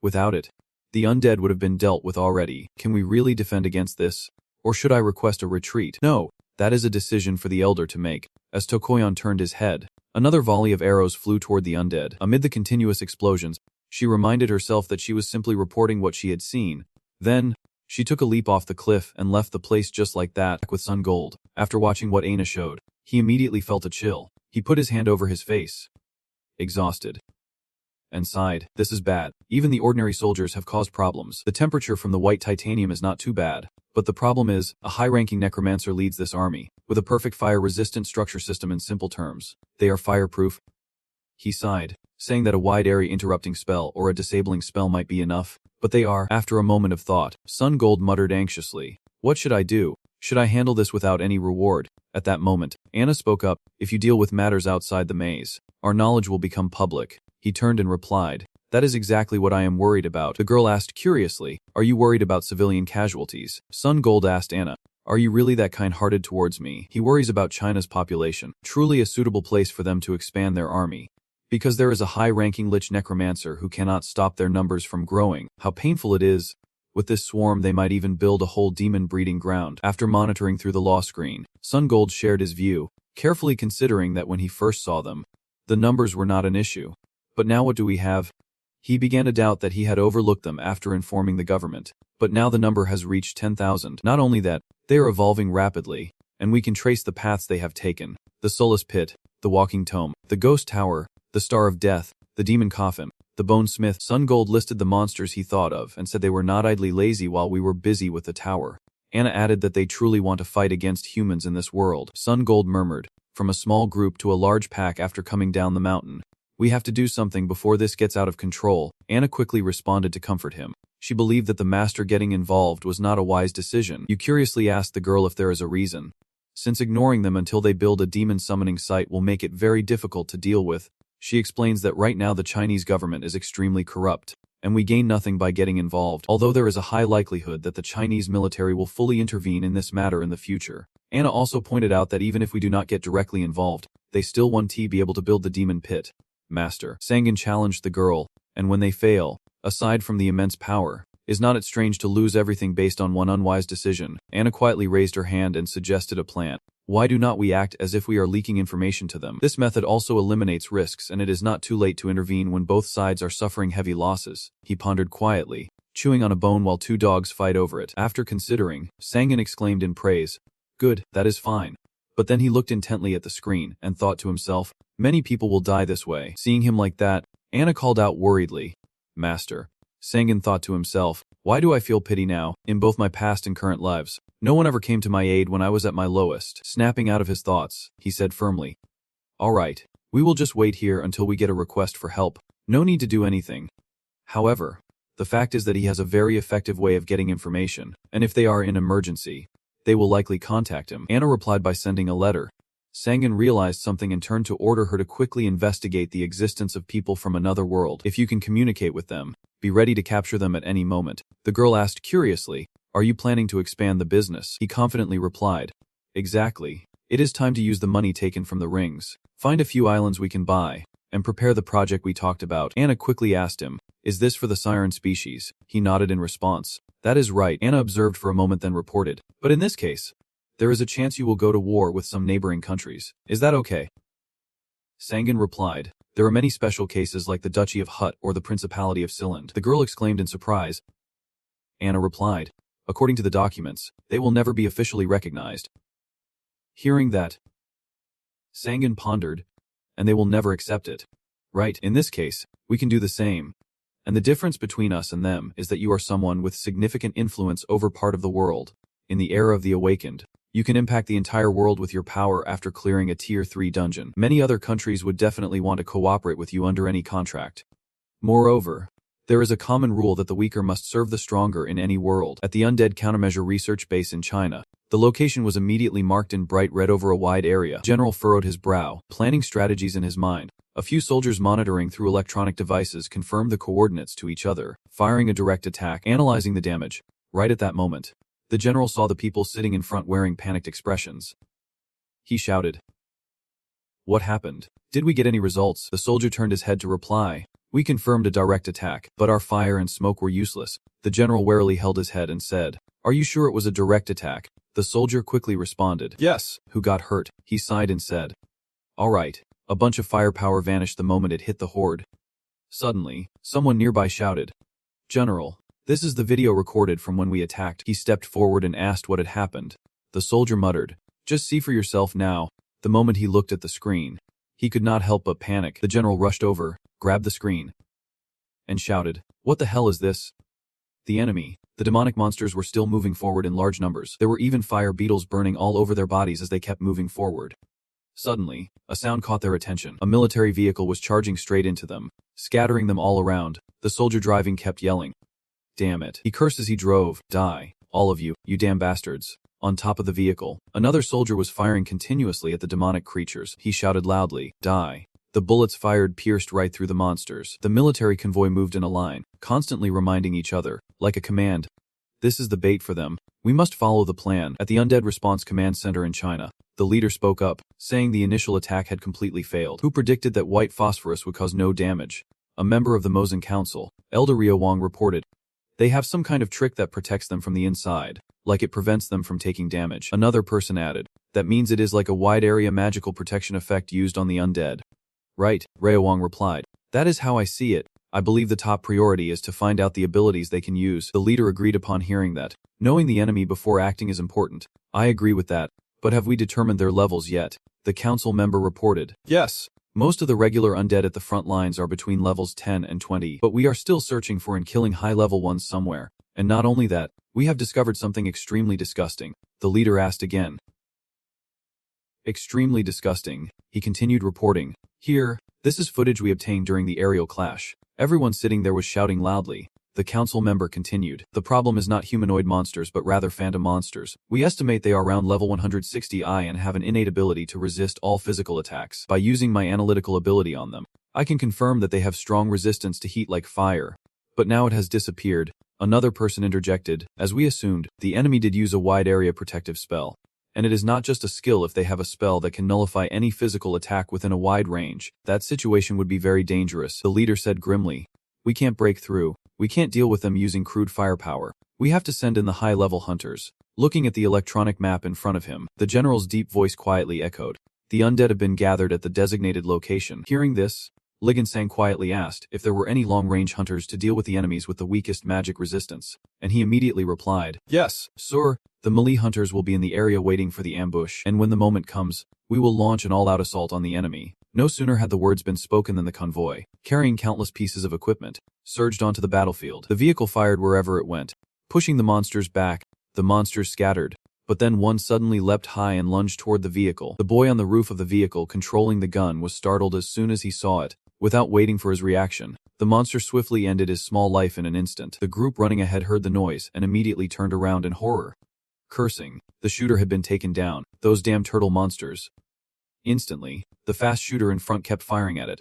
without it, the undead would have been dealt with already. Can we really defend against this? Or should I request a retreat? No, that is a decision for the elder to make. As Tokoyan turned his head, another volley of arrows flew toward the undead. Amid the continuous explosions, she reminded herself that she was simply reporting what she had seen. Then, She took a leap off the cliff and left the place just like that with Sun Gold. After watching what Aina showed, he immediately felt a chill. He put his hand over his face, exhausted, and sighed. This is bad. Even the ordinary soldiers have caused problems. The temperature from the white titanium is not too bad. But the problem is, a high-ranking necromancer leads this army, with a perfect fire-resistant structure system. In simple terms, they are fireproof. He sighed, saying that a wide area interrupting spell or a disabling spell might be enough, but they are. After a moment of thought, Sun Gold muttered anxiously, "What should I do? Should I handle this without any reward?" At that moment, Anna spoke up, "If you deal with matters outside the maze, our knowledge will become public." He turned and replied, "That is exactly what I am worried about." The girl asked curiously, "Are you worried about civilian casualties?" Sun Gold asked Anna, "Are you really that kind-hearted towards me?" He worries about China's population, truly a suitable place for them to expand their army. Because there is a high-ranking lich necromancer who cannot stop their numbers from growing. How painful it is. With this swarm they might even build a whole demon breeding ground. After monitoring through the law screen, Sun Gold shared his view, carefully considering that when he first saw them, the numbers were not an issue. But now what do we have? He began to doubt that he had overlooked them after informing the government. But now the number has reached 10,000. Not only that, they are evolving rapidly, and we can trace the paths they have taken. The Soulless Pit, the Walking Tome, the Ghost Tower, the Star of Death, the Demon Coffin, the Bone Smith. Sun Gold listed the monsters he thought of and said they were not idly lazy while we were busy with the tower. Anna added that they truly want to fight against humans in this world. Sun Gold murmured, from a small group to a large pack after coming down the mountain. We have to do something before this gets out of control. Anna quickly responded to comfort him. She believed that the master getting involved was not a wise decision. You curiously asked the girl if there is a reason. Since ignoring them until they build a demon summoning site will make it very difficult to deal with. She explains that right now the Chinese government is extremely corrupt, and we gain nothing by getting involved, although there is a high likelihood that the Chinese military will fully intervene in this matter in the future. Anna also pointed out that even if we do not get directly involved, they still won't be able to build the demon pit. Master Sangan challenged the girl, and when they fail, aside from the immense power, is not it strange to lose everything based on one unwise decision? Anna quietly raised her hand and suggested a plan. Why do not we act as if we are leaking information to them? This method also eliminates risks and it is not too late to intervene when both sides are suffering heavy losses. He pondered quietly, chewing on a bone while two dogs fight over it. After considering, Sangan exclaimed in praise, "Good, that is fine." But then he looked intently at the screen and thought to himself, many people will die this way. Seeing him like that, Anna called out worriedly, "Master." Sangan thought to himself, why do I feel pity now? In both my past and current lives, no one ever came to my aid when I was at my lowest. Snapping out of his thoughts, he said firmly, "All right, we will just wait here until we get a request for help. No need to do anything." However, the fact is that he has a very effective way of getting information, and if they are in emergency, they will likely contact him. Anna replied by sending a letter. Sangan realized something and turned to order her to quickly investigate the existence of people from another world. If you can communicate with them, be ready to capture them at any moment. The girl asked curiously, "Are you planning to expand the business?" He confidently replied, "Exactly. It is time to use the money taken from the rings. Find a few islands we can buy, and prepare the project we talked about." Anna quickly asked him, "Is this for the siren species?" He nodded in response. "That is right." Anna observed for a moment then reported, "But in this case, there is a chance you will go to war with some neighboring countries. Is that okay?" Sangan replied, "There are many special cases like the Duchy of Hut or the Principality of Siland." The girl exclaimed in surprise. Anna replied, "According to the documents, they will never be officially recognized." Hearing that, Sangan pondered, "And they will never accept it. Right, in this case, we can do the same. And the difference between us and them is that you are someone with significant influence over part of the world. In the era of the Awakened, you can impact the entire world with your power after clearing a Tier 3 dungeon. Many other countries would definitely want to cooperate with you under any contract. Moreover, there is a common rule that the weaker must serve the stronger in any world." At the Undead Countermeasure Research Base in China, the location was immediately marked in bright red over a wide area. General furrowed his brow, planning strategies in his mind. A few soldiers monitoring through electronic devices confirmed the coordinates to each other, firing a direct attack, analyzing the damage. Right at that moment, the general saw the people sitting in front wearing panicked expressions. He shouted, "What happened? Did we get any results?" The soldier turned his head to reply, "We confirmed a direct attack, but our fire and smoke were useless." The general warily held his head and said, "Are you sure it was a direct attack?" The soldier quickly responded, "Yes." "Who got hurt?" He sighed and said, "All right." A bunch of firepower vanished the moment it hit the horde. Suddenly, someone nearby shouted, "General, This is the video recorded from when we attacked. He stepped forward and asked what had happened. The soldier muttered, "Just see for yourself now." The moment he looked at the screen, he could not help but panic. The general rushed over, grabbed the screen, and shouted, "What the hell is this?" The enemy. The demonic monsters were still moving forward in large numbers. There were even fire beetles burning all over their bodies as they kept moving forward. Suddenly, a sound caught their attention. A military vehicle was charging straight into them, scattering them all around. The soldier driving kept yelling, "Damn it." He cursed as he drove, "Die, all of you, you damn bastards." On top of the vehicle, another soldier was firing continuously at the demonic creatures. He shouted loudly, "Die." The bullets fired pierced right through the monsters. The military convoy moved in a line, constantly reminding each other, like a command. This is the bait for them. We must follow the plan. At the Undead Response Command Center in China, the leader spoke up, saying the initial attack had completely failed. Who predicted that white phosphorus would cause no damage? A member of the Mosin Council, Elder Rio Wong, reported, "They have some kind of trick that protects them from the inside, like it prevents them from taking damage." Another person added, "That means it is like a wide area magical protection effect used on the undead." "Right," Rio Wong replied. "That is how I see it. I believe the top priority is to find out the abilities they can use." The leader agreed upon hearing that. Knowing the enemy before acting is important. "I agree with that. But have we determined their levels yet?" The council member reported. "Yes. Most of the regular undead at the front lines are between levels 10 and 20, but we are still searching for and killing high-level ones somewhere. And not only that, we have discovered something extremely disgusting." The leader asked again. "Extremely disgusting," he continued reporting. "Here, this is footage we obtained during the aerial clash." Everyone sitting there was shouting loudly. The council member continued, "The problem is not humanoid monsters but rather phantom monsters. We estimate they are around level 160 and have an innate ability to resist all physical attacks. By using my analytical ability on them, I can confirm that they have strong resistance to heat like fire. But now it has disappeared." Another person interjected, "As we assumed, the enemy did use a wide area protective spell. And it is not just a skill. If they have a spell that can nullify any physical attack within a wide range, that situation would be very dangerous." The leader said grimly, "We can't break through. We can't deal with them using crude firepower. We have to send in the high-level hunters." Looking at the electronic map in front of him, the general's deep voice quietly echoed, "The undead have been gathered at the designated location." Hearing this, Ligan Sang quietly asked if there were any long-range hunters to deal with the enemies with the weakest magic resistance, and he immediately replied, "Yes, sir. The melee hunters will be in the area waiting for the ambush, and when the moment comes, we will launch an all-out assault on the enemy." No sooner had the words been spoken than the convoy, carrying countless pieces of equipment, surged onto the battlefield. The vehicle fired wherever it went, pushing the monsters back. The monsters scattered, but then one suddenly leapt high and lunged toward the vehicle. The boy on the roof of the vehicle controlling the gun was startled as soon as he saw it. Without waiting for his reaction, the monster swiftly ended his small life in an instant. The group running ahead heard the noise and immediately turned around in horror. Cursing, the shooter had been taken down. Those damn turtle monsters. Instantly, the fast shooter in front kept firing at it,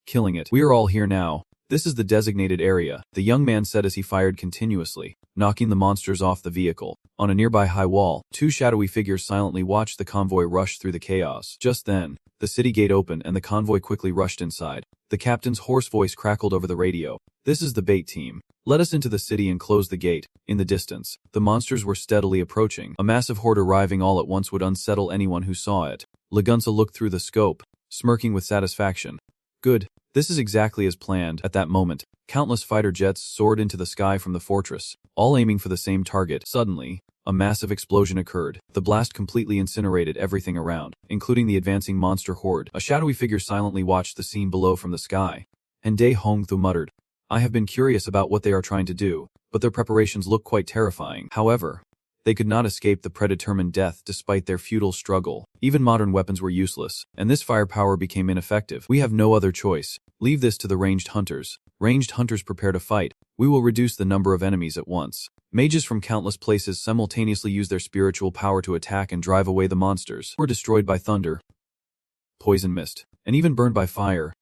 killing it. "We are all here now. This is the designated area," the young man said as he fired continuously, knocking the monsters off the vehicle. On a nearby high wall, two shadowy figures silently watched the convoy rush through the chaos. Just then, the city gate opened and the convoy quickly rushed inside. The captain's hoarse voice crackled over the radio. "This is the bait team. Let us into the city and close the gate." In the distance, the monsters were steadily approaching. A massive horde arriving all at once would unsettle anyone who saw it. Lagunsa looked through the scope, smirking with satisfaction. "Good. This is exactly as planned." At that moment, countless fighter jets soared into the sky from the fortress, all aiming for the same target. Suddenly, a massive explosion occurred. The blast completely incinerated everything around, including the advancing monster horde. A shadowy figure silently watched the scene below from the sky. And Dae Hongthu muttered, "I have been curious about what they are trying to do, but their preparations look quite terrifying." However, they could not escape the predetermined death despite their futile struggle. Even modern weapons were useless, and this firepower became ineffective. "We have no other choice. Leave this to the ranged hunters. Ranged hunters prepare to fight. We will reduce the number of enemies at once." Mages from countless places simultaneously use their spiritual power to attack and drive away the monsters, who were destroyed by thunder, poison mist, and even burned by fire.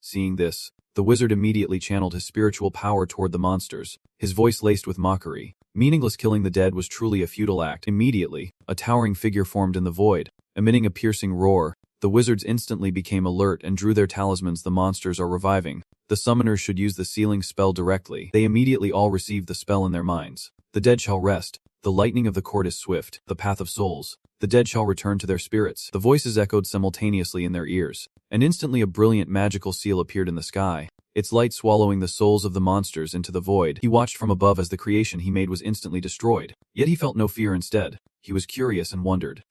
Seeing this, the wizard immediately channeled his spiritual power toward the monsters, his voice laced with mockery. Meaningless killing the dead was truly a futile act. Immediately, a towering figure formed in the void, emitting a piercing roar. The wizards instantly became alert and drew their talismans. The monsters are reviving. The summoners should use the sealing spell directly. They immediately all received the spell in their minds. "The dead shall rest. The lightning of the court is swift, the path of souls. The dead shall return to their spirits. The voices echoed simultaneously in their ears, and instantly a brilliant magical seal appeared in the sky, its light swallowing the souls of the monsters into the void. He watched from above as the creation he made was instantly destroyed, yet he felt no fear. Instead, he was curious and wondered.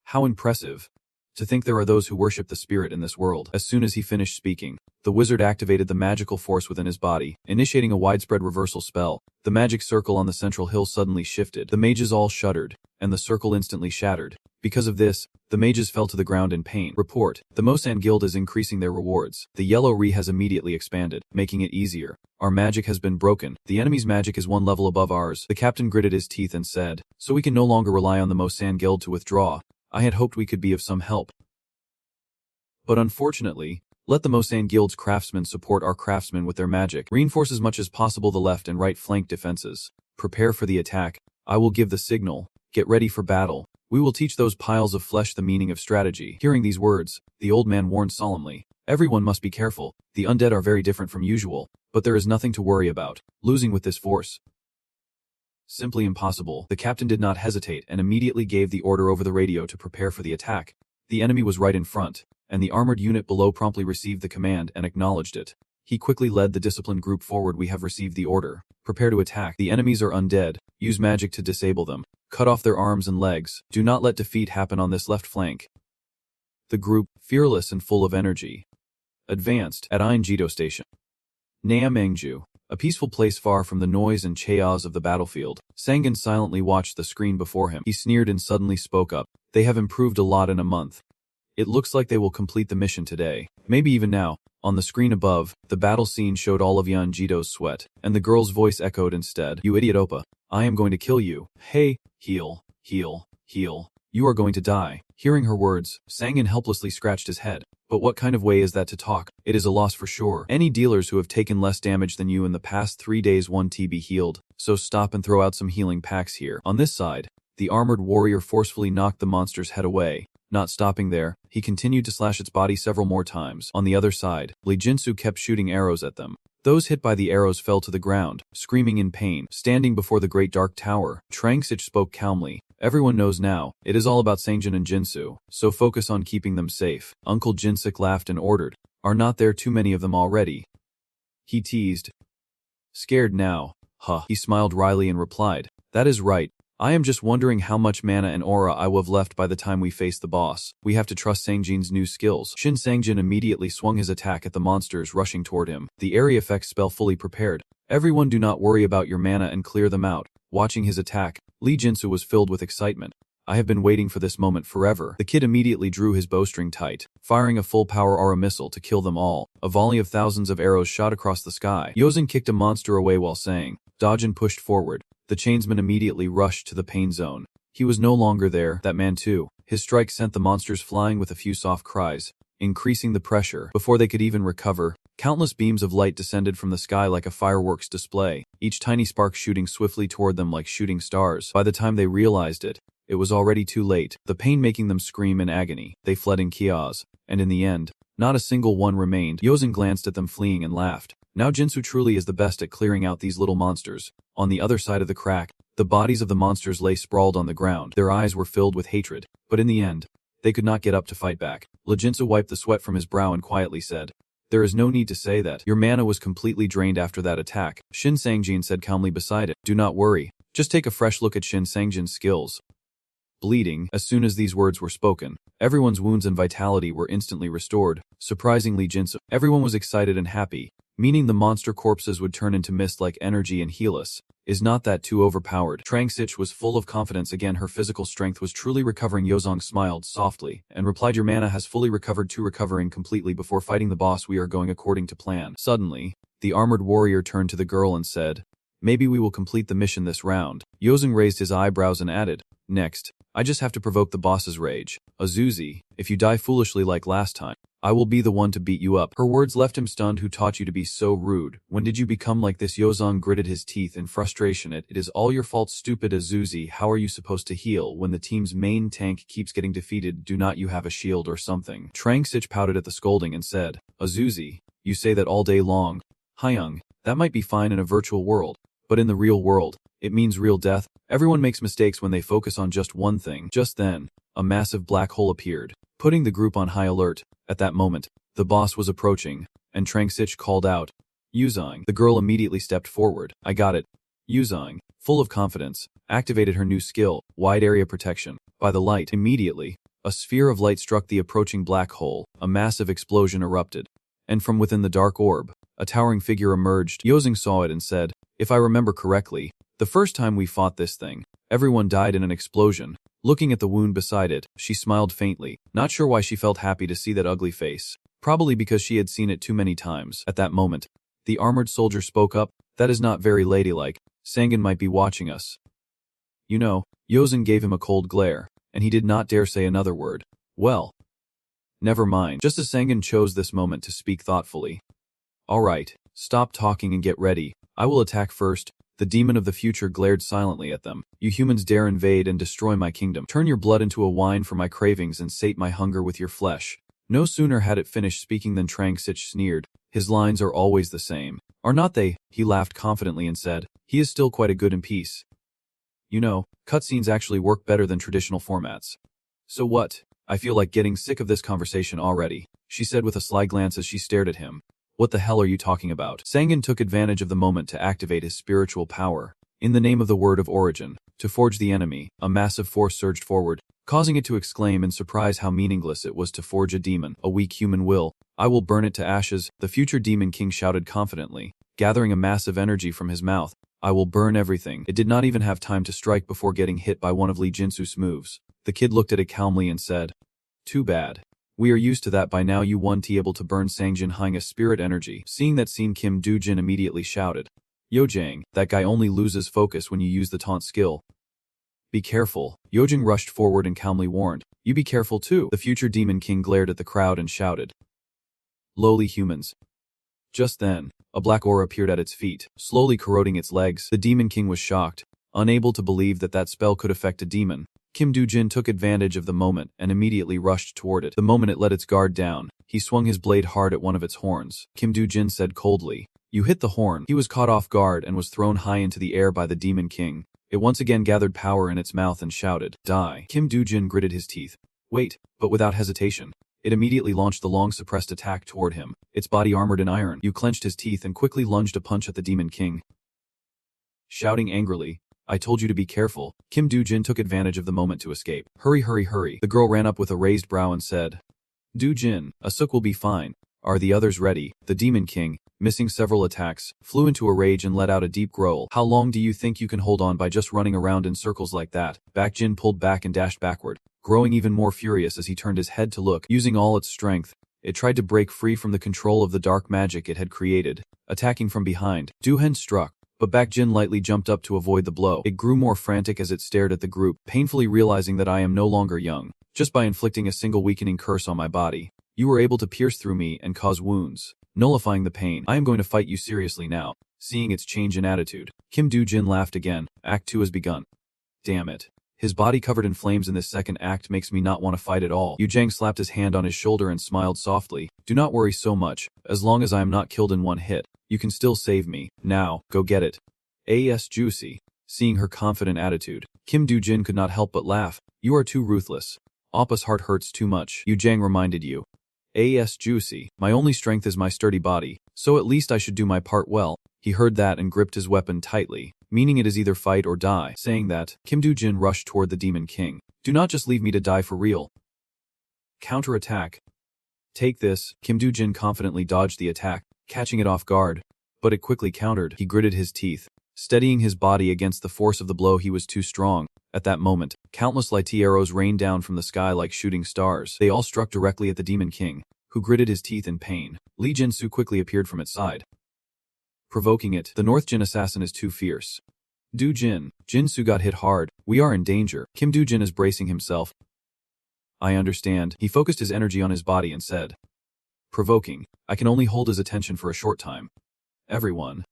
How impressive. To think there are those who worship the spirit in this world. As soon as he finished speaking, the wizard activated the magical force within his body, initiating a widespread reversal spell. The magic circle on the central hill suddenly shifted. The mages all shuddered, and the circle instantly shattered. Because of this, the mages fell to the ground in pain. Report: the Mosan Guild is increasing their rewards. The yellow Re has immediately expanded, making it easier. Our magic has been broken. The enemy's magic is one level above ours. The captain gritted his teeth and said, so we can no longer rely on the Mosan Guild to withdraw. I had hoped we could be of some help. But unfortunately, let the Mosan Guild's craftsmen support our craftsmen with their magic. Reinforce as much as possible the left and right flank defenses. Prepare for the attack. I will give the signal. Get ready for battle. We will teach those piles of flesh the meaning of strategy. Hearing these words, the old man warned solemnly. Everyone must be careful. The undead are very different from usual, but there is nothing to worry about. Losing with this force. Simply impossible. The captain did not hesitate and immediately gave the order over the radio to prepare for the attack. The enemy was right in front, and the armored unit below promptly received the command and acknowledged it. He quickly led the disciplined group forward. We have received the order. Prepare to attack. The enemies are undead. Use magic to disable them. Cut off their arms and legs. Do not let defeat happen on this left flank. The group, fearless and full of energy, advanced at Ainjido Station. Naamangju, a peaceful place far from the noise and chaos of the battlefield. Sangan silently watched the screen before him. He sneered and suddenly spoke up. They have improved a lot in a month. It looks like they will complete the mission today. Maybe even now. On the screen above, the battle scene showed all of Yanjido's sweat, and the girl's voice echoed instead. You idiot Oppa. I am going to kill you. Hey, heal, heal, heal. You are going to die. Hearing her words, Sangan helplessly scratched his head. But what kind of way is that to talk? It is a loss for sure. Any dealers who have taken less damage than you in the past 3 days want to be healed, so stop and throw out some healing packs here. On this side, the armored warrior forcefully knocked the monster's head away. Not stopping there, he continued to slash its body several more times. On the other side, Lee Jinsu kept shooting arrows at them. Those hit by the arrows fell to the ground, screaming in pain. Standing before the great dark tower, Trangsich spoke calmly. Everyone knows now, it is all about Sangjin and Jinsu, so focus on keeping them safe. Uncle Jinsuk laughed and ordered. Are not there too many of them already? He teased. Scared now? Huh. He smiled wryly and replied. That is right. I am just wondering how much mana and aura I will have left by the time we face the boss. We have to trust Sangjin's new skills. Shin Sangjin immediately swung his attack at the monsters rushing toward him. The area effects spell fully prepared. Everyone do not worry about your mana and clear them out. Watching his attack, Lee Jinsu was filled with excitement. I have been waiting for this moment forever. The kid immediately drew his bowstring tight, firing a full-power aura missile to kill them all. A volley of thousands of arrows shot across the sky. Yozin kicked a monster away while saying, dodge, and pushed forward. The chainsman immediately rushed to the pain zone. He was no longer there, that man too. His strike sent the monsters flying with a few soft cries, increasing the pressure. Before they could even recover, countless beams of light descended from the sky like a fireworks display, each tiny spark shooting swiftly toward them like shooting stars. By the time they realized it, it was already too late, the pain making them scream in agony. They fled in chaos, and in the end, not a single one remained. Yozin glanced at them fleeing and laughed. Now Jinsu truly is the best at clearing out these little monsters. On the other side of the crack, the bodies of the monsters lay sprawled on the ground. Their eyes were filled with hatred, but in the end, they could not get up to fight back. Jinsu wiped the sweat from his brow and quietly said, there is no need to say that. Your mana was completely drained after that attack. Shin Sangjin said calmly beside it. Do not worry. Just take a fresh look at Shin Sangjin's skills. Bleeding. As soon as these words were spoken, everyone's wounds and vitality were instantly restored. Surprisingly, Jinsu. Everyone was excited and happy, meaning the monster corpses would turn into mist like energy and heal us. Is not that too overpowered? Trangsich was full of confidence again. Her physical strength was truly recovering. Yozong smiled softly and replied, your mana has fully recovered to recovering completely before fighting the boss. We are going according to plan. Suddenly, the armored warrior turned to the girl and said, maybe we will complete the mission this round. Yozong raised his eyebrows and added, next, I just have to provoke the boss's rage. Azuzi, if you die foolishly like last time, I will be the one to beat you up. Her words left him stunned. Who taught you to be so rude? When did you become like this? Yozong gritted his teeth in frustration. It is all your fault, stupid Azuzi. How are you supposed to heal when the team's main tank keeps getting defeated? Do not you have a shield or something? Trangsich pouted at the scolding and said, Azuzi, you say that all day long. Hyung, that might be fine in a virtual world, but in the real world, it means real death. Everyone makes mistakes when they focus on just one thing. Just then, a massive black hole appeared, putting the group on high alert. At that moment, the boss was approaching, and Trangsich called out, Yuzong. The girl immediately stepped forward. I got it. Yuzong, full of confidence, activated her new skill, wide area protection. By the light, immediately, a sphere of light struck the approaching black hole. A massive explosion erupted, and from within the dark orb, a towering figure emerged. Yuzong saw it and said, if I remember correctly, the first time we fought this thing, everyone died in an explosion. Looking at the wound beside it, she smiled faintly, not sure why she felt happy to see that ugly face. Probably because she had seen it too many times. At that moment, the armored soldier spoke up, that is not very ladylike. Sangan might be watching us. You know, Yozin gave him a cold glare, and he did not dare say another word. Well, never mind. Just as Sangan chose this moment to speak thoughtfully. Alright, stop talking and get ready. I will attack first. The demon of the future glared silently at them. You humans dare invade and destroy my kingdom. Turn your blood into a wine for my cravings and sate my hunger with your flesh. No sooner had it finished speaking than Trangsich sneered. His lines are always the same. Are not they? He laughed confidently and said, he is still quite a good in peace. You know, cutscenes actually work better than traditional formats. So what? I feel like getting sick of this conversation already, she said with a sly glance as she stared at him. What the hell are you talking about? Sangan took advantage of the moment to activate his spiritual power. In the name of the word of origin, to forge the enemy, a massive force surged forward, causing it to exclaim in surprise how meaningless it was to forge a demon, a weak human will. I will burn it to ashes, the future demon king shouted confidently, gathering a massive energy from his mouth. I will burn everything. It did not even have time to strike before getting hit by one of Lee Jinsu's moves. The kid looked at it calmly and said, too bad. We are used to that by now. You won't be able to burn Sangjin Hai's spirit energy. Seeing that scene, Kim Do-jin immediately shouted, Yojang, that guy only loses focus when you use the taunt skill. Be careful. Yojang rushed forward and calmly warned, you be careful too. The future demon king glared at the crowd and shouted, lowly humans. Just then, a black aura appeared at its feet, slowly corroding its legs. The demon king was shocked, unable to believe that that spell could affect a demon. Kim Do-jin took advantage of the moment and immediately rushed toward it. The moment it let its guard down, he swung his blade hard at one of its horns. Kim Do-jin said coldly, you hit the horn. He was caught off guard and was thrown high into the air by the demon king. It once again gathered power in its mouth and shouted, die. Kim Do-jin gritted his teeth. Wait, but without hesitation. It immediately launched the long-suppressed attack toward him, its body armored in iron. You clenched his teeth and quickly lunged a punch at the demon king. Shouting angrily, I told you to be careful. Kim Do-jin took advantage of the moment to escape. Hurry, hurry, hurry. The girl ran up with a raised brow and said, Do-jin, Asuk will be fine. Are the others ready? The demon king, missing several attacks, flew into a rage and let out a deep growl. How long do you think you can hold on by just running around in circles like that? Bakjin pulled back and dashed backward, growing even more furious as he turned his head to look. Using all its strength, it tried to break free from the control of the dark magic it had created, attacking from behind. Du-hen struck, but Bakjin lightly jumped up to avoid the blow. It grew more frantic as it stared at the group, painfully realizing that I am no longer young. Just by inflicting a single weakening curse on my body, you were able to pierce through me and cause wounds, nullifying the pain. I am going to fight you seriously now. Seeing its change in attitude, Kim Do-jin laughed again. Act 2 has begun. Damn it. His body covered in flames in this second act makes me not want to fight at all. Yujang slapped his hand on his shoulder and smiled softly. Do not worry so much. As long as I am not killed in one hit, you can still save me. Now, go get it. A.S. Juicy. Seeing her confident attitude, Kim Do-jin could not help but laugh. You are too ruthless. Appa's heart hurts too much. Yujang reminded you. A.S. Juicy. My only strength is my sturdy body, so at least I should do my part well. He heard that and gripped his weapon tightly, meaning it is either fight or die. Saying that, Kim Do-jin rushed toward the demon king. Do not just leave me to die for real. Counterattack. Take this. Kim Do-jin confidently dodged the attack, catching it off guard. But it quickly countered. He gritted his teeth, steadying his body against the force of the blow. He was too strong. At that moment, countless light arrows rained down from the sky like shooting stars. They all struck directly at the demon king, who gritted his teeth in pain. Lee Jinsu quickly appeared from its side, provoking it. The North Jin assassin is too fierce. Do-jin, Jinsu got hit hard. We are in danger. Kim Do-jin is bracing himself. I understand. He focused his energy on his body and said, provoking. I can only hold his attention for a short time. Everyone,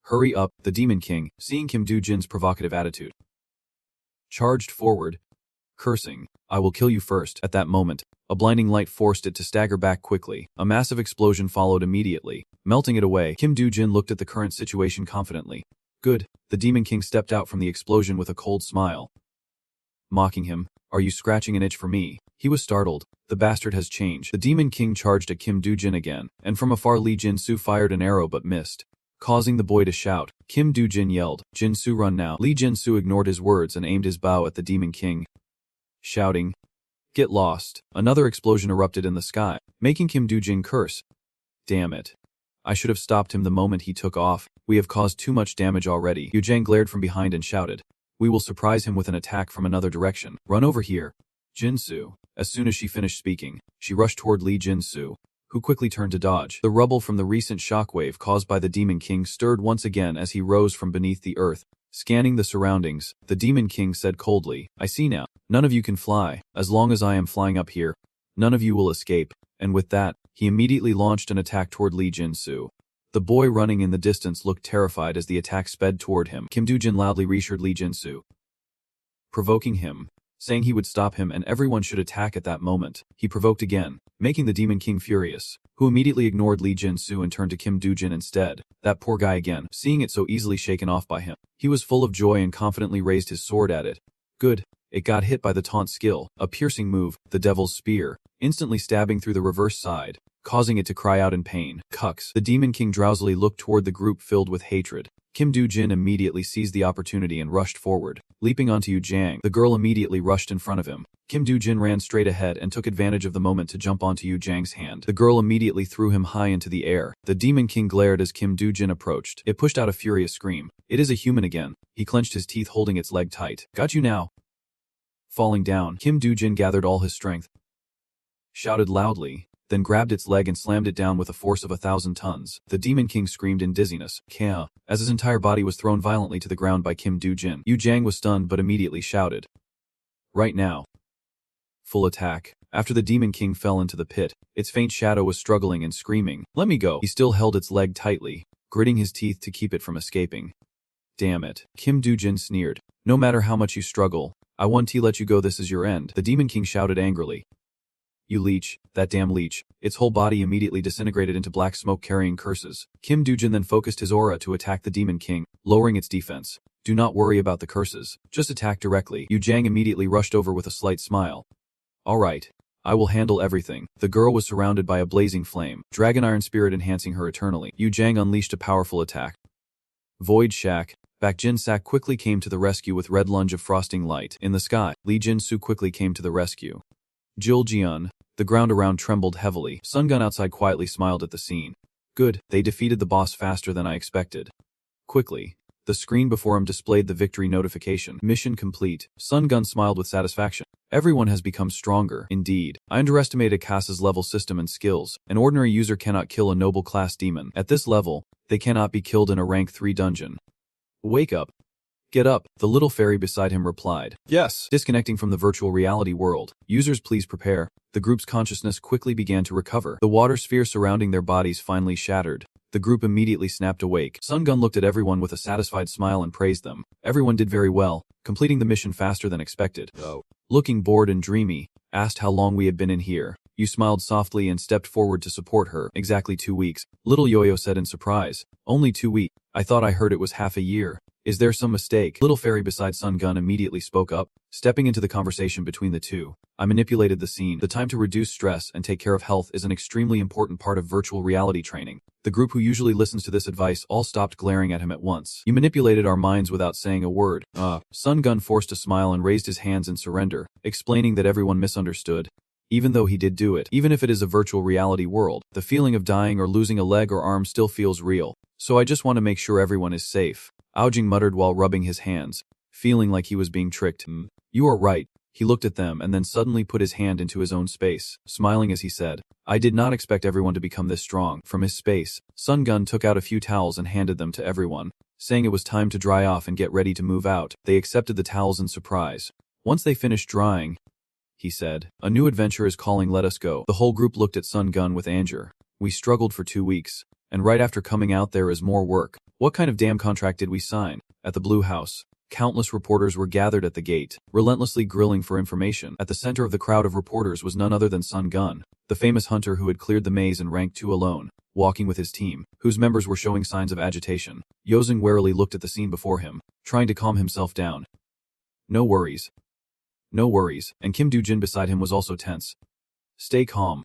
hurry up. The demon king, seeing Kim Do-jin's provocative attitude, charged forward, cursing, I will kill you first. At that moment, a blinding light forced it to stagger back quickly. A massive explosion followed immediately, melting it away. Kim Do-jin looked at the current situation confidently. Good. The Demon King stepped out from the explosion with a cold smile. Mocking him, "Are you scratching an itch for me?" He was startled. The bastard has changed. The Demon King charged at Kim Do-jin again, and from afar Lee Jin-soo fired an arrow but missed, causing the boy to shout. Kim Do-jin yelled, "Jin-soo, run now." Lee Jin-soo ignored his words and aimed his bow at the Demon King, shouting, "Get lost." Another explosion erupted in the sky, making Kim Do-jin curse. Damn it. I should have stopped him the moment he took off. We have caused too much damage already. Yu Jang glared from behind and shouted, "We will surprise him with an attack from another direction. Run over here." Jin-soo. As soon as she finished speaking, she rushed toward Lee Jin-soo, who quickly turned to dodge. The rubble from the recent shockwave caused by the Demon King stirred once again as he rose from beneath the earth. Scanning the surroundings, the Demon King said coldly, "I see now. None of you can fly. As long as I am flying up here, none of you will escape." And with that, he immediately launched an attack toward Lee Jin-soo. The boy running in the distance looked terrified as the attack sped toward him. Kim Do-jin loudly reassured Lee Jin-soo, provoking him, saying he would stop him and everyone should attack at that moment. He provoked again, making the Demon King furious, who immediately ignored Lee Jin-soo and turned to Kim Do-jin instead. That poor guy again, seeing it so easily shaken off by him. He was full of joy and confidently raised his sword at it. Good. It got hit by the taunt skill, a piercing move, the Devil's Spear, instantly stabbing through the reverse side, causing it to cry out in pain. Cucks. The Demon King drowsily looked toward the group filled with hatred. Kim Do-jin immediately seized the opportunity and rushed forward. Leaping onto Yu Jang, the girl immediately rushed in front of him. Kim Do-jin ran straight ahead and took advantage of the moment to jump onto Yu Jang's hand. The girl immediately threw him high into the air. The Demon King glared as Kim Do-jin approached. It pushed out a furious scream. "It is a human again." He clenched his teeth holding its leg tight. "Got you now." Falling down, Kim Do-jin gathered all his strength, shouted loudly, then grabbed its leg and slammed it down with a force of 1,000 tons. The Demon King screamed in dizziness, "Kya," as his entire body was thrown violently to the ground by Kim Do-jin. Yu Jang was stunned but immediately shouted, "Right now." Full attack. After the Demon King fell into the pit, its faint shadow was struggling and screaming, "Let me go." He still held its leg tightly, gritting his teeth to keep it from escaping. "Damn it." Kim Do-jin sneered. "No matter how much you struggle, I won't let you go. This is your end." The Demon King shouted angrily, "You leech, that damn leech." Its whole body immediately disintegrated into black smoke carrying curses. Kim Do-jin then focused his aura to attack the Demon King, lowering its defense. "Do not worry about the curses. Just attack directly." Yu Jang immediately rushed over with a slight smile. "Alright. I will handle everything." The girl was surrounded by a blazing flame, Dragon Iron Spirit enhancing her eternally. Yu Jang unleashed a powerful attack. Void Shack. Baek Jin-sak quickly came to the rescue with red lunge of frosting light. In the sky, Lee Jin-soo quickly came to the rescue. Jil-jeon. The ground around trembled heavily. Sun Gun outside quietly smiled at the scene. "Good, they defeated the boss faster than I expected." Quickly, the screen before him displayed the victory notification. "Mission complete." Sun Gun smiled with satisfaction. "Everyone has become stronger." "Indeed. I underestimated Akasa's level system and skills. An ordinary user cannot kill a noble class demon. At this level, they cannot be killed in a rank 3 dungeon." "Wake up. Get up," the little fairy beside him replied. "Yes." Disconnecting from the virtual reality world. "Users, please prepare." The group's consciousness quickly began to recover. The water sphere surrounding their bodies finally shattered. The group immediately snapped awake. Sun Gun looked at everyone with a satisfied smile and praised them. Everyone did very well, completing the mission faster than expected. Looking bored and dreamy, asked how long we had been in here. You smiled softly and stepped forward to support her. "Exactly 2 weeks. Little Yo-Yo said in surprise. "Only 2 weeks. I thought I heard it was half a year. Is there some mistake?" Little fairy beside Sun Gun immediately spoke up, stepping into the conversation between the two. "I manipulated the scene. The time to reduce stress and take care of health is an extremely important part of virtual reality training." The group who usually listens to this advice all stopped glaring at him at once. "You manipulated our minds without saying a word." Sun Gun forced a smile and raised his hands in surrender, explaining that everyone misunderstood. Even though he did do it, even if it is a virtual reality world, the feeling of dying or losing a leg or arm still feels real. So I just want to make sure everyone is safe." Aojing muttered while rubbing his hands, feeling like he was being tricked. "You are right." He looked at them and then suddenly put his hand into his own space, smiling as he said, "I did not expect everyone to become this strong." From his space, Sun Gun took out a few towels and handed them to everyone, saying it was time to dry off and get ready to move out. They accepted the towels in surprise. Once they finished drying, he said, "A new adventure is calling, let us go." The whole group looked at Sun Gun with anger. "We struggled for 2 weeks. And right after coming out there is more work. What kind of damn contract did we sign?" At the Blue House, Countless reporters were gathered at the gate, relentlessly grilling for information. At the center of the crowd of reporters was none other than Sun Gun, the famous hunter who had cleared the maze in rank 2 alone, walking with his team, whose members were showing signs of agitation. Yozeng warily looked at the scene before him, trying to calm himself down. No worries. No worries, and Kim Do-jin beside him was also tense. Stay calm.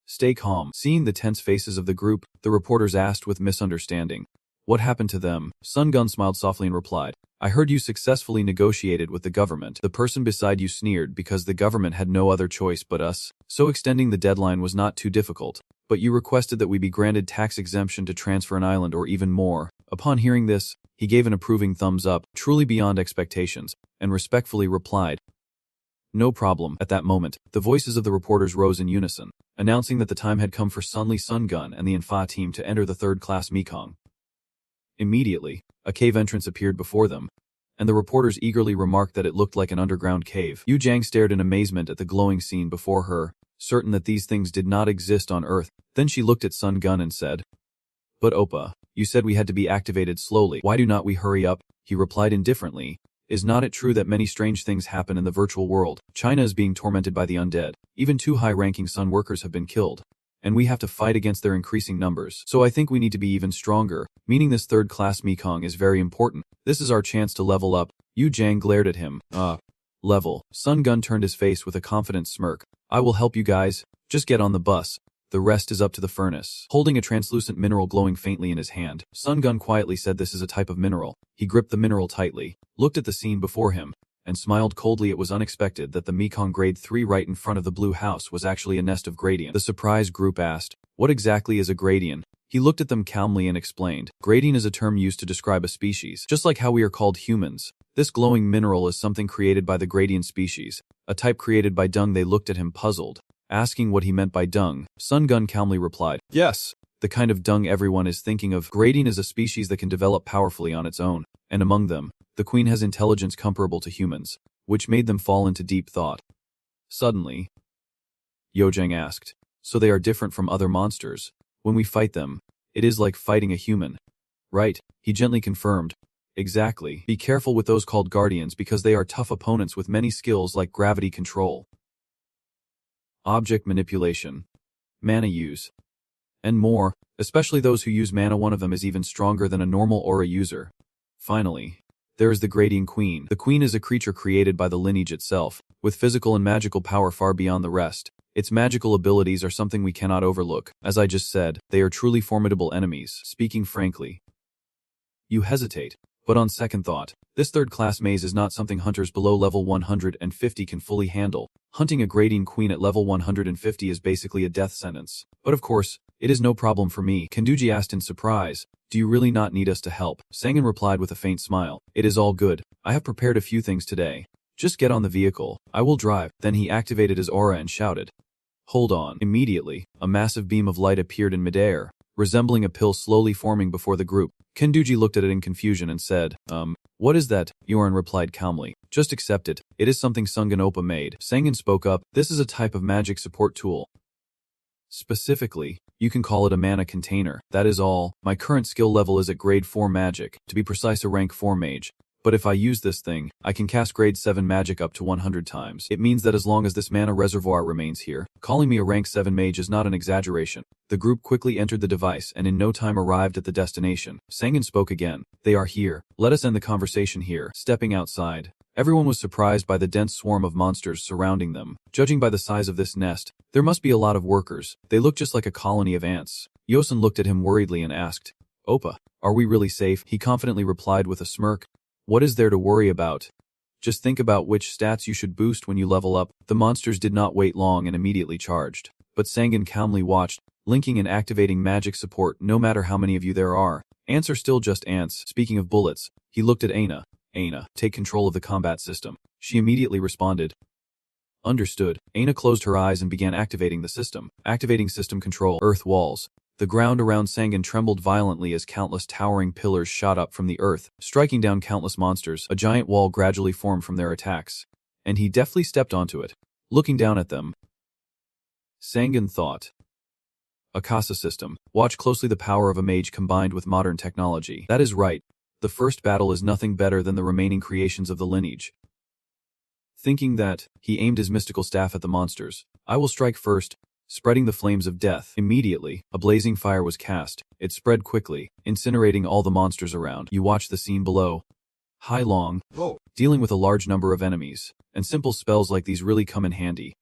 Stay calm. Seeing the tense faces of the group, the reporters asked with misunderstanding. What happened to them? Sun Gun smiled softly and replied, I heard you successfully negotiated with the government. The person beside you sneered because the government had no other choice but us, so extending the deadline was not too difficult. But you requested that we be granted tax exemption to transfer an island or even more. Upon hearing this, he gave an approving thumbs up, truly beyond expectations, and respectfully replied, No problem. At that moment, the voices of the reporters rose in unison, announcing that the time had come for Sunli Sun Gun and the Enfa team to enter the third-class Mekong. Immediately, a cave entrance appeared before them, and the reporters eagerly remarked that it looked like an underground cave. Yu Jiang stared in amazement at the glowing scene before her, certain that these things did not exist on Earth. Then she looked at Sun Gun and said, But Oppa, you said we had to be activated slowly. Why do not we hurry up? He replied indifferently. Is not it true that many strange things happen in the virtual world? China is being tormented by the undead. Even 2 high-ranking Sun workers have been killed, and we have to fight against their increasing numbers. So I think we need to be even stronger, meaning this third-class Mekong is very important. This is our chance to level up. Yu Jiang glared at him. Level. Sun Gun turned his face with a confident smirk. I will help you guys. Just get on the bus. The rest is up to the furnace. Holding a translucent mineral glowing faintly in his hand, Sun Gun quietly said this is a type of mineral. He gripped the mineral tightly, looked at the scene before him, and smiled coldly. It was unexpected that the Mekong Grade 3 right in front of the blue house was actually a nest of Gradian. The surprised group asked, What exactly is a Gradian? He looked at them calmly and explained, Gradian is a term used to describe a species, just like how we are called humans. This glowing mineral is something created by the Gradian species, a type created by dung. They looked at him puzzled, asking what he meant by dung. Sun Gun calmly replied, Yes, the kind of dung everyone is thinking of. Gradian is a species that can develop powerfully on its own, and among them, the queen has intelligence comparable to humans, which made them fall into deep thought. Suddenly, Yozeng asked, So they are different from other monsters. When we fight them, it is like fighting a human. Right, he gently confirmed. Exactly. Be careful with those called guardians because they are tough opponents with many skills like gravity control, object manipulation, mana use, and more, especially those who use mana. One of them is even stronger than a normal aura user. Finally, there is the Gradian Queen. The Queen is a creature created by the lineage itself, with physical and magical power far beyond the rest. Its magical abilities are something we cannot overlook. As I just said, they are truly formidable enemies. Speaking frankly, you hesitate. But on second thought, this third-class maze is not something hunters below level 150 can fully handle. Hunting a Gradian Queen at level 150 is basically a death sentence. But of course, it is no problem for me. Kenduji asked in surprise, Do you really not need us to help? Sangan replied with a faint smile, It is all good. I have prepared a few things today. Just get on the vehicle. I will drive. Then he activated his aura and shouted, Hold on. Immediately, a massive beam of light appeared in midair, resembling a pill slowly forming before the group. Kenduji looked at it in confusion and said, What is that? Yoran replied calmly. Just accept it. It is something Sungan Oppa made. Sangan spoke up. This is a type of magic support tool. Specifically, you can call it a mana container. That is all. My current skill level is at grade 4 magic, to be precise a rank 4 mage. But if I use this thing, I can cast grade 7 magic up to 100 times. It means that as long as this mana reservoir remains here, calling me a rank 7 mage is not an exaggeration. The group quickly entered the device and in no time arrived at the destination. Sangan spoke again. They are here. Let us end the conversation here. Stepping outside, everyone was surprised by the dense swarm of monsters surrounding them. Judging by the size of this nest, there must be a lot of workers. They look just like a colony of ants. Yosen looked at him worriedly and asked, Oppa, are we really safe? He confidently replied with a smirk, What is there to worry about? Just think about which stats you should boost when you level up. The monsters did not wait long and immediately charged. But Sangan calmly watched, linking and activating magic support no matter how many of you there are. Ants are still just ants. Speaking of bullets, he looked at Aina. Aina, take control of the combat system. She immediately responded. Understood. Aina closed her eyes and began activating the system. Activating system control. Earth walls. The ground around Sangan trembled violently as countless towering pillars shot up from the earth, striking down countless monsters. A giant wall gradually formed from their attacks, and he deftly stepped onto it, looking down at them. Sangan thought. Akasa system. Watch closely the power of a mage combined with modern technology. That is right. The first battle is nothing better than the remaining creations of the lineage. Thinking that, he aimed his mystical staff at the monsters. I will strike first, spreading the flames of death. Immediately, a blazing fire was cast. It spread quickly, incinerating all the monsters around. You watch the scene below. Hai Long, dealing with a large number of enemies, and simple spells like these really come in handy.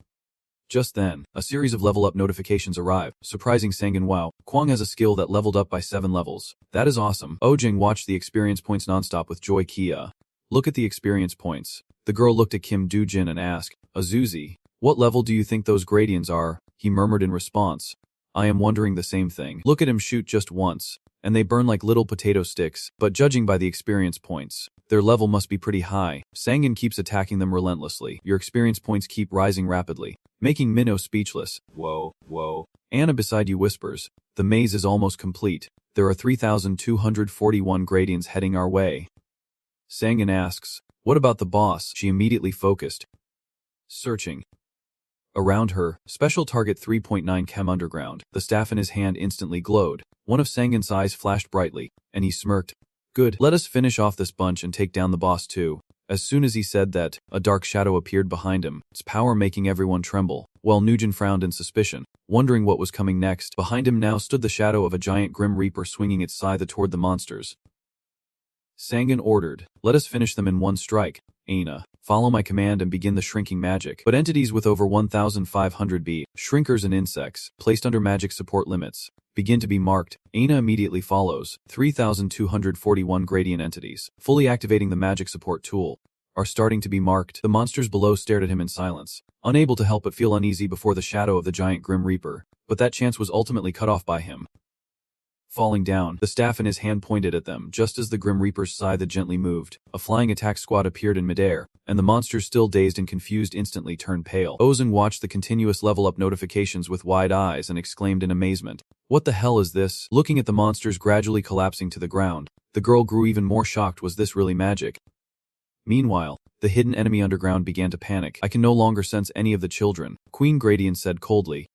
Just then, a series of level up notifications arrive, surprising Sangan. Wow, Kwang has a skill that leveled up by 7 levels. That is awesome. Ojing watched the experience points nonstop with joy. Kia, look at the experience points. The girl looked at Kim Doo-jin and asked, Azuzi, what level do you think those gradients are? He murmured in response, I am wondering the same thing. Look at him shoot just once, and they burn like little potato sticks, but judging by the experience points, their level must be pretty high. Sangan keeps attacking them relentlessly. Your experience points keep rising rapidly, making Minho speechless. Whoa. Anna beside you whispers, the maze is almost complete. There are 3,241 gradients heading our way. Sangan asks, what about the boss? She immediately focused. Searching. Around her, special target 3.9 Chem Underground. The staff in his hand instantly glowed. One of Sangan's eyes flashed brightly, and he smirked. Good, let us finish off this bunch and take down the boss too. As soon as he said that, a dark shadow appeared behind him, its power making everyone tremble, while Nugent frowned in suspicion, wondering what was coming next. Behind him now stood the shadow of a giant Grim Reaper swinging its scythe toward the monsters. Sangan ordered, let us finish them in one strike. Aina, follow my command and begin the shrinking magic. But entities with over 1,500 B, shrinkers and insects, placed under magic support limits, begin to be marked. Aina immediately follows. 3,241 gradient entities, fully activating the magic support tool, are starting to be marked. The monsters below stared at him in silence, unable to help but feel uneasy before the shadow of the giant Grim Reaper, but that chance was ultimately cut off by him. Falling down, the staff in his hand pointed at them just as the Grim Reaper's scythe gently moved. A flying attack squad appeared in midair, and the monsters still dazed and confused instantly turned pale. Ozan watched the continuous level-up notifications with wide eyes and exclaimed in amazement, what the hell is this? Looking at the monsters gradually collapsing to the ground, the girl grew even more shocked. Was this really magic? Meanwhile, the hidden enemy underground began to panic. I can no longer sense any of the children, Queen Gradient said coldly.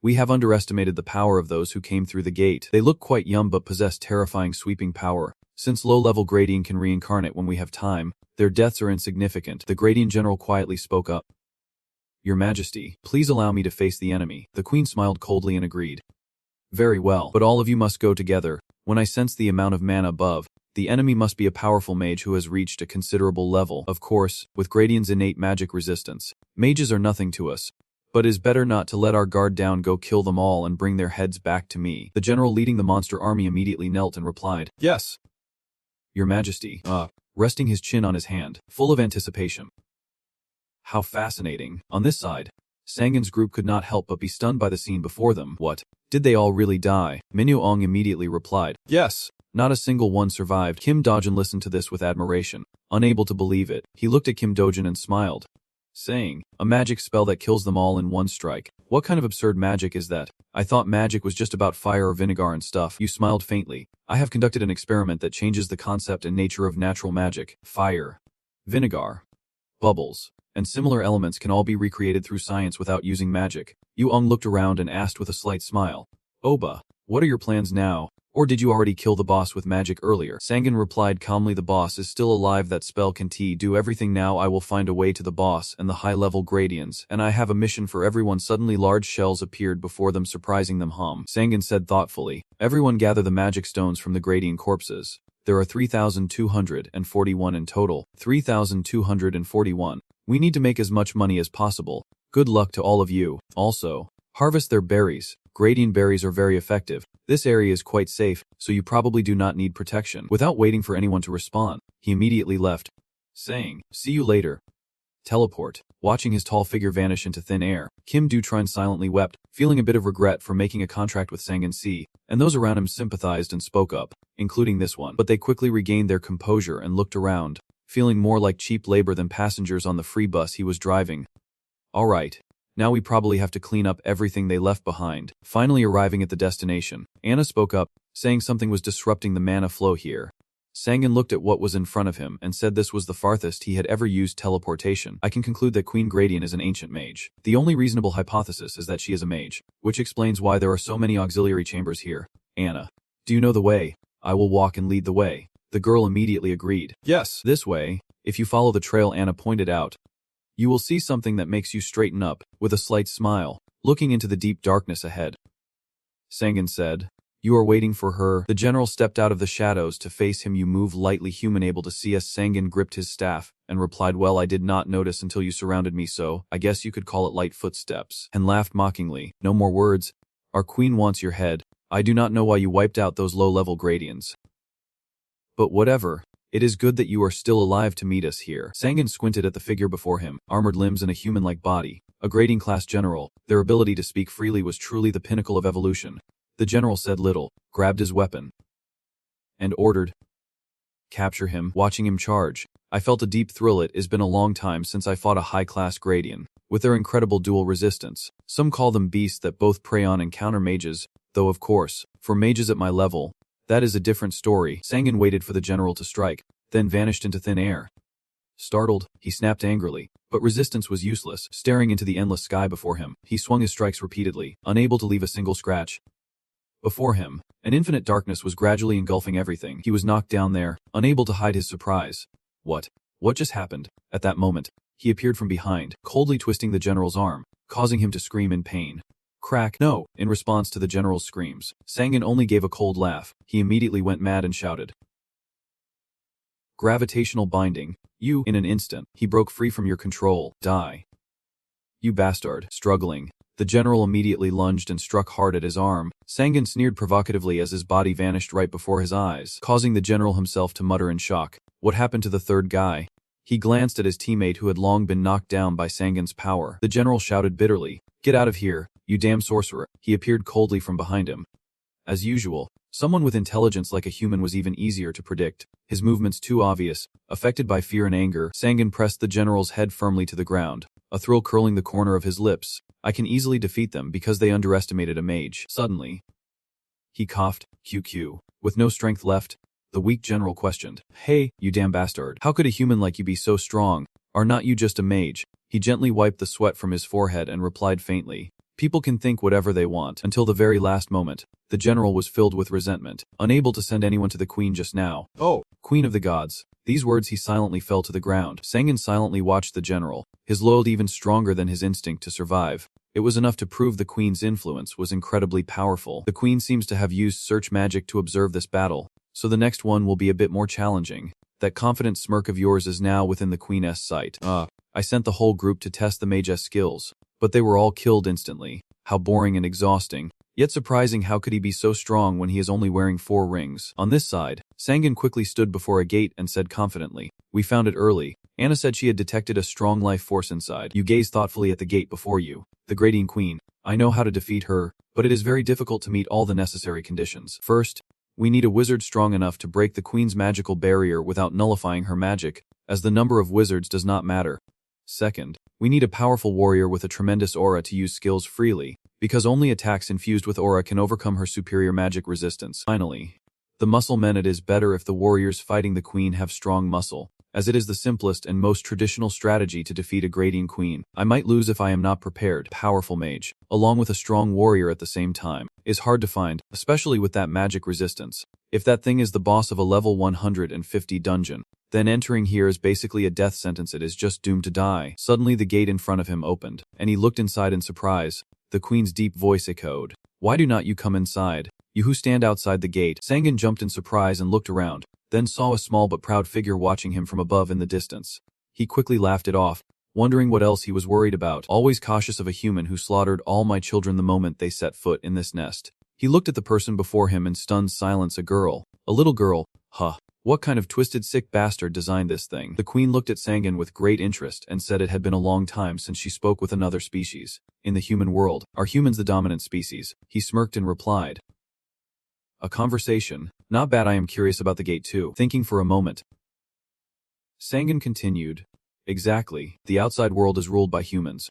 We have underestimated the power of those who came through the gate. They look quite young but possess terrifying sweeping power. Since low-level Gradient can reincarnate when we have time, their deaths are insignificant. The Gradient General quietly spoke up. Your Majesty, please allow me to face the enemy. The Queen smiled coldly and agreed. Very well, but all of you must go together. When I sense the amount of mana above, the enemy must be a powerful mage who has reached a considerable level. Of course, with Gradient's innate magic resistance, mages are nothing to us. But is better not to let our guard down. Go kill them all and bring their heads back to me. The general leading the monster army immediately knelt and replied, Yes, Your Majesty, resting his chin on his hand, full of anticipation. How fascinating. On this side, Sangan's group could not help but be stunned by the scene before them. What? Did they all really die? Minyo Ong immediately replied, Yes. Not a single one survived. Kim Dojin listened to this with admiration, unable to believe it. He looked at Kim Dojin and smiled, saying, a magic spell that kills them all in one strike. What kind of absurd magic is that? I thought magic was just about fire or vinegar and stuff. You smiled faintly. I have conducted an experiment that changes the concept and nature of natural magic. Fire, vinegar, bubbles, and similar elements can all be recreated through science without using magic. Yu Ong looked around and asked with a slight smile, Oba, what are your plans now? Or did you already kill the boss with magic earlier? Sangan replied calmly, the boss is still alive. That spell can do everything now. I will find a way to the boss and the high-level gradients, and I have a mission for everyone. Suddenly large shells appeared before them, surprising them. Sangan said thoughtfully, everyone gather the magic stones from the gradient corpses. There are 3,241 in total. 3,241. We need to make as much money as possible. Good luck to all of you. Also, harvest their berries. Gradient berries are very effective. This area is quite safe, so you probably do not need protection. Without waiting for anyone to respond, he immediately left, saying, see you later. Teleport. Watching his tall figure vanish into thin air, Kim Doo-trin silently wept, feeling a bit of regret for making a contract with Sangan C, and those around him sympathized and spoke up, including this one. But they quickly regained their composure and looked around, feeling more like cheap labor than passengers on the free bus he was driving. All right. Now we probably have to clean up everything they left behind. Finally arriving at the destination, Anna spoke up, saying something was disrupting the mana flow here. Sangan looked at what was in front of him and said this was the farthest he had ever used teleportation. I can conclude that Queen Gradient is an ancient mage. The only reasonable hypothesis is that she is a mage, which explains why there are so many auxiliary chambers here. Anna, do you know the way? I will walk and lead the way. The girl immediately agreed. Yes, this way, if you follow the trail Anna pointed out, you will see something that makes you straighten up, with a slight smile, looking into the deep darkness ahead. Sangan said. You are waiting for her. The general stepped out of the shadows to face him. You move lightly, human, able to see us. Sangan gripped his staff and replied, well, I did not notice until you surrounded me, so I guess you could call it light footsteps, and laughed mockingly. No more words. Our queen wants your head. I do not know why you wiped out those low-level gradients. But whatever. It is good that you are still alive to meet us here. Sangan squinted at the figure before him, armored limbs and a human-like body. A grading class general, their ability to speak freely was truly the pinnacle of evolution. The general said little, grabbed his weapon, and ordered, capture him. Watching him charge, I felt a deep thrill. It has been a long time since I fought a high-class Gradian. With their incredible dual resistance, some call them beasts that both prey on and counter mages, though of course, for mages at my level, that is a different story. Sangan waited for the general to strike, then vanished into thin air. Startled, he snapped angrily, but resistance was useless. Staring into the endless sky before him, he swung his strikes repeatedly, unable to leave a single scratch. Before him, an infinite darkness was gradually engulfing everything. He was knocked down there, unable to hide his surprise. What just happened? At that moment, he appeared from behind, coldly twisting the general's arm, causing him to scream in pain. Crack, no! In response to the general's screams, Sangan only gave a cold laugh. He immediately went mad and shouted, gravitational binding. You, in an instant, he broke free from your control. Die. You bastard. Struggling, the general immediately lunged and struck hard at his arm. Sangan sneered provocatively as his body vanished right before his eyes, causing the general himself to mutter in shock. What happened to the third guy? He glanced at his teammate who had long been knocked down by Sangan's power. The general shouted bitterly, get out of here, you damn sorcerer. He appeared coldly from behind him. As usual, someone with intelligence like a human was even easier to predict. His movements too obvious. Affected by fear and anger, Sangan pressed the general's head firmly to the ground, a thrill curling the corner of his lips. I can easily defeat them because they underestimated a mage. Suddenly, he coughed, QQ. With no strength left, the weak general questioned, hey, you damn bastard. How could a human like you be so strong? Are not you just a mage? He gently wiped the sweat from his forehead and replied faintly, people can think whatever they want. Until the very last moment, the general was filled with resentment, unable to send anyone to the queen just now. Oh, queen of the gods. These words he silently fell to the ground. Sangan silently watched the general, his loyalty even stronger than his instinct to survive. It was enough to prove the queen's influence was incredibly powerful. The queen seems to have used search magic to observe this battle, so the next one will be a bit more challenging. That confident smirk of yours is now within the queen's sight. I sent the whole group to test the mage's skills, but they were all killed instantly. How boring and exhausting. Yet surprising, how could he be so strong when he is only wearing 4 rings? On this side, Sangan quickly stood before a gate and said confidently, we found it early. Anna said she had detected a strong life force inside. You gaze thoughtfully at the gate before you. The Gradian Queen. I know how to defeat her, but it is very difficult to meet all the necessary conditions. First, we need a wizard strong enough to break the Queen's magical barrier without nullifying her magic, as the number of wizards does not matter. Second, we need a powerful warrior with a tremendous aura to use skills freely, because only attacks infused with aura can overcome her superior magic resistance. Finally, the muscle men. It is better if the warriors fighting the queen have strong muscle, as it is the simplest and most traditional strategy to defeat a Gradian queen. I might lose if I am not prepared. Powerful mage, along with a strong warrior at the same time, is hard to find, especially with that magic resistance. If that thing is the boss of a level 150 dungeon, then entering here is basically a death sentence. It is just doomed to die. Suddenly the gate in front of him opened, and he looked inside in surprise. The queen's deep voice echoed, why do not you come inside? You who stand outside the gate. Sangan jumped in surprise and looked around, then saw a small but proud figure watching him from above in the distance. He quickly laughed it off, wondering what else he was worried about. Always cautious of a human who slaughtered all my children the moment they set foot in this nest. He looked at the person before him in stunned silence. A girl. A little girl. Huh. What kind of twisted sick bastard designed this thing? The queen looked at Sangan with great interest and said it had been a long time since she spoke with another species. In the human world, are humans the dominant species? He smirked and replied, a conversation. Not bad. I am curious about the gate too. Thinking for a moment, Sangan continued, exactly. The outside world is ruled by humans.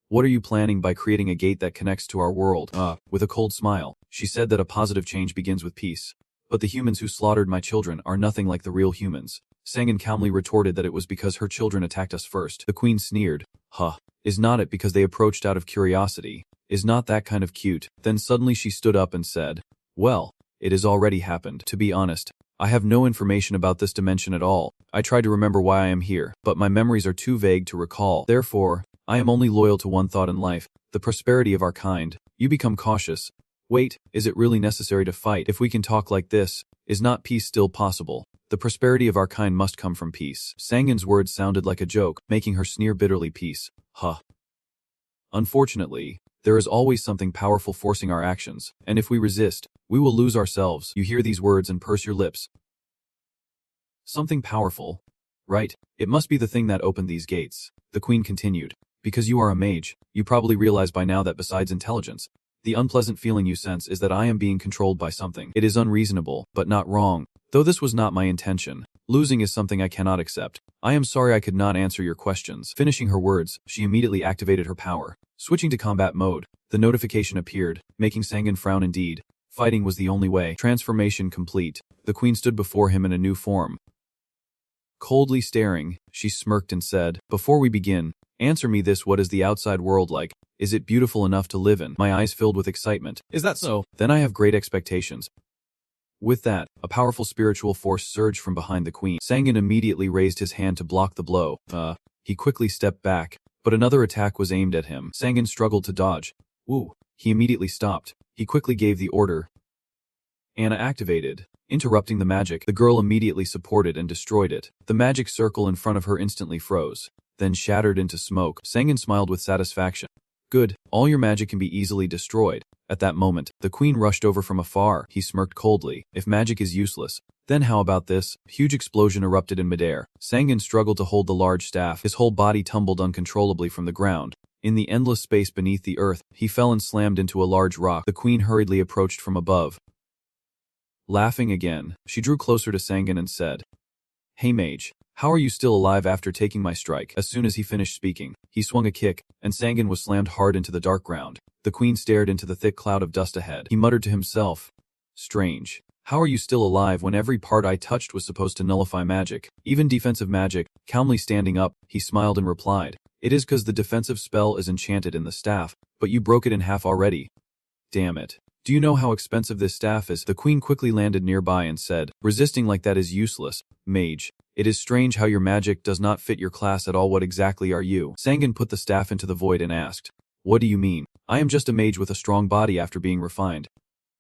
What are you planning by creating a gate that connects to our world? With a cold smile, she said that a positive change begins with peace. But the humans who slaughtered my children are nothing like the real humans. Sangan calmly retorted that it was because her children attacked us first. The queen sneered, is not it because they approached out of curiosity? Is not that kind of cute? Then suddenly she stood up and said, well, it has already happened. To be honest, I have no information about this dimension at all. I tried to remember why I am here, but my memories are too vague to recall. Therefore, I am only loyal to one thought in life, the prosperity of our kind. You become cautious. Wait, is it really necessary to fight? If we can talk like this, is not peace still possible? The prosperity of our kind must come from peace. Sangin's words sounded like a joke, making her sneer bitterly. Peace. Huh. Unfortunately, there is always something powerful forcing our actions, and if we resist, we will lose ourselves. You hear these words and purse your lips. Something powerful. Right, it must be the thing that opened these gates. The queen continued. Because you are a mage, you probably realize by now that besides intelligence, the unpleasant feeling you sense is that I am being controlled by something. It is unreasonable, but not wrong. Though this was not my intention, losing is something I cannot accept. I am sorry I could not answer your questions. Finishing her words, she immediately activated her power. Switching to combat mode, the notification appeared, making Sangin frown indeed. Fighting was the only way. Transformation complete. The queen stood before him in a new form. Coldly staring, she smirked and said, "Before we begin, answer me this: what is the outside world like? Is it beautiful enough to live in?" My eyes filled with excitement. "Is that so? Then I have great expectations." With that, a powerful spiritual force surged from behind the queen. Sangin immediately raised his hand to block the blow. He quickly stepped back, but another attack was aimed at him. Sangin struggled to dodge. Ooh, he immediately stopped. He quickly gave the order. Anna activated. Interrupting the magic, the girl immediately supported and destroyed it. The magic circle in front of her instantly froze, then shattered into smoke. Sangin smiled with satisfaction. Good, all your magic can be easily destroyed. At that moment, the queen rushed over from afar. He smirked coldly. If magic is useless, then how about this? Huge explosion erupted in midair. Sangin struggled to hold the large staff. His whole body tumbled uncontrollably from the ground. In the endless space beneath the earth, he fell and slammed into a large rock. The queen hurriedly approached from above. Laughing again, she drew closer to Sangin and said, "Hey mage, how are you still alive after taking my strike?" As soon as he finished speaking, he swung a kick, and Sangin was slammed hard into the dark ground. The queen stared into the thick cloud of dust ahead. He muttered to himself, "Strange. How are you still alive when every part I touched was supposed to nullify magic, even defensive magic?" Calmly standing up, he smiled and replied, "It is 'cause the defensive spell is enchanted in the staff, but you broke it in half already. Damn it. Do you know how expensive this staff is?" The queen quickly landed nearby and said, "Resisting like that is useless, mage. It is strange how your magic does not fit your class at all. What exactly are you?" Sangin put the staff into the void and asked, "What do you mean?" "I am just a mage with a strong body after being refined."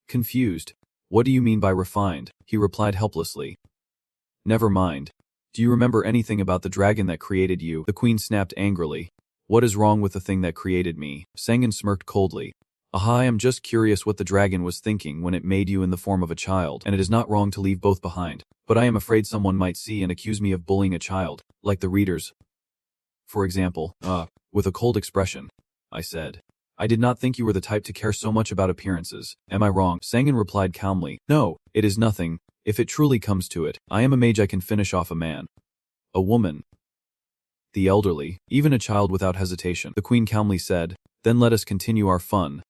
Confused, "What do you mean by refined?" he replied helplessly. "Never mind. Do you remember anything about the dragon that created you?" The queen snapped angrily. "What is wrong with the thing that created me?" Sangin smirked coldly. "Aha, I am just curious what the dragon was thinking when it made you in the form of a child, and it is not wrong to leave both behind. But I am afraid someone might see and accuse me of bullying a child, like the readers. For example, with a cold expression, I said, "I did not think you were the type to care so much about appearances. Am I wrong?" Sangin replied calmly, "No, it is nothing. If it truly comes to it, I am a mage. I can finish off a man, a woman, the elderly, even a child without hesitation." The queen calmly said, "Then let us continue our fun,"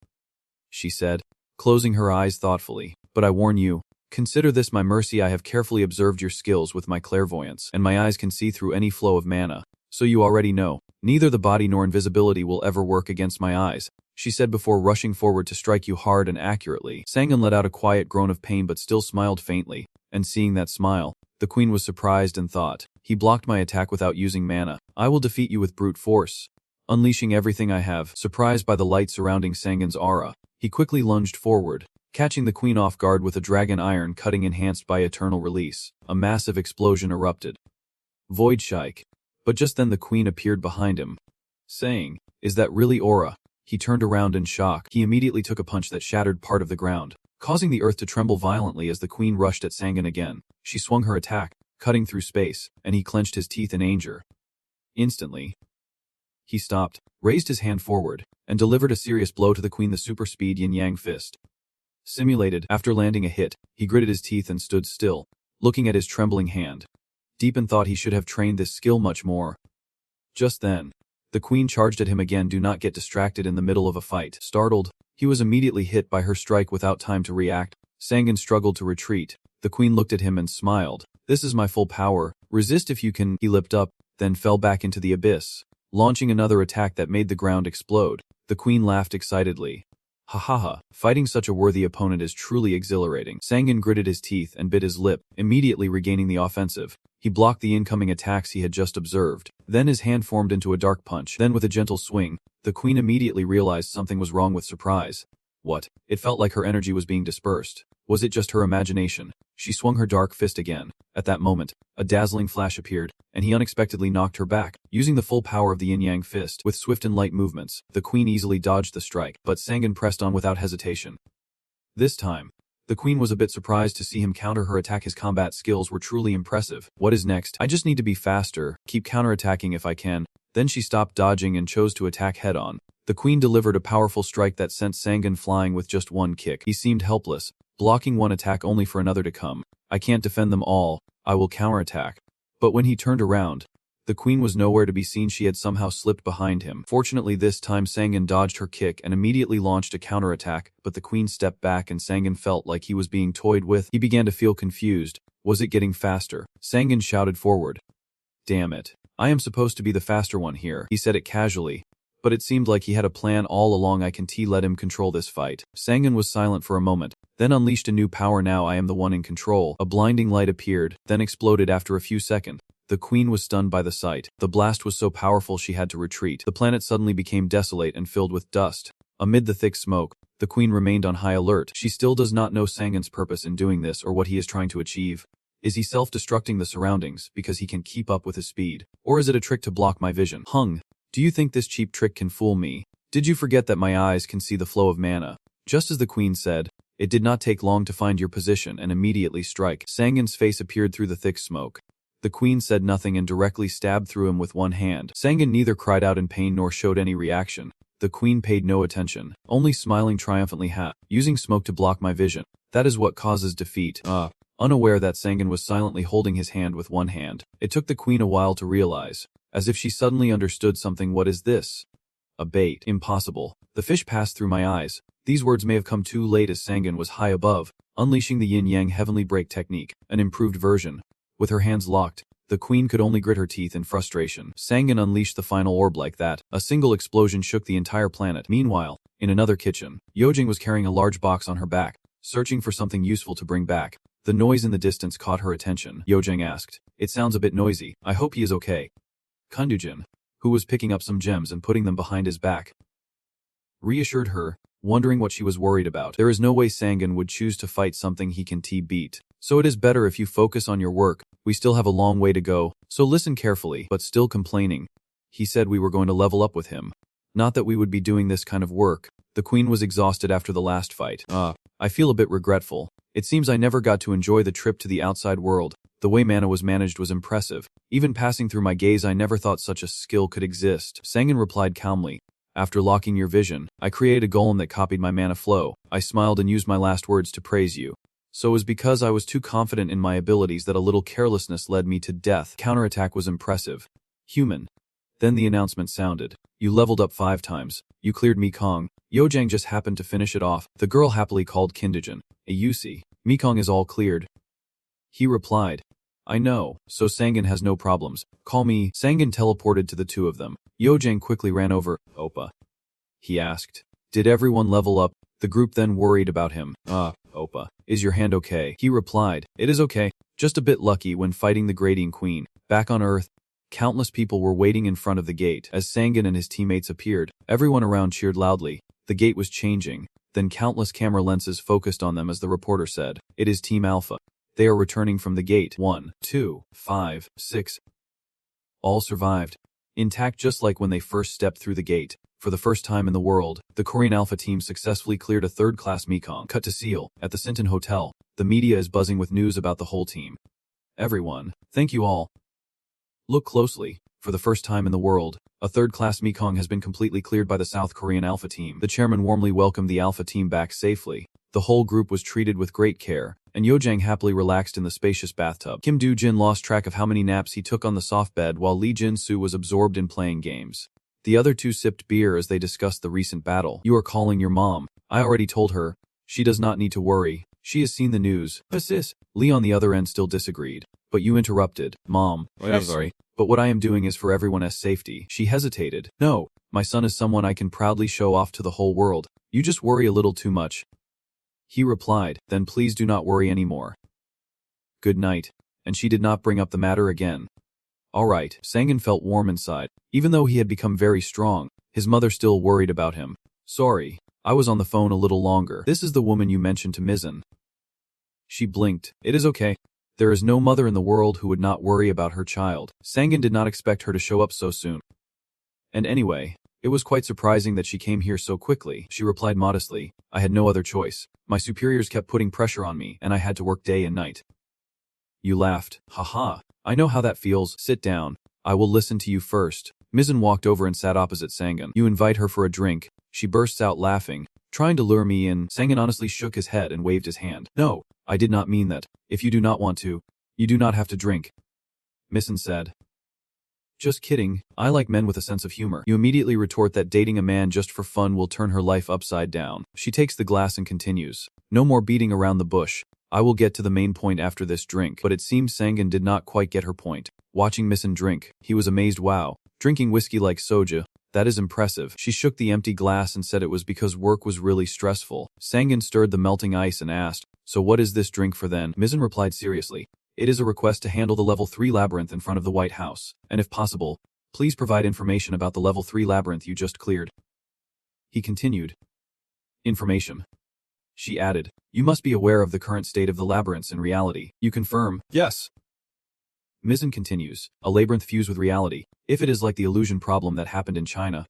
she said, closing her eyes thoughtfully. "But I warn you, consider this my mercy. I have carefully observed your skills with my clairvoyance, and my eyes can see through any flow of mana. So you already know, neither the body nor invisibility will ever work against my eyes," she said before rushing forward to strike you hard and accurately. Sangin let out a quiet groan of pain but still smiled faintly, and seeing that smile, the queen was surprised and thought, "He blocked my attack without using mana. I will defeat you with brute force." Unleashing everything I have, surprised by the light surrounding Sangin's aura, he quickly lunged forward, catching the queen off guard with a dragon iron cutting enhanced by eternal release. A massive explosion erupted. Void Shike. But just then the queen appeared behind him, saying, "Is that really aura?" He turned around in shock. He immediately took a punch that shattered part of the ground, causing the earth to tremble violently as the queen rushed at Sangin again. She swung her attack, cutting through space, and he clenched his teeth in anger. Instantly, he stopped, raised his hand forward, and delivered a serious blow to the queen. The super speed yin-yang fist simulated. After landing a hit, he gritted his teeth and stood still, looking at his trembling hand. Deep in thought he should have trained this skill much more. Just then, the queen charged at him again. Do not get distracted in the middle of a fight. Startled, he was immediately hit by her strike without time to react. Sangin struggled to retreat. The queen looked at him and smiled. "This is my full power. Resist if you can." He leapt up, then fell back into the abyss, launching another attack that made the ground explode. The queen laughed excitedly. Ha ha ha, fighting such a worthy opponent is truly exhilarating. Sangan gritted his teeth and bit his lip, immediately regaining the offensive. He blocked the incoming attacks he had just observed. Then his hand formed into a dark punch. Then with a gentle swing, the queen immediately realized something was wrong with surprise. What? It felt like her energy was being dispersed. Was it just her imagination? She swung her dark fist again. At that moment, a dazzling flash appeared, and he unexpectedly knocked her back. Using the full power of the yin-yang fist, with swift and light movements, the queen easily dodged the strike, but Sangan pressed on without hesitation. This time, the queen was a bit surprised to see him counter her attack. His combat skills were truly impressive. What is next? I just need to be faster, keep counterattacking if I can. Then she stopped dodging and chose to attack head-on. The queen delivered a powerful strike that sent Sangan flying with just one kick. He seemed helpless, blocking one attack only for another to come. I can't defend them all, I will counterattack. But when he turned around, the queen was nowhere to be seen. She had somehow slipped behind him. Fortunately this time Sangan dodged her kick and immediately launched a counterattack, but the queen stepped back and Sangan felt like he was being toyed with. He began to feel confused. Was it getting faster? Sangan shouted forward. Damn it. I am supposed to be the faster one here. He said it casually, but it seemed like he had a plan all along. I can let him control this fight. Sangan was silent for a moment, then unleashed a new power. Now I am the one in control. A blinding light appeared, then exploded after a few seconds. The queen was stunned by the sight. The blast was so powerful she had to retreat. The planet suddenly became desolate and filled with dust. Amid the thick smoke, the queen remained on high alert. She still does not know Sangan's purpose in doing this or what he is trying to achieve. Is he self-destructing the surroundings because he can keep up with his speed? Or is it a trick to block my vision? Do you think this cheap trick can fool me? Did you forget that my eyes can see the flow of mana? Just as the queen said, it did not take long to find your position and immediately strike. Sangan's face appeared through the thick smoke. The queen said nothing and directly stabbed through him with one hand. Sangan neither cried out in pain nor showed any reaction. The queen paid no attention, only smiling triumphantly. Using smoke to block my vision. That is what causes defeat. Unaware that Sangan was silently holding his hand with one hand. It took the queen a while to realize, as if she suddenly understood something. What is this? A bait. Impossible. The fish passed through my eyes. These words may have come too late as Sangan was high above, unleashing the yin-yang heavenly break technique, an improved version. With her hands locked, the queen could only grit her teeth in frustration. Sangan unleashed the final orb like that. A single explosion shook the entire planet. Meanwhile, in another kitchen, Yojing was carrying a large box on her back, searching for something useful to bring back. The noise in the distance caught her attention. Yojing asked, "It sounds a bit noisy. I hope he is okay." Kundujin, who was picking up some gems and putting them behind his back, reassured her, wondering what she was worried about. There is no way Sangan would choose to fight something he can beat. So it is better if you focus on your work. We still have a long way to go, so listen carefully. But still complaining, he said we were going to level up with him. Not that we would be doing this kind of work. The queen was exhausted after the last fight. I feel a bit regretful. It seems I never got to enjoy the trip to the outside world. The way mana was managed was impressive. Even passing through my gaze, I never thought such a skill could exist. Sangan replied calmly. After locking your vision, I created a golem that copied my mana flow. I smiled and used my last words to praise you. So it was because I was too confident in my abilities that a little carelessness led me to death. Counterattack was impressive. Human. Then the announcement sounded. You leveled up 5 times. You cleared Mekong. Yojang just happened to finish it off. The girl happily called Kindujin. Ayusi. Mekong is all cleared. He replied. I know, so Sangan has no problems. Call me. Sangan teleported to the two of them. Yojang quickly ran over. Oppa. He asked. Did everyone level up? The group then worried about him. Oppa. Is your hand okay? He replied. It is okay. Just a bit lucky when fighting the Grading Queen. Back on Earth, countless people were waiting in front of the gate. As Sangan and his teammates appeared, everyone around cheered loudly. The gate was changing. Then countless camera lenses focused on them as the reporter said, It is Team Alpha. They are returning from the gate. 1, 2, 5, 6. All survived. Intact just like when they first stepped through the gate. For the first time in the world, the Korean Alpha team successfully cleared a third-class Mekong. Cut to Seal. At the Sinton Hotel, the media is buzzing with news about the whole team. Everyone, thank you all. Look closely. For the first time in the world, a third-class Mekong has been completely cleared by the South Korean Alpha team. The chairman warmly welcomed the Alpha team back safely. The whole group was treated with great care, and Yojang happily relaxed in the spacious bathtub. Kim Do-jin lost track of how many naps he took on the soft bed while Lee Jin-soo was absorbed in playing games. The other two sipped beer as they discussed the recent battle. You are calling your mom. I already told her. She does not need to worry. She has seen the news. Sis. Lee on the other end still disagreed. But you interrupted. Mom. I'm sorry. But what I am doing is for everyone's safety. She hesitated. No, My son is someone I can proudly show off to the whole world. You just worry a little too much. He replied, then please do not worry anymore. Good night. And she did not bring up the matter again. Alright, Sangan felt warm inside. Even though he had become very strong, his mother still worried about him. Sorry, I was on the phone a little longer. This is the woman you mentioned to Mizzen. She blinked. It is okay. There is no mother in the world who would not worry about her child. Sangan did not expect her to show up so soon. And anyway, it was quite surprising that she came here so quickly. She replied modestly, I had no other choice. My superiors kept putting pressure on me, and I had to work day and night. You laughed. Haha. I know how that feels. Sit down. I will listen to you first. Mizzen walked over and sat opposite Sangan. You invite her for a drink. She bursts out laughing, trying to lure me in. Sangan honestly shook his head and waved his hand. No, I did not mean that. If you do not want to, you do not have to drink. Mizzen said. Just kidding. I like men with a sense of humor. You immediately retort that dating a man just for fun will turn her life upside down. She takes the glass and continues. No more beating around the bush. I will get to the main point after this drink. But it seems Sangan did not quite get her point. Watching Mizzen drink, he was amazed. Wow, drinking whiskey like soja. That is impressive. She shook the empty glass and said it was because work was really stressful. Sangan stirred the melting ice and asked, so what is this drink for then? Mizzen replied seriously. It is a request to handle the level 3 labyrinth in front of the White House. And if possible, please provide information about the level 3 labyrinth you just cleared. He continued. Information. She added, you must be aware of the current state of the labyrinths in reality. You confirm? Yes. Mizzen continues, a labyrinth fused with reality. If it is like the illusion problem that happened in China,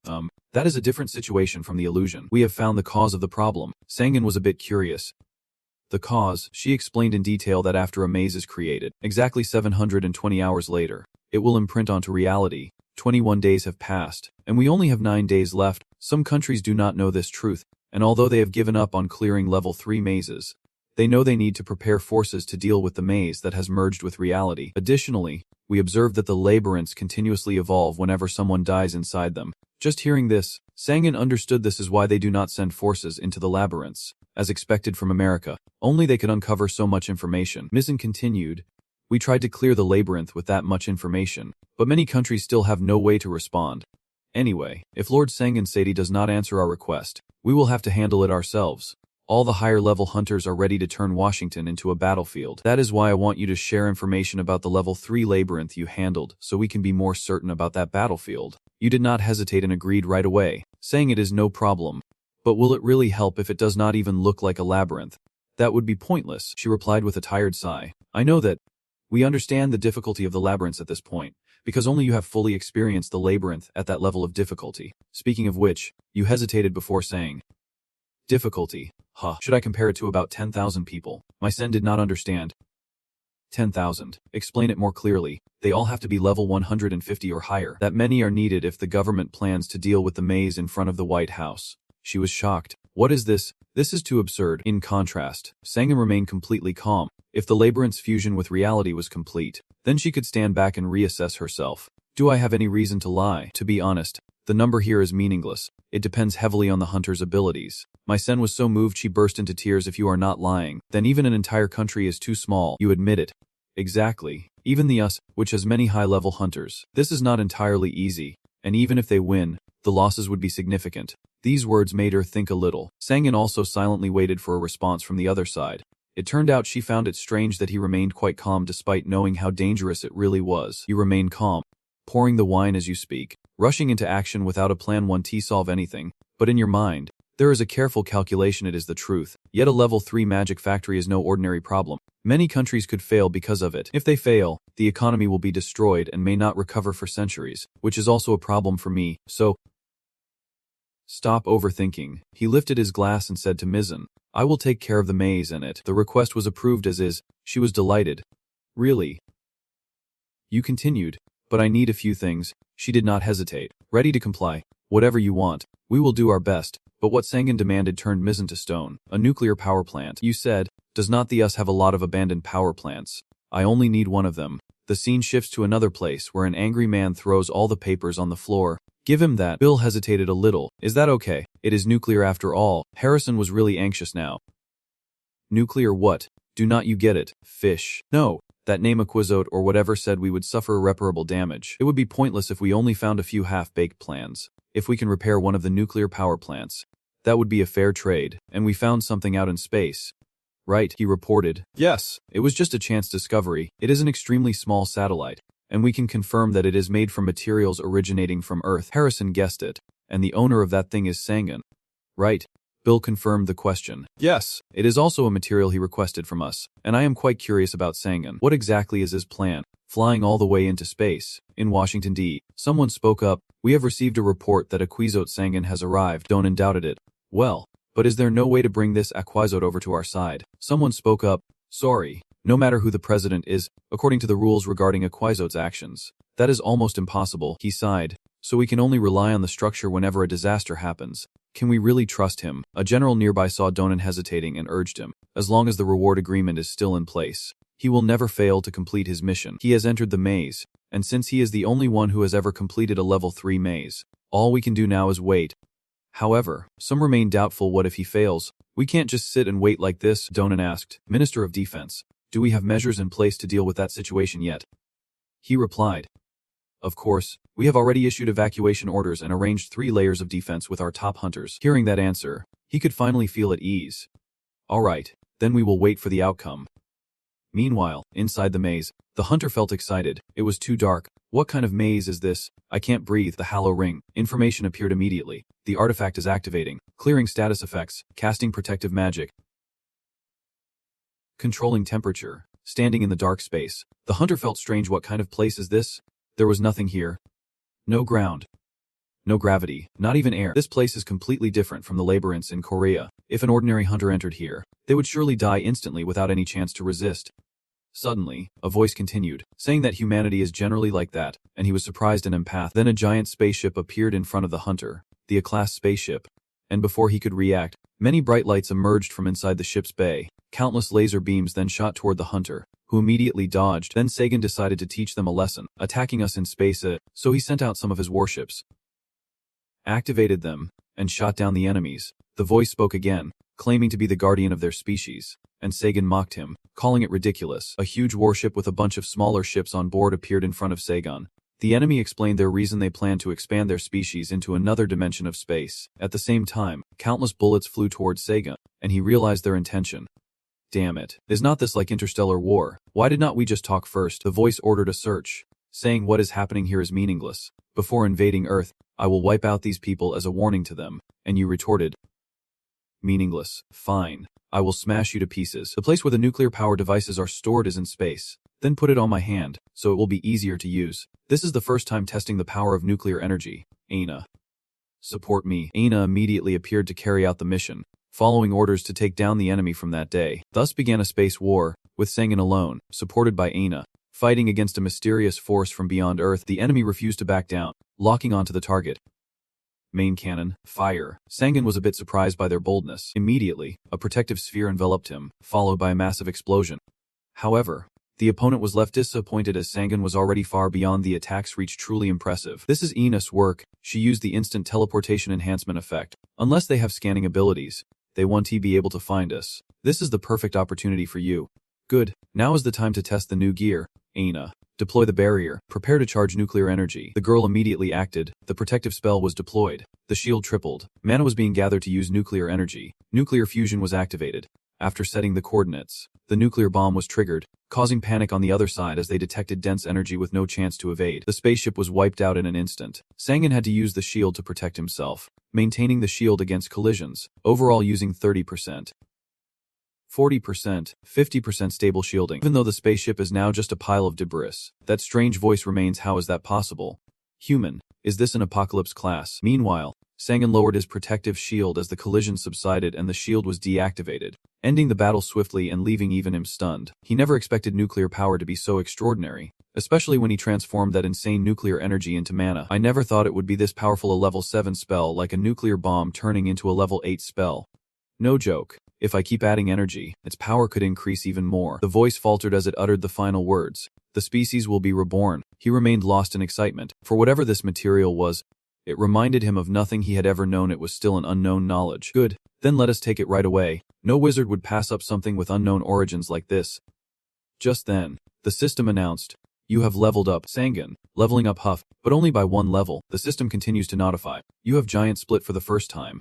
that is a different situation from the illusion. We have found the cause of the problem. Sangan was a bit curious. The cause, she explained in detail that after a maze is created, exactly 720 hours later, it will imprint onto reality. 21 days have passed, and we only have 9 days left. Some countries do not know this truth, and although they have given up on clearing level 3 mazes, they know they need to prepare forces to deal with the maze that has merged with reality. Additionally, we observe that the labyrinths continuously evolve whenever someone dies inside them. Just hearing this, Sangan understood this is why they do not send forces into the labyrinths. As expected from America, only they could uncover so much information. Mizzen continued, we tried to clear the labyrinth with that much information, but many countries still have no way to respond. Anyway, if Lord Sangan Sadie does not answer our request, we will have to handle it ourselves. All the higher-level hunters are ready to turn Washington into a battlefield. That is why I want you to share information about the level 3 labyrinth you handled so we can be more certain about that battlefield. You did not hesitate and agreed right away, saying it is no problem. But will it really help if it does not even look like a labyrinth? That would be pointless, she replied with a tired sigh. I know that. We understand the difficulty of the labyrinths at this point, because only you have fully experienced the labyrinth at that level of difficulty. Speaking of which, you hesitated before saying. Difficulty. Should I compare it to about 10,000 people? My sen did not understand. 10,000. Explain it more clearly. They all have to be level 150 or higher. That many are needed if the government plans to deal with the maze in front of the White House. She was shocked. What is this? This is too absurd. In contrast, Sangan remained completely calm. If the labyrinth's fusion with reality was complete, then she could stand back and reassess herself. Do I have any reason to lie? To be honest, the number here is meaningless. It depends heavily on the hunter's abilities. My sen was so moved she burst into tears. If you are not lying, then even an entire country is too small. You admit it. Exactly. Even the US, which has many high-level hunters. This is not entirely easy, and even if they win, the losses would be significant. These words made her think a little. Sangan also silently waited for a response from the other side. It turned out she found it strange that he remained quite calm despite knowing how dangerous it really was. You remain calm, pouring the wine as you speak, rushing into action without a plan 1t solve anything, but in your mind, there is a careful calculation. It is the truth. Yet a level 3 magic factory is no ordinary problem. Many countries could fail because of it. If they fail, the economy will be destroyed and may not recover for centuries, which is also a problem for me, so stop overthinking. He lifted his glass and said to Mizzen, I will take care of the maze and it. The request was approved as is. She was delighted. Really? You continued, but I need a few things. She did not hesitate, ready to comply. Whatever you want, we will do our best. But what Sangan demanded turned Mizzen to stone. A nuclear power plant. You said, does not the US have a lot of abandoned power plants? I only need one of them. The scene shifts to another place where an angry man throws all the papers on the floor. Give him that. Bill hesitated a little. Is that okay? It is nuclear after all. Harrison was really anxious now. Nuclear what? Do not you get it? Fish. No, That name Aquizote or whatever said we would suffer irreparable damage. It would be pointless if we only found a few half-baked plans. If we can repair one of the nuclear power plants, that would be a fair trade, and we found something out in space. Right, he reported. Yes, it was just a chance discovery. It is an extremely small satellite, and we can confirm that it is made from materials originating from Earth. Harrison guessed it, and the owner of that thing is Sangan. Right. Bill confirmed the question. Yes, it is also a material he requested from us, and I am quite curious about Sangan. What exactly is his plan? Flying all the way into space. In Washington, D.C., someone spoke up. We have received a report that Aquizote Sangan has arrived. Donan doubted it. Well, but is there no way to bring this Aquizote over to our side? Someone spoke up. Sorry, no matter who the president is, according to the rules regarding Aquizote's actions, that is almost impossible, he sighed. So we can only rely on the structure whenever a disaster happens. Can we really trust him? A general nearby saw Donan hesitating and urged him. As long as the reward agreement is still in place, he will never fail to complete his mission. He has entered the maze, and since he is the only one who has ever completed a level 3 maze, all we can do now is wait. However, some remain doubtful. What if he fails? We can't just sit and wait like this, Donan asked. Minister of Defense, do we have measures in place to deal with that situation yet? He replied. Of course, we have already issued evacuation orders and arranged 3 layers of defense with our top hunters. Hearing that answer, he could finally feel at ease. All right, then we will wait for the outcome. Meanwhile, inside the maze, the hunter felt excited. It was too dark. What kind of maze is this? I can't breathe. The Hallow Ring. Information appeared immediately. The artifact is activating. Clearing status effects. Casting protective magic. Controlling temperature. Standing in the dark space. The hunter felt strange. What kind of place is this? There was nothing here. No ground. No gravity. Not even air. This place is completely different from the labyrinths in Korea. If an ordinary hunter entered here, they would surely die instantly without any chance to resist. Suddenly, a voice continued, saying that humanity is generally like that, and he was surprised and empath. Then a giant spaceship appeared in front of the hunter, the A-class spaceship, and before he could react, many bright lights emerged from inside the ship's bay. Countless laser beams then shot toward the hunter, who immediately dodged. Then Sagan decided to teach them a lesson, attacking us in space, so he sent out some of his warships, activated them, and shot down the enemies. The voice spoke again, claiming to be the guardian of their species, and Sagan mocked him, calling it ridiculous. A huge warship with a bunch of smaller ships on board appeared in front of Sagan. The enemy explained their reason. They planned to expand their species into another dimension of space. At the same time, countless bullets flew towards Sagan, and he realized their intention. Damn it. Is not this like interstellar war? Why did not we just talk first? The voice ordered a search, saying what is happening here is meaningless. Before invading Earth, I will wipe out these people as a warning to them. And you retorted, meaningless. Fine. I will smash you to pieces. The place where the nuclear power devices are stored is in space. Then put it on my hand, so it will be easier to use. This is the first time testing the power of nuclear energy. Aina. Support me. Aina immediately appeared to carry out the mission, following orders to take down the enemy from that day. Thus began a space war, with Sangan alone, supported by Aina, fighting against a mysterious force from beyond Earth. The enemy refused to back down, locking onto the target. Main cannon, fire. Sangan was a bit surprised by their boldness. Immediately, a protective sphere enveloped him, followed by a massive explosion. However, the opponent was left disappointed as Sangan was already far beyond the attack's reach. Truly impressive. This is Ina's work. She used the instant teleportation enhancement effect. Unless they have scanning abilities, they won't be able to find us. This is the perfect opportunity for you. Good. Now is the time to test the new gear. Ina. Deploy the barrier. Prepare to charge nuclear energy. The girl immediately acted. The protective spell was deployed. The shield tripled. Mana was being gathered to use nuclear energy. Nuclear fusion was activated. After setting the coordinates, the nuclear bomb was triggered, causing panic on the other side as they detected dense energy with no chance to evade. The spaceship was wiped out in an instant. Sangan had to use the shield to protect himself, maintaining the shield against collisions, overall using 30%. 40%, 50% stable shielding. Even though the spaceship is now just a pile of debris, that strange voice remains. How is that possible? Human, is this an apocalypse class? Meanwhile, Sangan lowered his protective shield as the collision subsided and the shield was deactivated, ending the battle swiftly and leaving even him stunned. He never expected nuclear power to be so extraordinary, especially when he transformed that insane nuclear energy into mana. I never thought it would be this powerful. A level 7 spell like a nuclear bomb turning into a level 8 spell. No joke. If I keep adding energy, its power could increase even more. The voice faltered as it uttered the final words. The species will be reborn. He remained lost in excitement. For whatever this material was, it reminded him of nothing he had ever known. It was still an unknown knowledge. Good. Then let us take it right away. No wizard would pass up something with unknown origins like this. Just then, the system announced, "You have leveled up, Sangan." Leveling up Huff, but only by 1 level. The system continues to notify, "You have Giant Split for the first time."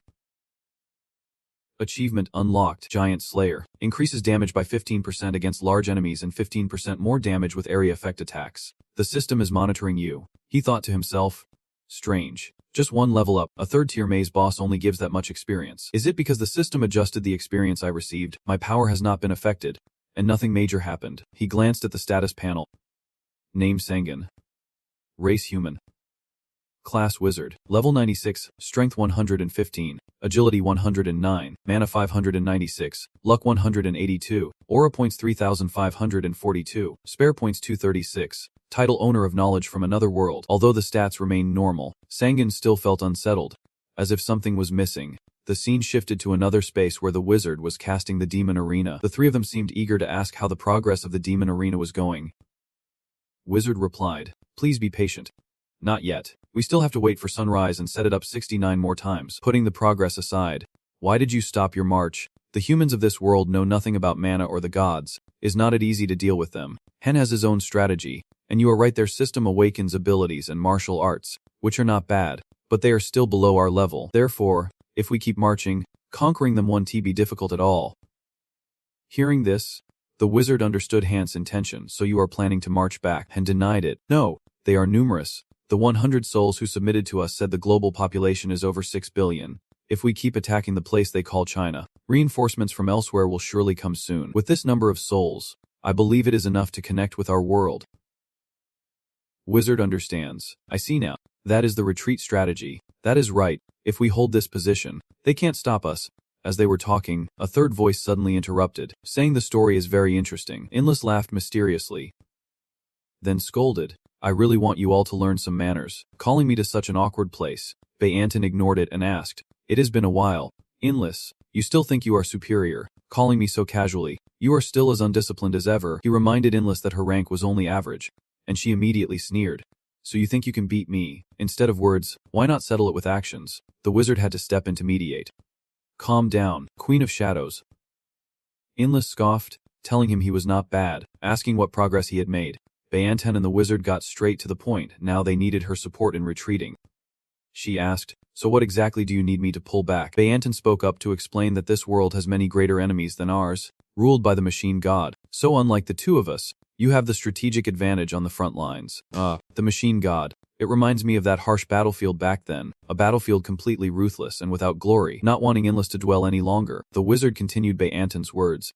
Achievement unlocked. Giant Slayer. Increases damage by 15% against large enemies and 15% more damage with area effect attacks. The system is monitoring you. He thought to himself. Strange. Just 1 level up. A 3rd-tier maze boss only gives that much experience. Is it because the system adjusted the experience I received? My power has not been affected. And nothing major happened. He glanced at the status panel. Name Sangan. Race Human. Class Wizard. Level 96, Strength 115, Agility 109, Mana 596, Luck 182, Aura Points 3542, Spare Points 236. Title Owner of Knowledge from Another World. Although the stats remained normal, Sangan still felt unsettled, as if something was missing. The scene shifted to another space where the wizard was casting the demon arena. The 3 of them seemed eager to ask how the progress of the demon arena was going. Wizard replied, "Please be patient. Not yet. We still have to wait for sunrise and set it up 69 more times." Putting the progress aside, "Why did you stop your march? The humans of this world know nothing about mana or the gods. Is not it easy to deal with them? Hen has his own strategy, and you are right, their system awakens abilities and martial arts, which are not bad, but they are still below our level. Therefore, if we keep marching, conquering them won't be difficult at all." Hearing this, the wizard understood Han's intention. "So you are planning to march back?" Han denied it. "No, they are numerous. The 100 souls who submitted to us said the global population is over 6 billion. If we keep attacking the place they call China, reinforcements from elsewhere will surely come soon. With this number of souls, I believe it is enough to connect with our world." Wizard understands. "I see now. That is the retreat strategy. That is right. If we hold this position, they can't stop us." As they were talking, a 3rd voice suddenly interrupted, saying the story is very interesting. Inlis laughed mysteriously, then scolded, "I really want you all to learn some manners. Calling me to such an awkward place." Bei Anton ignored it and asked, "It has been a while. Inlis, you still think you are superior, calling me so casually. You are still as undisciplined as ever." He reminded Inlis that her rank was only average, and she immediately sneered. "So you think you can beat me? Instead of words, why not settle it with actions?" The wizard had to step in to mediate. "Calm down, Queen of Shadows." Inlis scoffed, telling him he was not bad, asking what progress he had made. Bei Anton and the wizard got straight to the point. Now they needed her support in retreating. She asked, "So what exactly do you need me to pull back?" Bei Anton spoke up to explain that this world has many greater enemies than ours, ruled by the machine god. "So unlike the 2 of us, you have the strategic advantage on the front lines." The machine god. It reminds me of that harsh battlefield back then, a battlefield completely ruthless and without glory. Not wanting Inlis to dwell any longer, the wizard continued Bei Anton's words.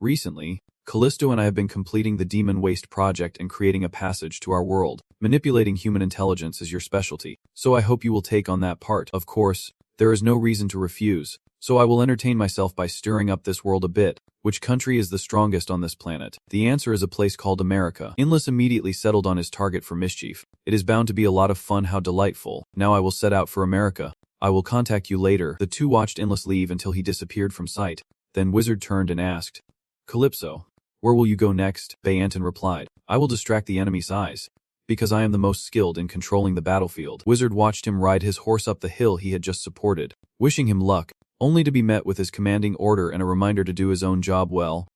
"Recently, Callisto and I have been completing the Demon Waste project and creating a passage to our world. Manipulating human intelligence is your specialty, so I hope you will take on that part. Of course, there is no reason to refuse, so I will entertain myself by stirring up this world a bit. Which country is the strongest on this planet?" The answer is a place called America. Inlis immediately settled on his target for mischief. "It is bound to be a lot of fun. How delightful. Now I will set out for America. I will contact you later." The 2 watched Inlis leave until he disappeared from sight. Then Wizard turned and asked, "Calypso, where will you go next?" Bei Anton replied, "I will distract the enemy's eyes, because I am the most skilled in controlling the battlefield." Wizard watched him ride his horse up the hill he had just supported, wishing him luck, only to be met with his commanding order and a reminder to do his own job well.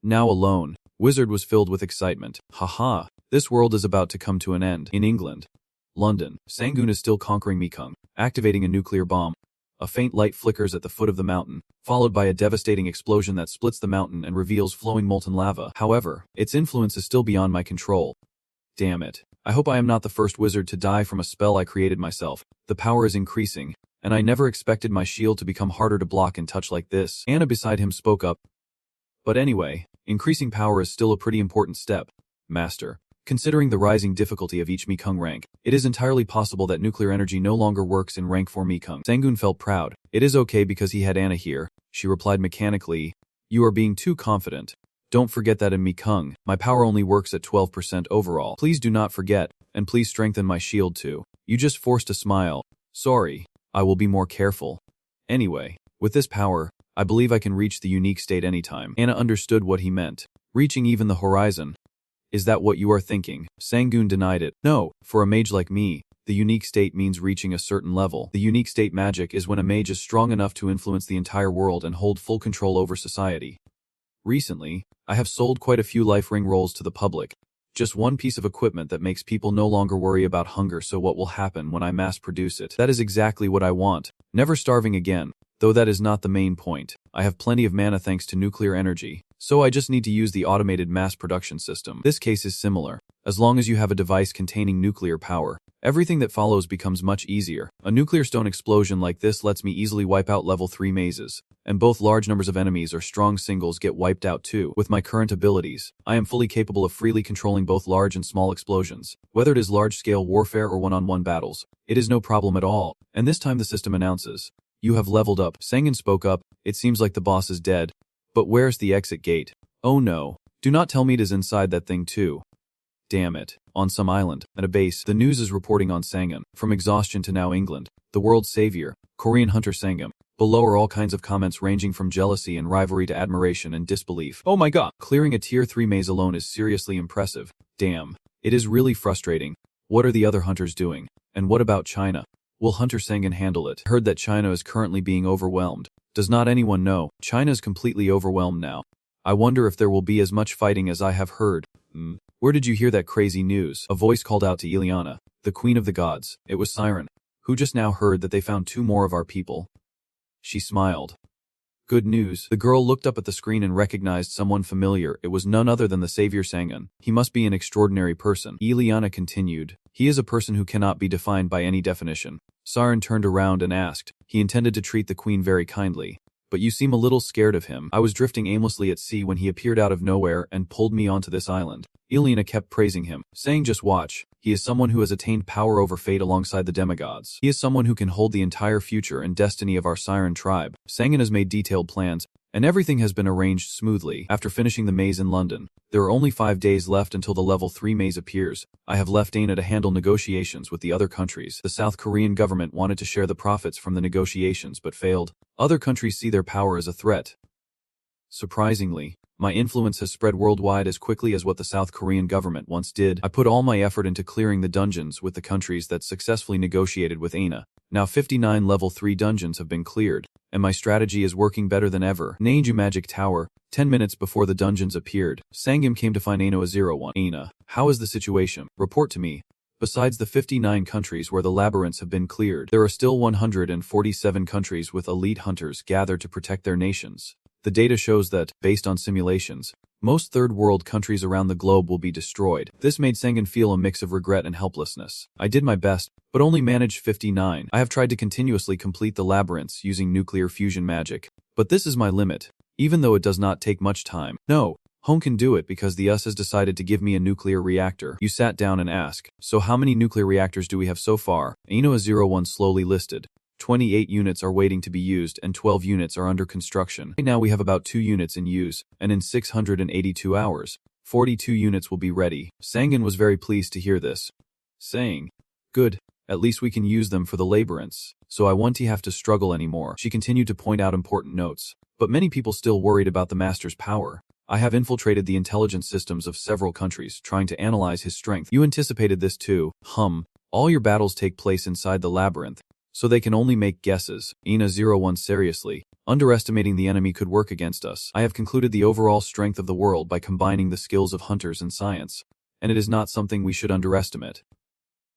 Now alone, Wizard was filled with excitement. Haha, this world is about to come to an end. In England, London, Sangun is still conquering Mekong, activating a nuclear bomb. A faint light flickers at the foot of the mountain, followed by a devastating explosion that splits the mountain and reveals flowing molten lava. However, its influence is still beyond my control. Damn it. I hope I am not the first wizard to die from a spell I created myself. The power is increasing, and I never expected my shield to become harder to block and touch like this. Anna beside him spoke up. "But anyway, increasing power is still a pretty important step, Master. Considering the rising difficulty of each Mekong rank, it is entirely possible that nuclear energy no longer works in rank 4 Mekong." Sangun felt proud. "It is okay because he had Anna here," she replied mechanically. "You are being too confident. Don't forget that in Mekong, my power only works at 12% overall. Please do not forget, and please strengthen my shield too." You just forced a smile. "Sorry, I will be more careful. Anyway, with this power, I believe I can reach the unique state anytime." Anna understood what he meant. Reaching even the horizon. "Is that what you are thinking?" Sangun denied it. "No, for a mage like me, the unique state means reaching a certain level. The unique state magic is when a mage is strong enough to influence the entire world and hold full control over society. Recently, I have sold quite a few life ring rolls to the public. Just one piece of equipment that makes people no longer worry about hunger, so what will happen when I mass produce it? That is exactly what I want. Never starving again. Though that is not the main point. I have plenty of mana thanks to nuclear energy, so I just need to use the automated mass production system. This case is similar. As long as you have a device containing nuclear power, everything that follows becomes much easier. A nuclear stone explosion like this lets me easily wipe out level 3 mazes, and both large numbers of enemies or strong singles get wiped out too. With my current abilities, I am fully capable of freely controlling both large and small explosions. Whether it is large-scale warfare or one-on-one battles, it is no problem at all. And this time the system announces, "You have leveled up." Sangan spoke up. "It seems like the boss is dead. But where's the exit gate?" "Oh no. Do not tell me it is inside that thing too." Damn it. On some island, at a base, the news is reporting on Sangan. From exhaustion to now England. The world's savior. Korean hunter Sangam. Below are all kinds of comments ranging from jealousy and rivalry to admiration and disbelief. Oh my god. Clearing a tier 3 maze alone is seriously impressive. Damn. It is really frustrating. What are the other hunters doing? And what about China? Will Hunter Sangan handle it? Heard that China is currently being overwhelmed. Does not anyone know? China is completely overwhelmed now. I wonder if there will be as much fighting as I have heard. Where did you hear that crazy news? A voice called out to Ileana, the queen of the gods. It was Siren, who just now heard that they found 2 more of our people. She smiled. Good news. The girl looked up at the screen and recognized someone familiar. It was none other than the savior Sangan. He must be an extraordinary person. Ileana continued. He is a person who cannot be defined by any definition. Siren turned around and asked. He intended to treat the queen very kindly. But you seem a little scared of him. I was drifting aimlessly at sea when he appeared out of nowhere and pulled me onto this island. Ileana kept praising him, saying just watch. He is someone who has attained power over fate alongside the demigods. He is someone who can hold the entire future and destiny of our Siren tribe. Sangan has made detailed plans, and everything has been arranged smoothly. After finishing the maze in London, there are only 5 days left until the level 3 maze appears. I have left Dana to handle negotiations with the other countries. The South Korean government wanted to share the profits from the negotiations but failed. Other countries see their power as a threat. Surprisingly, my influence has spread worldwide as quickly as what the South Korean government once did. I put all my effort into clearing the dungeons with the countries that successfully negotiated with Aina. Now 59 level 3 dungeons have been cleared, and my strategy is working better than ever. Nanju Magic Tower. 10 minutes before the dungeons appeared, Sangam came to find Aina 01. Aina, how is the situation? Report to me. Besides the 59 countries where the labyrinths have been cleared, there are still 147 countries with elite hunters gathered to protect their nations. The data shows that, based on simulations, most third-world countries around the globe will be destroyed. This made Sangan feel a mix of regret and helplessness. I did my best, but only managed 59. I have tried to continuously complete the labyrinths using nuclear fusion magic, but this is my limit, even though it does not take much time. No, Home can do it because the US has decided to give me a nuclear reactor. You sat down and asked, so how many nuclear reactors do we have so far? Ainoa 01 slowly listed. 28 units are waiting to be used and 12 units are under construction. Right now we have about 2 units in use, and in 682 hours, 42 units will be ready. Sangan was very pleased to hear this, saying, good, at least we can use them for the labyrinths, so I won't have to struggle anymore. She continued to point out important notes, but many people still worried about the master's power. I have infiltrated the intelligence systems of several countries, trying to analyze his strength. You anticipated this too. All your battles take place inside the labyrinth, so they can only make guesses. Ina 01 seriously. Underestimating the enemy could work against us. I have concluded the overall strength of the world by combining the skills of hunters and science, and it is not something we should underestimate.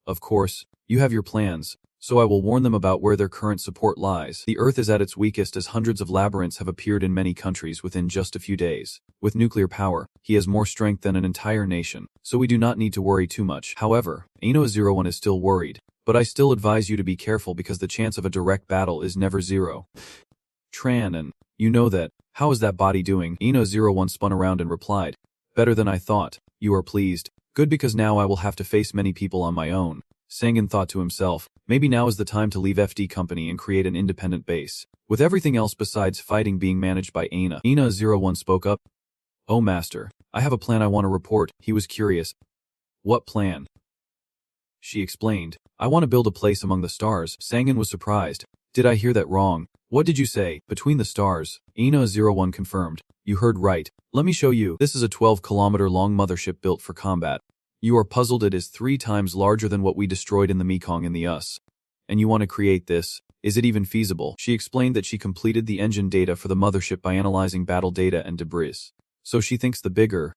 Of course, you have your plans, so I will warn them about where their current support lies. The Earth is at its weakest as hundreds of labyrinths have appeared in many countries within just a few days. With nuclear power, he has more strength than an entire nation, so we do not need to worry too much. However, Ainoa 01 is still worried, but I still advise you to be careful because the chance of a direct battle is never zero. Tran, and you know that. How is that body doing? Ainoa 01 spun around and replied, better than I thought. You are pleased. Good, because now I will have to face many people on my own. Sangan thought to himself, maybe now is the time to leave FD Company and create an independent base, with everything else besides fighting being managed by Aina. Aina 01 spoke up. Oh master, I have a plan I want to report. He was curious. What plan? She explained, I want to build a place among the stars. Sangan was surprised. Did I hear that wrong? What did you say? Between the stars? Aina 01 confirmed. You heard right. Let me show you. This is a 12-kilometer long mothership built for combat. You are puzzled it is 3 times larger than what we destroyed in the Mekong and the US. And you want to create this? Is it even feasible? She explained that she completed the engine data for the mothership by analyzing battle data and debris. So she thinks the bigger,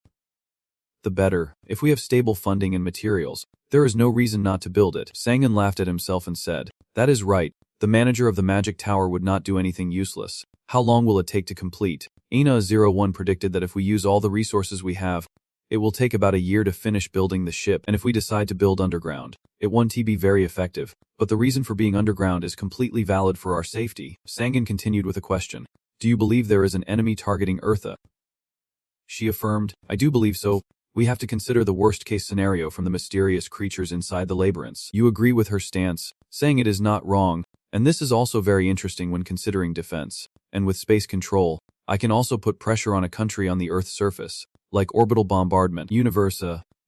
the better. If we have stable funding and materials, there is no reason not to build it. Sangan laughed at himself and said, that is right. The manager of the magic tower would not do anything useless. How long will it take to complete? Ina01 predicted that if we use all the resources we have, it will take about a year to finish building the ship, and if we decide to build underground, it won't be very effective. But the reason for being underground is completely valid for our safety. Sangan continued with a question. Do you believe there is an enemy targeting Eartha? She affirmed, I do believe so. We have to consider the worst-case scenario from the mysterious creatures inside the labyrinths. You agree with her stance, saying it is not wrong, and this is also very interesting when considering defense. And with space control, I can also put pressure on a country on the Earth's surface, like orbital bombardment. Universe,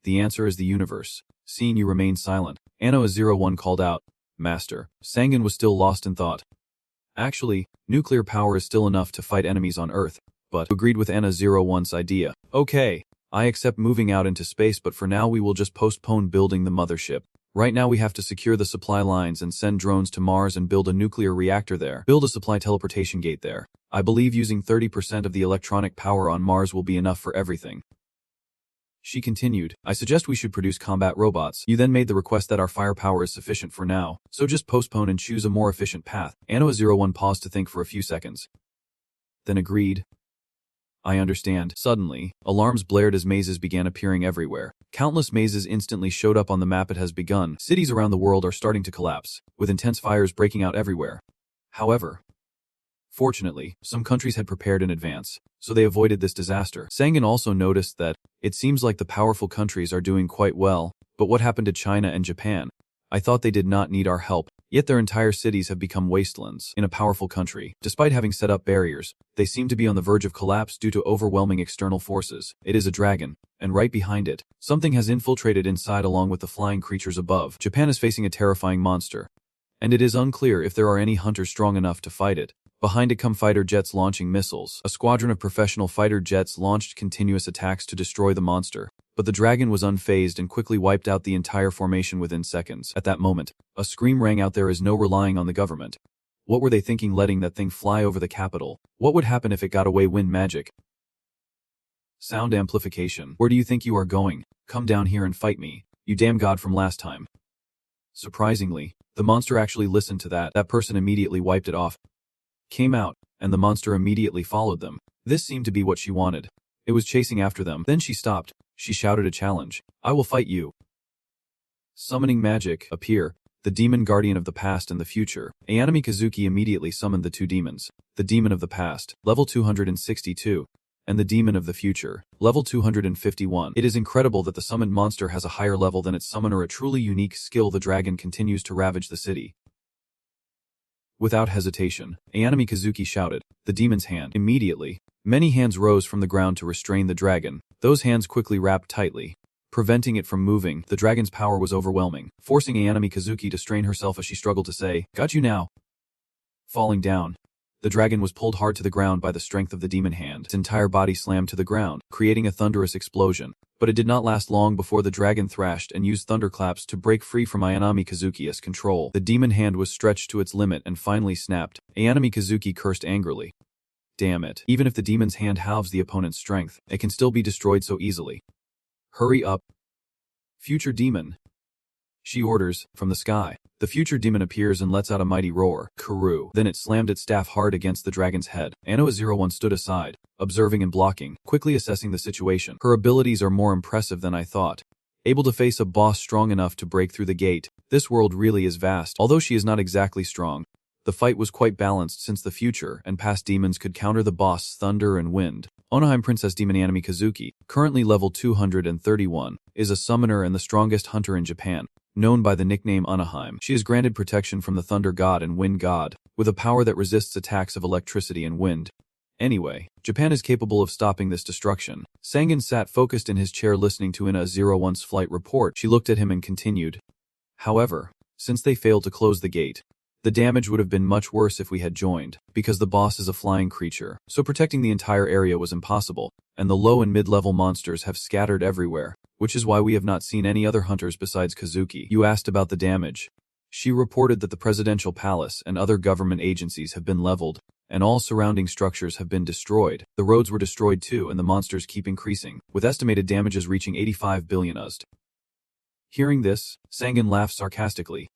the answer is the universe. Seeing you remain silent, Anno01 called out, Master. Sangan was still lost in thought. Actually, nuclear power is still enough to fight enemies on Earth, but agreed with Anna01's idea. Okay. I accept moving out into space, but for now we will just postpone building the mothership. Right now we have to secure the supply lines and send drones to Mars and build a nuclear reactor there. Build a supply teleportation gate there. I believe using 30% of the electronic power on Mars will be enough for everything. She continued, I suggest we should produce combat robots. You then made the request that our firepower is sufficient for now, so just postpone and choose a more efficient path. Anno01 paused to think for a few seconds. Then agreed. I understand. Suddenly, alarms blared as mazes began appearing everywhere. Countless mazes instantly showed up on the map. It has begun. Cities around the world are starting to collapse, with intense fires breaking out everywhere. However, fortunately, some countries had prepared in advance, so they avoided this disaster. Sangan also noticed that it seems like the powerful countries are doing quite well, but what happened to China and Japan? I thought they did not need our help, yet their entire cities have become wastelands. In a powerful country, despite having set up barriers, they seem to be on the verge of collapse due to overwhelming external forces. It is a dragon, and right behind it, something has infiltrated inside along with the flying creatures above. Japan is facing a terrifying monster, and it is unclear if there are any hunters strong enough to fight it. Behind it come fighter jets launching missiles. A squadron of professional fighter jets launched continuous attacks to destroy the monster. But the dragon was unfazed and quickly wiped out the entire formation within seconds. At that moment, a scream rang out, there is no relying on the government. What were they thinking letting that thing fly over the capital? What would happen if it got away? Wind magic. Sound amplification. Where do you think you are going? Come down here and fight me, you damn god from last time. Surprisingly, the monster actually listened to that. That person immediately wiped it off. Came out, and the monster immediately followed them. This seemed to be what she wanted. It was chasing after them. Then she stopped. She shouted a challenge. I will fight you. Summoning magic, appear, the demon guardian of the past and the future. Ayanami Kazuki immediately summoned the two demons. The demon of the past, level 262, and the demon of the future, level 251. It is incredible that the summoned monster has a higher level than its summoner, a truly unique skill. The dragon continues to ravage the city. Without hesitation, Ayanami Kazuki shouted, the demon's hand. Immediately, many hands rose from the ground to restrain the dragon. Those hands quickly wrapped tightly, preventing it from moving. The dragon's power was overwhelming, forcing Ayanami Kazuki to strain herself as she struggled to say, got you now. Falling down, the dragon was pulled hard to the ground by the strength of the demon hand. Its entire body slammed to the ground, creating a thunderous explosion. But it did not last long before the dragon thrashed and used thunderclaps to break free from Ayanami Kazuki's control. The demon hand was stretched to its limit and finally snapped. Ayanami Kazuki cursed angrily. Damn it. Even if the demon's hand halves the opponent's strength, it can still be destroyed so easily. Hurry up. Future demon. She orders, from the sky. The future demon appears and lets out a mighty roar. Kuru. Then it slammed its staff hard against the dragon's head. Anno01 stood aside, observing and blocking, quickly assessing the situation. Her abilities are more impressive than I thought. Able to face a boss strong enough to break through the gate. This world really is vast. Although she is not exactly strong, the fight was quite balanced since the future and past demons could counter the boss thunder and wind. Onoheim Princess Demon Ayanami Kazuki, currently level 231, is a summoner and the strongest hunter in Japan, known by the nickname Onoheim. She is granted protection from the thunder god and wind god, with a power that resists attacks of electricity and wind. Anyway, Japan is capable of stopping this destruction. Sangan sat focused in his chair listening to Ina01's flight report. She looked at him and continued. However, since they failed to close the gate, the damage would have been much worse if we had joined, because the boss is a flying creature, so protecting the entire area was impossible, and the low and mid-level monsters have scattered everywhere, which is why we have not seen any other hunters besides Kazuki. You asked about the damage. She reported that the presidential palace and other government agencies have been leveled, and all surrounding structures have been destroyed. The roads were destroyed too, and the monsters keep increasing, with estimated damages reaching 85 billion USD. Hearing this, Sangan laughed sarcastically.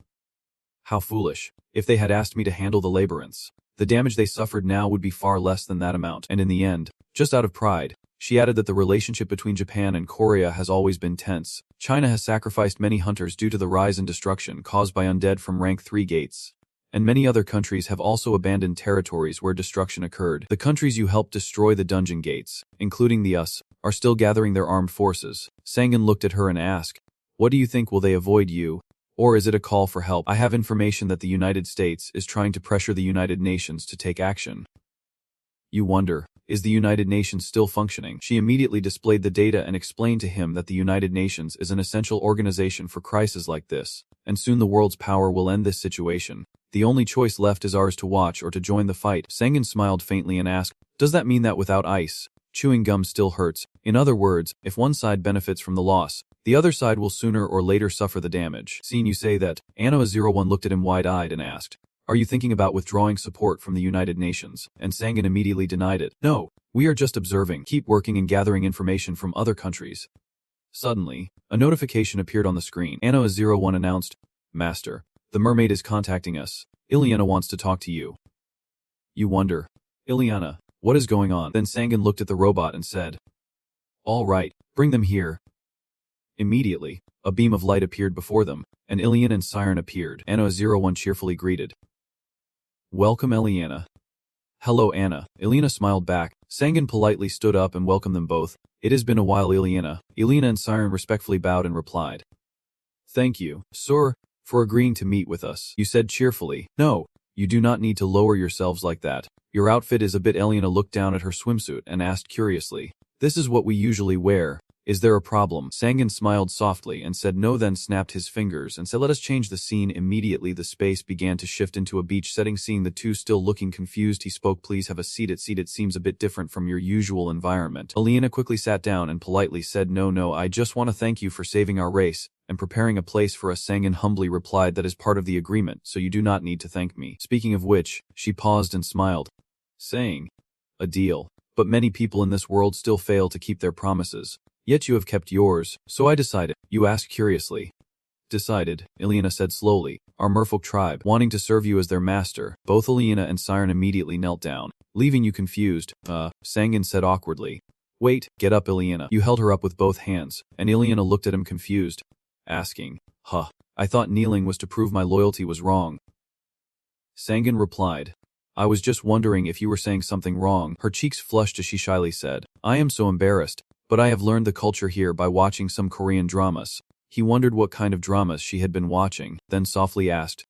How foolish. If they had asked me to handle the laborants, the damage they suffered now would be far less than that amount. And in the end, just out of pride, she added that the relationship between Japan and Korea has always been tense. China has sacrificed many hunters due to the rise in destruction caused by undead from rank 3 gates. And many other countries have also abandoned territories where destruction occurred. The countries you helped destroy the dungeon gates, including the US, are still gathering their armed forces. Sangan looked at her and asked, "What do you think, will they avoid you? Or is it a call for help? I have information that the United States is trying to pressure the United Nations to take action." You wonder, is the United Nations still functioning? She immediately displayed the data and explained to him that the United Nations is an essential organization for crises like this, and soon the world's power will end this situation. The only choice left is ours to watch or to join the fight. Sangan smiled faintly and asked, "Does that mean that without ice, chewing gum still hurts? In other words, if one side benefits from the loss, the other side will sooner or later suffer the damage." "Seeing you say that," Anna01 looked at him wide-eyed and asked, "Are you thinking about withdrawing support from the United Nations?" And Sangan immediately denied it. "No, we are just observing. Keep working and gathering information from other countries." Suddenly, a notification appeared on the screen. Anna01 announced, "Master, the mermaid is contacting us. Ileana wants to talk to you." You wonder, "Ileana, what is going on?" Then Sangan looked at the robot and said, "All right, bring them here." Immediately, a beam of light appeared before them, and Ileana and Siren appeared. Anna01 cheerfully greeted, "Welcome, Ileana." "Hello, Anna." Ileana smiled back. Sangan politely stood up and welcomed them both. "It has been a while, Ileana." Ileana and Siren respectfully bowed and replied, "Thank you, sir, for agreeing to meet with us." You said cheerfully, "No, you do not need to lower yourselves like that. Your outfit is a bit." Ileana looked down at her swimsuit and asked curiously, "This is what we usually wear. Is there a problem?" Sangan smiled softly and said no, then snapped his fingers and said, "Let us change the scene." Immediately the space began to shift into a beach setting. Seeing the two still looking confused, he spoke, "Please have a seat. It seems a bit different from your usual environment." Ileana quickly sat down and politely said, No, I just want to thank you for saving our race and preparing a place for us." Sangan humbly replied, "That is part of the agreement, so you do not need to thank me." Speaking of which, she paused and smiled, saying, "A deal. But many people in this world still fail to keep their promises. Yet you have kept yours, so I decided." You asked curiously. "Decided," Ileana said slowly, "our merfolk tribe, wanting to serve you as their master." Both Ileana and Siren immediately knelt down, leaving you confused. Sangan said awkwardly. "Wait, get up, Ileana." You held her up with both hands, and Ileana looked at him confused, asking, I thought kneeling was to prove my loyalty was wrong." Sangan replied, "I was just wondering if you were saying something wrong." Her cheeks flushed as she shyly said, "I am so embarrassed, but I have learned the culture here by watching some Korean dramas." He wondered what kind of dramas she had been watching, then softly asked,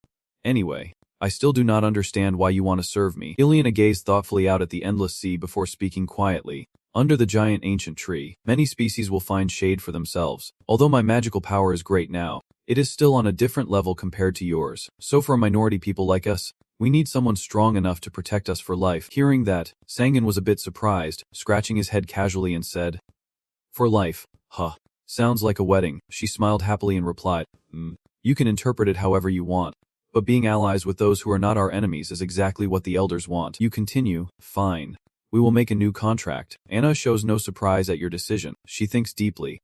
"Anyway, I still do not understand why you want to serve me." Ileana gazed thoughtfully out at the endless sea before speaking quietly. "Under the giant ancient tree, many species will find shade for themselves. Although my magical power is great now, it is still on a different level compared to yours. So for a minority people like us, we need someone strong enough to protect us for life." Hearing that, Sangan was a bit surprised, scratching his head casually and said, "For life, sounds like a wedding." She smiled happily and replied, You can interpret it however you want. But being allies with those who are not our enemies is exactly what the elders want." You continue, "Fine. We will make a new contract." Anna shows no surprise at your decision. She thinks deeply.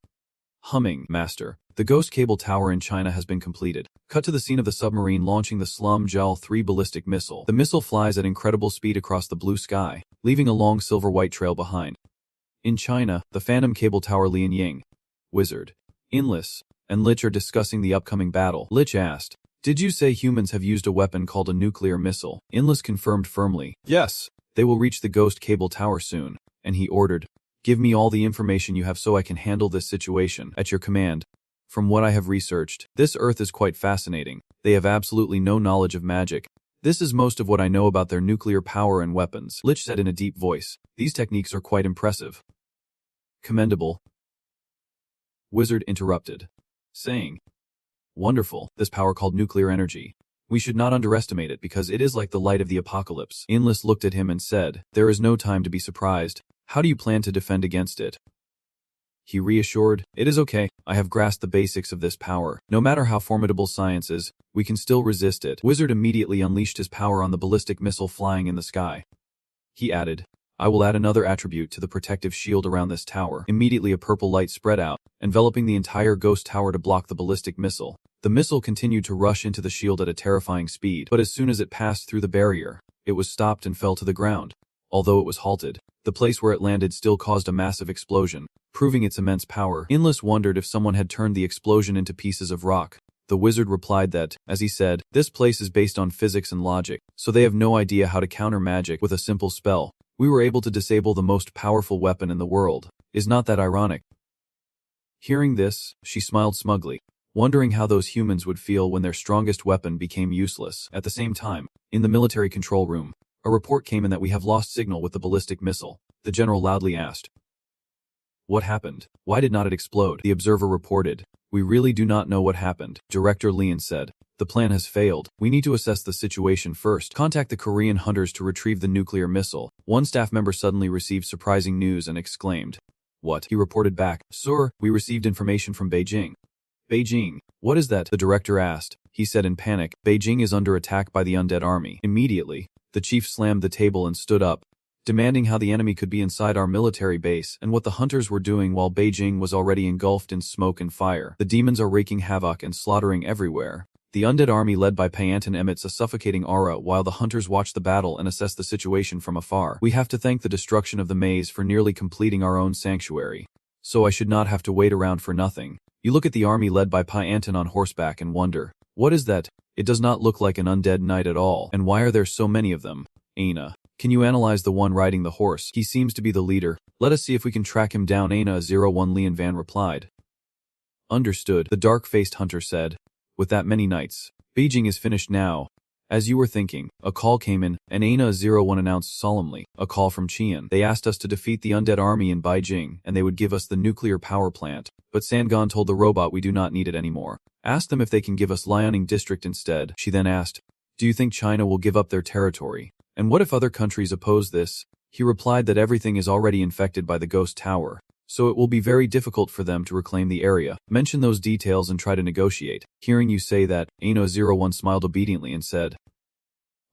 Humming, "Master, the ghost cable tower in China has been completed." Cut to the scene of the submarine launching the Slum Jal 3 ballistic missile. The missile flies at incredible speed across the blue sky, leaving a long silver-white trail behind. In China, the Phantom Cable Tower. Lian Ying, Wizard, Inlis, and Lich are discussing the upcoming battle. Lich asked, "Did you say humans have used a weapon called a nuclear missile?" Inlis confirmed firmly, "Yes. They will reach the Ghost Cable Tower soon." And he ordered, "Give me all the information you have so I can handle this situation." "At your command." "From what I have researched, this Earth is quite fascinating. They have absolutely no knowledge of magic. This is most of what I know about their nuclear power and weapons." Lich said in a deep voice, "These techniques are quite impressive." "Commendable." Wizard interrupted, saying, "Wonderful, this power called nuclear energy. We should not underestimate it because it is like the light of the apocalypse." Inlis looked at him and said, "There is no time to be surprised. How do you plan to defend against it?" He reassured, "It is okay. I have grasped the basics of this power. No matter how formidable science is, we can still resist it." Wizard immediately unleashed his power on the ballistic missile flying in the sky. He added, I will add another attribute to the protective shield around this tower. Immediately a purple light spread out, enveloping the entire ghost tower to block the ballistic missile. The missile continued to rush into the shield at a terrifying speed, but as soon as it passed through the barrier, it was stopped and fell to the ground. Although it was halted, the place where it landed still caused a massive explosion, proving its immense power. Inless wondered if someone had turned the explosion into pieces of rock. The wizard replied that, as he said, this place is based on physics and logic, so they have no idea how to counter magic with a simple spell. We were able to disable the most powerful weapon in the world. Is not that ironic? Hearing this, she smiled smugly, wondering how those humans would feel when their strongest weapon became useless. At the same time, in the military control room, a report came in that we have lost signal with the ballistic missile. The general loudly asked, what happened? Why did not it explode? The observer reported, we really do not know what happened. Director Lian said, the plan has failed. We need to assess the situation first. Contact the Korean hunters to retrieve the nuclear missile. One staff member suddenly received surprising news and exclaimed, what? He reported back, sir, we received information from Beijing. Beijing? What is that? The director asked. He said in panic, Beijing is under attack by the undead army. Immediately, the chief slammed the table and stood up, demanding how the enemy could be inside our military base and what the hunters were doing while Beijing was already engulfed in smoke and fire. The demons are wreaking havoc and slaughtering everywhere. The undead army led by Payantan emits a suffocating aura while the hunters watch the battle and assess the situation from afar. We have to thank the destruction of the maze for nearly completing our own sanctuary. So I should not have to wait around for nothing. You look at the army led by Payantan on horseback and wonder, what is that? It does not look like an undead knight at all. And why are there so many of them? Aina, can you analyze the one riding the horse? He seems to be the leader. Let us see if we can track him down. Aina-01 Lian Van replied. Understood, the dark-faced hunter said. With that many knights, Beijing is finished now. As you were thinking, a call came in, and Aina-01 announced solemnly, a call from Qian. They asked us to defeat the undead army in Beijing, and they would give us the nuclear power plant. But Sangon told the robot we do not need it anymore. Ask them if they can give us Liaoning district instead. She then asked, do you think China will give up their territory? And what if other countries oppose this? He replied that everything is already infected by the ghost tower, so it will be very difficult for them to reclaim the area. Mention those details and try to negotiate. Hearing you say that, Aino-01 smiled obediently and said,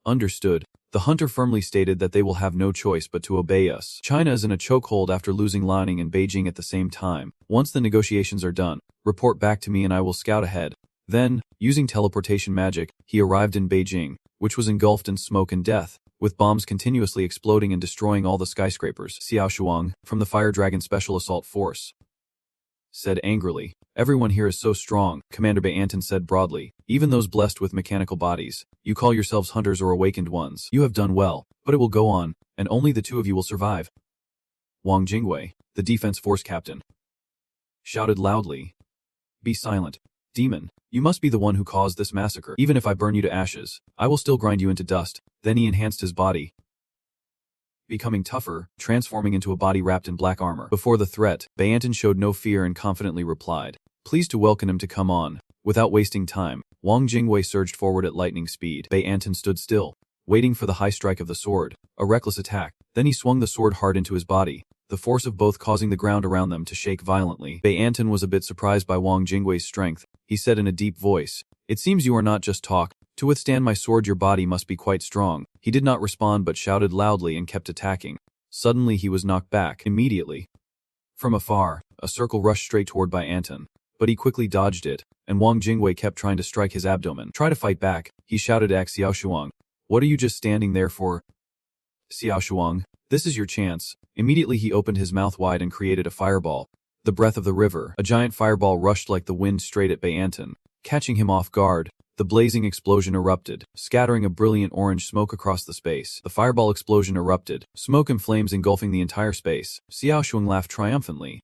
understood. The hunter firmly stated that they will have no choice but to obey us. China is in a chokehold after losing Liaoning and Beijing at the same time. Once the negotiations are done, report back to me and I will scout ahead. Then, using teleportation magic, he arrived in Beijing, which was engulfed in smoke and death, with bombs continuously exploding and destroying all the skyscrapers. Xiao Shuang, from the Fire Dragon Special Assault Force, said angrily, everyone here is so strong. Commander Bayantan said broadly, even those blessed with mechanical bodies. You call yourselves hunters or awakened ones. You have done well, but it will go on, and only the two of you will survive. Wang Jingwei, the defense force captain, shouted loudly, be silent. Demon, you must be the one who caused this massacre. Even if I burn you to ashes, I will still grind you into dust. Then he enhanced his body, becoming tougher, transforming into a body wrapped in black armor. Before the threat, Bayantan showed no fear and confidently replied, pleased to welcome him to come on. Without wasting time, Wang Jingwei surged forward at lightning speed. Bayantan stood still, waiting for the high strike of the sword, a reckless attack. Then he swung the sword hard into his body, the force of both causing the ground around them to shake violently. Bayantan was a bit surprised by Wang Jingwei's strength. He said in a deep voice, it seems you are not just talk. To withstand my sword your body must be quite strong. He did not respond but shouted loudly and kept attacking. Suddenly he was knocked back. Immediately, from afar, a circle rushed straight toward Bayantan, but he quickly dodged it, and Wang Jingwei kept trying to strike his abdomen. Try to fight back, he shouted at Xiao Shuang. What are you just standing there for? Xiao Shuang, this is your chance. Immediately he opened his mouth wide and created a fireball. The breath of the river, a giant fireball rushed like the wind straight at Bayantan, catching him off guard. The blazing explosion erupted, scattering a brilliant orange smoke across the space. The fireball explosion erupted, smoke and flames engulfing the entire space. Xiao Shuang laughed triumphantly.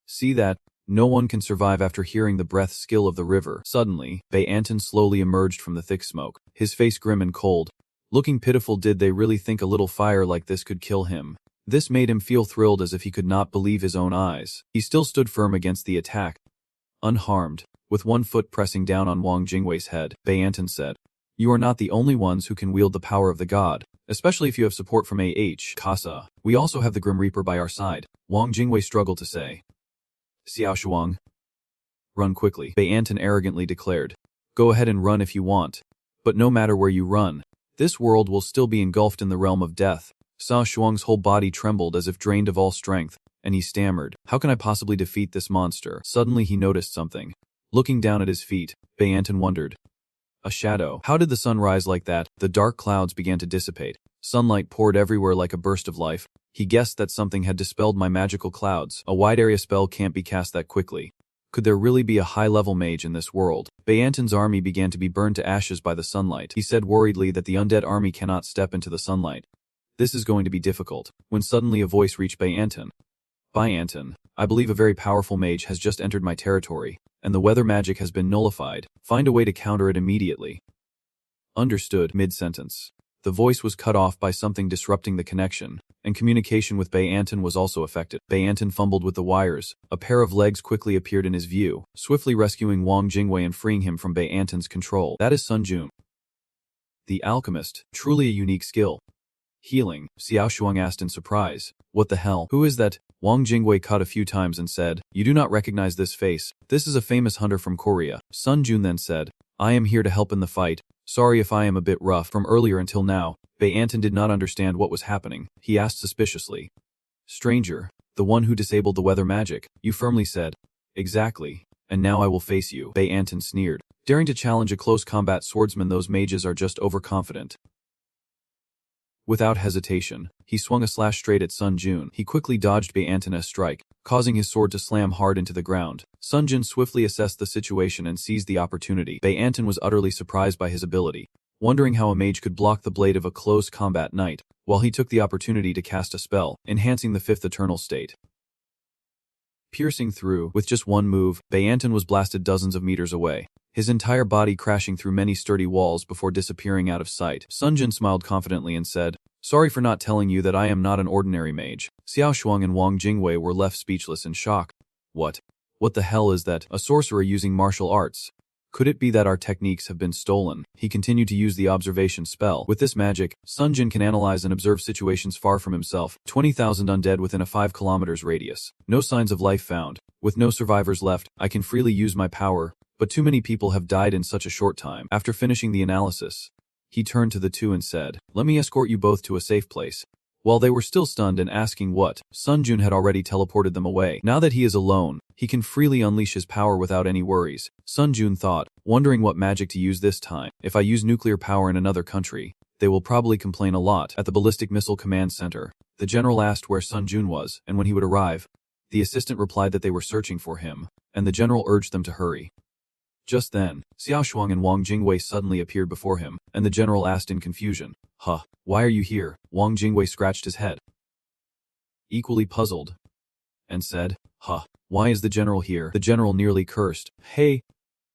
See that? No one can survive after hearing the breath skill of the river. Suddenly, Bayantan slowly emerged from the thick smoke, his face grim and cold. Looking pitiful, did they really think a little fire like this could kill him? This made him feel thrilled as if he could not believe his own eyes. He still stood firm against the attack, unharmed. With one foot pressing down on Wang Jingwei's head, Bayantan said, you are not the only ones who can wield the power of the god, especially if you have support from Kasa. We also have the Grim Reaper by our side. Wang Jingwei struggled to say. Xiao Shuang, run quickly, Bayantan arrogantly declared. Go ahead and run if you want. But no matter where you run, this world will still be engulfed in the realm of death, Sa Shuang's whole body trembled as if drained of all strength, and he stammered, "How can I possibly defeat this monster?" Suddenly he noticed something. Looking down at his feet, Bei Anton wondered. A shadow. How did the sun rise like that? The dark clouds began to dissipate. Sunlight poured everywhere like a burst of life. He guessed that something had dispelled my magical clouds. A wide area spell can't be cast that quickly. Could there really be a high-level mage in this world? Bei Anton's army began to be burned to ashes by the sunlight. He said worriedly that the undead army cannot step into the sunlight. This is going to be difficult. When suddenly a voice reached Bei Anton. Bei Anton, I believe a very powerful mage has just entered my territory, and the weather magic has been nullified. Find a way to counter it immediately. Understood. Mid-sentence. The voice was cut off by something disrupting the connection, and communication with Bei Anton was also affected. Bei Anton fumbled with the wires. A pair of legs quickly appeared in his view, swiftly rescuing Wang Jingwei and freeing him from Bei Anton's control. That is Sun Jun, the alchemist. Truly a unique skill. Healing, Xiao Shuang asked in surprise. What the hell? Who is that? Wang Jingwei cut a few times and said, "You do not recognize this face. This is a famous hunter from Korea." Sun Jun then said, "I am here to help in the fight. Sorry if I am a bit rough." From earlier until now, Bei Anton did not understand what was happening. He asked suspiciously. "Stranger, the one who disabled the weather magic, you firmly said." "Exactly. And now I will face you." Bei Anton sneered. Daring to challenge a close combat swordsman, those mages are just overconfident. Without hesitation, he swung a slash straight at Sun Jun. He quickly dodged Bei Anton's strike, causing his sword to slam hard into the ground. Sun Jun swiftly assessed the situation and seized the opportunity. Bei Anton was utterly surprised by his ability, wondering how a mage could block the blade of a close combat knight, while he took the opportunity to cast a spell, enhancing the fifth eternal state. Piercing through, with just one move, Bei Anton was blasted dozens of meters away, his entire body crashing through many sturdy walls before disappearing out of sight. Sun Jun smiled confidently and said, "Sorry for not telling you that I am not an ordinary mage." Xiao Shuang and Wang Jingwei were left speechless in shock. What the hell is that? A sorcerer using martial arts? Could it be that our techniques have been stolen? He continued to use the observation spell. With this magic, Sun Jin can analyze and observe situations far from himself. 20,000 undead within a 5 kilometers radius. No signs of life found. With no survivors left, I can freely use my power, but too many people have died in such a short time. After finishing the analysis, he turned to the two and said, "Let me escort you both to a safe place." While they were still stunned and asking what, Sun Jun had already teleported them away. Now that he is alone, he can freely unleash his power without any worries. Sun Jun thought, wondering what magic to use this time. If I use nuclear power in another country, they will probably complain a lot. At the Ballistic Missile Command Center, the general asked where Sun Jun was, and when he would arrive. The assistant replied that they were searching for him, and the general urged them to hurry. Just then, Xiao Shuang and Wang Jingwei suddenly appeared before him, and the general asked in confusion, "Huh, why are you here?" Wang Jingwei scratched his head, equally puzzled, and said, "Huh, why is the general here?" The general nearly cursed. "Hey,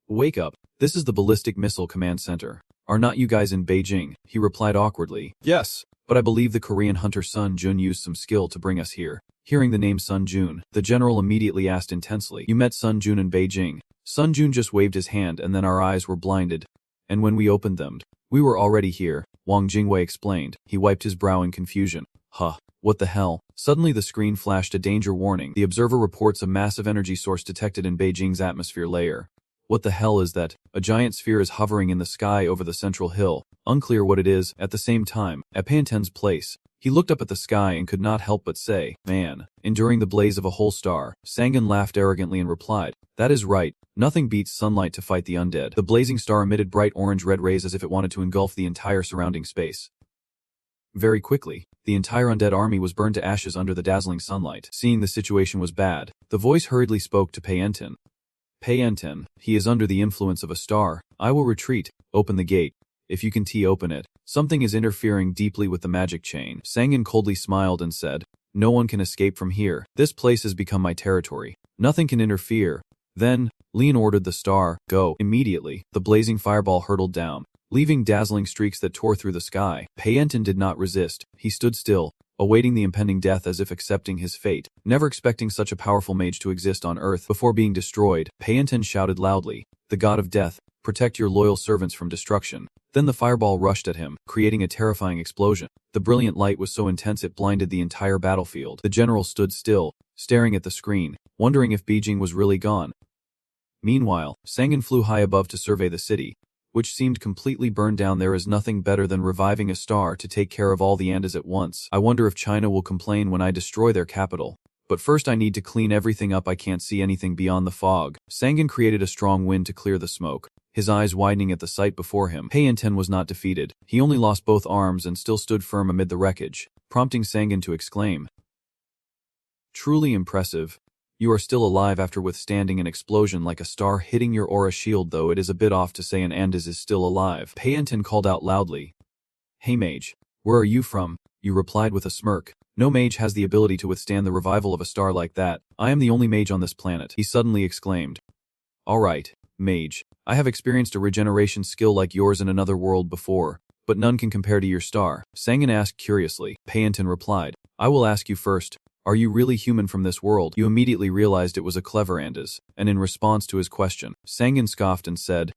wake up, this is the Ballistic Missile Command Center. Are not you guys in Beijing?" He replied awkwardly, "Yes, but I believe the Korean hunter Sun Jun used some skill to bring us here." Hearing the name Sun Jun, the general immediately asked intensely, "You met Sun Jun in Beijing?" Sun Jun just waved his hand and then our eyes were blinded. And when we opened them, we were already here, Wang Jingwei explained. He wiped his brow in confusion. Huh, what the hell? Suddenly the screen flashed a danger warning. The observer reports a massive energy source detected in Beijing's atmosphere layer. What the hell is that? A giant sphere is hovering in the sky over the central hill. Unclear what it is. At the same time, at Panten's place, he looked up at the sky and could not help but say, "Man." Enduring the blaze of a whole star, Sangan laughed arrogantly and replied, "That is right. Nothing beats sunlight to fight the undead." The blazing star emitted bright orange-red rays as if it wanted to engulf the entire surrounding space. Very quickly, the entire undead army was burned to ashes under the dazzling sunlight. Seeing the situation was bad, the voice hurriedly spoke to Bei Anton. "Bei Anton, he is under the influence of a star. I will retreat. Open the gate. If you can open it. Something is interfering deeply with the magic chain." Sangan coldly smiled and said, "No one can escape from here. This place has become my territory. Nothing can interfere." Then, Leon ordered the star, "Go." Immediately, the blazing fireball hurtled down, leaving dazzling streaks that tore through the sky. Bei Anton did not resist. He stood still, awaiting the impending death as if accepting his fate. Never expecting such a powerful mage to exist on Earth before being destroyed, Bei Anton shouted loudly, "The god of death, protect your loyal servants from destruction." Then the fireball rushed at him, creating a terrifying explosion. The brilliant light was so intense it blinded the entire battlefield. The general stood still, staring at the screen, wondering if Beijing was really gone. Meanwhile, Sangan flew high above to survey the city, which seemed completely burned down. There is nothing better than reviving a star to take care of all the Andes at once. I wonder if China will complain when I destroy their capital. But first I need to clean everything up. I can't see anything beyond the fog. Sangan created a strong wind to clear the smoke, his eyes widening at the sight before him. Pei Enten was not defeated. He only lost both arms and still stood firm amid the wreckage, prompting Sangan to exclaim, "Truly impressive. You are still alive after withstanding an explosion like a star hitting your aura shield, though it is a bit off to say an Andes is still alive." Pei Enten called out loudly, "Hey Mage, where are you from?" You replied with a smirk. "No mage has the ability to withstand the revival of a star like that. I am the only mage on this planet," he suddenly exclaimed. "Alright, Mage, I have experienced a regeneration skill like yours in another world before, but none can compare to your star," Sangan asked curiously. Pei Enten replied, "I will ask you first, are you really human from this world?" You immediately realized it was a clever Andes, and in response to his question, Sangan scoffed and said,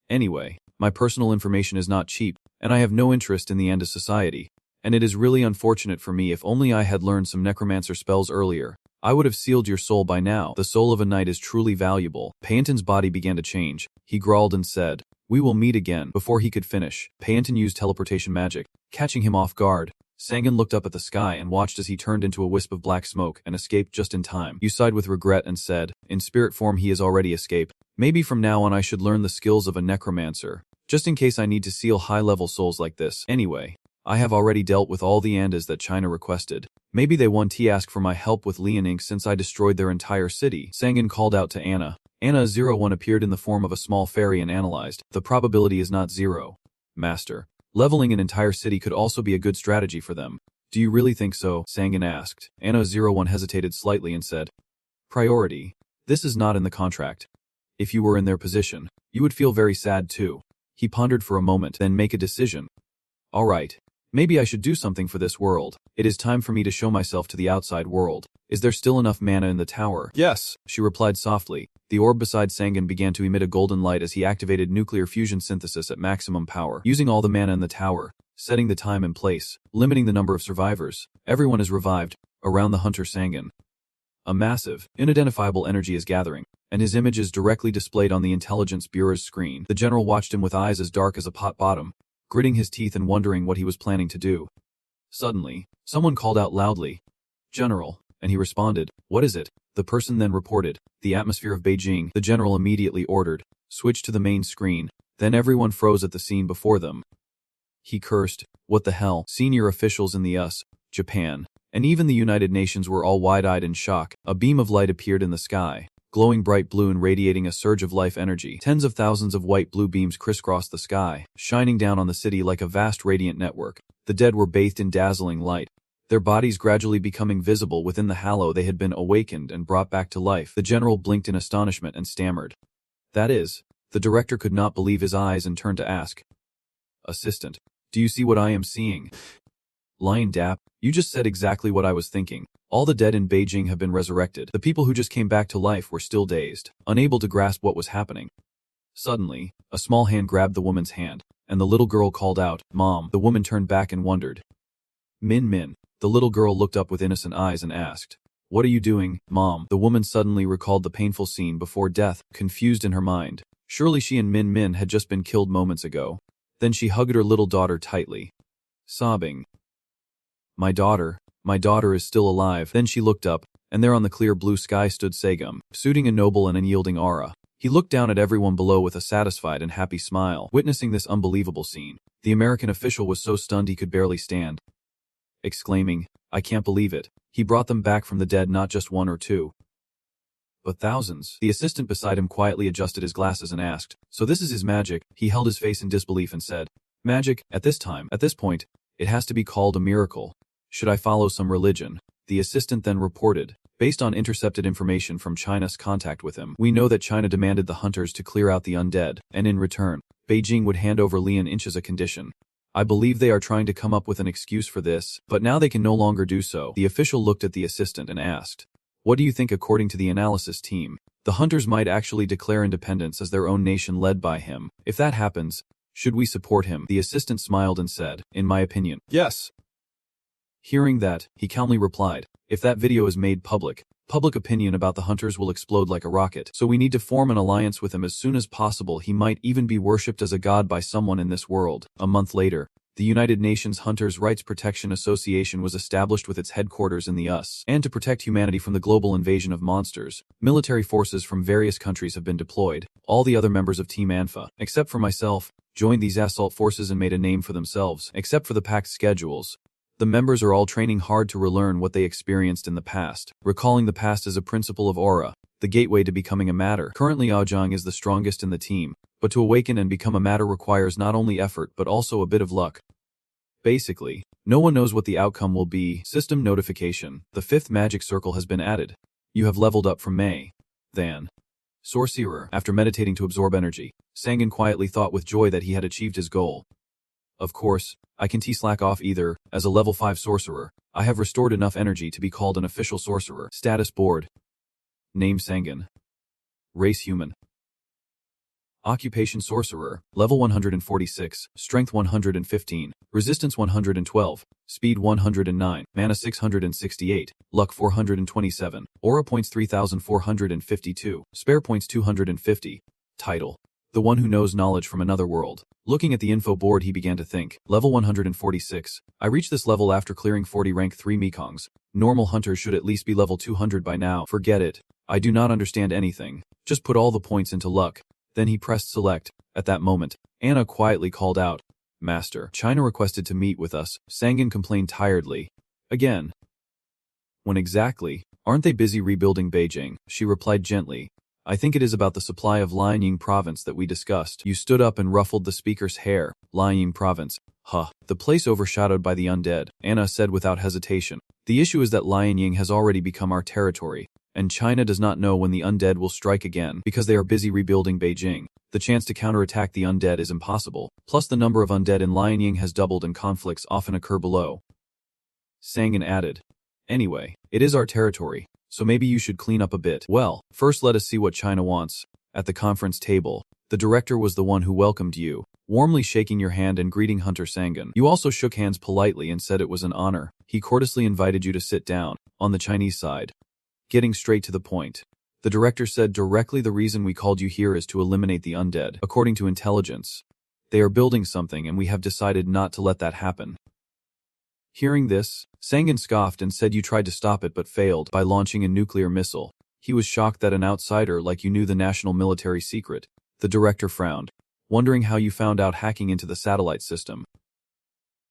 "Anyway, my personal information is not cheap, and I have no interest in the Andes society. And it is really unfortunate for me. If only I had learned some necromancer spells earlier, I would have sealed your soul by now. The soul of a knight is truly valuable." Pei Enten's body began to change. He growled and said, "We will meet again." Before he could finish, Pei Enten used teleportation magic, catching him off guard. Sangan looked up at the sky and watched as he turned into a wisp of black smoke and escaped just in time. You sighed with regret and said, "In spirit form he has already escaped. Maybe from now on I should learn the skills of a necromancer, just in case I need to seal high-level souls like this. Anyway, I have already dealt with all the Andes that China requested. Maybe they want to ask for my help with Lianing since I destroyed their entire city." Sangan called out to Anna. Anna-01 appeared in the form of a small fairy and analyzed. "The probability is not zero, Master. Leveling an entire city could also be a good strategy for them." "Do you really think so?" Sangan asked. Anna-01 hesitated slightly and said, "Priority. This is not in the contract. If you were in their position, you would feel very sad too." He pondered for a moment, then make a decision. "Alright. Maybe I should do something for this world. It is time for me to show myself to the outside world. Is there still enough mana in the tower?" "Yes," she replied softly. The orb beside Sangan began to emit a golden light as he activated nuclear fusion synthesis at maximum power, using all the mana in the tower, setting the time and place, limiting the number of survivors. Everyone is revived. Around the hunter Sangan, a massive, unidentifiable energy is gathering, and his image is directly displayed on the intelligence bureau's screen. The general watched him with eyes as dark as a pot bottom, gritting his teeth and wondering what he was planning to do. Suddenly, someone called out loudly, "General," and he responded, "What is it?" The person then reported, "The atmosphere of Beijing." The general immediately ordered, "Switch to the main screen." Then everyone froze at the scene before them. He cursed, "What the hell?" Senior officials in the US, Japan, and even the United Nations were all wide-eyed in shock. A beam of light appeared in the sky, glowing bright blue and radiating a surge of life energy. Tens of thousands of white-blue beams crisscrossed the sky, shining down on the city like a vast radiant network. The dead were bathed in dazzling light, their bodies gradually becoming visible within the halo. They had been awakened and brought back to life. The general blinked in astonishment and stammered, "That is..." The director could not believe his eyes and turned to ask, "Assistant, do you see what I am seeing?" Lion Dap, "You just said exactly what I was thinking. All the dead in Beijing have been resurrected." The people who just came back to life were still dazed, unable to grasp what was happening. Suddenly, a small hand grabbed the woman's hand, and the little girl called out, "Mom." The woman turned back and wondered. "Min Min." The little girl looked up with innocent eyes and asked, "What are you doing, Mom?" The woman suddenly recalled the painful scene before death, confused in her mind. Surely she and Min Min had just been killed moments ago. Then she hugged her little daughter tightly, sobbing, my daughter is still alive." Then she looked up, and there on the clear blue sky stood Sagum, suiting a noble and unyielding aura. He looked down at everyone below with a satisfied and happy smile. Witnessing this unbelievable scene, the American official was so stunned he could barely stand, exclaiming, "I can't believe it. He brought them back from the dead, not just one or two, but thousands." The assistant beside him quietly adjusted his glasses and asked, "So this is his magic?" He held his face in disbelief and said, "Magic, at this point, it has to be called a miracle. Should I follow some religion?" The assistant then reported, "Based on intercepted information from China's contact with him, we know that China demanded the hunters to clear out the undead, and in return, Beijing would hand over Lian Inch as a condition. I believe they are trying to come up with an excuse for this, but now they can no longer do so." The official looked at the assistant and asked, "What do you think? According to the analysis team, the hunters might actually declare independence as their own nation led by him. If that happens, should we support him?" The assistant smiled and said, "In my opinion, yes." Hearing that, he calmly replied, If that video is made public opinion about the hunters will explode like a rocket. So we need to form an alliance with him as soon as possible. He might even be worshipped as a god by someone in this world. A month later, the United Nations Hunters' Rights Protection Association was established with its headquarters in the US. And to protect humanity from the global invasion of monsters, military forces from various countries have been deployed. All the other members of Team Anfa, except for myself, joined these assault forces and made a name for themselves, except for the packed schedules. The members are all training hard to relearn what they experienced in the past. Recalling the past is a principle of aura, the gateway to becoming a matter. Currently Aojang is the strongest in the team, but to awaken and become a matter requires not only effort but also a bit of luck. Basically, no one knows what the outcome will be. System notification. The 5th magic circle has been added. You have leveled up from May. Than. Sorcerer. After meditating to absorb energy, Sangan quietly thought with joy that he had achieved his goal. Of course, I can slack off either. As a level 5 sorcerer, I have restored enough energy to be called an official sorcerer. Status board. Name Sangan. Race human. Occupation sorcerer. Level 146, strength 115, resistance 112, speed 109, mana 668, luck 427, aura points 3452, spare points 250. Title. The one who knows knowledge from another world. Looking at the info board he began to think. Level 146. I reached this level after clearing 40 rank 3 Mekongs. Normal hunters should at least be level 200 by now. Forget it. I do not understand anything. Just put all the points into luck. Then he pressed select. At that moment, Anna quietly called out, Master, China requested to meet with us. Sangan complained tiredly. Again. When exactly? Aren't they busy rebuilding Beijing? She replied gently. I think it is about the supply of Lianying province that we discussed. You stood up and ruffled the speaker's hair. Lianying province. Huh. The place overshadowed by the undead, Anna said without hesitation. The issue is that Lianying has already become our territory, and China does not know when the undead will strike again because they are busy rebuilding Beijing. The chance to counterattack the undead is impossible. Plus the number of undead in Lianying has doubled and conflicts often occur below. Sangan added. Anyway, it is our territory, so maybe you should clean up a bit. Well, first let us see what China wants. At the conference table, the director was the one who welcomed you, warmly shaking your hand and greeting Hunter Sangan. You also shook hands politely and said it was an honor. He courteously invited you to sit down, on the Chinese side. Getting straight to the point. The director said directly the reason we called you here is to eliminate the undead. According to intelligence, they are building something and we have decided not to let that happen. Hearing this, Sangan scoffed and said you tried to stop it but failed by launching a nuclear missile. He was shocked that an outsider like you knew the national military secret. The director frowned, wondering how you found out hacking into the satellite system.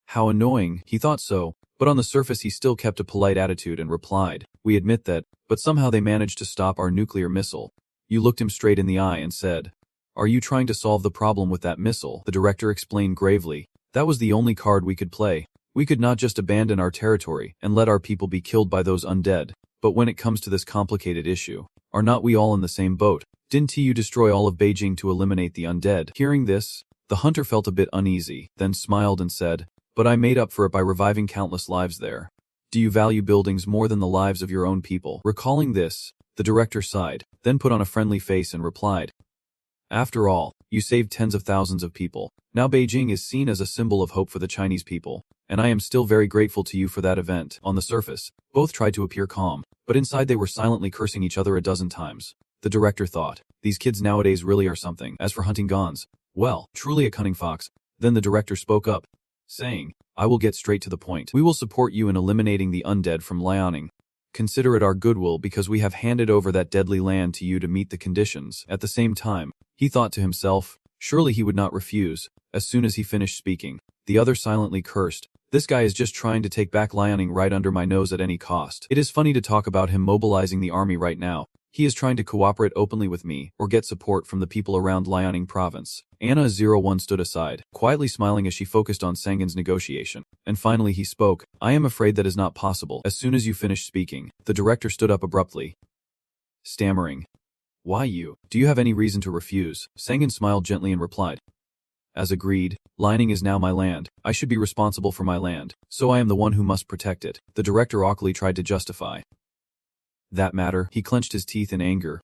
How annoying, he thought so, but on the surface he still kept a polite attitude and replied, we admit that, but somehow they managed to stop our nuclear missile. You looked him straight in the eye and said, are you trying to solve the problem with that missile? The director explained gravely, that was the only card we could play. We could not just abandon our territory and let our people be killed by those undead. But when it comes to this complicated issue, are not we all in the same boat? Didn't you destroy all of Beijing to eliminate the undead? Hearing this, the hunter felt a bit uneasy, then smiled and said, but I made up for it by reviving countless lives there. Do you value buildings more than the lives of your own people? Recalling this, the director sighed, then put on a friendly face and replied, after all, you saved tens of thousands of people. Now Beijing is seen as a symbol of hope for the Chinese people, and I am still very grateful to you for that event. On the surface, both tried to appear calm, but inside they were silently cursing each other a dozen times. The director thought, these kids nowadays really are something. As for hunting gons, well, truly a cunning fox. Then the director spoke up, saying, I will get straight to the point. We will support you in eliminating the undead from Liaoning. Consider it our goodwill because we have handed over that deadly land to you to meet the conditions. At the same time, he thought to himself, surely he would not refuse. As soon as he finished speaking, the other silently cursed. This guy is just trying to take back Liaoning right under my nose at any cost. It is funny to talk about him mobilizing the army right now. He is trying to cooperate openly with me or get support from the people around Liaoning province. Anna-01 stood aside, quietly smiling as she focused on Sangan's negotiation. And finally he spoke, I am afraid that is not possible. As soon as you finished speaking, the director stood up abruptly, stammering, why you? Do you have any reason to refuse? Sangan smiled gently and replied, as agreed, Liaoning is now my land. I should be responsible for my land, so I am the one who must protect it. The director awkwardly tried to justify that matter. He clenched his teeth in anger,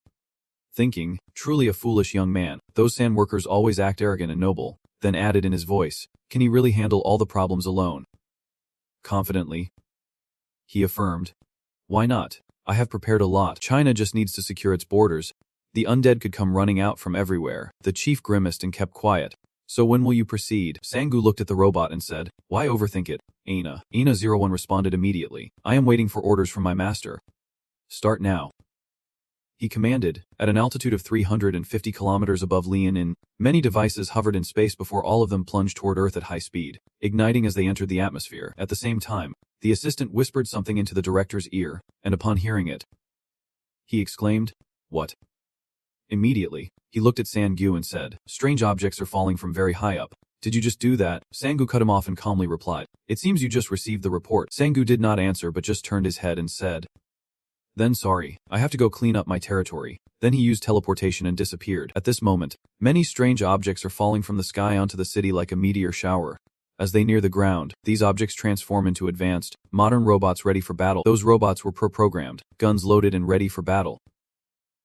thinking, truly a foolish young man. Those sand workers always act arrogant and noble. Then added in his voice, can he really handle all the problems alone? Confidently, he affirmed, Why not? I have prepared a lot. China just needs to secure its borders. The undead could come running out from everywhere. The chief grimaced and kept quiet. So when will you proceed? Sangu looked at the robot and said, why overthink it? Ina01 responded immediately. I am waiting for orders from my master. Start now. He commanded. At an altitude of 350 kilometers above Lianin, many devices hovered in space before all of them plunged toward Earth at high speed, igniting as they entered the atmosphere. At the same time, the assistant whispered something into the director's ear, and upon hearing it, he exclaimed, what? Immediately, he looked at Sangu and said, strange objects are falling from very high up. Did you just do that? Sangu cut him off and calmly replied, it seems you just received the report. Sangu did not answer but just turned his head and said, then sorry, I have to go clean up my territory. Then he used teleportation and disappeared. At this moment, many strange objects are falling from the sky onto the city like a meteor shower. As they near the ground, these objects transform into advanced, modern robots ready for battle. Those robots were pre-programmed, guns loaded and ready for battle.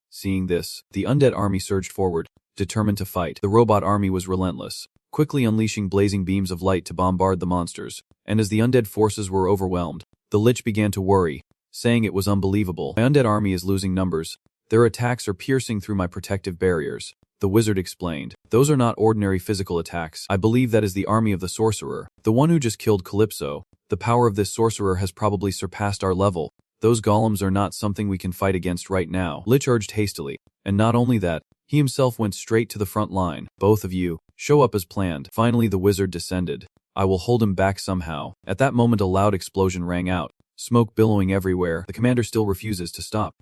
Seeing this, the undead army surged forward, determined to fight. The robot army was relentless, quickly unleashing blazing beams of light to bombard the monsters. And as the undead forces were overwhelmed, the Lich began to worry, saying it was unbelievable. My undead army is losing numbers. Their attacks are piercing through my protective barriers. The wizard explained. Those are not ordinary physical attacks. I believe that is the army of the sorcerer, the one who just killed Calypso. The power of this sorcerer has probably surpassed our level. Those golems are not something we can fight against right now. Lich urged hastily. And not only that, he himself went straight to the front line. Both of you, show up as planned. Finally the wizard descended. I will hold him back somehow. At that moment a loud explosion rang out. Smoke billowing everywhere. The commander still refuses to stop.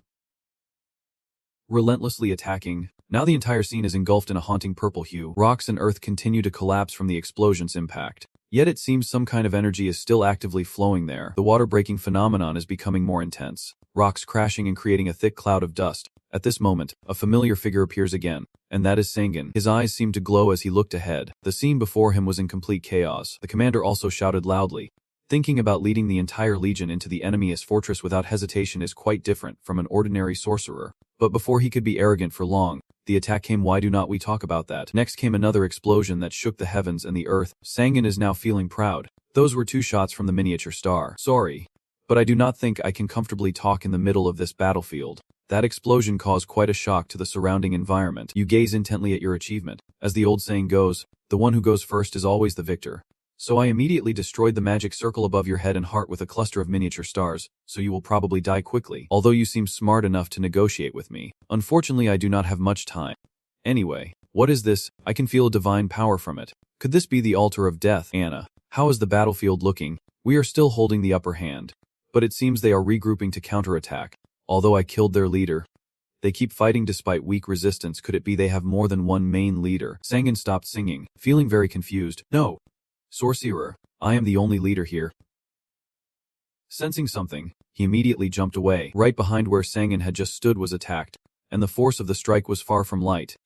Relentlessly attacking. Now the entire scene is engulfed in a haunting purple hue. Rocks and earth continue to collapse from the explosion's impact. Yet it seems some kind of energy is still actively flowing there. The water-breaking phenomenon is becoming more intense. Rocks crashing and creating a thick cloud of dust. At this moment, a familiar figure appears again, and that is Sangan. His eyes seemed to glow as he looked ahead. The scene before him was in complete chaos. The commander also shouted loudly. Thinking about leading the entire legion into the enemy's fortress without hesitation is quite different from an ordinary sorcerer. But before he could be arrogant for long, the attack came. Why do not we talk about that? Next came another explosion that shook the heavens and the earth. Sangan is now feeling proud. Those were 2 shots from the miniature star. Sorry, but I do not think I can comfortably talk in the middle of this battlefield. That explosion caused quite a shock to the surrounding environment. You gaze intently at your achievement. As the old saying goes, the one who goes first is always the victor. So I immediately destroyed the magic circle above your head and heart with a cluster of miniature stars, so you will probably die quickly. Although you seem smart enough to negotiate with me, unfortunately I do not have much time. Anyway, what is this? I can feel a divine power from it. Could this be the altar of death? Anna, how is the battlefield looking? We are still holding the upper hand. But it seems they are regrouping to counterattack. Although I killed their leader, they keep fighting despite weak resistance. Could it be they have more than one main leader? Sangan stopped singing, feeling very confused. No. Sorcerer, I am the only leader here. Sensing something, he immediately jumped away. Right behind where Sangan had just stood was attacked, and the force of the strike was far from light.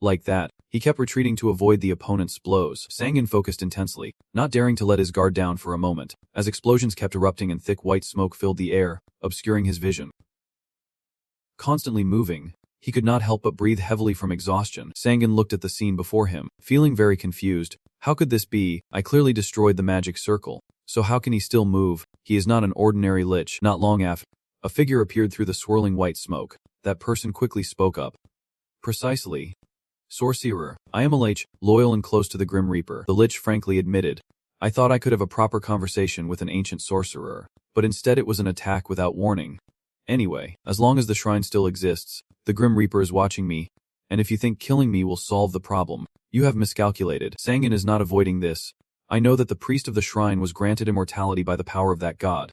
Like that, he kept retreating to avoid the opponent's blows. Sangan focused intensely, not daring to let his guard down for a moment, as explosions kept erupting and thick white smoke filled the air, obscuring his vision. Constantly moving, he could not help but breathe heavily from exhaustion. Sangan looked at the scene before him, feeling very confused. How could this be? I clearly destroyed the magic circle. So how can he still move? He is not an ordinary lich. Not long after, a figure appeared through the swirling white smoke. That person quickly spoke up. Precisely. Sorcerer, I am a lich, loyal and close to the Grim Reaper. The lich frankly admitted. I thought I could have a proper conversation with an ancient sorcerer, but instead it was an attack without warning. Anyway, as long as the shrine still exists, the Grim Reaper is watching me, and if you think killing me will solve the problem, you have miscalculated. Sangan is not avoiding this. I know that the priest of the shrine was granted immortality by the power of that god.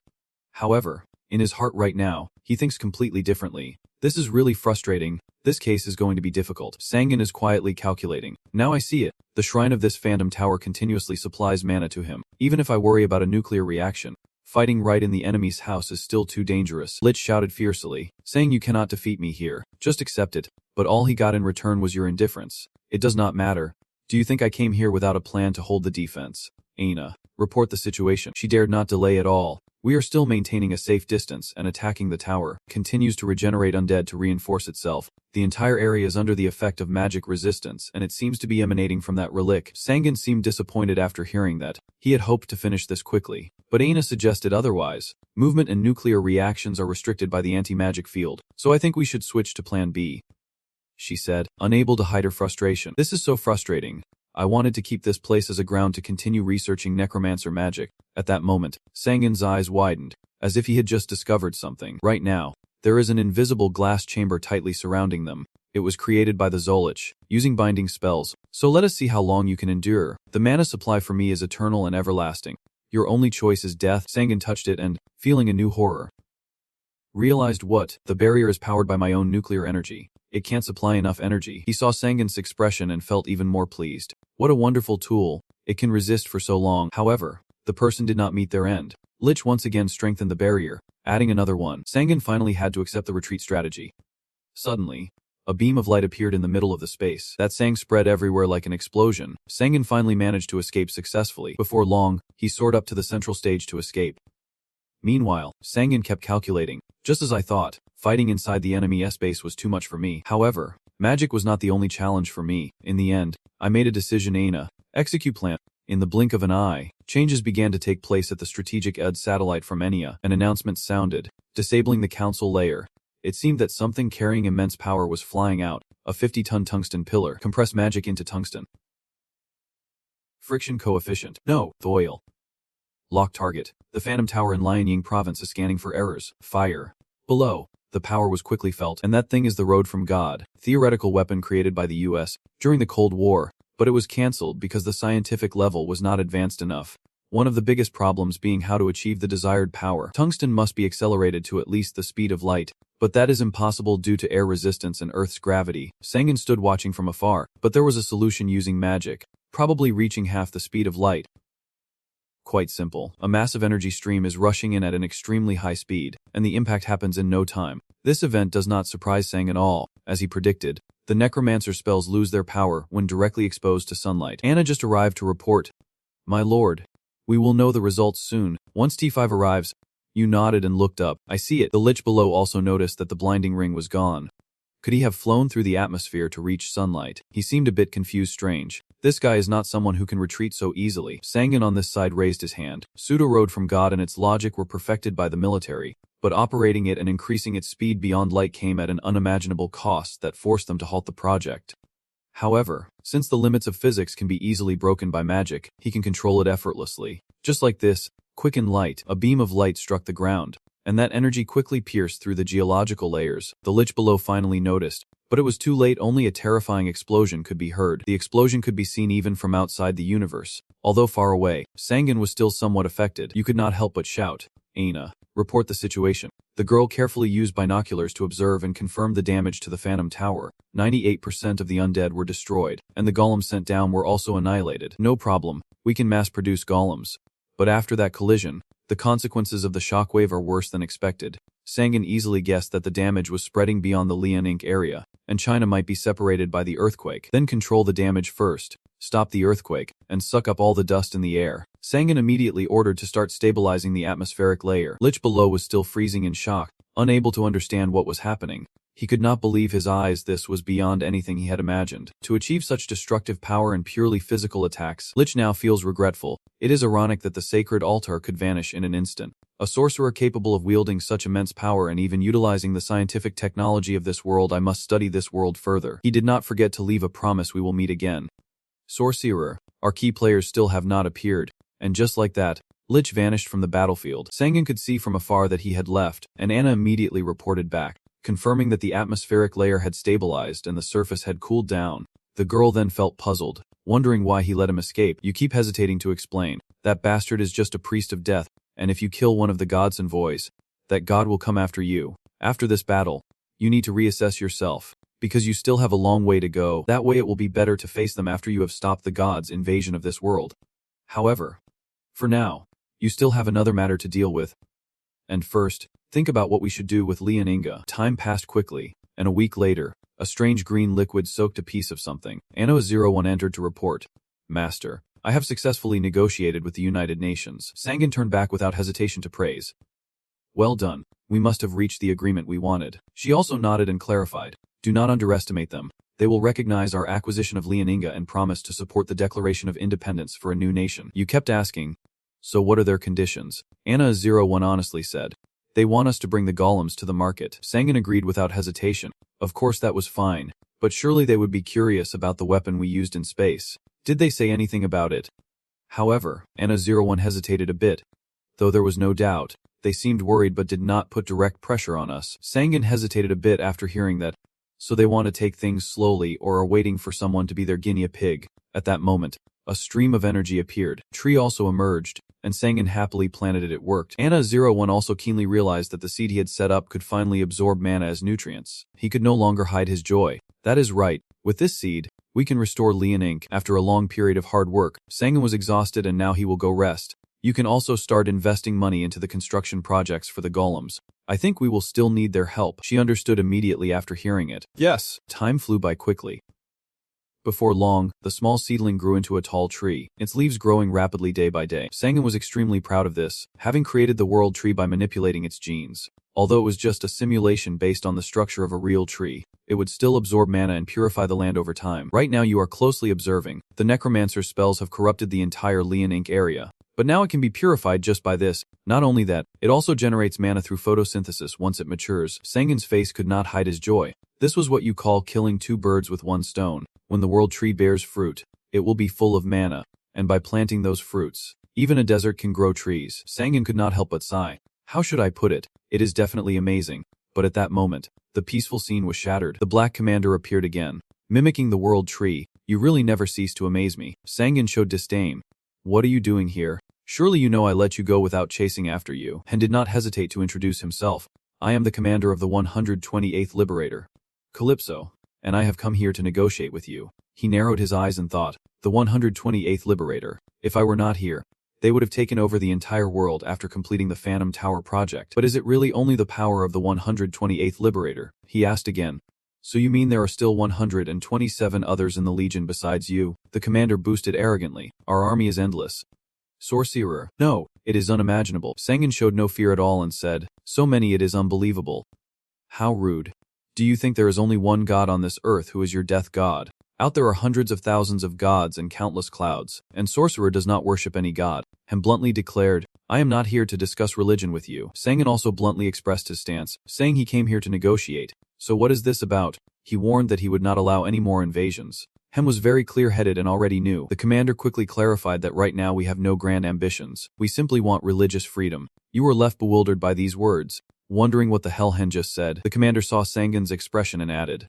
However, in his heart right now, he thinks completely differently. This is really frustrating. This case is going to be difficult. Sangan is quietly calculating. Now I see it. The shrine of this phantom tower continuously supplies mana to him. Even if I worry about a nuclear reaction, fighting right in the enemy's house is still too dangerous. Lich shouted fiercely, saying you cannot defeat me here. Just accept it. But all he got in return was your indifference. It does not matter. Do you think I came here without a plan to hold the defense? Aina, report the situation. She dared not delay at all. We are still maintaining a safe distance and attacking the tower. Continues to regenerate undead to reinforce itself. The entire area is under the effect of magic resistance, and it seems to be emanating from that relic. Sangan seemed disappointed after hearing that. He had hoped to finish this quickly, but Aina suggested otherwise. Movement and nuclear reactions are restricted by the anti-magic field, so I think we should switch to plan B, she said, unable to hide her frustration. This is so frustrating. I wanted to keep this place as a ground to continue researching necromancer magic. At that moment, Sangan's eyes widened, as if he had just discovered something. Right now, there is an invisible glass chamber tightly surrounding them. It was created by the Zolich, using binding spells. So let us see how long you can endure. The mana supply for me is eternal and everlasting. Your only choice is death. Sangan touched it and, feeling a new horror, realized what? The barrier is powered by my own nuclear energy. It can't supply enough energy. He saw Sangan's expression and felt even more pleased. What a wonderful tool. It can resist for so long. However, the person did not meet their end. Lich once again strengthened the barrier, adding another one. Sangan finally had to accept the retreat strategy. Suddenly, a beam of light appeared in the middle of the space. That sang spread everywhere like an explosion. Sangan finally managed to escape successfully. Before long, he soared up to the central stage to escape. Meanwhile, Sangan kept calculating. Just as I thought, fighting inside the enemy's base was too much for me. However, magic was not the only challenge for me. In the end, I made a decision. Aina, execute plan. In the blink of an eye, changes began to take place at the strategic ED satellite from Enia. An announcement sounded, disabling the council layer. It seemed that something carrying immense power was flying out. A 50-ton tungsten pillar. Compress magic into tungsten. Friction coefficient. No. Thoil. Lock target. The Phantom Tower in Lianying province is scanning for errors. Fire. Below. The power was quickly felt, and that thing is the Road from God, theoretical weapon created by the US during the Cold War, but it was cancelled because the scientific level was not advanced enough. One of the biggest problems being how to achieve the desired power. Tungsten must be accelerated to at least the speed of light, but that is impossible due to air resistance and Earth's gravity. Sangan stood watching from afar, but there was a solution using magic, probably reaching half the speed of light. Quite simple. A massive energy stream is rushing in at an extremely high speed, and the impact happens in no time. This event does not surprise Sang at all. As he predicted, the necromancer spells lose their power when directly exposed to sunlight. Anna just arrived to report. My lord, we will know the results soon. Once T5 arrives, you nodded and looked up. I see it. The lich below also noticed that the blinding ring was gone. Could he have flown through the atmosphere to reach sunlight? He seemed a bit confused. Strange. This guy is not someone who can retreat so easily. Sangan on this side raised his hand. Pseudo-Road from God and its logic were perfected by the military, but operating it and increasing its speed beyond light came at an unimaginable cost that forced them to halt the project. However, since the limits of physics can be easily broken by magic, he can control it effortlessly. Just like this, quick and light, a beam of light struck the ground, and that energy quickly pierced through the geological layers. The lich below finally noticed, but it was too late. Only a terrifying explosion could be heard. The explosion could be seen even from outside the universe. Although far away, Sangan was still somewhat affected. You could not help but shout, Aina, report the situation. The girl carefully used binoculars to observe and confirm the damage to the Phantom Tower. 98% of the undead were destroyed, and the golems sent down were also annihilated. No problem, we can mass-produce golems. But after that collision, the consequences of the shockwave are worse than expected. Sangan easily guessed that the damage was spreading beyond the Lianying area, and China might be separated by the earthquake. Then control the damage first, stop the earthquake, and suck up all the dust in the air. Sangan immediately ordered to start stabilizing the atmospheric layer. Lich below was still freezing in shock, unable to understand what was happening. He could not believe his eyes. This was beyond anything he had imagined. To achieve such destructive power and purely physical attacks, Lich now feels regretful. It is ironic that the sacred altar could vanish in an instant. A sorcerer capable of wielding such immense power and even utilizing the scientific technology of this world. I must study this world further. He did not forget to leave a promise. We will meet again. Sorcerer, our key players still have not appeared. And just like that, Lich vanished from the battlefield. Sangan could see from afar that he had left, and Anna immediately reported back, confirming that the atmospheric layer had stabilized and the surface had cooled down. The girl then felt puzzled, wondering why he let him escape. You keep hesitating to explain. That bastard is just a priest of death, and if you kill one of the god's envoys, that god will come after you. After this battle, you need to reassess yourself, because you still have a long way to go. That way it will be better to face them after you have stopped the god's invasion of this world. However, for now, you still have another matter to deal with. And first, think about what we should do with Lianying. Time passed quickly, and a week later, a strange green liquid soaked a piece of something. Anno 01 entered to report. Master, I have successfully negotiated with the United Nations. Sangan turned back without hesitation to praise. Well done. We must have reached the agreement we wanted. She also nodded and clarified. Do not underestimate them. They will recognize our acquisition of Lianinga and promise to support the declaration of independence for a new nation. You kept asking, so what are their conditions? Anna01 honestly said. They want us to bring the golems to the market. Sangan agreed without hesitation. Of course that was fine, but surely they would be curious about the weapon we used in space. Did they say anything about it? However, Anna01 hesitated a bit. Though there was no doubt, they seemed worried but did not put direct pressure on us. Sangan hesitated a bit after hearing that. So they want to take things slowly or are waiting for someone to be their guinea pig. At that moment, a stream of energy appeared. Tree also emerged, and Sangan happily planted it worked. Anna01 also keenly realized that the seed he had set up could finally absorb mana as nutrients. He could no longer hide his joy. That is right. With this seed, we can restore Lianinga. After a long period of hard work, Sangan was exhausted and now he will go rest. You can also start investing money into the construction projects for the golems. I think we will still need their help. She understood immediately after hearing it. Yes. Time flew by quickly. Before long, the small seedling grew into a tall tree, its leaves growing rapidly day by day. Sangan was extremely proud of this, having created the world tree by manipulating its genes. Although it was just a simulation based on the structure of a real tree, it would still absorb mana and purify the land over time. Right now you are closely observing. The necromancer's spells have corrupted the entire Lianinga area. But now it can be purified just by this. Not only that, it also generates mana through photosynthesis once it matures. Sangan's face could not hide his joy. This was what you call killing two birds with one stone. When the world tree bears fruit, it will be full of mana, and by planting those fruits, even a desert can grow trees. Sangan could not help but sigh. How should I put it? It is definitely amazing. But at that moment, the peaceful scene was shattered. The Black Commander appeared again, mimicking the world tree. You really never cease to amaze me. Sangan showed disdain. What are you doing here? Surely you know I let you go without chasing after you, and did not hesitate to introduce himself. I am the commander of the 128th Liberator, Calypso, and I have come here to negotiate with you. He narrowed his eyes and thought, the 128th Liberator. If I were not here, they would have taken over the entire world after completing the Phantom Tower project. But is it really only the power of the 128th Liberator? He asked again. So you mean there are still 127 others in the Legion besides you? The commander boosted arrogantly. Our army is endless. Sorcerer. No, it is unimaginable. Sangan showed no fear at all and said, so many it is unbelievable. How rude. Do you think there is only one god on this earth who is your death god? Out there are hundreds of thousands of gods and countless clouds, and Sorcerer does not worship any god. And bluntly declared, I am not here to discuss religion with you. Sangan also bluntly expressed his stance, saying he came here to negotiate. So what is this about? He warned that he would not allow any more invasions. Hem was very clear-headed and already knew. The commander quickly clarified that right now we have no grand ambitions. We simply want religious freedom. You were left bewildered by these words, wondering what the hell Hen just said. The commander saw Sangan's expression and added,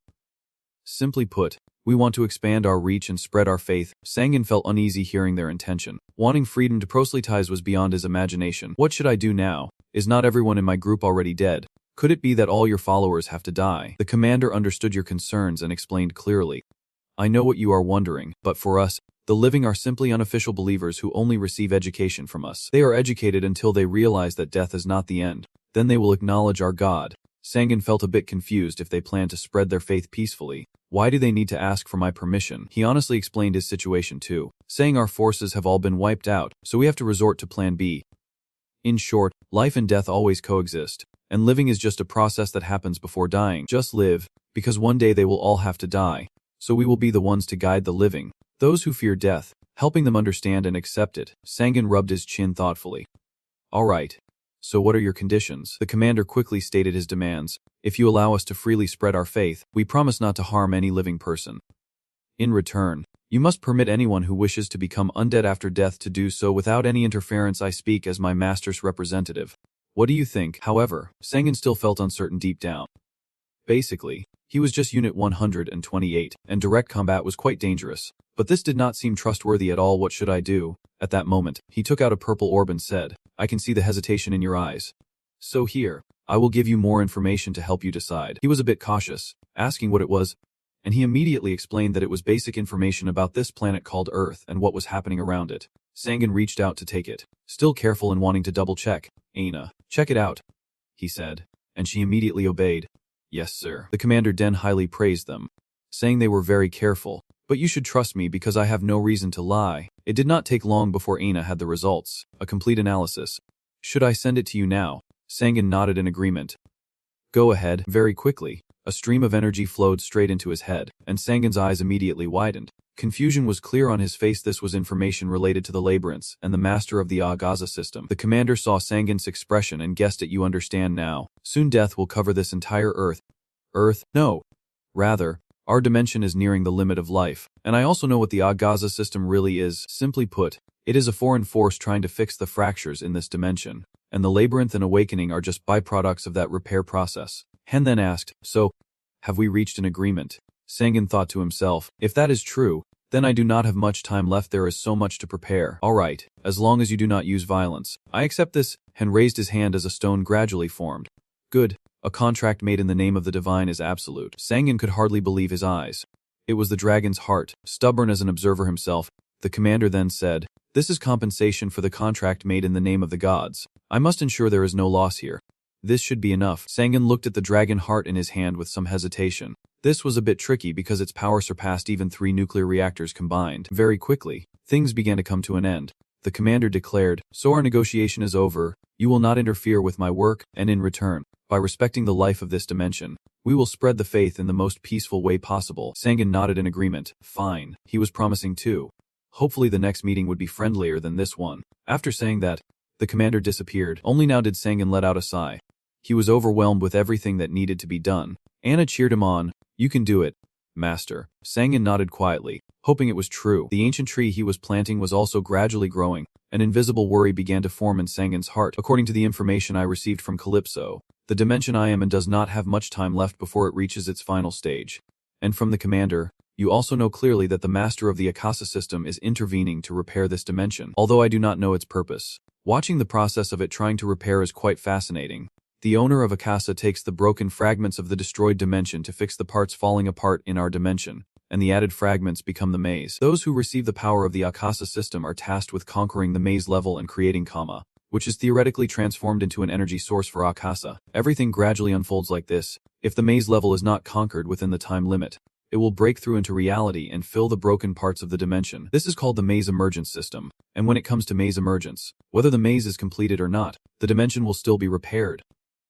simply put, we want to expand our reach and spread our faith. Sangan felt uneasy hearing their intention. Wanting freedom to proselytize was beyond his imagination. What should I do now? Is not everyone in my group already dead? Could it be that all your followers have to die? The commander understood your concerns and explained clearly. I know what you are wondering, but for us, the living are simply unofficial believers who only receive education from us. They are educated until they realize that death is not the end. Then they will acknowledge our God. Sangan felt a bit confused if they plan to spread their faith peacefully. Why do they need to ask for my permission? He honestly explained his situation too, saying our forces have all been wiped out, so we have to resort to plan B. In short, life and death always coexist, and living is just a process that happens before dying. Just live, because one day they will all have to die. So we will be the ones to guide the living, those who fear death, helping them understand and accept it. Sangan rubbed his chin thoughtfully. All right. So what are your conditions? The commander quickly stated his demands. If you allow us to freely spread our faith, we promise not to harm any living person. In return, you must permit anyone who wishes to become undead after death to do so without any interference. I speak as my master's representative. What do you think? However, Sangan still felt uncertain deep down. Basically, he was just Unit 128, and direct combat was quite dangerous. But this did not seem trustworthy at all. What should I do? At that moment, he took out a purple orb and said, I can see the hesitation in your eyes. So here, I will give you more information to help you decide. He was a bit cautious, asking what it was, and he immediately explained that it was basic information about this planet called Earth and what was happening around it. Sangan reached out to take it, still careful and wanting to double-check. Aina, check it out, he said, and she immediately obeyed. Yes, sir. The commander then highly praised them, saying they were very careful, But you should trust me because I have no reason to lie. It did not take long before Aina had the results, a complete analysis. Should I send it to you now? Sangan nodded in agreement. Go ahead, very quickly. A stream of energy flowed straight into his head, and Sangan's eyes immediately widened. Confusion was clear on his face. This was information related to the labyrinths and the master of the Agaza system. The commander saw Sangan's expression and guessed it. You understand now. Soon death will cover this entire Earth. Earth? No. Rather, our dimension is nearing the limit of life, and I also know what the Agaza system really is. Simply put, it is a foreign force trying to fix the fractures in this dimension, and the labyrinth and awakening are just byproducts of that repair process. Hen then asked, so, have we reached an agreement? Sangan thought to himself, if that is true, then I do not have much time left. There is so much to prepare. All right, as long as you do not use violence. I accept this. Hen raised his hand as a stone gradually formed. Good. A contract made in the name of the divine is absolute. Sangan could hardly believe his eyes. It was the dragon's heart, stubborn as an observer himself. The commander then said, this is compensation for the contract made in the name of the gods. I must ensure there is no loss here. This should be enough. Sangan looked at the dragon heart in his hand with some hesitation. This was a bit tricky because its power surpassed even 3 nuclear reactors combined. Very quickly, things began to come to an end. The commander declared, so our negotiation is over. You will not interfere with my work, and in return, by respecting the life of this dimension, we will spread the faith in the most peaceful way possible. Sangan nodded in agreement. Fine. He was promising too. Hopefully the next meeting would be friendlier than this one. After saying that, the commander disappeared. Only now did Sangan let out a sigh. He was overwhelmed with everything that needed to be done. Anna cheered him on. You can do it, master. Sangan nodded quietly, hoping it was true. The ancient tree he was planting was also gradually growing. An invisible worry began to form in Sangan's heart. According to the information I received from Calypso, the dimension I am in does not have much time left before it reaches its final stage. And from the commander, you also know clearly that the master of the Akasa system is intervening to repair this dimension, although I do not know its purpose. Watching the process of it trying to repair is quite fascinating. The owner of Akasa takes the broken fragments of the destroyed dimension to fix the parts falling apart in our dimension, and the added fragments become the maze. Those who receive the power of the Akasa system are tasked with conquering the maze level and creating Kama, which is theoretically transformed into an energy source for Akasa. Everything gradually unfolds like this. If the maze level is not conquered within the time limit, it will break through into reality and fill the broken parts of the dimension. This is called the maze emergence system, and when it comes to maze emergence, whether the maze is completed or not, the dimension will still be repaired.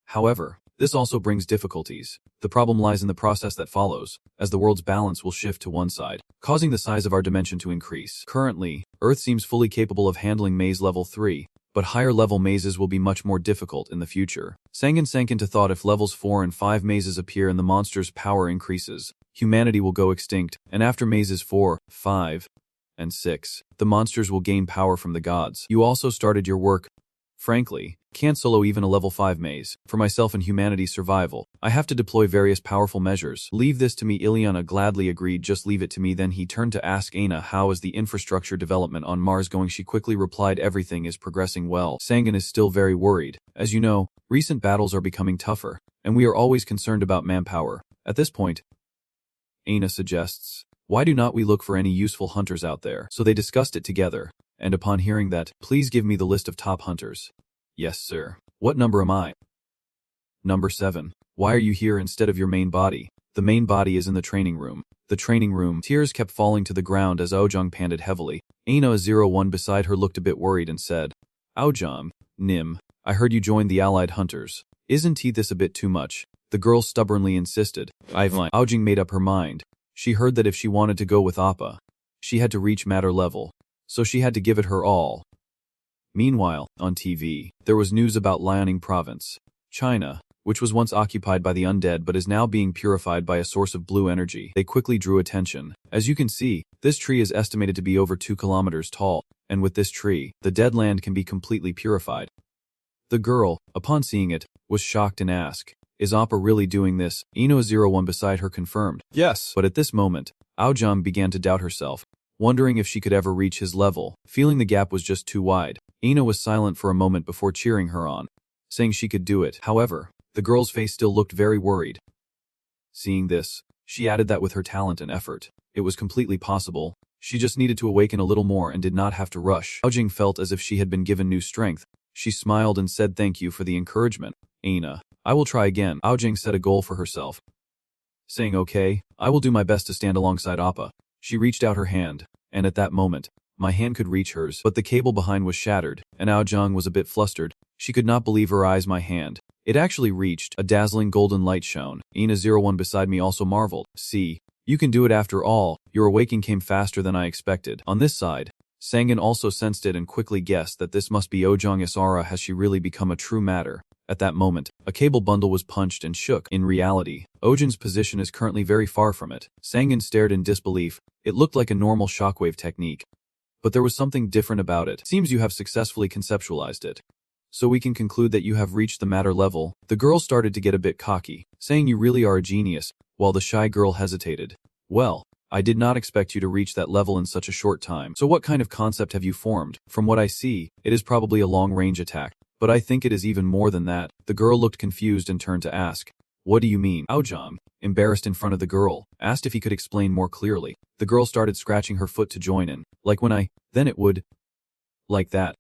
However, this also brings difficulties. The problem lies in the process that follows, as the world's balance will shift to one side, causing the size of our dimension to increase. Currently, Earth seems fully capable of handling maze level 3, but higher level mazes will be much more difficult in the future. Sangan sank into thought. If levels 4 and 5 mazes appear and the monster's power increases, humanity will go extinct, and after mazes 4, 5, and 6, the monsters will gain power from the gods. You also started your work. Frankly, can't solo even a level 5 maze. For myself and humanity's survival, I have to deploy various powerful measures. Leave this to me. Ileana gladly agreed. Just leave it to me. Then he turned to ask Aina, how is the infrastructure development on Mars going? She quickly replied, everything is progressing well. Sangan is still very worried. As you know, recent battles are becoming tougher, and we are always concerned about manpower. At this point, Aina suggests, why do not we look for any useful hunters out there? So they discussed it together, and upon hearing that, please give me the list of top hunters. Yes, sir. What number am I? Number 7. Why are you here instead of your main body? The main body is in the training room. The training room. Tears kept falling to the ground as Aojong panted heavily. Aina 01 beside her looked a bit worried and said, Aojong, Nim, I heard you joined the allied hunters. Isn't this a bit too much? The girl stubbornly insisted. Aojong made up her mind. She heard that if she wanted to go with Appa, she had to reach matter level, so she had to give it her all. Meanwhile, on TV, there was news about Liaoning Province, China, which was once occupied by the undead but is now being purified by a source of blue energy. They quickly drew attention. As you can see, this tree is estimated to be over 2 kilometers tall, and with this tree, the dead land can be completely purified. The girl, upon seeing it, was shocked and asked, is Appa really doing this? Ino01 beside her confirmed, yes. But at this moment, Aojong began to doubt herself, wondering if she could ever reach his level, feeling the gap was just too wide. Ina was silent for a moment before cheering her on, saying she could do it. However, the girl's face still looked very worried. Seeing this, she added that with her talent and effort, it was completely possible. She just needed to awaken a little more and did not have to rush. Aojong felt as if she had been given new strength. She smiled and said thank you for the encouragement, Ina. I will try again. Aojong set a goal for herself, saying okay, I will do my best to stand alongside Appa. She reached out her hand, and at that moment, my hand could reach hers, but the cable behind was shattered, and Aojang was a bit flustered. She could not believe her eyes. My hand. It actually reached. A dazzling golden light shone. Ina01 beside me also marveled. See, you can do it after all. Your awakening came faster than I expected. On this side, Sangin also sensed it and quickly guessed that this must be Ojang's aura. Has she really become a true matter? At that moment, a cable bundle was punched and shook. In reality, Ojin's position is currently very far from it. Sangin stared in disbelief. It looked like a normal shockwave technique. But there was something different about it. Seems you have successfully conceptualized it. So we can conclude that you have reached the matter level. The girl started to get a bit cocky, saying you really are a genius, while the shy girl hesitated. Well, I did not expect you to reach that level in such a short time. So what kind of concept have you formed? From what I see, it is probably a long-range attack, but I think it is even more than that. The girl looked confused and turned to ask, what do you mean? Aojang, embarrassed in front of the girl, asked if he could explain more clearly. The girl started scratching her foot to join in. Like when then it would. Like that.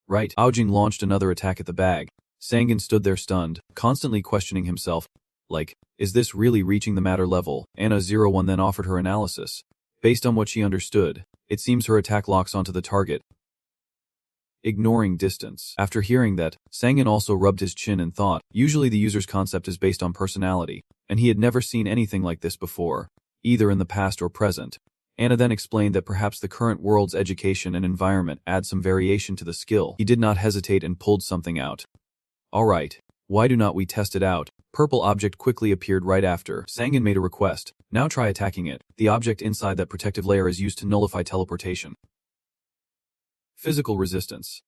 Right. Aojang launched another attack at the bag. Sangin stood there stunned, constantly questioning himself. Like, is this really reaching the matter level? Anna01 then offered her analysis. Based on what she understood, it seems her attack locks onto the target, ignoring distance. After hearing that, Sangin also rubbed his chin and thought, usually the user's concept is based on personality, and he had never seen anything like this before, either in the past or present. Anna then explained that perhaps the current world's education and environment add some variation to the skill. He did not hesitate and pulled something out. Alright, why do not we test it out? Purple object quickly appeared right after. Sangin made a request. Now try attacking it. The object inside that protective layer is used to nullify teleportation. Physical resistance.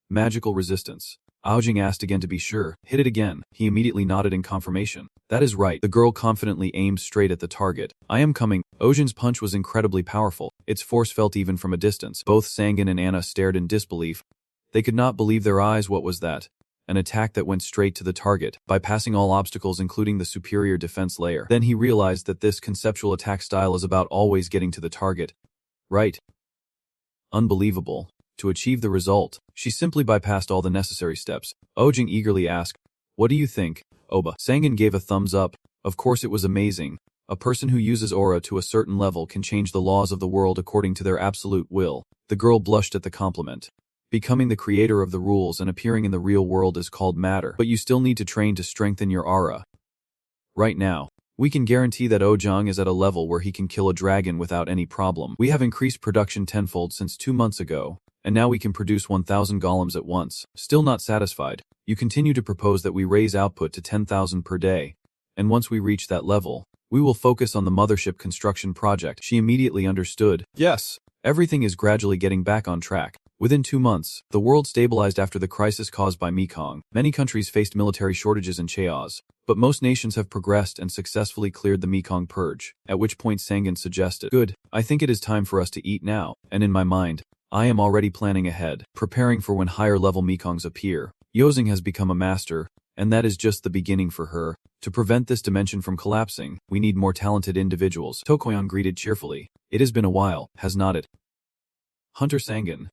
Magical resistance. Aojang asked again to be sure. Hit it again. He immediately nodded in confirmation. That is right. The girl confidently aimed straight at the target. I am coming. Ojin's punch was incredibly powerful. Its force felt even from a distance. Both Sangin and Anna stared in disbelief. They could not believe their eyes. What was that? An attack that went straight to the target, bypassing all obstacles including the superior defense layer. Then he realized that this conceptual attack style is about always getting to the target. Right. Unbelievable. To achieve the result, she simply bypassed all the necessary steps. Ojang eagerly asked, what do you think, Oba? Sangin gave a thumbs up. Of course it was amazing. A person who uses aura to a certain level can change the laws of the world according to their absolute will. The girl blushed at the compliment. Becoming the creator of the rules and appearing in the real world is called matter, but you still need to train to strengthen your aura. Right now, we can guarantee that Ojang is at a level where he can kill a dragon without any problem. We have increased production tenfold since 2 months ago, and now we can produce 1,000 golems at once. Still not satisfied, you continue to propose that we raise output to 10,000 per day, and once we reach that level, we will focus on the mothership construction project. She immediately understood. Yes, everything is gradually getting back on track. Within 2 months, the world stabilized after the crisis caused by Mekong. Many countries faced military shortages and chaos, but most nations have progressed and successfully cleared the Mekong purge, at which point Sangin suggested, good, I think it is time for us to eat now, and in my mind, I am already planning ahead, preparing for when higher-level Mekongs appear. Yozing has become a master, and that is just the beginning for her. To prevent this dimension from collapsing, we need more talented individuals. Tokoyan greeted cheerfully. It has been a while, has not it? Hunter Sangin.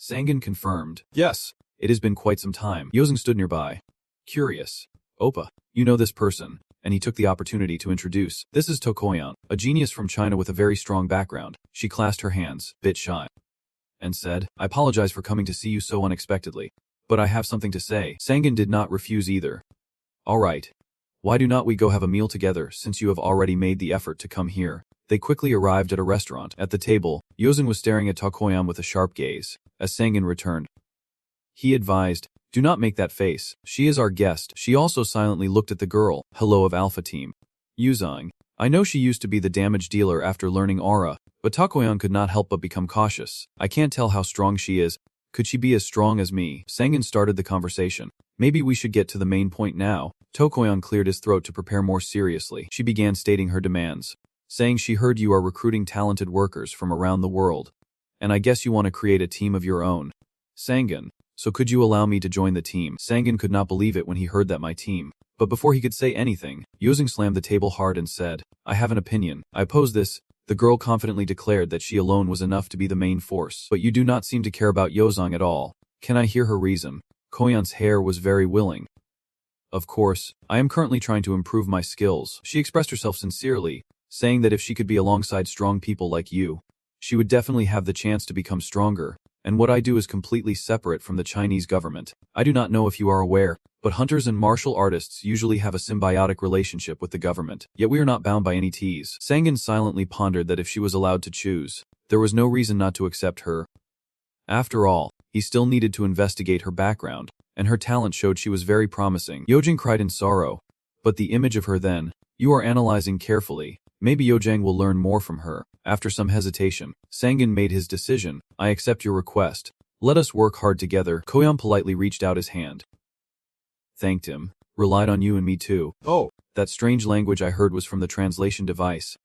Sangin confirmed. Yes, it has been quite some time. Yozing stood nearby. Curious. Oppa, you know this person. And he took the opportunity to introduce. This is Tokoyan, a genius from China with a very strong background. She clasped her hands, bit shy, and said, I apologize for coming to see you so unexpectedly, but I have something to say. Sangin did not refuse either. All right. Why do not we go have a meal together since you have already made the effort to come here? They quickly arrived at a restaurant. At the table, Yozin was staring at Tokoyan with a sharp gaze. As Sangin returned, he advised, do not make that face. She is our guest. She also silently looked at the girl. Hello of Alpha Team. Yuzang. I know she used to be the damage dealer after learning aura, but Tokoyan could not help but become cautious. I can't tell how strong she is. Could she be as strong as me? Sangin started the conversation. Maybe we should get to the main point now. Tokoyan cleared his throat to prepare more seriously. She began stating her demands, saying she heard you are recruiting talented workers from around the world, and I guess you want to create a team of your own. Sangin. So could you allow me to join the team? Sangin could not believe it when he heard that my team. But before he could say anything, Yozing slammed the table hard and said, I have an opinion. I oppose this. The girl confidently declared that she alone was enough to be the main force. But you do not seem to care about Yozang at all. Can I hear her reason? Koyan's hair was very willing. Of course, I am currently trying to improve my skills. She expressed herself sincerely, saying that if she could be alongside strong people like you, she would definitely have the chance to become stronger. And what I do is completely separate from the Chinese government. I do not know if you are aware, but hunters and martial artists usually have a symbiotic relationship with the government, yet we are not bound by any ties. Sangan silently pondered that if she was allowed to choose, there was no reason not to accept her. After all, he still needed to investigate her background, and her talent showed she was very promising. Yojing cried in sorrow, but the image of her then, you are analyzing carefully. Maybe Yojang will learn more from her. After some hesitation, Sangan made his decision. I accept your request. Let us work hard together. Koyan politely reached out his hand. Thanked him. Relied on you and me too. Oh, that strange language I heard was from the translation device.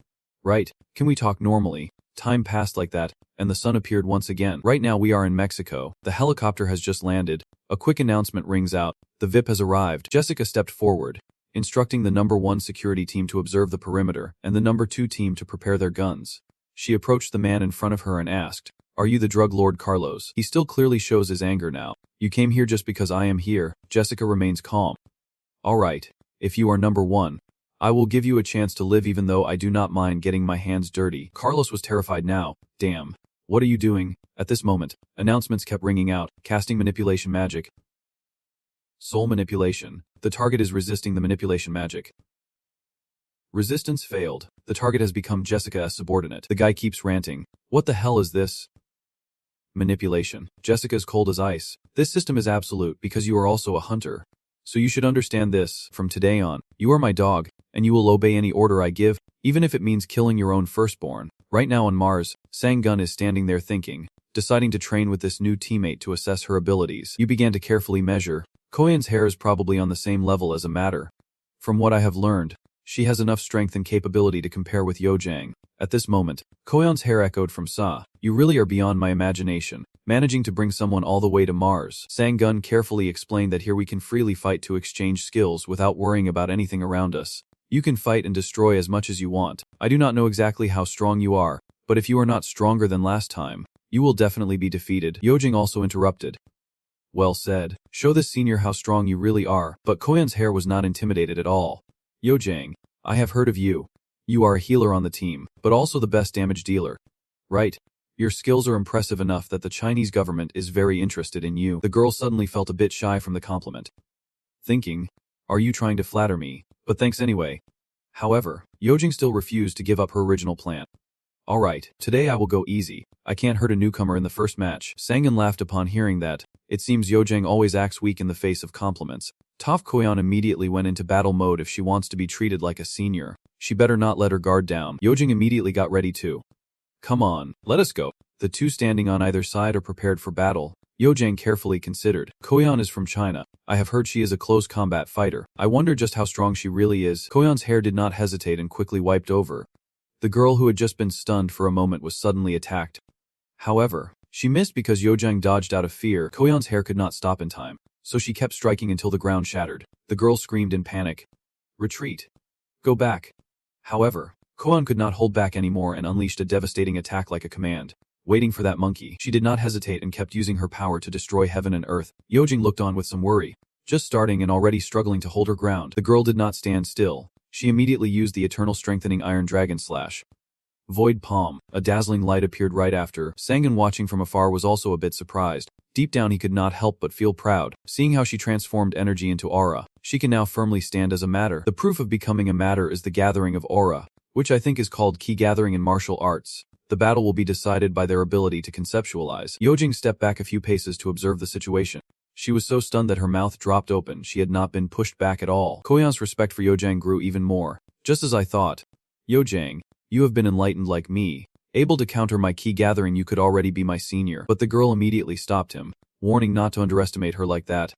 Right, can we talk normally? Time passed like that, and the sun appeared once again. Right now we are in Mexico. The helicopter has just landed. A quick announcement rings out. The VIP has arrived. Jessica stepped forward, instructing the number 1 security team to observe the perimeter and the number 2 team to prepare their guns. She approached the man in front of her and asked, "Are you the drug lord Carlos?" He still clearly shows his anger now. "You came here just because I am here." Jessica remains calm. "All right, if you are number 1, I will give you a chance to live even though I do not mind getting my hands dirty." Carlos was terrified now. Damn. What are you doing? At this moment, announcements kept ringing out. Casting manipulation magic. Soul manipulation. The target is resisting the manipulation magic. Resistance failed. The target has become Jessica's subordinate. The guy keeps ranting. What the hell is this? Manipulation. Jessica is cold as ice. This system is absolute because you are also a hunter. So you should understand this. From today on, you are my dog, and you will obey any order I give, even if it means killing your own firstborn. Right now on Mars, Sang-gun is standing there thinking, deciding to train with this new teammate to assess her abilities. You began to carefully measure. Koyan's hair is probably on the same level as a matter. From what I have learned, she has enough strength and capability to compare with Yojang. At this moment, Koyan's hair echoed from Sa. You really are beyond my imagination, managing to bring someone all the way to Mars. Sang-gun carefully explained that here we can freely fight to exchange skills without worrying about anything around us. You can fight and destroy as much as you want. I do not know exactly how strong you are, but if you are not stronger than last time, you will definitely be defeated. Yojing also interrupted. Well said. Show this senior how strong you really are. But Koyan's hair was not intimidated at all. Yojang, I have heard of you. You are a healer on the team, but also the best damage dealer. Right? Your skills are impressive enough that the Chinese government is very interested in you. The girl suddenly felt a bit shy from the compliment. Thinking, are you trying to flatter me? But thanks anyway. However, Yojing still refused to give up her original plan. Alright, today I will go easy. I can't hurt a newcomer in the first match. Sangan laughed upon hearing that. It seems Yojang always acts weak in the face of compliments. Toph Koyan immediately went into battle mode. If she wants to be treated like a senior, she better not let her guard down. Yojing immediately got ready too. Come on, let us go. The two standing on either side are prepared for battle. Yojang carefully considered. Koyan is from China. I have heard she is a close combat fighter. I wonder just how strong she really is. Koyan's hair did not hesitate and quickly wiped over. The girl who had just been stunned for a moment was suddenly attacked. However, she missed because Yojang dodged out of fear. Koyan's hair could not stop in time, so she kept striking until the ground shattered. The girl screamed in panic. Retreat. Go back. However, Koyan could not hold back anymore and unleashed a devastating attack like a command. Waiting for that monkey, she did not hesitate and kept using her power to destroy heaven and earth. Yojing looked on with some worry. Just starting and already struggling to hold her ground. The girl did not stand still. She immediately used the eternal strengthening Iron Dragon Slash. Void Palm. A dazzling light appeared right after. Sangan, watching from afar, was also a bit surprised. Deep down he could not help but feel proud. Seeing how she transformed energy into aura, she can now firmly stand as a matter. The proof of becoming a matter is the gathering of aura, which I think is called key gathering in martial arts. The battle will be decided by their ability to conceptualize. Yojing stepped back a few paces to observe the situation. She was so stunned that her mouth dropped open. She had not been pushed back at all. Koyan's respect for Yojang grew even more. Just as I thought. Yojang, you have been enlightened like me. Able to counter my key gathering, you could already be my senior. But the girl immediately stopped him, warning not to underestimate her like that.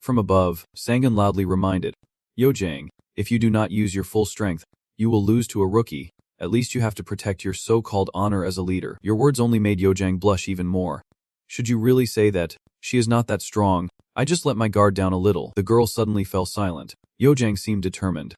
From above, Sangan loudly reminded. Yojang, if you do not use your full strength, you will lose to a rookie. At least you have to protect your so-called honor as a leader. Your words only made Yojang blush even more. Should you really say that? She is not that strong. I just let my guard down a little. The girl suddenly fell silent. Yojang seemed determined.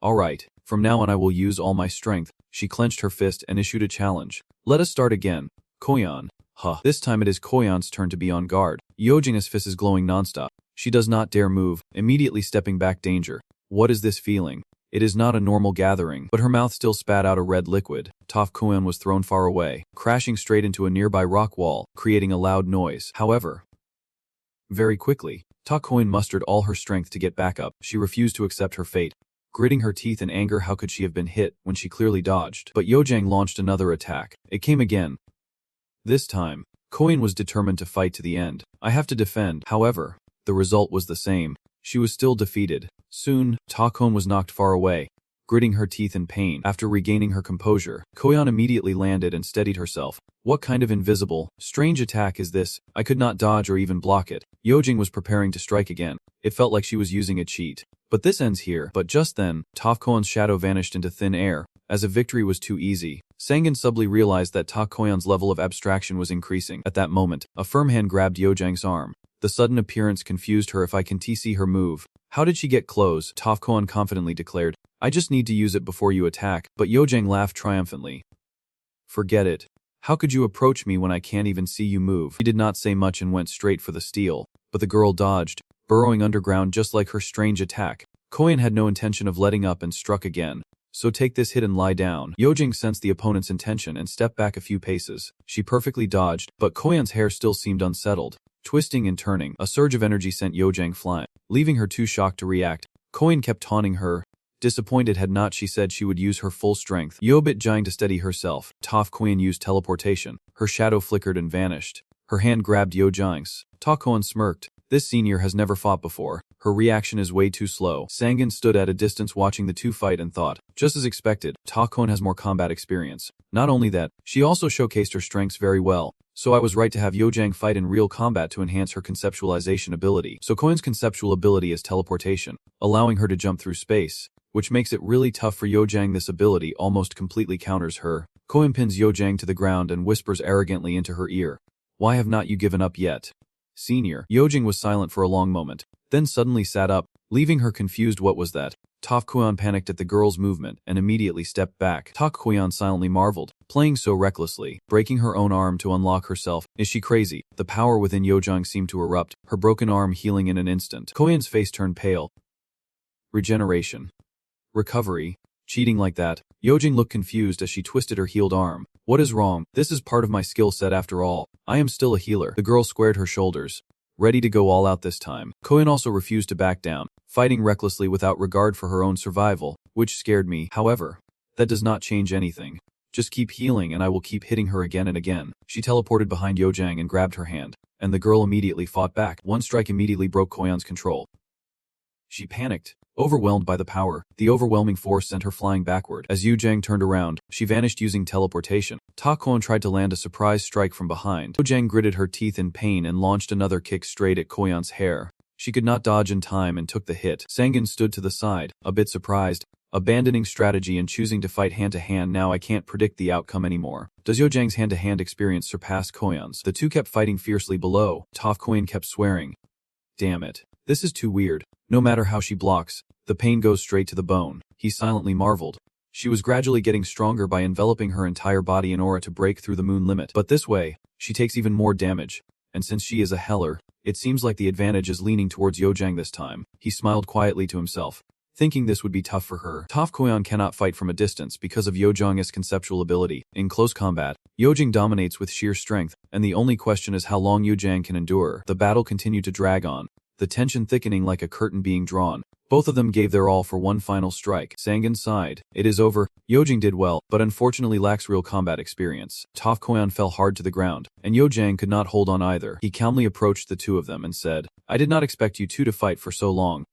Alright, from now on I will use all my strength. She clenched her fist and issued a challenge. Let us start again. Koyan. Huh. This time it is Koyan's turn to be on guard. Yojang's fist is glowing nonstop. She does not dare move, immediately stepping back. Danger. What is this feeling? It is not a normal gathering, but her mouth still spat out a red liquid. Toph Koyan was thrown far away, crashing straight into a nearby rock wall, creating a loud noise. However, very quickly, Toph Koyan mustered all her strength to get back up. She refused to accept her fate. Gritting her teeth in anger, how could she have been hit when she clearly dodged? But Yojang launched another attack. It came again. This time, Koyan was determined to fight to the end. I have to defend. However, the result was the same. She was still defeated. Soon, Ta Koyan was knocked far away, gritting her teeth in pain. After regaining her composure, Koyan immediately landed and steadied herself. What kind of invisible, strange attack is this? I could not dodge or even block it. Yojing was preparing to strike again. It felt like she was using a cheat. But this ends here. But just then, Toph Koyan's shadow vanished into thin air. As if victory was too easy, Sangan subtly realized that Ta Koyan's level of abstraction was increasing. At that moment, a firm hand grabbed Yojang's arm. The sudden appearance confused her. If I can see her move. How did she get close? Toph Koyan confidently declared. I just need to use it before you attack. But Yojang laughed triumphantly. Forget it. How could you approach me when I can't even see you move? She did not say much and went straight for the steel. But the girl dodged, burrowing underground just like her strange attack. Koyan had no intention of letting up and struck again. So take this hit and lie down. Yojing sensed the opponent's intention and stepped back a few paces. She perfectly dodged, but Koyan's hair still seemed unsettled. Twisting and turning, a surge of energy sent Yojang flying, leaving her too shocked to react. Koyan kept taunting her. Disappointed had not she said she would use her full strength. Yobit trying to steady herself. Toph Koyan used teleportation. Her shadow flickered and vanished. Her hand grabbed Yojang's. Ta Koyan smirked. This senior has never fought before. Her reaction is way too slow. Sangan stood at a distance watching the two fight and thought, just as expected, Ta Koyan has more combat experience. Not only that, she also showcased her strengths very well. So I was right to have Yojang fight in real combat to enhance her conceptualization ability. So Koyan's conceptual ability is teleportation, allowing her to jump through space, which makes it really tough for Yojang. This ability almost completely counters her. Koyan pins Yojang to the ground and whispers arrogantly into her ear. Why have not you given up yet? Senior. Yojing was silent for a long moment, then suddenly sat up, leaving her confused. What was that? Toph Koyan panicked at the girl's movement and immediately stepped back. Ta Koyan silently marveled, playing so recklessly, breaking her own arm to unlock herself. Is she crazy? The power within Yojang seemed to erupt, her broken arm healing in an instant. Koyan's face turned pale. Regeneration. Recovery. Cheating like that. Yojing looked confused as she twisted her healed arm. What is wrong? This is part of my skill set after all. I am still a healer. The girl squared her shoulders, ready to go all out this time. Koyan also refused to back down, fighting recklessly without regard for her own survival, which scared me. However, that does not change anything. Just keep healing and I will keep hitting her again and again. She teleported behind Yojang and grabbed her hand, and the girl immediately fought back. One strike immediately broke Koyan's control. She panicked, overwhelmed by the power. The overwhelming force sent her flying backward. As Yojang turned around, she vanished using teleportation. Ta Koyan tried to land a surprise strike from behind. Yojang gritted her teeth in pain and launched another kick straight at Koyan's hair. She could not dodge in time and took the hit. Sangan stood to the side, a bit surprised, abandoning strategy and choosing to fight hand-to-hand. Now I can't predict the outcome anymore. Does Yojang's hand-to-hand experience surpass Koyan's? The two kept fighting fiercely below. Toph Koyan kept swearing. Damn it. This is too weird. No matter how she blocks, the pain goes straight to the bone. He silently marveled. She was gradually getting stronger by enveloping her entire body in aura to break through the moon limit. But this way, she takes even more damage. And since she is a healer, it seems like the advantage is leaning towards Yojang this time. He smiled quietly to himself, thinking this would be tough for her. Toph Koyan cannot fight from a distance because of Yojang's conceptual ability. In close combat, Yojang dominates with sheer strength, and the only question is how long Yojang can endure. The battle continued to drag on, the tension thickening like a curtain being drawn. Both of them gave their all for one final strike. Sangan sighed. It is over. Yojang did well, but unfortunately lacks real combat experience. Toph Koyan fell hard to the ground, and Yojang could not hold on either. He calmly approached the two of them and said, I did not expect you two to fight for so long.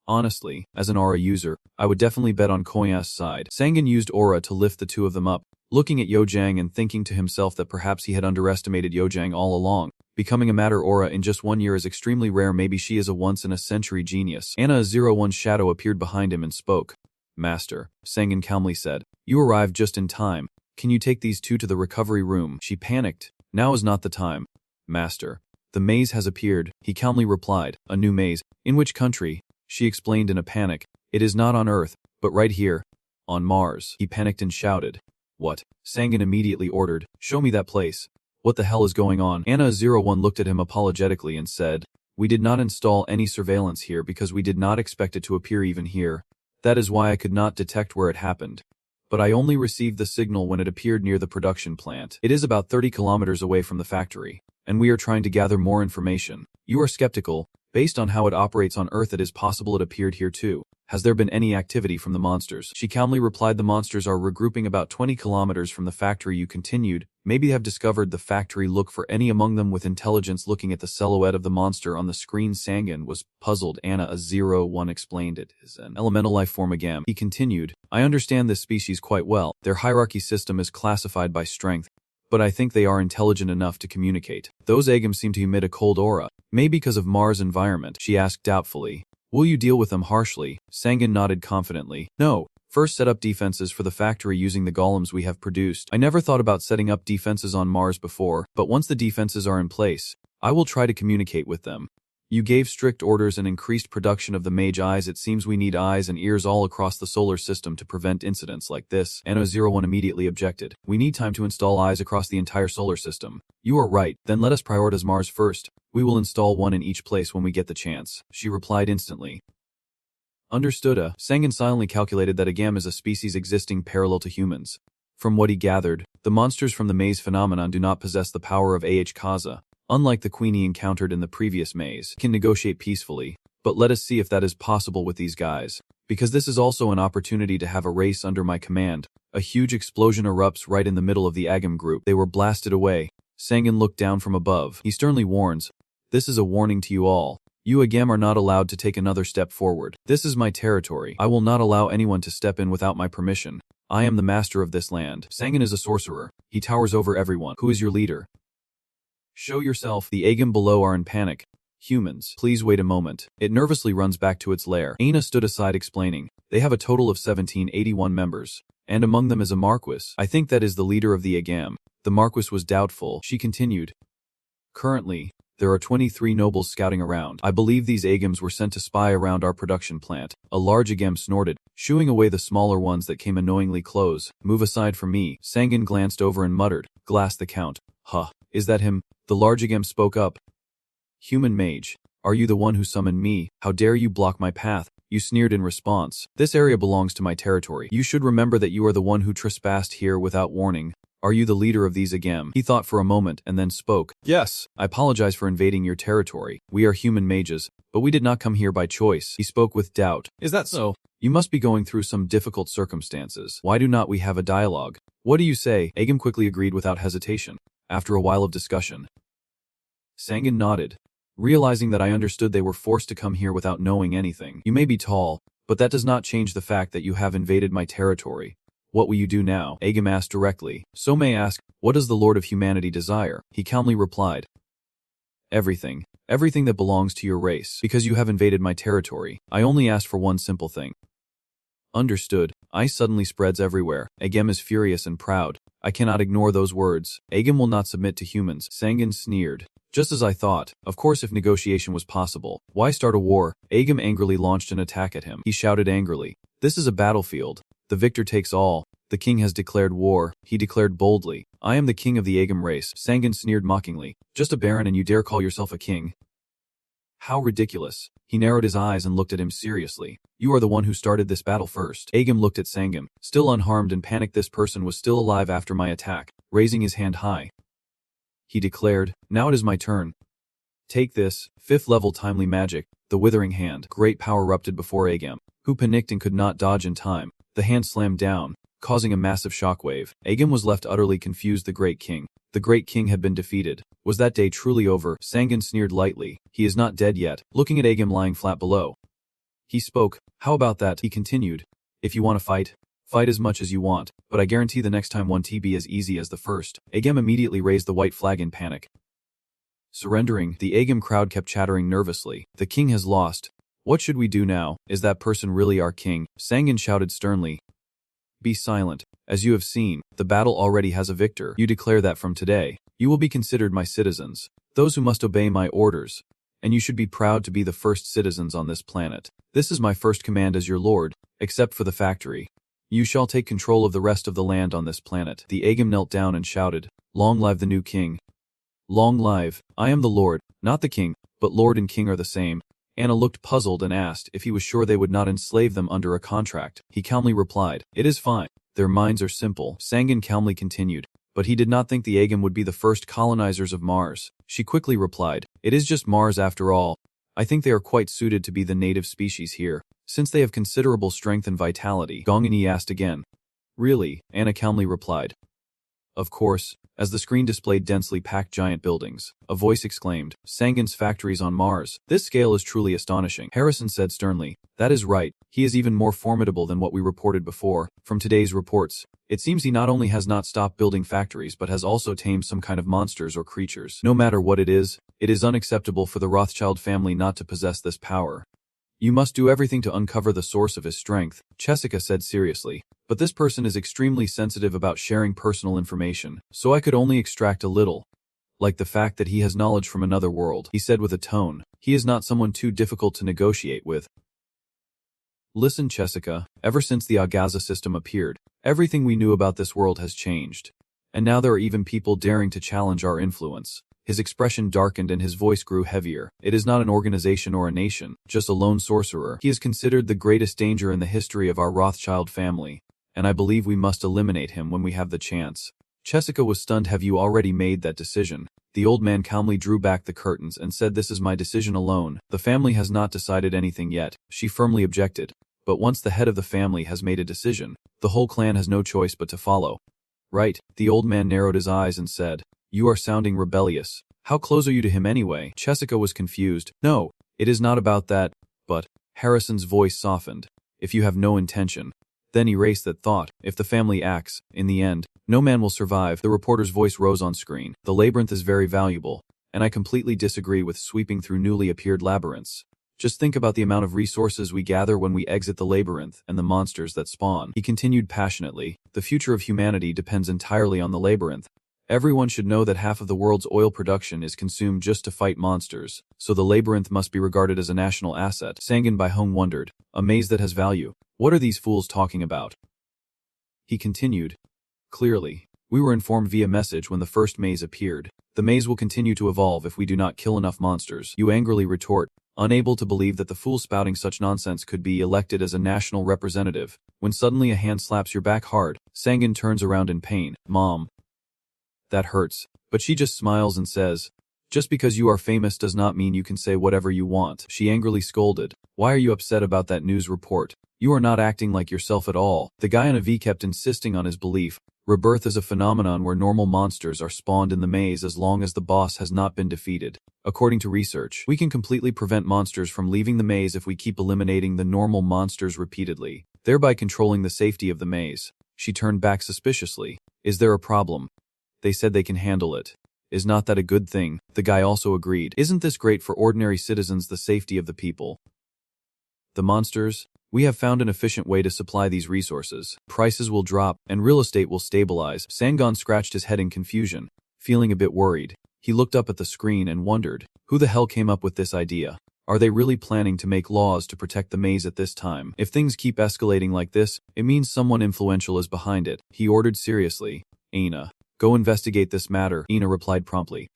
Honestly, as an aura user, I would definitely bet on Koyan's side. Sangan used aura to lift the two of them up, looking at Yojang and thinking to himself that perhaps he had underestimated Yojang all along. Becoming a matter aura in just 1 year is extremely rare. Maybe she is a once-in-a-century genius. Anna01's shadow appeared behind him and spoke. Master, Sangan calmly said, you arrived just in time. Can you take these two to the recovery room? She panicked. Now is not the time. Master, the maze has appeared, he calmly replied. A new maze? In which country? She explained in a panic. It is not on Earth, but right here. On Mars. He panicked and shouted. What? Sangan immediately ordered. Show me that place. What the hell is going on? Anna01 looked at him apologetically and said, we did not install any surveillance here because we did not expect it to appear even here. That is why I could not detect where it happened. But I only received the signal when it appeared near the production plant. It is about 30 kilometers away from the factory, and we are trying to gather more information. You are skeptical. Based on how it operates on Earth, it is possible it appeared here too. Has there been any activity from the monsters? She calmly replied, the monsters are regrouping about 20 kilometers from the factory. You continued, maybe they have discovered the factory. Look for any among them with intelligence. Looking at the silhouette of the monster on the screen, Sangan was puzzled. Anna, a 01 explained it is an elemental life form again. He continued, I understand this species quite well. Their hierarchy system is classified by strength, but I think they are intelligent enough to communicate. Those Agams seem to emit a cold aura. Maybe because of Mars' environment, she asked doubtfully. Will you deal with them harshly? Sangan nodded confidently. No. First, set up defenses for the factory using the golems we have produced. I never thought about setting up defenses on Mars before, but once the defenses are in place, I will try to communicate with them. You gave strict orders and increased production of the mage eyes. It seems we need eyes and ears all across the solar system to prevent incidents like this. Anno-01 immediately objected. We need time to install eyes across the entire solar system. You are right, then let us prioritize Mars first. We will install one in each place when we get the chance, she replied instantly. Understood. Sangan silently calculated that Agam is a species existing parallel to humans. From what he gathered, the monsters from the maze phenomenon do not possess the power of Kaza. Unlike the queen he encountered in the previous maze, can negotiate peacefully. But let us see if that is possible with these guys. Because this is also an opportunity to have a race under my command. A huge explosion erupts right in the middle of the Agam group. They were blasted away. Sangan looked down from above. He sternly warns, this is a warning to you all. You Agam are not allowed to take another step forward. This is my territory. I will not allow anyone to step in without my permission. I am the master of this land. Sangan is a sorcerer. He towers over everyone. Who is your leader? Show yourself. The Agam below are in panic. Humans, please wait a moment. It nervously runs back to its lair. Aina stood aside explaining, they have a total of 1781 members, and among them is a Marquis. I think that is the leader of the Agam. The Marquis was doubtful. She continued, currently, there are 23 nobles scouting around. I believe these Agams were sent to spy around our production plant. A large Agam snorted, shooing away the smaller ones that came annoyingly close. Move aside from me. Sangan glanced over and muttered, Glass the Count. Huh, is that him? The large Agam spoke up. Human mage, are you the one who summoned me? How dare you block my path? You sneered in response. This area belongs to my territory. You should remember that you are the one who trespassed here without warning. Are you the leader of these Agam? He thought for a moment and then spoke. Yes. I apologize for invading your territory. We are human mages, but we did not come here by choice. He spoke with doubt. Is that so? You must be going through some difficult circumstances. Why do not we have a dialogue? What do you say? Agam quickly agreed without hesitation. After a while of discussion, Sangan nodded, realizing that I understood they were forced to come here without knowing anything. You may be tall, but that does not change the fact that you have invaded my territory. What will you do now? Agam asked directly. So may ask, what does the Lord of Humanity desire? He calmly replied. Everything. Everything that belongs to your race. Because you have invaded my territory, I only asked for one simple thing. Understood. Ice suddenly spreads everywhere. Agam is furious and proud. I cannot ignore those words. Agam will not submit to humans. Sangan sneered. Just as I thought. Of course, if negotiation was possible, why start a war? Agam angrily launched an attack at him. He shouted angrily. This is a battlefield. The victor takes all. The king has declared war. He declared boldly. I am the king of the Agam race. Sangan sneered mockingly. Just a baron and you dare call yourself a king? How ridiculous. He narrowed his eyes and looked at him seriously. You are the one who started this battle first. Agam looked at Sangan, still unharmed and panicked. This person was still alive after my attack, raising his hand high. He declared, now it is my turn. Take this, 5th level timely magic, the withering hand. Great power erupted before Agam, who panicked and could not dodge in time. The hand slammed down, causing a massive shockwave. Agam was left utterly confused. The Great King. The Great King had been defeated. Was that day truly over? Sangan sneered lightly. He is not dead yet, looking at Agam lying flat below. He spoke. How about that? He continued. If you want to fight, fight as much as you want, but I guarantee the next time won't be as easy as the first. Agam immediately raised the white flag in panic. Surrendering, the Agam crowd kept chattering nervously. The king has lost. What should we do now? Is that person really our king? Sangan shouted sternly. Be silent. As you have seen, the battle already has a victor. You declare that from today, you will be considered my citizens, those who must obey my orders, and you should be proud to be the first citizens on this planet. This is my first command as your lord, except for the factory. You shall take control of the rest of the land on this planet. The Agam knelt down and shouted, Long live the new king. Long live. I am the lord, not the king, but lord and king are the same. Anna looked puzzled and asked if he was sure they would not enslave them under a contract. He calmly replied, "It is fine. Their minds are simple." Sangan calmly continued, "But he did not think the Agam would be the first colonizers of Mars." She quickly replied, "It is just Mars after all. I think they are quite suited to be the native species here, since they have considerable strength and vitality." Gongani asked again. "Really?" Anna calmly replied. "Of course." As the screen displayed densely packed giant buildings, a voice exclaimed, "Sangan's factories on Mars. This scale is truly astonishing." Harrison said sternly, "That is right. He is even more formidable than what we reported before. From today's reports, it seems he not only has not stopped building factories but has also tamed some kind of monsters or creatures. No matter what it is unacceptable for the Rothschild family not to possess this power. You must do everything to uncover the source of his strength," Jessica said seriously. "But this person is extremely sensitive about sharing personal information, so I could only extract a little. Like the fact that he has knowledge from another world," he said with a tone. "He is not someone too difficult to negotiate with." "Listen, Jessica, ever since the Agaza system appeared, everything we knew about this world has changed. And now there are even people daring to challenge our influence." His expression darkened and his voice grew heavier. "It is not an organization or a nation, just a lone sorcerer. He is considered the greatest danger in the history of our Rothschild family, and I believe we must eliminate him when we have the chance." Jessica was stunned. "Have you already made that decision?" The old man calmly drew back the curtains and said, "This is my decision alone. The family has not decided anything yet." She firmly objected. "But once the head of the family has made a decision, the whole clan has no choice but to follow." "Right." The old man narrowed his eyes and said, "You are sounding rebellious. How close are you to him anyway?" Jessica was confused. "No, it is not about that, but..." Harrison's voice softened. "If you have no intention, then erase that thought. If the family acts, in the end, no man will survive." The reporter's voice rose on screen. "The labyrinth is very valuable, and I completely disagree with sweeping through newly appeared labyrinths. Just think about the amount of resources we gather when we exit the labyrinth and the monsters that spawn." He continued passionately, "The future of humanity depends entirely on the labyrinth. Everyone should know that half of the world's oil production is consumed just to fight monsters, so the labyrinth must be regarded as a national asset." Sangan Baihong wondered, "A maze that has value? What are these fools talking about?" He continued, "Clearly, we were informed via message when the first maze appeared. The maze will continue to evolve if we do not kill enough monsters." You angrily retort, unable to believe that the fool spouting such nonsense could be elected as a national representative, when suddenly a hand slaps your back hard. Sangan turns around in pain. "Mom, that hurts." But she just smiles and says, "Just because you are famous does not mean you can say whatever you want." She angrily scolded, "Why are you upset about that news report? You are not acting like yourself at all." The guy on a V kept insisting on his belief. Rebirth is a phenomenon where normal monsters are spawned in the maze as long as the boss has not been defeated. According to research, we can completely prevent monsters from leaving the maze if we keep eliminating the normal monsters repeatedly, thereby controlling the safety of the maze. She turned back suspiciously. "Is there a problem? They said they can handle it. Is not that a good thing?" The guy also agreed. "Isn't this great for ordinary citizens, the safety of the people? The monsters? We have found an efficient way to supply these resources. Prices will drop, and real estate will stabilize." Sangan scratched his head in confusion, feeling a bit worried. He looked up at the screen and wondered, who the hell came up with this idea? Are they really planning to make laws to protect the maze at this time? If things keep escalating like this, it means someone influential is behind it. He ordered seriously, "Ina, go investigate this matter." Ina replied promptly.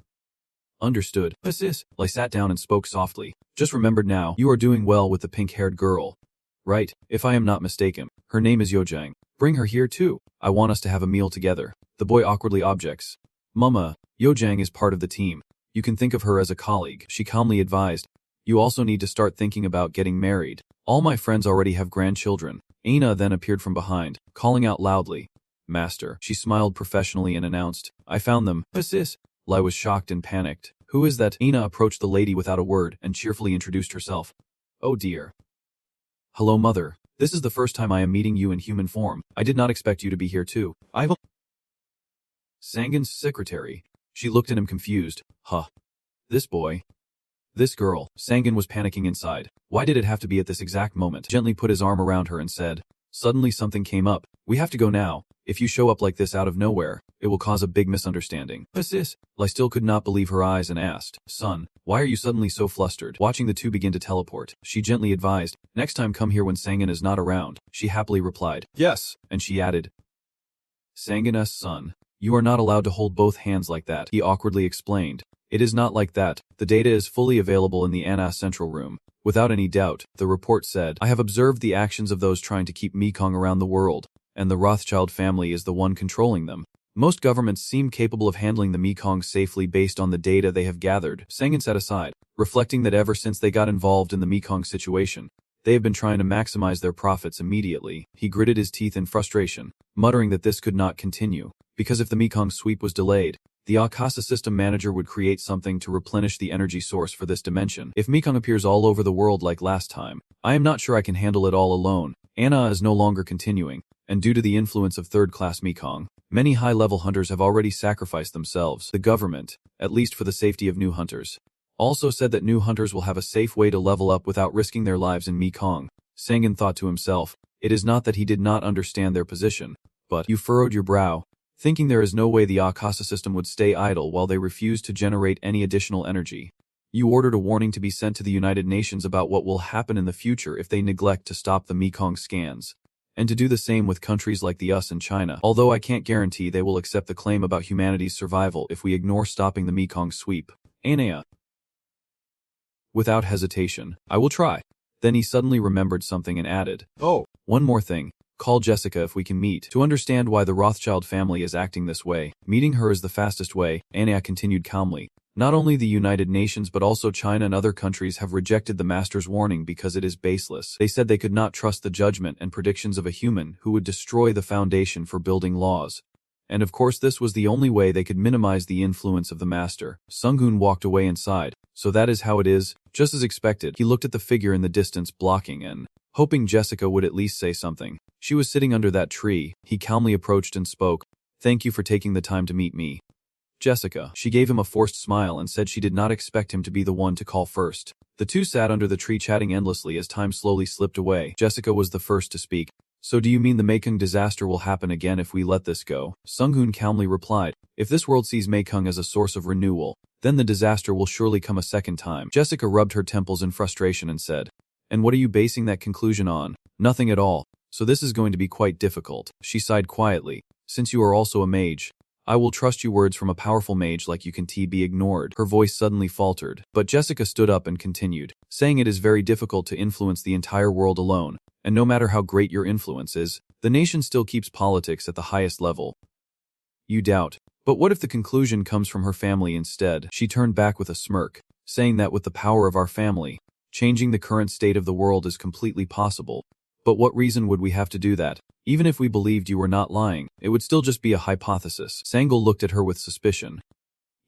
"Understood." Sis, I sat down and spoke softly. "Just remembered now, you are doing well with the pink-haired girl. Right, if I am not mistaken. Her name is Yojang. Bring her here too. I want us to have a meal together." The boy awkwardly objects. "Mama, Yojang is part of the team. You can think of her as a colleague." She calmly advised, "You also need to start thinking about getting married. All my friends already have grandchildren." Ina then appeared from behind, calling out loudly, "Master." She smiled professionally and announced, "I found them." Sis. Lai was shocked and panicked. "Who is that?" Ina approached the lady without a word and cheerfully introduced herself. "Oh dear. Hello, mother. This is the first time I am meeting you in human form. I did not expect you to be here too." Sangan's secretary. She looked at him confused. "Huh. This boy. This girl." Sangan was panicking inside. Why did it have to be at this exact moment? Gently put his arm around her and said, "Suddenly something came up. We have to go now. If you show up like this out of nowhere, it will cause a big misunderstanding." Sis. Lai still could not believe her eyes and asked, "Son, why are you suddenly so flustered?" Watching the two begin to teleport, she gently advised, "Next time come here when Sangan is not around." She happily replied, "Yes," and she added, "Sangan's son, you are not allowed to hold both hands like that." He awkwardly explained, "It is not like that. The data is fully available in the Anna Central Room. Without any doubt, the report said, I have observed the actions of those trying to keep Mekong around the world, and the Rothschild family is the one controlling them. Most governments seem capable of handling the Mekong safely based on the data they have gathered, Sangan sat aside, reflecting that ever since they got involved in the Mekong situation, they have been trying to maximize their profits immediately. He gritted his teeth in frustration, muttering that this could not continue, because if the Mekong sweep was delayed, the Akasa system manager would create something to replenish the energy source for this dimension. If Mekong appears all over the world like last time, I am not sure I can handle it all alone. Anna is no longer continuing, and due to the influence of third-class Mekong, many high-level hunters have already sacrificed themselves. The government, at least for the safety of new hunters, also said that new hunters will have a safe way to level up without risking their lives in Mekong. Sangan thought to himself, it is not that he did not understand their position, but you furrowed your brow, thinking there is no way the Akasa system would stay idle while they refused to generate any additional energy. You ordered a warning to be sent to the United Nations about what will happen in the future if they neglect to stop the Mekong scans, and to do the same with countries like the US and China, although I can't guarantee they will accept the claim about humanity's survival if we ignore stopping the Mekong sweep. Anea. Without hesitation, I will try. Then he suddenly remembered something and added, oh, one more thing. Call Jessica if we can meet. To understand why the Rothschild family is acting this way, meeting her is the fastest way, Anea continued calmly. Not only the United Nations but also China and other countries have rejected the Master's warning because it is baseless. They said they could not trust the judgment and predictions of a human who would destroy the foundation for building laws. And of course this was the only way they could minimize the influence of the Master. Sungun walked away inside. So that is how it is. Just as expected, he looked at the figure in the distance blocking and, hoping Jessica would at least say something. She was sitting under that tree. He calmly approached and spoke. Thank you for taking the time to meet me. Jessica. She gave him a forced smile and said she did not expect him to be the one to call first. The two sat under the tree chatting endlessly as time slowly slipped away. Jessica was the first to speak. So do you mean the Mekong disaster will happen again if we let this go? Sungun calmly replied. If this world sees Mekong as a source of renewal, then the disaster will surely come a second time. Jessica rubbed her temples in frustration and said, and what are you basing that conclusion on? Nothing at all. So this is going to be quite difficult. She sighed quietly. Since you are also a mage, I will trust you. Words from a powerful mage like you can be ignored. Her voice suddenly faltered, but Jessica stood up and continued, saying it is very difficult to influence the entire world alone, and no matter how great your influence is, the nation still keeps politics at the highest level. You doubt. But what if the conclusion comes from her family instead? She turned back with a smirk, saying that with the power of our family, changing the current state of the world is completely possible. But what reason would we have to do that? Even if we believed you were not lying, it would still just be a hypothesis. Sangal looked at her with suspicion.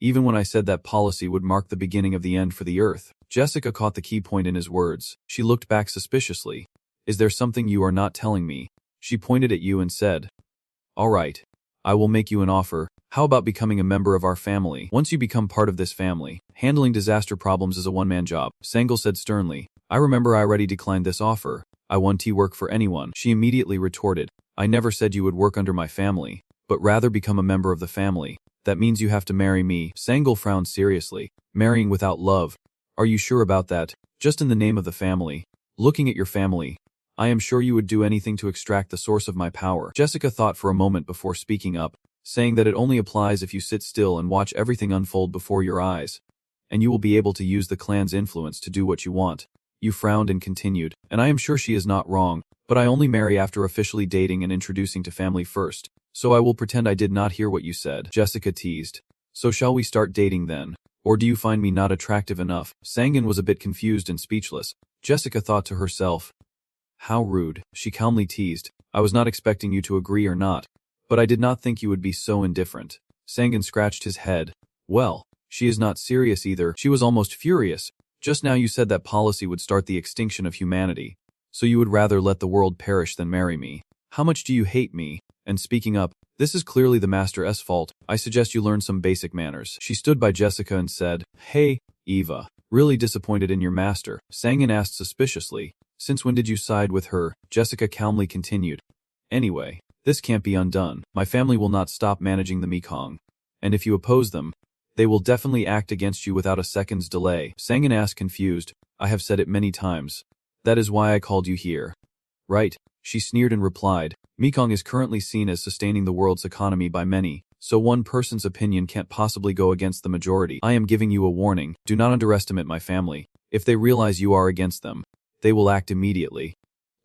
Even when I said that policy would mark the beginning of the end for the Earth, Jessica caught the key point in his words. She looked back suspiciously. Is there something you are not telling me? She pointed at you and said, all right. I will make you an offer. How about becoming a member of our family? Once you become part of this family, handling disaster problems is a one-man job. Sangal said sternly. I remember I already declined this offer. I won't work for anyone. She immediately retorted. I never said you would work under my family, but rather become a member of the family. That means you have to marry me. Sangal frowned seriously. Marrying without love. Are you sure about that? Just in the name of the family. Looking at your family, I am sure you would do anything to extract the source of my power. Jessica thought for a moment before speaking up, saying that it only applies if you sit still and watch everything unfold before your eyes, and you will be able to use the clan's influence to do what you want. You frowned and continued, and I am sure she is not wrong, but I only marry after officially dating and introducing to family first, so I will pretend I did not hear what you said. Jessica teased. So shall we start dating then? Or do you find me not attractive enough? Sangan was a bit confused and speechless. Jessica thought to herself, how rude. She calmly teased. I was not expecting you to agree or not, but I did not think you would be so indifferent. Sangan scratched his head. Well, she is not serious either. She was almost furious. Just now you said that policy would start the extinction of humanity, so you would rather let the world perish than marry me. How much do you hate me? And speaking up, this is clearly the Master's fault. I suggest you learn some basic manners. She stood by Jessica and said, hey, Eva, really disappointed in your master? Sangan asked suspiciously. Since when did you side with her? Jessica calmly continued. Anyway, this can't be undone. My family will not stop managing the Mekong. And if you oppose them, they will definitely act against you without a second's delay. Sangan asked confused. I have said it many times. That is why I called you here. Right? She sneered and replied. Mekong is currently seen as sustaining the world's economy by many, so one person's opinion can't possibly go against the majority. I am giving you a warning. Do not underestimate my family. If they realize you are against them, they will act immediately.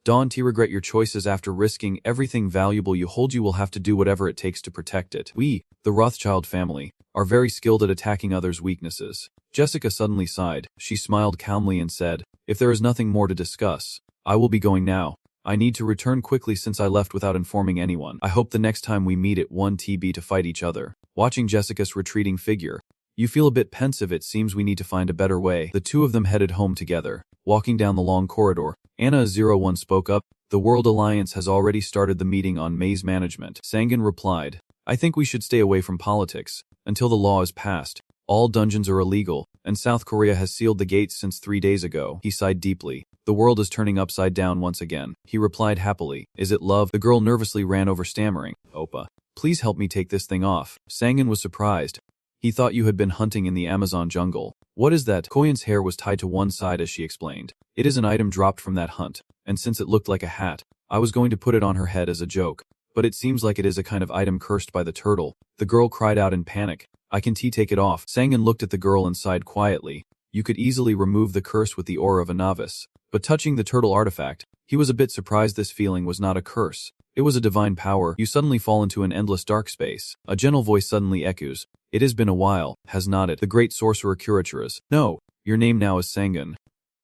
Don't regret your choices after risking everything valuable you hold. You will have to do whatever it takes to protect it. We, the Rothschild family, are very skilled at attacking others' weaknesses. Jessica suddenly sighed. She smiled calmly and said, if there is nothing more to discuss, I will be going now. I need to return quickly since I left without informing anyone. I hope the next time we meet at 1TB to fight each other. Watching Jessica's retreating figure, you feel a bit pensive. It seems we need to find a better way. The two of them headed home together. Walking down the long corridor, Anna01 spoke up. The World Alliance has already started the meeting on Mage management. Sangan replied, I think we should stay away from politics until the law is passed. All dungeons are illegal, and South Korea has sealed the gates since 3 days ago. He sighed deeply. The world is turning upside down once again. He replied happily, is it love? The girl nervously ran over, stammering, Oppa, please help me take this thing off. Sangan was surprised. He thought you had been hunting in the Amazon jungle. What is that? Koyan's hair was tied to one side as she explained. It is an item dropped from that hunt, and since it looked like a hat, I was going to put it on her head as a joke. But it seems like it is a kind of item cursed by the turtle. The girl cried out in panic. I can take it off. Sangan looked at the girl and sighed quietly. You could easily remove the curse with the aura of a novice. But touching the turtle artifact, he was a bit surprised. This feeling was not a curse. It was a divine power. You suddenly fall into an endless dark space. A gentle voice suddenly echoes. It has been a while, has not it? The great sorcerer Kurachuras. No, your name now is Sangan.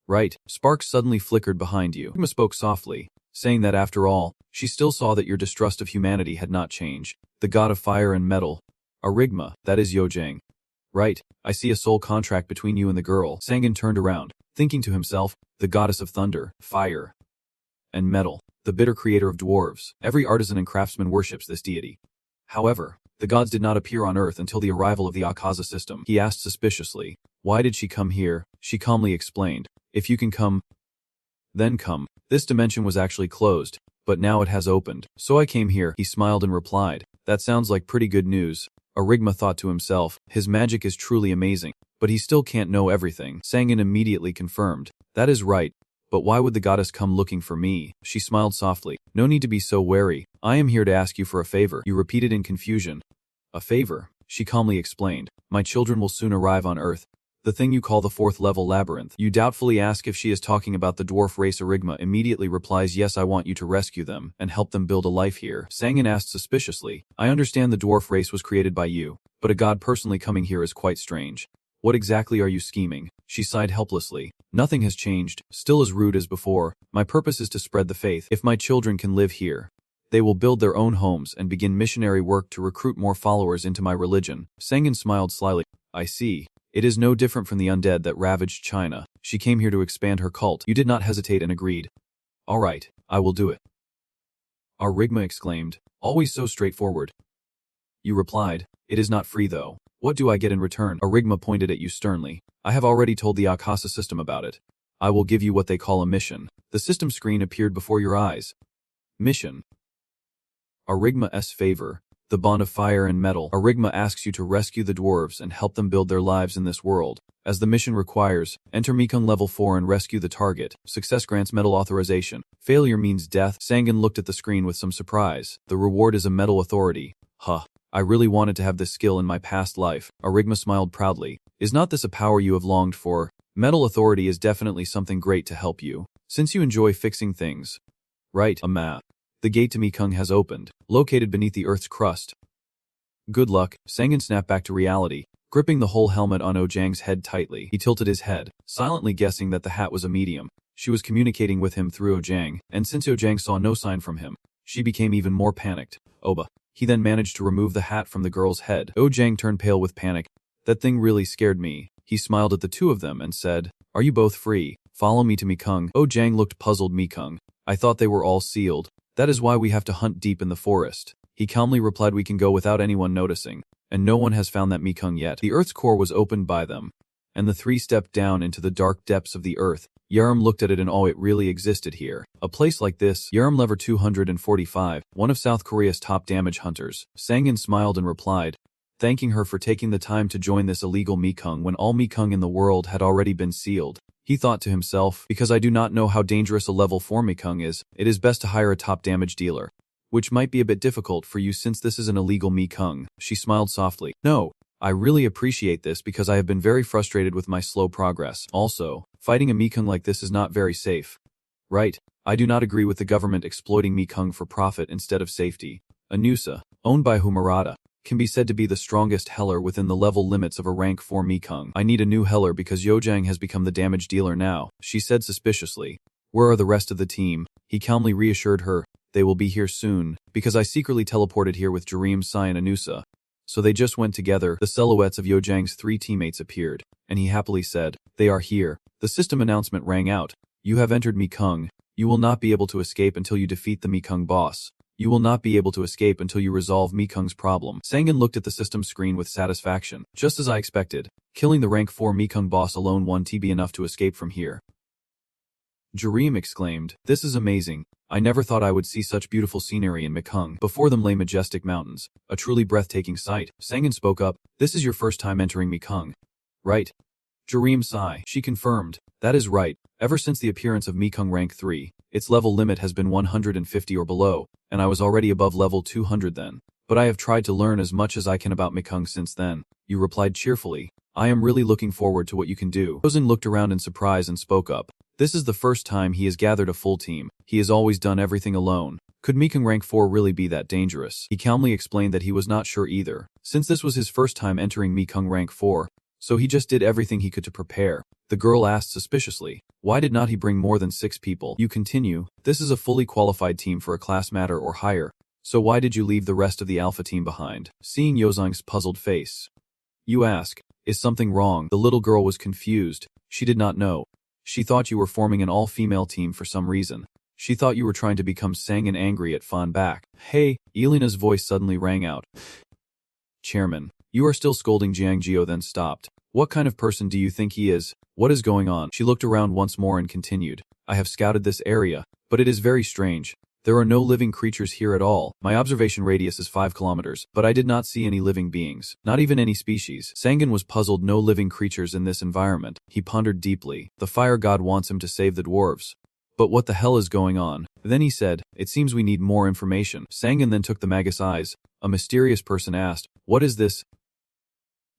Right. Sparks suddenly flickered behind you. Rigma spoke softly, saying that after all, she still saw that your distrust of humanity had not changed. The god of fire and metal. Arigma, that is Yojang. Right, I see a soul contract between you and the girl. Sangan turned around, thinking to himself, the goddess of thunder, fire, and metal, the bitter creator of dwarves. Every artisan and craftsman worships this deity. However, the gods did not appear on Earth until the arrival of the Akaza system. He asked suspiciously, why did she come here? She calmly explained, if you can come, then come. This dimension was actually closed, but now it has opened. So I came here. He smiled and replied, that sounds like pretty good news. Arigma thought to himself, his magic is truly amazing, but he still can't know everything. Sangan immediately confirmed, that is right, but why would the goddess come looking for me? She smiled softly, no need to be so wary. I am here to ask you for a favor. You repeated in confusion. A favor? She calmly explained, my children will soon arrive on Earth. The thing you call the 4th level labyrinth. You doubtfully ask if she is talking about the dwarf race. Arigma immediately replies, yes, I want you to rescue them and help them build a life here. Sangan asked suspiciously, I understand the dwarf race was created by you, but a god personally coming here is quite strange. What exactly are you scheming? She sighed helplessly. Nothing has changed, still as rude as before. My purpose is to spread the faith. If my children can live here, they will build their own homes and begin missionary work to recruit more followers into my religion. Sangan smiled slyly. I see. It is no different from the undead that ravaged China. She came here to expand her cult. You did not hesitate and agreed. All right, I will do it. Arigma exclaimed, always so straightforward. You replied, it is not free though. What do I get in return? Arigma pointed at you sternly. I have already told the Akasa system about it. I will give you what they call a mission. The system screen appeared before your eyes. Mission. Arigma's favor. The bond of fire and metal. Arigma asks you to rescue the dwarves and help them build their lives in this world. As the mission requires, enter Mekong level 4 and rescue the target. Success grants metal authorization. Failure means death. Sangan looked at the screen with some surprise. The reward is a metal authority. Huh. I really wanted to have this skill in my past life. Arigma smiled proudly. Is not this a power you have longed for? Metal authority is definitely something great to help you, since you enjoy fixing things. Right, Ama. The gate to Mekong has opened, located beneath the Earth's crust. Good luck. Sangan snapped back to reality, gripping the whole helmet on Ojang's head tightly. He tilted his head, silently guessing that the hat was a medium. She was communicating with him through Ojang, and since Ojang saw no sign from him, she became even more panicked. Oba. He then managed to remove the hat from the girl's head. Ojang turned pale with panic. That thing really scared me. He smiled at the two of them and said, are you both free? Follow me to Mekong. Ojang looked puzzled. Mekong. I thought they were all sealed. That is why we have to hunt deep in the forest. He calmly replied, we can go without anyone noticing, and no one has found that Mekong yet. The Earth's core was opened by them, and the three stepped down into the dark depths of the Earth. Yaram looked at it and it really existed here. A place like this. Yaram lever 245, one of South Korea's top damage hunters. Sangan smiled and replied, thanking her for taking the time to join this illegal Mekong when all Mekong in the world had already been sealed. He thought to himself, because I do not know how dangerous a level 4 Mekong is, it is best to hire a top damage dealer, which might be a bit difficult for you since this is an illegal Mekong. She smiled softly. No, I really appreciate this because I have been very frustrated with my slow progress. Also, Fighting a Mekong like this is not very safe. Right. I do not agree with the government exploiting Mekong for profit instead of safety. Anusa, owned by Humarada, can be said to be the strongest healer within the level limits of a rank 4 Mekong. I need a new healer because Yojang has become the damage dealer now, she said suspiciously. Where are the rest of the team? He calmly reassured her. They will be here soon, because I secretly teleported here with Jareem, Sai and Anusa. So they just went together. The silhouettes of Yojang's 3 teammates appeared, and he happily said, they are here. The system announcement rang out. You have entered Mekong. You will not be able to escape until you defeat the Mekong boss. You will not be able to escape until you resolve Mekong's problem. Sangan looked at the system screen with satisfaction. Just as I expected, killing the rank 4 Mekong boss alone won't be enough to escape from here. Jareem exclaimed, this is amazing. I never thought I would see such beautiful scenery in Mekong. Before them lay majestic mountains, a truly breathtaking sight. Sangan spoke up, this is your first time entering Mekong. Right? Jareem sighed. She confirmed, that is right. Ever since the appearance of Mekong rank 3, its level limit has been 150 or below, and I was already above level 200 then. But I have tried to learn as much as I can about Mekong since then. You replied cheerfully. I am really looking forward to what you can do. Yozen looked around in surprise and spoke up. This is the first time he has gathered a full team. He has always done everything alone. Could Mekong rank 4 really be that dangerous? He calmly explained that he was not sure either, since this was his first time entering Mekong rank 4, so he just did everything he could to prepare. The girl asked suspiciously, why did not he bring more than 6 people? You continue, this is a fully qualified team for a class matter or higher, so why did you leave the rest of the alpha team behind? Seeing Yozang's puzzled face. You ask, is something wrong? The little girl was confused. She did not know. She thought you were forming an all-female team for some reason. She thought you were trying to become Sangan angry at Fan back. Hey, Elena's voice suddenly rang out. Chairman, you are still scolding Jiang Jio then stopped. What kind of person do you think he is? What is going on? She looked around once more and continued. I have scouted this area, but it is very strange. There are no living creatures here at all. My observation radius is 5 kilometers, but I did not see any living beings, not even any species. Sangan was puzzled. No living creatures in this environment. He pondered deeply. The fire god wants him to save the dwarves. But what the hell is going on? Then he said, it seems we need more information. Sangan then took the Magus eyes. A mysterious person asked, what is this?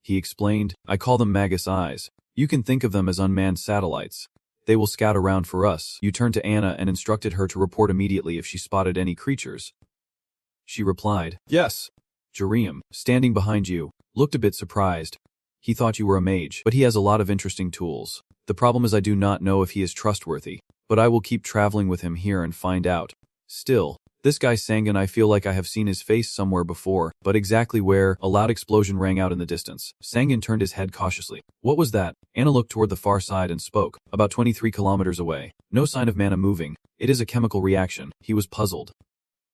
He explained, I call them Magus eyes. You can think of them as unmanned satellites. They will scout around for us. You turned to Anna and instructed her to report immediately if she spotted any creatures. She replied, yes. Jareem, standing behind you, looked a bit surprised. He thought you were a mage, but he has a lot of interesting tools. The problem is I do not know if he is trustworthy, but I will keep traveling with him here and find out. Still, this guy Sangan, I feel like I have seen his face somewhere before, but exactly where? A loud explosion rang out in the distance. Sangan turned his head cautiously. What was that? Anna looked toward the far side and spoke. About 23 kilometers away. No sign of mana moving. It is a chemical reaction. He was puzzled.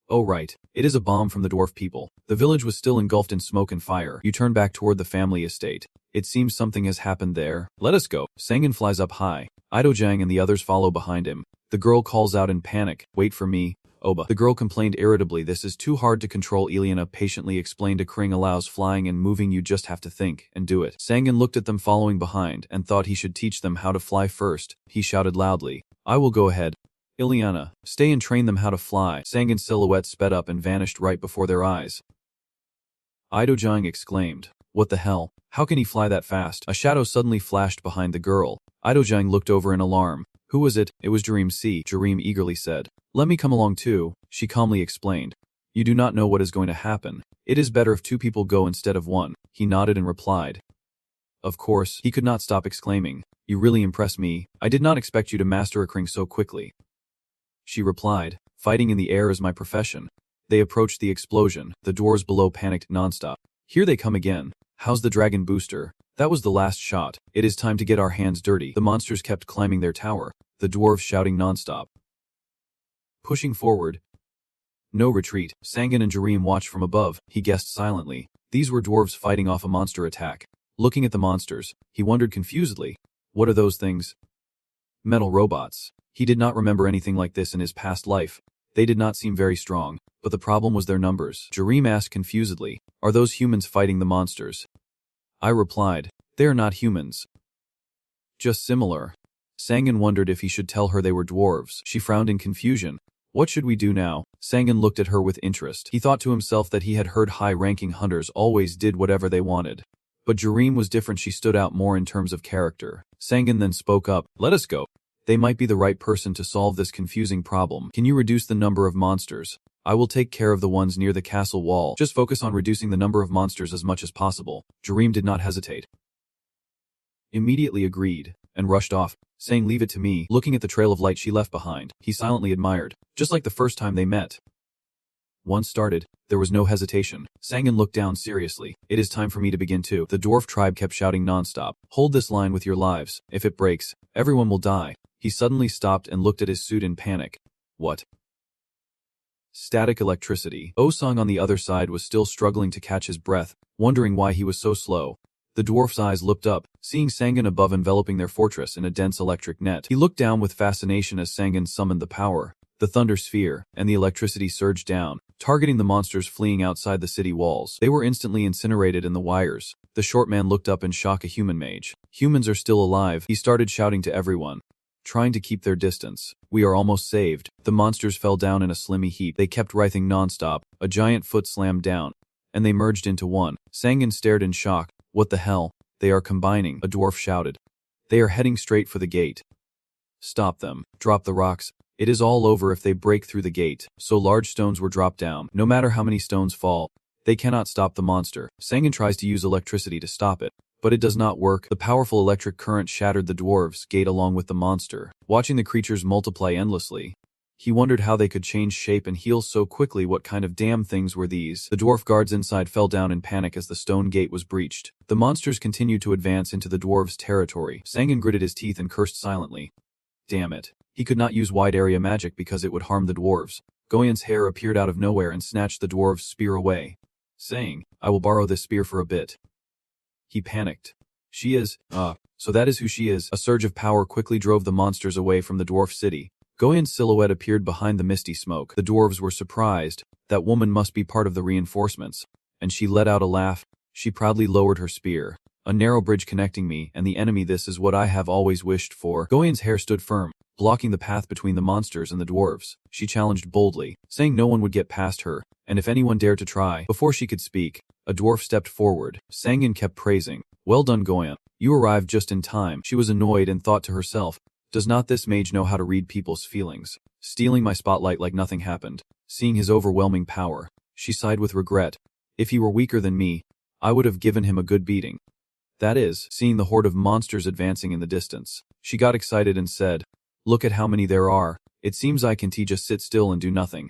Oh right. It is a bomb from the dwarf people. The village was still engulfed in smoke and fire. You turn back toward the family estate. It seems something has happened there. Let us go. Sangan flies up high. Idojang and the others follow behind him. The girl calls out in panic. Wait for me. Oba. The girl complained irritably. This is too hard to control. Eliana patiently explained. A Kring allows flying and moving. You just have to think and do it. Sangan looked at them following behind and thought he should teach them how to fly first. He shouted loudly, I will go ahead. Ileana, stay and train them how to fly. Sangan's silhouette sped up and vanished right before their eyes. Idojang exclaimed, what the hell? How can he fly that fast? A shadow suddenly flashed behind the girl. Idojang looked over in alarm. Who was it? It was Jareem. Jareem eagerly said. Let me come along too, she calmly explained. You do not know what is going to happen. It is better if 2 people go instead of 1. He nodded and replied. Of course, he could not stop exclaiming. You really impress me. I did not expect you to master a Kring so quickly. She replied, fighting in the air is my profession. They approached the explosion. The dwarves below panicked nonstop. Here they come again. How's the dragon booster? That was the last shot. It is time to get our hands dirty. The monsters kept climbing their tower. The dwarves shouting nonstop. Pushing forward. No retreat. Sangan and Jareem watched from above. He guessed silently. These were dwarves fighting off a monster attack. Looking at the monsters, he wondered confusedly. What are those things? Metal robots. He did not remember anything like this in his past life. They did not seem very strong, but the problem was their numbers. Jareem asked confusedly, are those humans fighting the monsters? I replied, they are not humans. Just similar. Sangan wondered if he should tell her they were dwarves. She frowned in confusion. What should we do now? Sangan looked at her with interest. He thought to himself that he had heard high-ranking hunters always did whatever they wanted. But Jareem was different. She stood out more in terms of character. Sangan then spoke up. Let us go. They might be the right person to solve this confusing problem. Can you reduce the number of monsters? I will take care of the ones near the castle wall. Just focus on reducing the number of monsters as much as possible. Jareem did not hesitate. Immediately agreed, and rushed off, saying leave it to me. Looking at the trail of light she left behind, he silently admired, just like the first time they met. Once started, there was no hesitation. Sangan looked down seriously. It is time for me to begin too. The dwarf tribe kept shouting nonstop. Hold this line with your lives. If it breaks, everyone will die. He suddenly stopped and looked at his suit in panic. What? Static electricity. Osang on the other side was still struggling to catch his breath, wondering why he was so slow. The dwarf's eyes looked up, seeing Sangan above enveloping their fortress in a dense electric net. He looked down with fascination as Sangan summoned the power. The thunder sphere, and the electricity surged down, targeting the monsters fleeing outside the city walls. They were instantly incinerated in the wires. The short man looked up in shock. A human mage. Humans are still alive. He started shouting to everyone, trying to keep their distance. We are almost saved. The monsters fell down in a slimy heap. They kept writhing nonstop. A giant foot slammed down, and they merged into one. Sangan stared in shock. What the hell? They are combining, a dwarf shouted. They are heading straight for the gate. Stop them. Drop the rocks. It is all over if they break through the gate. So large stones were dropped down. No matter how many stones fall, they cannot stop the monster. Sangan tries to use electricity to stop it, but it does not work. The powerful electric current shattered the dwarves' gate along with the monster. Watching the creatures multiply endlessly, he wondered how they could change shape and heal so quickly. What kind of damn things were these? The dwarf guards inside fell down in panic as the stone gate was breached. The monsters continued to advance into the dwarves' territory. Sangan gritted his teeth and cursed silently. Damn it. He could not use wide area magic because it would harm the dwarves. Goyen's hair appeared out of nowhere and snatched the dwarf's spear away, saying, I will borrow this spear for a bit. He panicked. She is, so that is who she is. A surge of power quickly drove the monsters away from the dwarf city. Goyen's silhouette appeared behind the misty smoke. The dwarves were surprised. That woman must be part of the reinforcements. And she let out a laugh. She proudly lowered her spear. A narrow bridge connecting me and the enemy. This is what I have always wished for. Goyen's hair stood firm, blocking the path between the monsters and the dwarves. She challenged boldly, saying no one would get past her, and if anyone dared to try. Before she could speak, a dwarf stepped forward. Sangan kept praising. Well done, Goyen. You arrived just in time. She was annoyed and thought to herself, does not this mage know how to read people's feelings? Stealing my spotlight like nothing happened. Seeing his overwhelming power, she sighed with regret. If he were weaker than me, I would have given him a good beating. That is, seeing the horde of monsters advancing in the distance. She got excited and said, look at how many there are. It seems I can just sit still and do nothing.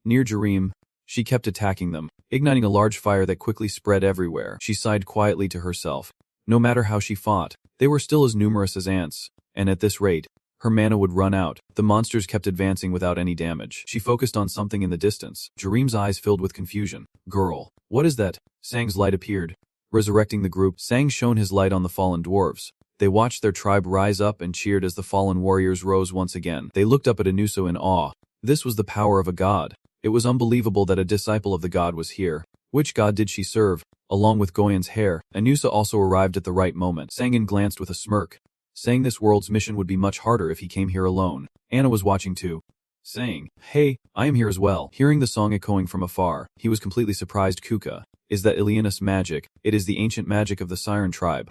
Near Jareem, she kept attacking them, igniting a large fire that quickly spread everywhere. She sighed quietly to herself. No matter how she fought, they were still as numerous as ants, and at this rate, her mana would run out. The monsters kept advancing without any damage. She focused on something in the distance. Jareem's eyes filled with confusion. Girl, what is that? Sang's light appeared, resurrecting the group. Sang shone his light on the fallen dwarves. They watched their tribe rise up and cheered as the fallen warriors rose once again. They looked up at Anuso in awe. This was the power of a god. It was unbelievable that a disciple of the god was here. Which god did she serve? Along with Goyen's hair, Anusa also arrived at the right moment. Sangan glanced with a smirk, saying this world's mission would be much harder if he came here alone. Anna was watching too, saying, hey, I am here as well. Hearing the song echoing from afar, he was completely surprised. Kuka, is that Ilianus magic? It is the ancient magic of the Siren tribe.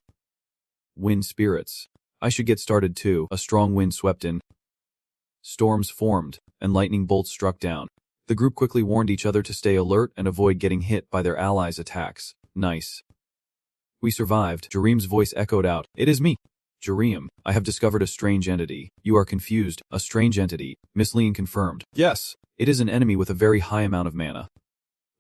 Wind spirits. I should get started too. A strong wind swept in. Storms formed, and lightning bolts struck down. The group quickly warned each other to stay alert and avoid getting hit by their allies' attacks. Nice. We survived. Jareem's voice echoed out. It is me. Jareem, I have discovered a strange entity. You are confused. A strange entity. Miss Lean confirmed. Yes. It is an enemy with a very high amount of mana.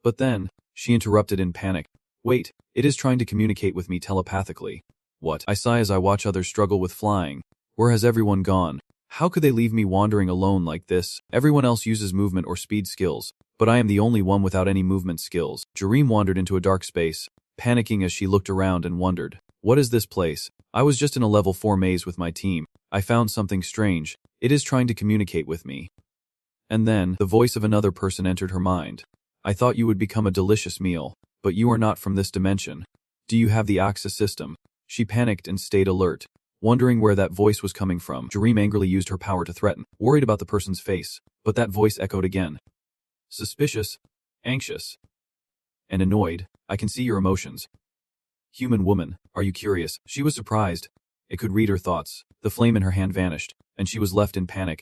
But then, she interrupted in panic. Wait, it is trying to communicate with me telepathically. What? I sigh as I watch others struggle with flying. Where has everyone gone? How could they leave me wandering alone like this? Everyone else uses movement or speed skills, but I am the only one without any movement skills. Jareem wandered into a dark space, panicking as she looked around and wondered, what is this place? I was just in a level 4 maze with my team. I found something strange. It is trying to communicate with me. And then, the voice of another person entered her mind. I thought you would become a delicious meal, but you are not from this dimension. Do you have the Axis system? She panicked and stayed alert, wondering where that voice was coming from. Jareem angrily used her power to threaten, worried about the person's face, but that voice echoed again. Suspicious, anxious, and annoyed. I can see your emotions. Human woman, are you curious? She was surprised. It could read her thoughts. The flame in her hand vanished, and she was left in panic.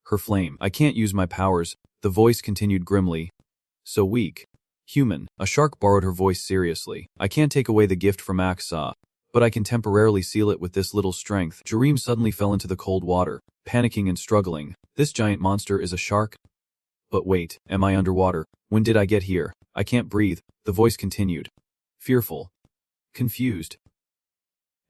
Her flame. I can't use my powers. The voice continued grimly. So weak. Human. A shark borrowed her voice seriously. I can't take away the gift from Aksa, but I can temporarily seal it with this little strength. Jareem suddenly fell into the cold water, panicking and struggling. This giant monster is a shark? But wait, am I underwater? When did I get here? I can't breathe. The voice continued. Fearful. Confused.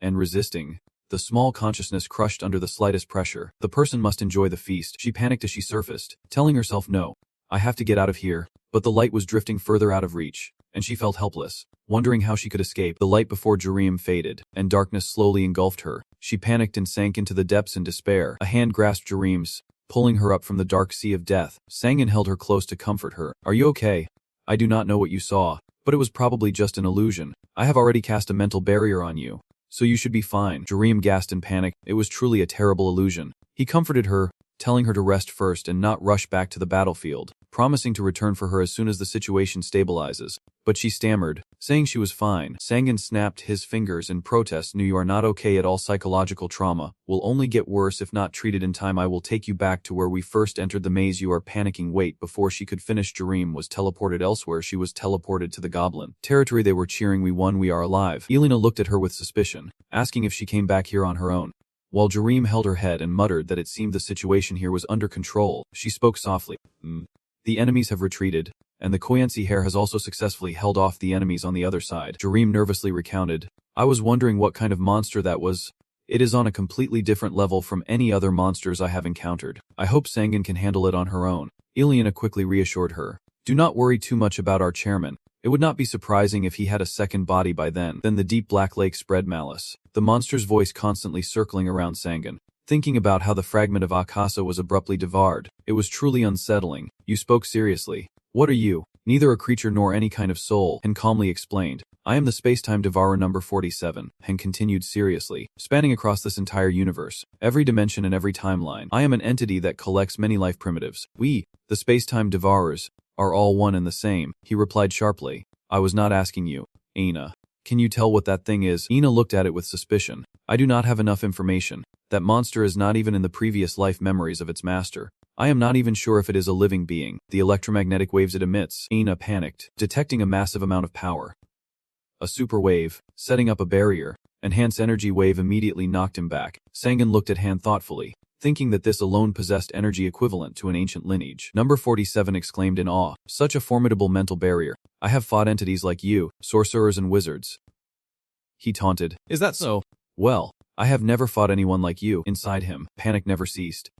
And resisting. The small consciousness crushed under the slightest pressure. The person must enjoy the feast. She panicked as she surfaced, telling herself no. I have to get out of here. But the light was drifting further out of reach, and she felt helpless, wondering how she could escape. The light before Jareem faded, and darkness slowly engulfed her. She panicked and sank into the depths in despair. A hand grasped Jareem's, pulling her up from the dark sea of death. Sangin held her close to comfort her. Are you okay? I do not know what you saw, but it was probably just an illusion. I have already cast a mental barrier on you, so you should be fine. Jareem gasped in panic. It was truly a terrible illusion. He comforted her, telling her to rest first and not rush back to the battlefield, promising to return for her as soon as the situation stabilizes. But she stammered, saying she was fine. Sangin snapped his fingers in protest. No, you are not okay at all. Psychological trauma will only get worse if not treated in time. I will take you back to where we first entered the maze. You are panicking. Wait, before she could finish, Jareem was teleported elsewhere. She was teleported to the goblin territory. They were cheering, we won, we are alive. Elena looked at her with suspicion, asking if she came back here on her own. While Jareem held her head and muttered that it seemed the situation here was under control, she spoke softly. The enemies have retreated, and the Koyansi hair has also successfully held off the enemies on the other side. Jareem nervously recounted. I was wondering what kind of monster that was. It is on a completely different level from any other monsters I have encountered. I hope Sangin can handle it on her own. Ileana quickly reassured her. Do not worry too much about our chairman. It would not be surprising if he had a second body by then. Then the deep black lake spread malice. The monster's voice constantly circling around Sangin, thinking about how the fragment of Akasa was abruptly devoured. It was truly unsettling. You spoke seriously. What are you? Neither a creature nor any kind of soul. Han calmly explained. I am the space-time devourer number 47. Han continued seriously, spanning across this entire universe, every dimension and every timeline. I am an entity that collects many life primitives. We, the space-time devourers, are all one and the same, he replied sharply. I was not asking you, Aina. Can you tell what that thing is? Aina looked at it with suspicion. I do not have enough information. That monster is not even in the previous life memories of its master. I am not even sure if it is a living being. The electromagnetic waves it emits. Aina panicked, detecting a massive amount of power. A super wave, setting up a barrier, and Han's energy wave immediately knocked him back. Sangin looked at Han thoughtfully, thinking that this alone possessed energy equivalent to an ancient lineage. Number 47 exclaimed in awe. Such a formidable mental barrier. I have fought entities like you, sorcerers and wizards. He taunted. Is that so? Well, I have never fought anyone like you. Inside him, panic never ceased.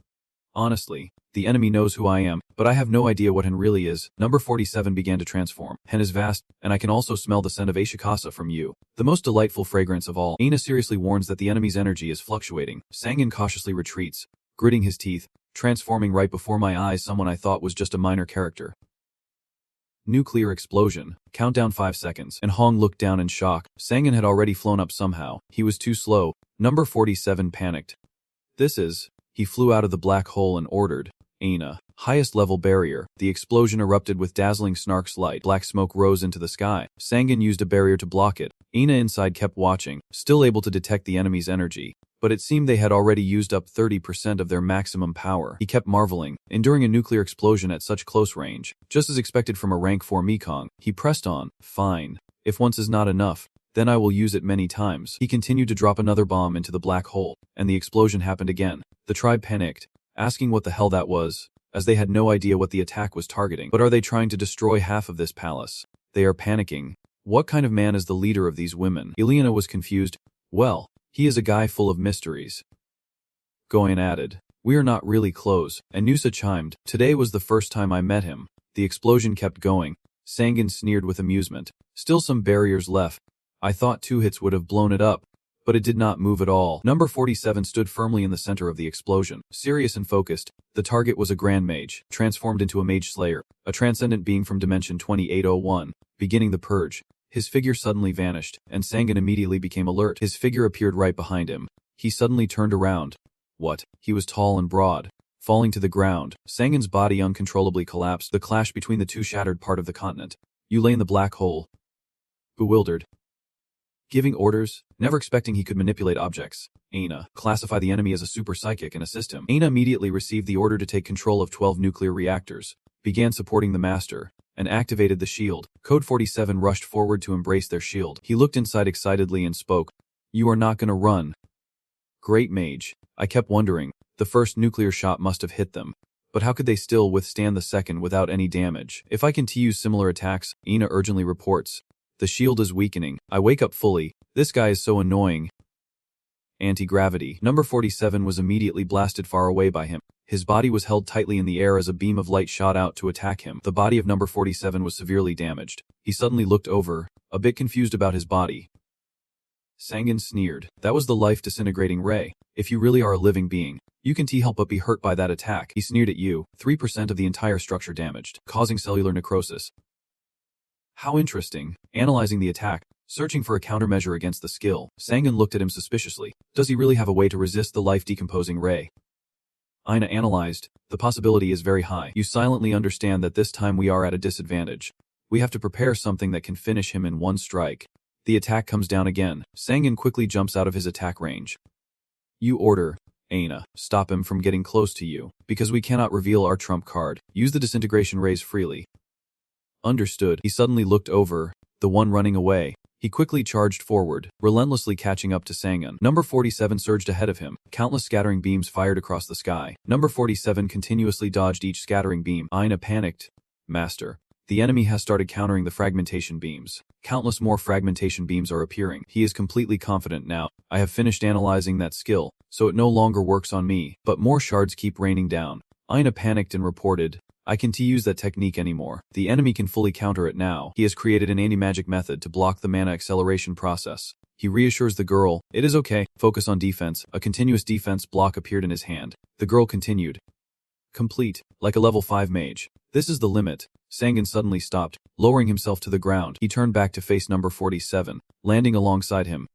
Honestly, the enemy knows who I am, but I have no idea what Han really is. Number 47 began to transform. Han is vast, and I can also smell the scent of Ashikasa from you. The most delightful fragrance of all. Aina seriously warns that the enemy's energy is fluctuating. Sangin cautiously retreats, gritting his teeth, transforming right before my eyes someone I thought was just a minor character. Nuclear explosion. Countdown 5 seconds. And Hong looked down in shock. Sangin had already flown up somehow. He was too slow. Number 47 panicked. This is... He flew out of the black hole and ordered, Aina, highest level barrier. The explosion erupted with dazzling snarks light. Black smoke rose into the sky. Sangin used a barrier to block it. Aina inside kept watching, still able to detect the enemy's energy. But it seemed they had already used up 30% of their maximum power. He kept marveling, enduring a nuclear explosion at such close range. Just as expected from a rank 4 Mekong, he pressed on. Fine. If once is not enough, then I will use it many times. He continued to drop another bomb into the black hole, and the explosion happened again. The tribe panicked, asking what the hell that was, as they had no idea what the attack was targeting. But are they trying to destroy half of this palace? They are panicking. What kind of man is the leader of these women? Ileana was confused. Well, he is a guy full of mysteries. Goyan added. We are not really close, and Nusa chimed. Today was the first time I met him. The explosion kept going. Sangin sneered with amusement. Still some barriers left. I thought 2 hits would have blown it up, but it did not move at all. Number 47 stood firmly in the center of the explosion. Serious and focused, the target was a Grand Mage, transformed into a Mage Slayer, a transcendent being from Dimension 2801, beginning the purge. His figure suddenly vanished, and Sangin immediately became alert. His figure appeared right behind him. He suddenly turned around. What? He was tall and broad. Falling to the ground, Sangin's body uncontrollably collapsed. The clash between the two shattered part of the continent. You lay in the black hole. Bewildered. Giving orders, never expecting he could manipulate objects. Aina, classify the enemy as a super psychic and assist him. Aina immediately received the order to take control of 12 nuclear reactors, began supporting the master, and activated the shield. Code 47 rushed forward to embrace their shield. He looked inside excitedly and spoke. You are not gonna run. Great Mage. I kept wondering, the first nuclear shot must have hit them. But how could they still withstand the second without any damage? If I can use similar attacks, Aina urgently reports. The shield is weakening. I wake up fully. This guy is so annoying. Anti-gravity. Number 47 was immediately blasted far away by him. His body was held tightly in the air as a beam of light shot out to attack him. The body of number 47 was severely damaged. He suddenly looked over, a bit confused about his body. Sangan sneered. That was the life-disintegrating ray. If you really are a living being, you can't help but be hurt by that attack. He sneered at you. 3% of the entire structure damaged, causing cellular necrosis. How interesting. Analyzing the attack, searching for a countermeasure against the skill, Sangan looked at him suspiciously. Does he really have a way to resist the life-decomposing ray? Aina analyzed. The possibility is very high. You silently understand that this time we are at a disadvantage. We have to prepare something that can finish him in one strike. The attack comes down again. Sangan quickly jumps out of his attack range. You order, Aina, stop him from getting close to you, because we cannot reveal our trump card. Use the disintegration rays freely. Understood. He suddenly looked over, the one running away. He quickly charged forward, relentlessly catching up to Sangan. Number 47 surged ahead of him. Countless scattering beams fired across the sky. Number 47 continuously dodged each scattering beam. Aina panicked. Master, the enemy has started countering the fragmentation beams. Countless more fragmentation beams are appearing. He is completely confident now. I have finished analyzing that skill, so it no longer works on me, but more shards keep raining down. Aina panicked and reported. I can't use that technique anymore. The enemy can fully counter it now. He has created an anti-magic method to block the mana acceleration process. He reassures the girl, it is okay, focus on defense. A continuous defense block appeared in his hand. The girl continued. Complete, like a level 5 mage. This is the limit. Sangan suddenly stopped, lowering himself to the ground. He turned back to face number 47, landing alongside him.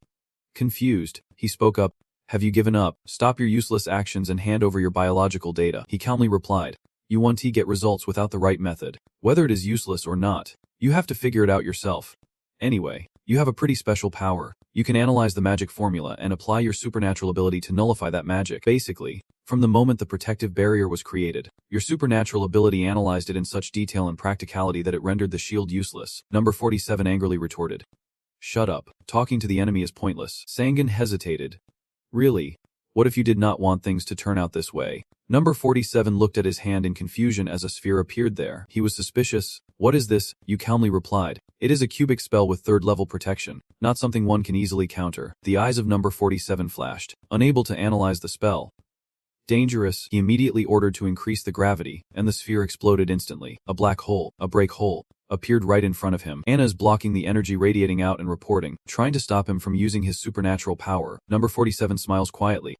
Confused, he spoke up. Have you given up? Stop your useless actions and hand over your biological data. He calmly replied. You want to get results without the right method. Whether it is useless or not, you have to figure it out yourself. Anyway, you have a pretty special power. You can analyze the magic formula and apply your supernatural ability to nullify that magic. Basically, from the moment the protective barrier was created, your supernatural ability analyzed it in such detail and practicality that it rendered the shield useless. Number 47 angrily retorted. Shut up. Talking to the enemy is pointless. Sangan hesitated. Really? What if you did not want things to turn out this way? Number 47 looked at his hand in confusion as a sphere appeared there. He was suspicious. What is this? You calmly replied. It is a cubic spell with 3rd level protection, not something one can easily counter. The eyes of number 47 flashed, unable to analyze the spell. Dangerous. He immediately ordered to increase the gravity, and the sphere exploded instantly. A black hole, a break hole, appeared right in front of him. Anna is blocking the energy radiating out and reporting, trying to stop him from using his supernatural power. Number 47 smiles quietly.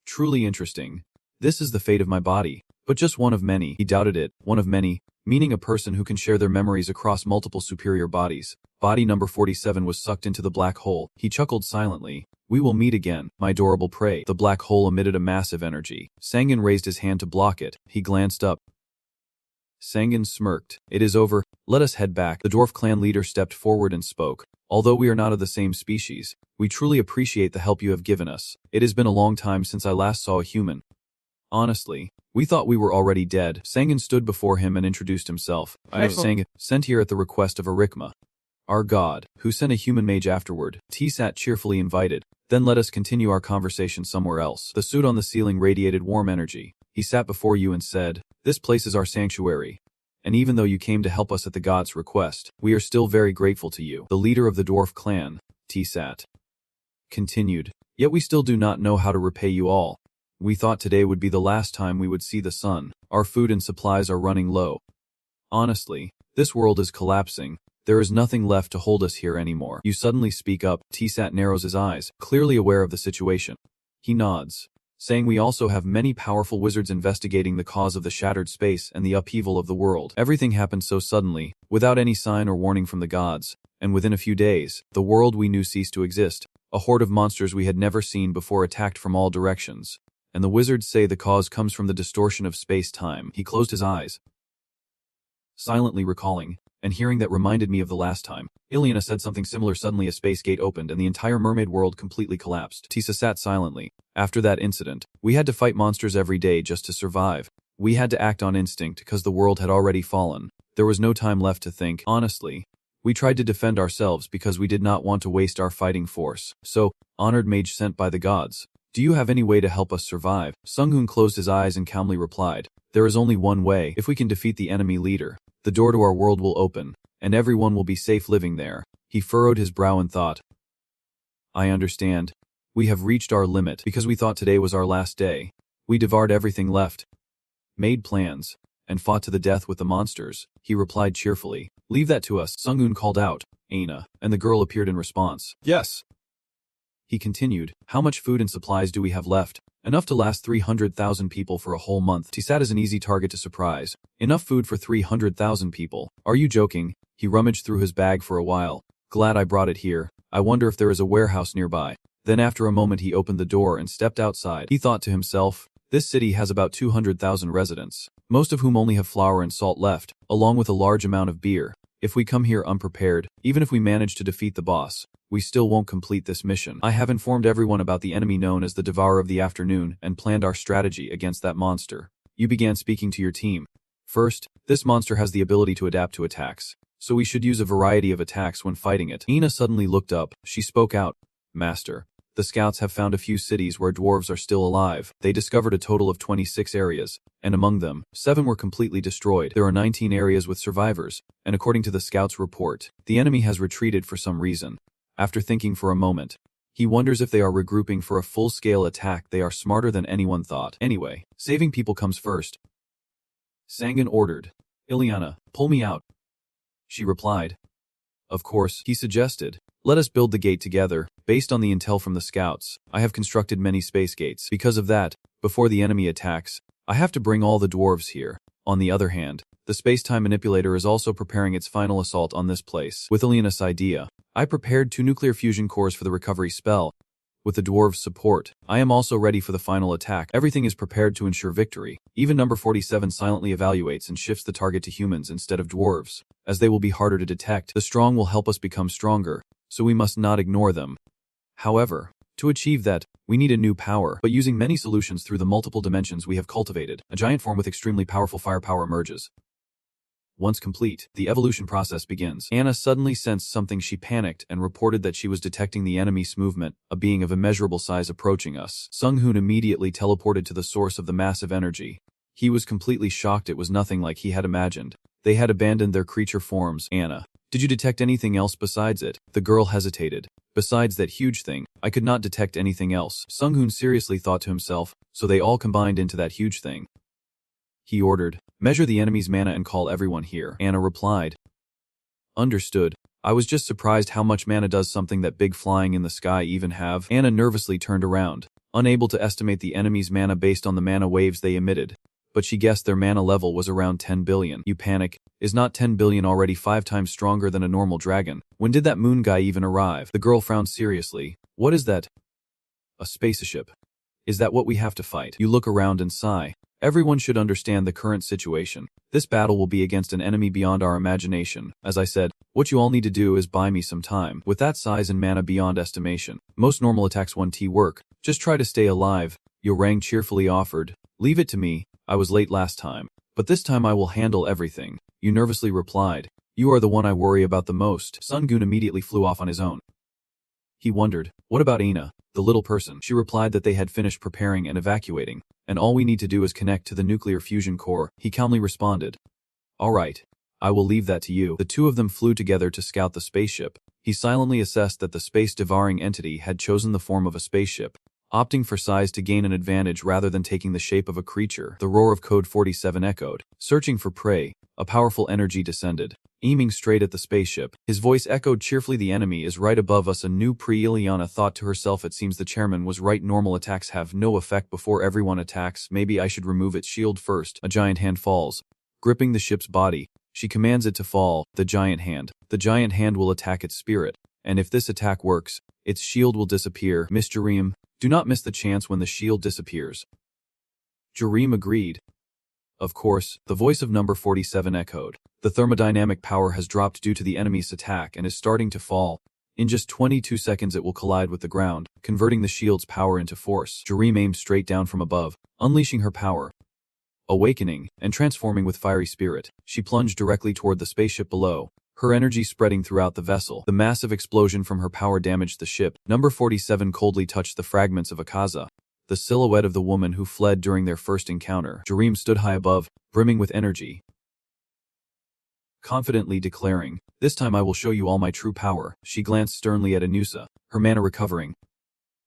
Truly interesting. This is the fate of my body, but just one of many. He doubted it. One of many, meaning a person who can share their memories across multiple superior bodies. Body number 47 was sucked into the black hole. He chuckled silently. We will meet again, my adorable prey. The black hole emitted a massive energy. Sangan raised his hand to block it. He glanced up. Sangan smirked. It is over. Let us head back. The dwarf clan leader stepped forward and spoke. Although we are not of the same species, we truly appreciate the help you have given us. It has been a long time since I last saw a human. Honestly, we thought we were already dead. Sangan stood before him and introduced himself. I have Sangan, sent here at the request of Arikma, our god, who sent a human mage afterward. Tsat cheerfully invited. Then let us continue our conversation somewhere else. The suit on the ceiling radiated warm energy. He sat before you and said, this place is our sanctuary. And even though you came to help us at the god's request, we are still very grateful to you. The leader of the dwarf clan, Tsat, continued. Yet we still do not know how to repay you all. We thought today would be the last time we would see the sun. Our food and supplies are running low. Honestly, this world is collapsing. There is nothing left to hold us here anymore. You suddenly speak up. Tsat narrows his eyes, clearly aware of the situation. He nods, saying we also have many powerful wizards investigating the cause of the shattered space and the upheaval of the world. Everything happened so suddenly, without any sign or warning from the gods, and within a few days, the world we knew ceased to exist. A horde of monsters we had never seen before attacked from all directions, and the wizards say the cause comes from the distortion of space-time. He closed his eyes, silently recalling, and hearing that reminded me of the last time. Ileana said something similar. Suddenly a space gate opened and the entire mermaid world completely collapsed. Tisa sat silently. After that incident, we had to fight monsters every day just to survive. We had to act on instinct because the world had already fallen. There was no time left to think, honestly. We tried to defend ourselves because we did not want to waste our fighting force. So, honored mage sent by the gods, do you have any way to help us survive? Sunghoon closed his eyes and calmly replied, there is only one way. If we can defeat the enemy leader, the door to our world will open, and everyone will be safe living there. He furrowed his brow and thought, I understand. We have reached our limit because we thought today was our last day. We devoured everything left, made plans, and fought to the death with the monsters. He replied cheerfully. Leave that to us, Sunghoon called out, Aina, and the girl appeared in response. Yes. He continued, how much food and supplies do we have left? Enough to last 300,000 people for a whole month. Tisat is an easy target to surprise. Enough food for 300,000 people. Are you joking? He rummaged through his bag for a while. Glad I brought it here. I wonder if there is a warehouse nearby. Then after a moment he opened the door and stepped outside. He thought to himself, this city has about 200,000 residents, most of whom only have flour and salt left, along with a large amount of beer. If we come here unprepared, even if we manage to defeat the boss, we still won't complete this mission. I have informed everyone about the enemy known as the Devourer of the Afternoon and planned our strategy against that monster. You began speaking to your team. First, this monster has the ability to adapt to attacks, so we should use a variety of attacks when fighting it. Ina suddenly looked up. She spoke out, Master, the scouts have found a few cities where dwarves are still alive. They discovered a total of 26 areas, and among them, 7 were completely destroyed. There are 19 areas with survivors, and according to the scouts' report, the enemy has retreated for some reason. After thinking for a moment, he wonders if they are regrouping for a full-scale attack. They are smarter than anyone thought. Anyway, saving people comes first. Sangin ordered. Ileana, pull me out. She replied. Of course, he suggested. Let us build the gate together. Based on the intel from the scouts, I have constructed many space gates. Because of that, before the enemy attacks, I have to bring all the dwarves here. On the other hand, the space-time manipulator is also preparing its final assault on this place. With Ileana's idea, I prepared 2 nuclear fusion cores for the recovery spell. With the dwarves' support, I am also ready for the final attack. Everything is prepared to ensure victory. Even number 47 silently evaluates and shifts the target to humans instead of dwarves. As they will be harder to detect, the strong will help us become stronger, so we must not ignore them. However, to achieve that, we need a new power, but using many solutions through the multiple dimensions we have cultivated, a giant form with extremely powerful firepower emerges. Once complete, the evolution process begins. Anna suddenly sensed something. She panicked and reported that she was detecting the enemy's movement, a being of immeasurable size approaching us. Sunghoon immediately teleported to the source of the massive energy. He was completely shocked. It was nothing like he had imagined. They had abandoned their creature forms. Anna, did you detect anything else besides it? The girl hesitated. Besides that huge thing, I could not detect anything else. Sunghoon seriously thought to himself, so they all combined into that huge thing. He ordered, measure the enemy's mana and call everyone here. Anna replied. Understood. I was just surprised how much mana does something that big flying in the sky even have. Anna nervously turned around, unable to estimate the enemy's mana based on the mana waves they emitted. But she guessed their mana level was around 10 billion. You panic. Is not 10 billion already 5 times stronger than a normal dragon? When did that moon guy even arrive? The girl frowned seriously. What is that? A spaceship. Is that what we have to fight? You look around and sigh. Everyone should understand the current situation. This battle will be against an enemy beyond our imagination. As I said, what you all need to do is buy me some time. With that size and mana beyond estimation, most normal attacks 1T work. Just try to stay alive. Yorang cheerfully offered. Leave it to me. I was late last time, but this time I will handle everything. You nervously replied. You are the one I worry about the most. Sunghoon immediately flew off on his own. He wondered, what about Aina, the little person? She replied that they had finished preparing and evacuating, and all we need to do is connect to the nuclear fusion core. He calmly responded. All right, I will leave that to you. The two of them flew together to scout the spaceship. He silently assessed that the space-devouring entity had chosen the form of a spaceship, opting for size to gain an advantage rather than taking the shape of a creature. The roar of Code 47 echoed. Searching for prey, a powerful energy descended, aiming straight at the spaceship. His voice echoed cheerfully. The enemy is right above us. A new Ileana thought to herself. It seems the chairman was right. Normal attacks have no effect before everyone attacks. Maybe I should remove its shield first. A giant hand falls, gripping the ship's body. She commands it to fall. The giant hand will attack its spirit, and if this attack works, its shield will disappear. Miss Jareem, do not miss the chance when the shield disappears. Jareem agreed. Of course, the voice of number 47 echoed. The thermodynamic power has dropped due to the enemy's attack and is starting to fall. In just 22 seconds it will collide with the ground, converting the shield's power into force. Jareem aimed straight down from above, unleashing her power. Awakening, and transforming with fiery spirit, she plunged directly toward the spaceship below, her energy spreading throughout the vessel. The massive explosion from her power damaged the ship. Number 47 coldly touched the fragments of Akaza, the silhouette of the woman who fled during their first encounter. Jareem stood high above, brimming with energy, confidently declaring, "This time I will show you all my true power." She glanced sternly at Anusa, her mana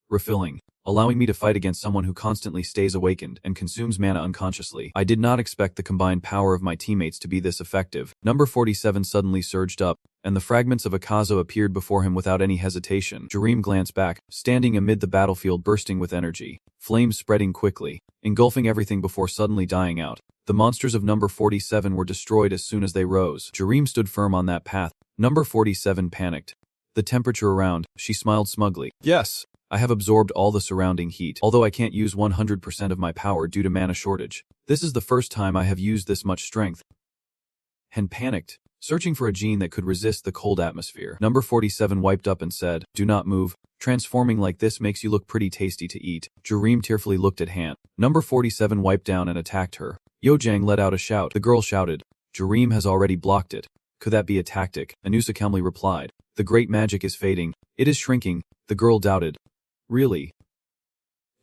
refilling, allowing me to fight against someone who constantly stays awakened and consumes mana unconsciously. I did not expect the combined power of my teammates to be this effective. Number 47 suddenly surged up, and the fragments of Akazo appeared before him without any hesitation. Jareem glanced back, standing amid the battlefield bursting with energy, flames spreading quickly, engulfing everything before suddenly dying out. The monsters of number 47 were destroyed as soon as they rose. Jareem stood firm on that path. Number 47 panicked. The temperature around, she smiled smugly. "Yes, I have absorbed all the surrounding heat, although I can't use 100% of my power due to mana shortage. This is the first time I have used this much strength." And panicked, searching for a gene that could resist the cold atmosphere. Number 47 wiped up and said, "Do not move. Transforming like this makes you look pretty tasty to eat." Jareem tearfully looked at Han. Number 47 wiped down and attacked her. Yojang let out a shout. The girl shouted, "Jareem has already blocked it." "Could that be a tactic?" Anusa calmly replied. "The great magic is fading. It is shrinking." The girl doubted. "Really?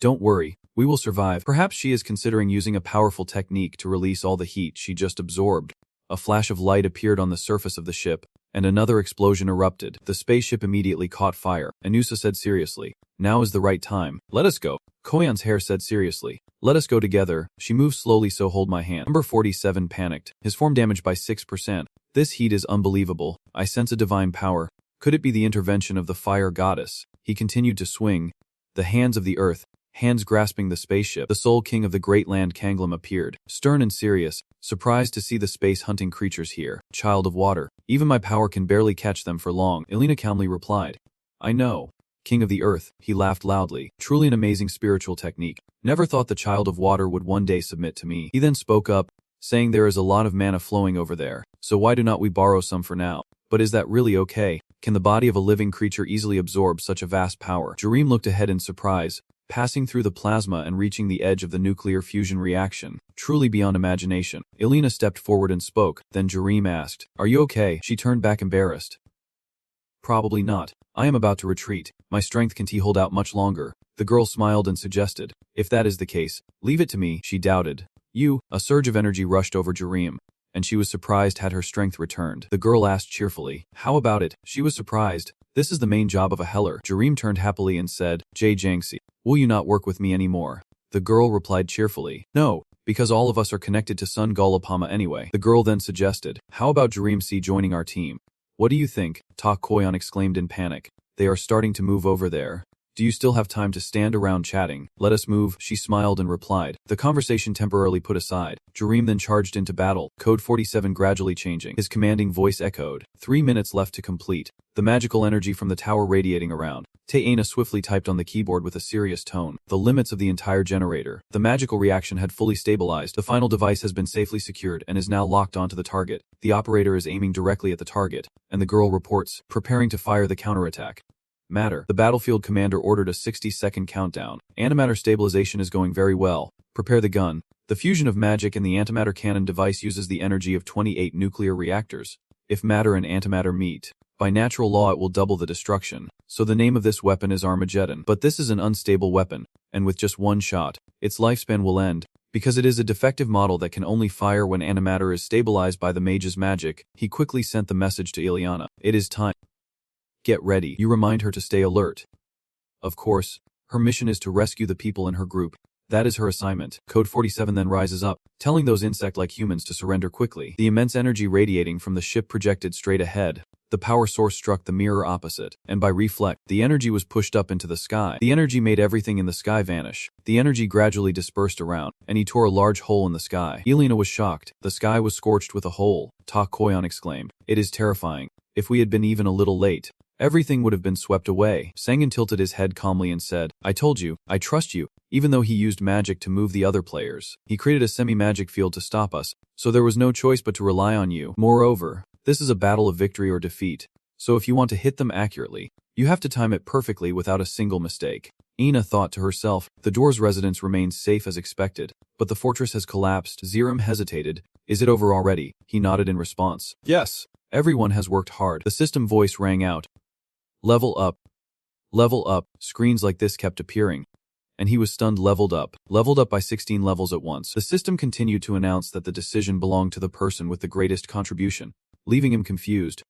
Don't worry, we will survive." Perhaps she is considering using a powerful technique to release all the heat she just absorbed. A flash of light appeared on the surface of the ship, and another explosion erupted. The spaceship immediately caught fire. Anusa said seriously, "Now is the right time. Let us go." Koyan's hair said seriously, "Let us go together." She moved slowly, so hold my hand. Number 47 panicked, his form damaged by 6%. "This heat is unbelievable. I sense a divine power. Could it be the intervention of the fire goddess?" He continued to swing. The hands of the earth, hands grasping the spaceship. The Soul King of the Great Land Kanglam appeared, stern and serious, surprised to see the space-hunting creatures here. "Child of Water, even my power can barely catch them for long." Elena calmly replied, "I know. King of the Earth," he laughed loudly. "Truly an amazing spiritual technique. Never thought the Child of Water would one day submit to me." He then spoke up, saying, "There is a lot of mana flowing over there, so why do not we borrow some for now? But is that really okay? Can the body of a living creature easily absorb such a vast power?" Jareem looked ahead in surprise, passing through the plasma and reaching the edge of the nuclear fusion reaction, truly beyond imagination. Elena stepped forward and spoke, then Jareem asked, "Are you okay?" She turned back embarrassed. "Probably not. I am about to retreat. My strength can't hold out much longer." The girl smiled and suggested, "If that is the case, leave it to me." She doubted. A surge of energy rushed over Jareem, and she was surprised had her strength returned. The girl asked cheerfully, "How about it?" She was surprised. This is the main job of a Heller. Jareem turned happily and said, "Jay Jangsi, will you not work with me anymore?" The girl replied cheerfully, "No, because all of us are connected to Sun Golapama anyway." The girl then suggested, "How about Jareem C joining our team?" "What do you think?" Tak Koyan exclaimed in panic. "They are starting to move over there. Do you still have time to stand around chatting? Let us move." She smiled and replied. The conversation temporarily put aside, Jareem then charged into battle, code 47 gradually changing. His commanding voice echoed. 3 minutes left to complete. The magical energy from the tower radiating around. Taena swiftly typed on the keyboard with a serious tone. The limits of the entire generator. The magical reaction had fully stabilized. The final device has been safely secured and is now locked onto the target. The operator is aiming directly at the target, and the girl reports, preparing to fire the counterattack. Matter. The battlefield commander ordered a 60-second countdown. Antimatter stabilization is going very well. Prepare the gun. The fusion of magic and the antimatter cannon device uses the energy of 28 nuclear reactors. If matter and antimatter meet, by natural law it will double the destruction. So the name of this weapon is Armageddon. But this is an unstable weapon, and with just one shot, its lifespan will end. Because it is a defective model that can only fire when antimatter is stabilized by the mage's magic, he quickly sent the message to Ileana. It is time. Get ready. You remind her to stay alert. Of course, her mission is to rescue the people in her group. That is her assignment. Code 47 then rises up, telling those insect-like humans to surrender quickly. The immense energy radiating from the ship projected straight ahead. The power source struck the mirror opposite, and by reflect, the energy was pushed up into the sky. The energy made everything in the sky vanish. The energy gradually dispersed around, and he tore a large hole in the sky. Elena was shocked. The sky was scorched with a hole. Tak Koyan exclaimed. It is terrifying. If we had been even a little late. everything would have been swept away. Sangan tilted his head calmly and said, I told you, I trust you. Even though he used magic to move the other players, he created a semi-magic field to stop us, so there was no choice but to rely on you. Moreover, this is a battle of victory or defeat, so if you want to hit them accurately, you have to time it perfectly without a single mistake. Ina thought to herself, the dwarves' residence remains safe as expected, but the fortress has collapsed. Zerum hesitated. Is it over already? He nodded in response. Yes. Everyone has worked hard. The system voice rang out. Level up. Level up. Screens like this kept appearing. And he was stunned. Leveled up by 16 levels at once. The system continued to announce that the decision belonged to the person with the greatest contribution, leaving him confused.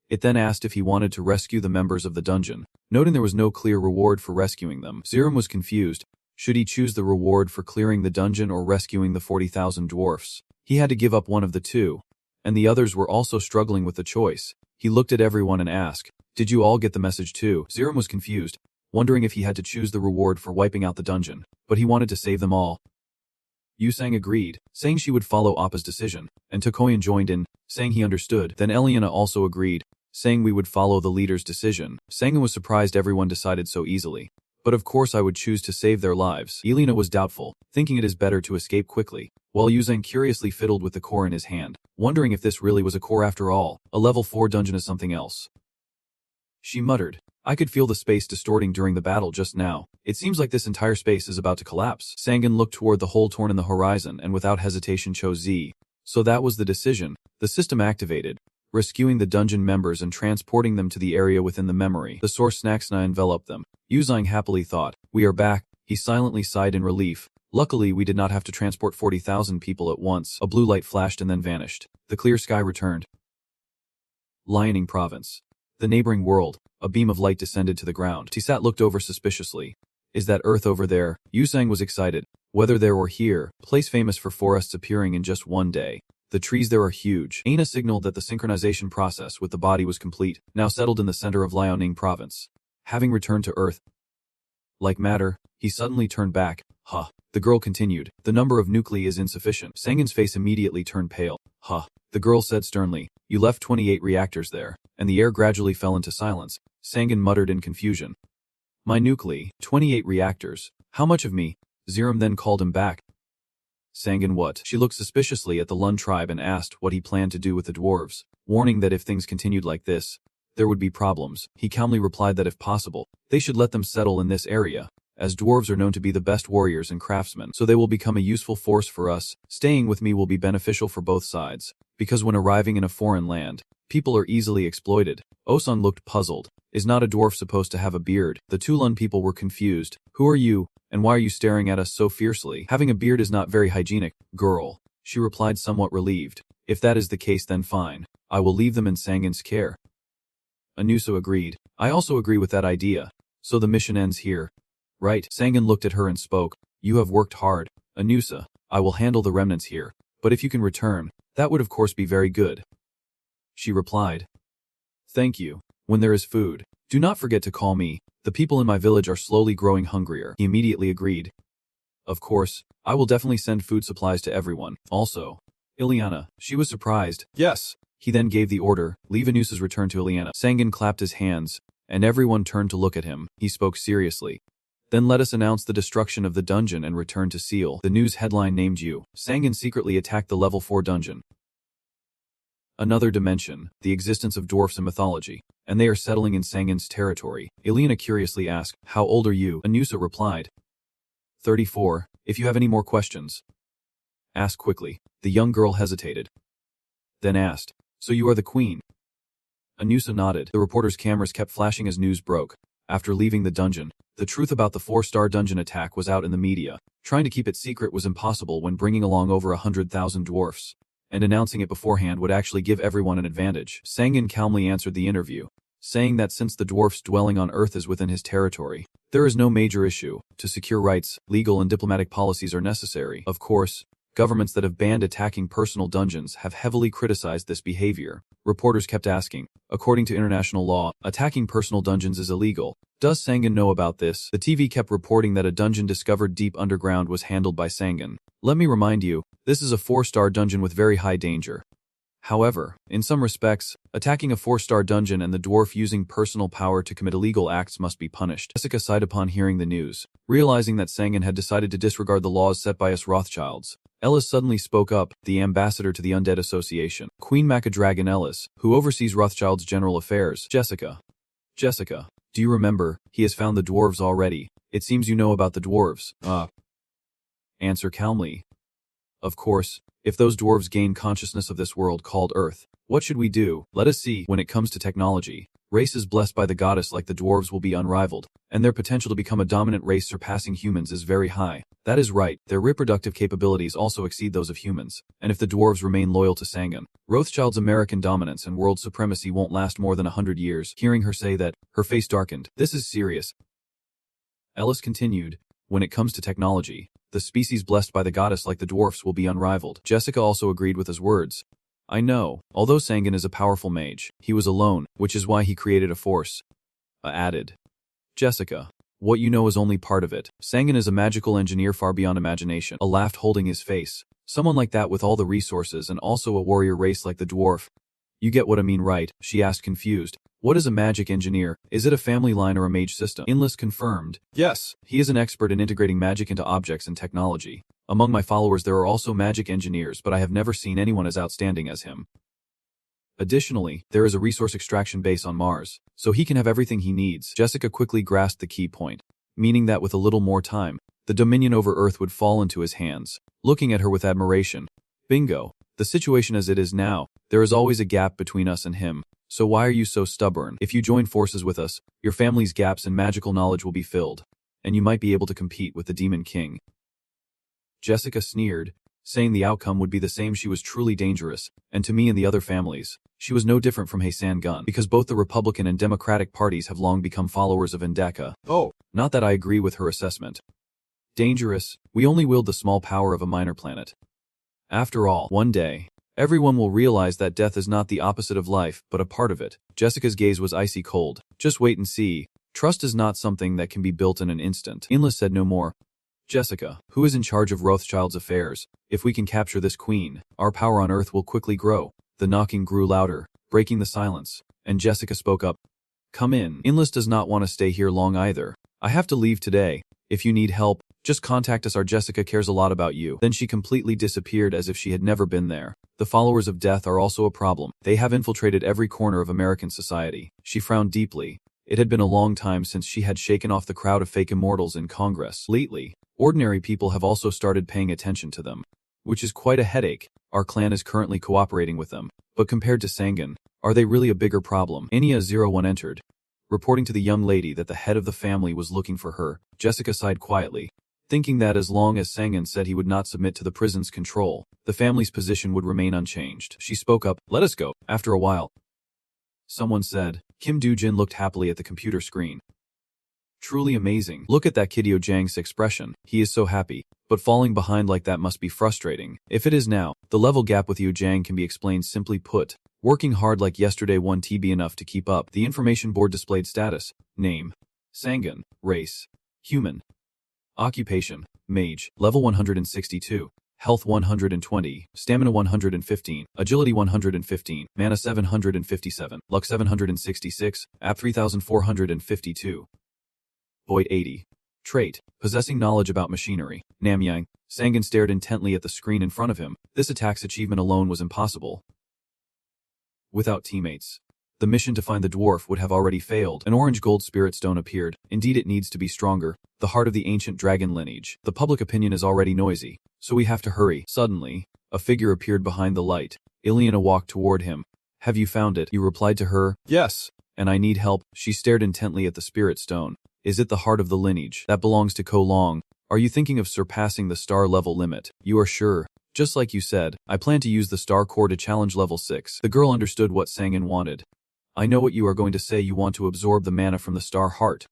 It then asked if he wanted to rescue the members of the dungeon, noting there was no clear reward for rescuing them. Zerum was confused. Should he choose the reward for clearing the dungeon or rescuing the 40,000 dwarfs? He had to give up one of the two, and the others were also struggling with the choice. He looked at everyone and asked, did you all get the message too? Zerum was confused, wondering if he had to choose the reward for wiping out the dungeon, but he wanted to save them all. Yusang agreed, saying she would follow Appa's decision, and Tokoyan joined in, saying he understood. Then Eliana also agreed, saying we would follow the leader's decision. Sangan was surprised everyone decided so easily. But of course I would choose to save their lives. Elena was doubtful, thinking it is better to escape quickly, while Yuzang curiously fiddled with the core in his hand, wondering if this really was a core after all. A level 4 dungeon is something else. She muttered, I could feel the space distorting during the battle just now. It seems like this entire space is about to collapse. Sangan looked toward the hole torn in the horizon and without hesitation chose Z. So that was the decision. The system activated, rescuing the dungeon members and transporting them to the area within the memory. The source Snaxna enveloped them. Yuzang happily thought, we are back. He silently sighed in relief. Luckily we did not have to transport 40,000 people at once. A blue light flashed and then vanished. The clear sky returned. Liaoning Province. The neighboring world. A beam of light descended to the ground. Tisat looked over suspiciously. Is that Earth over there? Yuzang was excited. Whether there or here, place famous for forests appearing in just one day. The trees there are huge. Aina signaled that the synchronization process with the body was complete, now settled in the center of Liaoning Province. Having returned to Earth, like matter, he suddenly turned back. The girl continued. The number of nuclei is insufficient. Sangan's face immediately turned pale. The girl said sternly. You left 28 reactors there, and the air gradually fell into silence. Sangan muttered in confusion. My nuclei, 28 reactors. How much of me? Zerum then called him back. Sangan what? She looked suspiciously at the Lun tribe and asked what he planned to do with the dwarves, warning that if things continued like this, there would be problems. He calmly replied that if possible, they should let them settle in this area, as dwarves are known to be the best warriors and craftsmen, so they will become a useful force for us. Staying with me will be beneficial for both sides, because when arriving in a foreign land, people are easily exploited. Osan looked puzzled. Is not a dwarf supposed to have a beard? The two Lun people were confused. Who are you, and why are you staring at us so fiercely? Having a beard is not very hygienic, girl, she replied somewhat relieved. If that is the case then fine. I will leave them in Sangan's care. Anusa agreed. I also agree with that idea. So the mission ends here. Right. Sangan looked at her and spoke. You have worked hard, Anusa. I will handle the remnants here. But if you can return, that would of course be very good. She replied. Thank you. When there is food, do not forget to call me. The people in my village are slowly growing hungrier. He immediately agreed. Of course, I will definitely send food supplies to everyone. Also, Ileana. She was surprised. Yes. He then gave the order, leave Anusa's return to Ileana. Sangan clapped his hands, and everyone turned to look at him. He spoke seriously. Then let us announce the destruction of the dungeon and return to Seal. The news headline named you. Sangan secretly attacked the level 4 dungeon. Another dimension, the existence of dwarfs in mythology, and they are settling in Sangan's territory. Ileana curiously asked, how old are you? Anusa replied. 34. If you have any more questions, ask quickly. The young girl hesitated. Then asked, so you are the queen? Anusa nodded. The reporter's cameras kept flashing as news broke. After leaving the dungeon, the truth about the 4-star dungeon attack was out in the media. Trying to keep it secret was impossible when bringing along over 100,000 dwarfs, and announcing it beforehand would actually give everyone an advantage. Sangan calmly answered the interview, saying that since the dwarf's dwelling on Earth is within his territory, there is no major issue. To secure rights, legal and diplomatic policies are necessary. Of course, governments that have banned attacking personal dungeons have heavily criticized this behavior. Reporters kept asking, according to international law, attacking personal dungeons is illegal. Does Sangan know about this? The TV kept reporting that a dungeon discovered deep underground was handled by Sangan. Let me remind you, this is a 4-star dungeon with very high danger. However, in some respects, attacking a 4-star dungeon and the dwarf using personal power to commit illegal acts must be punished. Jessica sighed upon hearing the news, realizing that Sangan had decided to disregard the laws set by us Rothschilds. Ellis suddenly spoke up, the ambassador to the Undead Association, Queen Maca-Dragon Ellis, who oversees Rothschild's general affairs. Jessica, do you remember? He has found the dwarves already. It seems you know about the dwarves. Answer calmly. Of course, if those dwarves gain consciousness of this world called Earth, what should we do? Let us see. When it comes to technology, races blessed by the goddess like the dwarves will be unrivaled, and their potential to become a dominant race surpassing humans is very high. That is right, their reproductive capabilities also exceed those of humans, and if the dwarves remain loyal to Sangan, Rothschild's American dominance and world supremacy won't last more than 100 years. Hearing her say that, her face darkened. This is serious. Ellis continued, when it comes to technology, the species blessed by the goddess like the dwarfs will be unrivaled. Jessica also agreed with his words. I know, although Sangan is a powerful mage, he was alone, which is why he created a force. Added. Jessica, what you know is only part of it. Sangan is a magical engineer far beyond imagination. A laughed holding his face. Someone like that with all the resources and also a warrior race like the dwarf. You get what I mean, right? She asked confused. What is a magic engineer? Is it a family line or a mage system? Inlis confirmed. Yes, he is an expert in integrating magic into objects and technology. Among my followers there are also magic engineers, but I have never seen anyone as outstanding as him. Additionally, there is a resource extraction base on Mars, so he can have everything he needs. Jessica quickly grasped the key point, meaning that with a little more time, the dominion over Earth would fall into his hands. Looking at her with admiration. Bingo. The situation as it is now, there is always a gap between us and him. So why are you so stubborn? If you join forces with us, your family's gaps in magical knowledge will be filled, and you might be able to compete with the Demon King. Jessica sneered, saying the outcome would be the same. She was truly dangerous, and to me and the other families, she was no different from Hasan Gun, because both the Republican and Democratic parties have long become followers of Indaka. Oh, not that I agree with her assessment. Dangerous, we only wield the small power of a minor planet. After all, one day, everyone will realize that death is not the opposite of life, but a part of it. Jessica's gaze was icy cold. Just wait and see. Trust is not something that can be built in an instant. Inlis said no more. Jessica, who is in charge of Rothschild's affairs, if we can capture this queen, our power on Earth will quickly grow. The knocking grew louder, breaking the silence, and Jessica spoke up. Come in. Inlis does not want to stay here long either. I have to leave today. If you need help, just contact us. Our Jessica cares a lot about you. Then she completely disappeared as if she had never been there. The followers of death are also a problem. They have infiltrated every corner of American society. She frowned deeply. It had been a long time since she had shaken off the crowd of fake immortals in Congress. Lately, ordinary people have also started paying attention to them, which is quite a headache. Our clan is currently cooperating with them, but compared to Sangan, are they really a bigger problem? Ania-01 entered, reporting to the young lady that the head of the family was looking for her. Jessica sighed quietly, thinking that as long as Sangan said he would not submit to the prison's control, the family's position would remain unchanged. She spoke up, let us go. After a while, someone said. Kim Do-jin looked happily at the computer screen. Truly amazing. Look at that kid Yo-jang's expression. He is so happy, but falling behind like that must be frustrating. If it is now, the level gap with Yo-jang can be explained simply put. Working hard like yesterday won't be enough to keep up. The information board displayed status. Name. Sangan. Race. Human. Occupation. Mage. Level 162. Health 120, Stamina 115, Agility 115, Mana 757, Luck 766, App 3452. Void 80. Trait. Possessing knowledge about machinery. Namyang. Sangan stared intently at the screen in front of him. This attack's achievement alone was impossible without teammates. The mission to find the dwarf would have already failed. An orange gold spirit stone appeared. Indeed, it needs to be stronger. The heart of the ancient dragon lineage. The public opinion is already noisy, so we have to hurry. Suddenly, a figure appeared behind the light. Ileana walked toward him. Have you found it? He replied to her. Yes. And I need help. She stared intently at the spirit stone. Is it the heart of the lineage? That belongs to Ko Long. Are you thinking of surpassing the star level limit? You are sure? Just like you said, I plan to use the star core to challenge level 6. The girl understood what Sangan wanted. I know what you are going to say. You want to absorb the mana from the star heart.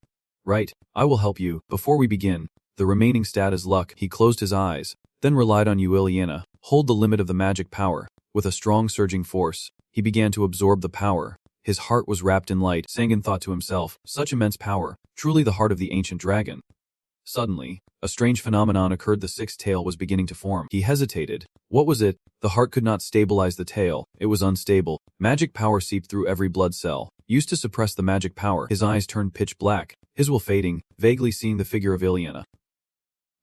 Right, I will help you. Before we begin, the remaining stat is luck. He closed his eyes, then relied on you, Ileana. Hold the limit of the magic power. With a strong surging force, he began to absorb the power. His heart was wrapped in light. Sangan thought to himself, such immense power, truly the heart of the ancient dragon. Suddenly, a strange phenomenon occurred. The sixth tail was beginning to form. He hesitated. What was it? The heart could not stabilize the tail. It was unstable. Magic power seeped through every blood cell. Used to suppress the magic power, his eyes turned pitch black, his will fading, vaguely seeing the figure of Ileana.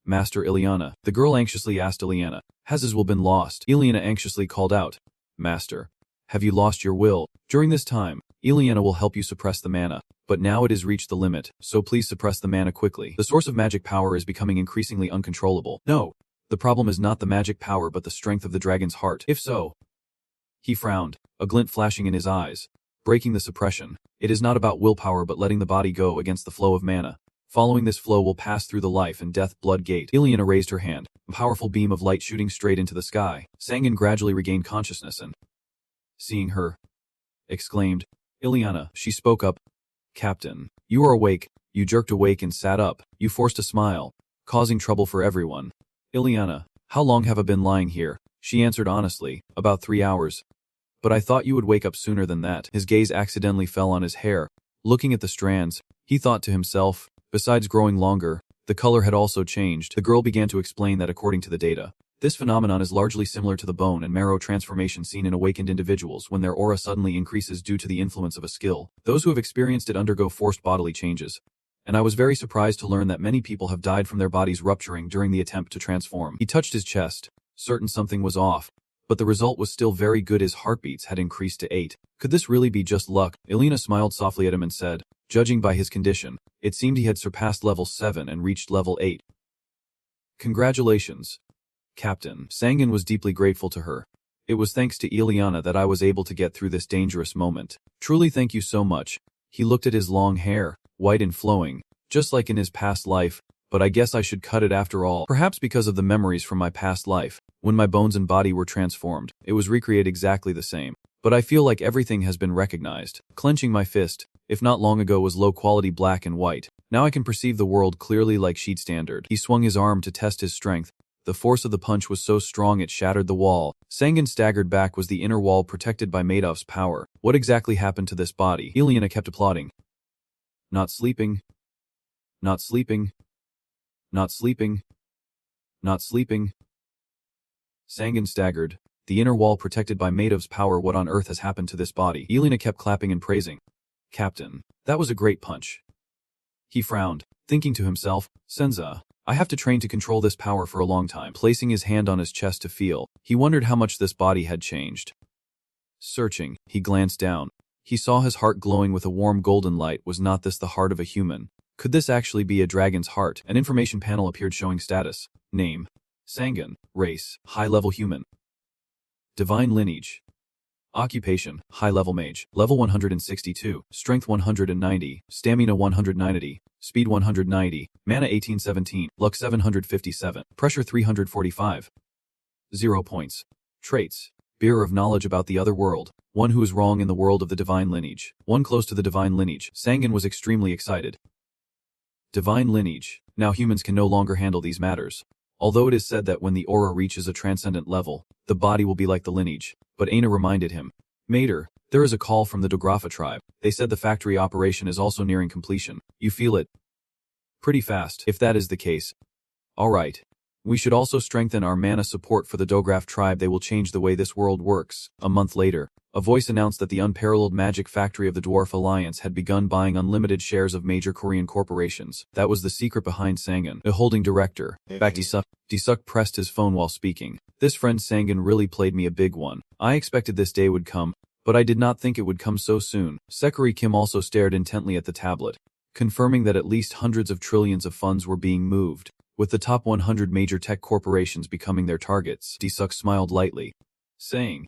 Master Ileana, the girl anxiously asked Ileana. Has his will been lost? Ileana anxiously called out. Master, have you lost your will? During this time, Ileana will help you suppress the mana, but now it has reached the limit, so please suppress the mana quickly. The source of magic power is becoming increasingly uncontrollable. No, the problem is not the magic power but the strength of the dragon's heart. If so... He frowned, a glint flashing in his eyes. Breaking the suppression. It is not about willpower but letting the body go against the flow of mana. Following this flow will pass through the life and death blood gate. Ileana raised her hand, a powerful beam of light shooting straight into the sky. Sangan gradually regained consciousness and... Seeing her, exclaimed, Ileana, she spoke up. Captain, you are awake. You jerked awake and sat up. You forced a smile, causing trouble for everyone. Ileana, how long have I been lying here? She answered honestly, about 3 hours. But I thought you would wake up sooner than that. His gaze accidentally fell on his hair. Looking at the strands, he thought to himself, besides growing longer, the color had also changed. The girl began to explain that according to the data, this phenomenon is largely similar to the bone and marrow transformation seen in awakened individuals when their aura suddenly increases due to the influence of a skill. Those who have experienced it undergo forced bodily changes. And I was very surprised to learn that many people have died from their bodies rupturing during the attempt to transform. He touched his chest, certain something was off, but the result was still very good. His heartbeats had increased to 8. Could this really be just luck? Ileana smiled softly at him and said, judging by his condition, it seemed he had surpassed level 7 and reached level 8. Congratulations, Captain. Sangan was deeply grateful to her. It was thanks to Ileana that I was able to get through this dangerous moment. Truly thank you so much. He looked at his long hair, white and flowing, just like in his past life, but I guess I should cut it after all. Perhaps because of the memories from my past life, when my bones and body were transformed, it was recreated exactly the same. But I feel like everything has been recognized. Clenching my fist, if not long ago was low-quality black and white, now I can perceive the world clearly like sheet standard. He swung his arm to test his strength. The force of the punch was so strong it shattered the wall. Sangan staggered back. Was the inner wall protected by Madoff's power? What exactly happened to this body? Ileana kept applauding. Not sleeping. Not sleeping. Not sleeping. Not sleeping. Sangan staggered. The inner wall protected by Madoff's power. What on earth has happened to this body? Ileana kept clapping and praising. Captain, that was a great punch. He frowned, thinking to himself, Senza, I have to train to control this power for a long time. Placing his hand on his chest to feel, he wondered how much this body had changed. Searching, he glanced down. He saw his heart glowing with a warm golden light. Was not this the heart of a human? Could this actually be a dragon's heart? An information panel appeared showing status. Name. Sangan. Race. High-level human. Divine lineage. Occupation, high-level mage, level 162, strength 190, stamina 190, speed 190, mana 1817, luck 757, pressure 345. 0 points. Traits, bearer of knowledge about the other world, one who is wrong in the world of the divine lineage, one close to the divine lineage. Sangan was extremely excited. Divine lineage. Now humans can no longer handle these matters. Although it is said that when the aura reaches a transcendent level, the body will be like the lineage. But Aina reminded him, Mater, there is a call from the Dografa tribe. They said the factory operation is also nearing completion. You feel it? Pretty fast, if that is the case. Alright. We should also strengthen our mana support for the Dograf tribe. They will change the way this world works. A month later, a voice announced that the unparalleled magic factory of the Dwarf Alliance had begun buying unlimited shares of major Korean corporations. That was the secret behind Sangan, the holding director. Back Disuk pressed his phone while speaking. This friend Sangan really played me a big one. I expected this day would come, but I did not think it would come so soon. Sekiri Kim also stared intently at the tablet, confirming that at least hundreds of trillions of funds were being moved, with the top 100 major tech corporations becoming their targets. Disuk smiled lightly, saying,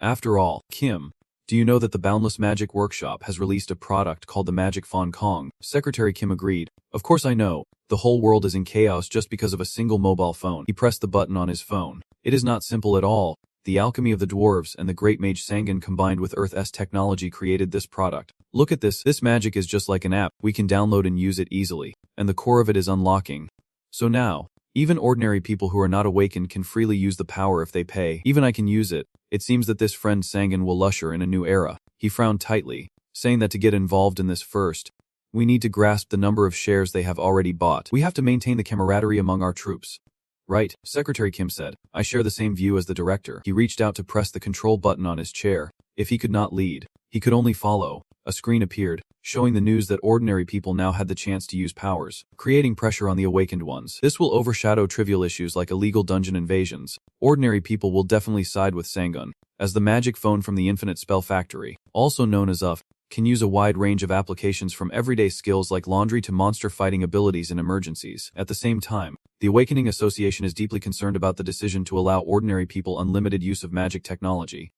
After all, Kim, do you know that the Boundless Magic Workshop has released a product called the Magic Fon Kong? Secretary Kim agreed. Of course I know. The whole world is in chaos just because of a single mobile phone. He pressed the button on his phone. It is not simple at all. The alchemy of the dwarves and the great mage Sangan combined with Earth's technology created this product. Look at this. This magic is just like an app. We can download and use it easily. And the core of it is unlocking. So now, even ordinary people who are not awakened can freely use the power if they pay. Even I can use it. It seems that this friend Sangan will usher in a new era. He frowned tightly, saying that to get involved in this first, We need to grasp the number of shares they have already bought. We have to maintain the camaraderie among our troops. Right, Secretary Kim said. I share the same view as the director. He reached out to press the control button on his chair. If he could not lead, he could only follow. A screen appeared, showing the news that ordinary people now had the chance to use powers, creating pressure on the awakened ones. This will overshadow trivial issues like illegal dungeon invasions. Ordinary people will definitely side with Sangun, as the magic phone from the Infinite Spell Factory, also known as UF, can use a wide range of applications from everyday skills like laundry to monster fighting abilities in emergencies. At the same time, the Awakening Association is deeply concerned about the decision to allow ordinary people unlimited use of magic technology.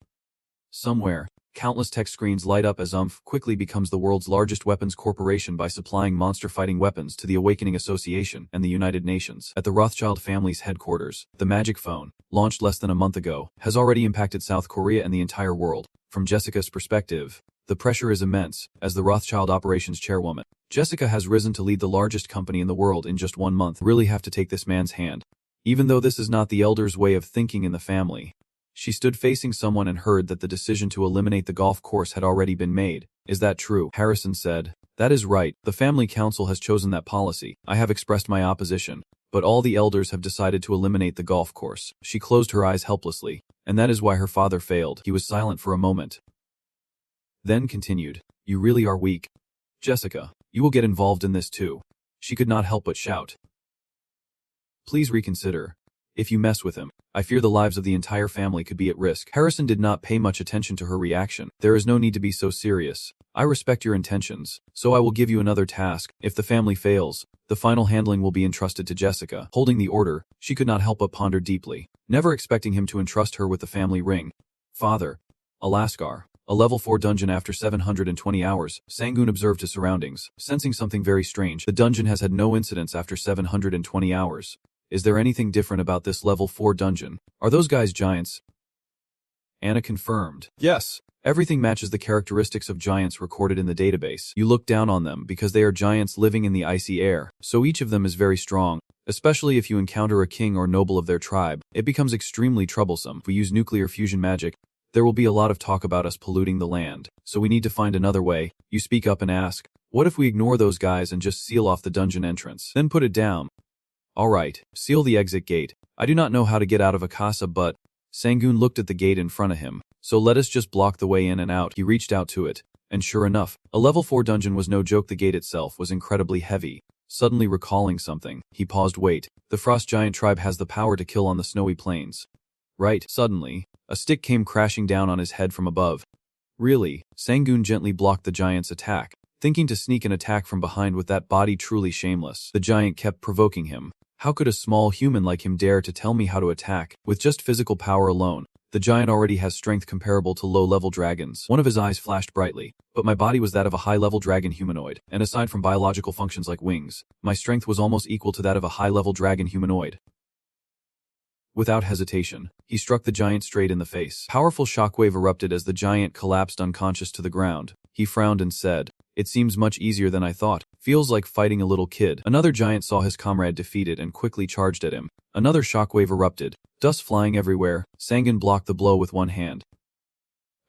Somewhere, countless tech screens light up as quickly becomes the world's largest weapons corporation by supplying monster-fighting weapons to the Awakening Association and the United Nations. At the Rothschild family's headquarters, the Magic Phone, launched less than a month ago, has already impacted South Korea and the entire world. From Jessica's perspective, the pressure is immense. As the Rothschild operations chairwoman, Jessica has risen to lead the largest company in the world in just 1 month. Really have to take this man's hand. Even though this is not the elder's way of thinking in the family. She stood facing someone and heard that the decision to eliminate the golf course had already been made. Is that true? Harrison said. That is right. The family council has chosen that policy. I have expressed my opposition, but all the elders have decided to eliminate the golf course. She closed her eyes helplessly, and that is why her father failed. He was silent for a moment. Then continued. You really are weak. Jessica, you will get involved in this too. She could not help but shout. Please reconsider. If you mess with him, I fear the lives of the entire family could be at risk. Harrison did not pay much attention to her reaction. There is no need to be so serious. I respect your intentions, so I will give you another task. If the family fails, the final handling will be entrusted to Jessica. Holding the order, she could not help but ponder deeply, never expecting him to entrust her with the family ring. Father. Alaskar. A level 4 dungeon. After 720 hours, Sangun observed his surroundings, sensing something very strange. The dungeon has had no incidents after 720 hours. Is there anything different about this level 4 dungeon? Are those guys giants? Anna confirmed. Yes. Everything matches the characteristics of giants recorded in the database. You look down on them because they are giants living in the icy air, so each of them is very strong. Especially if you encounter a king or noble of their tribe, it becomes extremely troublesome. If we use nuclear fusion magic, there will be a lot of talk about us polluting the land, so we need to find another way. You speak up and ask, what if we ignore those guys and just seal off the dungeon entrance? Then put it down. Alright, seal the exit gate. I do not know how to get out of Akasa, but... Sangun looked at the gate in front of him. So let us just block the way in and out. He reached out to it, and sure enough, a level 4 dungeon was no joke. The gate itself was incredibly heavy. Suddenly recalling something, he paused. Wait, the Frost Giant tribe has the power to kill on the snowy plains. Right, suddenly, a stick came crashing down on his head from above. Really, Sangun gently blocked the giant's attack, thinking to sneak an attack from behind with that body. Truly shameless. The giant kept provoking him. How could a small human like him dare to tell me how to attack? With just physical power alone, the giant already has strength comparable to low-level dragons. One of his eyes flashed brightly, but my body was that of a high-level dragon humanoid, and aside from biological functions like wings, my strength was almost equal to that of a high-level dragon humanoid. Without hesitation, he struck the giant straight in the face. Powerful shockwave erupted as the giant collapsed unconscious to the ground. He frowned and said, "It seems much easier than I thought. Feels like fighting a little kid." Another giant saw his comrade defeated and quickly charged at him. Another shockwave erupted, dust flying everywhere. Sangun blocked the blow with one hand.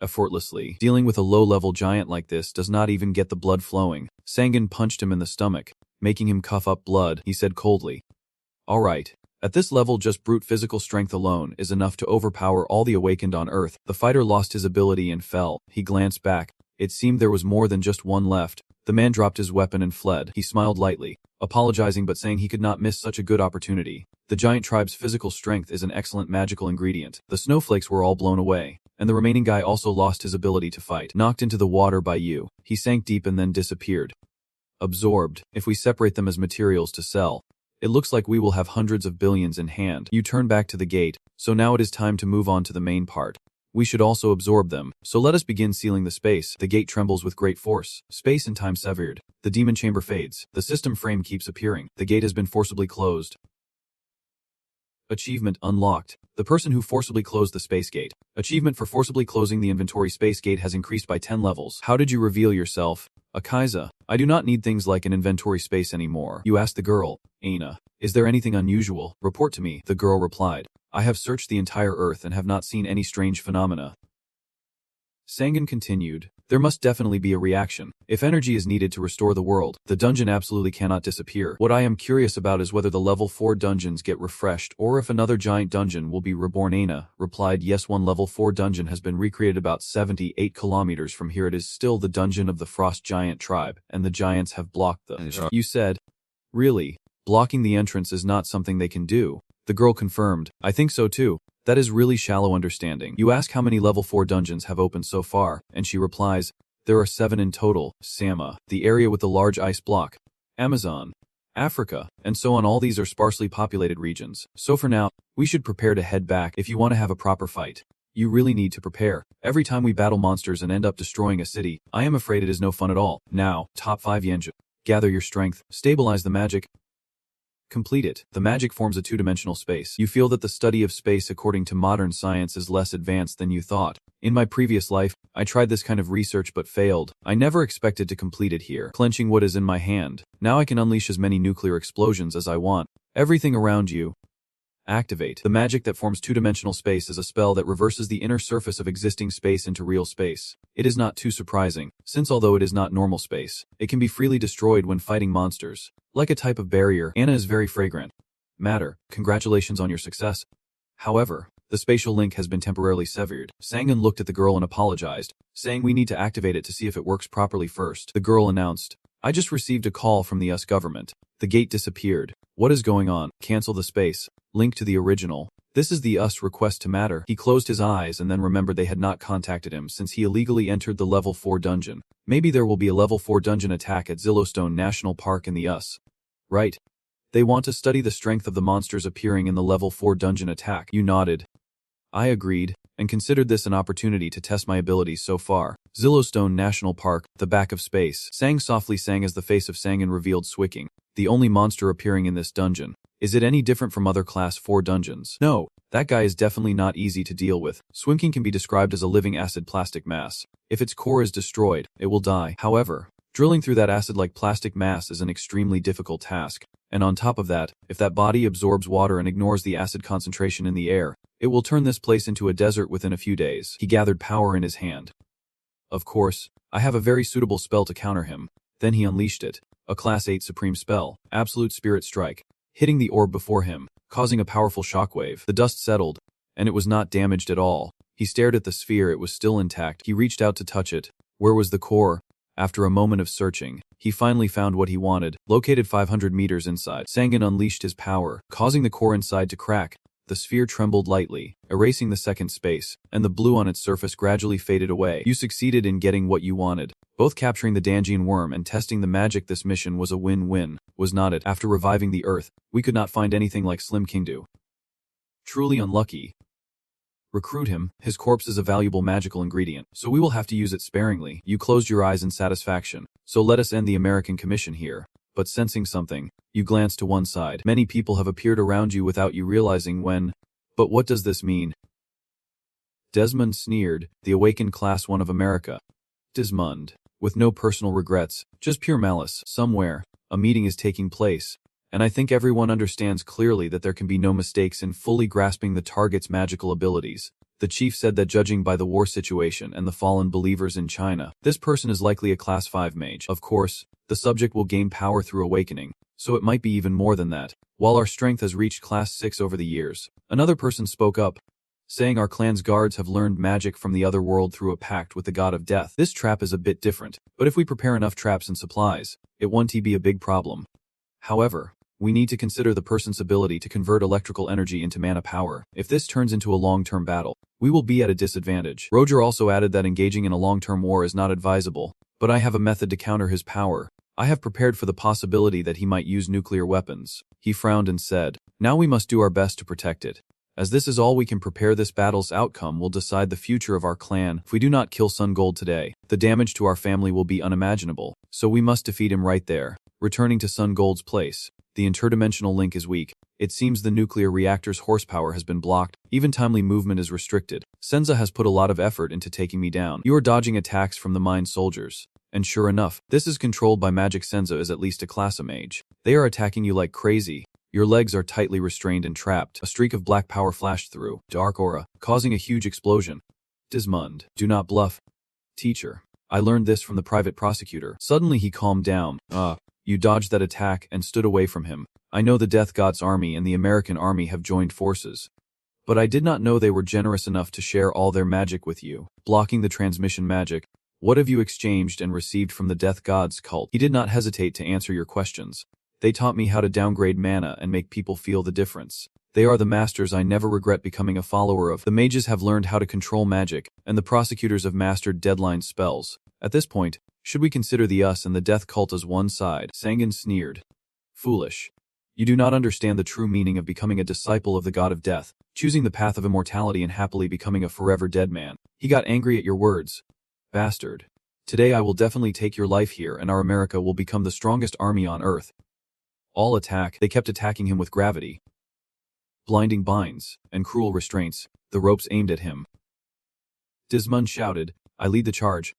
Effortlessly, dealing with a low-level giant like this does not even get the blood flowing. Sangun punched him in the stomach, making him cough up blood. He said coldly, "Alright. At this level, just brute physical strength alone is enough to overpower all the awakened on Earth." The fighter lost his ability and fell. He glanced back. It seemed there was more than just one left. The man dropped his weapon and fled. He smiled lightly, apologizing but saying he could not miss such a good opportunity. The giant tribe's physical strength is an excellent magical ingredient. The snowflakes were all blown away, and the remaining guy also lost his ability to fight. Knocked into the water by you, he sank deep and then disappeared. Absorbed. If we separate them as materials to sell, it looks like we will have hundreds of billions in hand. You turn back to the gate, so now it is time to move on to the main part. We should also absorb them, so let us begin sealing the space. The gate trembles with great force. Space and time severed. The demon chamber fades. The system frame keeps appearing. The gate has been forcibly closed. Achievement unlocked. The person who forcibly closed the space gate. Achievement for forcibly closing the inventory space gate has increased by 10 levels. How did you reveal yourself? Akaiza, I do not need things like an inventory space anymore. You asked the girl. Aina, is there anything unusual? Report to me. The girl replied. I have searched the entire Earth and have not seen any strange phenomena. Sangun continued. There must definitely be a reaction. If energy is needed to restore the world, the dungeon absolutely cannot disappear. What I am curious about is whether the level 4 dungeons get refreshed or if another giant dungeon will be reborn. Ana replied, yes, one level 4 dungeon has been recreated about 78 kilometers from here. It is still the dungeon of the Frost Giant tribe, and the giants have blocked the... You said, really? Blocking the entrance is not something they can do? The girl confirmed, I think so too. That is really shallow understanding. You ask how many level 4 dungeons have opened so far, and she replies, there are 7 in total. Sama, the area with the large ice block, Amazon, Africa, and so on. All these are sparsely populated regions. So for now, we should prepare to head back. If you want to have a proper fight, you really need to prepare. Every time we battle monsters and end up destroying a city, I am afraid it is no fun at all. Now, top 5 Yanju. Gather your strength, stabilize the magic, complete it. The magic forms a two-dimensional space. You feel that the study of space according to modern science is less advanced than you thought. In my previous life, I tried this kind of research but failed. I never expected to complete it here. Clenching what is in my hand. Now I can unleash as many nuclear explosions as I want. Everything around you. Activate. The magic that forms two-dimensional space is a spell that reverses the inner surface of existing space into real space. It is not too surprising, since although it is not normal space, it can be freely destroyed when fighting monsters. Like a type of barrier, Ana is very fragrant. Matter, congratulations on your success. However, the spatial link has been temporarily severed. Sangun looked at the girl and apologized, saying we need to activate it to see if it works properly first. The girl announced, I just received a call from the US government. The gate disappeared. What is going on? Cancel the space. Link to the original. This is the US request to matter. He closed his eyes and then remembered they had not contacted him since he illegally entered the level 4 dungeon. Maybe there will be a level 4 dungeon attack at Yellowstone National Park in the US. Right. They want to study the strength of the monsters appearing in the level 4 dungeon attack. You nodded. I agreed, and considered this an opportunity to test my abilities so far. Yellowstone National Park, the back of space. Sang softly sang as the face of Sangun revealed Swicking, the only monster appearing in this dungeon. Is it any different from other class 4 dungeons? No, that guy is definitely not easy to deal with. Swinking can be described as a living acid plastic mass. If its core is destroyed, it will die. However, drilling through that acid-like plastic mass is an extremely difficult task. And on top of that, if that body absorbs water and ignores the acid concentration in the air, it will turn this place into a desert within a few days. He gathered power in his hand. Of course, I have a very suitable spell to counter him. Then he unleashed it. A class 8 supreme spell, Absolute Spirit Strike, hitting the orb before him, causing a powerful shockwave. The dust settled, and it was not damaged at all. He stared at the sphere. It was still intact. He reached out to touch it. Where was the core? After a moment of searching, he finally found what he wanted, located 500 meters inside. Sangun unleashed his power, causing the core inside to crack. The sphere trembled lightly, erasing the second space, and the blue on its surface gradually faded away. You succeeded in getting what you wanted. Both capturing the Dangian worm and testing the magic. This mission was a win-win, was not it? After reviving the Earth, we could not find anything like Slim Kingdu. Truly unlucky. Recruit him. His corpse is a valuable magical ingredient, so we will have to use it sparingly. You closed your eyes in satisfaction. So let us end the American commission here. But sensing something, you glanced to one side. Many people have appeared around you without you realizing when. But what does this mean? Desmond sneered, the awakened Class 1 of America. Desmond. With no personal regrets, just pure malice. Somewhere, a meeting is taking place, and I think everyone understands clearly that there can be no mistakes in fully grasping the target's magical abilities. The chief said that judging by the war situation and the fallen believers in China, this person is likely a Class 5 mage. Of course, the subject will gain power through awakening, so it might be even more than that. While our strength has reached Class 6 over the years, another person spoke up, saying our clan's guards have learned magic from the other world through a pact with the god of death. This trap is a bit different, but if we prepare enough traps and supplies, it won't be a big problem. However, we need to consider the person's ability to convert electrical energy into mana power. If this turns into a long-term battle, we will be at a disadvantage. Roger also added that engaging in a long-term war is not advisable, but I have a method to counter his power. I have prepared for the possibility that he might use nuclear weapons. He frowned and said, now we must do our best to protect it. As this is all we can prepare, this battle's outcome will decide the future of our clan. If we do not kill Sun Gold today, the damage to our family will be unimaginable, so we must defeat him right there. Returning to Sun Gold's place, the interdimensional link is weak. It seems the nuclear reactor's horsepower has been blocked. Even timely movement is restricted. Senza has put a lot of effort into taking me down. You are dodging attacks from the mine soldiers. And sure enough, this is controlled by magic. Senza is at least a class A mage. They are attacking you like crazy. Your legs are tightly restrained and trapped. A streak of black power flashed through, dark aura, causing a huge explosion. Desmond, do not bluff. Teacher, I learned this from the private prosecutor. Suddenly he calmed down. You dodged that attack and stood away from him. I know the Death God's army and the American army have joined forces. But I did not know they were generous enough to share all their magic with you. Blocking the transmission magic, what have you exchanged and received from the Death God's cult? He did not hesitate to answer your questions. They taught me how to downgrade mana and make people feel the difference. They are the masters I never regret becoming a follower of. The mages have learned how to control magic, and the prosecutors have mastered deadline spells. At this point, should we consider the us and the death cult as one side? Sangan sneered. Foolish. You do not understand the true meaning of becoming a disciple of the god of death, choosing the path of immortality and happily becoming a forever dead man. He got angry at your words. Bastard. Today I will definitely take your life here and our America will become the strongest army on earth. All attack. They kept attacking him with gravity. Blinding binds and cruel restraints, the ropes aimed at him. Dismund shouted, I lead the charge.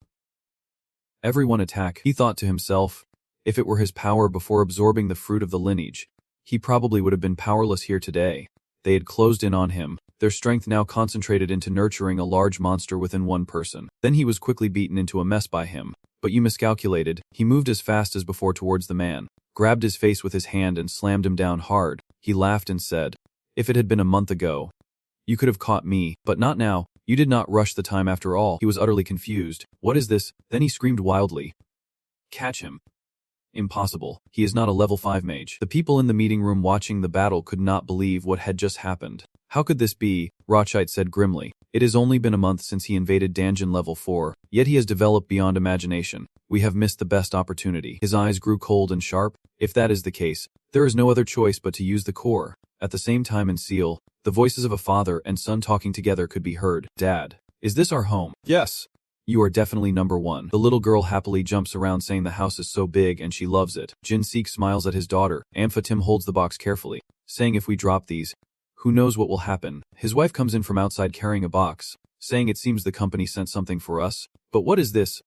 Everyone attack, he thought to himself. If it were his power before absorbing the fruit of the lineage, he probably would have been powerless here today. They had closed in on him, their strength now concentrated into nurturing a large monster within one person. Then he was quickly beaten into a mess by him. But you miscalculated. He moved as fast as before towards the man, grabbed his face with his hand and slammed him down hard. He laughed and said, if it had been a month ago, you could have caught me, but not now. You did not rush the time after all. He was utterly confused. What is this? Then he screamed wildly. Catch him. Impossible. He is not a level 5 mage. The people in the meeting room watching the battle could not believe what had just happened. How could this be? Rothschild said grimly. It has only been a month since he invaded Danjin level 4, yet he has developed beyond imagination. We have missed the best opportunity. His eyes grew cold and sharp. If that is the case, there is no other choice but to use the core. At the same time in Seal, the voices of a father and son talking together could be heard. Dad, is this our home? Yes. You are definitely number one. The little girl happily jumps around saying the house is so big and she loves it. Jin Seek smiles at his daughter. Amphatim holds the box carefully, saying if we drop these, who knows what will happen. His wife comes in from outside carrying a box, saying it seems the company sent something for us. But what is this?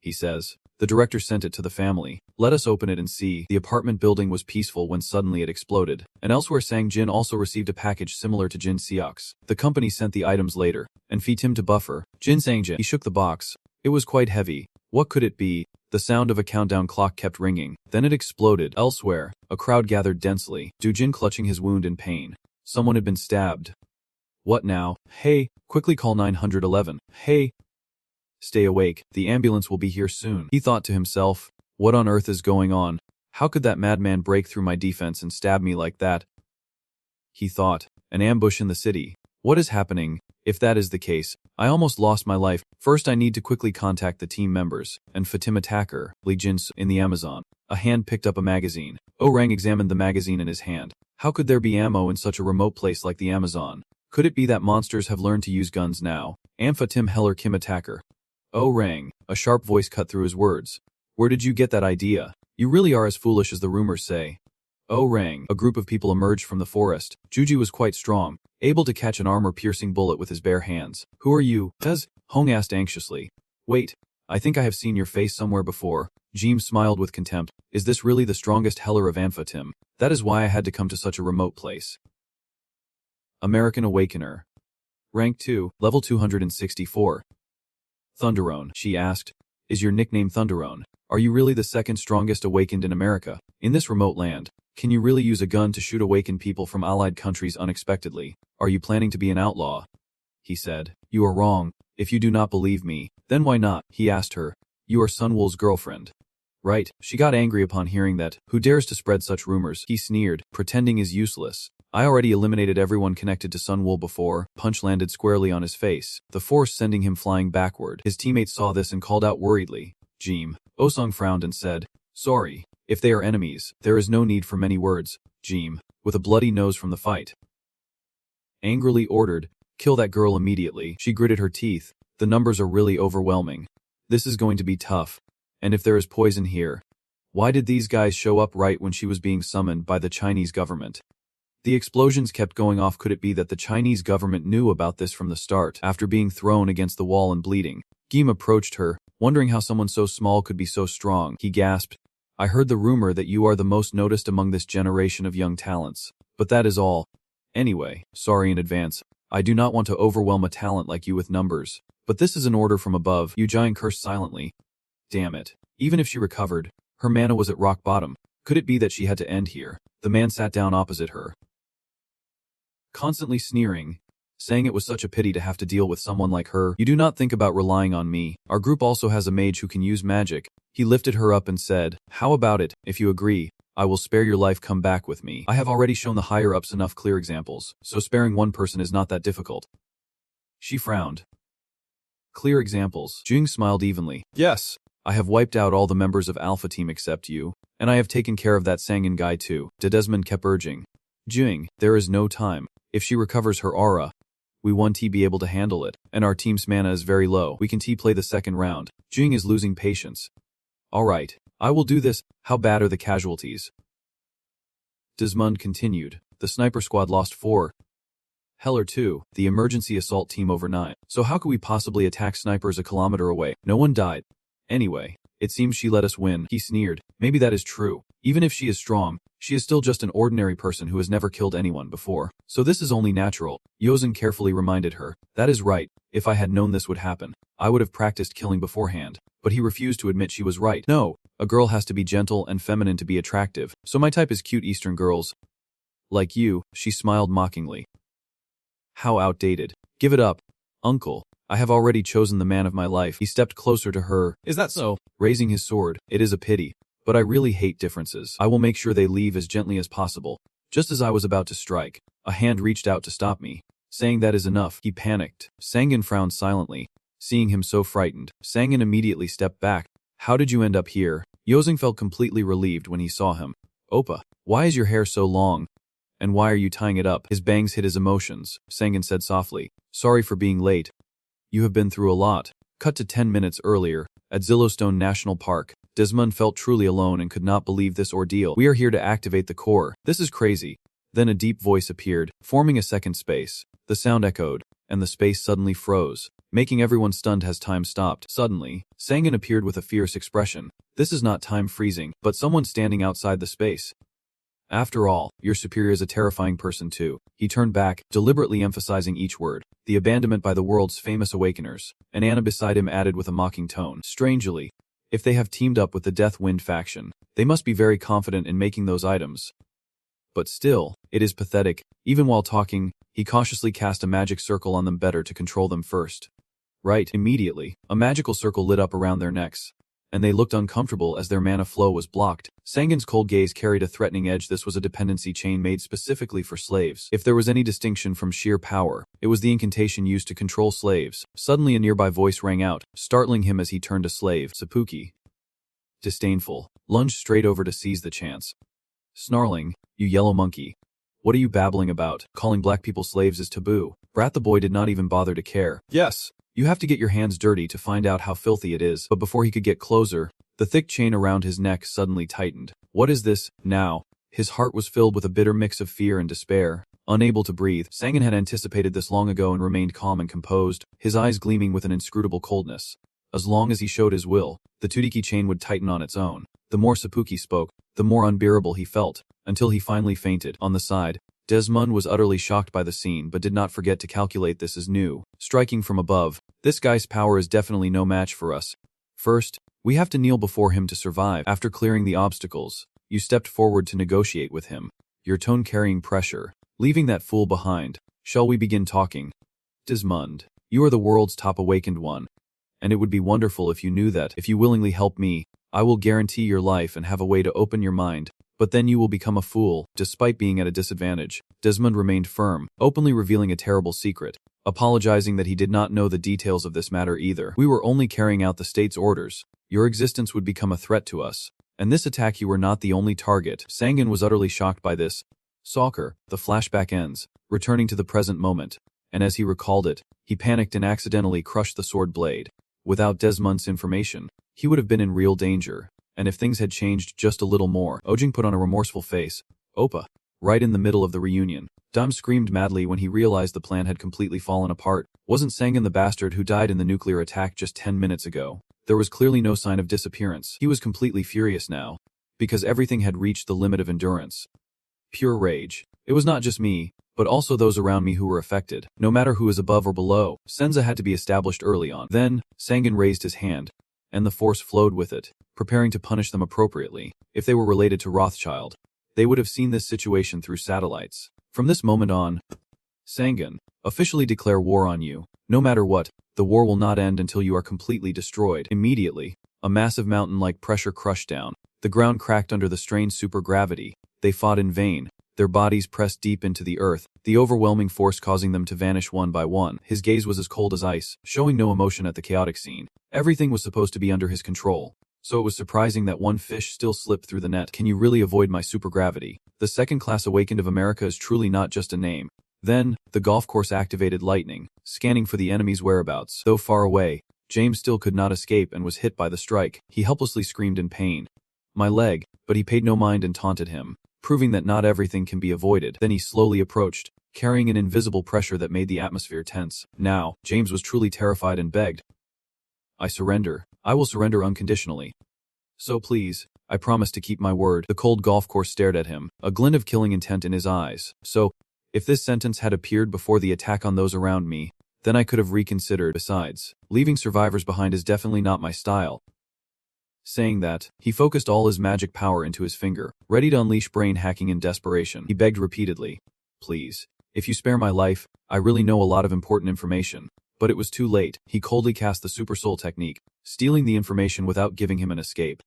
He says. The director sent it to the family. Let us open it and see. The apartment building was peaceful when suddenly it exploded. And elsewhere Sang Jin also received a package similar to Jin Seok's. The company sent the items later, and feed him to buffer. Jin Sang Jin. He shook the box. It was quite heavy. What could it be? The sound of a countdown clock kept ringing. Then it exploded. Elsewhere, a crowd gathered densely. Jin clutching his wound in pain. Someone had been stabbed. What now? Hey, quickly call 911. Hey. Stay awake, the ambulance will be here soon. He thought to himself, what on earth is going on? How could that madman break through my defense and stab me like that? He thought, an ambush in the city. What is happening? If that is the case, I almost lost my life. First I need to quickly contact the team members, and Fatima attacker, Li Jinsu, in the Amazon. A hand picked up a magazine. Orang examined the magazine in his hand. How could there be ammo in such a remote place like the Amazon? Could it be that monsters have learned to use guns now? Amphatim Heller Kim attacker. Orang, a sharp voice cut through his words. Where did you get that idea? You really are as foolish as the rumors say. Orang, a group of people emerged from the forest. Juji was quite strong, able to catch an armor-piercing bullet with his bare hands. Who are you? Hong asked anxiously. Wait, I think I have seen your face somewhere before. Jeem smiled with contempt. Is this really the strongest Heller of Amphatim? That is why I had to come to such a remote place. American Awakener. Rank 2, level 264. Thunderone, she asked. Is your nickname Thunderone? Are you really the second strongest awakened in America? In this remote land, can you really use a gun to shoot awakened people from allied countries unexpectedly? Are you planning to be an outlaw? He said. You are wrong. If you do not believe me, then why not? He asked her. You are Sunwol's girlfriend. Right. She got angry upon hearing that. Who dares to spread such rumors? He sneered. Pretending is useless. I already eliminated everyone connected to Sunwol before. Punch landed squarely on his face, the force sending him flying backward. His teammates saw this and called out worriedly. Jeem. Osung frowned and said, sorry. If they are enemies, there is no need for many words. Jeem, with a bloody nose from the fight, angrily ordered, kill that girl immediately. She gritted her teeth. The numbers are really overwhelming. This is going to be tough. And if there is poison here, why did these guys show up right when she was being summoned by the Chinese government? The explosions kept going off. Could it be that the Chinese government knew about this from the start? After being thrown against the wall and bleeding, Geem approached her, wondering how someone so small could be so strong. He gasped, I heard the rumor that you are the most noticed among this generation of young talents. But that is all. Anyway, sorry in advance. I do not want to overwhelm a talent like you with numbers. But this is an order from above. Yu Jian cursed silently. Damn it. Even if she recovered, her mana was at rock bottom. Could it be that she had to end here? The man sat down opposite her, constantly sneering, saying it was such a pity to have to deal with someone like her. You do not think about relying on me. Our group also has a mage who can use magic. He lifted her up and said, how about it, if you agree, I will spare your life, come back with me. I have already shown the higher-ups enough clear examples, so sparing one person is not that difficult. She frowned. Clear examples. Jing smiled evenly. Yes, I have wiped out all the members of Alpha Team except you, and I have taken care of that Sangan guy too. Desmond kept urging. Jing, there is no time. If she recovers her aura, we won't be able to handle it, and our team's mana is very low. We can play the second round. Jing is losing patience. Alright, I will do this. How bad are the casualties? Desmond continued. The sniper squad lost 4. Heller 2, the emergency assault team over 9. So how could we possibly attack snipers a kilometer away? No one died. Anyway, it seems she let us win. He sneered. Maybe that is true. Even if she is strong, she is still just an ordinary person who has never killed anyone before. So this is only natural. Yozen carefully reminded her. That is right. If I had known this would happen, I would have practiced killing beforehand. But he refused to admit she was right. No, a girl has to be gentle and feminine to be attractive. So my type is cute Eastern girls. Like you, she smiled mockingly. How outdated. Give it up. Uncle, I have already chosen the man of my life. He stepped closer to her. Is that so? Raising his sword. It is a pity. But I really hate differences. I will make sure they leave as gently as possible. Just as I was about to strike, a hand reached out to stop me. Saying that is enough, he panicked. Sangan frowned silently. Seeing him so frightened, Sangan immediately stepped back. How did you end up here? Yozing felt completely relieved when he saw him. Oppa, why is your hair so long? And why are you tying it up? His bangs hid his emotions. Sangan said softly. Sorry for being late. You have been through a lot. Cut to 10 minutes earlier, at Zillowstone National Park. Desmond felt truly alone and could not believe this ordeal. We are here to activate the core. This is crazy. Then a deep voice appeared, forming a second space. The sound echoed, and the space suddenly froze, making everyone stunned as time stopped. Suddenly, Sangan appeared with a fierce expression. This is not time freezing, but someone standing outside the space. After all, your superior is a terrifying person too. He turned back, deliberately emphasizing each word. The abandonment by the world's famous awakeners. And Anna beside him added with a mocking tone. Strangely, if they have teamed up with the Death Wind faction, they must be very confident in making those items. But still, it is pathetic. Even while talking, he cautiously cast a magic circle on them better to control them first. Right, immediately, a magical circle lit up around their necks. And they looked uncomfortable as their mana flow was blocked. Sangan's cold gaze carried a threatening edge. This was a dependency chain made specifically for slaves. If there was any distinction from sheer power, it was the incantation used to control slaves. Suddenly a nearby voice rang out, startling him as he turned to slave. Seppuku, disdainful, lunged straight over to seize the chance. Snarling, you yellow monkey. What are you babbling about? Calling black people slaves is taboo. Brat the boy did not even bother to care. Yes. You have to get your hands dirty to find out how filthy it is. But before he could get closer, the thick chain around his neck suddenly tightened. What is this, now? His heart was filled with a bitter mix of fear and despair. Unable to breathe, Sangan had anticipated this long ago and remained calm and composed, his eyes gleaming with an inscrutable coldness. As long as he showed his will, the Tudiki chain would tighten on its own. The more Seppuku spoke, the more unbearable he felt, until he finally fainted. On the side, Desmond was utterly shocked by the scene but did not forget to calculate this as new. Striking from above, this guy's power is definitely no match for us. First, we have to kneel before him to survive. After clearing the obstacles, you stepped forward to negotiate with him, your tone carrying pressure. Leaving that fool behind, shall we begin talking? Desmond, you are the world's top awakened one. And it would be wonderful if you knew that, if you willingly help me, I will guarantee your life and have a way to open your mind. But then you will become a fool, despite being at a disadvantage. Desmond remained firm, openly revealing a terrible secret, apologizing that he did not know the details of this matter either. We were only carrying out the state's orders. Your existence would become a threat to us. And this attack, you were not the only target. Sangan was utterly shocked by this. Soccer, the flashback ends, returning to the present moment. And as he recalled it, he panicked and accidentally crushed the sword blade. Without Desmond's information, he would have been in real danger. And if things had changed just a little more, Ojing put on a remorseful face. Oppa. Right in the middle of the reunion. Dam screamed madly when he realized the plan had completely fallen apart. Wasn't Sangan the bastard who died in the nuclear attack just 10 minutes ago? There was clearly no sign of disappearance. He was completely furious now, because everything had reached the limit of endurance. Pure rage. It was not just me, but also those around me who were affected. No matter who is above or below, Senza had to be established early on. Then, Sangan raised his hand, and the force flowed with it, preparing to punish them appropriately. If they were related to Rothschild, they would have seen this situation through satellites. From this moment on, Sangun, officially declare war on you. No matter what, the war will not end until you are completely destroyed. Immediately, a massive mountain-like pressure crushed down. The ground cracked under the strained supergravity. They fought in vain. Their bodies pressed deep into the earth, the overwhelming force causing them to vanish one by one. His gaze was as cold as ice, showing no emotion at the chaotic scene. Everything was supposed to be under his control, so it was surprising that one fish still slipped through the net. Can you really avoid my supergravity? The second-class Awakened of America is truly not just a name. Then, the golf course activated lightning, scanning for the enemy's whereabouts. Though far away, James still could not escape and was hit by the strike. He helplessly screamed in pain. My leg, but he paid no mind and taunted him, proving that not everything can be avoided. Then he slowly approached, carrying an invisible pressure that made the atmosphere tense. Now, James was truly terrified and begged, I surrender. I will surrender unconditionally. So please, I promise to keep my word. The cold golf course stared at him, a glint of killing intent in his eyes. So, if this sentence had appeared before the attack on those around me, then I could have reconsidered. Besides, leaving survivors behind is definitely not my style. Saying that, he focused all his magic power into his finger, ready to unleash brain hacking in desperation. He begged repeatedly, please, if you spare my life, I really know a lot of important information. But it was too late. He coldly cast the Super Soul technique, stealing the information without giving him an escape.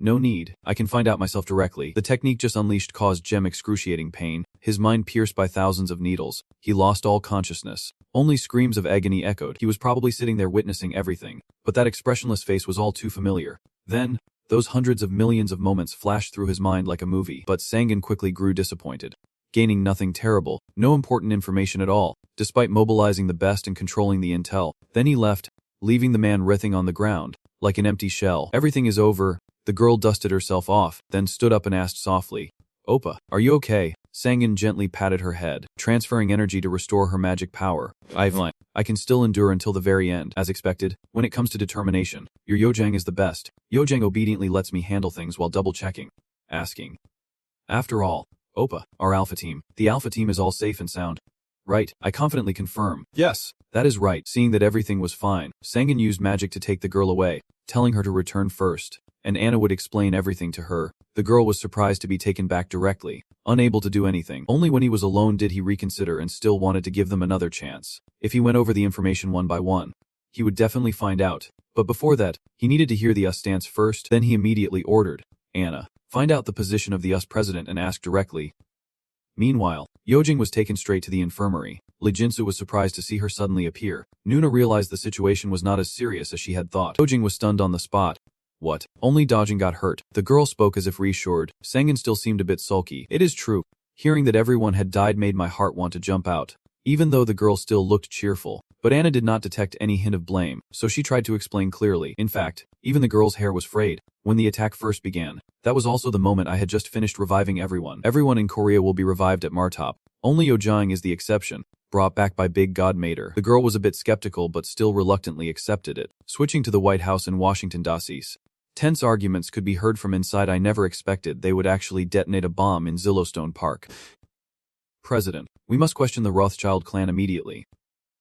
No need, I can find out myself directly. The technique just unleashed caused Jem excruciating pain, his mind pierced by thousands of needles. He lost all consciousness. Only screams of agony echoed. He was probably sitting there witnessing everything, but that expressionless face was all too familiar. Then, those hundreds of millions of moments flashed through his mind like a movie. But Sangun quickly grew disappointed. Gaining nothing terrible, no important information at all, despite mobilizing the best and controlling the intel. Then he left, leaving the man writhing on the ground, like an empty shell. Everything is over. The girl dusted herself off, then stood up and asked softly, Oppa, are you okay? Sangun gently patted her head, transferring energy to restore her magic power. I can still endure until the very end. As expected, when it comes to determination, your Yojang is the best. Yojang obediently lets me handle things while double-checking. Asking. After all, Oppa, our alpha team. The alpha team is all safe and sound. Right, I confidently confirm. Yes, that is right. Seeing that everything was fine, Sangun used magic to take the girl away, telling her to return first, and Anna would explain everything to her. The girl was surprised to be taken back directly, unable to do anything. Only when he was alone did he reconsider and still wanted to give them another chance. If he went over the information one by one, he would definitely find out. But before that, he needed to hear the US stance first. Then he immediately ordered, Anna, find out the position of the US president and ask directly. Meanwhile, Yojing was taken straight to the infirmary. Lijinsu was surprised to see her suddenly appear. Nuna realized the situation was not as serious as she had thought. Yojing was stunned on the spot. What? Only Dojing got hurt. The girl spoke as if reassured. Sangun still seemed a bit sulky. It is true. Hearing that everyone had died made my heart want to jump out. Even though the girl still looked cheerful. But Anna did not detect any hint of blame, so she tried to explain clearly. In fact, even the girl's hair was frayed. When the attack first began, that was also the moment I had just finished reviving everyone. Everyone in Korea will be revived at Martop. Only Yojang is the exception, brought back by Big God Mater. The girl was a bit skeptical but still reluctantly accepted it. Switching to the White House in Washington, D.C. Tense arguments could be heard from inside. I never expected they would actually detonate a bomb in Yellowstone Park. President, we must question the Rothschild clan immediately.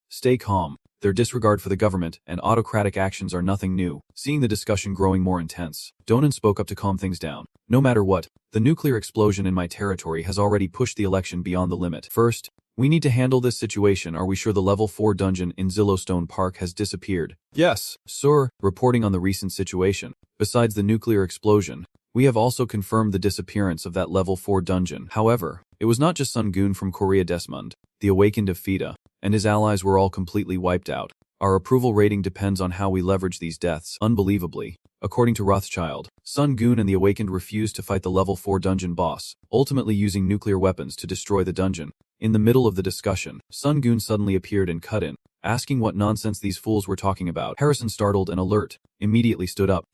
Stay calm. Their disregard for the government and autocratic actions are nothing new. Seeing the discussion growing more intense, Donan spoke up to calm things down. No matter what, the nuclear explosion in my territory has already pushed the election beyond the limit. First, we need to handle this situation. Are we sure the level 4 dungeon in Yellowstone Park has disappeared? Yes, sir. Reporting on the recent situation. Besides the nuclear explosion, we have also confirmed the disappearance of that level 4 dungeon. However, it was not just Sun Goon from Korea Desmond, the Awakened of Fida, and his allies were all completely wiped out. Our approval rating depends on how we leverage these deaths. Unbelievably, according to Rothschild, Sun Goon and the Awakened refused to fight the level 4 dungeon boss, ultimately using nuclear weapons to destroy the dungeon. In the middle of the discussion, Sun Goon suddenly appeared and cut in, asking what nonsense these fools were talking about. Harrison, startled and alert, immediately stood up.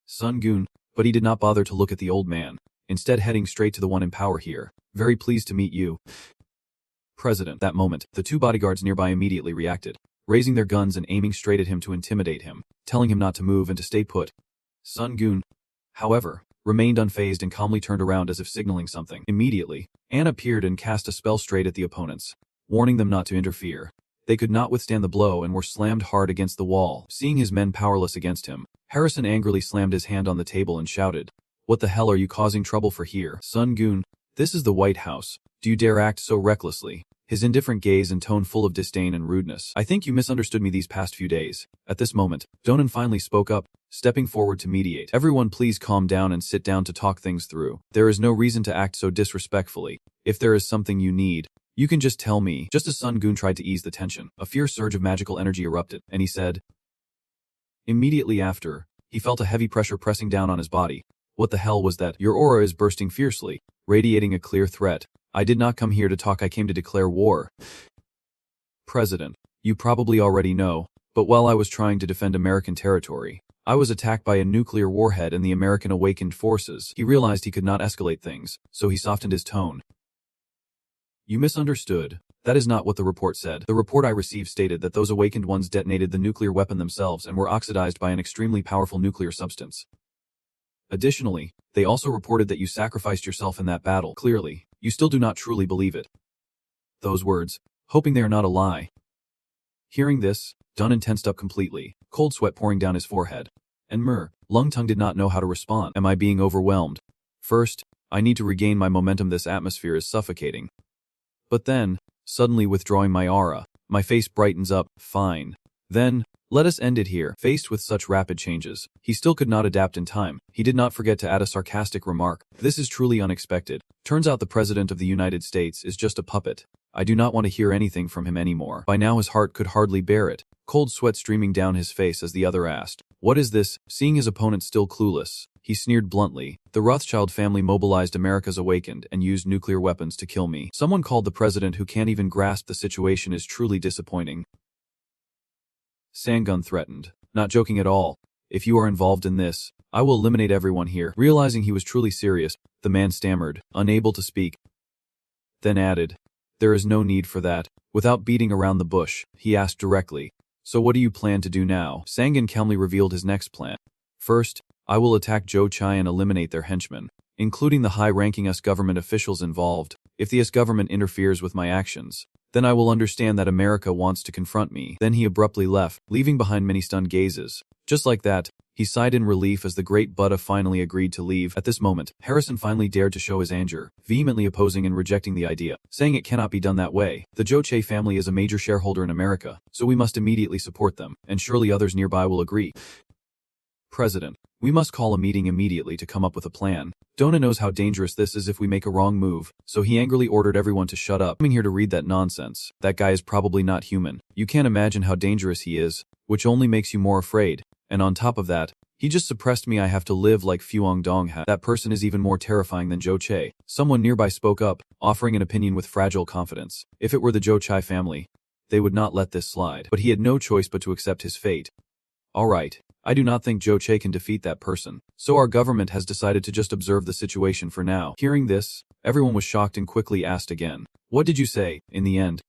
Sun Goon, but he did not bother to look at the old man, instead heading straight to the one in power here. Very pleased to meet you, President. That moment, the two bodyguards nearby immediately reacted, raising their guns and aiming straight at him to intimidate him, telling him not to move and to stay put. Sun Goon, however, remained unfazed and calmly turned around as if signaling something. Immediately, Anne appeared and cast a spell straight at the opponents, warning them not to interfere. They could not withstand the blow and were slammed hard against the wall. Seeing his men powerless against him, Harrison angrily slammed his hand on the table and shouted, "What the hell are you causing trouble for here? Sun Goon, this is the White House. Do you dare act so recklessly?" His indifferent gaze and tone full of disdain and rudeness. "I think you misunderstood me these past few days." At this moment, Donan finally spoke up, stepping forward to mediate. "Everyone please calm down and sit down to talk things through. There is no reason to act so disrespectfully. If there is something you need, you can just tell me." Just as Sun Goon tried to ease the tension, a fierce surge of magical energy erupted, and he said. Immediately after, he felt a heavy pressure pressing down on his body. "What the hell was that? Your aura is bursting fiercely, radiating a clear threat. I did not come here to talk, I came to declare war." President, you probably already know, but while I was trying to defend American territory, I was attacked by a nuclear warhead and the American awakened forces. He realized he could not escalate things, so he softened his tone. "You misunderstood. That is not what the report said. The report I received stated that those awakened ones detonated the nuclear weapon themselves and were oxidized by an extremely powerful nuclear substance. Additionally, they also reported that you sacrificed yourself in that battle. Clearly, you still do not truly believe it." Those words, hoping they are not a lie. Hearing this, Dunnan tensed up completely, cold sweat pouring down his forehead. And Lungtung did not know how to respond. "Am I being overwhelmed? First, I need to regain my momentum. This atmosphere is suffocating. But then, suddenly withdrawing my aura, my face brightens up. Fine. Then, let us end it here." Faced with such rapid changes, he still could not adapt in time. He did not forget to add a sarcastic remark. "This is truly unexpected. Turns out the President of the United States is just a puppet. I do not want to hear anything from him anymore." By now his heart could hardly bear it, cold sweat streaming down his face as the other asked, "What is this?" Seeing his opponent still clueless, he sneered bluntly, "The Rothschild family mobilized America's awakened and used nuclear weapons to kill me. Someone called the president who can't even grasp the situation is truly disappointing." Sangun threatened, "Not joking at all. If you are involved in this, I will eliminate everyone here." Realizing he was truly serious, the man stammered, unable to speak. Then added, "There is no need for that." Without beating around the bush, he asked directly, "So what do you plan to do now?" Sangun calmly revealed his next plan. "First, I will attack Zhou Chai and eliminate their henchmen, including the high-ranking US government officials involved. If the US government interferes with my actions, then I will understand that America wants to confront me." Then he abruptly left, leaving behind many stunned gazes. Just like that, he sighed in relief as the great Buddha finally agreed to leave. At this moment, Harrison finally dared to show his anger, vehemently opposing and rejecting the idea, saying it cannot be done that way. "The Zhou Chai family is a major shareholder in America, so we must immediately support them, and surely others nearby will agree. President, we must call a meeting immediately to come up with a plan. Dona knows how dangerous this is if we make a wrong move, so he angrily ordered everyone to shut up. Coming here to read that nonsense. That guy is probably not human. You can't imagine how dangerous he is, which only makes you more afraid. And on top of that, he just suppressed me. I have to live like Fuang Dong has. That person is even more terrifying than Zhou Chai." Someone nearby spoke up, offering an opinion with fragile confidence. If it were the Zhou Chai family, they would not let this slide. But he had no choice but to accept his fate. "All right. I do not think Zhou Chai can defeat that person, so our government has decided to just observe the situation for now." Hearing this, everyone was shocked and quickly asked again, "What did you say?" In the end,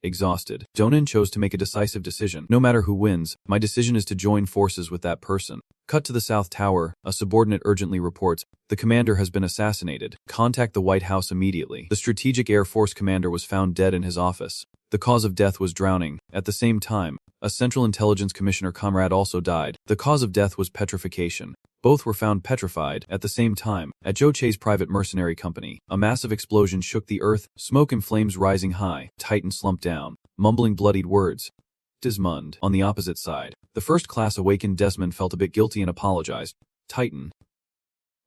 exhausted, Donan chose to make a decisive decision. "No matter who wins, my decision is to join forces with that person." Cut to the South Tower, a subordinate urgently reports, "The commander has been assassinated. Contact the White House immediately." The Strategic Air Force commander was found dead in his office. The cause of death was drowning. At the same time, a Central Intelligence Commissioner comrade also died. The cause of death was petrification. Both were found petrified. At the same time, at Zhou Chai's private mercenary company, a massive explosion shook the earth, smoke and flames rising high. Titan slumped down, mumbling bloodied words. Desmond, on the opposite side, the first-class awakened Desmond felt a bit guilty and apologized. "Titan."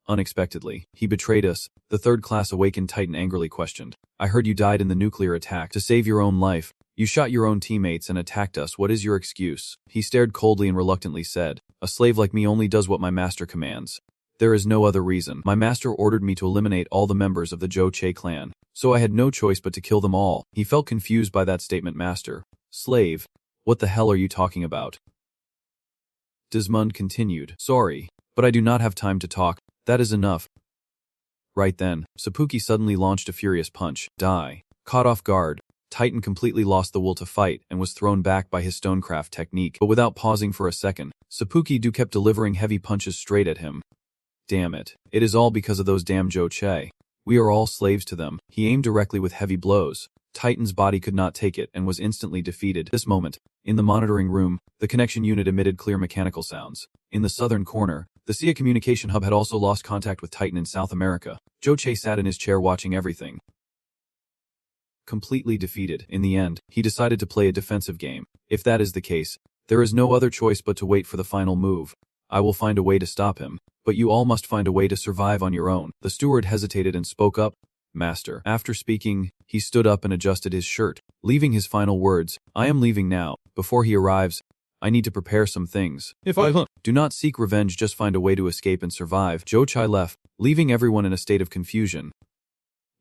"Unexpectedly, he betrayed us," the third-class awakened Titan angrily questioned. "I heard you died in the nuclear attack. To save your own life, you shot your own teammates and attacked us. What is your excuse?" He stared coldly and reluctantly said, "A slave like me only does what my master commands. There is no other reason. My master ordered me to eliminate all the members of the Zhou Chai clan, so I had no choice but to kill them all." He felt confused by that statement. "Master? Slave? What the hell are you talking about?" Desmond continued, "Sorry, but I do not have time to talk. That is enough." Right then, Seppuku suddenly launched a furious punch. Die. Caught off guard, Titan completely lost the will to fight and was thrown back by his stonecraft technique. But without pausing for a second, Seppuku kept delivering heavy punches straight at him. "Damn it. It is all because of those damn Zhou Chai. We are all slaves to them." He aimed directly with heavy blows, Titan's body could not take it and was instantly defeated. This moment, in the monitoring room, the connection unit emitted clear mechanical sounds. In the southern corner, the SIA communication hub had also lost contact with Titan in South America. Zhou Che sat in his chair watching everything. Completely defeated, in the end, he decided to play a defensive game. If that is the case, there is no other choice but to wait for the final move. I will find a way to stop him, but you all must find a way to survive on your own. The steward hesitated and spoke up. Master. After speaking, he stood up and adjusted his shirt, leaving his final words. I am leaving now. Before he arrives, I need to prepare some things. If I do not seek revenge, just find a way to escape and survive. Zhou Chai left, leaving everyone in a state of confusion.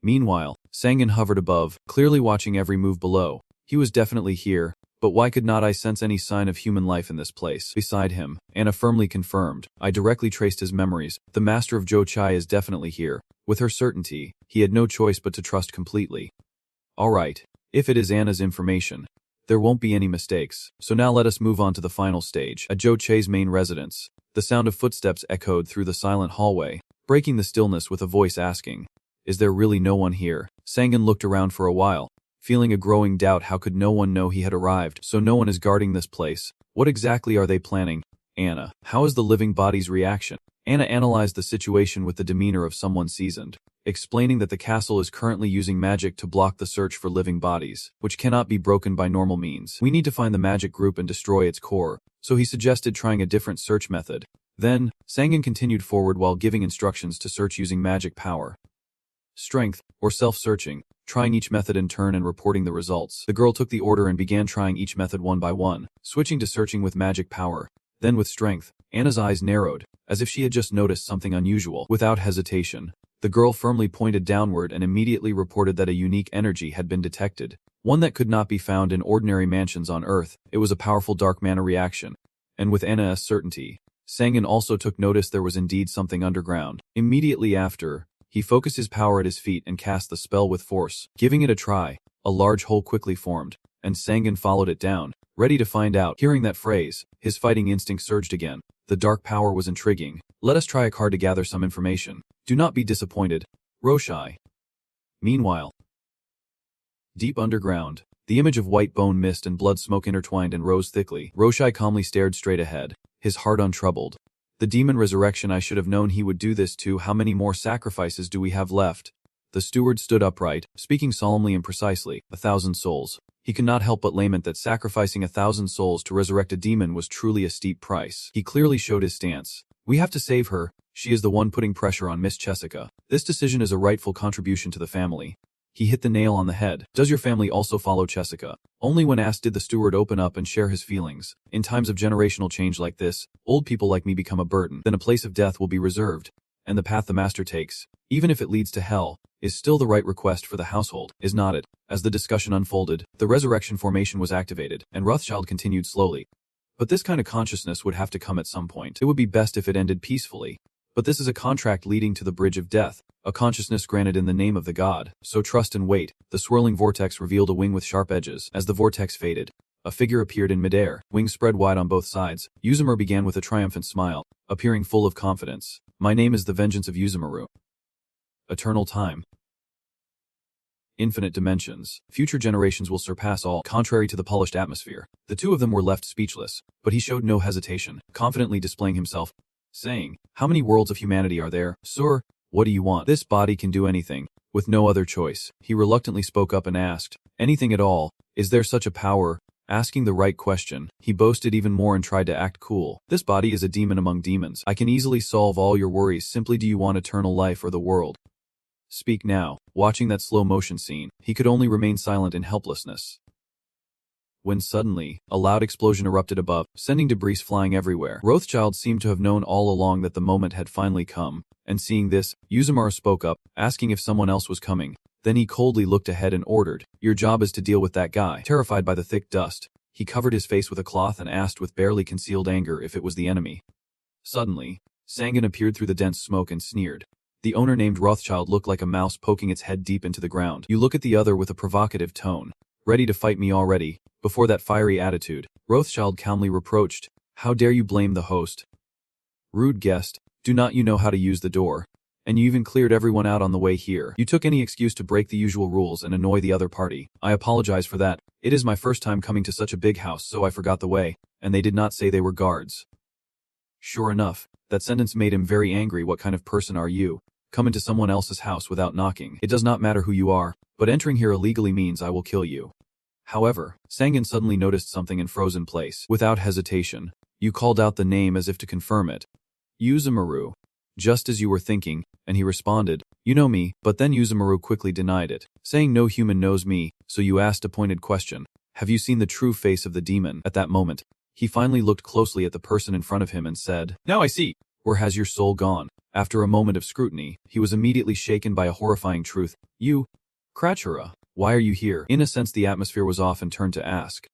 Meanwhile, Sangan hovered above, clearly watching every move below. He was definitely here, but why could not I sense any sign of human life in this place? Beside him, Anna firmly confirmed. I directly traced his memories. The master of Zhou Chai is definitely here. With her certainty, he had no choice but to trust completely. Alright, if it is Anna's information, there won't be any mistakes. So now let us move on to the final stage. At Zhou Chai's main residence, the sound of footsteps echoed through the silent hallway, breaking the stillness with a voice asking, is there really no one here? Sangan looked around for a while, feeling a growing doubt. How could no one know he had arrived? So no one is guarding this place. What exactly are they planning? Anna, how is the living body's reaction? Anna analyzed the situation with the demeanor of someone seasoned, explaining that the castle is currently using magic to block the search for living bodies, which cannot be broken by normal means. We need to find the magic group and destroy its core, so he suggested trying a different search method. Then, Sangan continued forward while giving instructions to search using magic power. Strength, or self-searching, trying each method in turn and reporting the results. The girl took the order and began trying each method one by one, switching to searching with magic power, then with strength. Anna's eyes narrowed, as if she had just noticed something unusual. Without hesitation, the girl firmly pointed downward and immediately reported that a unique energy had been detected, one that could not be found in ordinary mansions on Earth. It was a powerful dark mana reaction, and with Anna's certainty, Sangan also took notice there was indeed something underground. Immediately after, he focused his power at his feet and cast the spell with force. Giving it a try, a large hole quickly formed, and Sangan followed it down, ready to find out. Hearing that phrase, his fighting instinct surged again. The dark power was intriguing. Let us try a card to gather some information. Do not be disappointed. Roshai. Meanwhile, deep underground, the image of white bone mist and blood smoke intertwined and rose thickly. Roshai calmly stared straight ahead, his heart untroubled. The demon resurrection, I should have known he would do this too. How many more sacrifices do we have left? The steward stood upright, speaking solemnly and precisely. 1,000 souls. He could not help but lament that sacrificing 1,000 souls to resurrect a demon was truly a steep price. He clearly showed his stance. We have to save her. She is the one putting pressure on Miss Jessica. This decision is a rightful contribution to the family. He hit the nail on the head. Does your family also follow Jessica? Only when asked did the steward open up and share his feelings. In times of generational change like this, old people like me become a burden. Then a place of death will be reserved, and the path the master takes, even if it leads to hell, is still the right request for the household, is not it? As the discussion unfolded, the resurrection formation was activated, and Rothschild continued slowly. But this kind of consciousness would have to come at some point. It would be best if it ended peacefully. But this is a contract leading to the bridge of death, a consciousness granted in the name of the god. So trust and wait. The swirling vortex revealed a wing with sharp edges. As the vortex faded, a figure appeared in midair, wings spread wide on both sides. Yuzumaru began with a triumphant smile, appearing full of confidence. My name is the Vengeance of Yuzumaru. Eternal time. Infinite dimensions. Future generations will surpass all. Contrary to the polished atmosphere, the two of them were left speechless, but he showed no hesitation, confidently displaying himself, saying, how many worlds of humanity are there? Sir, what do you want? This body can do anything. With no other choice, he reluctantly spoke up and asked, anything at all? Is there such a power? Asking the right question, he boasted even more and tried to act cool. This body is a demon among demons. I can easily solve all your worries. Simply, do you want eternal life or the world? Speak now. Watching that slow motion scene, he could only remain silent in helplessness. When suddenly, a loud explosion erupted above, sending debris flying everywhere. Rothschild seemed to have known all along that the moment had finally come, and seeing this, Yuzumaru spoke up, asking if someone else was coming. Then he coldly looked ahead and ordered, your job is to deal with that guy. Terrified by the thick dust, he covered his face with a cloth and asked with barely concealed anger if it was the enemy. Suddenly, Sangan appeared through the dense smoke and sneered. The owner named Rothschild looked like a mouse poking its head deep into the ground. You look at the other with a provocative tone. Ready to fight me already? Before that fiery attitude, Rothschild calmly reproached, how dare you blame the host? Rude guest, do not you know how to use the door? and you even cleared everyone out on the way here. You took any excuse to break the usual rules and annoy the other party. I apologize for that. It is my first time coming to such a big house, so I forgot the way, and they did not say they were guards. Sure enough, that sentence made him very angry. What kind of person are you? Come into someone else's house without knocking. It does not matter who you are, but entering here illegally means I will kill you. However, Sangan suddenly noticed something and froze in place. Without hesitation, you called out the name as if to confirm it. Yuzumaru. Just as you were thinking, and he responded, you know me, but then Yuzumaru quickly denied it, saying no human knows me, so you asked a pointed question. Have you seen the true face of the demon? At that moment, he finally looked closely at the person in front of him and said, now I see. Where has your soul gone? After a moment of scrutiny, he was immediately shaken by a horrifying truth. You, Krachura, why are you here? In a sense, the atmosphere was off and turned to ask.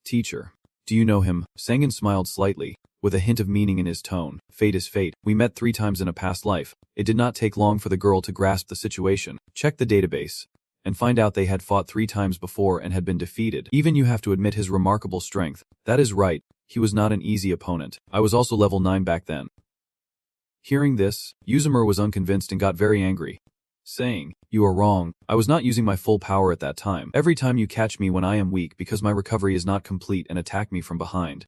Teacher. Do you know him? Sangan smiled slightly, with a hint of meaning in his tone. Fate is fate. We met 3 times in a past life. It did not take long for the girl to grasp the situation, check the database, and find out they had fought 3 times before and had been defeated. Even you have to admit his remarkable strength. That is right, he was not an easy opponent. I was also level 9 back then. Hearing this, Yuzumaru was unconvinced and got very angry, saying, you are wrong. I was not using my full power at that time. Every time you catch me when I am weak because my recovery is not complete and attack me from behind.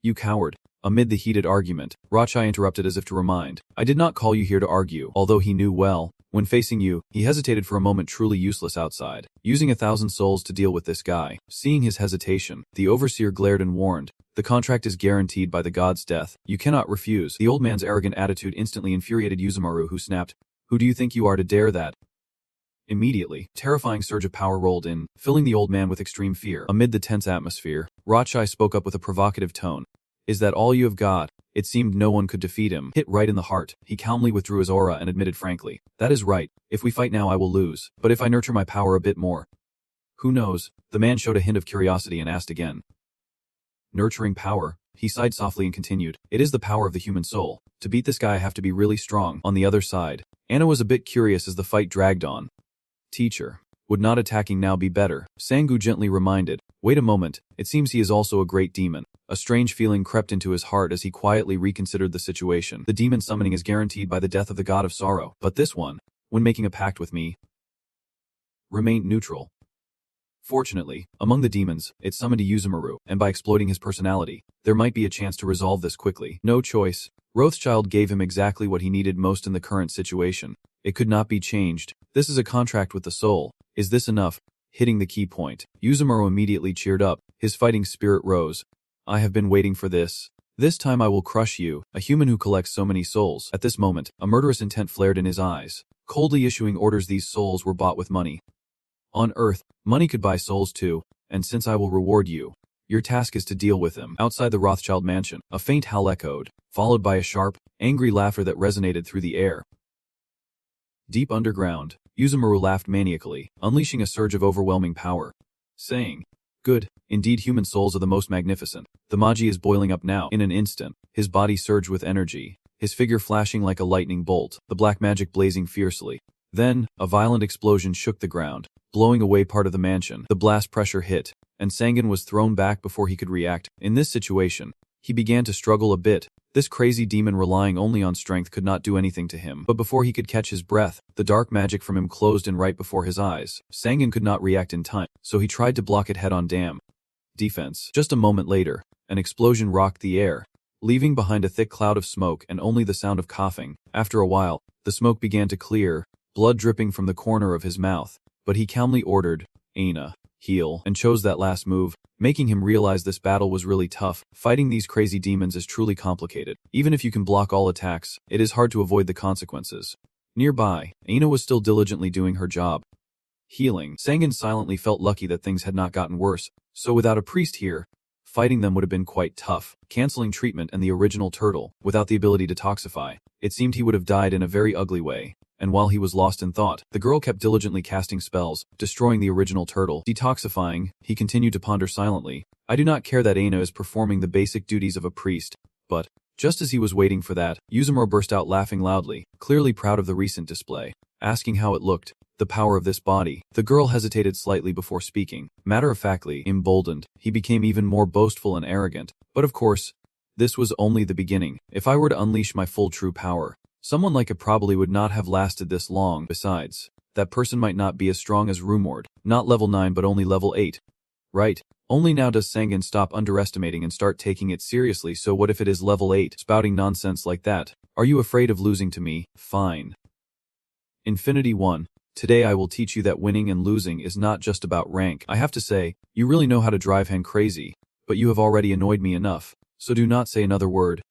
You coward. Amid the heated argument, Rachai interrupted as if to remind, I did not call you here to argue. Although he knew well, when facing you, he hesitated for a moment, truly useless outside. Using 1,000 souls to deal with this guy. Seeing his hesitation, the overseer glared and warned, the contract is guaranteed by the god's death. You cannot refuse. The old man's arrogant attitude instantly infuriated Yuzumaru, who snapped, who do you think you are to dare that? Immediately, terrifying surge of power rolled in, filling the old man with extreme fear. Amid the tense atmosphere, Rachai spoke up with a provocative tone. Is that all you have got? It seemed no one could defeat him. Hit right in the heart, he calmly withdrew his aura and admitted frankly, that is right. If we fight now I will lose, but if I nurture my power a bit more. Who knows? The man showed a hint of curiosity and asked again. Nurturing power? He sighed softly and continued, it is the power of the human soul. To beat this guy I have to be really strong. On the other side, Anna was a bit curious as the fight dragged on. Teacher. Would not attacking now be better? Sangu gently reminded. Wait a moment, it seems he is also a great demon. A strange feeling crept into his heart as he quietly reconsidered the situation. The demon summoning is guaranteed by the death of the god of sorrow, but this one, when making a pact with me, remained neutral. Fortunately, among the demons, it summoned a Yuzumaru, and by exploiting his personality, there might be a chance to resolve this quickly. No choice. Rothschild gave him exactly what he needed most in the current situation. It could not be changed. This is a contract with the soul. Is this enough? Hitting the key point. Yuzumaru immediately cheered up. His fighting spirit rose. I have been waiting for this. This time I will crush you, a human who collects so many souls. At this moment, a murderous intent flared in his eyes. Coldly issuing orders, these souls were bought with money. On Earth, money could buy souls too, and since I will reward you, your task is to deal with him. Outside the Rothschild mansion, a faint howl echoed, followed by a sharp, angry laughter that resonated through the air. Deep underground, Yuzumaru laughed maniacally, unleashing a surge of overwhelming power, saying, good, indeed human souls are the most magnificent. The Mage is boiling up now. In an instant, his body surged with energy, his figure flashing like a lightning bolt, the black magic blazing fiercely. Then, a violent explosion shook the ground, blowing away part of the mansion. The blast pressure hit, and Sangan was thrown back before he could react. In this situation, he began to struggle a bit. This crazy demon relying only on strength could not do anything to him. But before he could catch his breath, the dark magic from him closed in right before his eyes. Sangan could not react in time, so he tried to block it head-on. Damn. Defense. Just a moment later, an explosion rocked the air, leaving behind a thick cloud of smoke and only the sound of coughing. After a while, the smoke began to clear, blood dripping from the corner of his mouth, but he calmly ordered, Aina, heal, and chose that last move, making him realize this battle was really tough. Fighting these crazy demons is truly complicated. Even if you can block all attacks, it is hard to avoid the consequences. Nearby, Aina was still diligently doing her job. Healing. Sangan silently felt lucky that things had not gotten worse, so without a priest here, fighting them would have been quite tough. Canceling treatment and the original turtle, without the ability to toxify, it seemed he would have died in a very ugly way. And while he was lost in thought, the girl kept diligently casting spells, destroying the original turtle. Detoxifying, he continued to ponder silently. I do not care that Aina is performing the basic duties of a priest, but, just as he was waiting for that, Yuzumaru burst out laughing loudly, clearly proud of the recent display. Asking how it looked, the power of this body, the girl hesitated slightly before speaking. Matter-of-factly, emboldened, he became even more boastful and arrogant. But of course, this was only the beginning. If I were to unleash my full true power, Someone like it probably would not have lasted this long. Besides, that person might not be as strong as Rumored, not level 9 but only level 8. Right. Only now does Sangan stop underestimating and start taking it seriously. So what if it is level 8, spouting nonsense like that? Are you afraid of losing to me? Fine. Infinity 1. Today I will teach you that winning and losing is not just about rank. I have to say, you really know how to drive Han crazy, but you have already annoyed me enough, so do not say another word.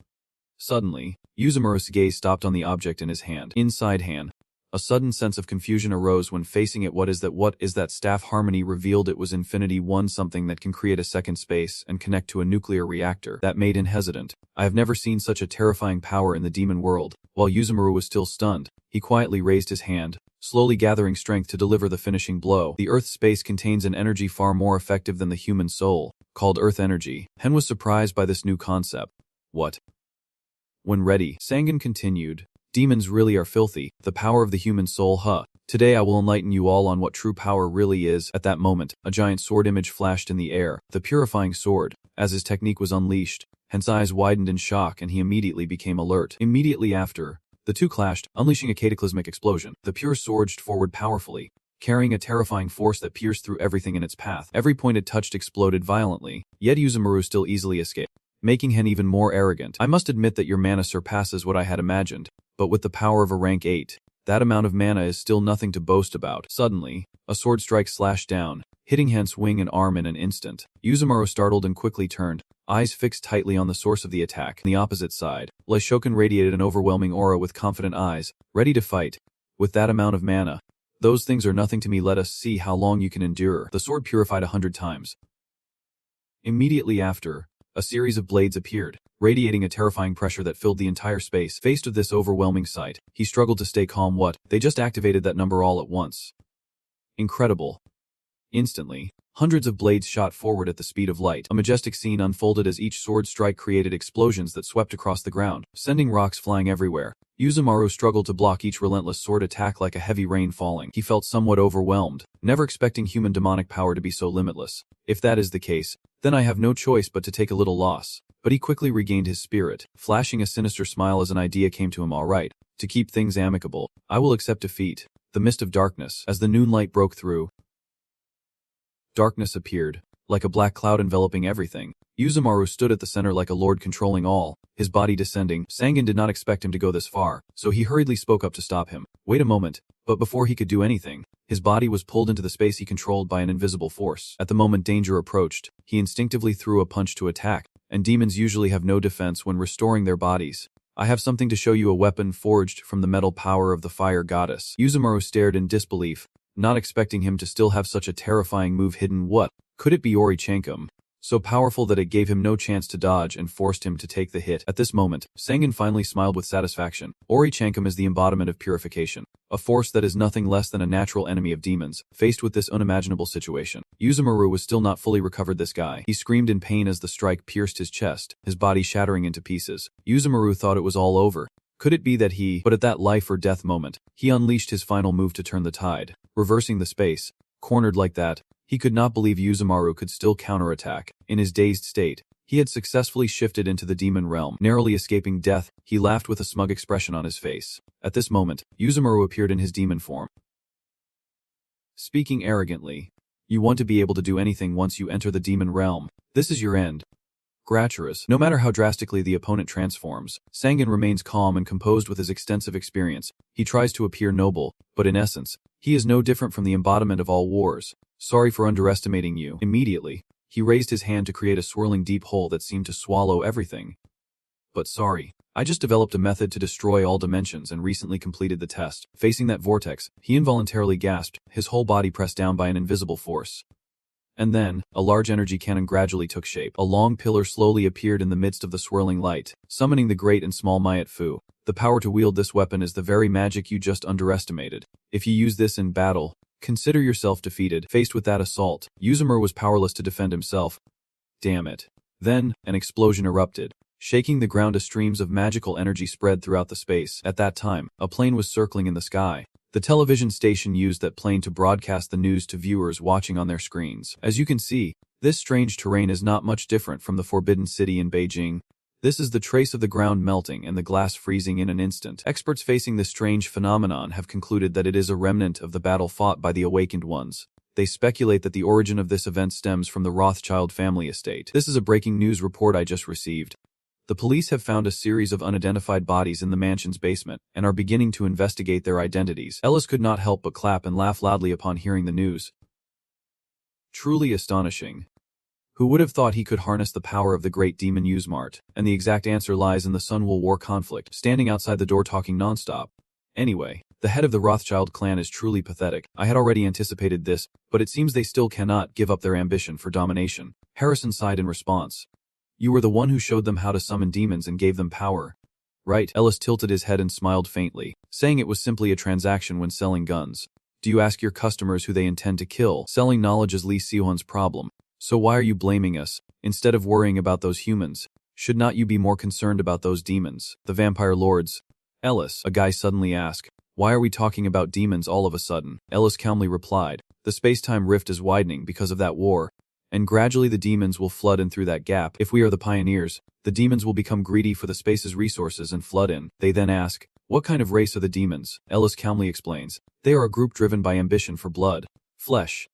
Suddenly, Yuzumaru's gaze stopped on the object in his hand. Inside Han, a sudden sense of confusion arose when facing it. What is that staff? Harmony revealed it was Infinity 1, something that can create a second space and connect to a nuclear reactor. That made him hesitant. I have never seen such a terrifying power in the demon world. While Yuzumaru was still stunned, he quietly raised his hand, slowly gathering strength to deliver the finishing blow. The Earth space contains an energy far more effective than the human soul, called Earth energy. Hen was surprised by this new concept. What? When ready, Sangan continued, demons really are filthy, the power of the human soul, huh? Today I will enlighten you all on what true power really is. At that moment, a giant sword image flashed in the air, the purifying sword. As his technique was unleashed, Hen's eyes widened in shock and he immediately became alert. Immediately after, the two clashed, unleashing a cataclysmic explosion. The pure sword surged forward powerfully, carrying a terrifying force that pierced through everything in its path. Every point it touched exploded violently, yet Yuzumaru still easily escaped, making Hen even more arrogant. I must admit that your mana surpasses what I had imagined, but with the power of a rank 8, that amount of mana is still nothing to boast about. Suddenly, a sword strike slashed down, hitting Hen's wing and arm in an instant. Yuzumaru startled and quickly turned, eyes fixed tightly on the source of the attack. On the opposite side, Leishoken radiated an overwhelming aura with confident eyes, ready to fight. With that amount of mana, those things are nothing to me. Let us see how long you can endure. The sword purified 100 times. Immediately after, a series of blades appeared, radiating a terrifying pressure that filled the entire space. Faced with this overwhelming sight, he struggled to stay calm. What? They just activated that number all at once. Incredible. Instantly, hundreds of blades shot forward at the speed of light. A majestic scene unfolded as each sword strike created explosions that swept across the ground, sending rocks flying everywhere. Yuzumaru struggled to block each relentless sword attack like a heavy rain falling. He felt somewhat overwhelmed, never expecting human demonic power to be so limitless. If that is the case, then I have no choice but to take a little loss. But he quickly regained his spirit, flashing a sinister smile as an idea came to him. All right, to keep things amicable, I will accept defeat. The mist of darkness. As the noon light broke through, darkness appeared, like a black cloud enveloping everything. Yuzumaru stood at the center like a lord controlling all, his body descending. Sangan did not expect him to go this far, so he hurriedly spoke up to stop him. Wait a moment. But before he could do anything, his body was pulled into the space he controlled by an invisible force. At the moment danger approached, he instinctively threw a punch to attack, and demons usually have no defense when restoring their bodies. I have something to show you, a weapon forged from the metal power of the fire goddess. Yuzumaru stared in disbelief, not expecting him to still have such a terrifying move hidden. What? Could it be Orichankum? So powerful that it gave him no chance to dodge and forced him to take the hit. At this moment, Sangan finally smiled with satisfaction. Orichankum is the embodiment of purification, a force that is nothing less than a natural enemy of demons. Faced with this unimaginable situation, Yuzumaru was still not fully recovered. This guy. He screamed in pain as the strike pierced his chest, his body shattering into pieces. Yuzumaru thought it was all over. Could it be that but at that life or death moment, he unleashed his final move to turn the tide, reversing the space. Cornered like that, he could not believe Yuzumaru could still counterattack. In his dazed state, he had successfully shifted into the demon realm, narrowly escaping death. He laughed with a smug expression on his face. At this moment, Yuzumaru appeared in his demon form, speaking arrogantly. You want to be able to do anything once you enter the demon realm. This is your end. Gratuitous. No matter how drastically the opponent transforms, Sangan remains calm and composed with his extensive experience. He tries to appear noble, but in essence, he is no different from the embodiment of all wars. Sorry for underestimating you. Immediately, he raised his hand to create a swirling deep hole that seemed to swallow everything. But sorry, I just developed a method to destroy all dimensions and recently completed the test. Facing that vortex, he involuntarily gasped, his whole body pressed down by an invisible force. And then, a large energy cannon gradually took shape. A long pillar slowly appeared in the midst of the swirling light, summoning the great and small Mayat Fu. The power to wield this weapon is the very magic you just underestimated. If you use this in battle, consider yourself defeated. Faced with that assault, Yuzumaru was powerless to defend himself. Damn it. Then, an explosion erupted. Shaking the ground, streams of magical energy spread throughout the space. At that time, a plane was circling in the sky. The television station used that plane to broadcast the news to viewers watching on their screens. As you can see, this strange terrain is not much different from the Forbidden City in Beijing. This is the trace of the ground melting and the glass freezing in an instant. Experts facing this strange phenomenon have concluded that it is a remnant of the battle fought by the awakened ones. They speculate that the origin of this event stems from the Rothschild family estate. This is a breaking news report I just received. The police have found a series of unidentified bodies in the mansion's basement and are beginning to investigate their identities. Ellis could not help but clap and laugh loudly upon hearing the news. Truly astonishing. Who would have thought he could harness the power of the great demon Usmart? And the exact answer lies in the Sunwool War conflict, standing outside the door talking nonstop. Anyway, the head of the Rothschild clan is truly pathetic. I had already anticipated this, but it seems they still cannot give up their ambition for domination. Harrison sighed in response. You were the one who showed them how to summon demons and gave them power. Right? Ellis tilted his head and smiled faintly, saying it was simply a transaction when selling guns. Do you ask your customers who they intend to kill? Selling knowledge is Lee Sihwan's problem. So why are you blaming us, instead of worrying about those humans? Should not you be more concerned about those demons, the vampire lords? Ellis, a guy suddenly asked, why are we talking about demons all of a sudden? Ellis calmly replied, the space-time rift is widening because of that war, and gradually the demons will flood in through that gap. If we are the pioneers, the demons will become greedy for the space's resources and flood in. They then ask, what kind of race are the demons? Ellis calmly explains, they are a group driven by ambition for blood, flesh,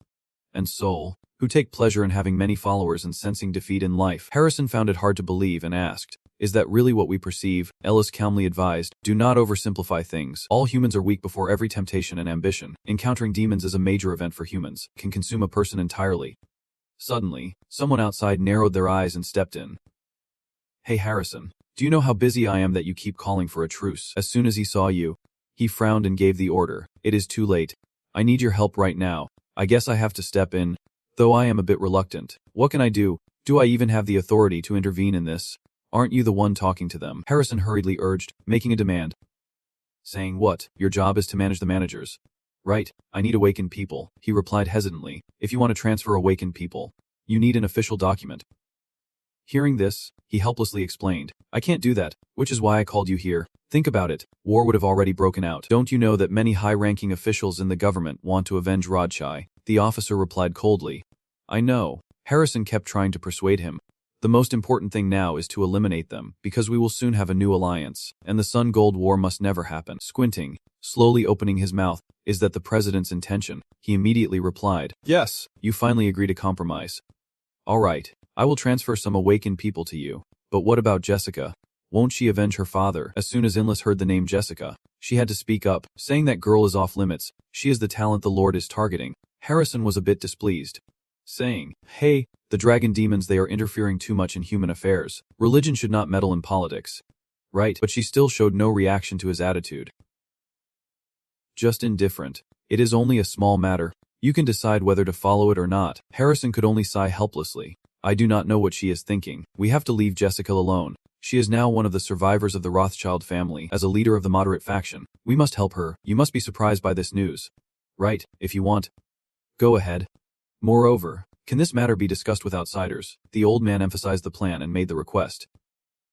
and soul, who take pleasure in having many followers and sensing defeat in life. Harrison found it hard to believe and asked, is that really what we perceive? Ellis calmly advised, do not oversimplify things. All humans are weak before every temptation and ambition. Encountering demons is a major event for humans, can consume a person entirely. Suddenly, someone outside narrowed their eyes and stepped in. Hey Harrison, do you know how busy I am that you keep calling for a truce? As soon as he saw you, he frowned and gave the order. It is too late. I need your help right now. I guess I have to step in. Though I am a bit reluctant. What can I do? Do I even have the authority to intervene in this? Aren't you the one talking to them? Harrison hurriedly urged, making a demand. Saying what? Your job is to manage the managers. Right, I need awakened people, he replied hesitantly. If you want to transfer awakened people, you need an official document. Hearing this, he helplessly explained, I can't do that, which is why I called you here. Think about it, war would have already broken out. Don't you know that many high-ranking officials in the government want to avenge Rodchai? The officer replied coldly. I know. Harrison kept trying to persuade him. The most important thing now is to eliminate them, because we will soon have a new alliance, and the Sun Gold War must never happen. Squinting, slowly opening his mouth, is that the president's intention? He immediately replied, yes. You finally agree to compromise. All right, I will transfer some awakened people to you. But what about Jessica? Won't she avenge her father? As soon as Inlis heard the name Jessica, she had to speak up, saying that girl is off limits. She is the talent the Lord is targeting. Harrison was a bit displeased, saying, hey, the dragon demons, they are interfering too much in human affairs. Religion should not meddle in politics. Right, but she still showed no reaction to his attitude. Just indifferent. It is only a small matter. You can decide whether to follow it or not. Harrison could only sigh helplessly. I do not know what she is thinking. We have to leave Jessica alone. She is now one of the survivors of the Rothschild family. As a leader of the moderate faction, we must help her. You must be surprised by this news. Right, if you want. Go ahead. Moreover, can this matter be discussed with outsiders? The old man emphasized the plan and made the request.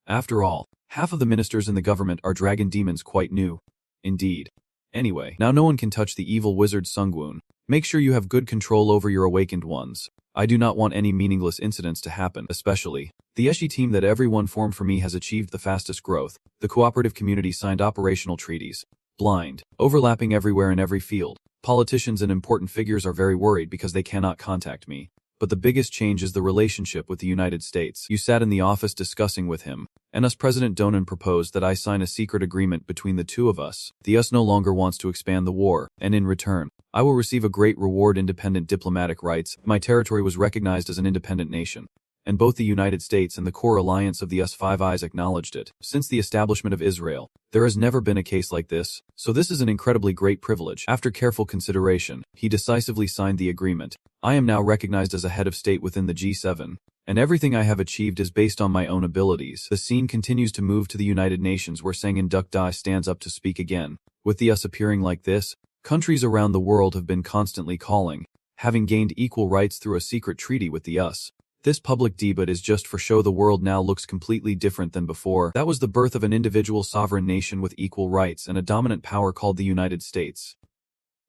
After all, half of the ministers in the government are dragon demons, quite new. Indeed. Anyway, now no one can touch the evil wizard Sungwoon. Make sure you have good control over your awakened ones. I do not want any meaningless incidents to happen, especially. The Eshi team that everyone formed for me has achieved the fastest growth. The cooperative community signed operational treaties. Blind, overlapping everywhere in every field. Politicians and important figures are very worried because they cannot contact me. But the biggest change is the relationship with the United States. You sat in the office discussing with him, and us President Donan proposed that I sign a secret agreement between the two of us. The US no longer wants to expand the war, and in return, I will receive a great reward: independent diplomatic rights. My territory was recognized as an independent nation, and both the United States and the core alliance of the Five Eyes acknowledged it. Since the establishment of Israel, there has never been a case like this, so this is an incredibly great privilege. After careful consideration, he decisively signed the agreement. I am now recognized as a head of state within the G7, and everything I have achieved is based on my own abilities. The scene continues to move to the United Nations, where Sangin Duk Dai stands up to speak again. With the US appearing like this, countries around the world have been constantly calling, having gained equal rights through a secret treaty with the US. This public debate is just for show. The world now looks completely different than before. That was the birth of an individual sovereign nation with equal rights and a dominant power called the United States.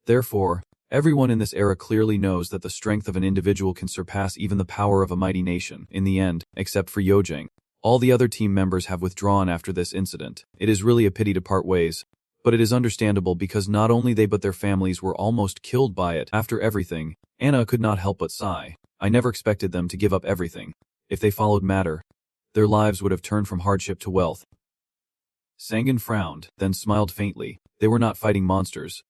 Therefore, everyone in this era clearly knows that the strength of an individual can surpass even the power of a mighty nation. In the end, except for Yojang, All the other team members have withdrawn after this incident. It is really a pity to part ways. But it is understandable because not only they but their families were almost killed by it. After everything, Anna could not help but sigh. I never expected them to give up everything. If they followed matter, their lives would have turned from hardship to wealth. Sangan frowned, then smiled faintly. They were not fighting monsters,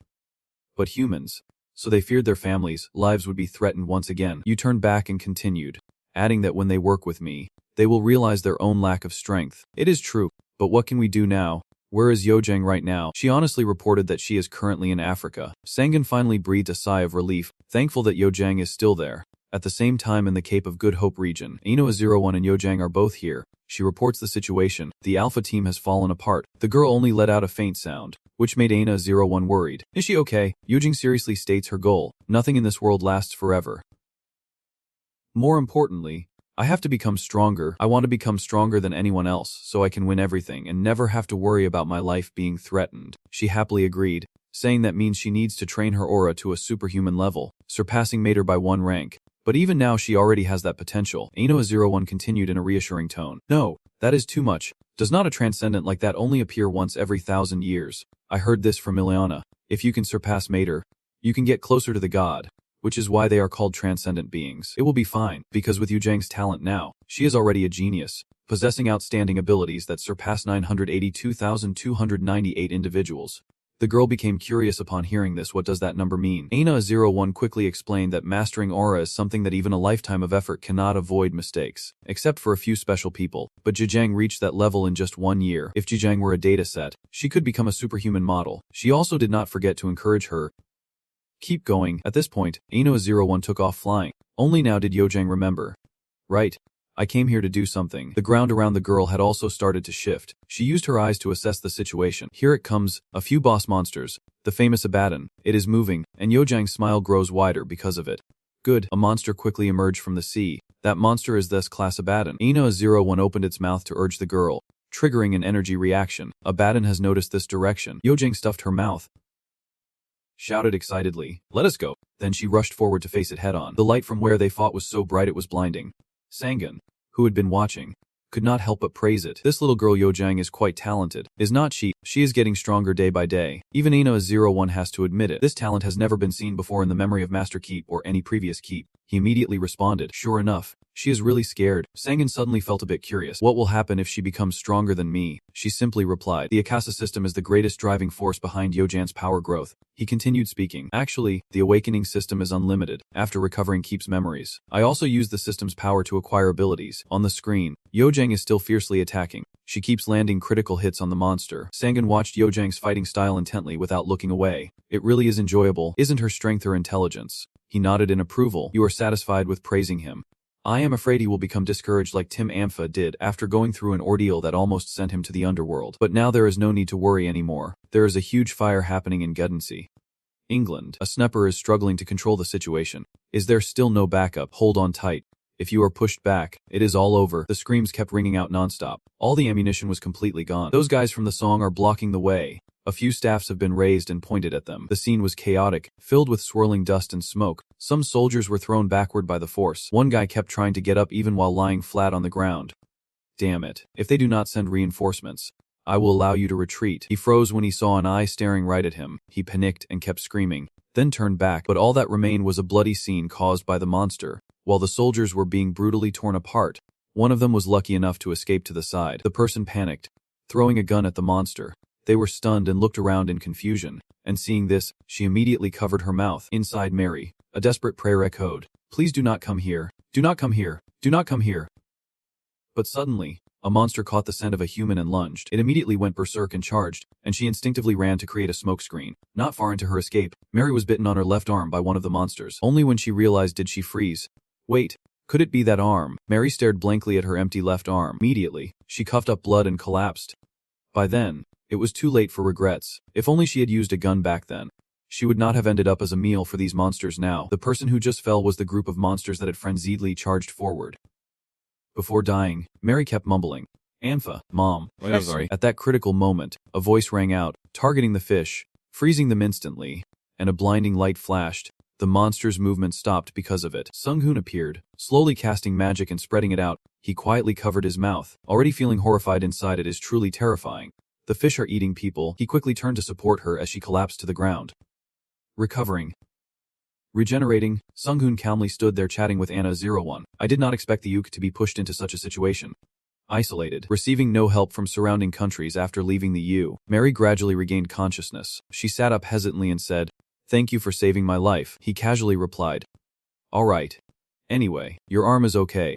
but humans. So they feared their families' lives would be threatened once again. You turned back and continued, adding that when they work with me, they will realize their own lack of strength. It is true, but what can we do now? Where is Yojang right now? She honestly reported that she is currently in Africa. Sangan finally breathed a sigh of relief, thankful that Yojang is still there. At the same time in the Cape of Good Hope region, Ino01 and Yojang are both here. She reports the situation. The Alpha team has fallen apart. The girl only let out a faint sound, which made Aina01 worried. Is she okay? Yojang seriously states her goal. Nothing in this world lasts forever. More importantly, I have to become stronger. I want to become stronger than anyone else so I can win everything and never have to worry about my life being threatened. She happily agreed, saying that means she needs to train her aura to a superhuman level, surpassing Mater by 1 rank. But even now she already has that potential. Aino01 continued in a reassuring tone. No, that is too much. Does not a transcendent like that only appear once every 1,000 years? I heard this from Ileana. If you can surpass Mater, you can get closer to the god, which is why they are called transcendent beings. It will be fine, because with Yujang's talent now, she is already a genius, possessing outstanding abilities that surpass 982,298 individuals. The girl became curious upon hearing this. What does that number mean? Aina01 quickly explained that mastering aura is something that even a lifetime of effort cannot avoid mistakes, except for a few special people. But Jijang reached that level in just 1 year. If Jijang were a data set, she could become a superhuman model. She also did not forget to encourage her. Keep going. At this point, Aino01 took off flying. Only now did Yojang remember. Right. I came here to do something. The ground around the girl had also started to shift. She used her eyes to assess the situation. Here it comes, a few boss monsters. The famous Abaddon. It is moving, and Yojang's smile grows wider because of it. Good. A monster quickly emerged from the sea. That monster is this class Abaddon. Aina01 opened its mouth to urge the girl, triggering an energy reaction. Abaddon has noticed this direction. Yojang stuffed her mouth, shouted excitedly, "Let us go." Then she rushed forward to face it head-on. The light from where they fought was so bright it was blinding. Sangan, who had been watching, could not help but praise it. This little girl Yojang is quite talented, is not she? She is getting stronger day by day. Even Aina01 has to admit it. This talent has never been seen before in the memory of Master Keep or any previous keep. He immediately responded, "Sure enough, she is really scared." Sangan suddenly felt a bit curious. What will happen if she becomes stronger than me? She simply replied, "The Akasa system is the greatest driving force behind Yojang's power growth." He continued speaking. "Actually, the awakening system is unlimited. After recovering Keep's memories, I also use the system's power to acquire abilities." On the screen, Yojang is still fiercely attacking. She keeps landing critical hits on the monster. Sangan watched Yojang's fighting style intently without looking away. It really is enjoyable. Isn't her strength or intelligence? He nodded in approval. You are satisfied with praising him. I am afraid he will become discouraged like Tim Ampha did after going through an ordeal that almost sent him to the underworld. But now there is no need to worry anymore. There is a huge fire happening in Guernsey, England. A sniper is struggling to control the situation. Is there still no backup? Hold on tight. If you are pushed back, it is all over. The screams kept ringing out nonstop. All the ammunition was completely gone. Those guys from the song are blocking the way. A few staffs have been raised and pointed at them. The scene was chaotic, filled with swirling dust and smoke. Some soldiers were thrown backward by the force. One guy kept trying to get up even while lying flat on the ground. Damn it. If they do not send reinforcements, I will allow you to retreat. He froze when he saw an eye staring right at him. He panicked and kept screaming, then turned back. But all that remained was a bloody scene caused by the monster. While the soldiers were being brutally torn apart, one of them was lucky enough to escape to the side. The person panicked, throwing a gun at the monster. They were stunned and looked around in confusion, and seeing this, she immediately covered her mouth. Inside Mary, a desperate prayer echoed, "Please do not come here. Do not come here. Do not come here." But suddenly, a monster caught the scent of a human and lunged. It immediately went berserk and charged, and she instinctively ran to create a smokescreen. Not far into her escape, Mary was bitten on her left arm by one of the monsters. Only when she realized did she freeze. Wait, could it be that arm? Mary stared blankly at her empty left arm. Immediately, she coughed up blood and collapsed. By then, it was too late for regrets. If only she had used a gun back then, she would not have ended up as a meal for these monsters now. The person who just fell was the group of monsters that had frenziedly charged forward. Before dying, Mary kept mumbling, "Ampha, Mom." Sorry. At that critical moment, a voice rang out, targeting the fish, freezing them instantly, and a blinding light flashed. The monster's movement stopped because of it. Sung-hoon appeared, slowly casting magic and spreading it out. He quietly covered his mouth, already feeling horrified inside. It is truly terrifying. The fish are eating people. He quickly turned to support her as she collapsed to the ground. Recovering. Regenerating, Sung-hoon calmly stood there chatting with Anna-01. I did not expect the Yuk to be pushed into such a situation. Isolated, receiving no help from surrounding countries after leaving the U, Mary gradually regained consciousness. She sat up hesitantly and said, "Thank you for saving my life," he casually replied. "All right. Anyway, your arm is okay,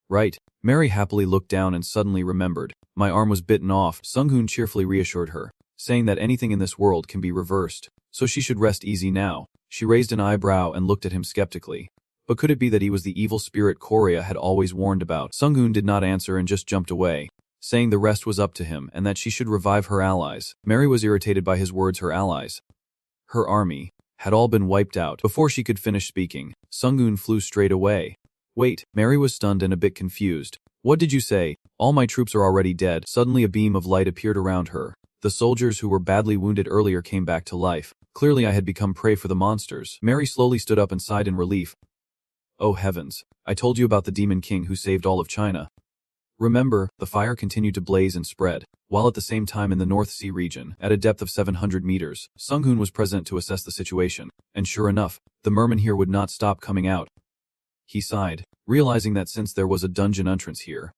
right?" Mary happily looked down and suddenly remembered. My arm was bitten off. Sung-hoon cheerfully reassured her, saying that anything in this world can be reversed, so she should rest easy now. She raised an eyebrow and looked at him skeptically. But could it be that he was the evil spirit Korea had always warned about? Sung-hoon did not answer and just jumped away, saying the rest was up to him and that she should revive her allies. Mary was irritated by his words. Her allies, her army, had all been wiped out. Before she could finish speaking, Sung-hoon flew straight away. Wait, Mary was stunned and a bit confused. What did you say? All my troops are already dead. Suddenly a beam of light appeared around her. The soldiers who were badly wounded earlier came back to life. Clearly I had become prey for the monsters. Mary slowly stood up and sighed in relief. Oh heavens, I told you about the Demon King who saved all of China. Remember, the fire continued to blaze and spread, while at the same time in the North Sea region, at a depth of 700 meters, Sung-hoon was present to assess the situation, and sure enough, the merman here would not stop coming out. He sighed, realizing that since there was a dungeon entrance here,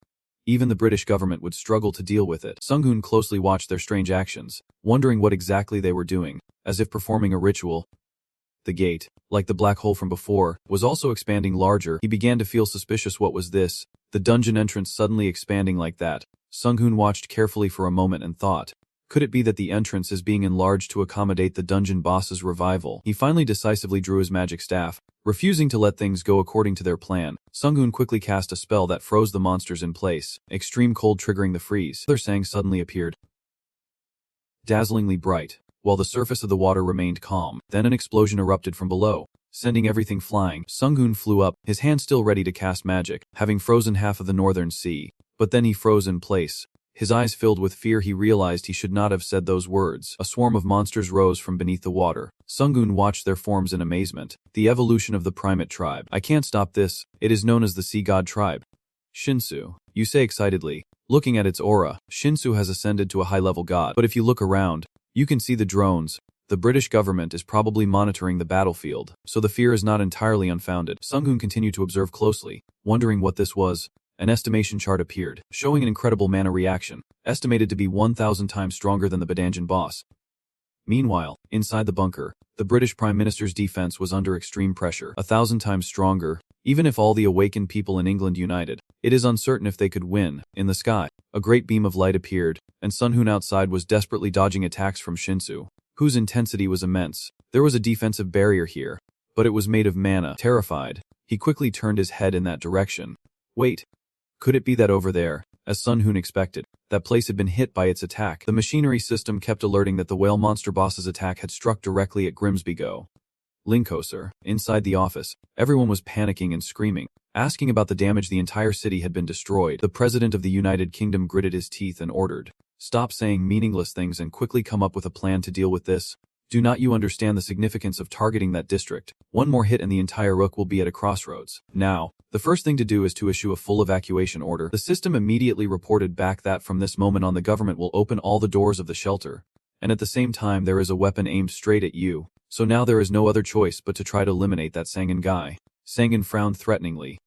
even the British government would struggle to deal with it. Sung-hoon closely watched their strange actions, wondering what exactly they were doing, as if performing a ritual. The gate, like the black hole from before, was also expanding larger. He began to feel suspicious. What was this? The dungeon entrance suddenly expanding like that. Sung-hoon watched carefully for a moment and thought, could it be that the entrance is being enlarged to accommodate the dungeon boss's revival? He finally decisively drew his magic staff, refusing to let things go according to their plan. Sung-hoon quickly cast a spell that froze the monsters in place, extreme cold triggering the freeze. Another sang suddenly appeared, dazzlingly bright, while the surface of the water remained calm. Then an explosion erupted from below, sending everything flying. Sung-hoon flew up, his hand still ready to cast magic, having frozen half of the northern sea. But then he froze in place. His eyes filled with fear. He realized he should not have said those words. A swarm of monsters rose from beneath the water. Sung-hoon watched their forms in amazement. The evolution of the primate tribe. I can't stop this. It is known as the Sea God tribe. Shinsu, you say excitedly. Looking at its aura, Shinsu has ascended to a high-level god. But if you look around, you can see the drones. The British government is probably monitoring the battlefield, so the fear is not entirely unfounded. Sung-hoon continued to observe closely, wondering what this was. An estimation chart appeared, showing an incredible mana reaction, estimated to be 1,000 times stronger than the Badanjan boss. Meanwhile, inside the bunker, the British Prime Minister's defense was under extreme pressure, 1,000 times stronger. Even if all the awakened people in England united, it is uncertain if they could win. In the sky, a great beam of light appeared, and Sung-hoon outside was desperately dodging attacks from Shinsu, whose intensity was immense. There was a defensive barrier here, but it was made of mana. Terrified, he quickly turned his head in that direction. Wait. Could it be that over there, as Sung-hoon expected, that place had been hit by its attack? The machinery system kept alerting that the whale monster boss's attack had struck directly at Grimsby Go. Linkoser, inside the office, everyone was panicking and screaming, asking about the damage. The entire city had been destroyed. The President of the United Kingdom gritted his teeth and ordered, "Stop saying meaningless things and quickly come up with a plan to deal with this. Do not you understand the significance of targeting that district? One more hit and the entire Rook will be at a crossroads. Now, the first thing to do is to issue a full evacuation order." The system immediately reported back that from this moment on the government will open all the doors of the shelter, and at the same time there is a weapon aimed straight at you. So now there is no other choice but to try to eliminate that Sangan guy. Sangan frowned threateningly.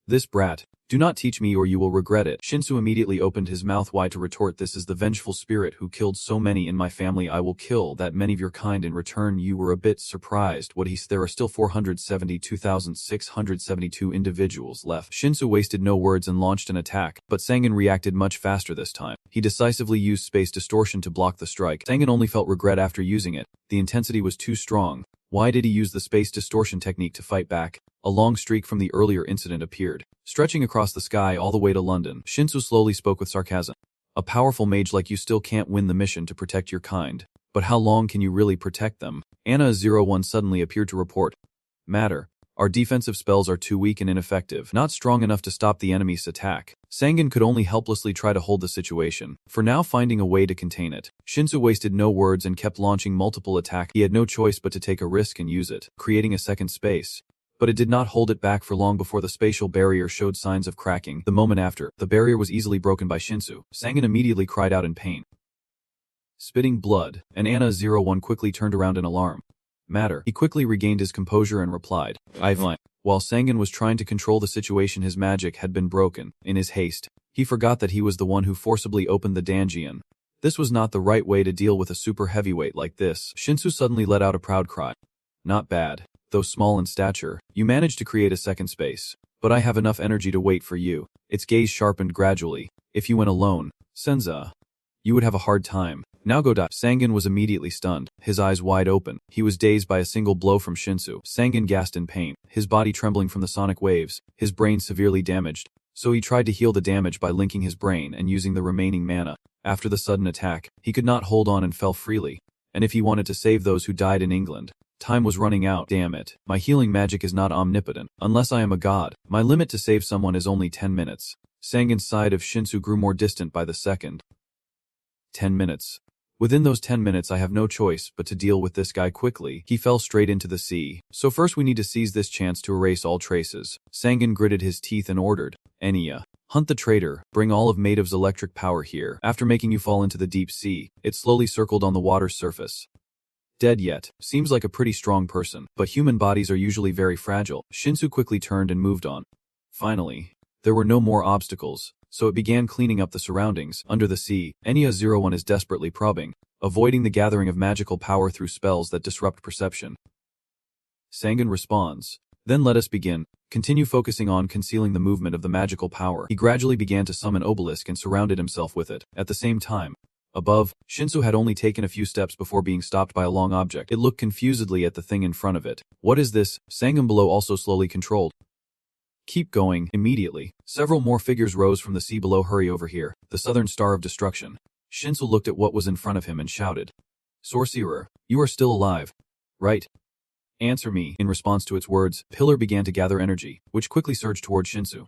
"This brat, do not teach me or you will regret it." Shinsu immediately opened his mouth wide to retort, "This is the vengeful spirit who killed so many in my family. I will kill that many of your kind in return." You were a bit surprised. What he said. There are still 472,672 individuals left. Shinsu wasted no words and launched an attack, but Sangan reacted much faster this time. He decisively used space distortion to block the strike. Sangan only felt regret after using it. The intensity was too strong. Why did he use the space distortion technique to fight back? A long streak from the earlier incident appeared, stretching across the sky all the way to London. Shinsu slowly spoke with sarcasm. "A powerful mage like you still can't win the mission to protect your kind. But how long can you really protect them?" Anna-01 suddenly appeared to report. "Matter. Our defensive spells are too weak and ineffective, not strong enough to stop the enemy's attack." Sangan could only helplessly try to hold the situation, for now finding a way to contain it. Shinsu wasted no words and kept launching multiple attacks. He had no choice but to take a risk and use it, creating a second space. But it did not hold it back for long before the spatial barrier showed signs of cracking. The moment after, the barrier was easily broken by Shinsu. Sangan immediately cried out in pain, spitting blood, and Anna-01 quickly turned around in alarm. Matter. He quickly regained his composure and replied, "I've lied." While Sangan was trying to control the situation, his magic had been broken. In his haste, he forgot that he was the one who forcibly opened the dungeon. This was not the right way to deal with a super heavyweight like this. Shinsu suddenly let out a proud cry. "Not bad. Though small in stature, you managed to create a second space. But I have enough energy to wait for you." Its gaze sharpened gradually. "If you went alone, Senza, you would have a hard time. Now go die." Sangan was immediately stunned, his eyes wide open. He was dazed by a single blow from Shinsu. Sangan gasped in pain, his body trembling from the sonic waves, his brain severely damaged. So he tried to heal the damage by linking his brain and using the remaining mana. After the sudden attack, he could not hold on and fell freely. And if he wanted to save those who died in England, time was running out. Damn it. My healing magic is not omnipotent. Unless I am a god, my limit to save someone is only 10 minutes. Sangan's side of Shinsu grew more distant by the second. 10 minutes. Within those 10 minutes I have no choice but to deal with this guy quickly. He fell straight into the sea. So first we need to seize this chance to erase all traces. Sangan gritted his teeth and ordered, "Enya, hunt the traitor, bring all of Maidev's electric power here." After making you fall into the deep sea, it slowly circled on the water's surface. Dead yet. Seems like a pretty strong person, but human bodies are usually very fragile. Shinsu quickly turned and moved on. Finally, there were no more obstacles, so it began cleaning up the surroundings. Under the sea, Enya-01 is desperately probing, avoiding the gathering of magical power through spells that disrupt perception. Sangan responds, "Then let us begin. Continue focusing on concealing the movement of the magical power." He gradually began to summon obelisk and surrounded himself with it. At the same time, above, Shinsu had only taken a few steps before being stopped by a long object. It looked confusedly at the thing in front of it. "What is this?" Sangan below also slowly controlled. "Keep going." Immediately, several more figures rose from the sea below. "Hurry over here, the southern star of destruction." Shinsu looked at what was in front of him and shouted, "Sorcerer, you are still alive, right? Answer me." In response to its words, Pillar began to gather energy, which quickly surged toward Shinsu.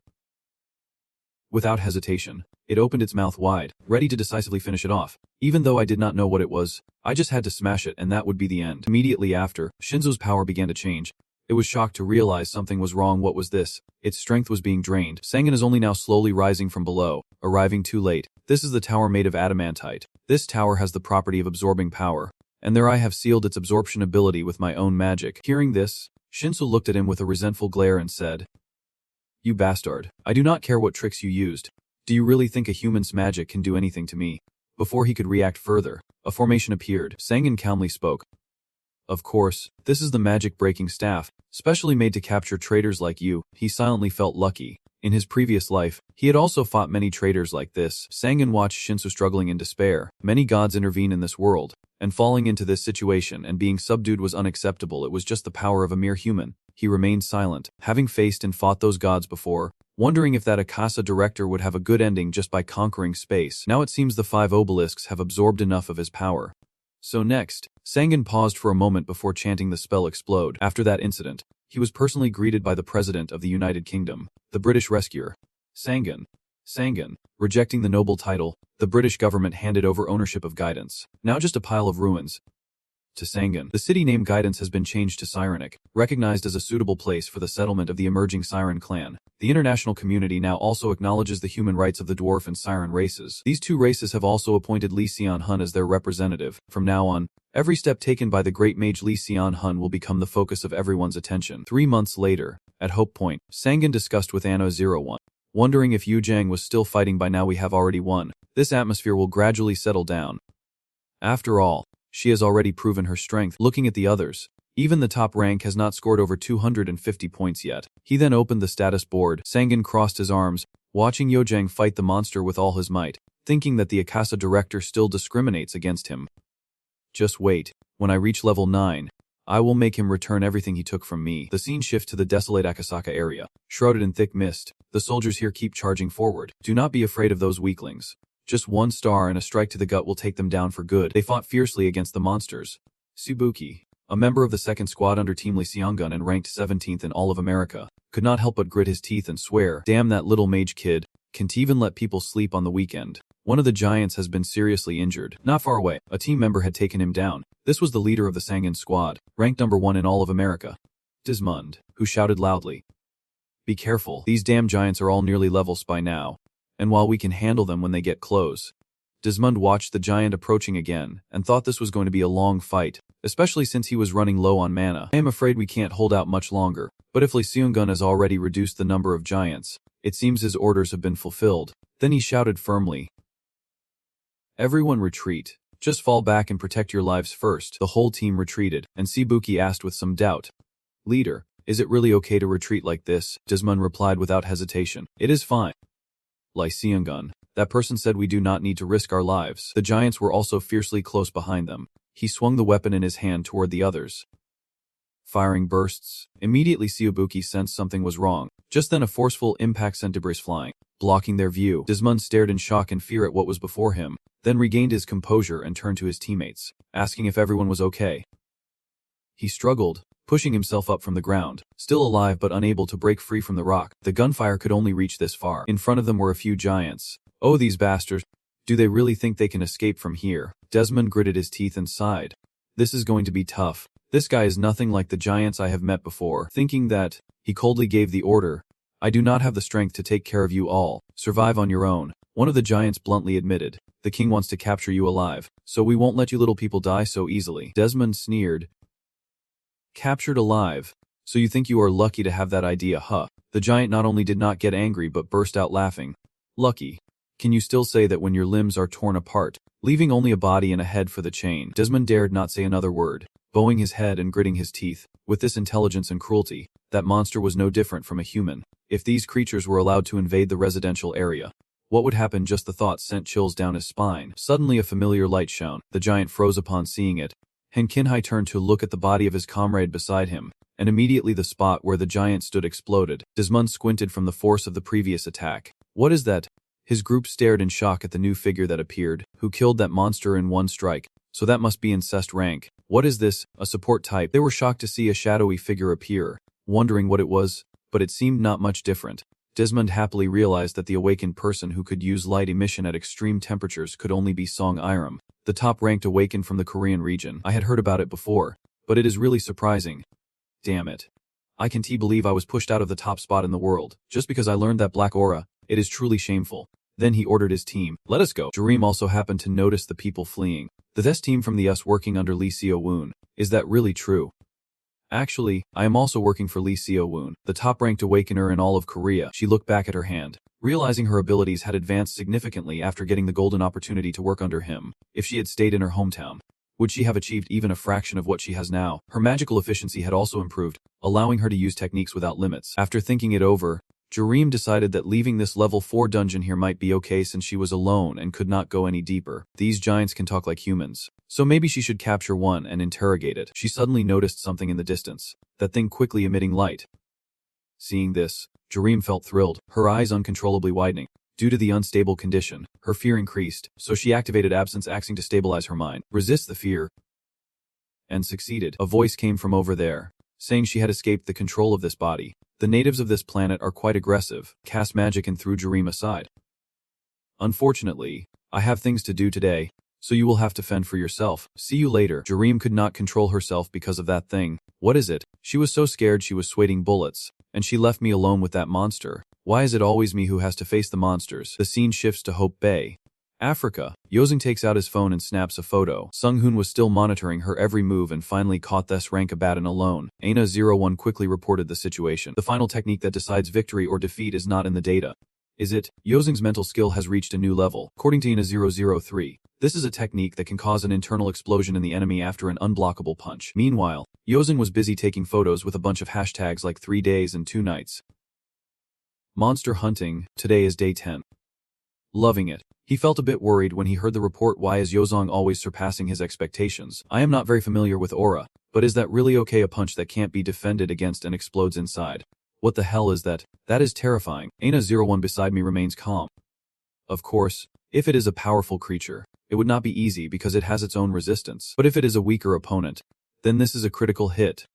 Without hesitation, it opened its mouth wide, ready to decisively finish it off. Even though I did not know what it was, I just had to smash it and that would be the end. Immediately after, Shinsu's power began to change. It was shocked to realize something was wrong. What was this? Its strength was being drained. Sangan is only now slowly rising from below, arriving too late. This is the tower made of adamantite. This tower has the property of absorbing power, and there I have sealed its absorption ability with my own magic. Hearing this, Shinsu looked at him with a resentful glare and said, "You bastard, I do not care what tricks you used. Do you really think a human's magic can do anything to me?" Before he could react further, a formation appeared. Sangan calmly spoke. "Of course, this is the magic-breaking staff, specially made to capture traitors like you." He silently felt lucky. In his previous life, he had also fought many traitors like this. Sangan watched Shinsu struggling in despair. Many gods intervene in this world, and falling into this situation and being subdued was unacceptable. It was just the power of a mere human. He remained silent, having faced and fought those gods before, wondering if that Akasa director would have a good ending just by conquering space. Now it seems the 5 obelisks have absorbed enough of his power. So next, Sangan paused for a moment before chanting the spell explode. After that incident, he was personally greeted by the President of the United Kingdom, the British rescuer. Sangan. Rejecting the noble title, the British government handed over ownership of Guidance, now just a pile of ruins, to Sangan. The city name Guidance has been changed to Cyrenaic, recognized as a suitable place for the settlement of the emerging Siren clan. The international community now also acknowledges the human rights of the dwarf and Siren races. These two races have also appointed Lee Seon-hun as their representative. From now on, every step taken by the great mage Lee Seon-hun will become the focus of everyone's attention. 3 months later, at Hope Point, Sangan discussed with Anno-01. Wondering if Yujang was still fighting by now. We have already won. This atmosphere will gradually settle down. After all, she has already proven her strength. Looking at the others, even the top rank has not scored over 250 points yet. He then opened the status board. Sangan crossed his arms, watching Yojang fight the monster with all his might, thinking that the Akasa director still discriminates against him. Just wait. When I reach level 9, I will make him return everything he took from me. The scene shifts to the desolate Akasaka area. Shrouded in thick mist, the soldiers here keep charging forward. Do not be afraid of those weaklings. Just 1 star and a strike to the gut will take them down for good. They fought fiercely against the monsters. Tsubuki, a member of the 2nd squad under Team Lee Seongun and ranked 17th in all of America, could not help but grit his teeth and swear, "Damn that little mage kid." Can't even let people sleep on the weekend. One of the giants has been seriously injured. Not far away, a team member had taken him down. This was the leader of the Sangan squad, ranked #1 in all of America. Desmond, who shouted loudly, "Be careful, these damn giants are all nearly levels by now, and while we can handle them when they get close." Desmond watched the giant approaching again, and thought this was going to be a long fight, especially since he was running low on mana. "I am afraid we can't hold out much longer, but if Lee Seung-gun has already reduced the number of giants, it seems his orders have been fulfilled." Then he shouted firmly, "Everyone retreat. Just fall back and protect your lives first." The whole team retreated, and Shibuki asked with some doubt, "Leader, is it really okay to retreat like this?" Desmond replied without hesitation, "It is fine." Lee Seung-gun, that person said we do not need to risk our lives. The giants were also fiercely close behind them. He swung the weapon in his hand toward the others. Firing bursts. Immediately Shibuki sensed something was wrong. Just then a forceful impact sent debris flying, blocking their view. Desmond stared in shock and fear at what was before him, then regained his composure and turned to his teammates, asking if everyone was okay. He struggled, pushing himself up from the ground, still alive but unable to break free from the rock. The gunfire could only reach this far. In front of them were a few giants. "Oh, these bastards. Do they really think they can escape from here?" Desmond gritted his teeth and sighed. "This is going to be tough. This guy is nothing like the giants I have met before." Thinking that, he coldly gave the order, "I do not have the strength to take care of you all. Survive on your own." One of the giants bluntly admitted, "The king wants to capture you alive, so we won't let you little people die so easily." Desmond sneered. "Captured alive? So you think you are lucky to have that idea, huh?" The giant not only did not get angry but burst out laughing. "Lucky? Can you still say that when your limbs are torn apart, leaving only a body and a head for the chain?" Desmond dared not say another word, bowing his head and gritting his teeth. With this intelligence and cruelty, that monster was no different from a human. If these creatures were allowed to invade the residential area, what would happen? Just the thought sent chills down his spine. Suddenly a familiar light shone. The giant froze upon seeing it. Han Kinhai turned to look at the body of his comrade beside him, and immediately the spot where the giant stood exploded. Desmond squinted from the force of the previous attack. "What is that?" His group stared in shock at the new figure that appeared. "Who killed that monster in one strike? So that must be SSS-Rank. What is this, a support type?" They were shocked to see a shadowy figure appear, wondering what it was, but it seemed not much different. Desmond happily realized that the awakened person who could use light emission at extreme temperatures could only be Song Iram, the top-ranked awakened from the Korean region. I had heard about it before, but it is really surprising. Damn it. I can't believe I was pushed out of the top spot in the world, just because I learned that black aura. It is truly shameful. Then he ordered his team, "Let us go." Jareem also happened to notice the people fleeing. "The best team from the US working under Lee Seo-woon. Is that really true?" "Actually, I am also working for Lee Seo-woon, the top-ranked awakener in all of Korea." She looked back at her hand, realizing her abilities had advanced significantly after getting the golden opportunity to work under him. If she had stayed in her hometown, would she have achieved even a fraction of what she has now? Her magical efficiency had also improved, allowing her to use techniques without limits. After thinking it over, Jareem decided that leaving this level 4 dungeon here might be okay since she was alone and could not go any deeper. These giants can talk like humans, so maybe she should capture one and interrogate it. She suddenly noticed something in the distance, that thing quickly emitting light. Seeing this, Jareem felt thrilled, her eyes uncontrollably widening. Due to the unstable condition, her fear increased, so she activated Absence Axing to stabilize her mind, resist the fear, and succeeded. A voice came from over there, saying she had escaped the control of this body. "The natives of this planet are quite aggressive." Cast magic and threw Jareem aside. "Unfortunately, I have things to do today, so you will have to fend for yourself. See you later." Jareem could not control herself because of that thing. What is it? She was so scared she was sweating bullets, and she left me alone with that monster. Why is it always me who has to face the monsters? The scene shifts to Hope Bay, Africa. Yozing takes out his phone and snaps a photo. Sung-hoon was still monitoring her every move and finally caught SSS-Rank Abaddon alone. Ana01 quickly reported the situation. "The final technique that decides victory or defeat is not in the data. Is it? Yozing's mental skill has reached a new level." According to Ana003, this is a technique that can cause an internal explosion in the enemy after an unblockable punch. Meanwhile, Yozing was busy taking photos with a bunch of hashtags like 3 days and 2 nights. Monster hunting, today is day 10. Loving it. He felt a bit worried when he heard the report. Why is Yozong always surpassing his expectations? I am not very familiar with aura, but is that really okay? A punch that can't be defended against and explodes inside. What the hell is that? That is terrifying. Ana01 beside me remains calm. Of course, if it is a powerful creature, it would not be easy because it has its own resistance. But if it is a weaker opponent, then this is a critical hit.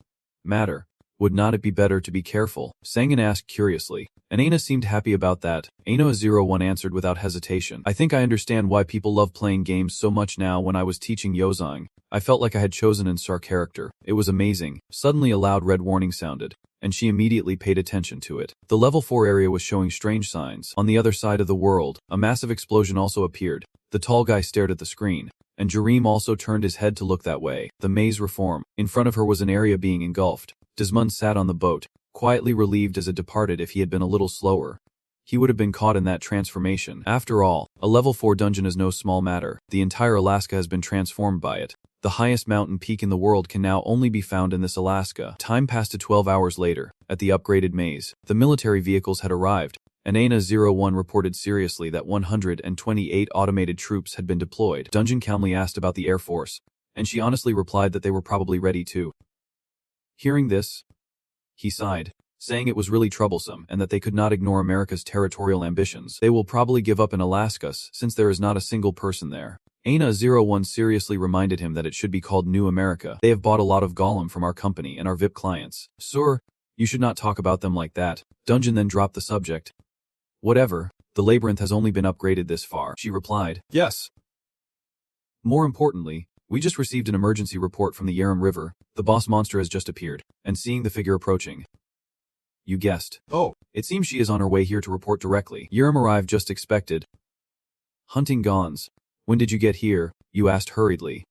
Matter. Would not it be better to be careful? Sangan asked curiously. And Aina seemed happy about that. Aina01 answered without hesitation. I think I understand why people love playing games so much now. When I was teaching Yozang, I felt like I had chosen an SR character. It was amazing. Suddenly a loud red warning sounded, and she immediately paid attention to it. The level 4 area was showing strange signs. On the other side of the world, a massive explosion also appeared. The tall guy stared at the screen, and Jareem also turned his head to look that way. The maze reform. In front of her was an area being engulfed. Desmond sat on the boat, quietly relieved as it departed. If he had been a little slower, he would have been caught in that transformation. After all, a level 4 dungeon is no small matter. The entire Alaska has been transformed by it. The highest mountain peak in the world can now only be found in this Alaska. Time passed to 12 hours later. At the upgraded maze, the military vehicles had arrived, and Aina01 reported seriously that 128 automated troops had been deployed. Dungeon calmly asked about the Air Force, and she honestly replied that they were probably ready too. Hearing this, he sighed, saying it was really troublesome and that they could not ignore America's territorial ambitions. They will probably give up in Alaska since there is not a single person there. Aina01 seriously reminded him that it should be called New America. They have bought a lot of Golem from our company and our VIP clients. Sir, you should not talk about them like that. Dungeon then dropped the subject. Whatever, the labyrinth has only been upgraded this far, she replied. Yes. More importantly, we just received an emergency report from the Yaram River. The boss monster has just appeared, and seeing the figure approaching. You guessed. Oh, it seems she is on her way here to report directly. Yaram arrived just expected. Hunting Gons. When did you get here? You asked hurriedly.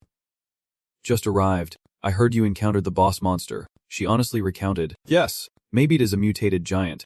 Just arrived. I heard you encountered the boss monster, she honestly recounted. Yes. Maybe it is a mutated giant.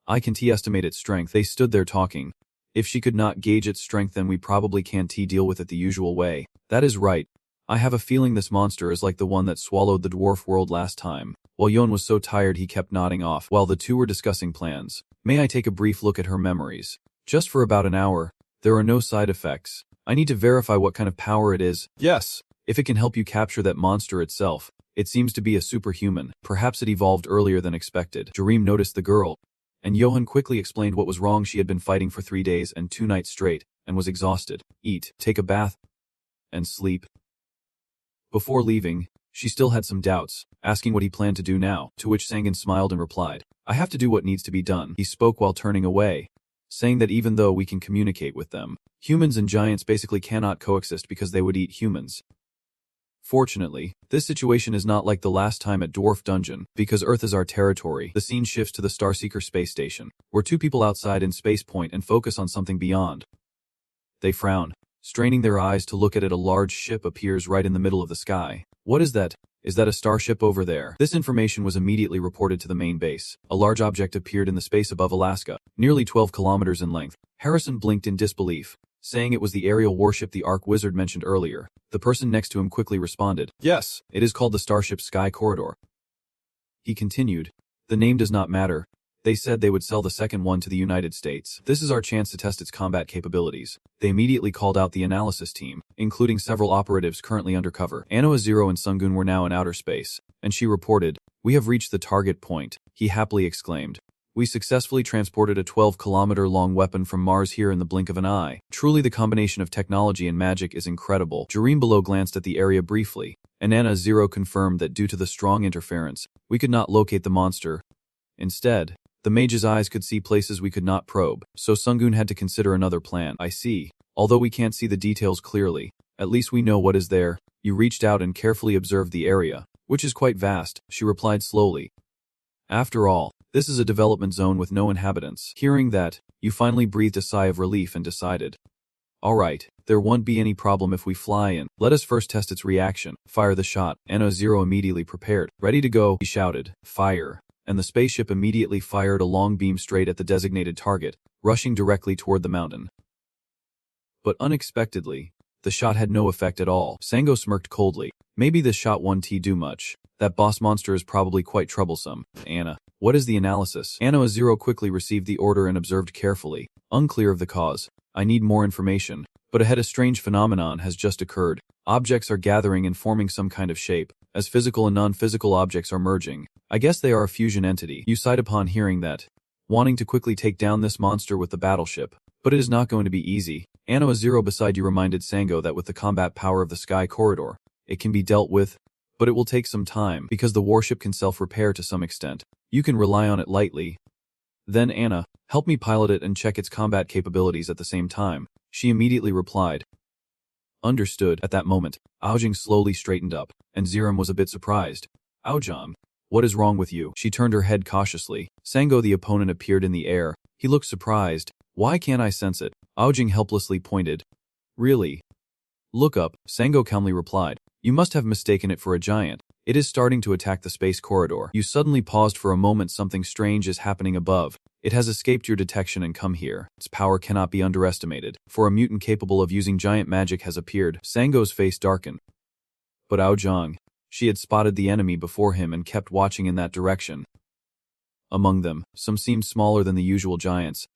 I can estimate its strength. They stood there talking. If she could not gauge its strength, then we probably can't deal with it the usual way. That is right. I have a feeling this monster is like the one that swallowed the dwarf world last time. While Yon was so tired he kept nodding off while the two were discussing plans. May I take a brief look at her memories? Just for about an hour. There are no side effects. I need to verify what kind of power it is. Yes. If it can help you capture that monster itself. It seems to be a superhuman. Perhaps it evolved earlier than expected. Jareem noticed the girl, and Johan quickly explained what was wrong. She had been fighting for 3 days and 2 nights straight, and was exhausted. Eat, take a bath, and sleep. Before leaving, she still had some doubts, asking what he planned to do now, to which Sangan smiled and replied, I have to do what needs to be done. He spoke while turning away, saying that even though we can communicate with them, humans and giants basically cannot coexist because they would eat humans. Fortunately, this situation is not like the last time at Dwarf Dungeon. Because Earth is our territory, the scene shifts to the Starseeker space station, where 2 people outside in space point and focus on something beyond. They frown, straining their eyes to look at it. A large ship appears right in the middle of the sky. What is that? Is that a starship over there? This information was immediately reported to the main base. A large object appeared in the space above Alaska, nearly 12 kilometers in length. Harrison blinked in disbelief, saying it was the aerial warship the Ark Wizard mentioned earlier. The person next to him quickly responded, Yes, it is called the Starship Sky Corridor. He continued, The name does not matter. They said they would sell the second one to the United States. This is our chance to test its combat capabilities. They immediately called out the analysis team, including several operatives currently undercover. Anoa Zero and Sungun were now in outer space, and she reported, We have reached the target point, he happily exclaimed. We successfully transported a 12-kilometer-long weapon from Mars here in the blink of an eye. Truly the combination of technology and magic is incredible. Jareem below glanced at the area briefly, and Anna Zero confirmed that due to the strong interference, we could not locate the monster. Instead, the mage's eyes could see places we could not probe, so Sungun had to consider another plan. I see. Although we can't see the details clearly, at least we know what is there. You reached out and carefully observed the area, which is quite vast, she replied slowly. After all, this is a development zone with no inhabitants. Hearing that, you finally breathed a sigh of relief and decided. Alright, there won't be any problem if we fly in. Let us first test its reaction. Fire the shot. Anno Zero immediately prepared. Ready to go, he shouted. Fire. And the spaceship immediately fired a long beam straight at the designated target, rushing directly toward the mountain. But unexpectedly, the shot had no effect at all. Sango smirked coldly. Maybe this shot won't do much. That boss monster is probably quite troublesome. Anna, what is the analysis? Anna Zero quickly received the order and observed carefully. Unclear of the cause. I need more information. But ahead a strange phenomenon has just occurred. Objects are gathering and forming some kind of shape, as physical and non-physical objects are merging. I guess they are a fusion entity. You sighed upon hearing that, wanting to quickly take down this monster with the battleship. But it is not going to be easy. Anna Zero beside you reminded Sango that with the combat power of the Sky Corridor, it can be dealt with. but it will take some time because the warship can self-repair to some extent. You can rely on it lightly. Then Anna, help me pilot it and check its combat capabilities at the same time. She immediately replied. Understood. At that moment, Aojing slowly straightened up, and Zeram was a bit surprised. Aojang, what is wrong with you? She turned her head cautiously. Sango the opponent appeared in the air. He looked surprised. Why can't I sense it? Aojing helplessly pointed. Really? Look up, Sango calmly replied. You must have mistaken it for a giant. It is starting to attack the space corridor. You suddenly paused for a moment. Something strange is happening above. It has escaped your detection and come here. Its power cannot be underestimated. For a mutant capable of using giant magic has appeared. Sango's face darkened. But Aojang, she had spotted the enemy before him and kept watching in that direction. Among them, some seemed smaller than the usual giants.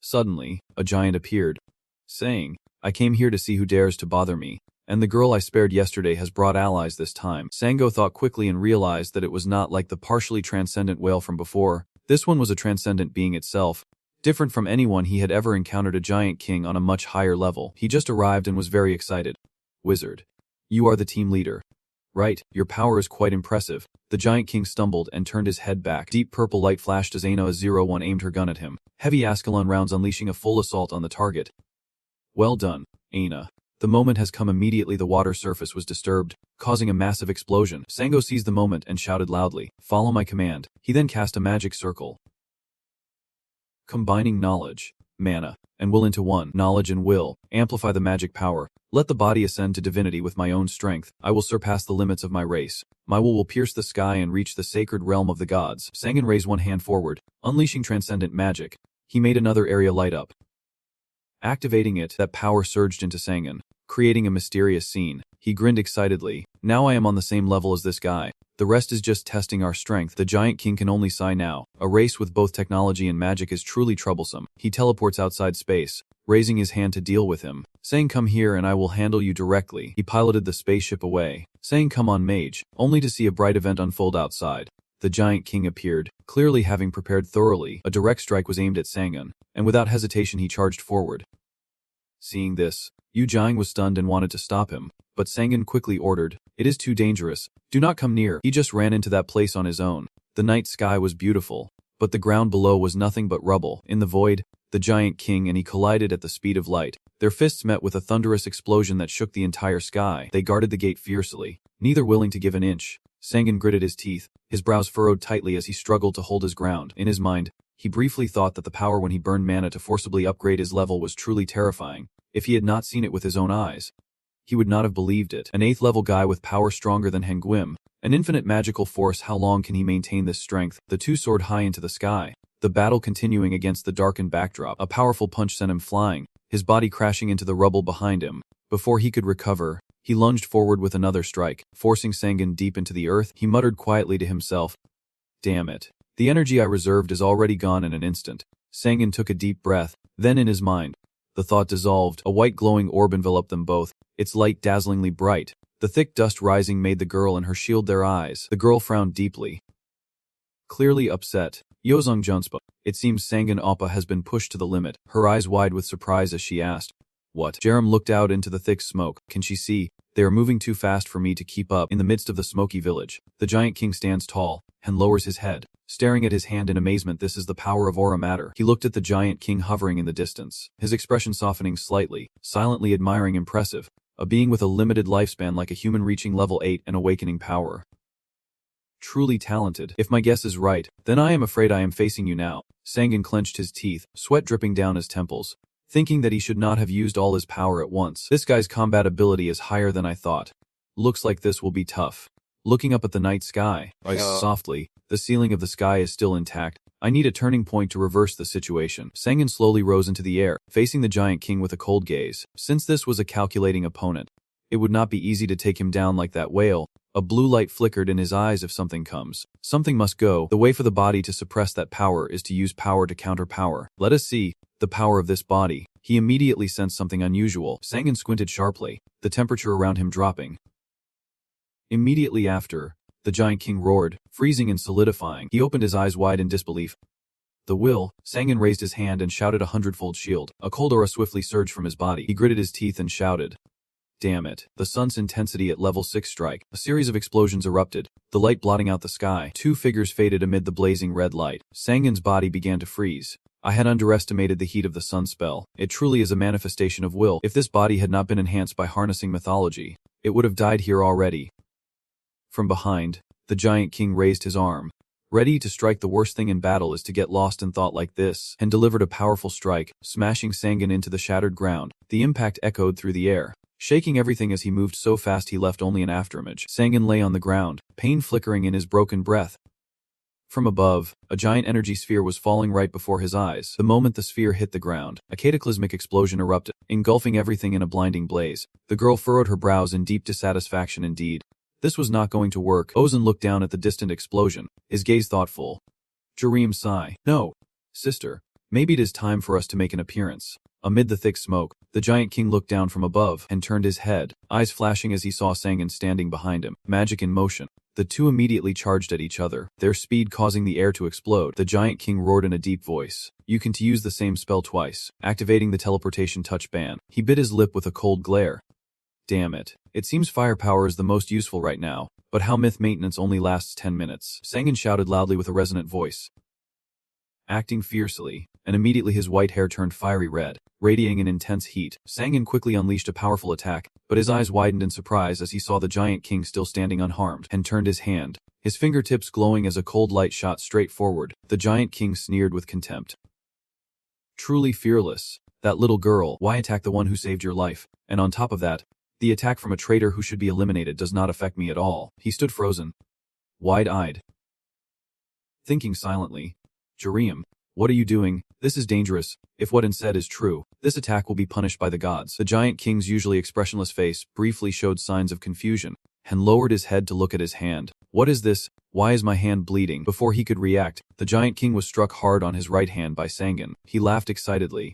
Suddenly, a giant appeared, saying, I came here to see who dares to bother me, and the girl I spared yesterday has brought allies this time. Sango thought quickly and realized that it was not like the partially transcendent whale from before. This one was a transcendent being itself, different from anyone he had ever encountered, a giant king on a much higher level. He just arrived and was very excited. Wizard, you are the team leader. Right, your power is quite impressive. The giant king stumbled and turned his head back. Deep purple light flashed as Aina-01 aimed her gun at him. Heavy Ascalon rounds unleashing a full assault on the target. Well done, Aina. The moment has come. Immediately the water surface was disturbed, causing a massive explosion. Sango seized the moment and shouted loudly, follow my command. He then cast a magic circle, combining knowledge, mana, and will into one. Knowledge and will, amplify the magic power. Let the body ascend to divinity with my own strength. I will surpass the limits of my race. My will pierce the sky and reach the sacred realm of the gods. Sangan raised one hand forward, unleashing transcendent magic. He made another area light up. Activating it, that power surged into Sangan, creating a mysterious scene. He grinned excitedly. Now I am on the same level as this guy. The rest is just testing our strength. The giant king can only sigh now. A race with both technology and magic is truly troublesome. He teleports outside space, raising his hand to deal with him, saying come here and I will handle you directly. He piloted the spaceship away, saying come on Mage, only to see a bright event unfold outside. The giant king appeared, clearly having prepared thoroughly. A direct strike was aimed at Sangan, and without hesitation he charged forward. Seeing this, Yu Jiang was stunned and wanted to stop him, but Sangan quickly ordered, it is too dangerous. Do not come near. He just ran into that place on his own. The night sky was beautiful, but the ground below was nothing but rubble. In the void, the giant king and he collided at the speed of light. Their fists met with a thunderous explosion that shook the entire sky. They guarded the gate fiercely, neither willing to give an inch. Sangan gritted his teeth, his brows furrowed tightly as he struggled to hold his ground. In his mind, he briefly thought that the power when he burned mana to forcibly upgrade his level was truly terrifying. If he had not seen it with his own eyes, he would not have believed it. An 8th level guy with power stronger than Hengwim, an infinite magical force. How long can he maintain this strength? The two soared high into the sky, the battle continuing against the darkened backdrop. A powerful punch sent him flying, his body crashing into the rubble behind him. Before he could recover, he lunged forward with another strike, forcing Sangan deep into the earth. He muttered quietly to himself, damn it. The energy I reserved is already gone in an instant. Sangan took a deep breath, then in his mind, the thought dissolved. A white glowing orb enveloped them both, its light dazzlingly bright. The thick dust rising made the girl and her shield their eyes. The girl frowned deeply, clearly upset. Yozong Junspa. It seems Sangan Appa has been pushed to the limit. Her eyes wide with surprise as she asked, what? Jerem looked out into the thick smoke. Can she see? They are moving too fast for me to keep up. In the midst of the smoky village, the giant king stands tall and lowers his head, staring at his hand in amazement. This is the power of aura matter. He looked at the giant king hovering in the distance, his expression softening slightly, silently admiring. Impressive. A being with a limited lifespan like a human reaching level 8 and awakening power. Truly talented. If my guess is right, then I am afraid I am facing you now. Sangan clenched his teeth, sweat dripping down his temples, thinking that he should not have used all his power at once. This guy's combat ability is higher than I thought. Looks like this will be tough. Looking up at the night sky, softly, the ceiling of the sky is still intact. I need a turning point to reverse the situation. Sangan slowly rose into the air, facing the giant king with a cold gaze. Since this was a calculating opponent, it would not be easy to take him down like that whale. A blue light flickered in his eyes. If something comes, something must go. The way for the body to suppress that power is to use power to counter power. Let us see the power of this body. He immediately sensed something unusual. Sangan squinted sharply, the temperature around him dropping. Immediately after, the giant king roared, freezing and solidifying. He opened his eyes wide in disbelief. The will, Sangan raised his hand and shouted 100-fold shield. A cold aura swiftly surged from his body. He gritted his teeth and shouted, Damn it. The sun's intensity at level 6 strike. A series of explosions erupted, the light blotting out the sky. Two figures faded amid the blazing red light. Sangen's body began to freeze. I had underestimated the heat of the sun spell. It truly is a manifestation of will. If this body had not been enhanced by harnessing mythology, it would have died here already. From behind, the giant king raised his arm. Ready to strike. The worst thing in battle is to get lost in thought like this, and delivered a powerful strike, smashing Sangen into the shattered ground. The impact echoed through the air, shaking everything as he moved so fast he left only an afterimage. Sangen lay on the ground, pain flickering in his broken breath. From above, a giant energy sphere was falling right before his eyes. The moment the sphere hit the ground, a cataclysmic explosion erupted, engulfing everything in a blinding blaze. The girl furrowed her brows in deep dissatisfaction indeed. This was not going to work. Ozan looked down at the distant explosion, his gaze thoughtful. Jareem sigh. No, sister. Maybe it is time for us to make an appearance. Amid the thick smoke, the giant king looked down from above and turned his head, eyes flashing as he saw Sangen standing behind him, magic in motion. The two immediately charged at each other, their speed causing the air to explode. The giant king roared in a deep voice. You can use the same spell twice, activating the teleportation touch ban. He bit his lip with a cold glare. Damn it. It seems firepower is the most useful right now, but how myth maintenance only lasts 10 minutes. Sangen shouted loudly with a resonant voice, acting fiercely, and immediately his white hair turned fiery red, radiating in intense heat. Sangen quickly unleashed a powerful attack, but his eyes widened in surprise as he saw the giant king still standing unharmed, and turned his hand, his fingertips glowing as a cold light shot straight forward. The giant king sneered with contempt. Truly fearless. That little girl, why attack the one who saved your life? And on top of that, the attack from a traitor who should be eliminated does not affect me at all. He stood frozen, wide-eyed, thinking silently. Jareem, what are you doing? This is dangerous. If what is said is true, this attack will be punished by the gods. The giant king's usually expressionless face briefly showed signs of confusion, and lowered his head to look at his hand. What is this? Why is my hand bleeding? Before he could react, the giant king was struck hard on his right hand by Sangen. He laughed excitedly.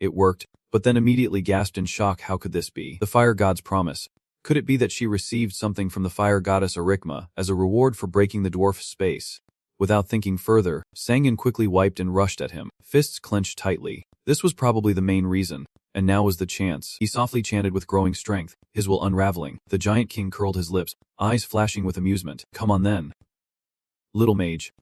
It worked, but then immediately gasped in shock. How could this be? The fire god's promise. Could it be that she received something from the fire goddess Erikma as a reward for breaking the dwarf's space? Without thinking further, Sangen quickly wiped and rushed at him, fists clenched tightly. This was probably the main reason, and now was the chance. He softly chanted with growing strength, his will unraveling. The giant king curled his lips, eyes flashing with amusement. Come on then, little mage.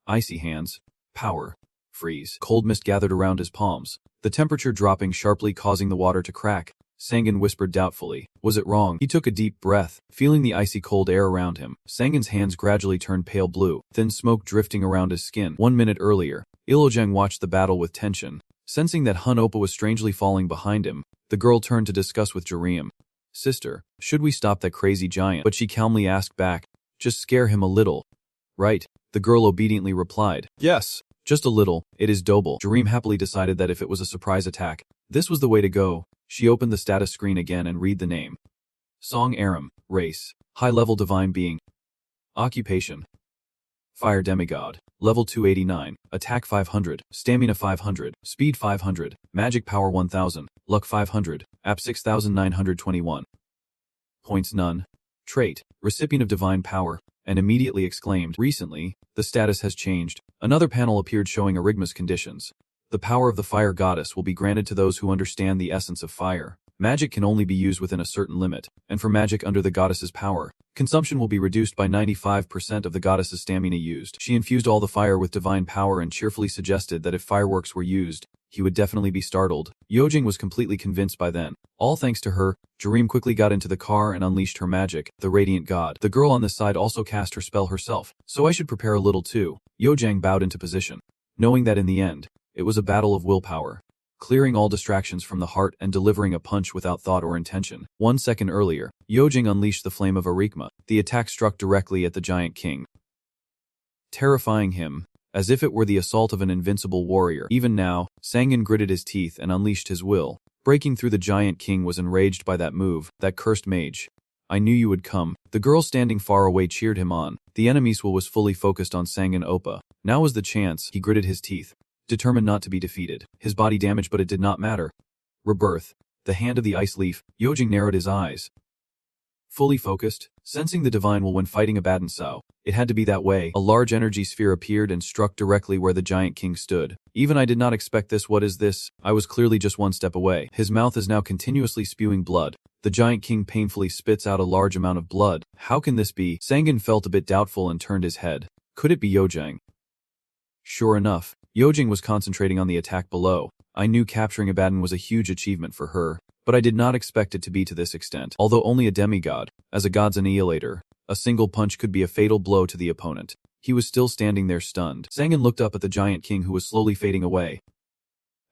Icy hands. Power. Freeze. Cold mist gathered around his palms, the temperature dropping sharply, causing the water to crack. Sangen whispered doubtfully. Was it wrong? He took a deep breath, feeling the icy cold air around him. Sangen's hands gradually turned pale blue, thin smoke drifting around his skin. 1 minute earlier, Ilojang watched the battle with tension. Sensing that Hun Oppa was strangely falling behind him, the girl turned to discuss with Jareem. Sister, should we stop that crazy giant? But she calmly asked back. Just scare him a little. Right, the girl obediently replied. Yes, just a little. It is doable. Jareem happily decided that if it was a surprise attack, this was the way to go. She opened the status screen again and read the name. Song Aram, race, high-level divine being. Occupation. Fire demigod, level 289, attack 500, stamina 500, speed 500, magic power 1000, luck 500, app 6921. Points none. Trait, recipient of divine power, and immediately exclaimed, recently, the status has changed. Another panel appeared showing Erikma's conditions. The power of the fire goddess will be granted to those who understand the essence of fire. Magic can only be used within a certain limit, and for magic under the goddess's power, consumption will be reduced by 95% of the goddess's stamina used. She infused all the fire with divine power and cheerfully suggested that if fireworks were used, he would definitely be startled. Yojing was completely convinced by then. All thanks to her, Jareem quickly got into the car and unleashed her magic, the radiant god. The girl on this side also cast her spell herself, so I should prepare a little too. Yojang bowed into position, knowing that in the end, it was a battle of willpower, clearing all distractions from the heart and delivering a punch without thought or intention. 1 second earlier, Yojing unleashed the flame of Erikma. The attack struck directly at the giant king, terrifying him, as if it were the assault of an invincible warrior. Even now, Sangen gritted his teeth and unleashed his will. Breaking through, the giant king was enraged by that move, that cursed mage. I knew you would come. The girl standing far away cheered him on. The enemy's will was fully focused on Sangen Oppa. Now was the chance. He gritted his teeth, determined not to be defeated. His body damaged, but it did not matter. Rebirth. The hand of the ice leaf. Yojing narrowed his eyes. Fully focused, sensing the divine will when fighting a Badansao. It had to be that way. A large energy sphere appeared and struck directly where the giant king stood. Even I did not expect this. What is this? I was clearly just one step away. His mouth is now continuously spewing blood. The giant king painfully spits out a large amount of blood. How can this be? Sangan felt a bit doubtful and turned his head. Could it be Yojang? Sure enough, Yojang was concentrating on the attack below. I knew capturing Abaddon was a huge achievement for her, but I did not expect it to be to this extent. Although only a demigod, as a god's annihilator, a single punch could be a fatal blow to the opponent. He was still standing there stunned. Sangan looked up at the giant king who was slowly fading away.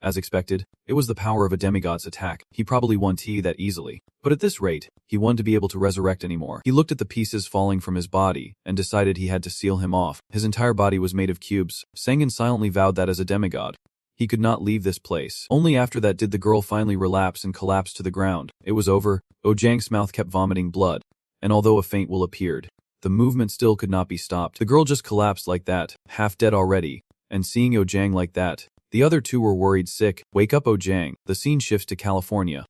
As expected, it was the power of a demigod's attack. He probably won that easily. But at this rate, he wanted to be able to resurrect anymore. He looked at the pieces falling from his body and decided he had to seal him off. His entire body was made of cubes. Sangan silently vowed that as a demigod, he could not leave this place. Only after that did the girl finally relapse and collapse to the ground. It was over. Ojang's mouth kept vomiting blood, and although a faint will appeared, the movement still could not be stopped. The girl just collapsed like that, half dead already, and seeing Ojang like that, the other two were worried sick. Wake up, Ojang. The scene shifts to California.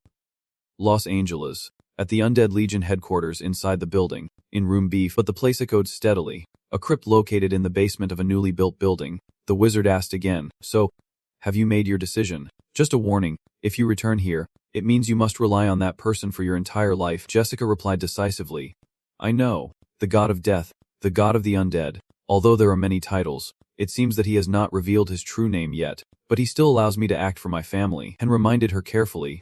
Los Angeles. At the Undead Legion headquarters inside the building, in room B, but the place echoed steadily. A crypt located in the basement of a newly built building. The wizard asked again, so, have you made your decision? Just a warning, if you return here, it means you must rely on that person for your entire life. Jessica replied decisively. I know, the god of death, the god of the undead. Although there are many titles, it seems that he has not revealed his true name yet, but he still allows me to act for my family, and reminded her carefully.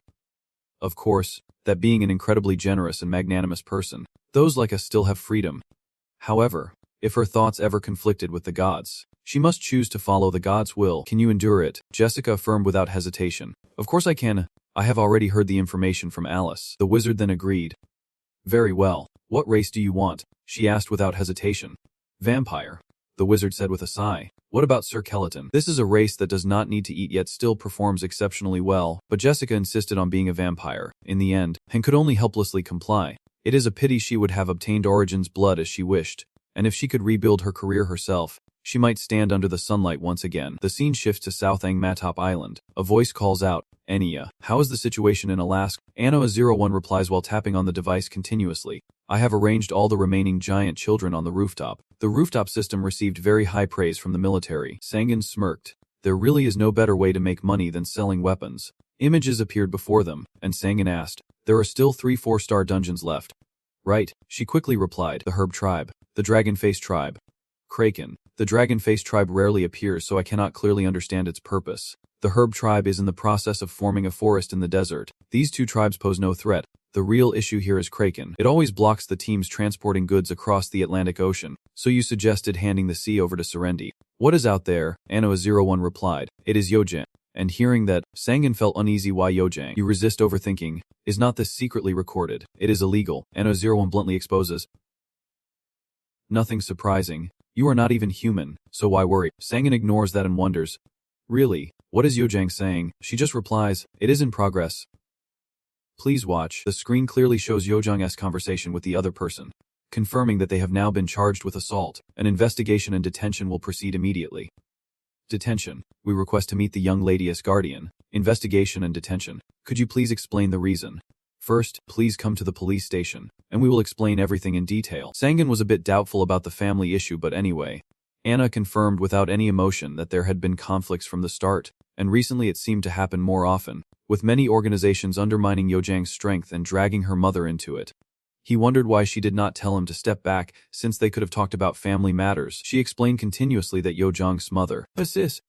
Of course, that being an incredibly generous and magnanimous person, those like us still have freedom. However, if her thoughts ever conflicted with the gods, she must choose to follow the god's will. Can you endure it? Jessica affirmed without hesitation. Of course I can. I have already heard the information from Alice. The wizard then agreed. Very well. What race do you want? She asked without hesitation. Vampire. The wizard said with a sigh. What about Sir Skeleton? This is a race that does not need to eat yet still performs exceptionally well, but Jessica insisted on being a vampire, in the end, and could only helplessly comply. It is a pity she would have obtained Origin's blood as she wished, and if she could rebuild her career herself, she might stand under the sunlight once again. The scene shifts to South Angmatop Island. A voice calls out, Enya, how is the situation in Alaska? Anna01 replies while tapping on the device continuously. I have arranged all the remaining giant children on the rooftop. The rooftop system received very high praise from the military. Sangan smirked. There really is no better way to make money than selling weapons. Images appeared before them, and Sangan asked, there are still 3 4-star dungeons left. Right, she quickly replied. The Herb Tribe. The Dragon-Face Tribe. Kraken. The Dragon-Face Tribe rarely appears, so I cannot clearly understand its purpose. The Herb Tribe is in the process of forming a forest in the desert. These two tribes pose no threat. The real issue here is Kraken. It always blocks the teams transporting goods across the Atlantic Ocean, so you suggested handing the sea over to Serendi. What is out there? Anna01 replied. It is Yojang. And hearing that, Sangan felt uneasy. Why Yojang? You resist overthinking. Is not this secretly recorded? It is illegal. Anna01 bluntly exposes. Nothing surprising. You are not even human, so why worry? Sangan ignores that and wonders. Really? What is Yojang saying? She just replies, it is in progress. Please watch. The screen clearly shows Yojang's conversation with the other person, confirming that they have now been charged with assault. An investigation and detention will proceed immediately. Detention. We request to meet the young lady as guardian. Investigation and detention. Could you please explain the reason? First, please come to the police station, and we will explain everything in detail. Sangan was a bit doubtful about the family issue, but anyway. Anna confirmed without any emotion that there had been conflicts from the start, and recently it seemed to happen more often, with many organizations undermining Yojang's strength and dragging her mother into it. He wondered why she did not tell him to step back, since they could have talked about family matters. She explained continuously that Yojang's mother, Sis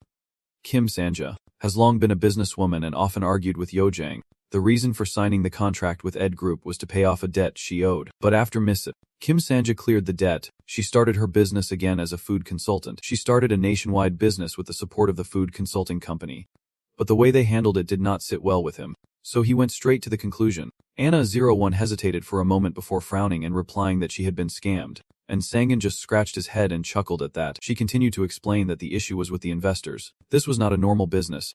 Kim Sanja, has long been a businesswoman and often argued with Yojang. The reason for signing the contract with Ed Group was to pay off a debt she owed. But after Miss Kim Sanja cleared the debt, she started her business again as a food consultant. She started a nationwide business with the support of the food consulting company. But the way they handled it did not sit well with him, so he went straight to the conclusion. Anna01 hesitated for a moment before frowning and replying that she had been scammed, and Sangan just scratched his head and chuckled at that. She continued to explain that the issue was with the investors. This was not a normal business.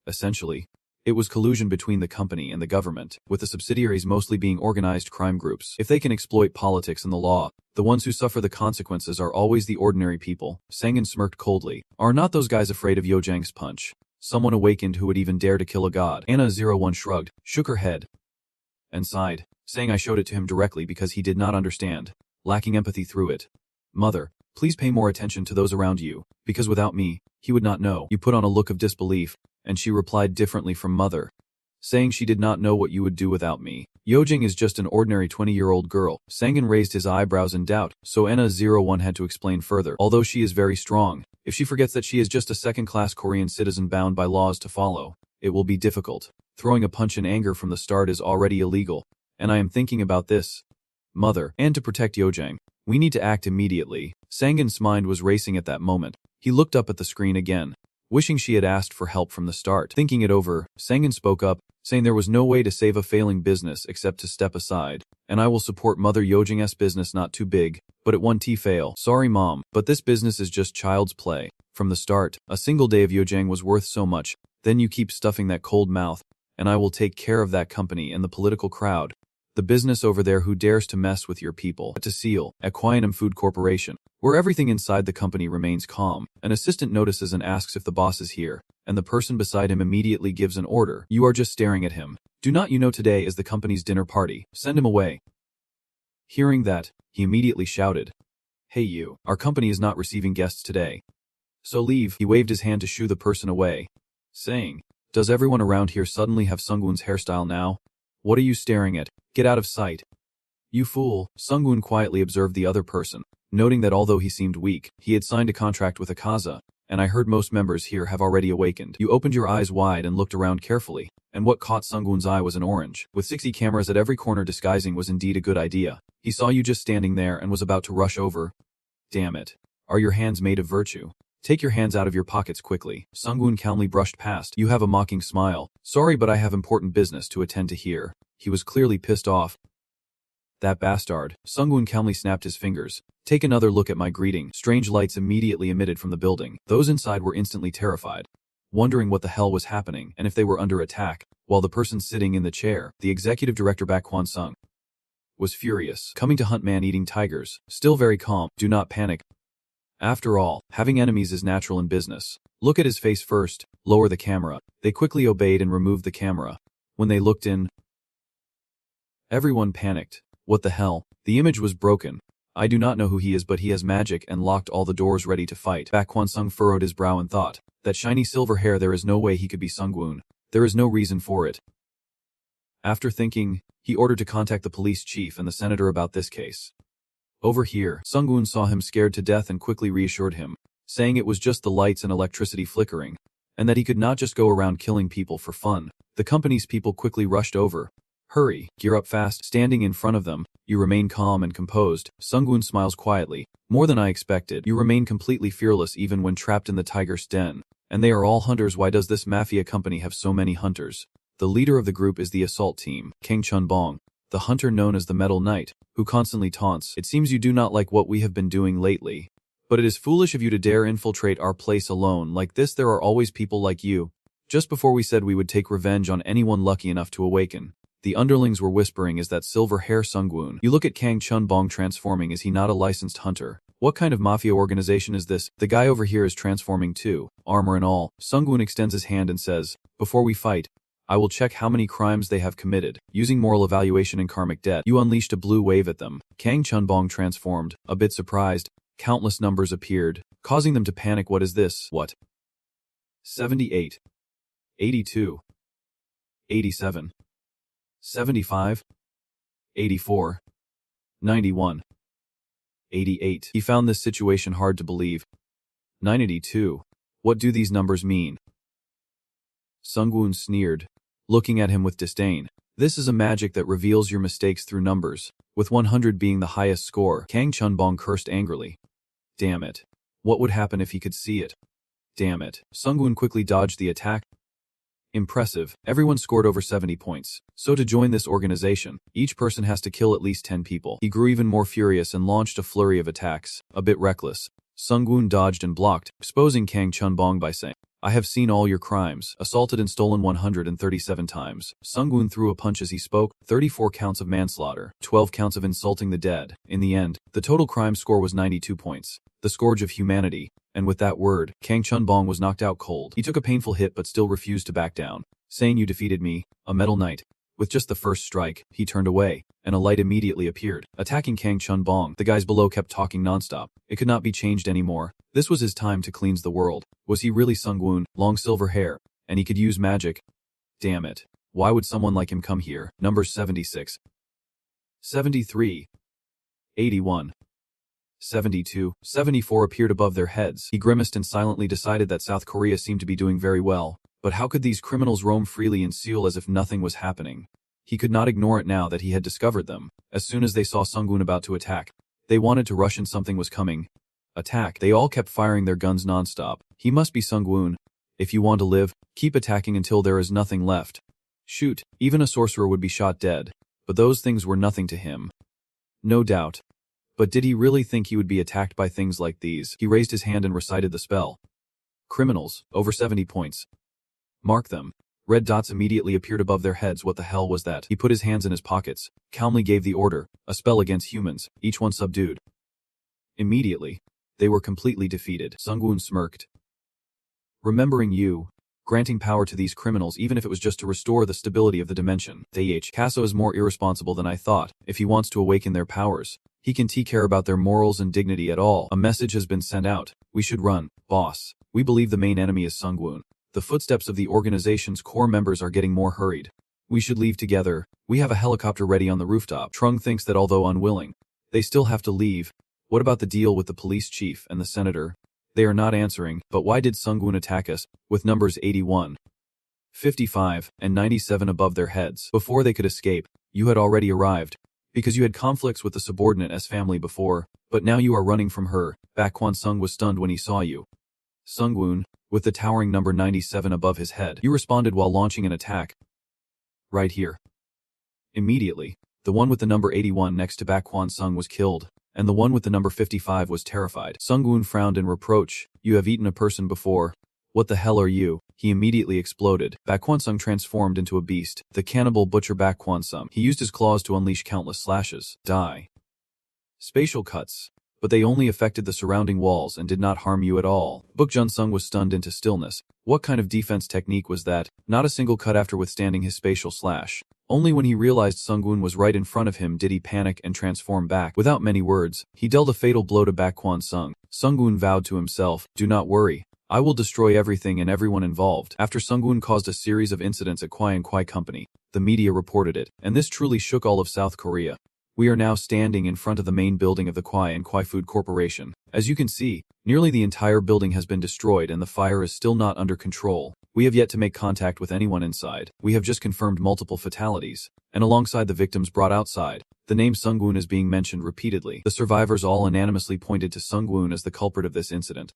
Essentially, it was collusion between the company and the government, with the subsidiaries mostly being organized crime groups. If they can exploit politics and the law, the ones who suffer the consequences are always the ordinary people. Sangan smirked coldly. Are not those guys afraid of Yojang's punch? Someone awakened who would even dare to kill a god. Anna01 shrugged, shook her head, and sighed, saying I showed it to him directly because he did not understand, lacking empathy through it. Mother, please pay more attention to those around you, because without me, he would not know. You put on a look of disbelief, and she replied differently from mother. saying she did not know what you would do without me. Yojing is just an ordinary 20-year-old girl. Sangan raised his eyebrows in doubt, so Enna01 had to explain further. Although she is very strong, if she forgets that she is just a second-class Korean citizen bound by laws to follow, it will be difficult. Throwing a punch in anger from the start is already illegal, and I am thinking about this. Mother, and to protect Yojang, we need to act immediately. Sangan's mind was racing at that moment. He looked up at the screen again, wishing she had asked for help from the start. Thinking it over, Sangan spoke up, saying there was no way to save a failing business except to step aside, and I will support Mother Yojing's business. Not too big, but it won't fail. Sorry mom, but this business is just child's play. From the start, a single day of Yojang was worth so much, then you keep stuffing that cold mouth, and I will take care of that company and the political crowd. The business over there who dares to mess with your people. To Seal, Aquianum Food Corporation, where everything inside the company remains calm. An assistant notices and asks if the boss is here, and the person beside him immediately gives an order. You are just staring at him. Do not you know today is the company's dinner party? Send him away. Hearing that, he immediately shouted, Hey you, our company is not receiving guests today. So leave. He waved his hand to shoo the person away, saying, Does everyone around here suddenly have Sungwon's hairstyle now? What are you staring at? Get out of sight. You fool. Sungwon quietly observed the other person, noting that although he seemed weak, he had signed a contract with Akaza, and I heard most members here have already awakened. You opened your eyes wide and looked around carefully, and what caught Sungwon's eye was an orange. With 60 cameras at every corner, disguising was indeed a good idea. He saw you just standing there and was about to rush over. Damn it. Are your hands made of virtue? Take your hands out of your pockets quickly. Sungwon calmly brushed past. You have a mocking smile. Sorry, but I have important business to attend to here. He was clearly pissed off. That bastard. Sungwon calmly snapped his fingers. Take another look at my greeting. Strange lights immediately emitted from the building. Those inside were instantly terrified, wondering what the hell was happening and if they were under attack, while the person sitting in the chair, the executive director Baek Hwan-sung, was furious. Coming to hunt man-eating tigers. Still very calm. Do not panic. After all, having enemies is natural in business. Look at his face first. Lower the camera. They quickly obeyed and removed the camera. When they looked in, everyone panicked. What the hell? The image was broken. I do not know who he is, but he has magic and locked all the doors ready to fight. Baek Hwan-sung furrowed his brow and thought, that shiny silver hair, there is no way he could be Sungwon. There is no reason for it. After thinking, he ordered to contact the police chief and the senator about this case. Over here, Sungwon saw him scared to death and quickly reassured him, saying it was just the lights and electricity flickering, and that he could not just go around killing people for fun. The company's people quickly rushed over. Hurry, gear up fast. Standing in front of them, you remain calm and composed. Sungwon smiles quietly. More than I expected. You remain completely fearless even when trapped in the tiger's den. And they are all hunters. Why does this mafia company have so many hunters? The leader of the group is the assault team, Kang Chun-bong, the hunter known as the Metal Knight, who constantly taunts. It seems you do not like what we have been doing lately. But it is foolish of you to dare infiltrate our place alone like this. There are always people like you. Just before we said we would take revenge on anyone lucky enough to awaken. The underlings were whispering, is that silver hair Sungwon? You look at Kang Chun-bong transforming. Is he not a licensed hunter? What kind of mafia organization is this? The guy over here is transforming too, armor and all. Sungwon extends his hand and says, before we fight, I will check how many crimes they have committed. Using moral evaluation and karmic debt, you unleashed a blue wave at them. Kang Chun-bong transformed, a bit surprised. Countless numbers appeared, causing them to panic. What is this? What? 78. 82. 87. 75. 84. 91. 88. He found this situation hard to believe. 982. What do these numbers mean? Sungwon sneered, looking at him with disdain. This is a magic that reveals your mistakes through numbers, with 100 being the highest score. Kang Chun-bong cursed angrily. Damn it. What would happen if he could see it? Damn it. Sungwon quickly dodged the attack. Impressive. Everyone scored over 70 points. So to join this organization, each person has to kill at least 10 people. He grew even more furious and launched a flurry of attacks, a bit reckless. Sungwon dodged and blocked, exposing Kang Chun-bong by saying, I have seen all your crimes. Assaulted and stolen 137 times. Sungwon threw a punch as he spoke. 34 counts of manslaughter, 12 counts of insulting the dead. In the end, the total crime score was 92 points. The scourge of humanity. And with that word, Kang Chun-bong was knocked out cold. He took a painful hit but still refused to back down, saying, you defeated me, a Metal Knight. With just the first strike, he turned away, and a light immediately appeared, attacking Kang Chun-bong. The guys below kept talking nonstop. It could not be changed anymore. This was his time to cleanse the world. Was he really Sungwon? Long silver hair, and he could use magic. Damn it. Why would someone like him come here? Numbers 76, 73, 81, 72, 74 appeared above their heads. He grimaced and silently decided that South Korea seemed to be doing very well. But how could these criminals roam freely in Seoul as if nothing was happening? He could not ignore it now that he had discovered them. As soon as they saw Sungwoon about to attack, they wanted to rush and something was coming. Attack. They all kept firing their guns non-stop. He must be Sungwoon. If you want to live, keep attacking until there is nothing left. Shoot, even a sorcerer would be shot dead. But those things were nothing to him. No doubt. But did he really think he would be attacked by things like these? He raised his hand and recited the spell. Criminals, over 70 points. Mark them. Red dots immediately appeared above their heads. What the hell was that? He put his hands in his pockets, calmly gave the order, a spell against humans, each one subdued. Immediately, they were completely defeated. Sungwoon smirked. Remembering you, granting power to these criminals even if it was just to restore the stability of the dimension. Kaso is more irresponsible than I thought. If he wants to awaken their powers, he can take care about their morals and dignity at all. A message has been sent out. We should run, boss. We believe the main enemy is Sungwoon. The footsteps of the organization's core members are getting more hurried. We should leave together. We have a helicopter ready on the rooftop. Trung thinks that although unwilling, they still have to leave. What about the deal with the police chief and the senator? They are not answering. But why did Sungwoon attack us, with numbers 81, 55, and 97 above their heads? Before they could escape, you had already arrived. Because you had conflicts with the subordinate S family before, but now you are running from her. Baek Hwan-sung was stunned when he saw you. Sungwoon, with the towering number 97 above his head. You responded while launching an attack. Right here. Immediately, the one with the number 81 next to Baek Hwan-sung was killed, and the one with the number 55 was terrified. Sungwoon frowned in reproach. You have eaten a person before. What the hell are you? He immediately exploded. Baek Hwan-sung transformed into a beast, the cannibal butcher Baek Hwan-sung. He used his claws to unleash countless slashes. Die. Spatial cuts. But they only affected the surrounding walls and did not harm you at all. Book Jun-sung was stunned into stillness. What kind of defense technique was that? Not a single cut after withstanding his spatial slash. Only when he realized Sungwoon was right in front of him did he panic and transform back. Without many words, he dealt a fatal blow to Baek Hwan-sung. Sungwoon vowed to himself, do not worry. I will destroy everything and everyone involved. After Sungwoon caused a series of incidents at Kwai & Kwai Company, the media reported it, and this truly shook all of South Korea. We are now standing in front of the main building of the Kwai & Kwai Food Corporation. As you can see, nearly the entire building has been destroyed and the fire is still not under control. We have yet to make contact with anyone inside. We have just confirmed multiple fatalities. And alongside the victims brought outside, the name Sungwoon is being mentioned repeatedly. The survivors all unanimously pointed to Sungwoon as the culprit of this incident.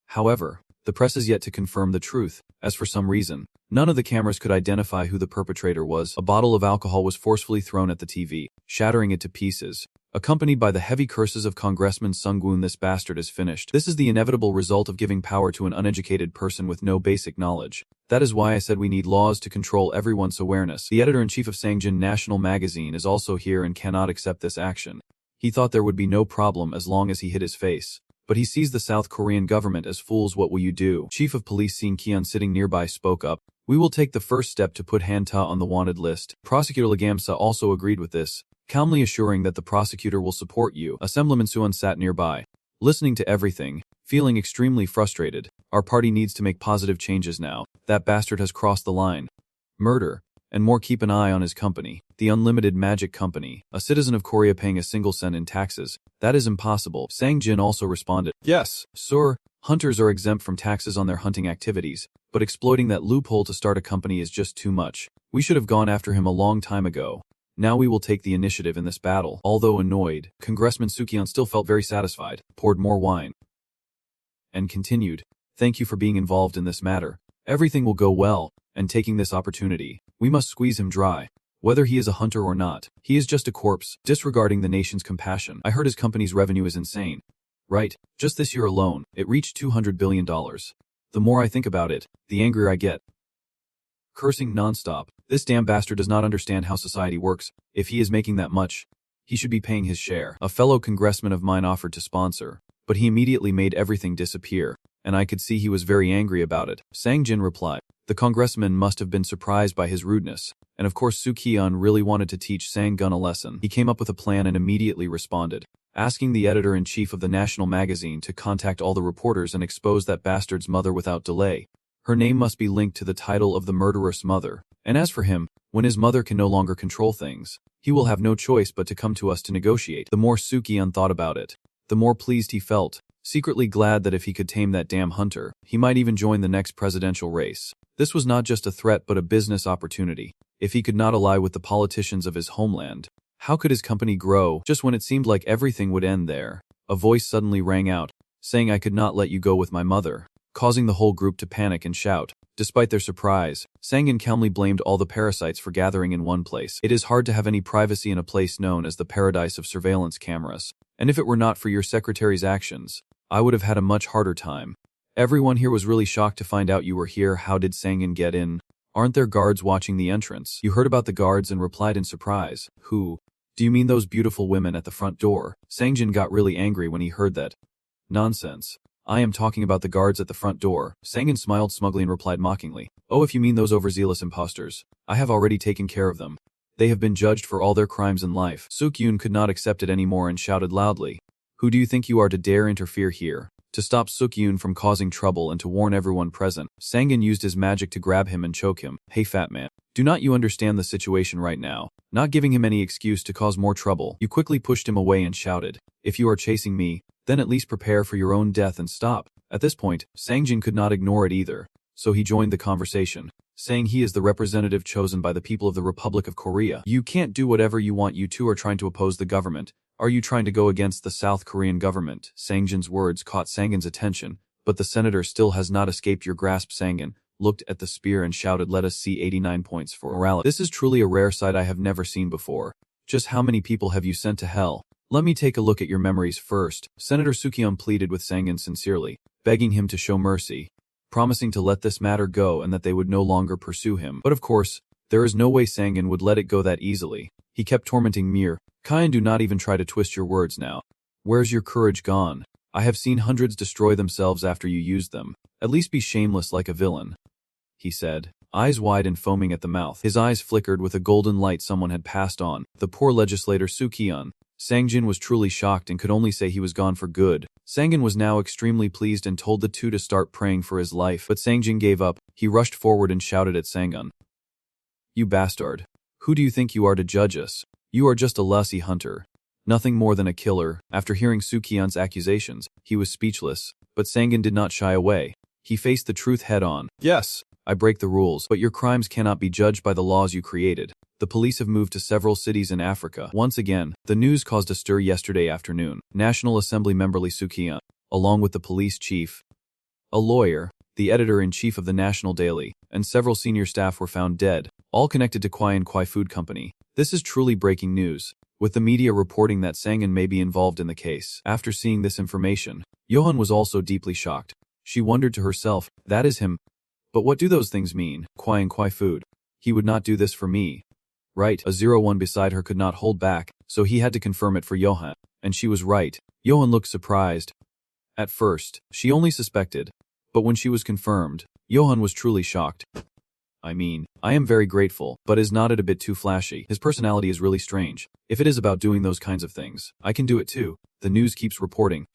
However, the press is yet to confirm the truth, as for some reason, none of the cameras could identify who the perpetrator was. A bottle of alcohol was forcefully thrown at the TV, shattering it to pieces. Accompanied by the heavy curses of Congressman Sungwoon, this bastard is finished. This is the inevitable result of giving power to an uneducated person with no basic knowledge. That is why I said we need laws to control everyone's awareness. The editor-in-chief of Sangjin National Magazine is also here and cannot accept this action. He thought there would be no problem as long as he hid his face. But he sees the South Korean government as fools. What will you do? Chief of Police Seen Kyun sitting nearby spoke up. We will take the first step to put Han-ta on the wanted list. Prosecutor Legamsa also agreed with this, calmly assuring that the prosecutor will support you. Assemblyman Suan sat nearby, listening to everything, feeling extremely frustrated. Our party needs to make positive changes now. That bastard has crossed the line. Murder. And more, keep an eye on his company, the Unlimited Magic Company, a citizen of Korea paying a single cent in taxes. That is impossible. Sang Jin also responded, yes, sir, hunters are exempt from taxes on their hunting activities, but exploiting that loophole to start a company is just too much. We should have gone after him a long time ago. Now we will take the initiative in this battle. Although annoyed, Congressman Sukyeon still felt very satisfied, poured more wine, and continued, thank you for being involved in this matter. Everything will go well, and taking this opportunity, we must squeeze him dry. Whether he is a hunter or not, he is just a corpse, disregarding the nation's compassion. I heard his company's revenue is insane. Right, just this year alone, it reached $200 billion. The more I think about it, the angrier I get. Cursing non-stop, this damn bastard does not understand how society works. If he is making that much, he should be paying his share. A fellow congressman of mine offered to sponsor, but he immediately made everything disappear, and I could see he was very angry about it. Sang Jin replied. The congressman must have been surprised by his rudeness, and of course Sukyeon really wanted to teach Sang-gun a lesson. He came up with a plan and immediately responded, asking the editor-in-chief of the national magazine to contact all the reporters and expose that bastard's mother without delay. Her name must be linked to the title of the murderous mother. And as for him, When his mother can no longer control things, he will have no choice but to come to us to negotiate. The more Sukion thought about it, the more pleased he felt, secretly glad that if he could tame that damn hunter, he might even join the next presidential race. This was not just a threat but a business opportunity. If he could not ally with the politicians of his homeland, how could his company grow? Just when it seemed like everything would end there, a voice suddenly rang out, saying I could not let you go with my mother, causing the whole group to panic and shout. Despite their surprise, Sangin calmly blamed all the parasites for gathering in one place. It is hard to have any privacy in a place known as the paradise of surveillance cameras, and if it were not for your secretary's actions, I would have had a much harder time. Everyone here was really shocked to find out you were here. How did Sangin get in? Aren't there guards watching the entrance? You heard about the guards and replied in surprise. Who? Do you mean those beautiful women at the front door? Sangjin got really angry when he heard that. Nonsense. I am talking about the guards at the front door. Sangin smiled smugly and replied mockingly. Oh, if you mean those overzealous imposters, I have already taken care of them. They have been judged for all their crimes in life. Sukyun could not accept it anymore and shouted loudly. Who do you think you are to dare interfere here? To stop Sukyun from causing trouble and to warn everyone present, Sangin used his magic to grab him and choke him. Hey fat man, do not you understand the situation right now? Not giving him any excuse to cause more trouble, you quickly pushed him away and shouted, if you are chasing me, then at least prepare for your own death and stop. At this point, Sangjin could not ignore it either, so he joined the conversation, saying he is the representative chosen by the people of the Republic of Korea. You can't do whatever you want. You two are trying to oppose the government. Are you trying to go against the South Korean government? Sangjin's words caught Sangin's attention, but the senator still has not escaped your grasp. Sangin looked at the spear and shouted, let us see 89 points for morality. This is truly a rare sight I have never seen before. Just how many people have you sent to hell? Let me take a look at your memories first. Senator Sukion pleaded with Sangin sincerely, begging him to show mercy, promising to let this matter go and that they would no longer pursue him. But of course, there is no way Sangin would let it go that easily. He kept tormenting Mir. Kai, do not even try to twist your words now. Where's your courage gone? I have seen hundreds destroy themselves after you used them. At least be shameless like a villain, he said, eyes wide and foaming at the mouth. His eyes flickered with a golden light someone had passed on. The poor legislator Sukion. Sangjin was truly shocked and could only say he was gone for good. Sangin was now extremely pleased and told the two to start praying for his life. But Sangjin gave up. He rushed forward and shouted at Sangun. You bastard. Who do you think you are to judge us? You are just a lassie hunter. Nothing more than a killer. After hearing Sukion's accusations, he was speechless. But Sangin did not shy away. He faced the truth head on. Yes, I break the rules, but your crimes cannot be judged by the laws you created. The police have moved to several cities in Africa. Once again, the news caused a stir yesterday afternoon. National Assembly member Lee Sukion, along with the police chief, a lawyer, the editor-in-chief of the National Daily, and several senior staff were found dead, all connected to Kwai and Kwai Food Company. This is truly breaking news, with the media reporting that Sangin may be involved in the case. After seeing this information, Johan was also deeply shocked. She wondered to herself, that is him. But what do those things mean? Kwai and Kwai Food. He would not do this for me. Right, a 01 beside her could not hold back, so he had to confirm it for Johan, and she was right. Johan looked surprised. At first, she only suspected, but when she was confirmed, Johan was truly shocked. I mean, I am very grateful, but is not it a bit too flashy? His personality is really strange. If it is about doing those kinds of things, I can do it too. The news keeps reporting.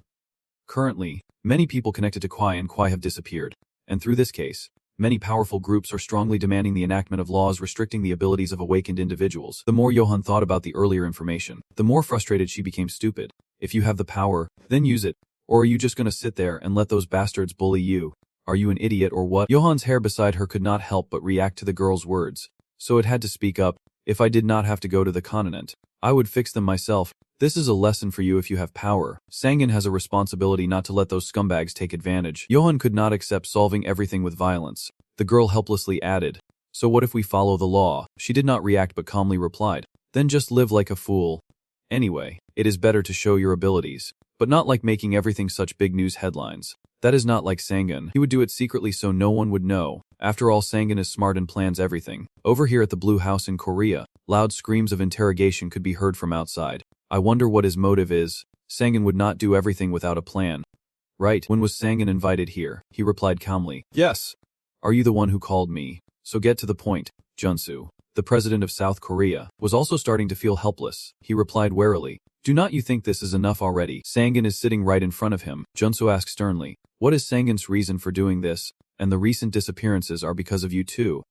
Currently, many people connected to Kwai and Kwai have disappeared, and through this case, many powerful groups are strongly demanding the enactment of laws restricting the abilities of awakened individuals. The more Johan thought about the earlier information, the more frustrated she became. Stupid. If you have the power, then use it. Or are you just gonna sit there and let those bastards bully you? Are you an idiot or what? Johan's hair beside her could not help but react to the girl's words, so it had to speak up. If I did not have to go to the continent, I would fix them myself. This is a lesson for you if you have power. Sangin has a responsibility not to let those scumbags take advantage. Johan could not accept solving everything with violence. The girl helplessly added, so what if we follow the law? She did not react but calmly replied, then just live like a fool. Anyway, it is better to show your abilities, but not like making everything such big news headlines. That is not like Sangin. He would do it secretly so no one would know. After all, Sangin is smart and plans everything. Over here at the Blue House in Korea, loud screams of interrogation could be heard from outside. I wonder what his motive is. Sangin would not do everything without a plan. Right, when was Sangin invited here? He replied calmly. Yes. Are you the one who called me? So get to the point. Junsu, the president of South Korea, was also starting to feel helpless. He replied warily. Do not you think this is enough already? Sangin is sitting right in front of him. Junsu asked sternly. What is Sangin's reason for doing this? And the recent disappearances are because of you too.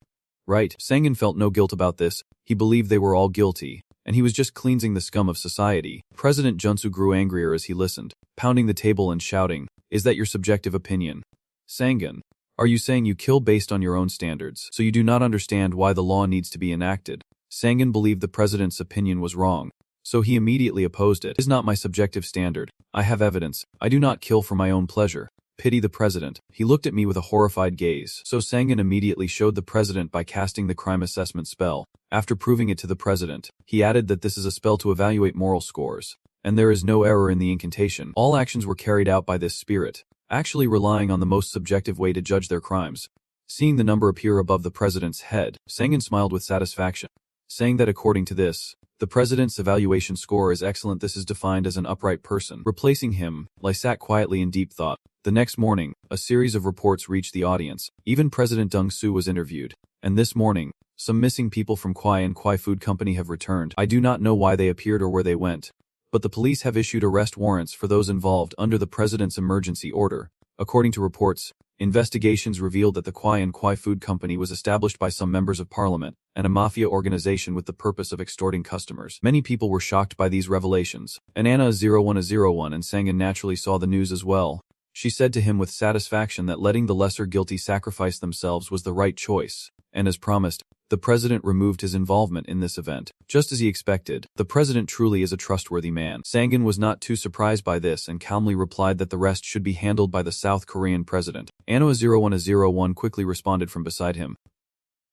Right, Sangan felt no guilt about this. He believed they were all guilty, and he was just cleansing the scum of society. President Junsu grew angrier as he listened, pounding the table and shouting, "Is that your subjective opinion? Sangan, are you saying you kill based on your own standards, so you do not understand why the law needs to be enacted?" Sangan believed the president's opinion was wrong, so he immediately opposed it. "It is not my subjective standard. I have evidence. I do not kill for my own pleasure. Pity the president." He looked at me with a horrified gaze, so Sangan immediately showed the president by casting the crime assessment spell. After proving it to the president, he added that this is a spell to evaluate moral scores, and there is no error in the incantation. All actions were carried out by this spirit, actually relying on the most subjective way to judge their crimes. Seeing the number appear above the president's head, Sangan smiled with satisfaction, saying that according to this, the president's evaluation score is excellent. This is defined as an upright person. Replacing him, Lai sat quietly in deep thought. The next morning, a series of reports reached the audience. Even President Deng Su was interviewed. And this morning, some missing people from Kwai and Kwai Food Company have returned. I do not know why they appeared or where they went, but the police have issued arrest warrants for those involved under the president's emergency order. According to reports, investigations revealed that the Kwai and Kwai Food Company was established by some members of parliament and a mafia organization with the purpose of extorting customers. Many people were shocked by these revelations, and Anna0101 and Sangan naturally saw the news as well. She said to him with satisfaction that letting the lesser guilty sacrifice themselves was the right choice, and as promised, the president removed his involvement in this event. Just as he expected, the president truly is a trustworthy man. Sangan was not too surprised by this and calmly replied that the rest should be handled by the South Korean president. Anna0101 quickly responded from beside him,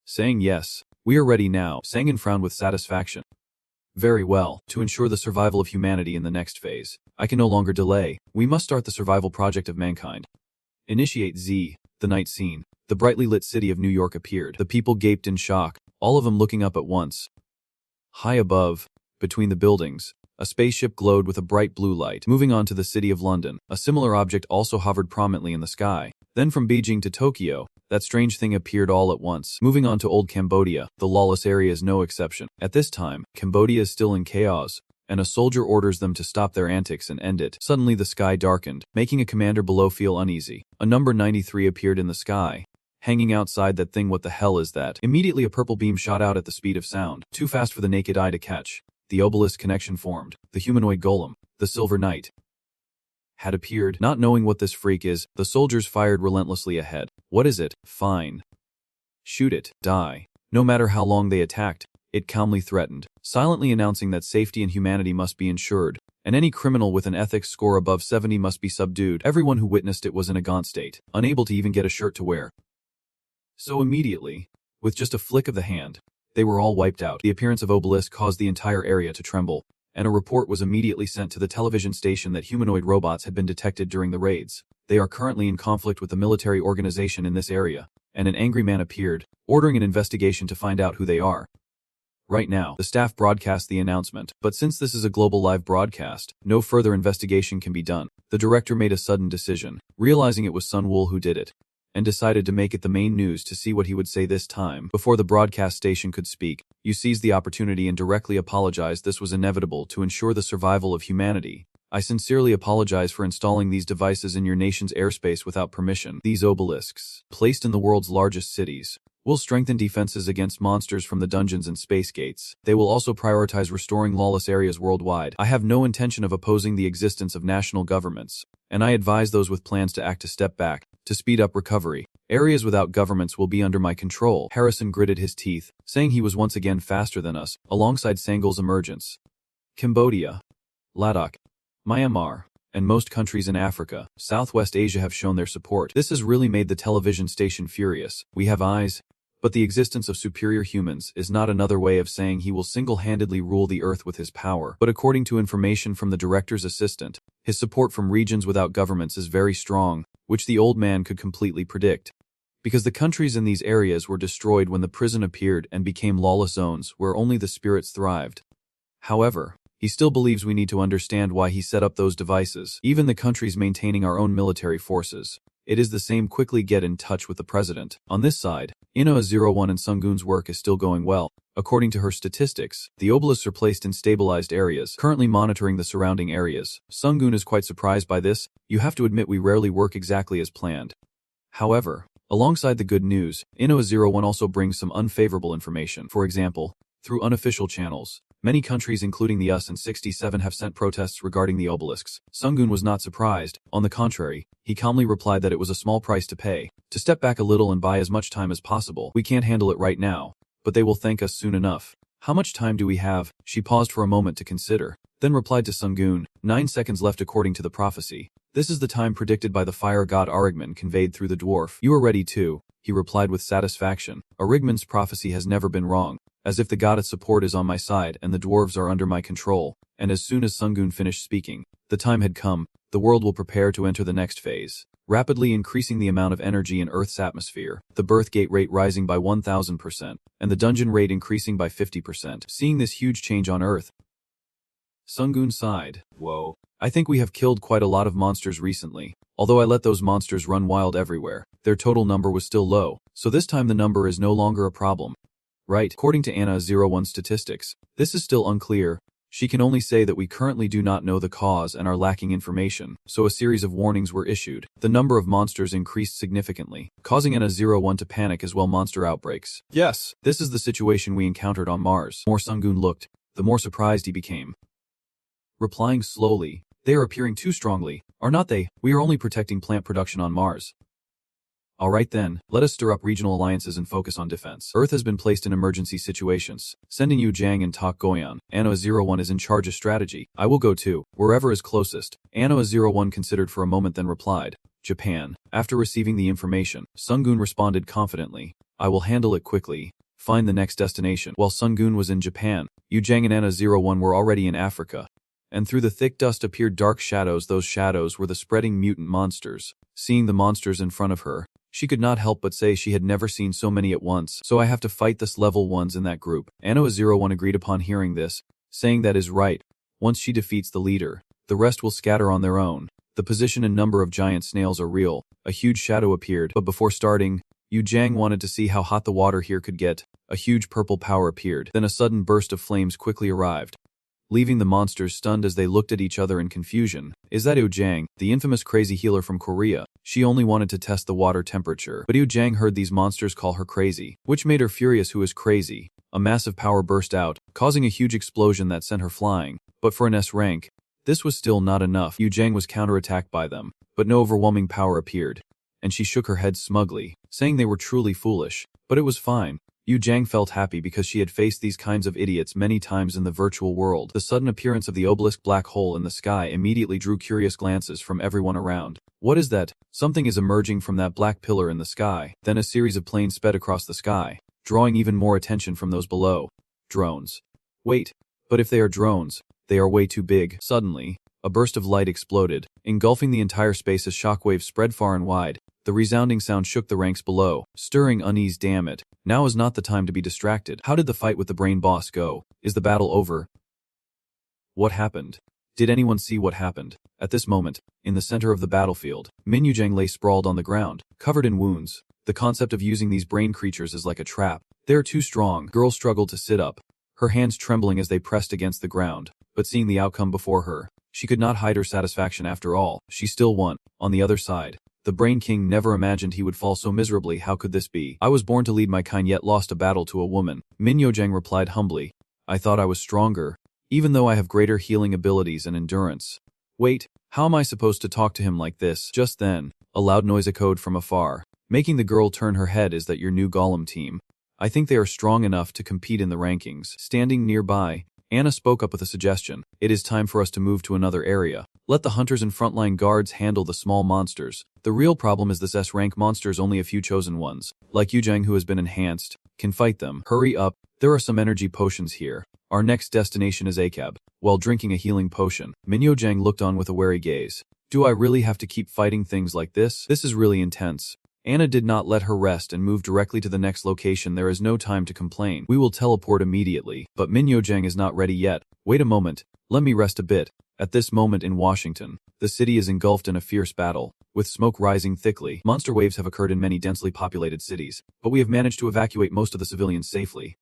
saying, "Yes, we are ready now." Sangan frowned with satisfaction. "Very well. To ensure the survival of humanity in the next phase, I can no longer delay. We must start the survival project of mankind. Initiate Z." The night scene. The brightly lit city of New York appeared. The people gaped in shock, all of them looking up at once. High above, between the buildings, a spaceship glowed with a bright blue light. Moving on to the city of London, a similar object also hovered prominently in the sky. Then from Beijing to Tokyo, that strange thing appeared all at once. Moving on to Old Cambodia, the lawless area is no exception. At this time, Cambodia is still in chaos, and a soldier orders them to stop their antics and end it. Suddenly the sky darkened, making a commander below feel uneasy. A number 93 appeared in the sky, hanging outside that thing. "What the hell is that?" Immediately a purple beam shot out at the speed of sound, too fast for the naked eye to catch. The obelisk connection formed. The humanoid golem, the Silver Knight, had appeared. Not knowing what this freak is, the soldiers fired relentlessly ahead. "What is it?" "Fine. Shoot it. Die." No matter how long they attacked, it calmly threatened, silently announcing that safety and humanity must be ensured, and any criminal with an ethics score above 70 must be subdued. Everyone who witnessed it was in a gaunt state, unable to even get a shirt to wear. So immediately, with just a flick of the hand, they were all wiped out. The appearance of obelisk caused the entire area to tremble, and a report was immediately sent to the television station that humanoid robots had been detected during the raids. They are currently in conflict with the military organization in this area, and an angry man appeared, ordering an investigation to find out who they are. Right now, the staff broadcast the announcement, but since this is a global live broadcast, no further investigation can be done. The director made a sudden decision, realizing it was Sun Woo who did it, and decided to make it the main news to see what he would say this time. Before the broadcast station could speak, you seized the opportunity and directly apologized. "This was inevitable to ensure the survival of humanity. I sincerely apologize for installing these devices in your nation's airspace without permission. These obelisks, placed in the world's largest cities, will strengthen defenses against monsters from the dungeons and space gates. They will also prioritize restoring lawless areas worldwide. I have no intention of opposing the existence of national governments, and I advise those with plans to act to step back, to speed up recovery. Areas without governments will be under my control." Harrison gritted his teeth, saying he was once again faster than us. Alongside Sangul's emergence, Cambodia, Ladakh, Myanmar, and most countries in Africa, Southwest Asia have shown their support. This has really made the television station furious. "We have eyes, but the existence of superior humans is not another way of saying he will single-handedly rule the earth with his power." But according to information from the director's assistant, his support from regions without governments is very strong, which the old man could completely predict, because the countries in these areas were destroyed when the prison appeared and became lawless zones where only the spirits thrived. However, he still believes we need to understand why he set up those devices. Even the countries maintaining our own military forces, it is the same. Quickly get in touch with the president. On this side, Ina01 and Sungun's work is still going well. According to her statistics, the obelisks are placed in stabilized areas, currently monitoring the surrounding areas. Sungun is quite surprised by this. "You have to admit we rarely work exactly as planned. However, Alongside the good news, Inno01 also brings some unfavorable information. For example, through unofficial channels, many countries including the US and 67 have sent protests regarding the obelisks. Sungun was not surprised. On the contrary, he calmly replied that it was a small price to pay, to step back a little and buy as much time as possible. We can't handle it right now, but they will thank us soon enough. How much time do we have? She paused for a moment to consider, then replied to Sungun, 9 seconds left according to the prophecy. This is the time predicted by the fire god Arigman conveyed through the dwarf. You are ready too, he replied with satisfaction. Arigman's prophecy has never been wrong, as if the goddess support is on my side and the dwarves are under my control. And as soon as Sungun finished speaking, the time had come. The world will prepare to enter the next phase, rapidly increasing the amount of energy in Earth's atmosphere, the birth gate rate rising by 1000%, and the dungeon rate increasing by 50%. Seeing this huge change on Earth, Sungun sighed. Whoa. I think we have killed quite a lot of monsters recently. Although I let those monsters run wild everywhere, their total number was still low, so this time the number is no longer a problem. Right. According to Anna01 statistics, this is still unclear. She can only say that we currently do not know the cause and are lacking information, so a series of warnings were issued. The number of monsters increased significantly, causing Anna01 to panic as well monster outbreaks. Yes, this is the situation we encountered on Mars. The more Sungun looked, the more surprised he became. Replying slowly, they are appearing too strongly, are not they? We are only protecting plant production on Mars. Alright then, let us stir up regional alliances and focus on defense. Earth has been placed in emergency situations, sending Yu Jiang and Tak Goyan. Anno01 is in charge of strategy. I will go too, wherever is closest. Anno01 considered for a moment then replied, Japan. After receiving the information, Sungun responded confidently, I will handle it quickly. Find the next destination. While Sungun was in Japan, Yu Jiang and Anno01 were already in Africa. And through the thick dust appeared dark shadows. Those shadows were the spreading mutant monsters. Seeing the monsters in front of her, she could not help but say she had never seen so many at once. So I have to fight this level ones in that group. Anno01 agreed upon hearing this, saying that is right. Once she defeats the leader, the rest will scatter on their own. The position and number of giant snails are real. A huge shadow appeared, but before starting, Yu Jiang wanted to see how hot the water here could get. A huge purple power appeared. Then a sudden burst of flames quickly arrived, leaving the monsters stunned as they looked at each other in confusion. Is that Yu Jiang, the infamous crazy healer from Korea? She only wanted to test the water temperature, but Yu Jiang heard these monsters call her crazy, which made her furious. Who is crazy? A massive power burst out, causing a huge explosion that sent her flying. But for an S rank, this was still not enough. Yu Jiang was counterattacked by them, but no overwhelming power appeared, and she shook her head smugly, saying they were truly foolish. But it was fine. Yu Jiang felt happy because she had faced these kinds of idiots many times in the virtual world. The sudden appearance of the obelisk black hole in the sky immediately drew curious glances from everyone around. What is that? Something is emerging from that black pillar in the sky. Then a series of planes sped across the sky, drawing even more attention from those below. Drones. Wait, but if they are drones, they are way too big. Suddenly, a burst of light exploded, engulfing the entire space as shockwaves spread far and wide. The resounding sound shook the ranks below, stirring unease. Damn it. Now is not the time to be distracted. How did the fight with the brain boss go? Is the battle over? What happened? Did anyone see what happened? At this moment, in the center of the battlefield, Min Yu Jiang lay sprawled on the ground, covered in wounds. The concept of using these brain creatures is like a trap. They are too strong. Girl struggled to sit up, her hands trembling as they pressed against the ground. But seeing the outcome before her, she could not hide her satisfaction. After all, she still won. On the other side, the Brain King never imagined he would fall so miserably. How could this be? I was born to lead my kind yet lost a battle to a woman. Min Yu Jiang replied humbly. I thought I was stronger, even though I have greater healing abilities and endurance. Wait, how am I supposed to talk to him like this? Just then, a loud noise echoed from afar, making the girl turn her head. Is that your new Golem team? I think they are strong enough to compete in the rankings. Standing nearby, Anna spoke up with a suggestion. It is time for us to move to another area. Let the hunters and frontline guards handle the small monsters. The real problem is this S-rank monsters. Only a few chosen ones, like Yu Jiang who has been enhanced, can fight them. Hurry up, there are some energy potions here. Our next destination is Acab. While drinking a healing potion, Min Yu Jiang looked on with a wary gaze. Do I really have to keep fighting things like this? This is really intense. Anna did not let her rest and moved directly to the next location. There is no time to complain. We will teleport immediately. But Min Yu Jiang is not ready yet. Wait a moment. Let me rest a bit. At this moment in Washington, the city is engulfed in a fierce battle, with smoke rising thickly. Monster waves have occurred in many densely populated cities, but we have managed to evacuate most of the civilians safely.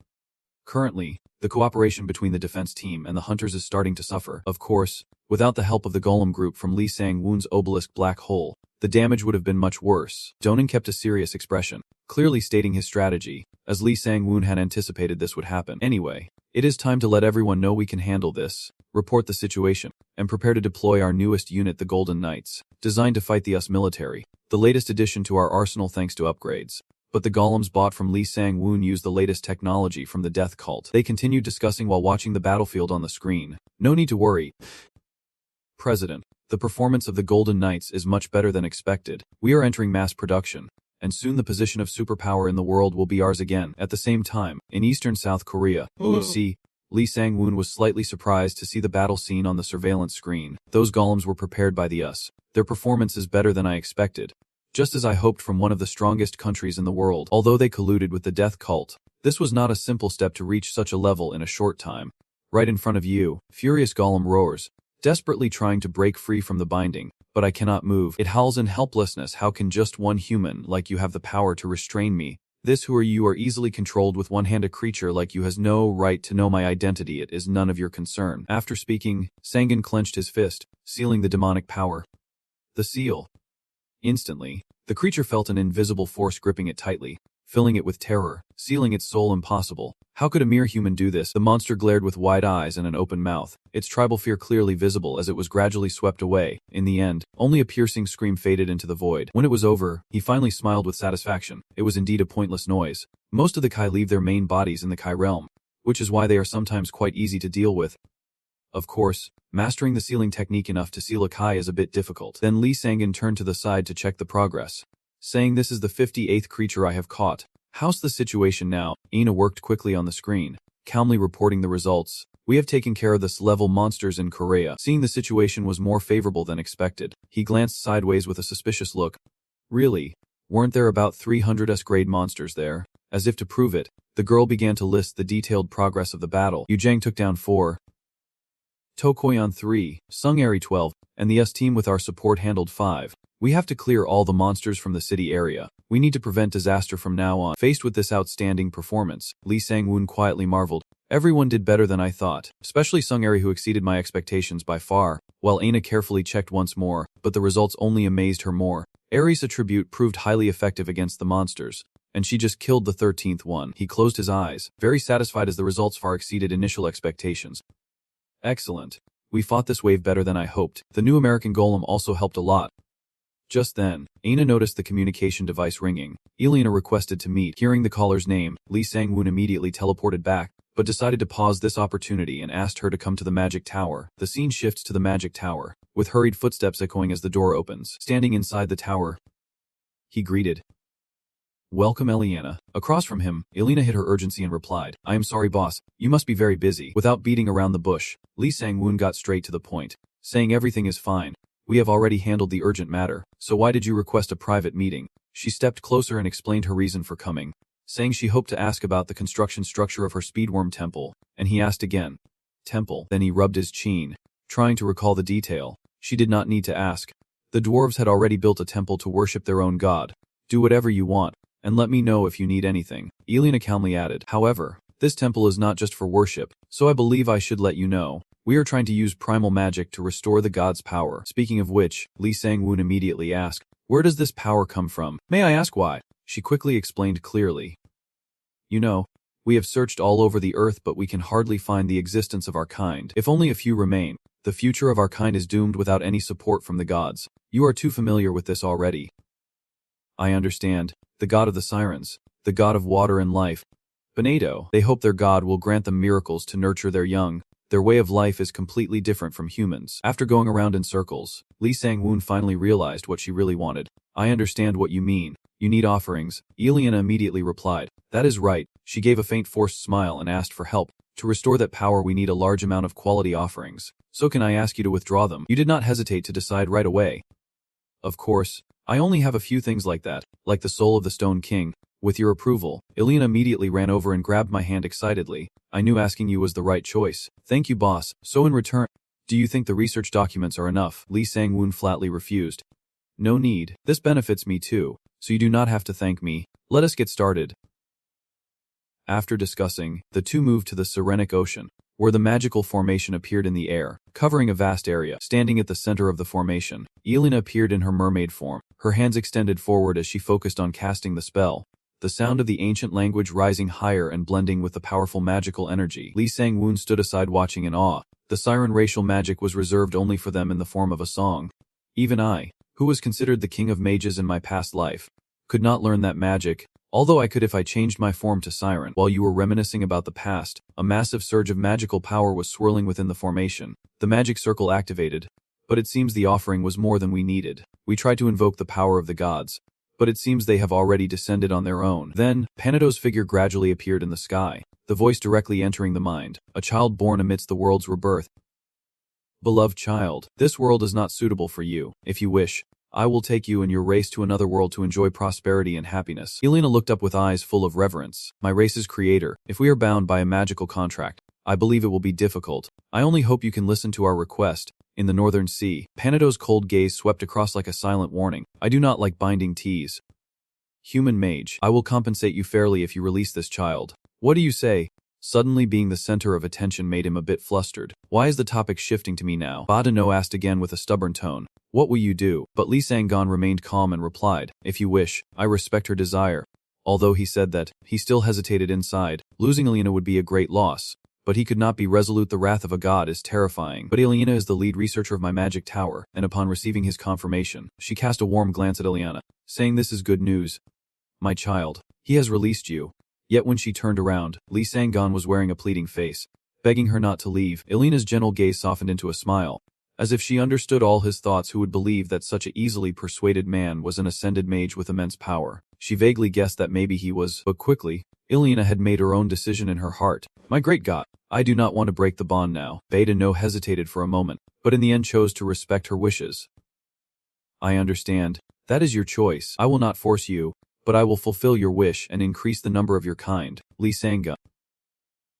Currently, the cooperation between the defense team and the hunters is starting to suffer. Of course, without the help of the golem group from Lee Sang-woon's obelisk black hole, the damage would have been much worse. Donan kept a serious expression, clearly stating his strategy, as Lee Sang-woon had anticipated this would happen. Anyway, it is time to let everyone know we can handle this, report the situation, and prepare to deploy our newest unit, the Golden Knights, designed to fight the US military, the latest addition to our arsenal thanks to upgrades. But the golems bought from Lee Sang-woon used the latest technology from the Death Cult. They continued discussing while watching the battlefield on the screen. No need to worry. President, the performance of the Golden Knights is much better than expected. We are entering mass production, and soon the position of superpower in the world will be ours again. At the same time, in eastern South Korea, see, Lee Sang-woon was slightly surprised to see the battle scene on the surveillance screen. Those golems were prepared by the US. Their performance is better than I expected. Just as I hoped from one of the strongest countries in the world. Although they colluded with the Death Cult, this was not a simple step to reach such a level in a short time. Right in front of you, furious golem roars, desperately trying to break free from the binding, but I cannot move. It howls in helplessness. How can just one human like you have the power to restrain me? This who are you are easily controlled with one hand. A creature like you has no right to know my identity. It is none of your concern. After speaking, Sangan clenched his fist, sealing the demonic power. The seal. Instantly, the creature felt an invisible force gripping it tightly, filling it with terror, sealing its soul. Impossible. How could a mere human do this? The monster glared with wide eyes and an open mouth, its tribal fear clearly visible as it was gradually swept away. In the end, only a piercing scream faded into the void. When it was over, he finally smiled with satisfaction. It was indeed a pointless noise. Most of the Kai leave their main bodies in the Kai realm, which is why they are sometimes quite easy to deal with. Of course, mastering the sealing technique enough to seal a Kai is a bit difficult. Then Lee Sangan turned to the side to check the progress, saying, "This is the 58th creature I have caught. How's the situation now?" Ina worked quickly on the screen, calmly reporting the results. "We have taken care of this level monsters in Korea." Seeing the situation was more favorable than expected, he glanced sideways with a suspicious look. "Really? Weren't there about 300 S-grade monsters there?" As if to prove it, the girl began to list the detailed progress of the battle. Yujang took down 4. Tokoyan 3, Sungari 12, and the S team with our support handled 5. We have to clear all the monsters from the city area. We need to prevent disaster from now on. Faced with this outstanding performance, Lee Sang-woon quietly marveled. Everyone did better than I thought, especially Sungari, who exceeded my expectations by far, while Aina carefully checked once more, but the results only amazed her more. Ares' attribute proved highly effective against the monsters, and she just killed the 13th one. He closed his eyes, very satisfied as the results far exceeded initial expectations. Excellent. We fought this wave better than I hoped. The new American golem also helped a lot. Just then, Aina noticed the communication device ringing. Elena requested to meet. Hearing the caller's name, Lee Sang-woon immediately teleported back, but decided to pause this opportunity and asked her to come to the magic tower. The scene shifts to the magic tower, with hurried footsteps echoing as the door opens. Standing inside the tower, he greeted, "Welcome, Eliana." Across from him, Elena hid her urgency and replied, "I am sorry, boss. You must be very busy." Without beating around the bush, Lee Sang-woon got straight to the point, saying everything is fine. We have already handled the urgent matter, so why did you request a private meeting? She stepped closer and explained her reason for coming, saying she hoped to ask about the construction structure of her Speedworm temple, and he asked again, "Temple?" Then he rubbed his chin, trying to recall the detail. She did not need to ask. The dwarves had already built a temple to worship their own god. "Do whatever you want, and let me know if you need anything," Elena calmly added. "However, this temple is not just for worship, so I believe I should let you know. We are trying to use primal magic to restore the god's power." Speaking of which, Lee Sang-woon immediately asked, "Where does this power come from? May I ask why?" She quickly explained clearly. "You know, we have searched all over the earth, but we can hardly find the existence of our kind. If only a few remain, the future of our kind is doomed without any support from the gods. You are too familiar with this already." "I understand. The god of the sirens, the god of water and life. Benedo, they hope their god will grant them miracles to nurture their young. Their way of life is completely different from humans." After going around in circles, Lee Sang-woon finally realized what she really wanted. "I understand what you mean. You need offerings." Eliana immediately replied, "That is right." She gave a faint forced smile and asked for help. "To restore that power we need a large amount of quality offerings. So can I ask you to withdraw them?" You did not hesitate to decide right away. "Of course. I only have a few things like that, like the soul of the Stone King. With your approval." Elena immediately ran over and grabbed my hand excitedly. "I knew asking you was the right choice. Thank you, boss. So in return, do you think the research documents are enough?" Lee Sang-woon flatly refused. "No need. This benefits me too, so you do not have to thank me. Let us get started." After discussing, the two moved to the Serenic Ocean, where the magical formation appeared in the air, covering a vast area. Standing at the center of the formation, Elena appeared in her mermaid form, her hands extended forward as she focused on casting the spell. The sound of the ancient language rising higher and blending with the powerful magical energy. Lee Sang-woon stood aside watching in awe. The siren racial magic was reserved only for them in the form of a song. Even I, who was considered the king of mages in my past life, could not learn that magic, although I could if I changed my form to siren. While you were reminiscing about the past, a massive surge of magical power was swirling within the formation. The magic circle activated, but it seems the offering was more than we needed. We tried to invoke the power of the gods, but it seems they have already descended on their own. Then, Paneto's figure gradually appeared in the sky, the voice directly entering the mind, a child born amidst the world's rebirth. Beloved child, this world is not suitable for you. If you wish, I will take you and your race to another world to enjoy prosperity and happiness. Elena looked up with eyes full of reverence. My race's creator, if we are bound by a magical contract, I believe it will be difficult. I only hope you can listen to our request. In the northern sea, Paneto's cold gaze swept across like a silent warning. I do not like binding teas. Human mage, I will compensate you fairly if you release this child. What do you say? Suddenly being the center of attention made him a bit flustered. Why is the topic shifting to me now? Badano asked again with a stubborn tone. What will you do? But Lee Sang-gon remained calm and replied, if you wish, I respect her desire. Although he said that, he still hesitated inside. Losing Elena would be a great loss. But he could not be resolute. The wrath of a god is terrifying. But Elena is the lead researcher of my magic tower, and upon receiving his confirmation, she cast a warm glance at Eliana, saying this is good news. My child, he has released you. Yet when she turned around, Lee Sang-gon was wearing a pleading face, begging her not to leave. Elena's gentle gaze softened into a smile, as if she understood all his thoughts. Who would believe that such a easily persuaded man was an ascended mage with immense power? She vaguely guessed that maybe he was, but quickly, Elena had made her own decision in her heart. My great god, I do not want to break the bond now. Badano hesitated for a moment, but in the end chose to respect her wishes. I understand. That is your choice. I will not force you, but I will fulfill your wish and increase the number of your kind. Lee Sang-gon,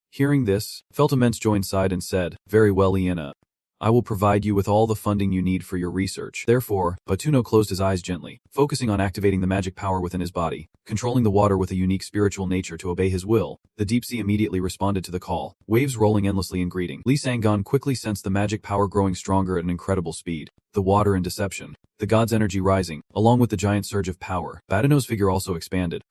hearing this, felt immense joy inside and said, very well, Elena. I will provide you with all the funding you need for your research. Therefore, Batuno closed his eyes gently, focusing on activating the magic power within his body, controlling the water with a unique spiritual nature to obey his will. The deep sea immediately responded to the call, waves rolling endlessly in greeting. Lee Sang-gon quickly sensed the magic power growing stronger at an incredible speed. The water in deception, the god's energy rising, along with the giant surge of power. Badano's figure also expanded,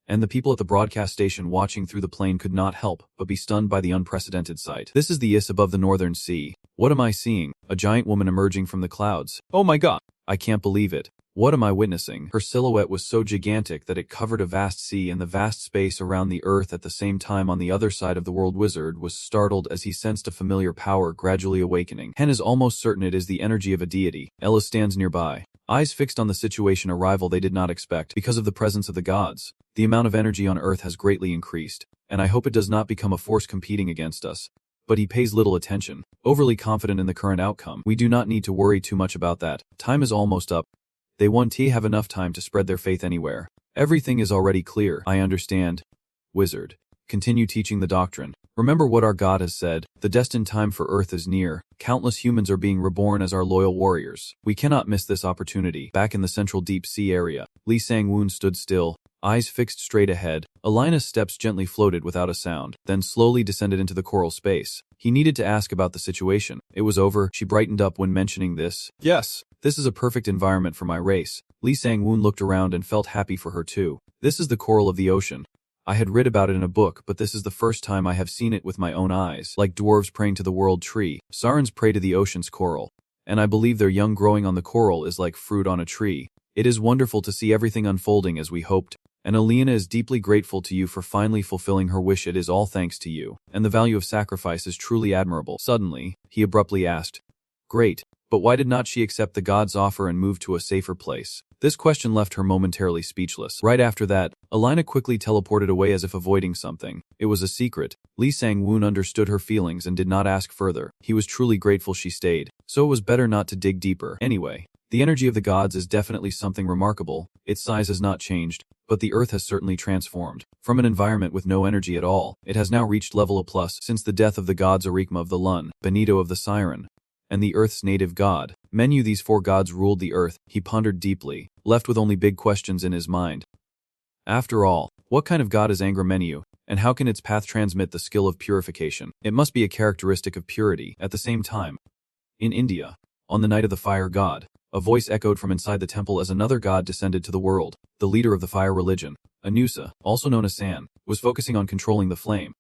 and the people at the broadcast station watching through the plane could not help but be stunned by the unprecedented sight. This is the Is above the northern sea. What am I seeing? A giant woman emerging from the clouds. Oh my god! I can't believe it. What am I witnessing? Her silhouette was so gigantic that it covered a vast sea and the vast space around the earth at the same time. On the other side of the world, Wizard was startled as he sensed a familiar power gradually awakening. Hen is almost certain it is the energy of a deity. Ella stands nearby, eyes fixed on the situation, a rival they did not expect because of the presence of the gods. The amount of energy on Earth has greatly increased, and I hope it does not become a force competing against us. But he pays little attention, overly confident in the current outcome. We do not need to worry too much about that. Time is almost up. They won't have enough time to spread their faith anywhere. Everything is already clear. I understand. Wizard, continue teaching the doctrine. Remember what our God has said. The destined time for Earth is near. Countless humans are being reborn as our loyal warriors. We cannot miss this opportunity. Back in the central deep sea area, Lee Sang-woon stood still, eyes fixed straight ahead. Alina's steps gently floated without a sound, then slowly descended into the coral space. He needed to ask about the situation. It was over. She brightened up when mentioning this. Yes, this is a perfect environment for my race. Lee Sang-woon looked around and felt happy for her too. This is the coral of the ocean. I had read about it in a book, but this is the first time I have seen it with my own eyes. Like dwarves praying to the world tree, Sarans pray to the ocean's coral. And I believe their young growing on the coral is like fruit on a tree. It is wonderful to see everything unfolding as we hoped. And Elena is deeply grateful to you for finally fulfilling her wish. It is all thanks to you. And the value of sacrifice is truly admirable. Suddenly, he abruptly asked, great, but why did not she accept the god's offer and move to a safer place? This question left her momentarily speechless. Right after that, Elena quickly teleported away as if avoiding something. It was a secret. Lee Sang-woon understood her feelings and did not ask further. He was truly grateful she stayed, so it was better not to dig deeper. Anyway, the energy of the gods is definitely something remarkable. Its size has not changed, but the Earth has certainly transformed. From an environment with no energy at all, it has now reached level A+. Since the death of the gods Arikma of the Lun, Benito of the Siren, and the Earth's native god, Menu, these four gods ruled the Earth. He pondered deeply, left with only big questions in his mind. After all, what kind of god is Angra Menu, And how can its path transmit the skill of purification? It must be a characteristic of purity. At the same time, in India, on the night of the fire god, a voice echoed from inside the temple as another god descended to the world. The leader of the fire religion, Anusa, also known as San, was focusing on controlling the flame.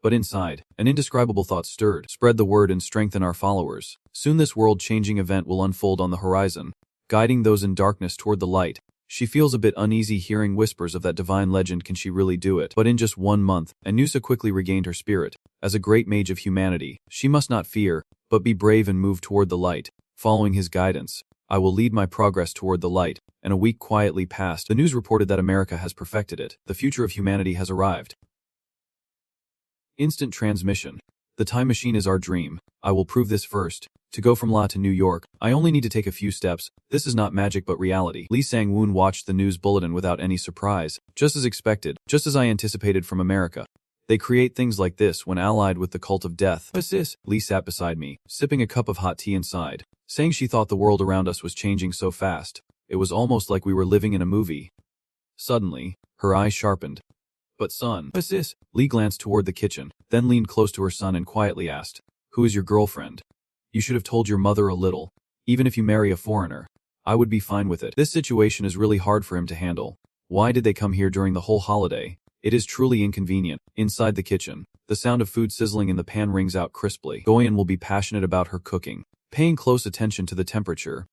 But inside, an indescribable thought stirred. Spread the word and strengthen our followers. Soon this world-changing event will unfold on the horizon, guiding those in darkness toward the light. She feels a bit uneasy hearing whispers of that divine legend. Can she really do it? But in just 1 month, Anusa quickly regained her spirit. As a great mage of humanity, she must not fear, but be brave and move toward the light. Following his guidance, I will lead my progress toward the light. And a week quietly passed. The news reported that America has perfected it. The future of humanity has arrived. Instant transmission. The time machine is our dream. I will prove this first. To go from La to New York, I only need to take a few steps. This is not magic but reality. Lee Sang-woon watched the news bulletin without any surprise. Just as expected, just as I anticipated from America. They create things like this when allied with the cult of death. Sis, Lee sat beside me, sipping a cup of hot tea inside, saying she thought the world around us was changing so fast. It was almost like we were living in a movie. Suddenly, her eyes sharpened. But son, sis, Lee glanced toward the kitchen, then leaned close to her son and quietly asked, "Who is your girlfriend? You should have told your mother a little. Even if you marry a foreigner, I would be fine with it. This situation is really hard for him to handle. Why did they come here during the whole holiday? It is truly inconvenient." Inside the kitchen, the sound of food sizzling in the pan rings out crisply. Goyen will be passionate about her cooking, paying close attention to the temperature.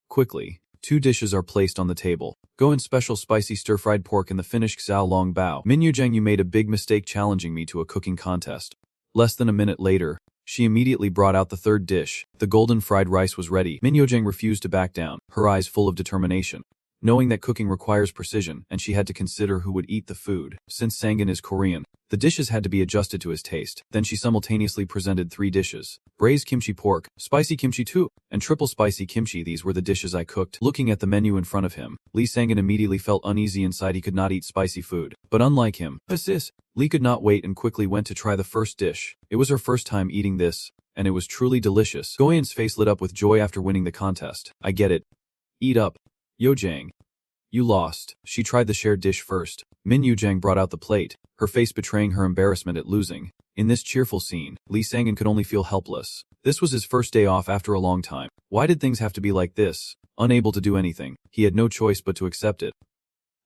Quickly, 2 dishes are placed on the table. Goen's special spicy stir-fried pork and the Finnish xiao long bao. Minyoojang, you made a big mistake challenging me to a cooking contest. Less than a minute later, she immediately brought out the 3rd dish. The golden fried rice was ready. Minyoojang refused to back down, her eyes full of determination. Knowing that cooking requires precision, and she had to consider who would eat the food. Since Sang-in is Korean, the dishes had to be adjusted to his taste. Then she simultaneously presented 3 dishes. Braised kimchi pork, spicy kimchi too, and triple spicy kimchi. These were the dishes I cooked. Looking at the menu in front of him, Lee Sang-in immediately felt uneasy inside. He could not eat spicy food. But unlike him, Lee could not wait and quickly went to try the first dish. It was her first time eating this, and it was truly delicious. Goyen's face lit up with joy after winning the contest. I get it. Eat up. Yojang. You lost. She tried the shared dish first. Minyoojang brought out the plate, her face betraying her embarrassment at losing. In this cheerful scene, Lee Sang-in could only feel helpless. This was his first day off after a long time. Why did things have to be like this? Unable to do anything, he had no choice but to accept it.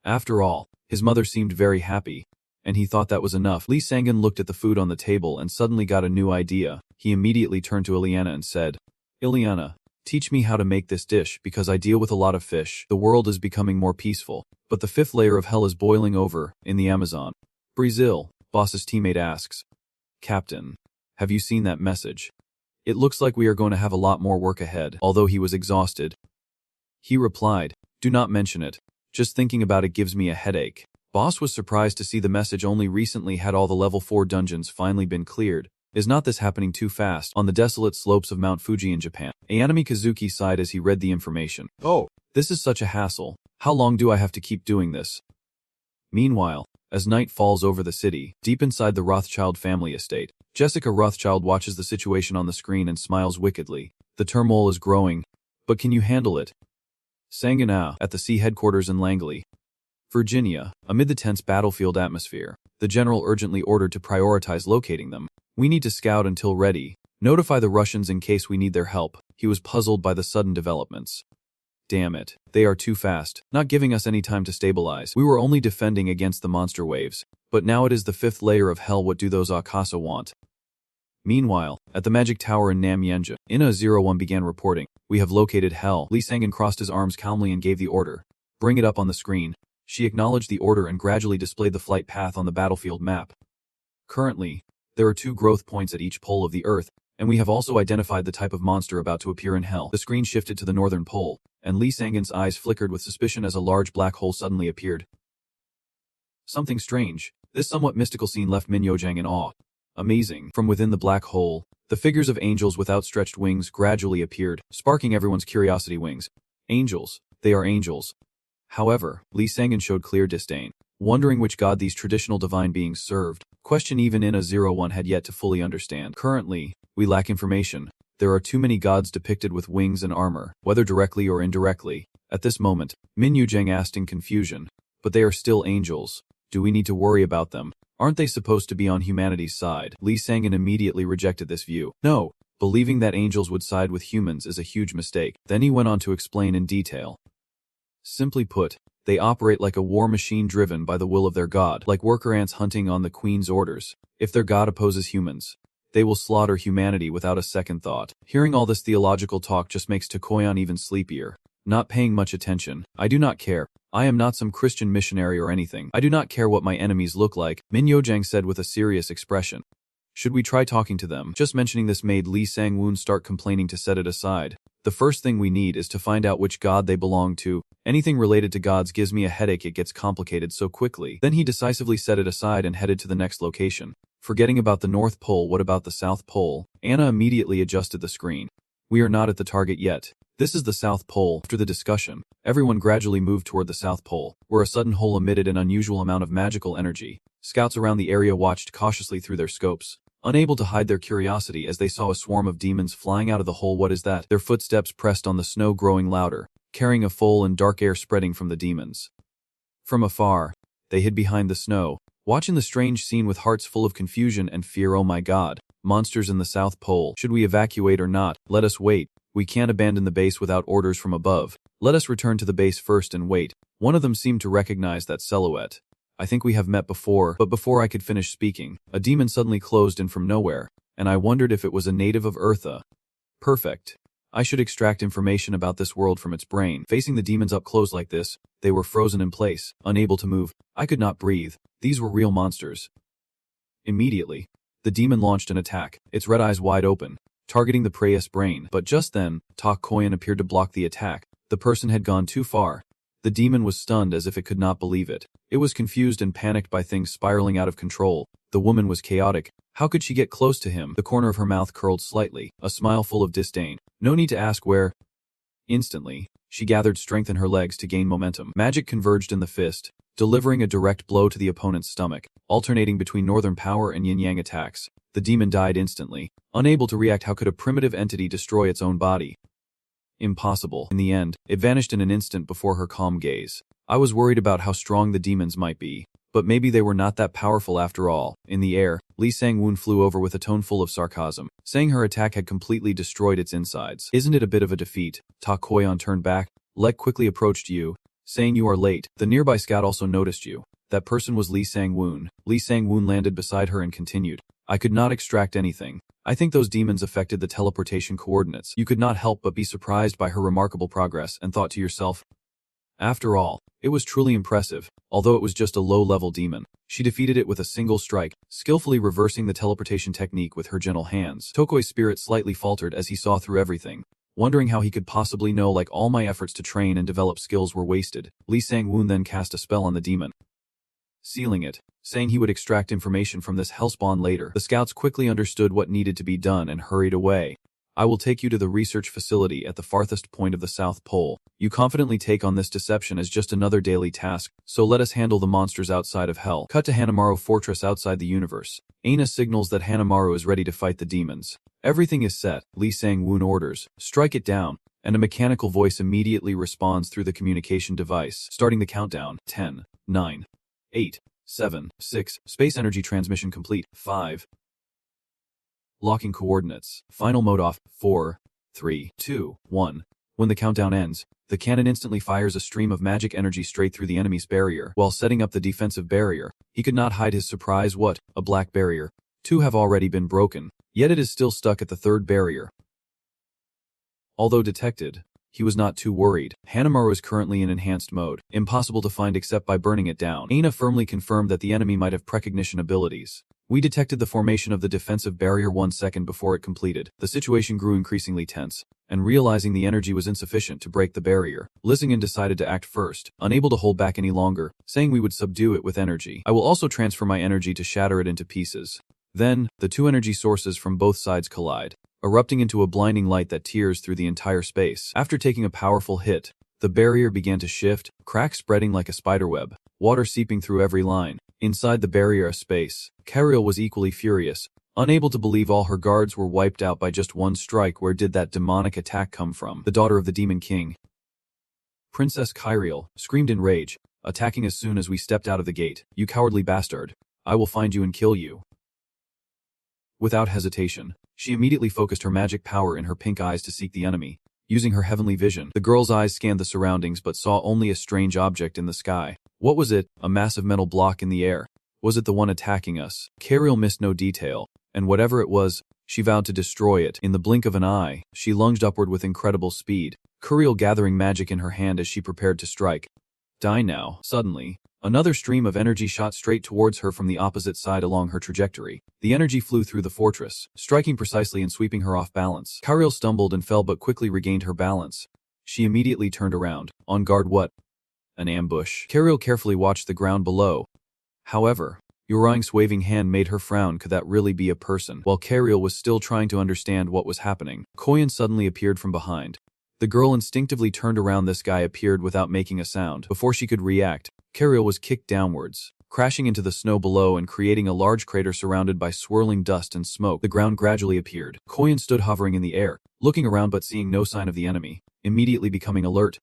After all, his mother seemed very happy, and he thought that was enough. Lee Sang-in looked at the food on the table and suddenly got a new idea. He immediately turned to Ileana and said, "Ileana, teach me how to make this dish because I deal with a lot of fish. The world is becoming more peaceful, but the 5th layer of hell is boiling over in the Amazon." Brazil, boss's teammate asks, "Captain, have you seen that message? It looks like we are going to have a lot more work ahead." Although he was exhausted, he replied, "Do not mention it. Just thinking about it gives me a headache." Boss was surprised to see the message only recently had all the level 4 dungeons finally been cleared. Is not this happening too fast? On the desolate slopes of Mount Fuji in Japan, Ayanami Kazuki sighed as he read the information. "Oh, this is such a hassle. How long do I have to keep doing this?" Meanwhile, as night falls over the city, deep inside the Rothschild family estate, Jessica Rothschild watches the situation on the screen and smiles wickedly. The turmoil is growing, but can you handle it? Sangana, at the C headquarters in Langley, Virginia, amid the tense battlefield atmosphere, the general urgently ordered to prioritize locating them. "We need to scout until ready. Notify the Russians in case we need their help." He was puzzled by the sudden developments. Damn it, they are too fast, not giving us any time to stabilize. We were only defending against the monster waves, but now it is the 5th layer of hell. What do those Akasa want? Meanwhile, at the magic tower in Namyanja, Ina-01 began reporting, "We have located hell." Lee Sang-in crossed his arms calmly and gave the order. "Bring it up on the screen." She acknowledged the order and gradually displayed the flight path on the battlefield map. Currently, there are 2 growth points at each pole of the Earth, and we have also identified the type of monster about to appear in hell. The screen shifted to the northern pole, and Lee Sang-in's eyes flickered with suspicion as a large black hole suddenly appeared. Something strange. This somewhat mystical scene left Minyoojang in awe. Amazing. From within the black hole, the figures of angels with outstretched wings gradually appeared, sparking everyone's curiosity. Wings. Angels. They are angels. However, Lee Sang-in showed clear disdain, wondering which god these traditional divine beings served. Question even Ina-01 had yet to fully understand. Currently, we lack information. There are too many gods depicted with wings and armor, whether directly or indirectly. At this moment, Minyoojang asked in confusion, "But they are still angels. Do we need to worry about them? Aren't they supposed to be on humanity's side? Lee Sang-in immediately rejected this view. No, believing that angels would side with humans is a huge mistake. Then he went on to explain in detail. Simply put, they operate like a war machine driven by the will of their god, like worker ants hunting on the queen's orders. If their god opposes humans, they will slaughter humanity without a second thought. Hearing all this theological talk just makes Takoyan even sleepier. Not paying much attention. I do not care. I am not some Christian missionary or anything. I do not care what my enemies look like, Min Yojang said with a serious expression. Should we try talking to them? Just mentioning this made Lee Sang-woon start complaining to set it aside. The first thing we need is to find out which god they belong to. Anything related to gods gives me a headache, it gets complicated so quickly. Then he decisively set it aside and headed to the next location. Forgetting about the North Pole, what about the South Pole? Anna immediately adjusted the screen. We are not at the target yet. This is the South Pole. After the discussion, everyone gradually moved toward the South Pole, where a sudden hole emitted an unusual amount of magical energy. Scouts around the area watched cautiously through their scopes, unable to hide their curiosity as they saw a swarm of demons flying out of the hole. What is that? Their footsteps pressed on the snow, growing louder, carrying a full and dark air spreading from the demons. From afar, they hid behind the snow, watching the strange scene with hearts full of confusion and fear. Oh my god, monsters in the South Pole. Should we evacuate or not? Let us wait. We can't abandon the base without orders from above. Let us return to the base first and wait. One of them seemed to recognize that silhouette. I think we have met before, but before I could finish speaking, a demon suddenly closed in from nowhere, and I wondered if it was a native of Eartha. Perfect. I should extract information about this world from its brain. Facing the demons up close like this, they were frozen in place, unable to move. I could not breathe. These were real monsters. Immediately, the demon launched an attack, its red eyes wide open, targeting the prey's brain. But just then, Tak Koyan appeared to block the attack. The person had gone too far. The demon was stunned as if it could not believe it. It was confused and panicked by things spiraling out of control. The woman was chaotic. How could she get close to him? The corner of her mouth curled slightly, a smile full of disdain. No need to ask where. Instantly, she gathered strength in her legs to gain momentum. Magic converged in the fist, delivering a direct blow to the opponent's stomach, alternating between northern power and yin-yang attacks. The demon died instantly. Unable to react, how could a primitive entity destroy its own body? Impossible. In the end, it vanished in an instant before her calm gaze. I was worried about how strong the demons might be, but maybe they were not that powerful after all. In the air, Lee Sang-woon flew over with a tone full of sarcasm, saying her attack had completely destroyed its insides. Isn't it a bit of a defeat? Tak Koyan turned back. Lek quickly approached you, saying you are late. The nearby scout also noticed you. That person was Lee Sang-woon. Lee Sang-woon landed beside her and continued. I could not extract anything. I think those demons affected the teleportation coordinates. You could not help but be surprised by her remarkable progress and thought to yourself, after all, it was truly impressive. Although it was just a low-level demon, she defeated it with a single strike, skillfully reversing the teleportation technique with her gentle hands. Tokoi's spirit slightly faltered as he saw through everything, wondering how he could possibly know like all my efforts to train and develop skills were wasted. Lee Sang-woon then cast a spell on the demon, sealing it, saying he would extract information from this hellspawn later. The scouts quickly understood what needed to be done and hurried away. I will take you to the research facility at the farthest point of the South Pole. You confidently take on this deception as just another daily task, so let us handle the monsters outside of hell. Cut to Hanamaru Fortress outside the universe. Aina signals that Hanamaru is ready to fight the demons. Everything is set, Lee Sang-woon orders. Strike it down, and a mechanical voice immediately responds through the communication device, starting the countdown. 10, 9, 8, 7, 6, space energy transmission complete. 5. Locking coordinates. Final mode off. 4, 3, 2, 1. When the countdown ends, the cannon instantly fires a stream of magic energy straight through the enemy's barrier. While setting up the defensive barrier, he could not hide his surprise. What? A black barrier. 2 have already been broken, yet it is still stuck at the 3rd barrier. Although detected, he was not too worried. Hanamaru is currently in enhanced mode, impossible to find except by burning it down. Aina firmly confirmed that the enemy might have precognition abilities. We detected the formation of the defensive barrier 1 second before it completed. The situation grew increasingly tense, and realizing the energy was insufficient to break the barrier, Lisingen decided to act first, unable to hold back any longer, saying we would subdue it with energy. I will also transfer my energy to shatter it into pieces. Then, the 2 energy sources from both sides collide, erupting into a blinding light that tears through the entire space. After taking a powerful hit, the barrier began to shift, cracks spreading like a spiderweb, water seeping through every line. Inside the barrier space, Kariel was equally furious, unable to believe all her guards were wiped out by just one strike. Where did that demonic attack come from? The daughter of the Demon King, Princess Kariel, screamed in rage, attacking as soon as we stepped out of the gate. You cowardly bastard. I will find you and kill you. Without hesitation, she immediately focused her magic power in her pink eyes to seek the enemy. Using her heavenly vision, the girl's eyes scanned the surroundings but saw only a strange object in the sky. What was it? A massive metal block in the air. Was it the one attacking us? Kariel missed no detail, and whatever it was, she vowed to destroy it. In the blink of an eye, she lunged upward with incredible speed, Kariel gathering magic in her hand as she prepared to strike. Die now. Suddenly, another stream of energy shot straight towards her from the opposite side along her trajectory. The energy flew through the fortress, striking precisely and sweeping her off balance. Kariel stumbled and fell but quickly regained her balance. She immediately turned around. On guard. What? An ambush. Kariel carefully watched the ground below. However, Yorang's waving hand made her frown. Could that really be a person? While Kariel was still trying to understand what was happening, Koyan suddenly appeared from behind. The girl instinctively turned around. This guy appeared without making a sound. Before she could react, Kariel was kicked downwards, crashing into the snow below and creating a large crater surrounded by swirling dust and smoke. The ground gradually appeared. Koyan stood hovering in the air, looking around but seeing no sign of the enemy, immediately becoming alert.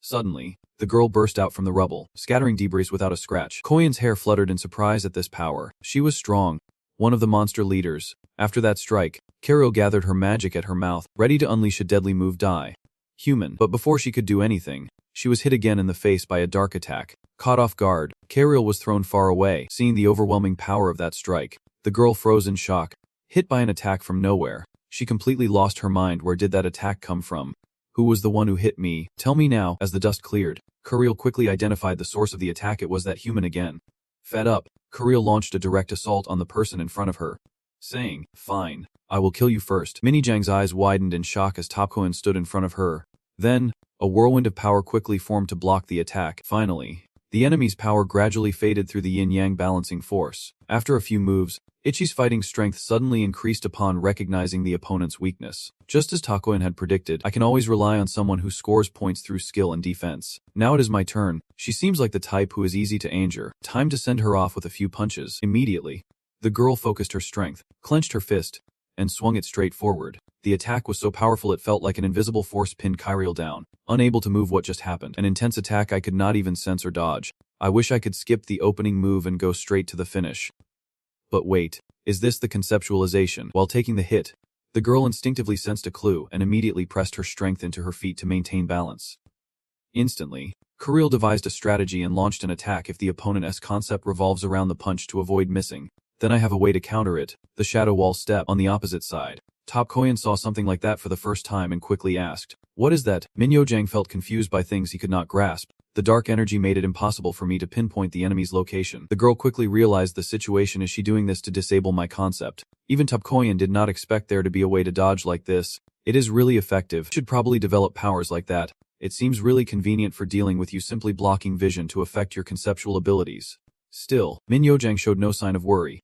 Suddenly, the girl burst out from the rubble, scattering debris without a scratch. Koyan's hair fluttered in surprise at this power. She was strong, one of the monster leaders. After that strike, Kariel gathered her magic at her mouth, ready to unleash a deadly move. Die. Human. But before she could do anything, she was hit again in the face by a dark attack. Caught off guard, Kariel was thrown far away. Seeing the overwhelming power of that strike, the girl froze in shock. Hit by an attack from nowhere, she completely lost her mind. Where did that attack come from? Who was the one who hit me? Tell me now. As the dust cleared, Kariel quickly identified the source of the attack. It was that human again. Fed up, Kariel launched a direct assault on the person in front of her, saying, "Fine, I will kill you first." Minijang's eyes widened in shock as Top Koyan stood in front of her. Then, a whirlwind of power quickly formed to block the attack. Finally, the enemy's power gradually faded through the yin-yang balancing force. After a few moves, Ichi's fighting strength suddenly increased upon recognizing the opponent's weakness. Just as Takoyan had predicted, I can always rely on someone who scores points through skill and defense. Now it is my turn. She seems like the type who is easy to injure. Time to send her off with a few punches. Immediately, the girl focused her strength, clenched her fist, and swung it straight forward. The attack was so powerful it felt like an invisible force pinned Kariel down, unable to move. What just happened? An intense attack I could not even sense or dodge. I wish I could skip the opening move and go straight to the finish. But wait, is this the conceptualization? While taking the hit, the girl instinctively sensed a clue and immediately pressed her strength into her feet to maintain balance. Instantly, Kariel devised a strategy and launched an attack. If the opponent's concept revolves around the punch to avoid missing, then I have a way to counter it. The shadow wall step on the opposite side. Top Koyan saw something like that for the first time and quickly asked, "What is that?" Minyo-jang felt confused by things he could not grasp. The dark energy made it impossible for me to pinpoint the enemy's location. The girl quickly realized the situation. Is she doing this to disable my concept? Even Top Koyan did not expect there to be a way to dodge like this. It is really effective. Should probably develop powers like that. It seems really convenient for dealing with you, simply blocking vision to affect your conceptual abilities. Still, Minyo-jang showed no sign of worry.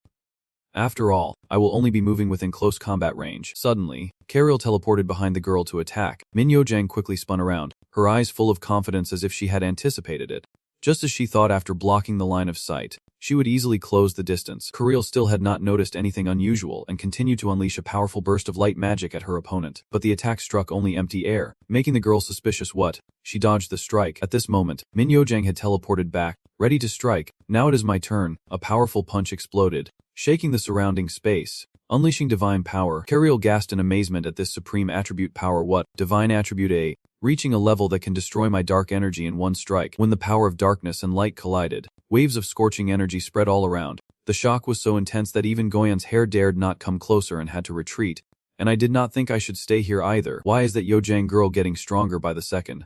After all, I will only be moving within close combat range. Suddenly, Kariel teleported behind the girl to attack. Minyo-jang quickly spun around, her eyes full of confidence as if she had anticipated it. Just as she thought, after blocking the line of sight, she would easily close the distance. Kariel still had not noticed anything unusual and continued to unleash a powerful burst of light magic at her opponent. But the attack struck only empty air, making the girl suspicious. What? She dodged the strike. At this moment, Minyo-jang had teleported back, ready to strike. Now it is my turn. A powerful punch exploded, shaking the surrounding space. Unleashing divine power, Kariel gasped in amazement at this supreme attribute power. What? Divine attribute A, reaching a level that can destroy my dark energy in one strike. When the power of darkness and light collided, waves of scorching energy spread all around. The shock was so intense that even Goyan's hair dared not come closer and had to retreat. And I did not think I should stay here either. Why is that Yojang girl getting stronger by the second?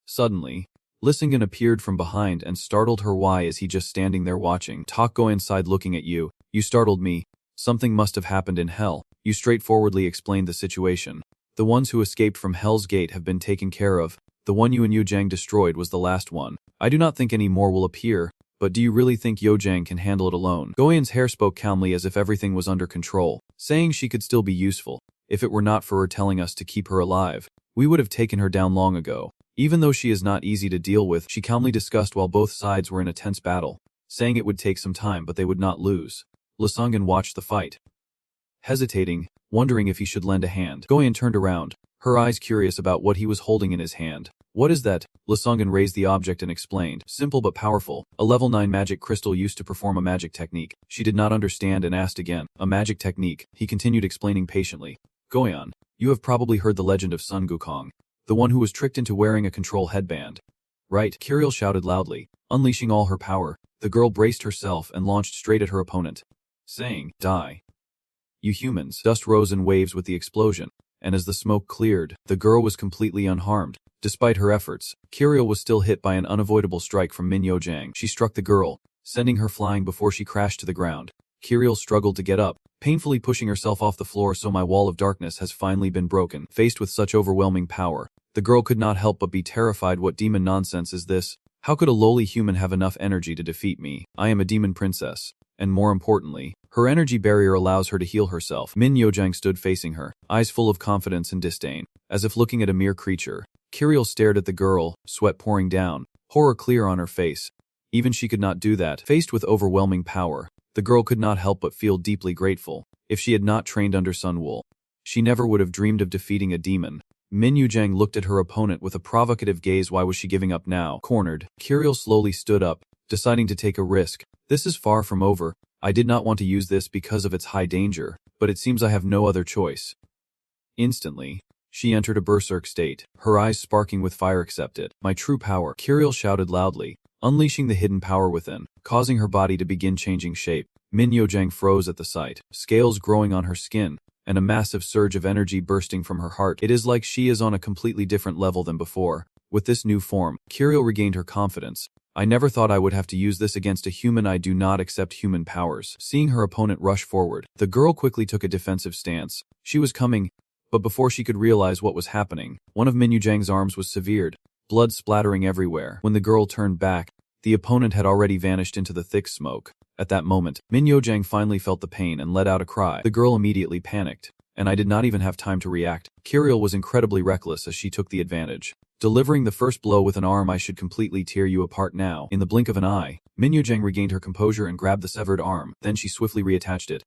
Suddenly, Lissingen appeared from behind and startled her. Why is he just standing there watching? Talk, go inside. Looking at you. You startled me. Something must have happened in hell. You straightforwardly explained the situation. The ones who escaped from Hell's Gate have been taken care of. The one you and Yojang destroyed was the last one. I do not think any more will appear, but do you really think Yojang can handle it alone? Goyan's hair spoke calmly as if everything was under control, saying she could still be useful. If it were not for her telling us to keep her alive, we would have taken her down long ago. Even though she is not easy to deal with, she calmly discussed while both sides were in a tense battle, saying it would take some time but they would not lose. Lissungen watched the fight, hesitating, wondering if he should lend a hand. Goyan turned around, her eyes curious about what he was holding in his hand. What is that? Lasungin raised the object and explained. Simple but powerful. A level 9 magic crystal used to perform a magic technique. She did not understand and asked again. A magic technique, he continued explaining patiently. Goyon, you have probably heard the legend of Sun Gukong, the one who was tricked into wearing a control headband. Right, Kirill shouted loudly. Unleashing all her power, the girl braced herself and launched straight at her opponent, saying, Die. You humans. Dust rose in waves with the explosion, and as the smoke cleared, the girl was completely unharmed. Despite her efforts, Kirill was still hit by an unavoidable strike from Min Yojang. She struck the girl, sending her flying before she crashed to the ground. Kirill struggled to get up, painfully pushing herself off the floor. So my wall of darkness has finally been broken. Faced with such overwhelming power, the girl could not help but be terrified. What demon nonsense is this? How could a lowly human have enough energy to defeat me? I am a demon princess. And more importantly, her energy barrier allows her to heal herself. Min Yojang stood facing her, eyes full of confidence and disdain, as if looking at a mere creature. Kirill stared at the girl, sweat pouring down, horror clear on her face. Even she could not do that. Faced with overwhelming power, the girl could not help but feel deeply grateful. If she had not trained under Sunwool, she never would have dreamed of defeating a demon. Min Yujang looked at her opponent with a provocative gaze. Why was she giving up now? Cornered, Kirill slowly stood up, deciding to take a risk. This is far from over. I did not want to use this because of its high danger, but it seems I have no other choice. Instantly, she entered a berserk state, her eyes sparking with fire. Accept it. My true power, Kirill shouted loudly, unleashing the hidden power within, causing her body to begin changing shape. Min Yojang froze at the sight, scales growing on her skin, and a massive surge of energy bursting from her heart. It is like she is on a completely different level than before. With this new form, Kirill regained her confidence. I never thought I would have to use this against a human. I do not accept human powers. Seeing her opponent rush forward, the girl quickly took a defensive stance. She was coming, but before she could realize what was happening, one of Min Yujang's arms was severed, blood splattering everywhere. When the girl turned back, the opponent had already vanished into the thick smoke. At that moment, Min Yojang finally felt the pain and let out a cry. The girl immediately panicked, and I did not even have time to react. Kirill was incredibly reckless as she took the advantage, delivering the first blow with an arm. I should completely tear you apart now. In the blink of an eye, Min Yojang regained her composure and grabbed the severed arm, then she swiftly reattached it.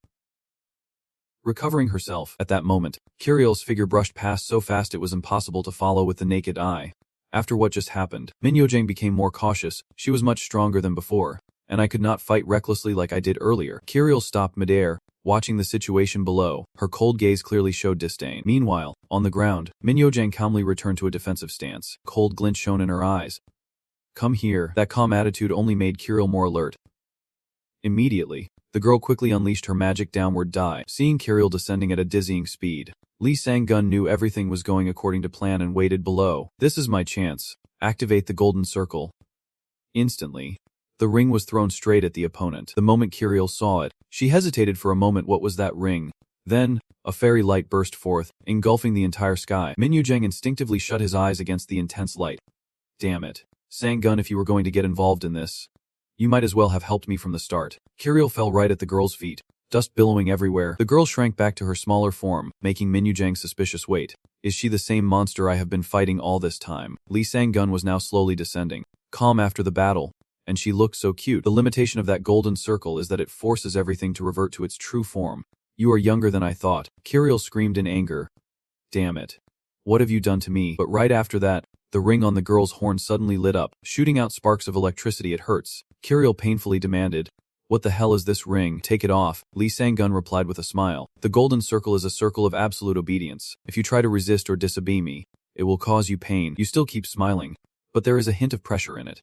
Recovering herself, at that moment, Kirill's figure brushed past so fast it was impossible to follow with the naked eye. After what just happened, Min Yojang became more cautious. She was much stronger than before, and I could not fight recklessly like I did earlier. Kirill stopped midair, watching the situation below. Her cold gaze clearly showed disdain. Meanwhile, on the ground, Min Yojang calmly returned to a defensive stance. Cold glint shone in her eyes. Come here. That calm attitude only made Kirill more alert. Immediately, the girl quickly unleashed her magic downward dive. Seeing Kirill descending at a dizzying speed, Lee Sang-gun knew everything was going according to plan and waited below. This is my chance. Activate the golden circle. Instantly, the ring was thrown straight at the opponent. The moment Kirill saw it, she hesitated for a moment. What was that ring? Then, a fairy light burst forth, engulfing the entire sky. Min Yujang instinctively shut his eyes against the intense light. Damn it. Sang-gun, if you were going to get involved in this, you might as well have helped me from the start. Kirill fell right at the girl's feet, dust billowing everywhere. The girl shrank back to her smaller form, making Min Yujang suspicious. Wait, is she the same monster I have been fighting all this time? Lee Sang-gun was now slowly descending, calm after the battle, and she looked so cute. The limitation of that golden circle is that it forces everything to revert to its true form. You are younger than I thought. Kirill screamed in anger. Damn it. What have you done to me? But right after that, the ring on the girl's horn suddenly lit up, shooting out sparks of electricity. It hurts. Kirill painfully demanded. What the hell is this ring? Take it off. Lee Sang-gun replied with a smile. The golden circle is a circle of absolute obedience. If you try to resist or disobey me, it will cause you pain. You still keep smiling, but there is a hint of pressure in it.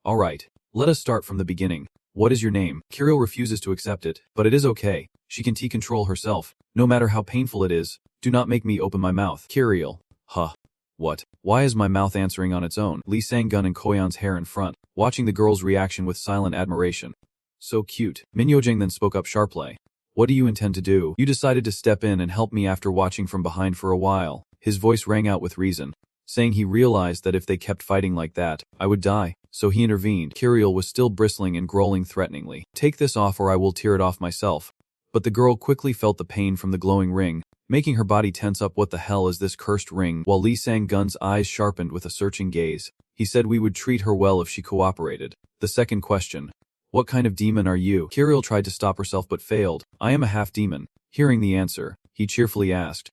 Alright, let us start from the beginning. What is your name? Kirill refuses to accept it, but it is okay. She can control herself. No matter how painful it is, do not make me open my mouth. Kirill. Huh. What? Why is my mouth answering on its own? Lee Sang-gun and Koyan's hair in front, watching the girl's reaction with silent admiration. So cute. Min Yojang then spoke up sharply. What do you intend to do? You decided to step in and help me after watching from behind for a while. His voice rang out with reason, saying he realized that if they kept fighting like that, I would die. So he intervened. Kirill was still bristling and growling threateningly. Take this off or I will tear it off myself. But the girl quickly felt the pain from the glowing ring, making her body tense up. What the hell is this cursed ring? While Lee Sang-gun's eyes sharpened with a searching gaze, he said we would treat her well if she cooperated. The second question. What kind of demon are you? Kirill tried to stop herself but failed. I am a half-demon. Hearing the answer, he cheerfully asked.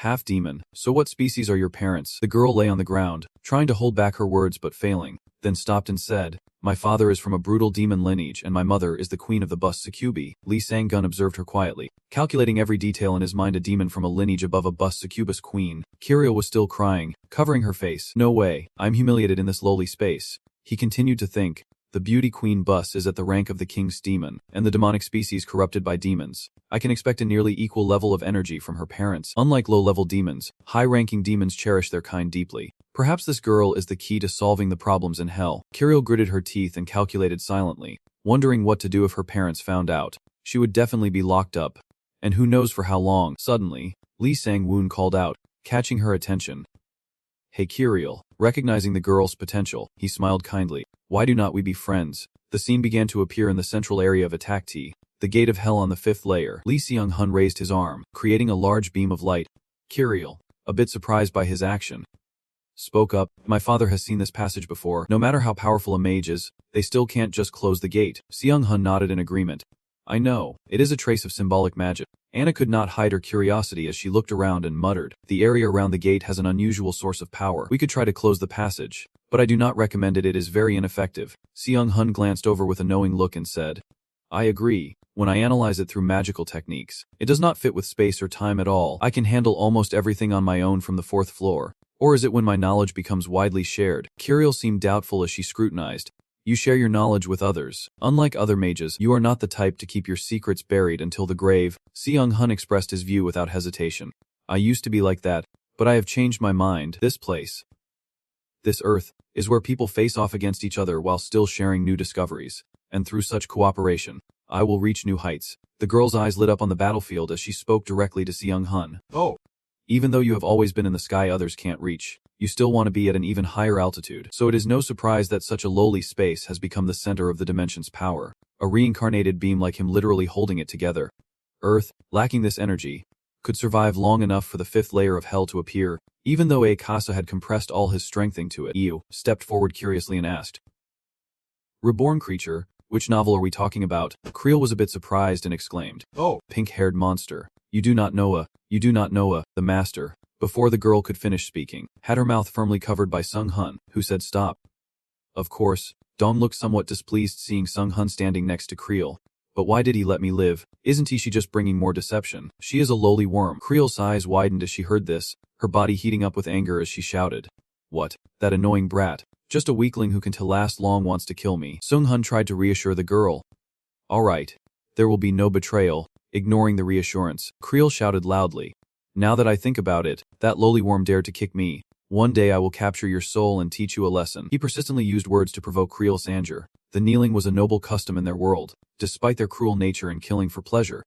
Half demon. So what species are your parents? The girl lay on the ground, trying to hold back her words but failing, then stopped and said, my father is from a brutal demon lineage and my mother is the queen of the bust succubi. Lee Sang-gun observed her quietly, calculating every detail in his mind. A demon from a lineage above a bust succubus queen. Kirill was still crying, covering her face. No way, I'm humiliated in this lowly space. He continued to think. The beauty queen bust is at the rank of the king's demon, and the demonic species corrupted by demons. I can expect a nearly equal level of energy from her parents. Unlike low-level demons, high-ranking demons cherish their kind deeply. Perhaps this girl is the key to solving the problems in hell. Kirill gritted her teeth and calculated silently, wondering what to do if her parents found out. She would definitely be locked up. And who knows for how long. Suddenly, Lee Sang-woon called out, catching her attention. Hey Kirill. Recognizing the girl's potential, he smiled kindly. Why do not we be friends? The scene began to appear in the central area of Attack T, the gate of hell on the 5th layer. Lee Seung-hun raised his arm, creating a large beam of light. Kirill, a bit surprised by his action, spoke up. My father has seen this passage before. No matter how powerful a mage is, they still can't just close the gate. Seung-hun nodded in agreement. I know, it is a trace of symbolic magic. Anna could not hide her curiosity as she looked around and muttered, the area around the gate has an unusual source of power. We could try to close the passage, but I do not recommend it. It is very ineffective. Seung-hun glanced over with a knowing look and said, I agree. When I analyze it through magical techniques, it does not fit with space or time at all. I can handle almost everything on my own from the 4th floor. Or is it when my knowledge becomes widely shared? Kirill seemed doubtful as she scrutinized. You share your knowledge with others. Unlike other mages, you are not the type to keep your secrets buried until the grave. Seung-hun expressed his view without hesitation. I used to be like that, but I have changed my mind. This place, this earth, is where people face off against each other while still sharing new discoveries. And through such cooperation, I will reach new heights. The girl's eyes lit up on the battlefield as she spoke directly to Seung-hun. Oh. Even though you have always been in the sky others can't reach, you still want to be at an even higher altitude. So it is no surprise that such a lowly space has become the center of the dimension's power. A reincarnated being like him literally holding it together. Earth, lacking this energy, could survive long enough for the 5th layer of hell to appear, even though Akasa had compressed all his strength into it. Yu stepped forward curiously and asked. Reborn creature, which novel are we talking about? Creel was a bit surprised and exclaimed. Oh, pink-haired monster. You do not know the master. Before the girl could finish speaking, had her mouth firmly covered by Seung-hun, who said stop. Of course, Dong looked somewhat displeased seeing Seung-hun standing next to Creel. But why did he let me live? Isn't she just bringing more deception? She is a lowly worm. Creel's eyes widened as she heard this, her body heating up with anger as she shouted. What? That annoying brat. Just a weakling who can to last long wants to kill me. Seung-hun tried to reassure the girl. All right. There will be no betrayal. Ignoring the reassurance, Creel shouted loudly. Now that I think about it, that lowly worm dared to kick me. One day I will capture your soul and teach you a lesson. He persistently used words to provoke Creel's anger. The kneeling was a noble custom in their world, despite their cruel nature and killing for pleasure.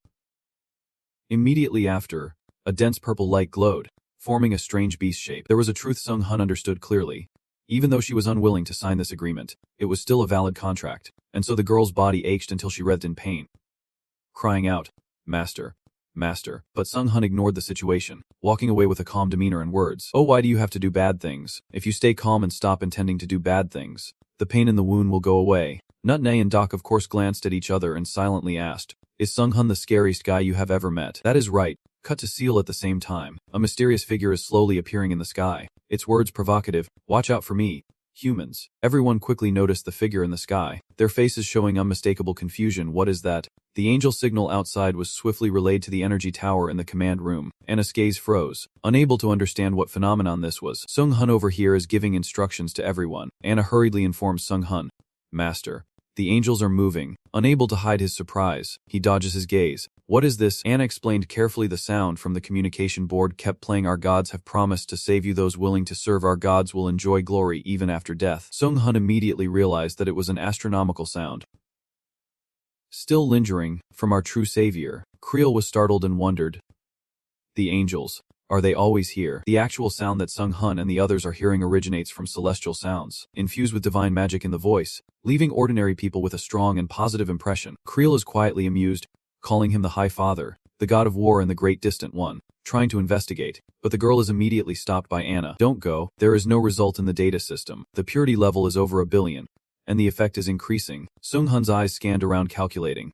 Immediately after, a dense purple light glowed, forming a strange beast shape. There was a truth Seung-hun understood clearly. Even though she was unwilling to sign this agreement, it was still a valid contract, and so the girl's body ached until she writhed in pain, crying out, Master. Master. But Seung-hun ignored the situation, walking away with a calm demeanor and words. Oh, why do you have to do bad things? If you stay calm and stop intending to do bad things, the pain in the wound will go away. Nutney and Doc of course glanced at each other and silently asked, Is Seung-hun the scariest guy you have ever met? That is right. Cut to seal at the same time. A mysterious figure is slowly appearing in the sky. Its words provocative. Watch out for me. Humans. Everyone quickly noticed the figure in the sky, their faces showing unmistakable confusion. What is that? The angel signal outside was swiftly relayed to the energy tower in the command room. Anna's gaze froze, unable to understand what phenomenon this was. Seung-hun over here is giving instructions to everyone. Anna hurriedly informs Seung-hun. Master. The angels are moving. Unable to hide his surprise, he dodges his gaze. What is this? Anna explained carefully. The sound from the communication board kept playing. Our gods have promised to save you. Those willing to serve our gods will enjoy glory even after death. Seung-hun immediately realized that it was an astronomical sound. Still lingering, from our true savior. Creel was startled and wondered. The angels. Are they always here? The actual sound that Seung-hun and the others are hearing originates from celestial sounds, infused with divine magic in the voice, leaving ordinary people with a strong and positive impression. Creel is quietly amused, calling him the High Father, the god of war and the great distant one, trying to investigate, but the girl is immediately stopped by Anna. Don't go, there is no result in the data system. The purity level is over 1 billion, and the effect is increasing. Seung-hun's eyes scanned around calculating.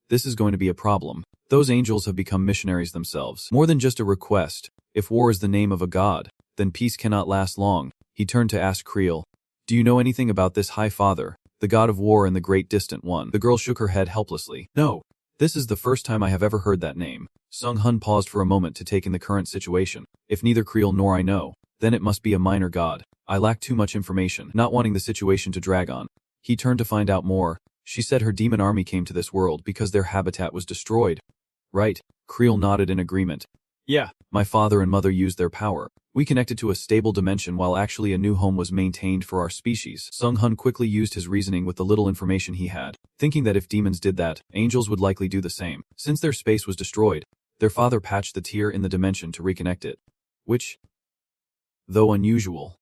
This is going to be a problem. Those angels have become missionaries themselves. More than just a request, If war is the name of a god, then peace cannot last long. He turned to ask Creel, "Do you know anything about this High Father, the god of war and the great distant one?" The girl shook her head helplessly. "No. This is the first time I have ever heard that name." Sung Hun paused for a moment to take in the current situation. If neither Creel nor I know, then it must be a minor god. I lack too much information, not wanting the situation to drag on. He turned to find out more. She said her demon army came to this world because their habitat was destroyed. Right. Creel nodded in agreement. Yeah, my father and mother used their power. We connected to a stable dimension while actually a new home was maintained for our species. Sung Hun quickly used his reasoning with the little information he had, thinking that if demons did that, angels would likely do the same. Since their space was destroyed, their father patched the tear in the dimension to reconnect it. Which, though unusual,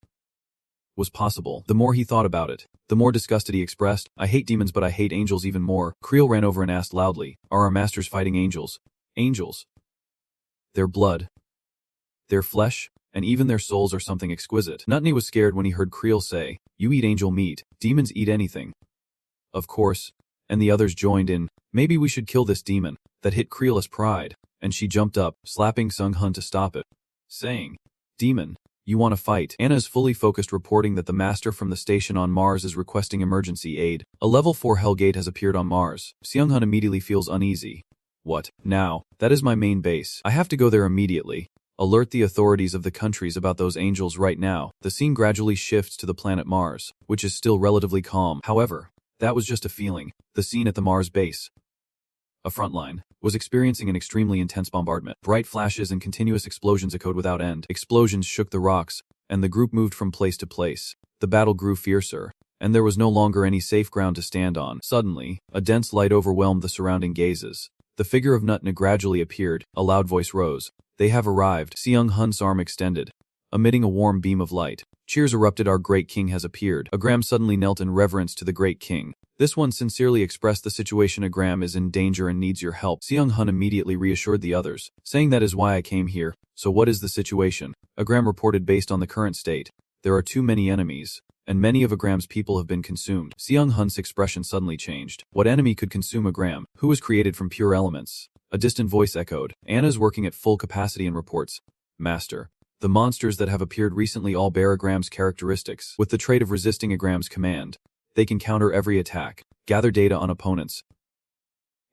was possible. The more he thought about it, the more disgusted he expressed. I hate demons, but I hate angels even more. Creel ran over and asked loudly, "Are our masters fighting angels?" Angels. Their blood, their flesh, and even their souls are something exquisite. Nutney was scared when he heard Creel say, "You eat angel meat, demons eat anything." Of course. And the others joined in, "Maybe we should kill this demon." That hit Creel's pride, and she jumped up, slapping Sung Hun to stop it, saying, "Demon, you want to fight?" Anna is fully focused, reporting that the master from the station on Mars is requesting emergency aid. A level 4 Hellgate has appeared on Mars. Sung Hun immediately feels uneasy. What? Now? That is my main base. I have to go there immediately. Alert the authorities of the countries about those angels right now. The scene gradually shifts to the planet Mars, which is still relatively calm. However, that was just a feeling. The scene at the Mars base, a frontline, was experiencing an extremely intense bombardment. Bright flashes and continuous explosions echoed without end. Explosions shook the rocks, and the group moved from place to place. The battle grew fiercer, and there was no longer any safe ground to stand on. Suddenly, a dense light overwhelmed the surrounding gazes. The figure of Nutna gradually appeared. A loud voice rose. "They have arrived." Sung Hun's arm extended, emitting a warm beam of light. Cheers erupted. "Our great king has appeared." Agram suddenly knelt in reverence to the great king. This one sincerely expressed the situation. "Agram is in danger and needs your help." Sung Hun immediately reassured the others, saying, "That is why I came here." "So what is the situation?" Agram reported. "Based on the current state, there are too many enemies, and many of Agram's people have been consumed." Sung Hun's expression suddenly changed. What enemy could consume Agram, who was created from pure elements? A distant voice echoed. Anna is working at full capacity and reports, "Master, the monsters that have appeared recently all bear Agram's characteristics. With the trait of resisting Agram's command, they can counter every attack, gather data on opponents,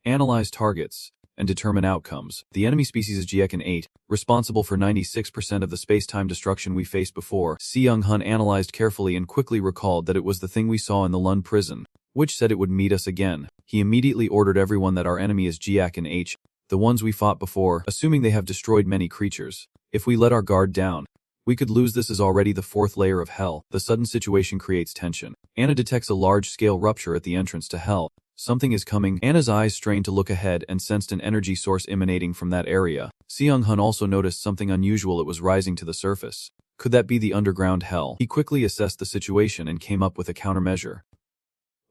analyze targets, and determine outcomes. The enemy species is Jiekan 8, responsible for 96% of the space-time destruction we faced before." Sung Hun analyzed carefully and quickly recalled that it was the thing we saw in the Lund prison, which said it would meet us again. He immediately ordered everyone that our enemy is Jiekan H, the ones we fought before, assuming they have destroyed many creatures. If we let our guard down, we could lose. This is already the 4th layer of hell. The sudden situation creates tension. Anna detects a large-scale rupture at the entrance to hell. Something is coming. Anna's eyes strained to look ahead and sensed an energy source emanating from that area. Sung Hun also noticed something unusual. It was rising to the surface. Could that be the underground hell? He quickly assessed the situation and came up with a countermeasure.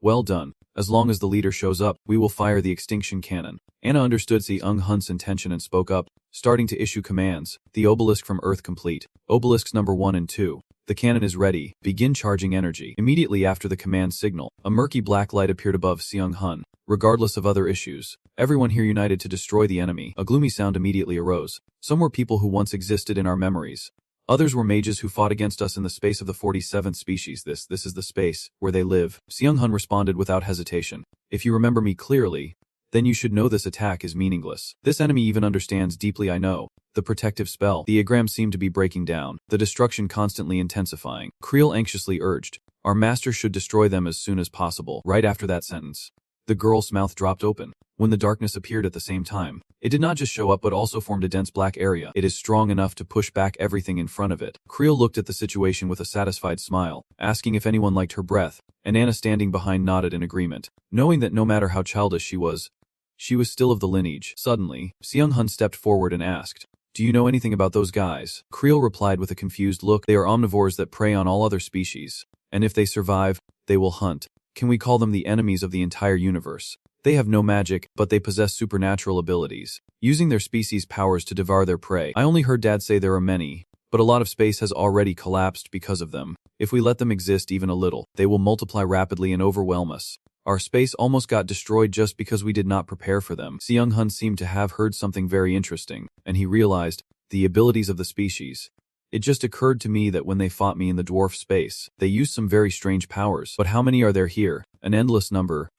"Well done. As long as the leader shows up, we will fire the extinction cannon." Anna understood Sung Hun's intention and spoke up, starting to issue commands. "The obelisk from Earth complete. Obelisks number 1 and 2. The cannon is ready. Begin charging energy." Immediately after the command signal, a murky black light appeared above Sung Hun. Regardless of other issues, everyone here united to destroy the enemy. A gloomy sound immediately arose. Some were people who once existed in our memories. Others were mages who fought against us in the space of the 47th species. This is the space where they live." Sung Hun responded without hesitation. "If you remember me clearly, then you should know this attack is meaningless. This enemy even understands deeply. I know. The protective spell." The Agram seemed to be breaking down, the destruction constantly intensifying. Creel anxiously urged, "Our master should destroy them as soon as possible." Right after that sentence, the girl's mouth dropped open. When the darkness appeared at the same time, it did not just show up but also formed a dense black area. "It is strong enough to push back everything in front of it." Creel looked at the situation with a satisfied smile, asking if anyone liked her breath, and Anna standing behind nodded in agreement, knowing that no matter how childish she was still of the lineage. Suddenly, Sung Hun stepped forward and asked, "Do you know anything about those guys?" Creel replied with a confused look. "They are omnivores that prey on all other species, and if they survive, they will hunt. Can we call them the enemies of the entire universe? They have no magic, but they possess supernatural abilities, using their species' powers to devour their prey. I only heard Dad say there are many, but a lot of space has already collapsed because of them. If we let them exist even a little, they will multiply rapidly and overwhelm us. Our space almost got destroyed just because we did not prepare for them." Sung Hun seemed to have heard something very interesting, and he realized, The abilities of the species. It just occurred to me that when they fought me in the dwarf space, they used some very strange powers. But how many are there here? An endless number.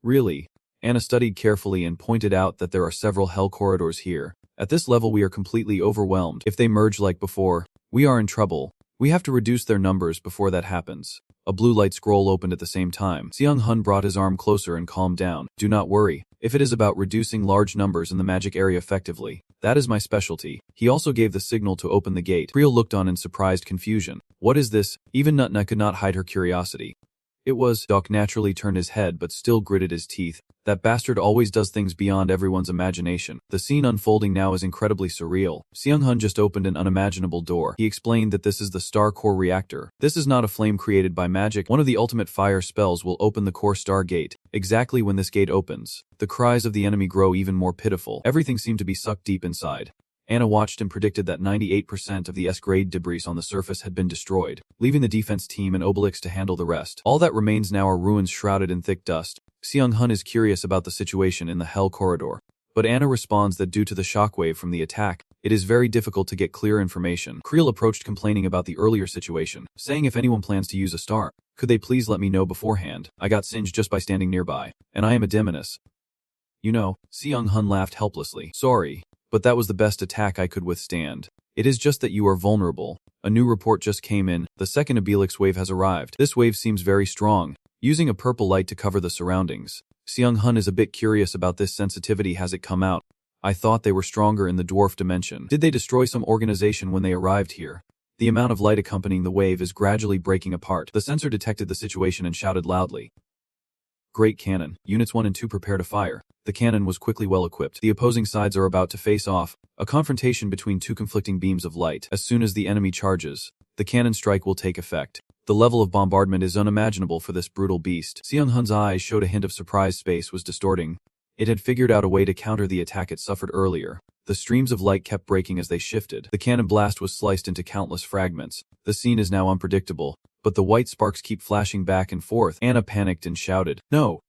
Really? Anna studied carefully and pointed out that there are several hell corridors here. At this level we are completely overwhelmed. If they merge like before, we are in trouble. We have to reduce their numbers before that happens. A blue light scroll opened at the same time. Seung-hun brought his arm closer and calmed down. Do not worry. If it is about reducing large numbers in the magic area effectively, that is my specialty. He also gave the signal to open the gate. Creel looked on in surprised confusion. What is this? Even Nutna could not hide her curiosity. It was. Doc naturally turned his head but still gritted his teeth. That bastard always does things beyond everyone's imagination. The scene unfolding now is incredibly surreal. Seung-hun just opened an unimaginable door. He explained that this is the star core reactor. This is not a flame created by magic. One of the ultimate fire spells will open the core star gate. Exactly when this gate opens, the cries of the enemy grow even more pitiful. Everything seemed to be sucked deep inside. Anna watched and predicted that 98% of the S-grade debris on the surface had been destroyed, leaving the defense team and Obelix to handle the rest. All that remains now are ruins shrouded in thick dust. Seung-hun is curious about the situation in the Hell Corridor, but Anna responds that due to the shockwave from the attack, it is very difficult to get clear information. Creel approached complaining about the earlier situation, saying if anyone plans to use a star, could they please let me know beforehand? I got singed just by standing nearby, and I am a demoness. You know, Seung-hun laughed helplessly. Sorry, but that was the best attack I could withstand. It is just that you are vulnerable. A new report just came in. The second Obelix wave has arrived. This wave seems very strong, using a purple light to cover the surroundings. Seung-hun is a bit curious about this sensitivity. Has it come out? I thought they were stronger in the dwarf dimension. Did they destroy some organization when they arrived here? The amount of light accompanying the wave is gradually breaking apart. The sensor detected the situation and shouted loudly. Great cannon. Units 1 and 2 prepare to fire. The cannon was quickly well equipped. The opposing sides are about to face off, a confrontation between two conflicting beams of light. As soon as the enemy charges, the cannon strike will take effect. The level of bombardment is unimaginable for this brutal beast. Seung-hun's eyes showed a hint of surprise. Space was distorting. It had figured out a way to counter the attack it suffered earlier. The streams of light kept breaking as they shifted. The cannon blast was sliced into countless fragments. The scene is now unpredictable, but the white sparks keep flashing back and forth. Anna panicked and shouted, "No!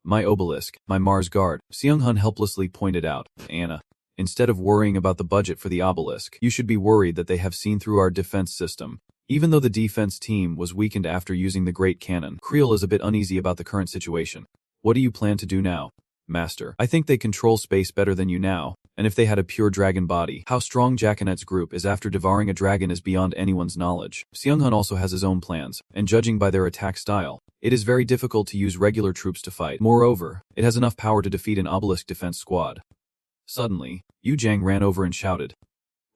My obelisk, my Mars guard," Seung-hun helplessly pointed out. Anna, instead of worrying about the budget for the obelisk, you should be worried that they have seen through our defense system. Even though the defense team was weakened after using the great cannon, Creel is a bit uneasy about the current situation. What do you plan to do now? Master, I think they control space better than you now, and if they had a pure dragon body, how strong Jaconet's group is after devouring a dragon is beyond anyone's knowledge. Seung-hun also has his own plans, and judging by their attack style, it is very difficult to use regular troops to fight. Moreover, it has enough power to defeat an obelisk defense squad. Suddenly, Yu Jang ran over and shouted,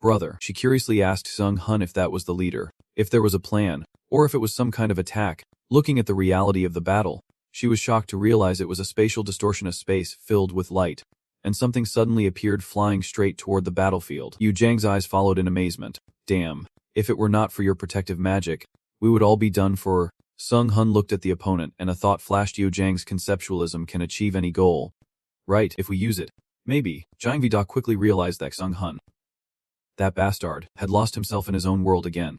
"Brother." She curiously asked Seung-hun if that was the leader, if there was a plan, or if it was some kind of attack. Looking at the reality of the battle, she was shocked to realize it was a spatial distortion of space filled with light, and something suddenly appeared flying straight toward the battlefield. Yu Jang's eyes followed in amazement. Damn, if it were not for your protective magic, we would all be done for. Seung-hun looked at the opponent, and a thought flashed. Yu Jang's conceptualism can achieve any goal. Right, if we use it. Maybe. Jang Vidok quickly realized that Seung-hun, that bastard, had lost himself in his own world again.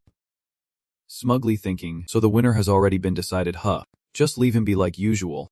Smugly thinking, so the winner has already been decided, huh? Just leave him be like usual.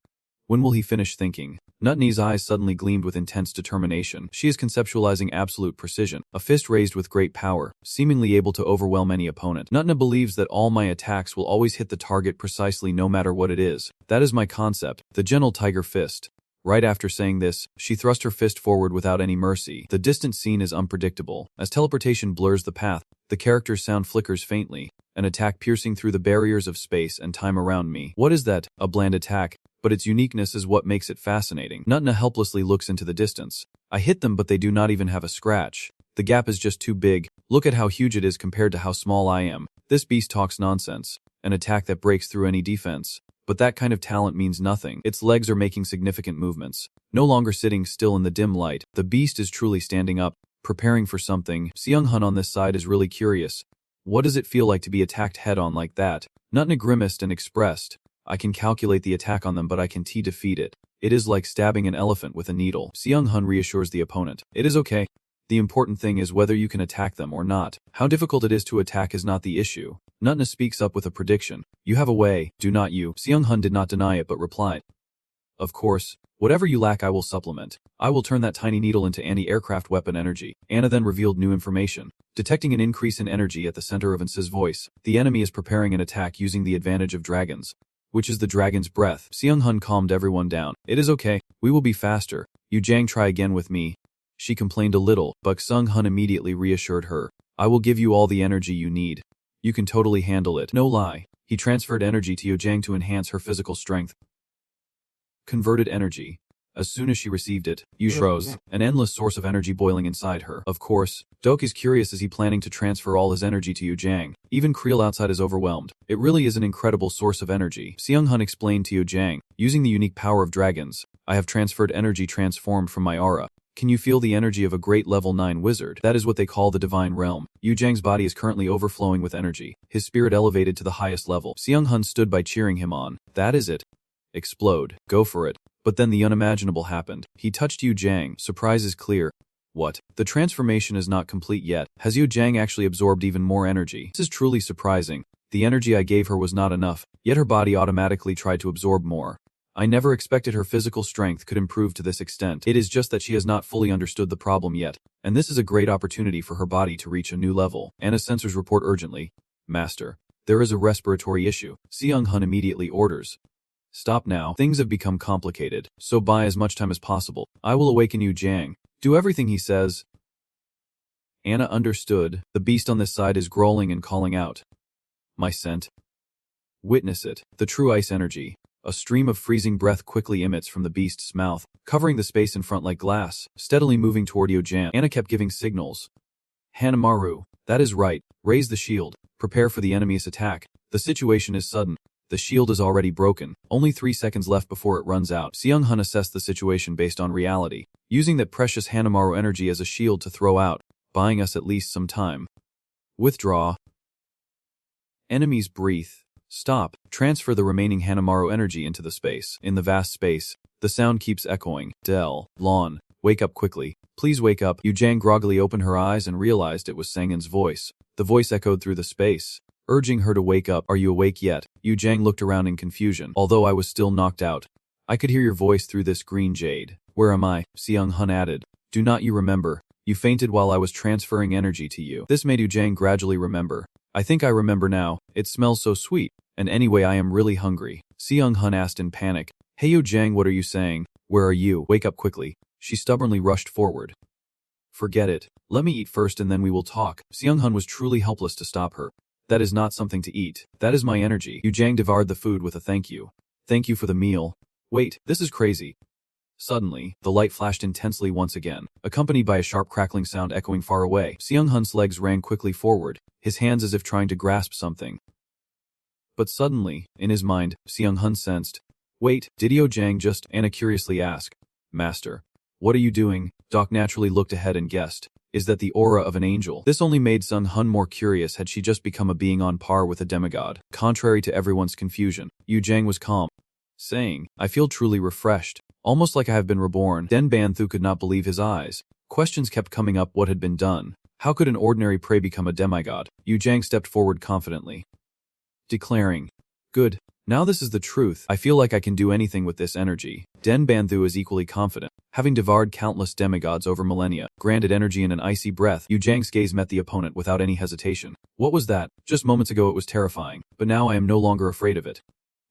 When will he finish thinking? Nutni's eyes suddenly gleamed with intense determination. She is conceptualizing absolute precision, a fist raised with great power, seemingly able to overwhelm any opponent. Nutna believes that all my attacks will always hit the target precisely no matter what it is. That is my concept, the gentle tiger fist. Right after saying this, she thrust her fist forward without any mercy. The distant scene is unpredictable. As teleportation blurs the path, the character's sound flickers faintly, an attack piercing through the barriers of space and time around me. What is that? A bland attack, but its uniqueness is what makes it fascinating. Nutna helplessly looks into the distance. I hit them, but they do not even have a scratch. The gap is just too big. Look at how huge it is compared to how small I am. This beast talks nonsense. An attack that breaks through any defense. But that kind of talent means nothing. Its legs are making significant movements. No longer sitting still in the dim light, the beast is truly standing up, preparing for something. Seung-hun on this side is really curious. What does it feel like to be attacked head-on like that? Nutna grimaced and expressed, I can calculate the attack on them, but I can defeat it. It is like stabbing an elephant with a needle. Seung-hun reassures the opponent. It is okay. The important thing is whether you can attack them or not. How difficult it is to attack is not the issue. Nutna speaks up with a prediction. You have a way, do not you? Seung-hun did not deny it but replied, of course, Whatever you lack I will supplement. I will turn that tiny needle into anti-aircraft weapon energy. Anna then revealed new information. Detecting an increase in energy at the center of An's voice, the enemy is preparing an attack using the advantage of dragons, which is the dragon's breath. Seung-hun calmed everyone down. It is okay. We will be faster. You Jang, try again with me. She complained a little, but Seung-hun immediately reassured her. I will give you all the energy you need. You can totally handle it. No lie. He transferred energy to Yojang to enhance her physical strength. Converted energy. As soon as she received it, Yu rose, an endless source of energy boiling inside her. Of course, Dok is curious, is he planning to transfer all his energy to Yojang? Even Creel outside is overwhelmed. It really is an incredible source of energy. Seung-hun explained to Yojang, using the unique power of dragons, I have transferred energy transformed from my aura. Can you feel the energy of a great level 9 wizard? That is what they call the divine realm. Yojang's body is currently overflowing with energy, his spirit elevated to the highest level. Seung-hun stood by cheering him on. That is it. Explode. Go for it. But then the unimaginable happened. He touched Yojang. Surprise is clear. What? The transformation is not complete yet. Has Yojang actually absorbed even more energy? This is truly surprising. The energy I gave her was not enough, yet her body automatically tried to absorb more. I never expected her physical strength could improve to this extent. It is just that she has not fully understood the problem yet, and this is a great opportunity for her body to reach a new level. Anna's sensors report urgently. Master, there is a respiratory issue. Seung-hun immediately orders. Stop now. Things have become complicated, so buy as much time as possible. I will awaken Yojang. Do everything he says. Anna understood. The beast on this side is growling and calling out. My scent. Witness it. The true ice energy. A stream of freezing breath quickly emits from the beast's mouth, covering the space in front like glass, steadily moving toward Yojang. Anna kept giving signals. Hanamaru. That is right. Raise the shield. Prepare for the enemy's attack. The situation is sudden. The shield is already broken. Only 3 seconds left before it runs out. Seung-hun assessed the situation based on reality, using that precious Hanamaru energy as a shield to throw out, buying us at least some time. Withdraw. Enemies breathe. Stop. Transfer the remaining Hanamaru energy into the space. In the vast space, the sound keeps echoing. Del, Lon, wake up quickly. Please wake up. Yojang groggily opened her eyes and realized it was Sang-in's voice. The voice echoed through the space, urging her to wake up. Are you awake yet? Yojang looked around in confusion. Although I was still knocked out, I could hear your voice through this green jade. Where am I? Seung-hun added. Do not you remember? You fainted while I was transferring energy to you. This made Yojang gradually remember. I think I remember now. It smells so sweet. And anyway, I am really hungry. Seung-hun asked in panic. Hey Yojang, what are you saying? Where are you? Wake up quickly. She stubbornly rushed forward. Forget it. Let me eat first and then we will talk. Seung-hun was truly helpless to stop her. That is not something to eat. That is my energy. Yojang devoured the food with a thank you. Thank you for the meal. Wait, this is crazy. Suddenly, the light flashed intensely once again, accompanied by a sharp crackling sound echoing far away. Seung-hun's legs ran quickly forward, his hands as if trying to grasp something. But suddenly, in his mind, Seung-hun sensed. Wait, did Yojang just? Anna curiously asked. Master, what are you doing? Doc naturally looked ahead and guessed. Is that the aura of an angel? This only made Seung-hun more curious. Had she just become a being on par with a demigod? Contrary to everyone's confusion, Yojang was calm, saying, I feel truly refreshed, almost like I have been reborn. Den Banthu could not believe his eyes. Questions kept coming up. What had been done? How could an ordinary prey become a demigod? Yojang stepped forward confidently, declaring, Good. Now this is the truth. I feel like I can do anything with this energy. Den Banthu is equally confident. Having devoured countless demigods over millennia, granted energy in an icy breath, Yojang's gaze met the opponent without any hesitation. What was that? Just moments ago it was terrifying, but now I am no longer afraid of it.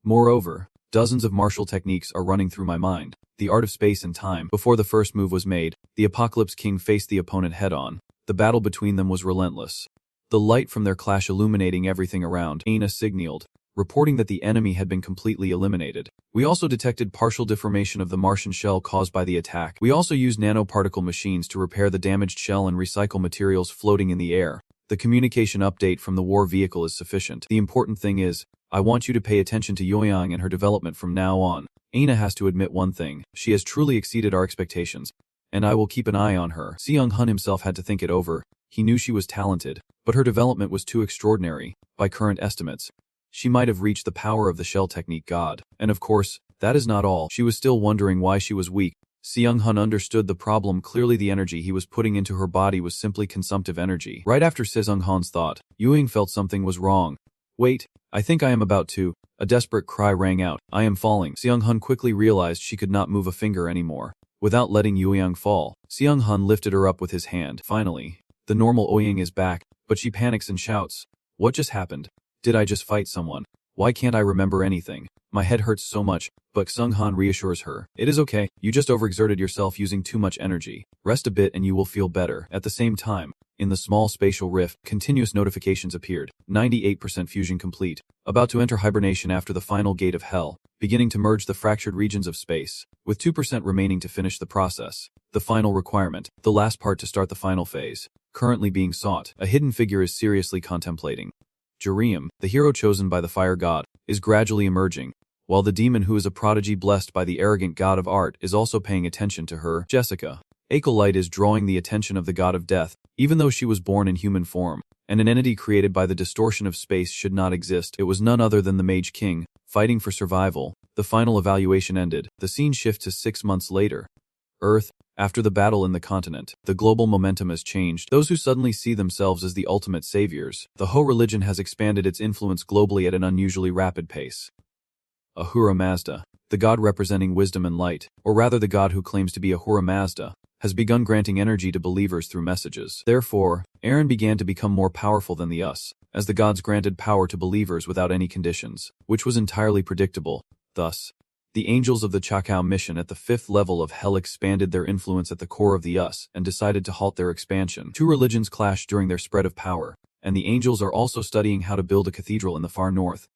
Moreover, dozens of martial techniques are running through my mind. The art of space and time. Before the first move was made, the Apocalypse King faced the opponent head-on. The battle between them was relentless. The light from their clash illuminating everything around. Anna signaled, reporting that the enemy had been completely eliminated. We also detected partial deformation of the Martian shell caused by the attack. We also used nanoparticle machines to repair the damaged shell and recycle materials floating in the air. The communication update from the war vehicle is sufficient. The important thing is, I want you to pay attention to Yoyang and her development from now on. Anna has to admit one thing. She has truly exceeded our expectations, and I will keep an eye on her. Seung-hun himself had to think it over. He knew she was talented, but her development was too extraordinary. By current estimates, she might have reached the power of the shell technique god. And of course, that is not all. She was still wondering why she was weak. Seung-hun understood the problem clearly. The energy he was putting into her body was simply consumptive energy. Right after Seung-hun's thought, Yuing felt something was wrong. Wait, I think I am about to. A desperate cry rang out. I am falling. Seung-hun quickly realized she could not move a finger anymore. Without letting Yueyang fall, Seung-hun lifted her up with his hand. Finally, the normal Ouyang is back, but she panics and shouts. What just happened? Did I just fight someone? Why can't I remember anything? My head hurts so much, but Seung-han reassures her. It is okay, you just overexerted yourself using too much energy. Rest a bit and you will feel better. At the same time, in the small spatial rift, continuous notifications appeared. 98% fusion complete. About to enter hibernation after the final gate of hell, beginning to merge the fractured regions of space, with 2% remaining to finish the process. The final requirement, the last part to start the final phase, currently being sought. A hidden figure is seriously contemplating. Jeriam, the hero chosen by the fire god, is gradually emerging, while the demon who is a prodigy blessed by the arrogant god of art is also paying attention to her. Jessica. Acolyte is drawing the attention of the god of death, even though she was born in human form, and an entity created by the distortion of space should not exist. It was none other than the Mage King, fighting for survival. The final evaluation ended. The scene shifts to 6 months later. Earth. After the battle in the continent, the global momentum has changed. Those who suddenly see themselves as the ultimate saviors. The Ho religion has expanded its influence globally at an unusually rapid pace. Ahura Mazda, the god representing wisdom and light, or rather the god who claims to be Ahura Mazda, has begun granting energy to believers through messages. Therefore, Aaron began to become more powerful than the Us, as the gods granted power to believers without any conditions, which was entirely predictable. Thus, the angels of the Chakao mission at the 5th level of hell expanded their influence at the core of the Us and decided to halt their expansion. Two religions clashed during their spread of power, and the angels are also studying how to build a cathedral in the far north.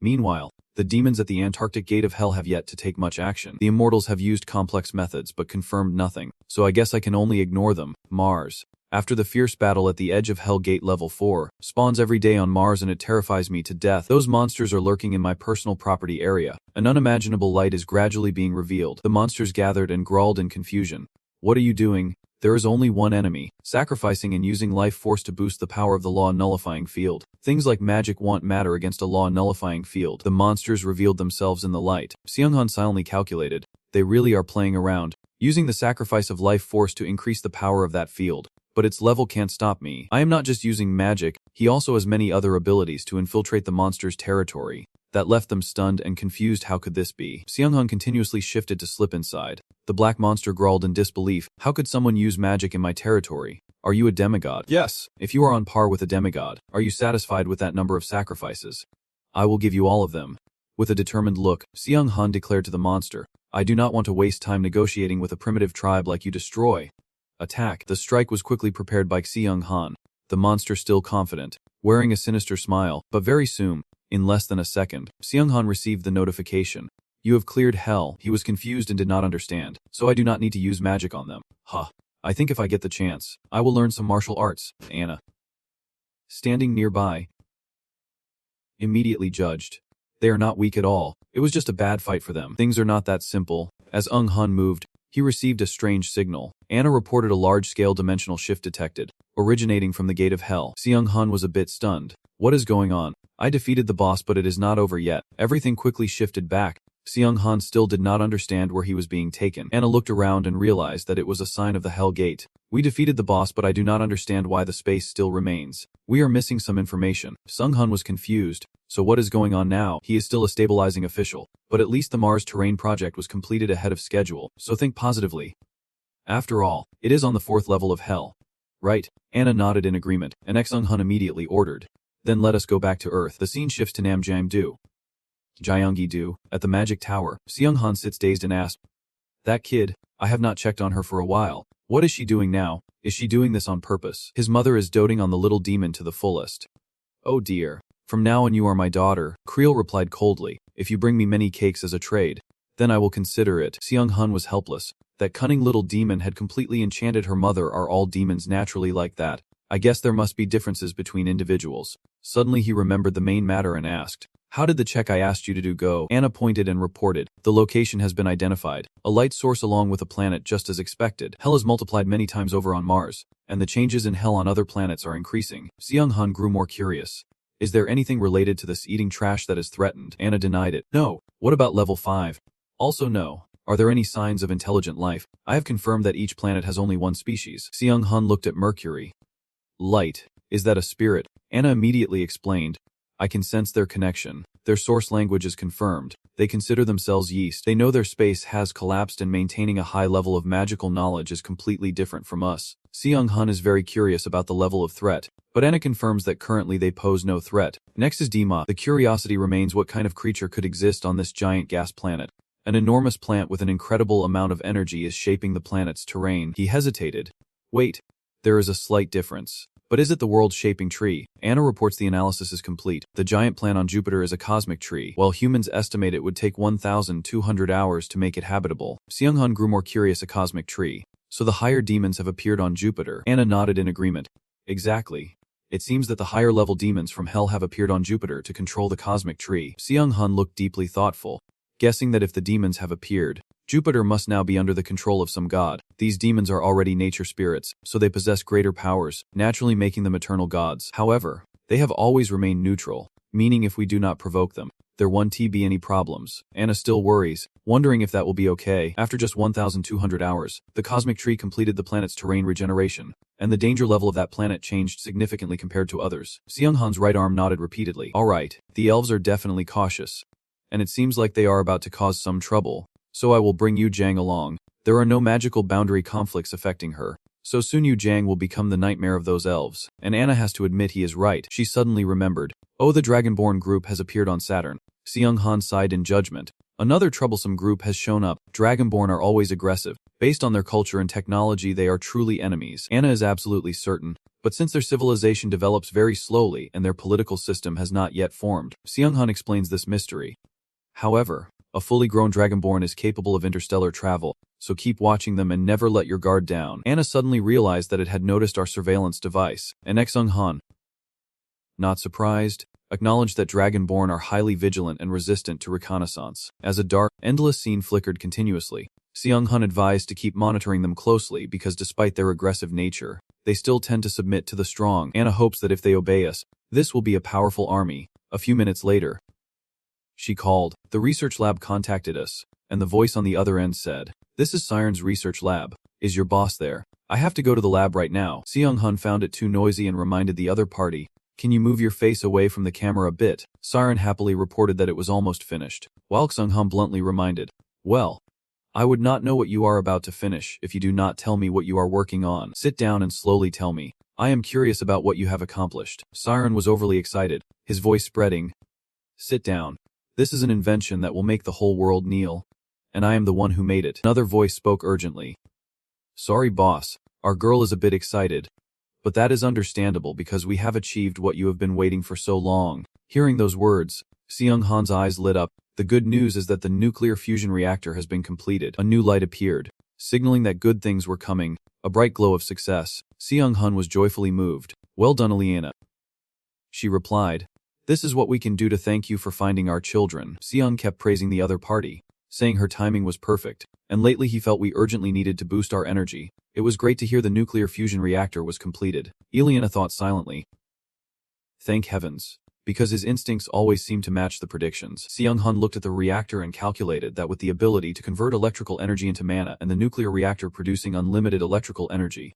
Meanwhile, the demons at the Antarctic gate of hell have yet to take much action. The immortals have used complex methods but confirmed nothing, so I guess I can only ignore them. Mars. After the fierce battle at the edge of Hell Gate Level 4, spawns every day on Mars and it terrifies me to death. Those monsters are lurking in my personal property area. An unimaginable light is gradually being revealed. The monsters gathered and growled in confusion. What are you doing? There is only one enemy, sacrificing and using life force to boost the power of the law nullifying field. Things like magic won't matter against a law nullifying field. The monsters revealed themselves in the light. Seung-han silently calculated. They really are playing around, using the sacrifice of life force to increase the power of that field. But its level can't stop me. I am not just using magic, he also has many other abilities to infiltrate the monster's territory. That left them stunned and confused. How could this be? Seung-han continuously shifted to slip inside. The black monster growled in disbelief. How could someone use magic in my territory? Are you a demigod? Yes. If you are on par with a demigod, are you satisfied with that number of sacrifices? I will give you all of them. With a determined look, Seung-han declared to the monster, I do not want to waste time negotiating with a primitive tribe like you. Destroy. Attack. The strike was quickly prepared by Seung-han, the monster still confident, wearing a sinister smile, but very soon, in less than a second, Seung-han received the notification. You have cleared hell. He was confused and did not understand, so I do not need to use magic on them. I think if I get the chance, I will learn some martial arts. Anna, standing nearby, immediately judged. They are not weak at all. It was just a bad fight for them. Things are not that simple. As Eung-han moved, he received a strange signal. Anna reported a large-scale dimensional shift detected, originating from the gate of hell. Seung-han was a bit stunned. What is going on? I defeated the boss, but it is not over yet. Everything quickly shifted back. Seung-han still did not understand where he was being taken. Anna looked around and realized that it was a sign of the Hell Gate. We defeated the boss, but I do not understand why the space still remains. We are missing some information. Seung-han was confused. So what is going on now? He is still a stabilizing official, but at least the Mars terrain project was completed ahead of schedule, so think positively. After all, it is on the 4th level of hell. Right? Anna nodded in agreement, and Seung-han immediately ordered. Then let us go back to Earth. The scene shifts to Namjang-do. Gyeonggi-do, at the magic tower, Seung-han sits dazed and asks, that kid, I have not checked on her for a while. What is she doing now? Is she doing this on purpose? His mother is doting on the little demon to the fullest. Oh dear. From now on you are my daughter, Creel replied coldly. If you bring me many cakes as a trade, then I will consider it. Seung-han was helpless. That cunning little demon had completely enchanted her mother. Are all demons naturally like that? I guess there must be differences between individuals. Suddenly he remembered the main matter and asked, how did the check I asked you to do go? Anna pointed and reported. The location has been identified. A light source along with a planet just as expected. Hell is multiplied many times over on Mars, and the changes in hell on other planets are increasing. Seung-han grew more curious. Is there anything related to this eating trash that is threatened? Anna denied it. No. What about level 5? Also no. Are there any signs of intelligent life? I have confirmed that each planet has only one species. Seung-han looked at Mercury. Light. Is that a spirit? Anna immediately explained. I can sense their connection. Their source language is confirmed. They consider themselves yeast. They know their space has collapsed and maintaining a high level of magical knowledge is completely different from us. Seong-hun is very curious about the level of threat, but Anna confirms that currently they pose no threat. Next is Dima. The curiosity remains what kind of creature could exist on this giant gas planet. An enormous plant with an incredible amount of energy is shaping the planet's terrain. He hesitated. Wait, there is a slight difference. But is it the world-shaping tree? Anna reports the analysis is complete. The giant plant on Jupiter is a cosmic tree, while humans estimate it would take 1,200 hours to make it habitable. Seong-hun grew more curious. A cosmic tree. So the higher demons have appeared on Jupiter. Anna nodded in agreement. Exactly. It seems that the higher-level demons from Hell have appeared on Jupiter to control the cosmic tree. Seong-hun looked deeply thoughtful, guessing that if the demons have appeared, Jupiter must now be under the control of some god. These demons are already nature spirits, so they possess greater powers, naturally making them eternal gods. However, they have always remained neutral, meaning if we do not provoke them, there won't be any problems. Anna still worries, wondering if that will be okay. After just 1,200 hours, the cosmic tree completed the planet's terrain regeneration, and the danger level of that planet changed significantly compared to others. Seong-hun's right arm nodded repeatedly. Alright, the elves are definitely cautious, and it seems like they are about to cause some trouble. So I will bring Yu Jang along. There are no magical boundary conflicts affecting her, so soon Yu Jang will become the nightmare of those elves. And Anna has to admit he is right. She suddenly remembered. Oh, the Dragonborn group has appeared on Saturn. Seong-han sighed in judgment. Another troublesome group has shown up. Dragonborn are always aggressive. Based on their culture and technology, they are truly enemies. Anna is absolutely certain. But since their civilization develops very slowly and their political system has not yet formed, Seong-han explains this mystery. However, a fully grown Dragonborn is capable of interstellar travel, so keep watching them and never let your guard down. Anna suddenly realized that it had noticed our surveillance device, and Seong-han, not surprised, acknowledged that Dragonborn are highly vigilant and resistant to reconnaissance. As a dark, endless scene flickered continuously, Seong-hun advised to keep monitoring them closely because despite their aggressive nature, they still tend to submit to the strong. Anna hopes that if they obey us, this will be a powerful army. A few minutes later, she called. The research lab contacted us, and the voice on the other end said, "This is Siren's research lab. Is your boss there? I have to go to the lab right now." Seong-hun found it too noisy and reminded the other party, "Can you move your face away from the camera a bit?" Siren happily reported that it was almost finished, while Seong-hun bluntly reminded, "Well, I would not know what you are about to finish if you do not tell me what you are working on. Sit down and slowly tell me. I am curious about what you have accomplished." Siren was overly excited, his voice spreading. "Sit down. This is an invention that will make the whole world kneel, and I am the one who made it." Another voice spoke urgently. "Sorry, boss. Our girl is a bit excited. But that is understandable because we have achieved what you have been waiting for so long." Hearing those words, Seong-han's eyes lit up. The good news is that the nuclear fusion reactor has been completed. A new light appeared, signaling that good things were coming, a bright glow of success. Seong-hun was joyfully moved. "Well done, Eliana," she replied. "This is what we can do to thank you for finding our children." Seong kept praising the other party, saying her timing was perfect, and lately he felt we urgently needed to boost our energy. It was great to hear the nuclear fusion reactor was completed. Eliana thought silently. Thank heavens, because his instincts always seemed to match the predictions. Seong-hun looked at the reactor and calculated that with the ability to convert electrical energy into mana and the nuclear reactor producing unlimited electrical energy,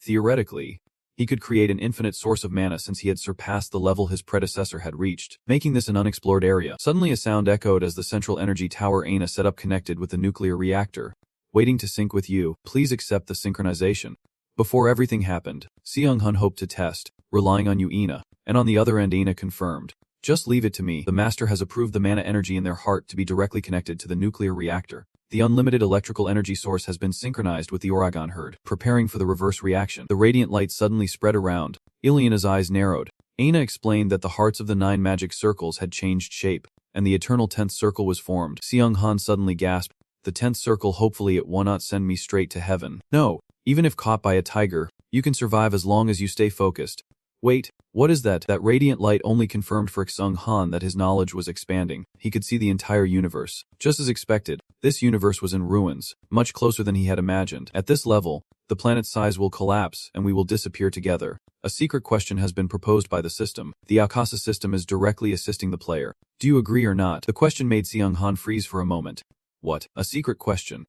theoretically, he could create an infinite source of mana since he had surpassed the level his predecessor had reached, making this an unexplored area. Suddenly a sound echoed as the central energy tower Aina set up connected with the nuclear reactor. "Waiting to sync with you, please accept the synchronization." Before everything happened, Seong-hun hoped to test, relying on you, Ina, and on the other end Aina confirmed. "Just leave it to me." The master has approved the mana energy in their heart to be directly connected to the nuclear reactor. The unlimited electrical energy source has been synchronized with the Oragon herd, preparing for the reverse reaction. The radiant light suddenly spread around. Ileana's eyes narrowed. Aina explained that the hearts of the 9 magic circles had changed shape, and the eternal 10th circle was formed. Seong-han suddenly gasped. "The 10th circle, hopefully it will not send me straight to heaven." "No, even if caught by a tiger, you can survive as long as you stay focused." "Wait, what is that?" That radiant light only confirmed for Seong-han that his knowledge was expanding. He could see the entire universe. Just as expected, this universe was in ruins, much closer than he had imagined. At this level, the planet's size will collapse and we will disappear together. A secret question has been proposed by the system. The Akasa system is directly assisting the player. Do you agree or not? The question made Seong-han freeze for a moment. What? A secret question?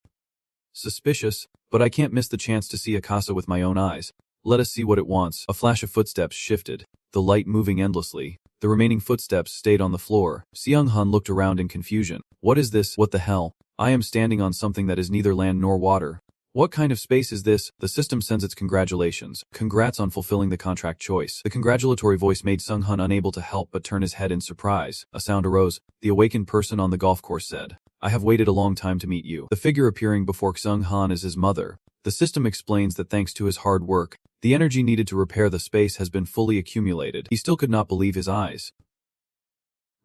Suspicious, but I can't miss the chance to see Akasa with my own eyes. Let us see what it wants. A flash of footsteps shifted. the light moving endlessly. The remaining footsteps stayed on the floor. Seung-han looked around in confusion. What is this? What the hell? I am standing on something that is neither land nor water. What kind of space is this? The system sends its congratulations. Congrats on fulfilling the contract choice. The congratulatory voice made Seung-han unable to help but turn his head in surprise. A sound arose. The awakened person on the golf course said, I have waited a long time to meet you. The figure appearing before Seung-han is his mother. The system explains that thanks to his hard work, the energy needed to repair the space has been fully accumulated. He still could not believe his eyes.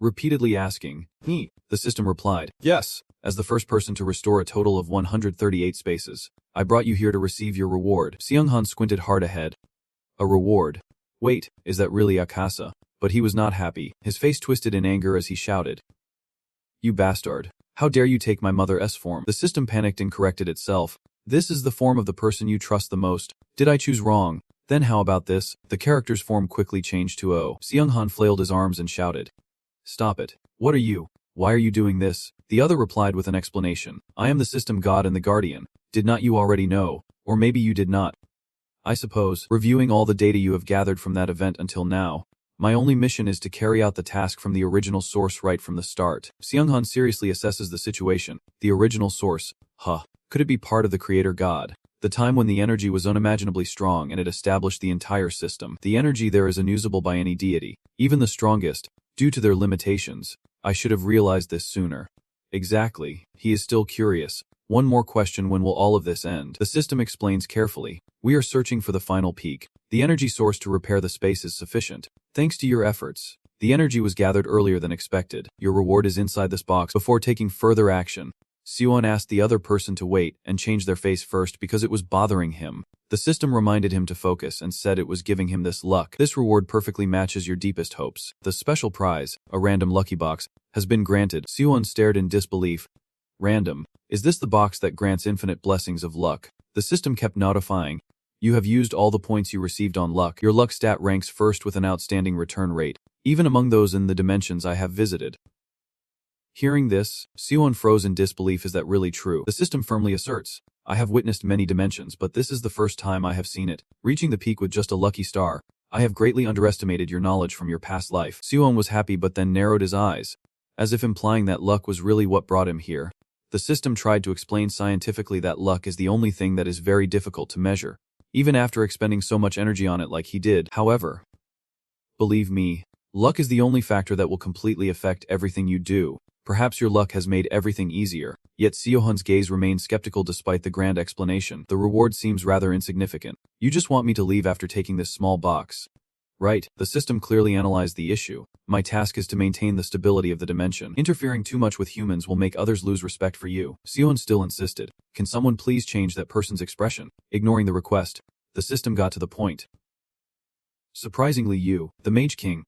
Repeatedly asking, the system replied, yes, as the first person to restore a total of 138 spaces. I brought you here to receive your reward. Seung-han squinted hard ahead. A reward? Wait, is that really Akasa? But he was not happy. His face twisted in anger as he shouted, you bastard. How dare you take my mother's form? The system panicked and corrected itself. This is the form of the person you trust the most. Did I choose wrong? Then how about this? The character's form quickly changed to O. Seung-han flailed his arms and shouted, stop it. What are you? Why are you doing this? The other replied with an explanation. I am the system god and the guardian. Did not you already know? Or maybe you did not. I suppose, reviewing all the data you have gathered from that event until now, my only mission is to carry out the task from the original source right from the start. Seung-han seriously assesses the situation. The original source. Could it be part of the creator god? The time when the energy was unimaginably strong and it established the entire system. The energy there is unusable by any deity, even the strongest, due to their limitations. I should have realized this sooner. Exactly. He is still curious. One more question, when will all of this end? The system explains carefully. We are searching for the final peak. The energy source to repair the space is sufficient. Thanks to your efforts, the energy was gathered earlier than expected. Your reward is inside this box. Before taking further action, Seung asked the other person to wait and change their face first because it was bothering him. The system reminded him to focus and said it was giving him this luck. This reward perfectly matches your deepest hopes. The special prize, a random lucky box, has been granted. Seung stared in disbelief. Random. Is this the box that grants infinite blessings of luck? The system kept notifying. You have used all the points you received on luck. Your luck stat ranks first with an outstanding return rate, even among those in the dimensions I have visited. Hearing this, Seung froze in disbelief. Is that really true? The system firmly asserts. I have witnessed many dimensions, but this is the first time I have seen it. Reaching the peak with just a lucky star. I have greatly underestimated your knowledge from your past life. Seung was happy but then narrowed his eyes, as if implying that luck was really what brought him here. The system tried to explain scientifically that luck is the only thing that is very difficult to measure, even after expending so much energy on it like he did. However, believe me, luck is the only factor that will completely affect everything you do. Perhaps your luck has made everything easier. Yet Seung-han's gaze remained skeptical despite the grand explanation. The reward seems rather insignificant. You just want me to leave after taking this small box. Right, the system clearly analyzed the issue. My task is to maintain the stability of the dimension. Interfering too much with humans will make others lose respect for you. Seung still insisted. Can someone please change that person's expression? Ignoring the request, the system got to the point. Surprisingly, you, the Mage King,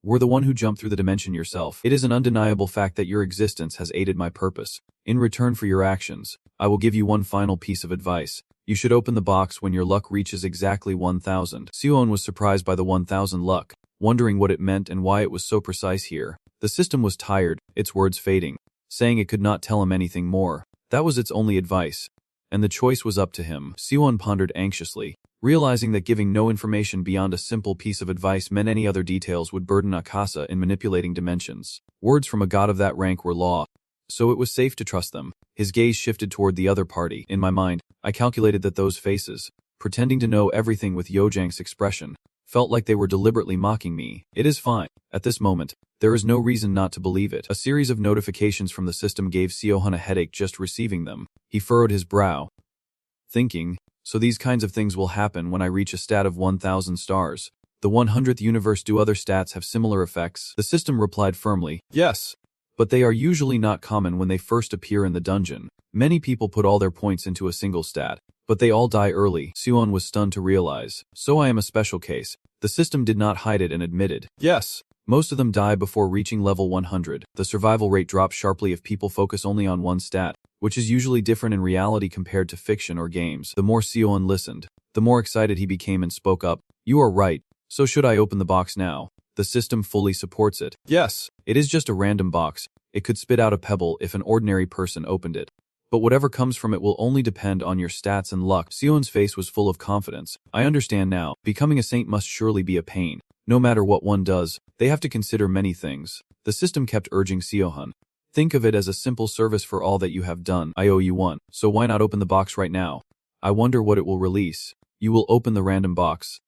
were the one who jumped through the dimension yourself. It is an undeniable fact that your existence has aided my purpose. In return for your actions, I will give you one final piece of advice. You should open the box when your luck reaches exactly 1,000. Seung was surprised by the 1,000 luck, wondering what it meant and why it was so precise here. The system was tired, its words fading, saying it could not tell him anything more. That was its only advice, and the choice was up to him. Seung pondered anxiously, realizing that giving no information beyond a simple piece of advice meant any other details would burden Akasa in manipulating dimensions. Words from a god of that rank were law, so it was safe to trust them. His gaze shifted toward the other party. In my mind, I calculated that those faces, pretending to know everything with Yojang's expression, felt like they were deliberately mocking me. It is fine. At this moment, there is no reason not to believe it. A series of notifications from the system gave Seung a headache just receiving them. He furrowed his brow, thinking, so these kinds of things will happen when I reach a stat of 1,000 stars. The 100th universe. Do other stats have similar effects? The system replied firmly, yes, but they are usually not common when they first appear in the dungeon. Many people put all their points into a single stat, but they all die early. Seung was stunned to realize. So I am a special case. The system did not hide it and admitted, yes, most of them die before reaching level 100. The survival rate drops sharply if people focus only on one stat, which is usually different in reality compared to fiction or games. The more Seung listened, the more excited he became and spoke up. You are right. So should I open the box now? The system fully supports it. Yes, it is just a random box. It could spit out a pebble if an ordinary person opened it. But whatever comes from it will only depend on your stats and luck. Seung's face was full of confidence. I understand now. Becoming a saint must surely be a pain. No matter what one does, they have to consider many things. The system kept urging Seohun. Think of it as a simple service for all that you have done. I owe you one, so why not open the box right now? I wonder what it will release. You will open the random box.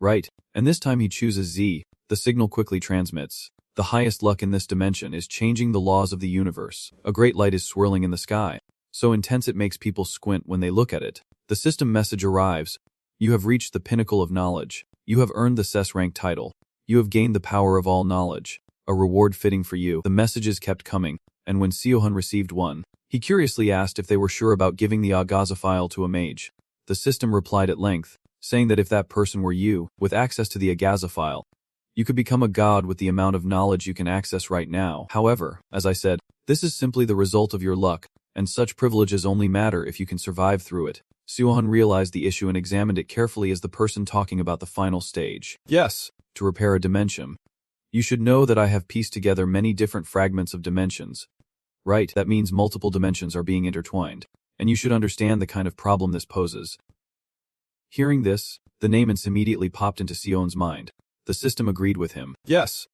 Right, and this time he chooses Z. The signal quickly transmits. The highest luck in this dimension is changing the laws of the universe. A great light is swirling in the sky, so intense it makes people squint when they look at it. The system message arrives. You have reached the pinnacle of knowledge. You have earned the SSS-Rank title. You have gained the power of all knowledge. A reward fitting for you. The messages kept coming, and when Seohun received one, he curiously asked if they were sure about giving the Agaza file to a mage. The system replied at length, saying that if that person were you, with access to the Agaza file, you could become a god with the amount of knowledge you can access right now. However, as I said, this is simply the result of your luck, and such privileges only matter if you can survive through it. Seohun realized the issue and examined it carefully as the person talking about the final stage. Yes, to repair a dimension. You should know that I have pieced together many different fragments of dimensions. Right, that means multiple dimensions are being intertwined, and you should understand the kind of problem this poses. Hearing this, the names immediately popped into Seohun's mind. The system agreed with him. Yes.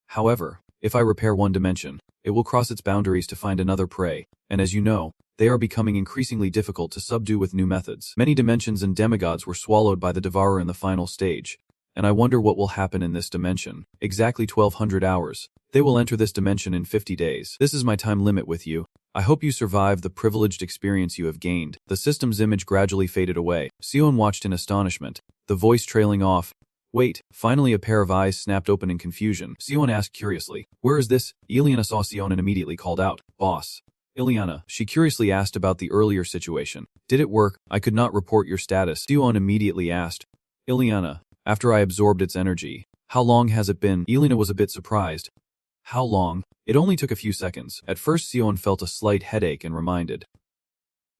However, if I repair one dimension, it will cross its boundaries to find another prey, and as you know, they are becoming increasingly difficult to subdue with new methods. Many dimensions and demigods were swallowed by the devourer in the final stage, and I wonder what will happen in this dimension. Exactly 1200 hours. They will enter this dimension in 50 days. This is my time limit with you. I hope you survive the privileged experience you have gained. The system's image gradually faded away. Seohun watched in astonishment, the voice trailing off. Wait, finally a pair of eyes snapped open in confusion. Seohun asked curiously, where is this? Ileana saw Seohun and immediately called out, boss. Ileana, she curiously asked about the earlier situation. Did it work? I could not report your status. Seohun immediately asked, Ileana, after I absorbed its energy, how long has it been? Ileana was a bit surprised. How long? It only took a few seconds. At first Seohun felt a slight headache and reminded.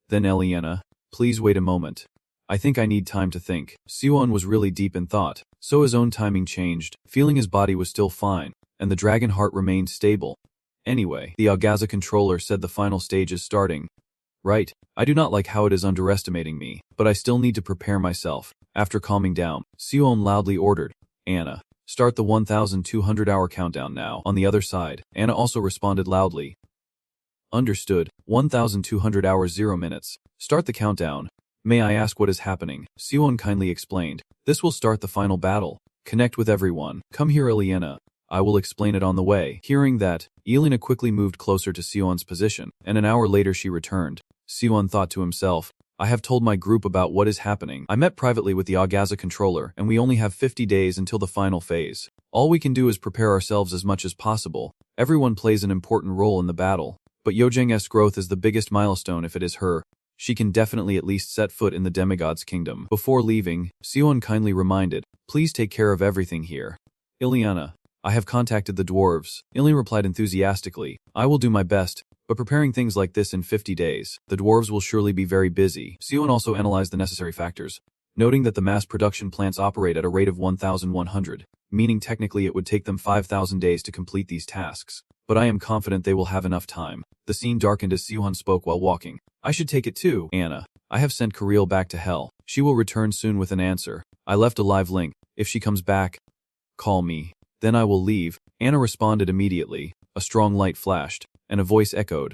Then Ileana, please wait a moment. I think I need time to think. Seohun was really deep in thought, so his own timing changed, feeling his body was still fine, and the dragon heart remained stable. Anyway, the Agaza controller said the final stage is starting. Right, I do not like how it is underestimating me, but I still need to prepare myself. After calming down, Seohun loudly ordered, Anna, start the 1200-hour countdown now. On the other side, Anna also responded loudly. Understood, 1200 hours 0 minutes. Start the countdown. May I ask what is happening? Seohun kindly explained. This will start the final battle. Connect with everyone. Come here, Ileana. I will explain it on the way. Hearing that, Ileana quickly moved closer to Seohun's position, and an hour later she returned. Seohun thought to himself, I have told my group about what is happening. I met privately with the Agaza controller, and we only have 50 days until the final phase. All we can do is prepare ourselves as much as possible. Everyone plays an important role in the battle, but Yojang's growth is the biggest milestone if it is her. She can definitely at least set foot in the demigod's kingdom. Before leaving, Seohun kindly reminded, please take care of everything here. Ileana, I have contacted the dwarves. Ileana replied enthusiastically, I will do my best, but preparing things like this in 50 days, the dwarves will surely be very busy. Seohun also analyzed the necessary factors, noting that the mass production plants operate at a rate of 1,100, meaning technically it would take them 5,000 days to complete these tasks. But I am confident they will have enough time. The scene darkened as Seohun spoke while walking. I should take it too, Anna. I have sent Kirill back to hell. She will return soon with an answer. I left a live link. If she comes back, call me. Then I will leave. Anna responded immediately. A strong light flashed, and a voice echoed,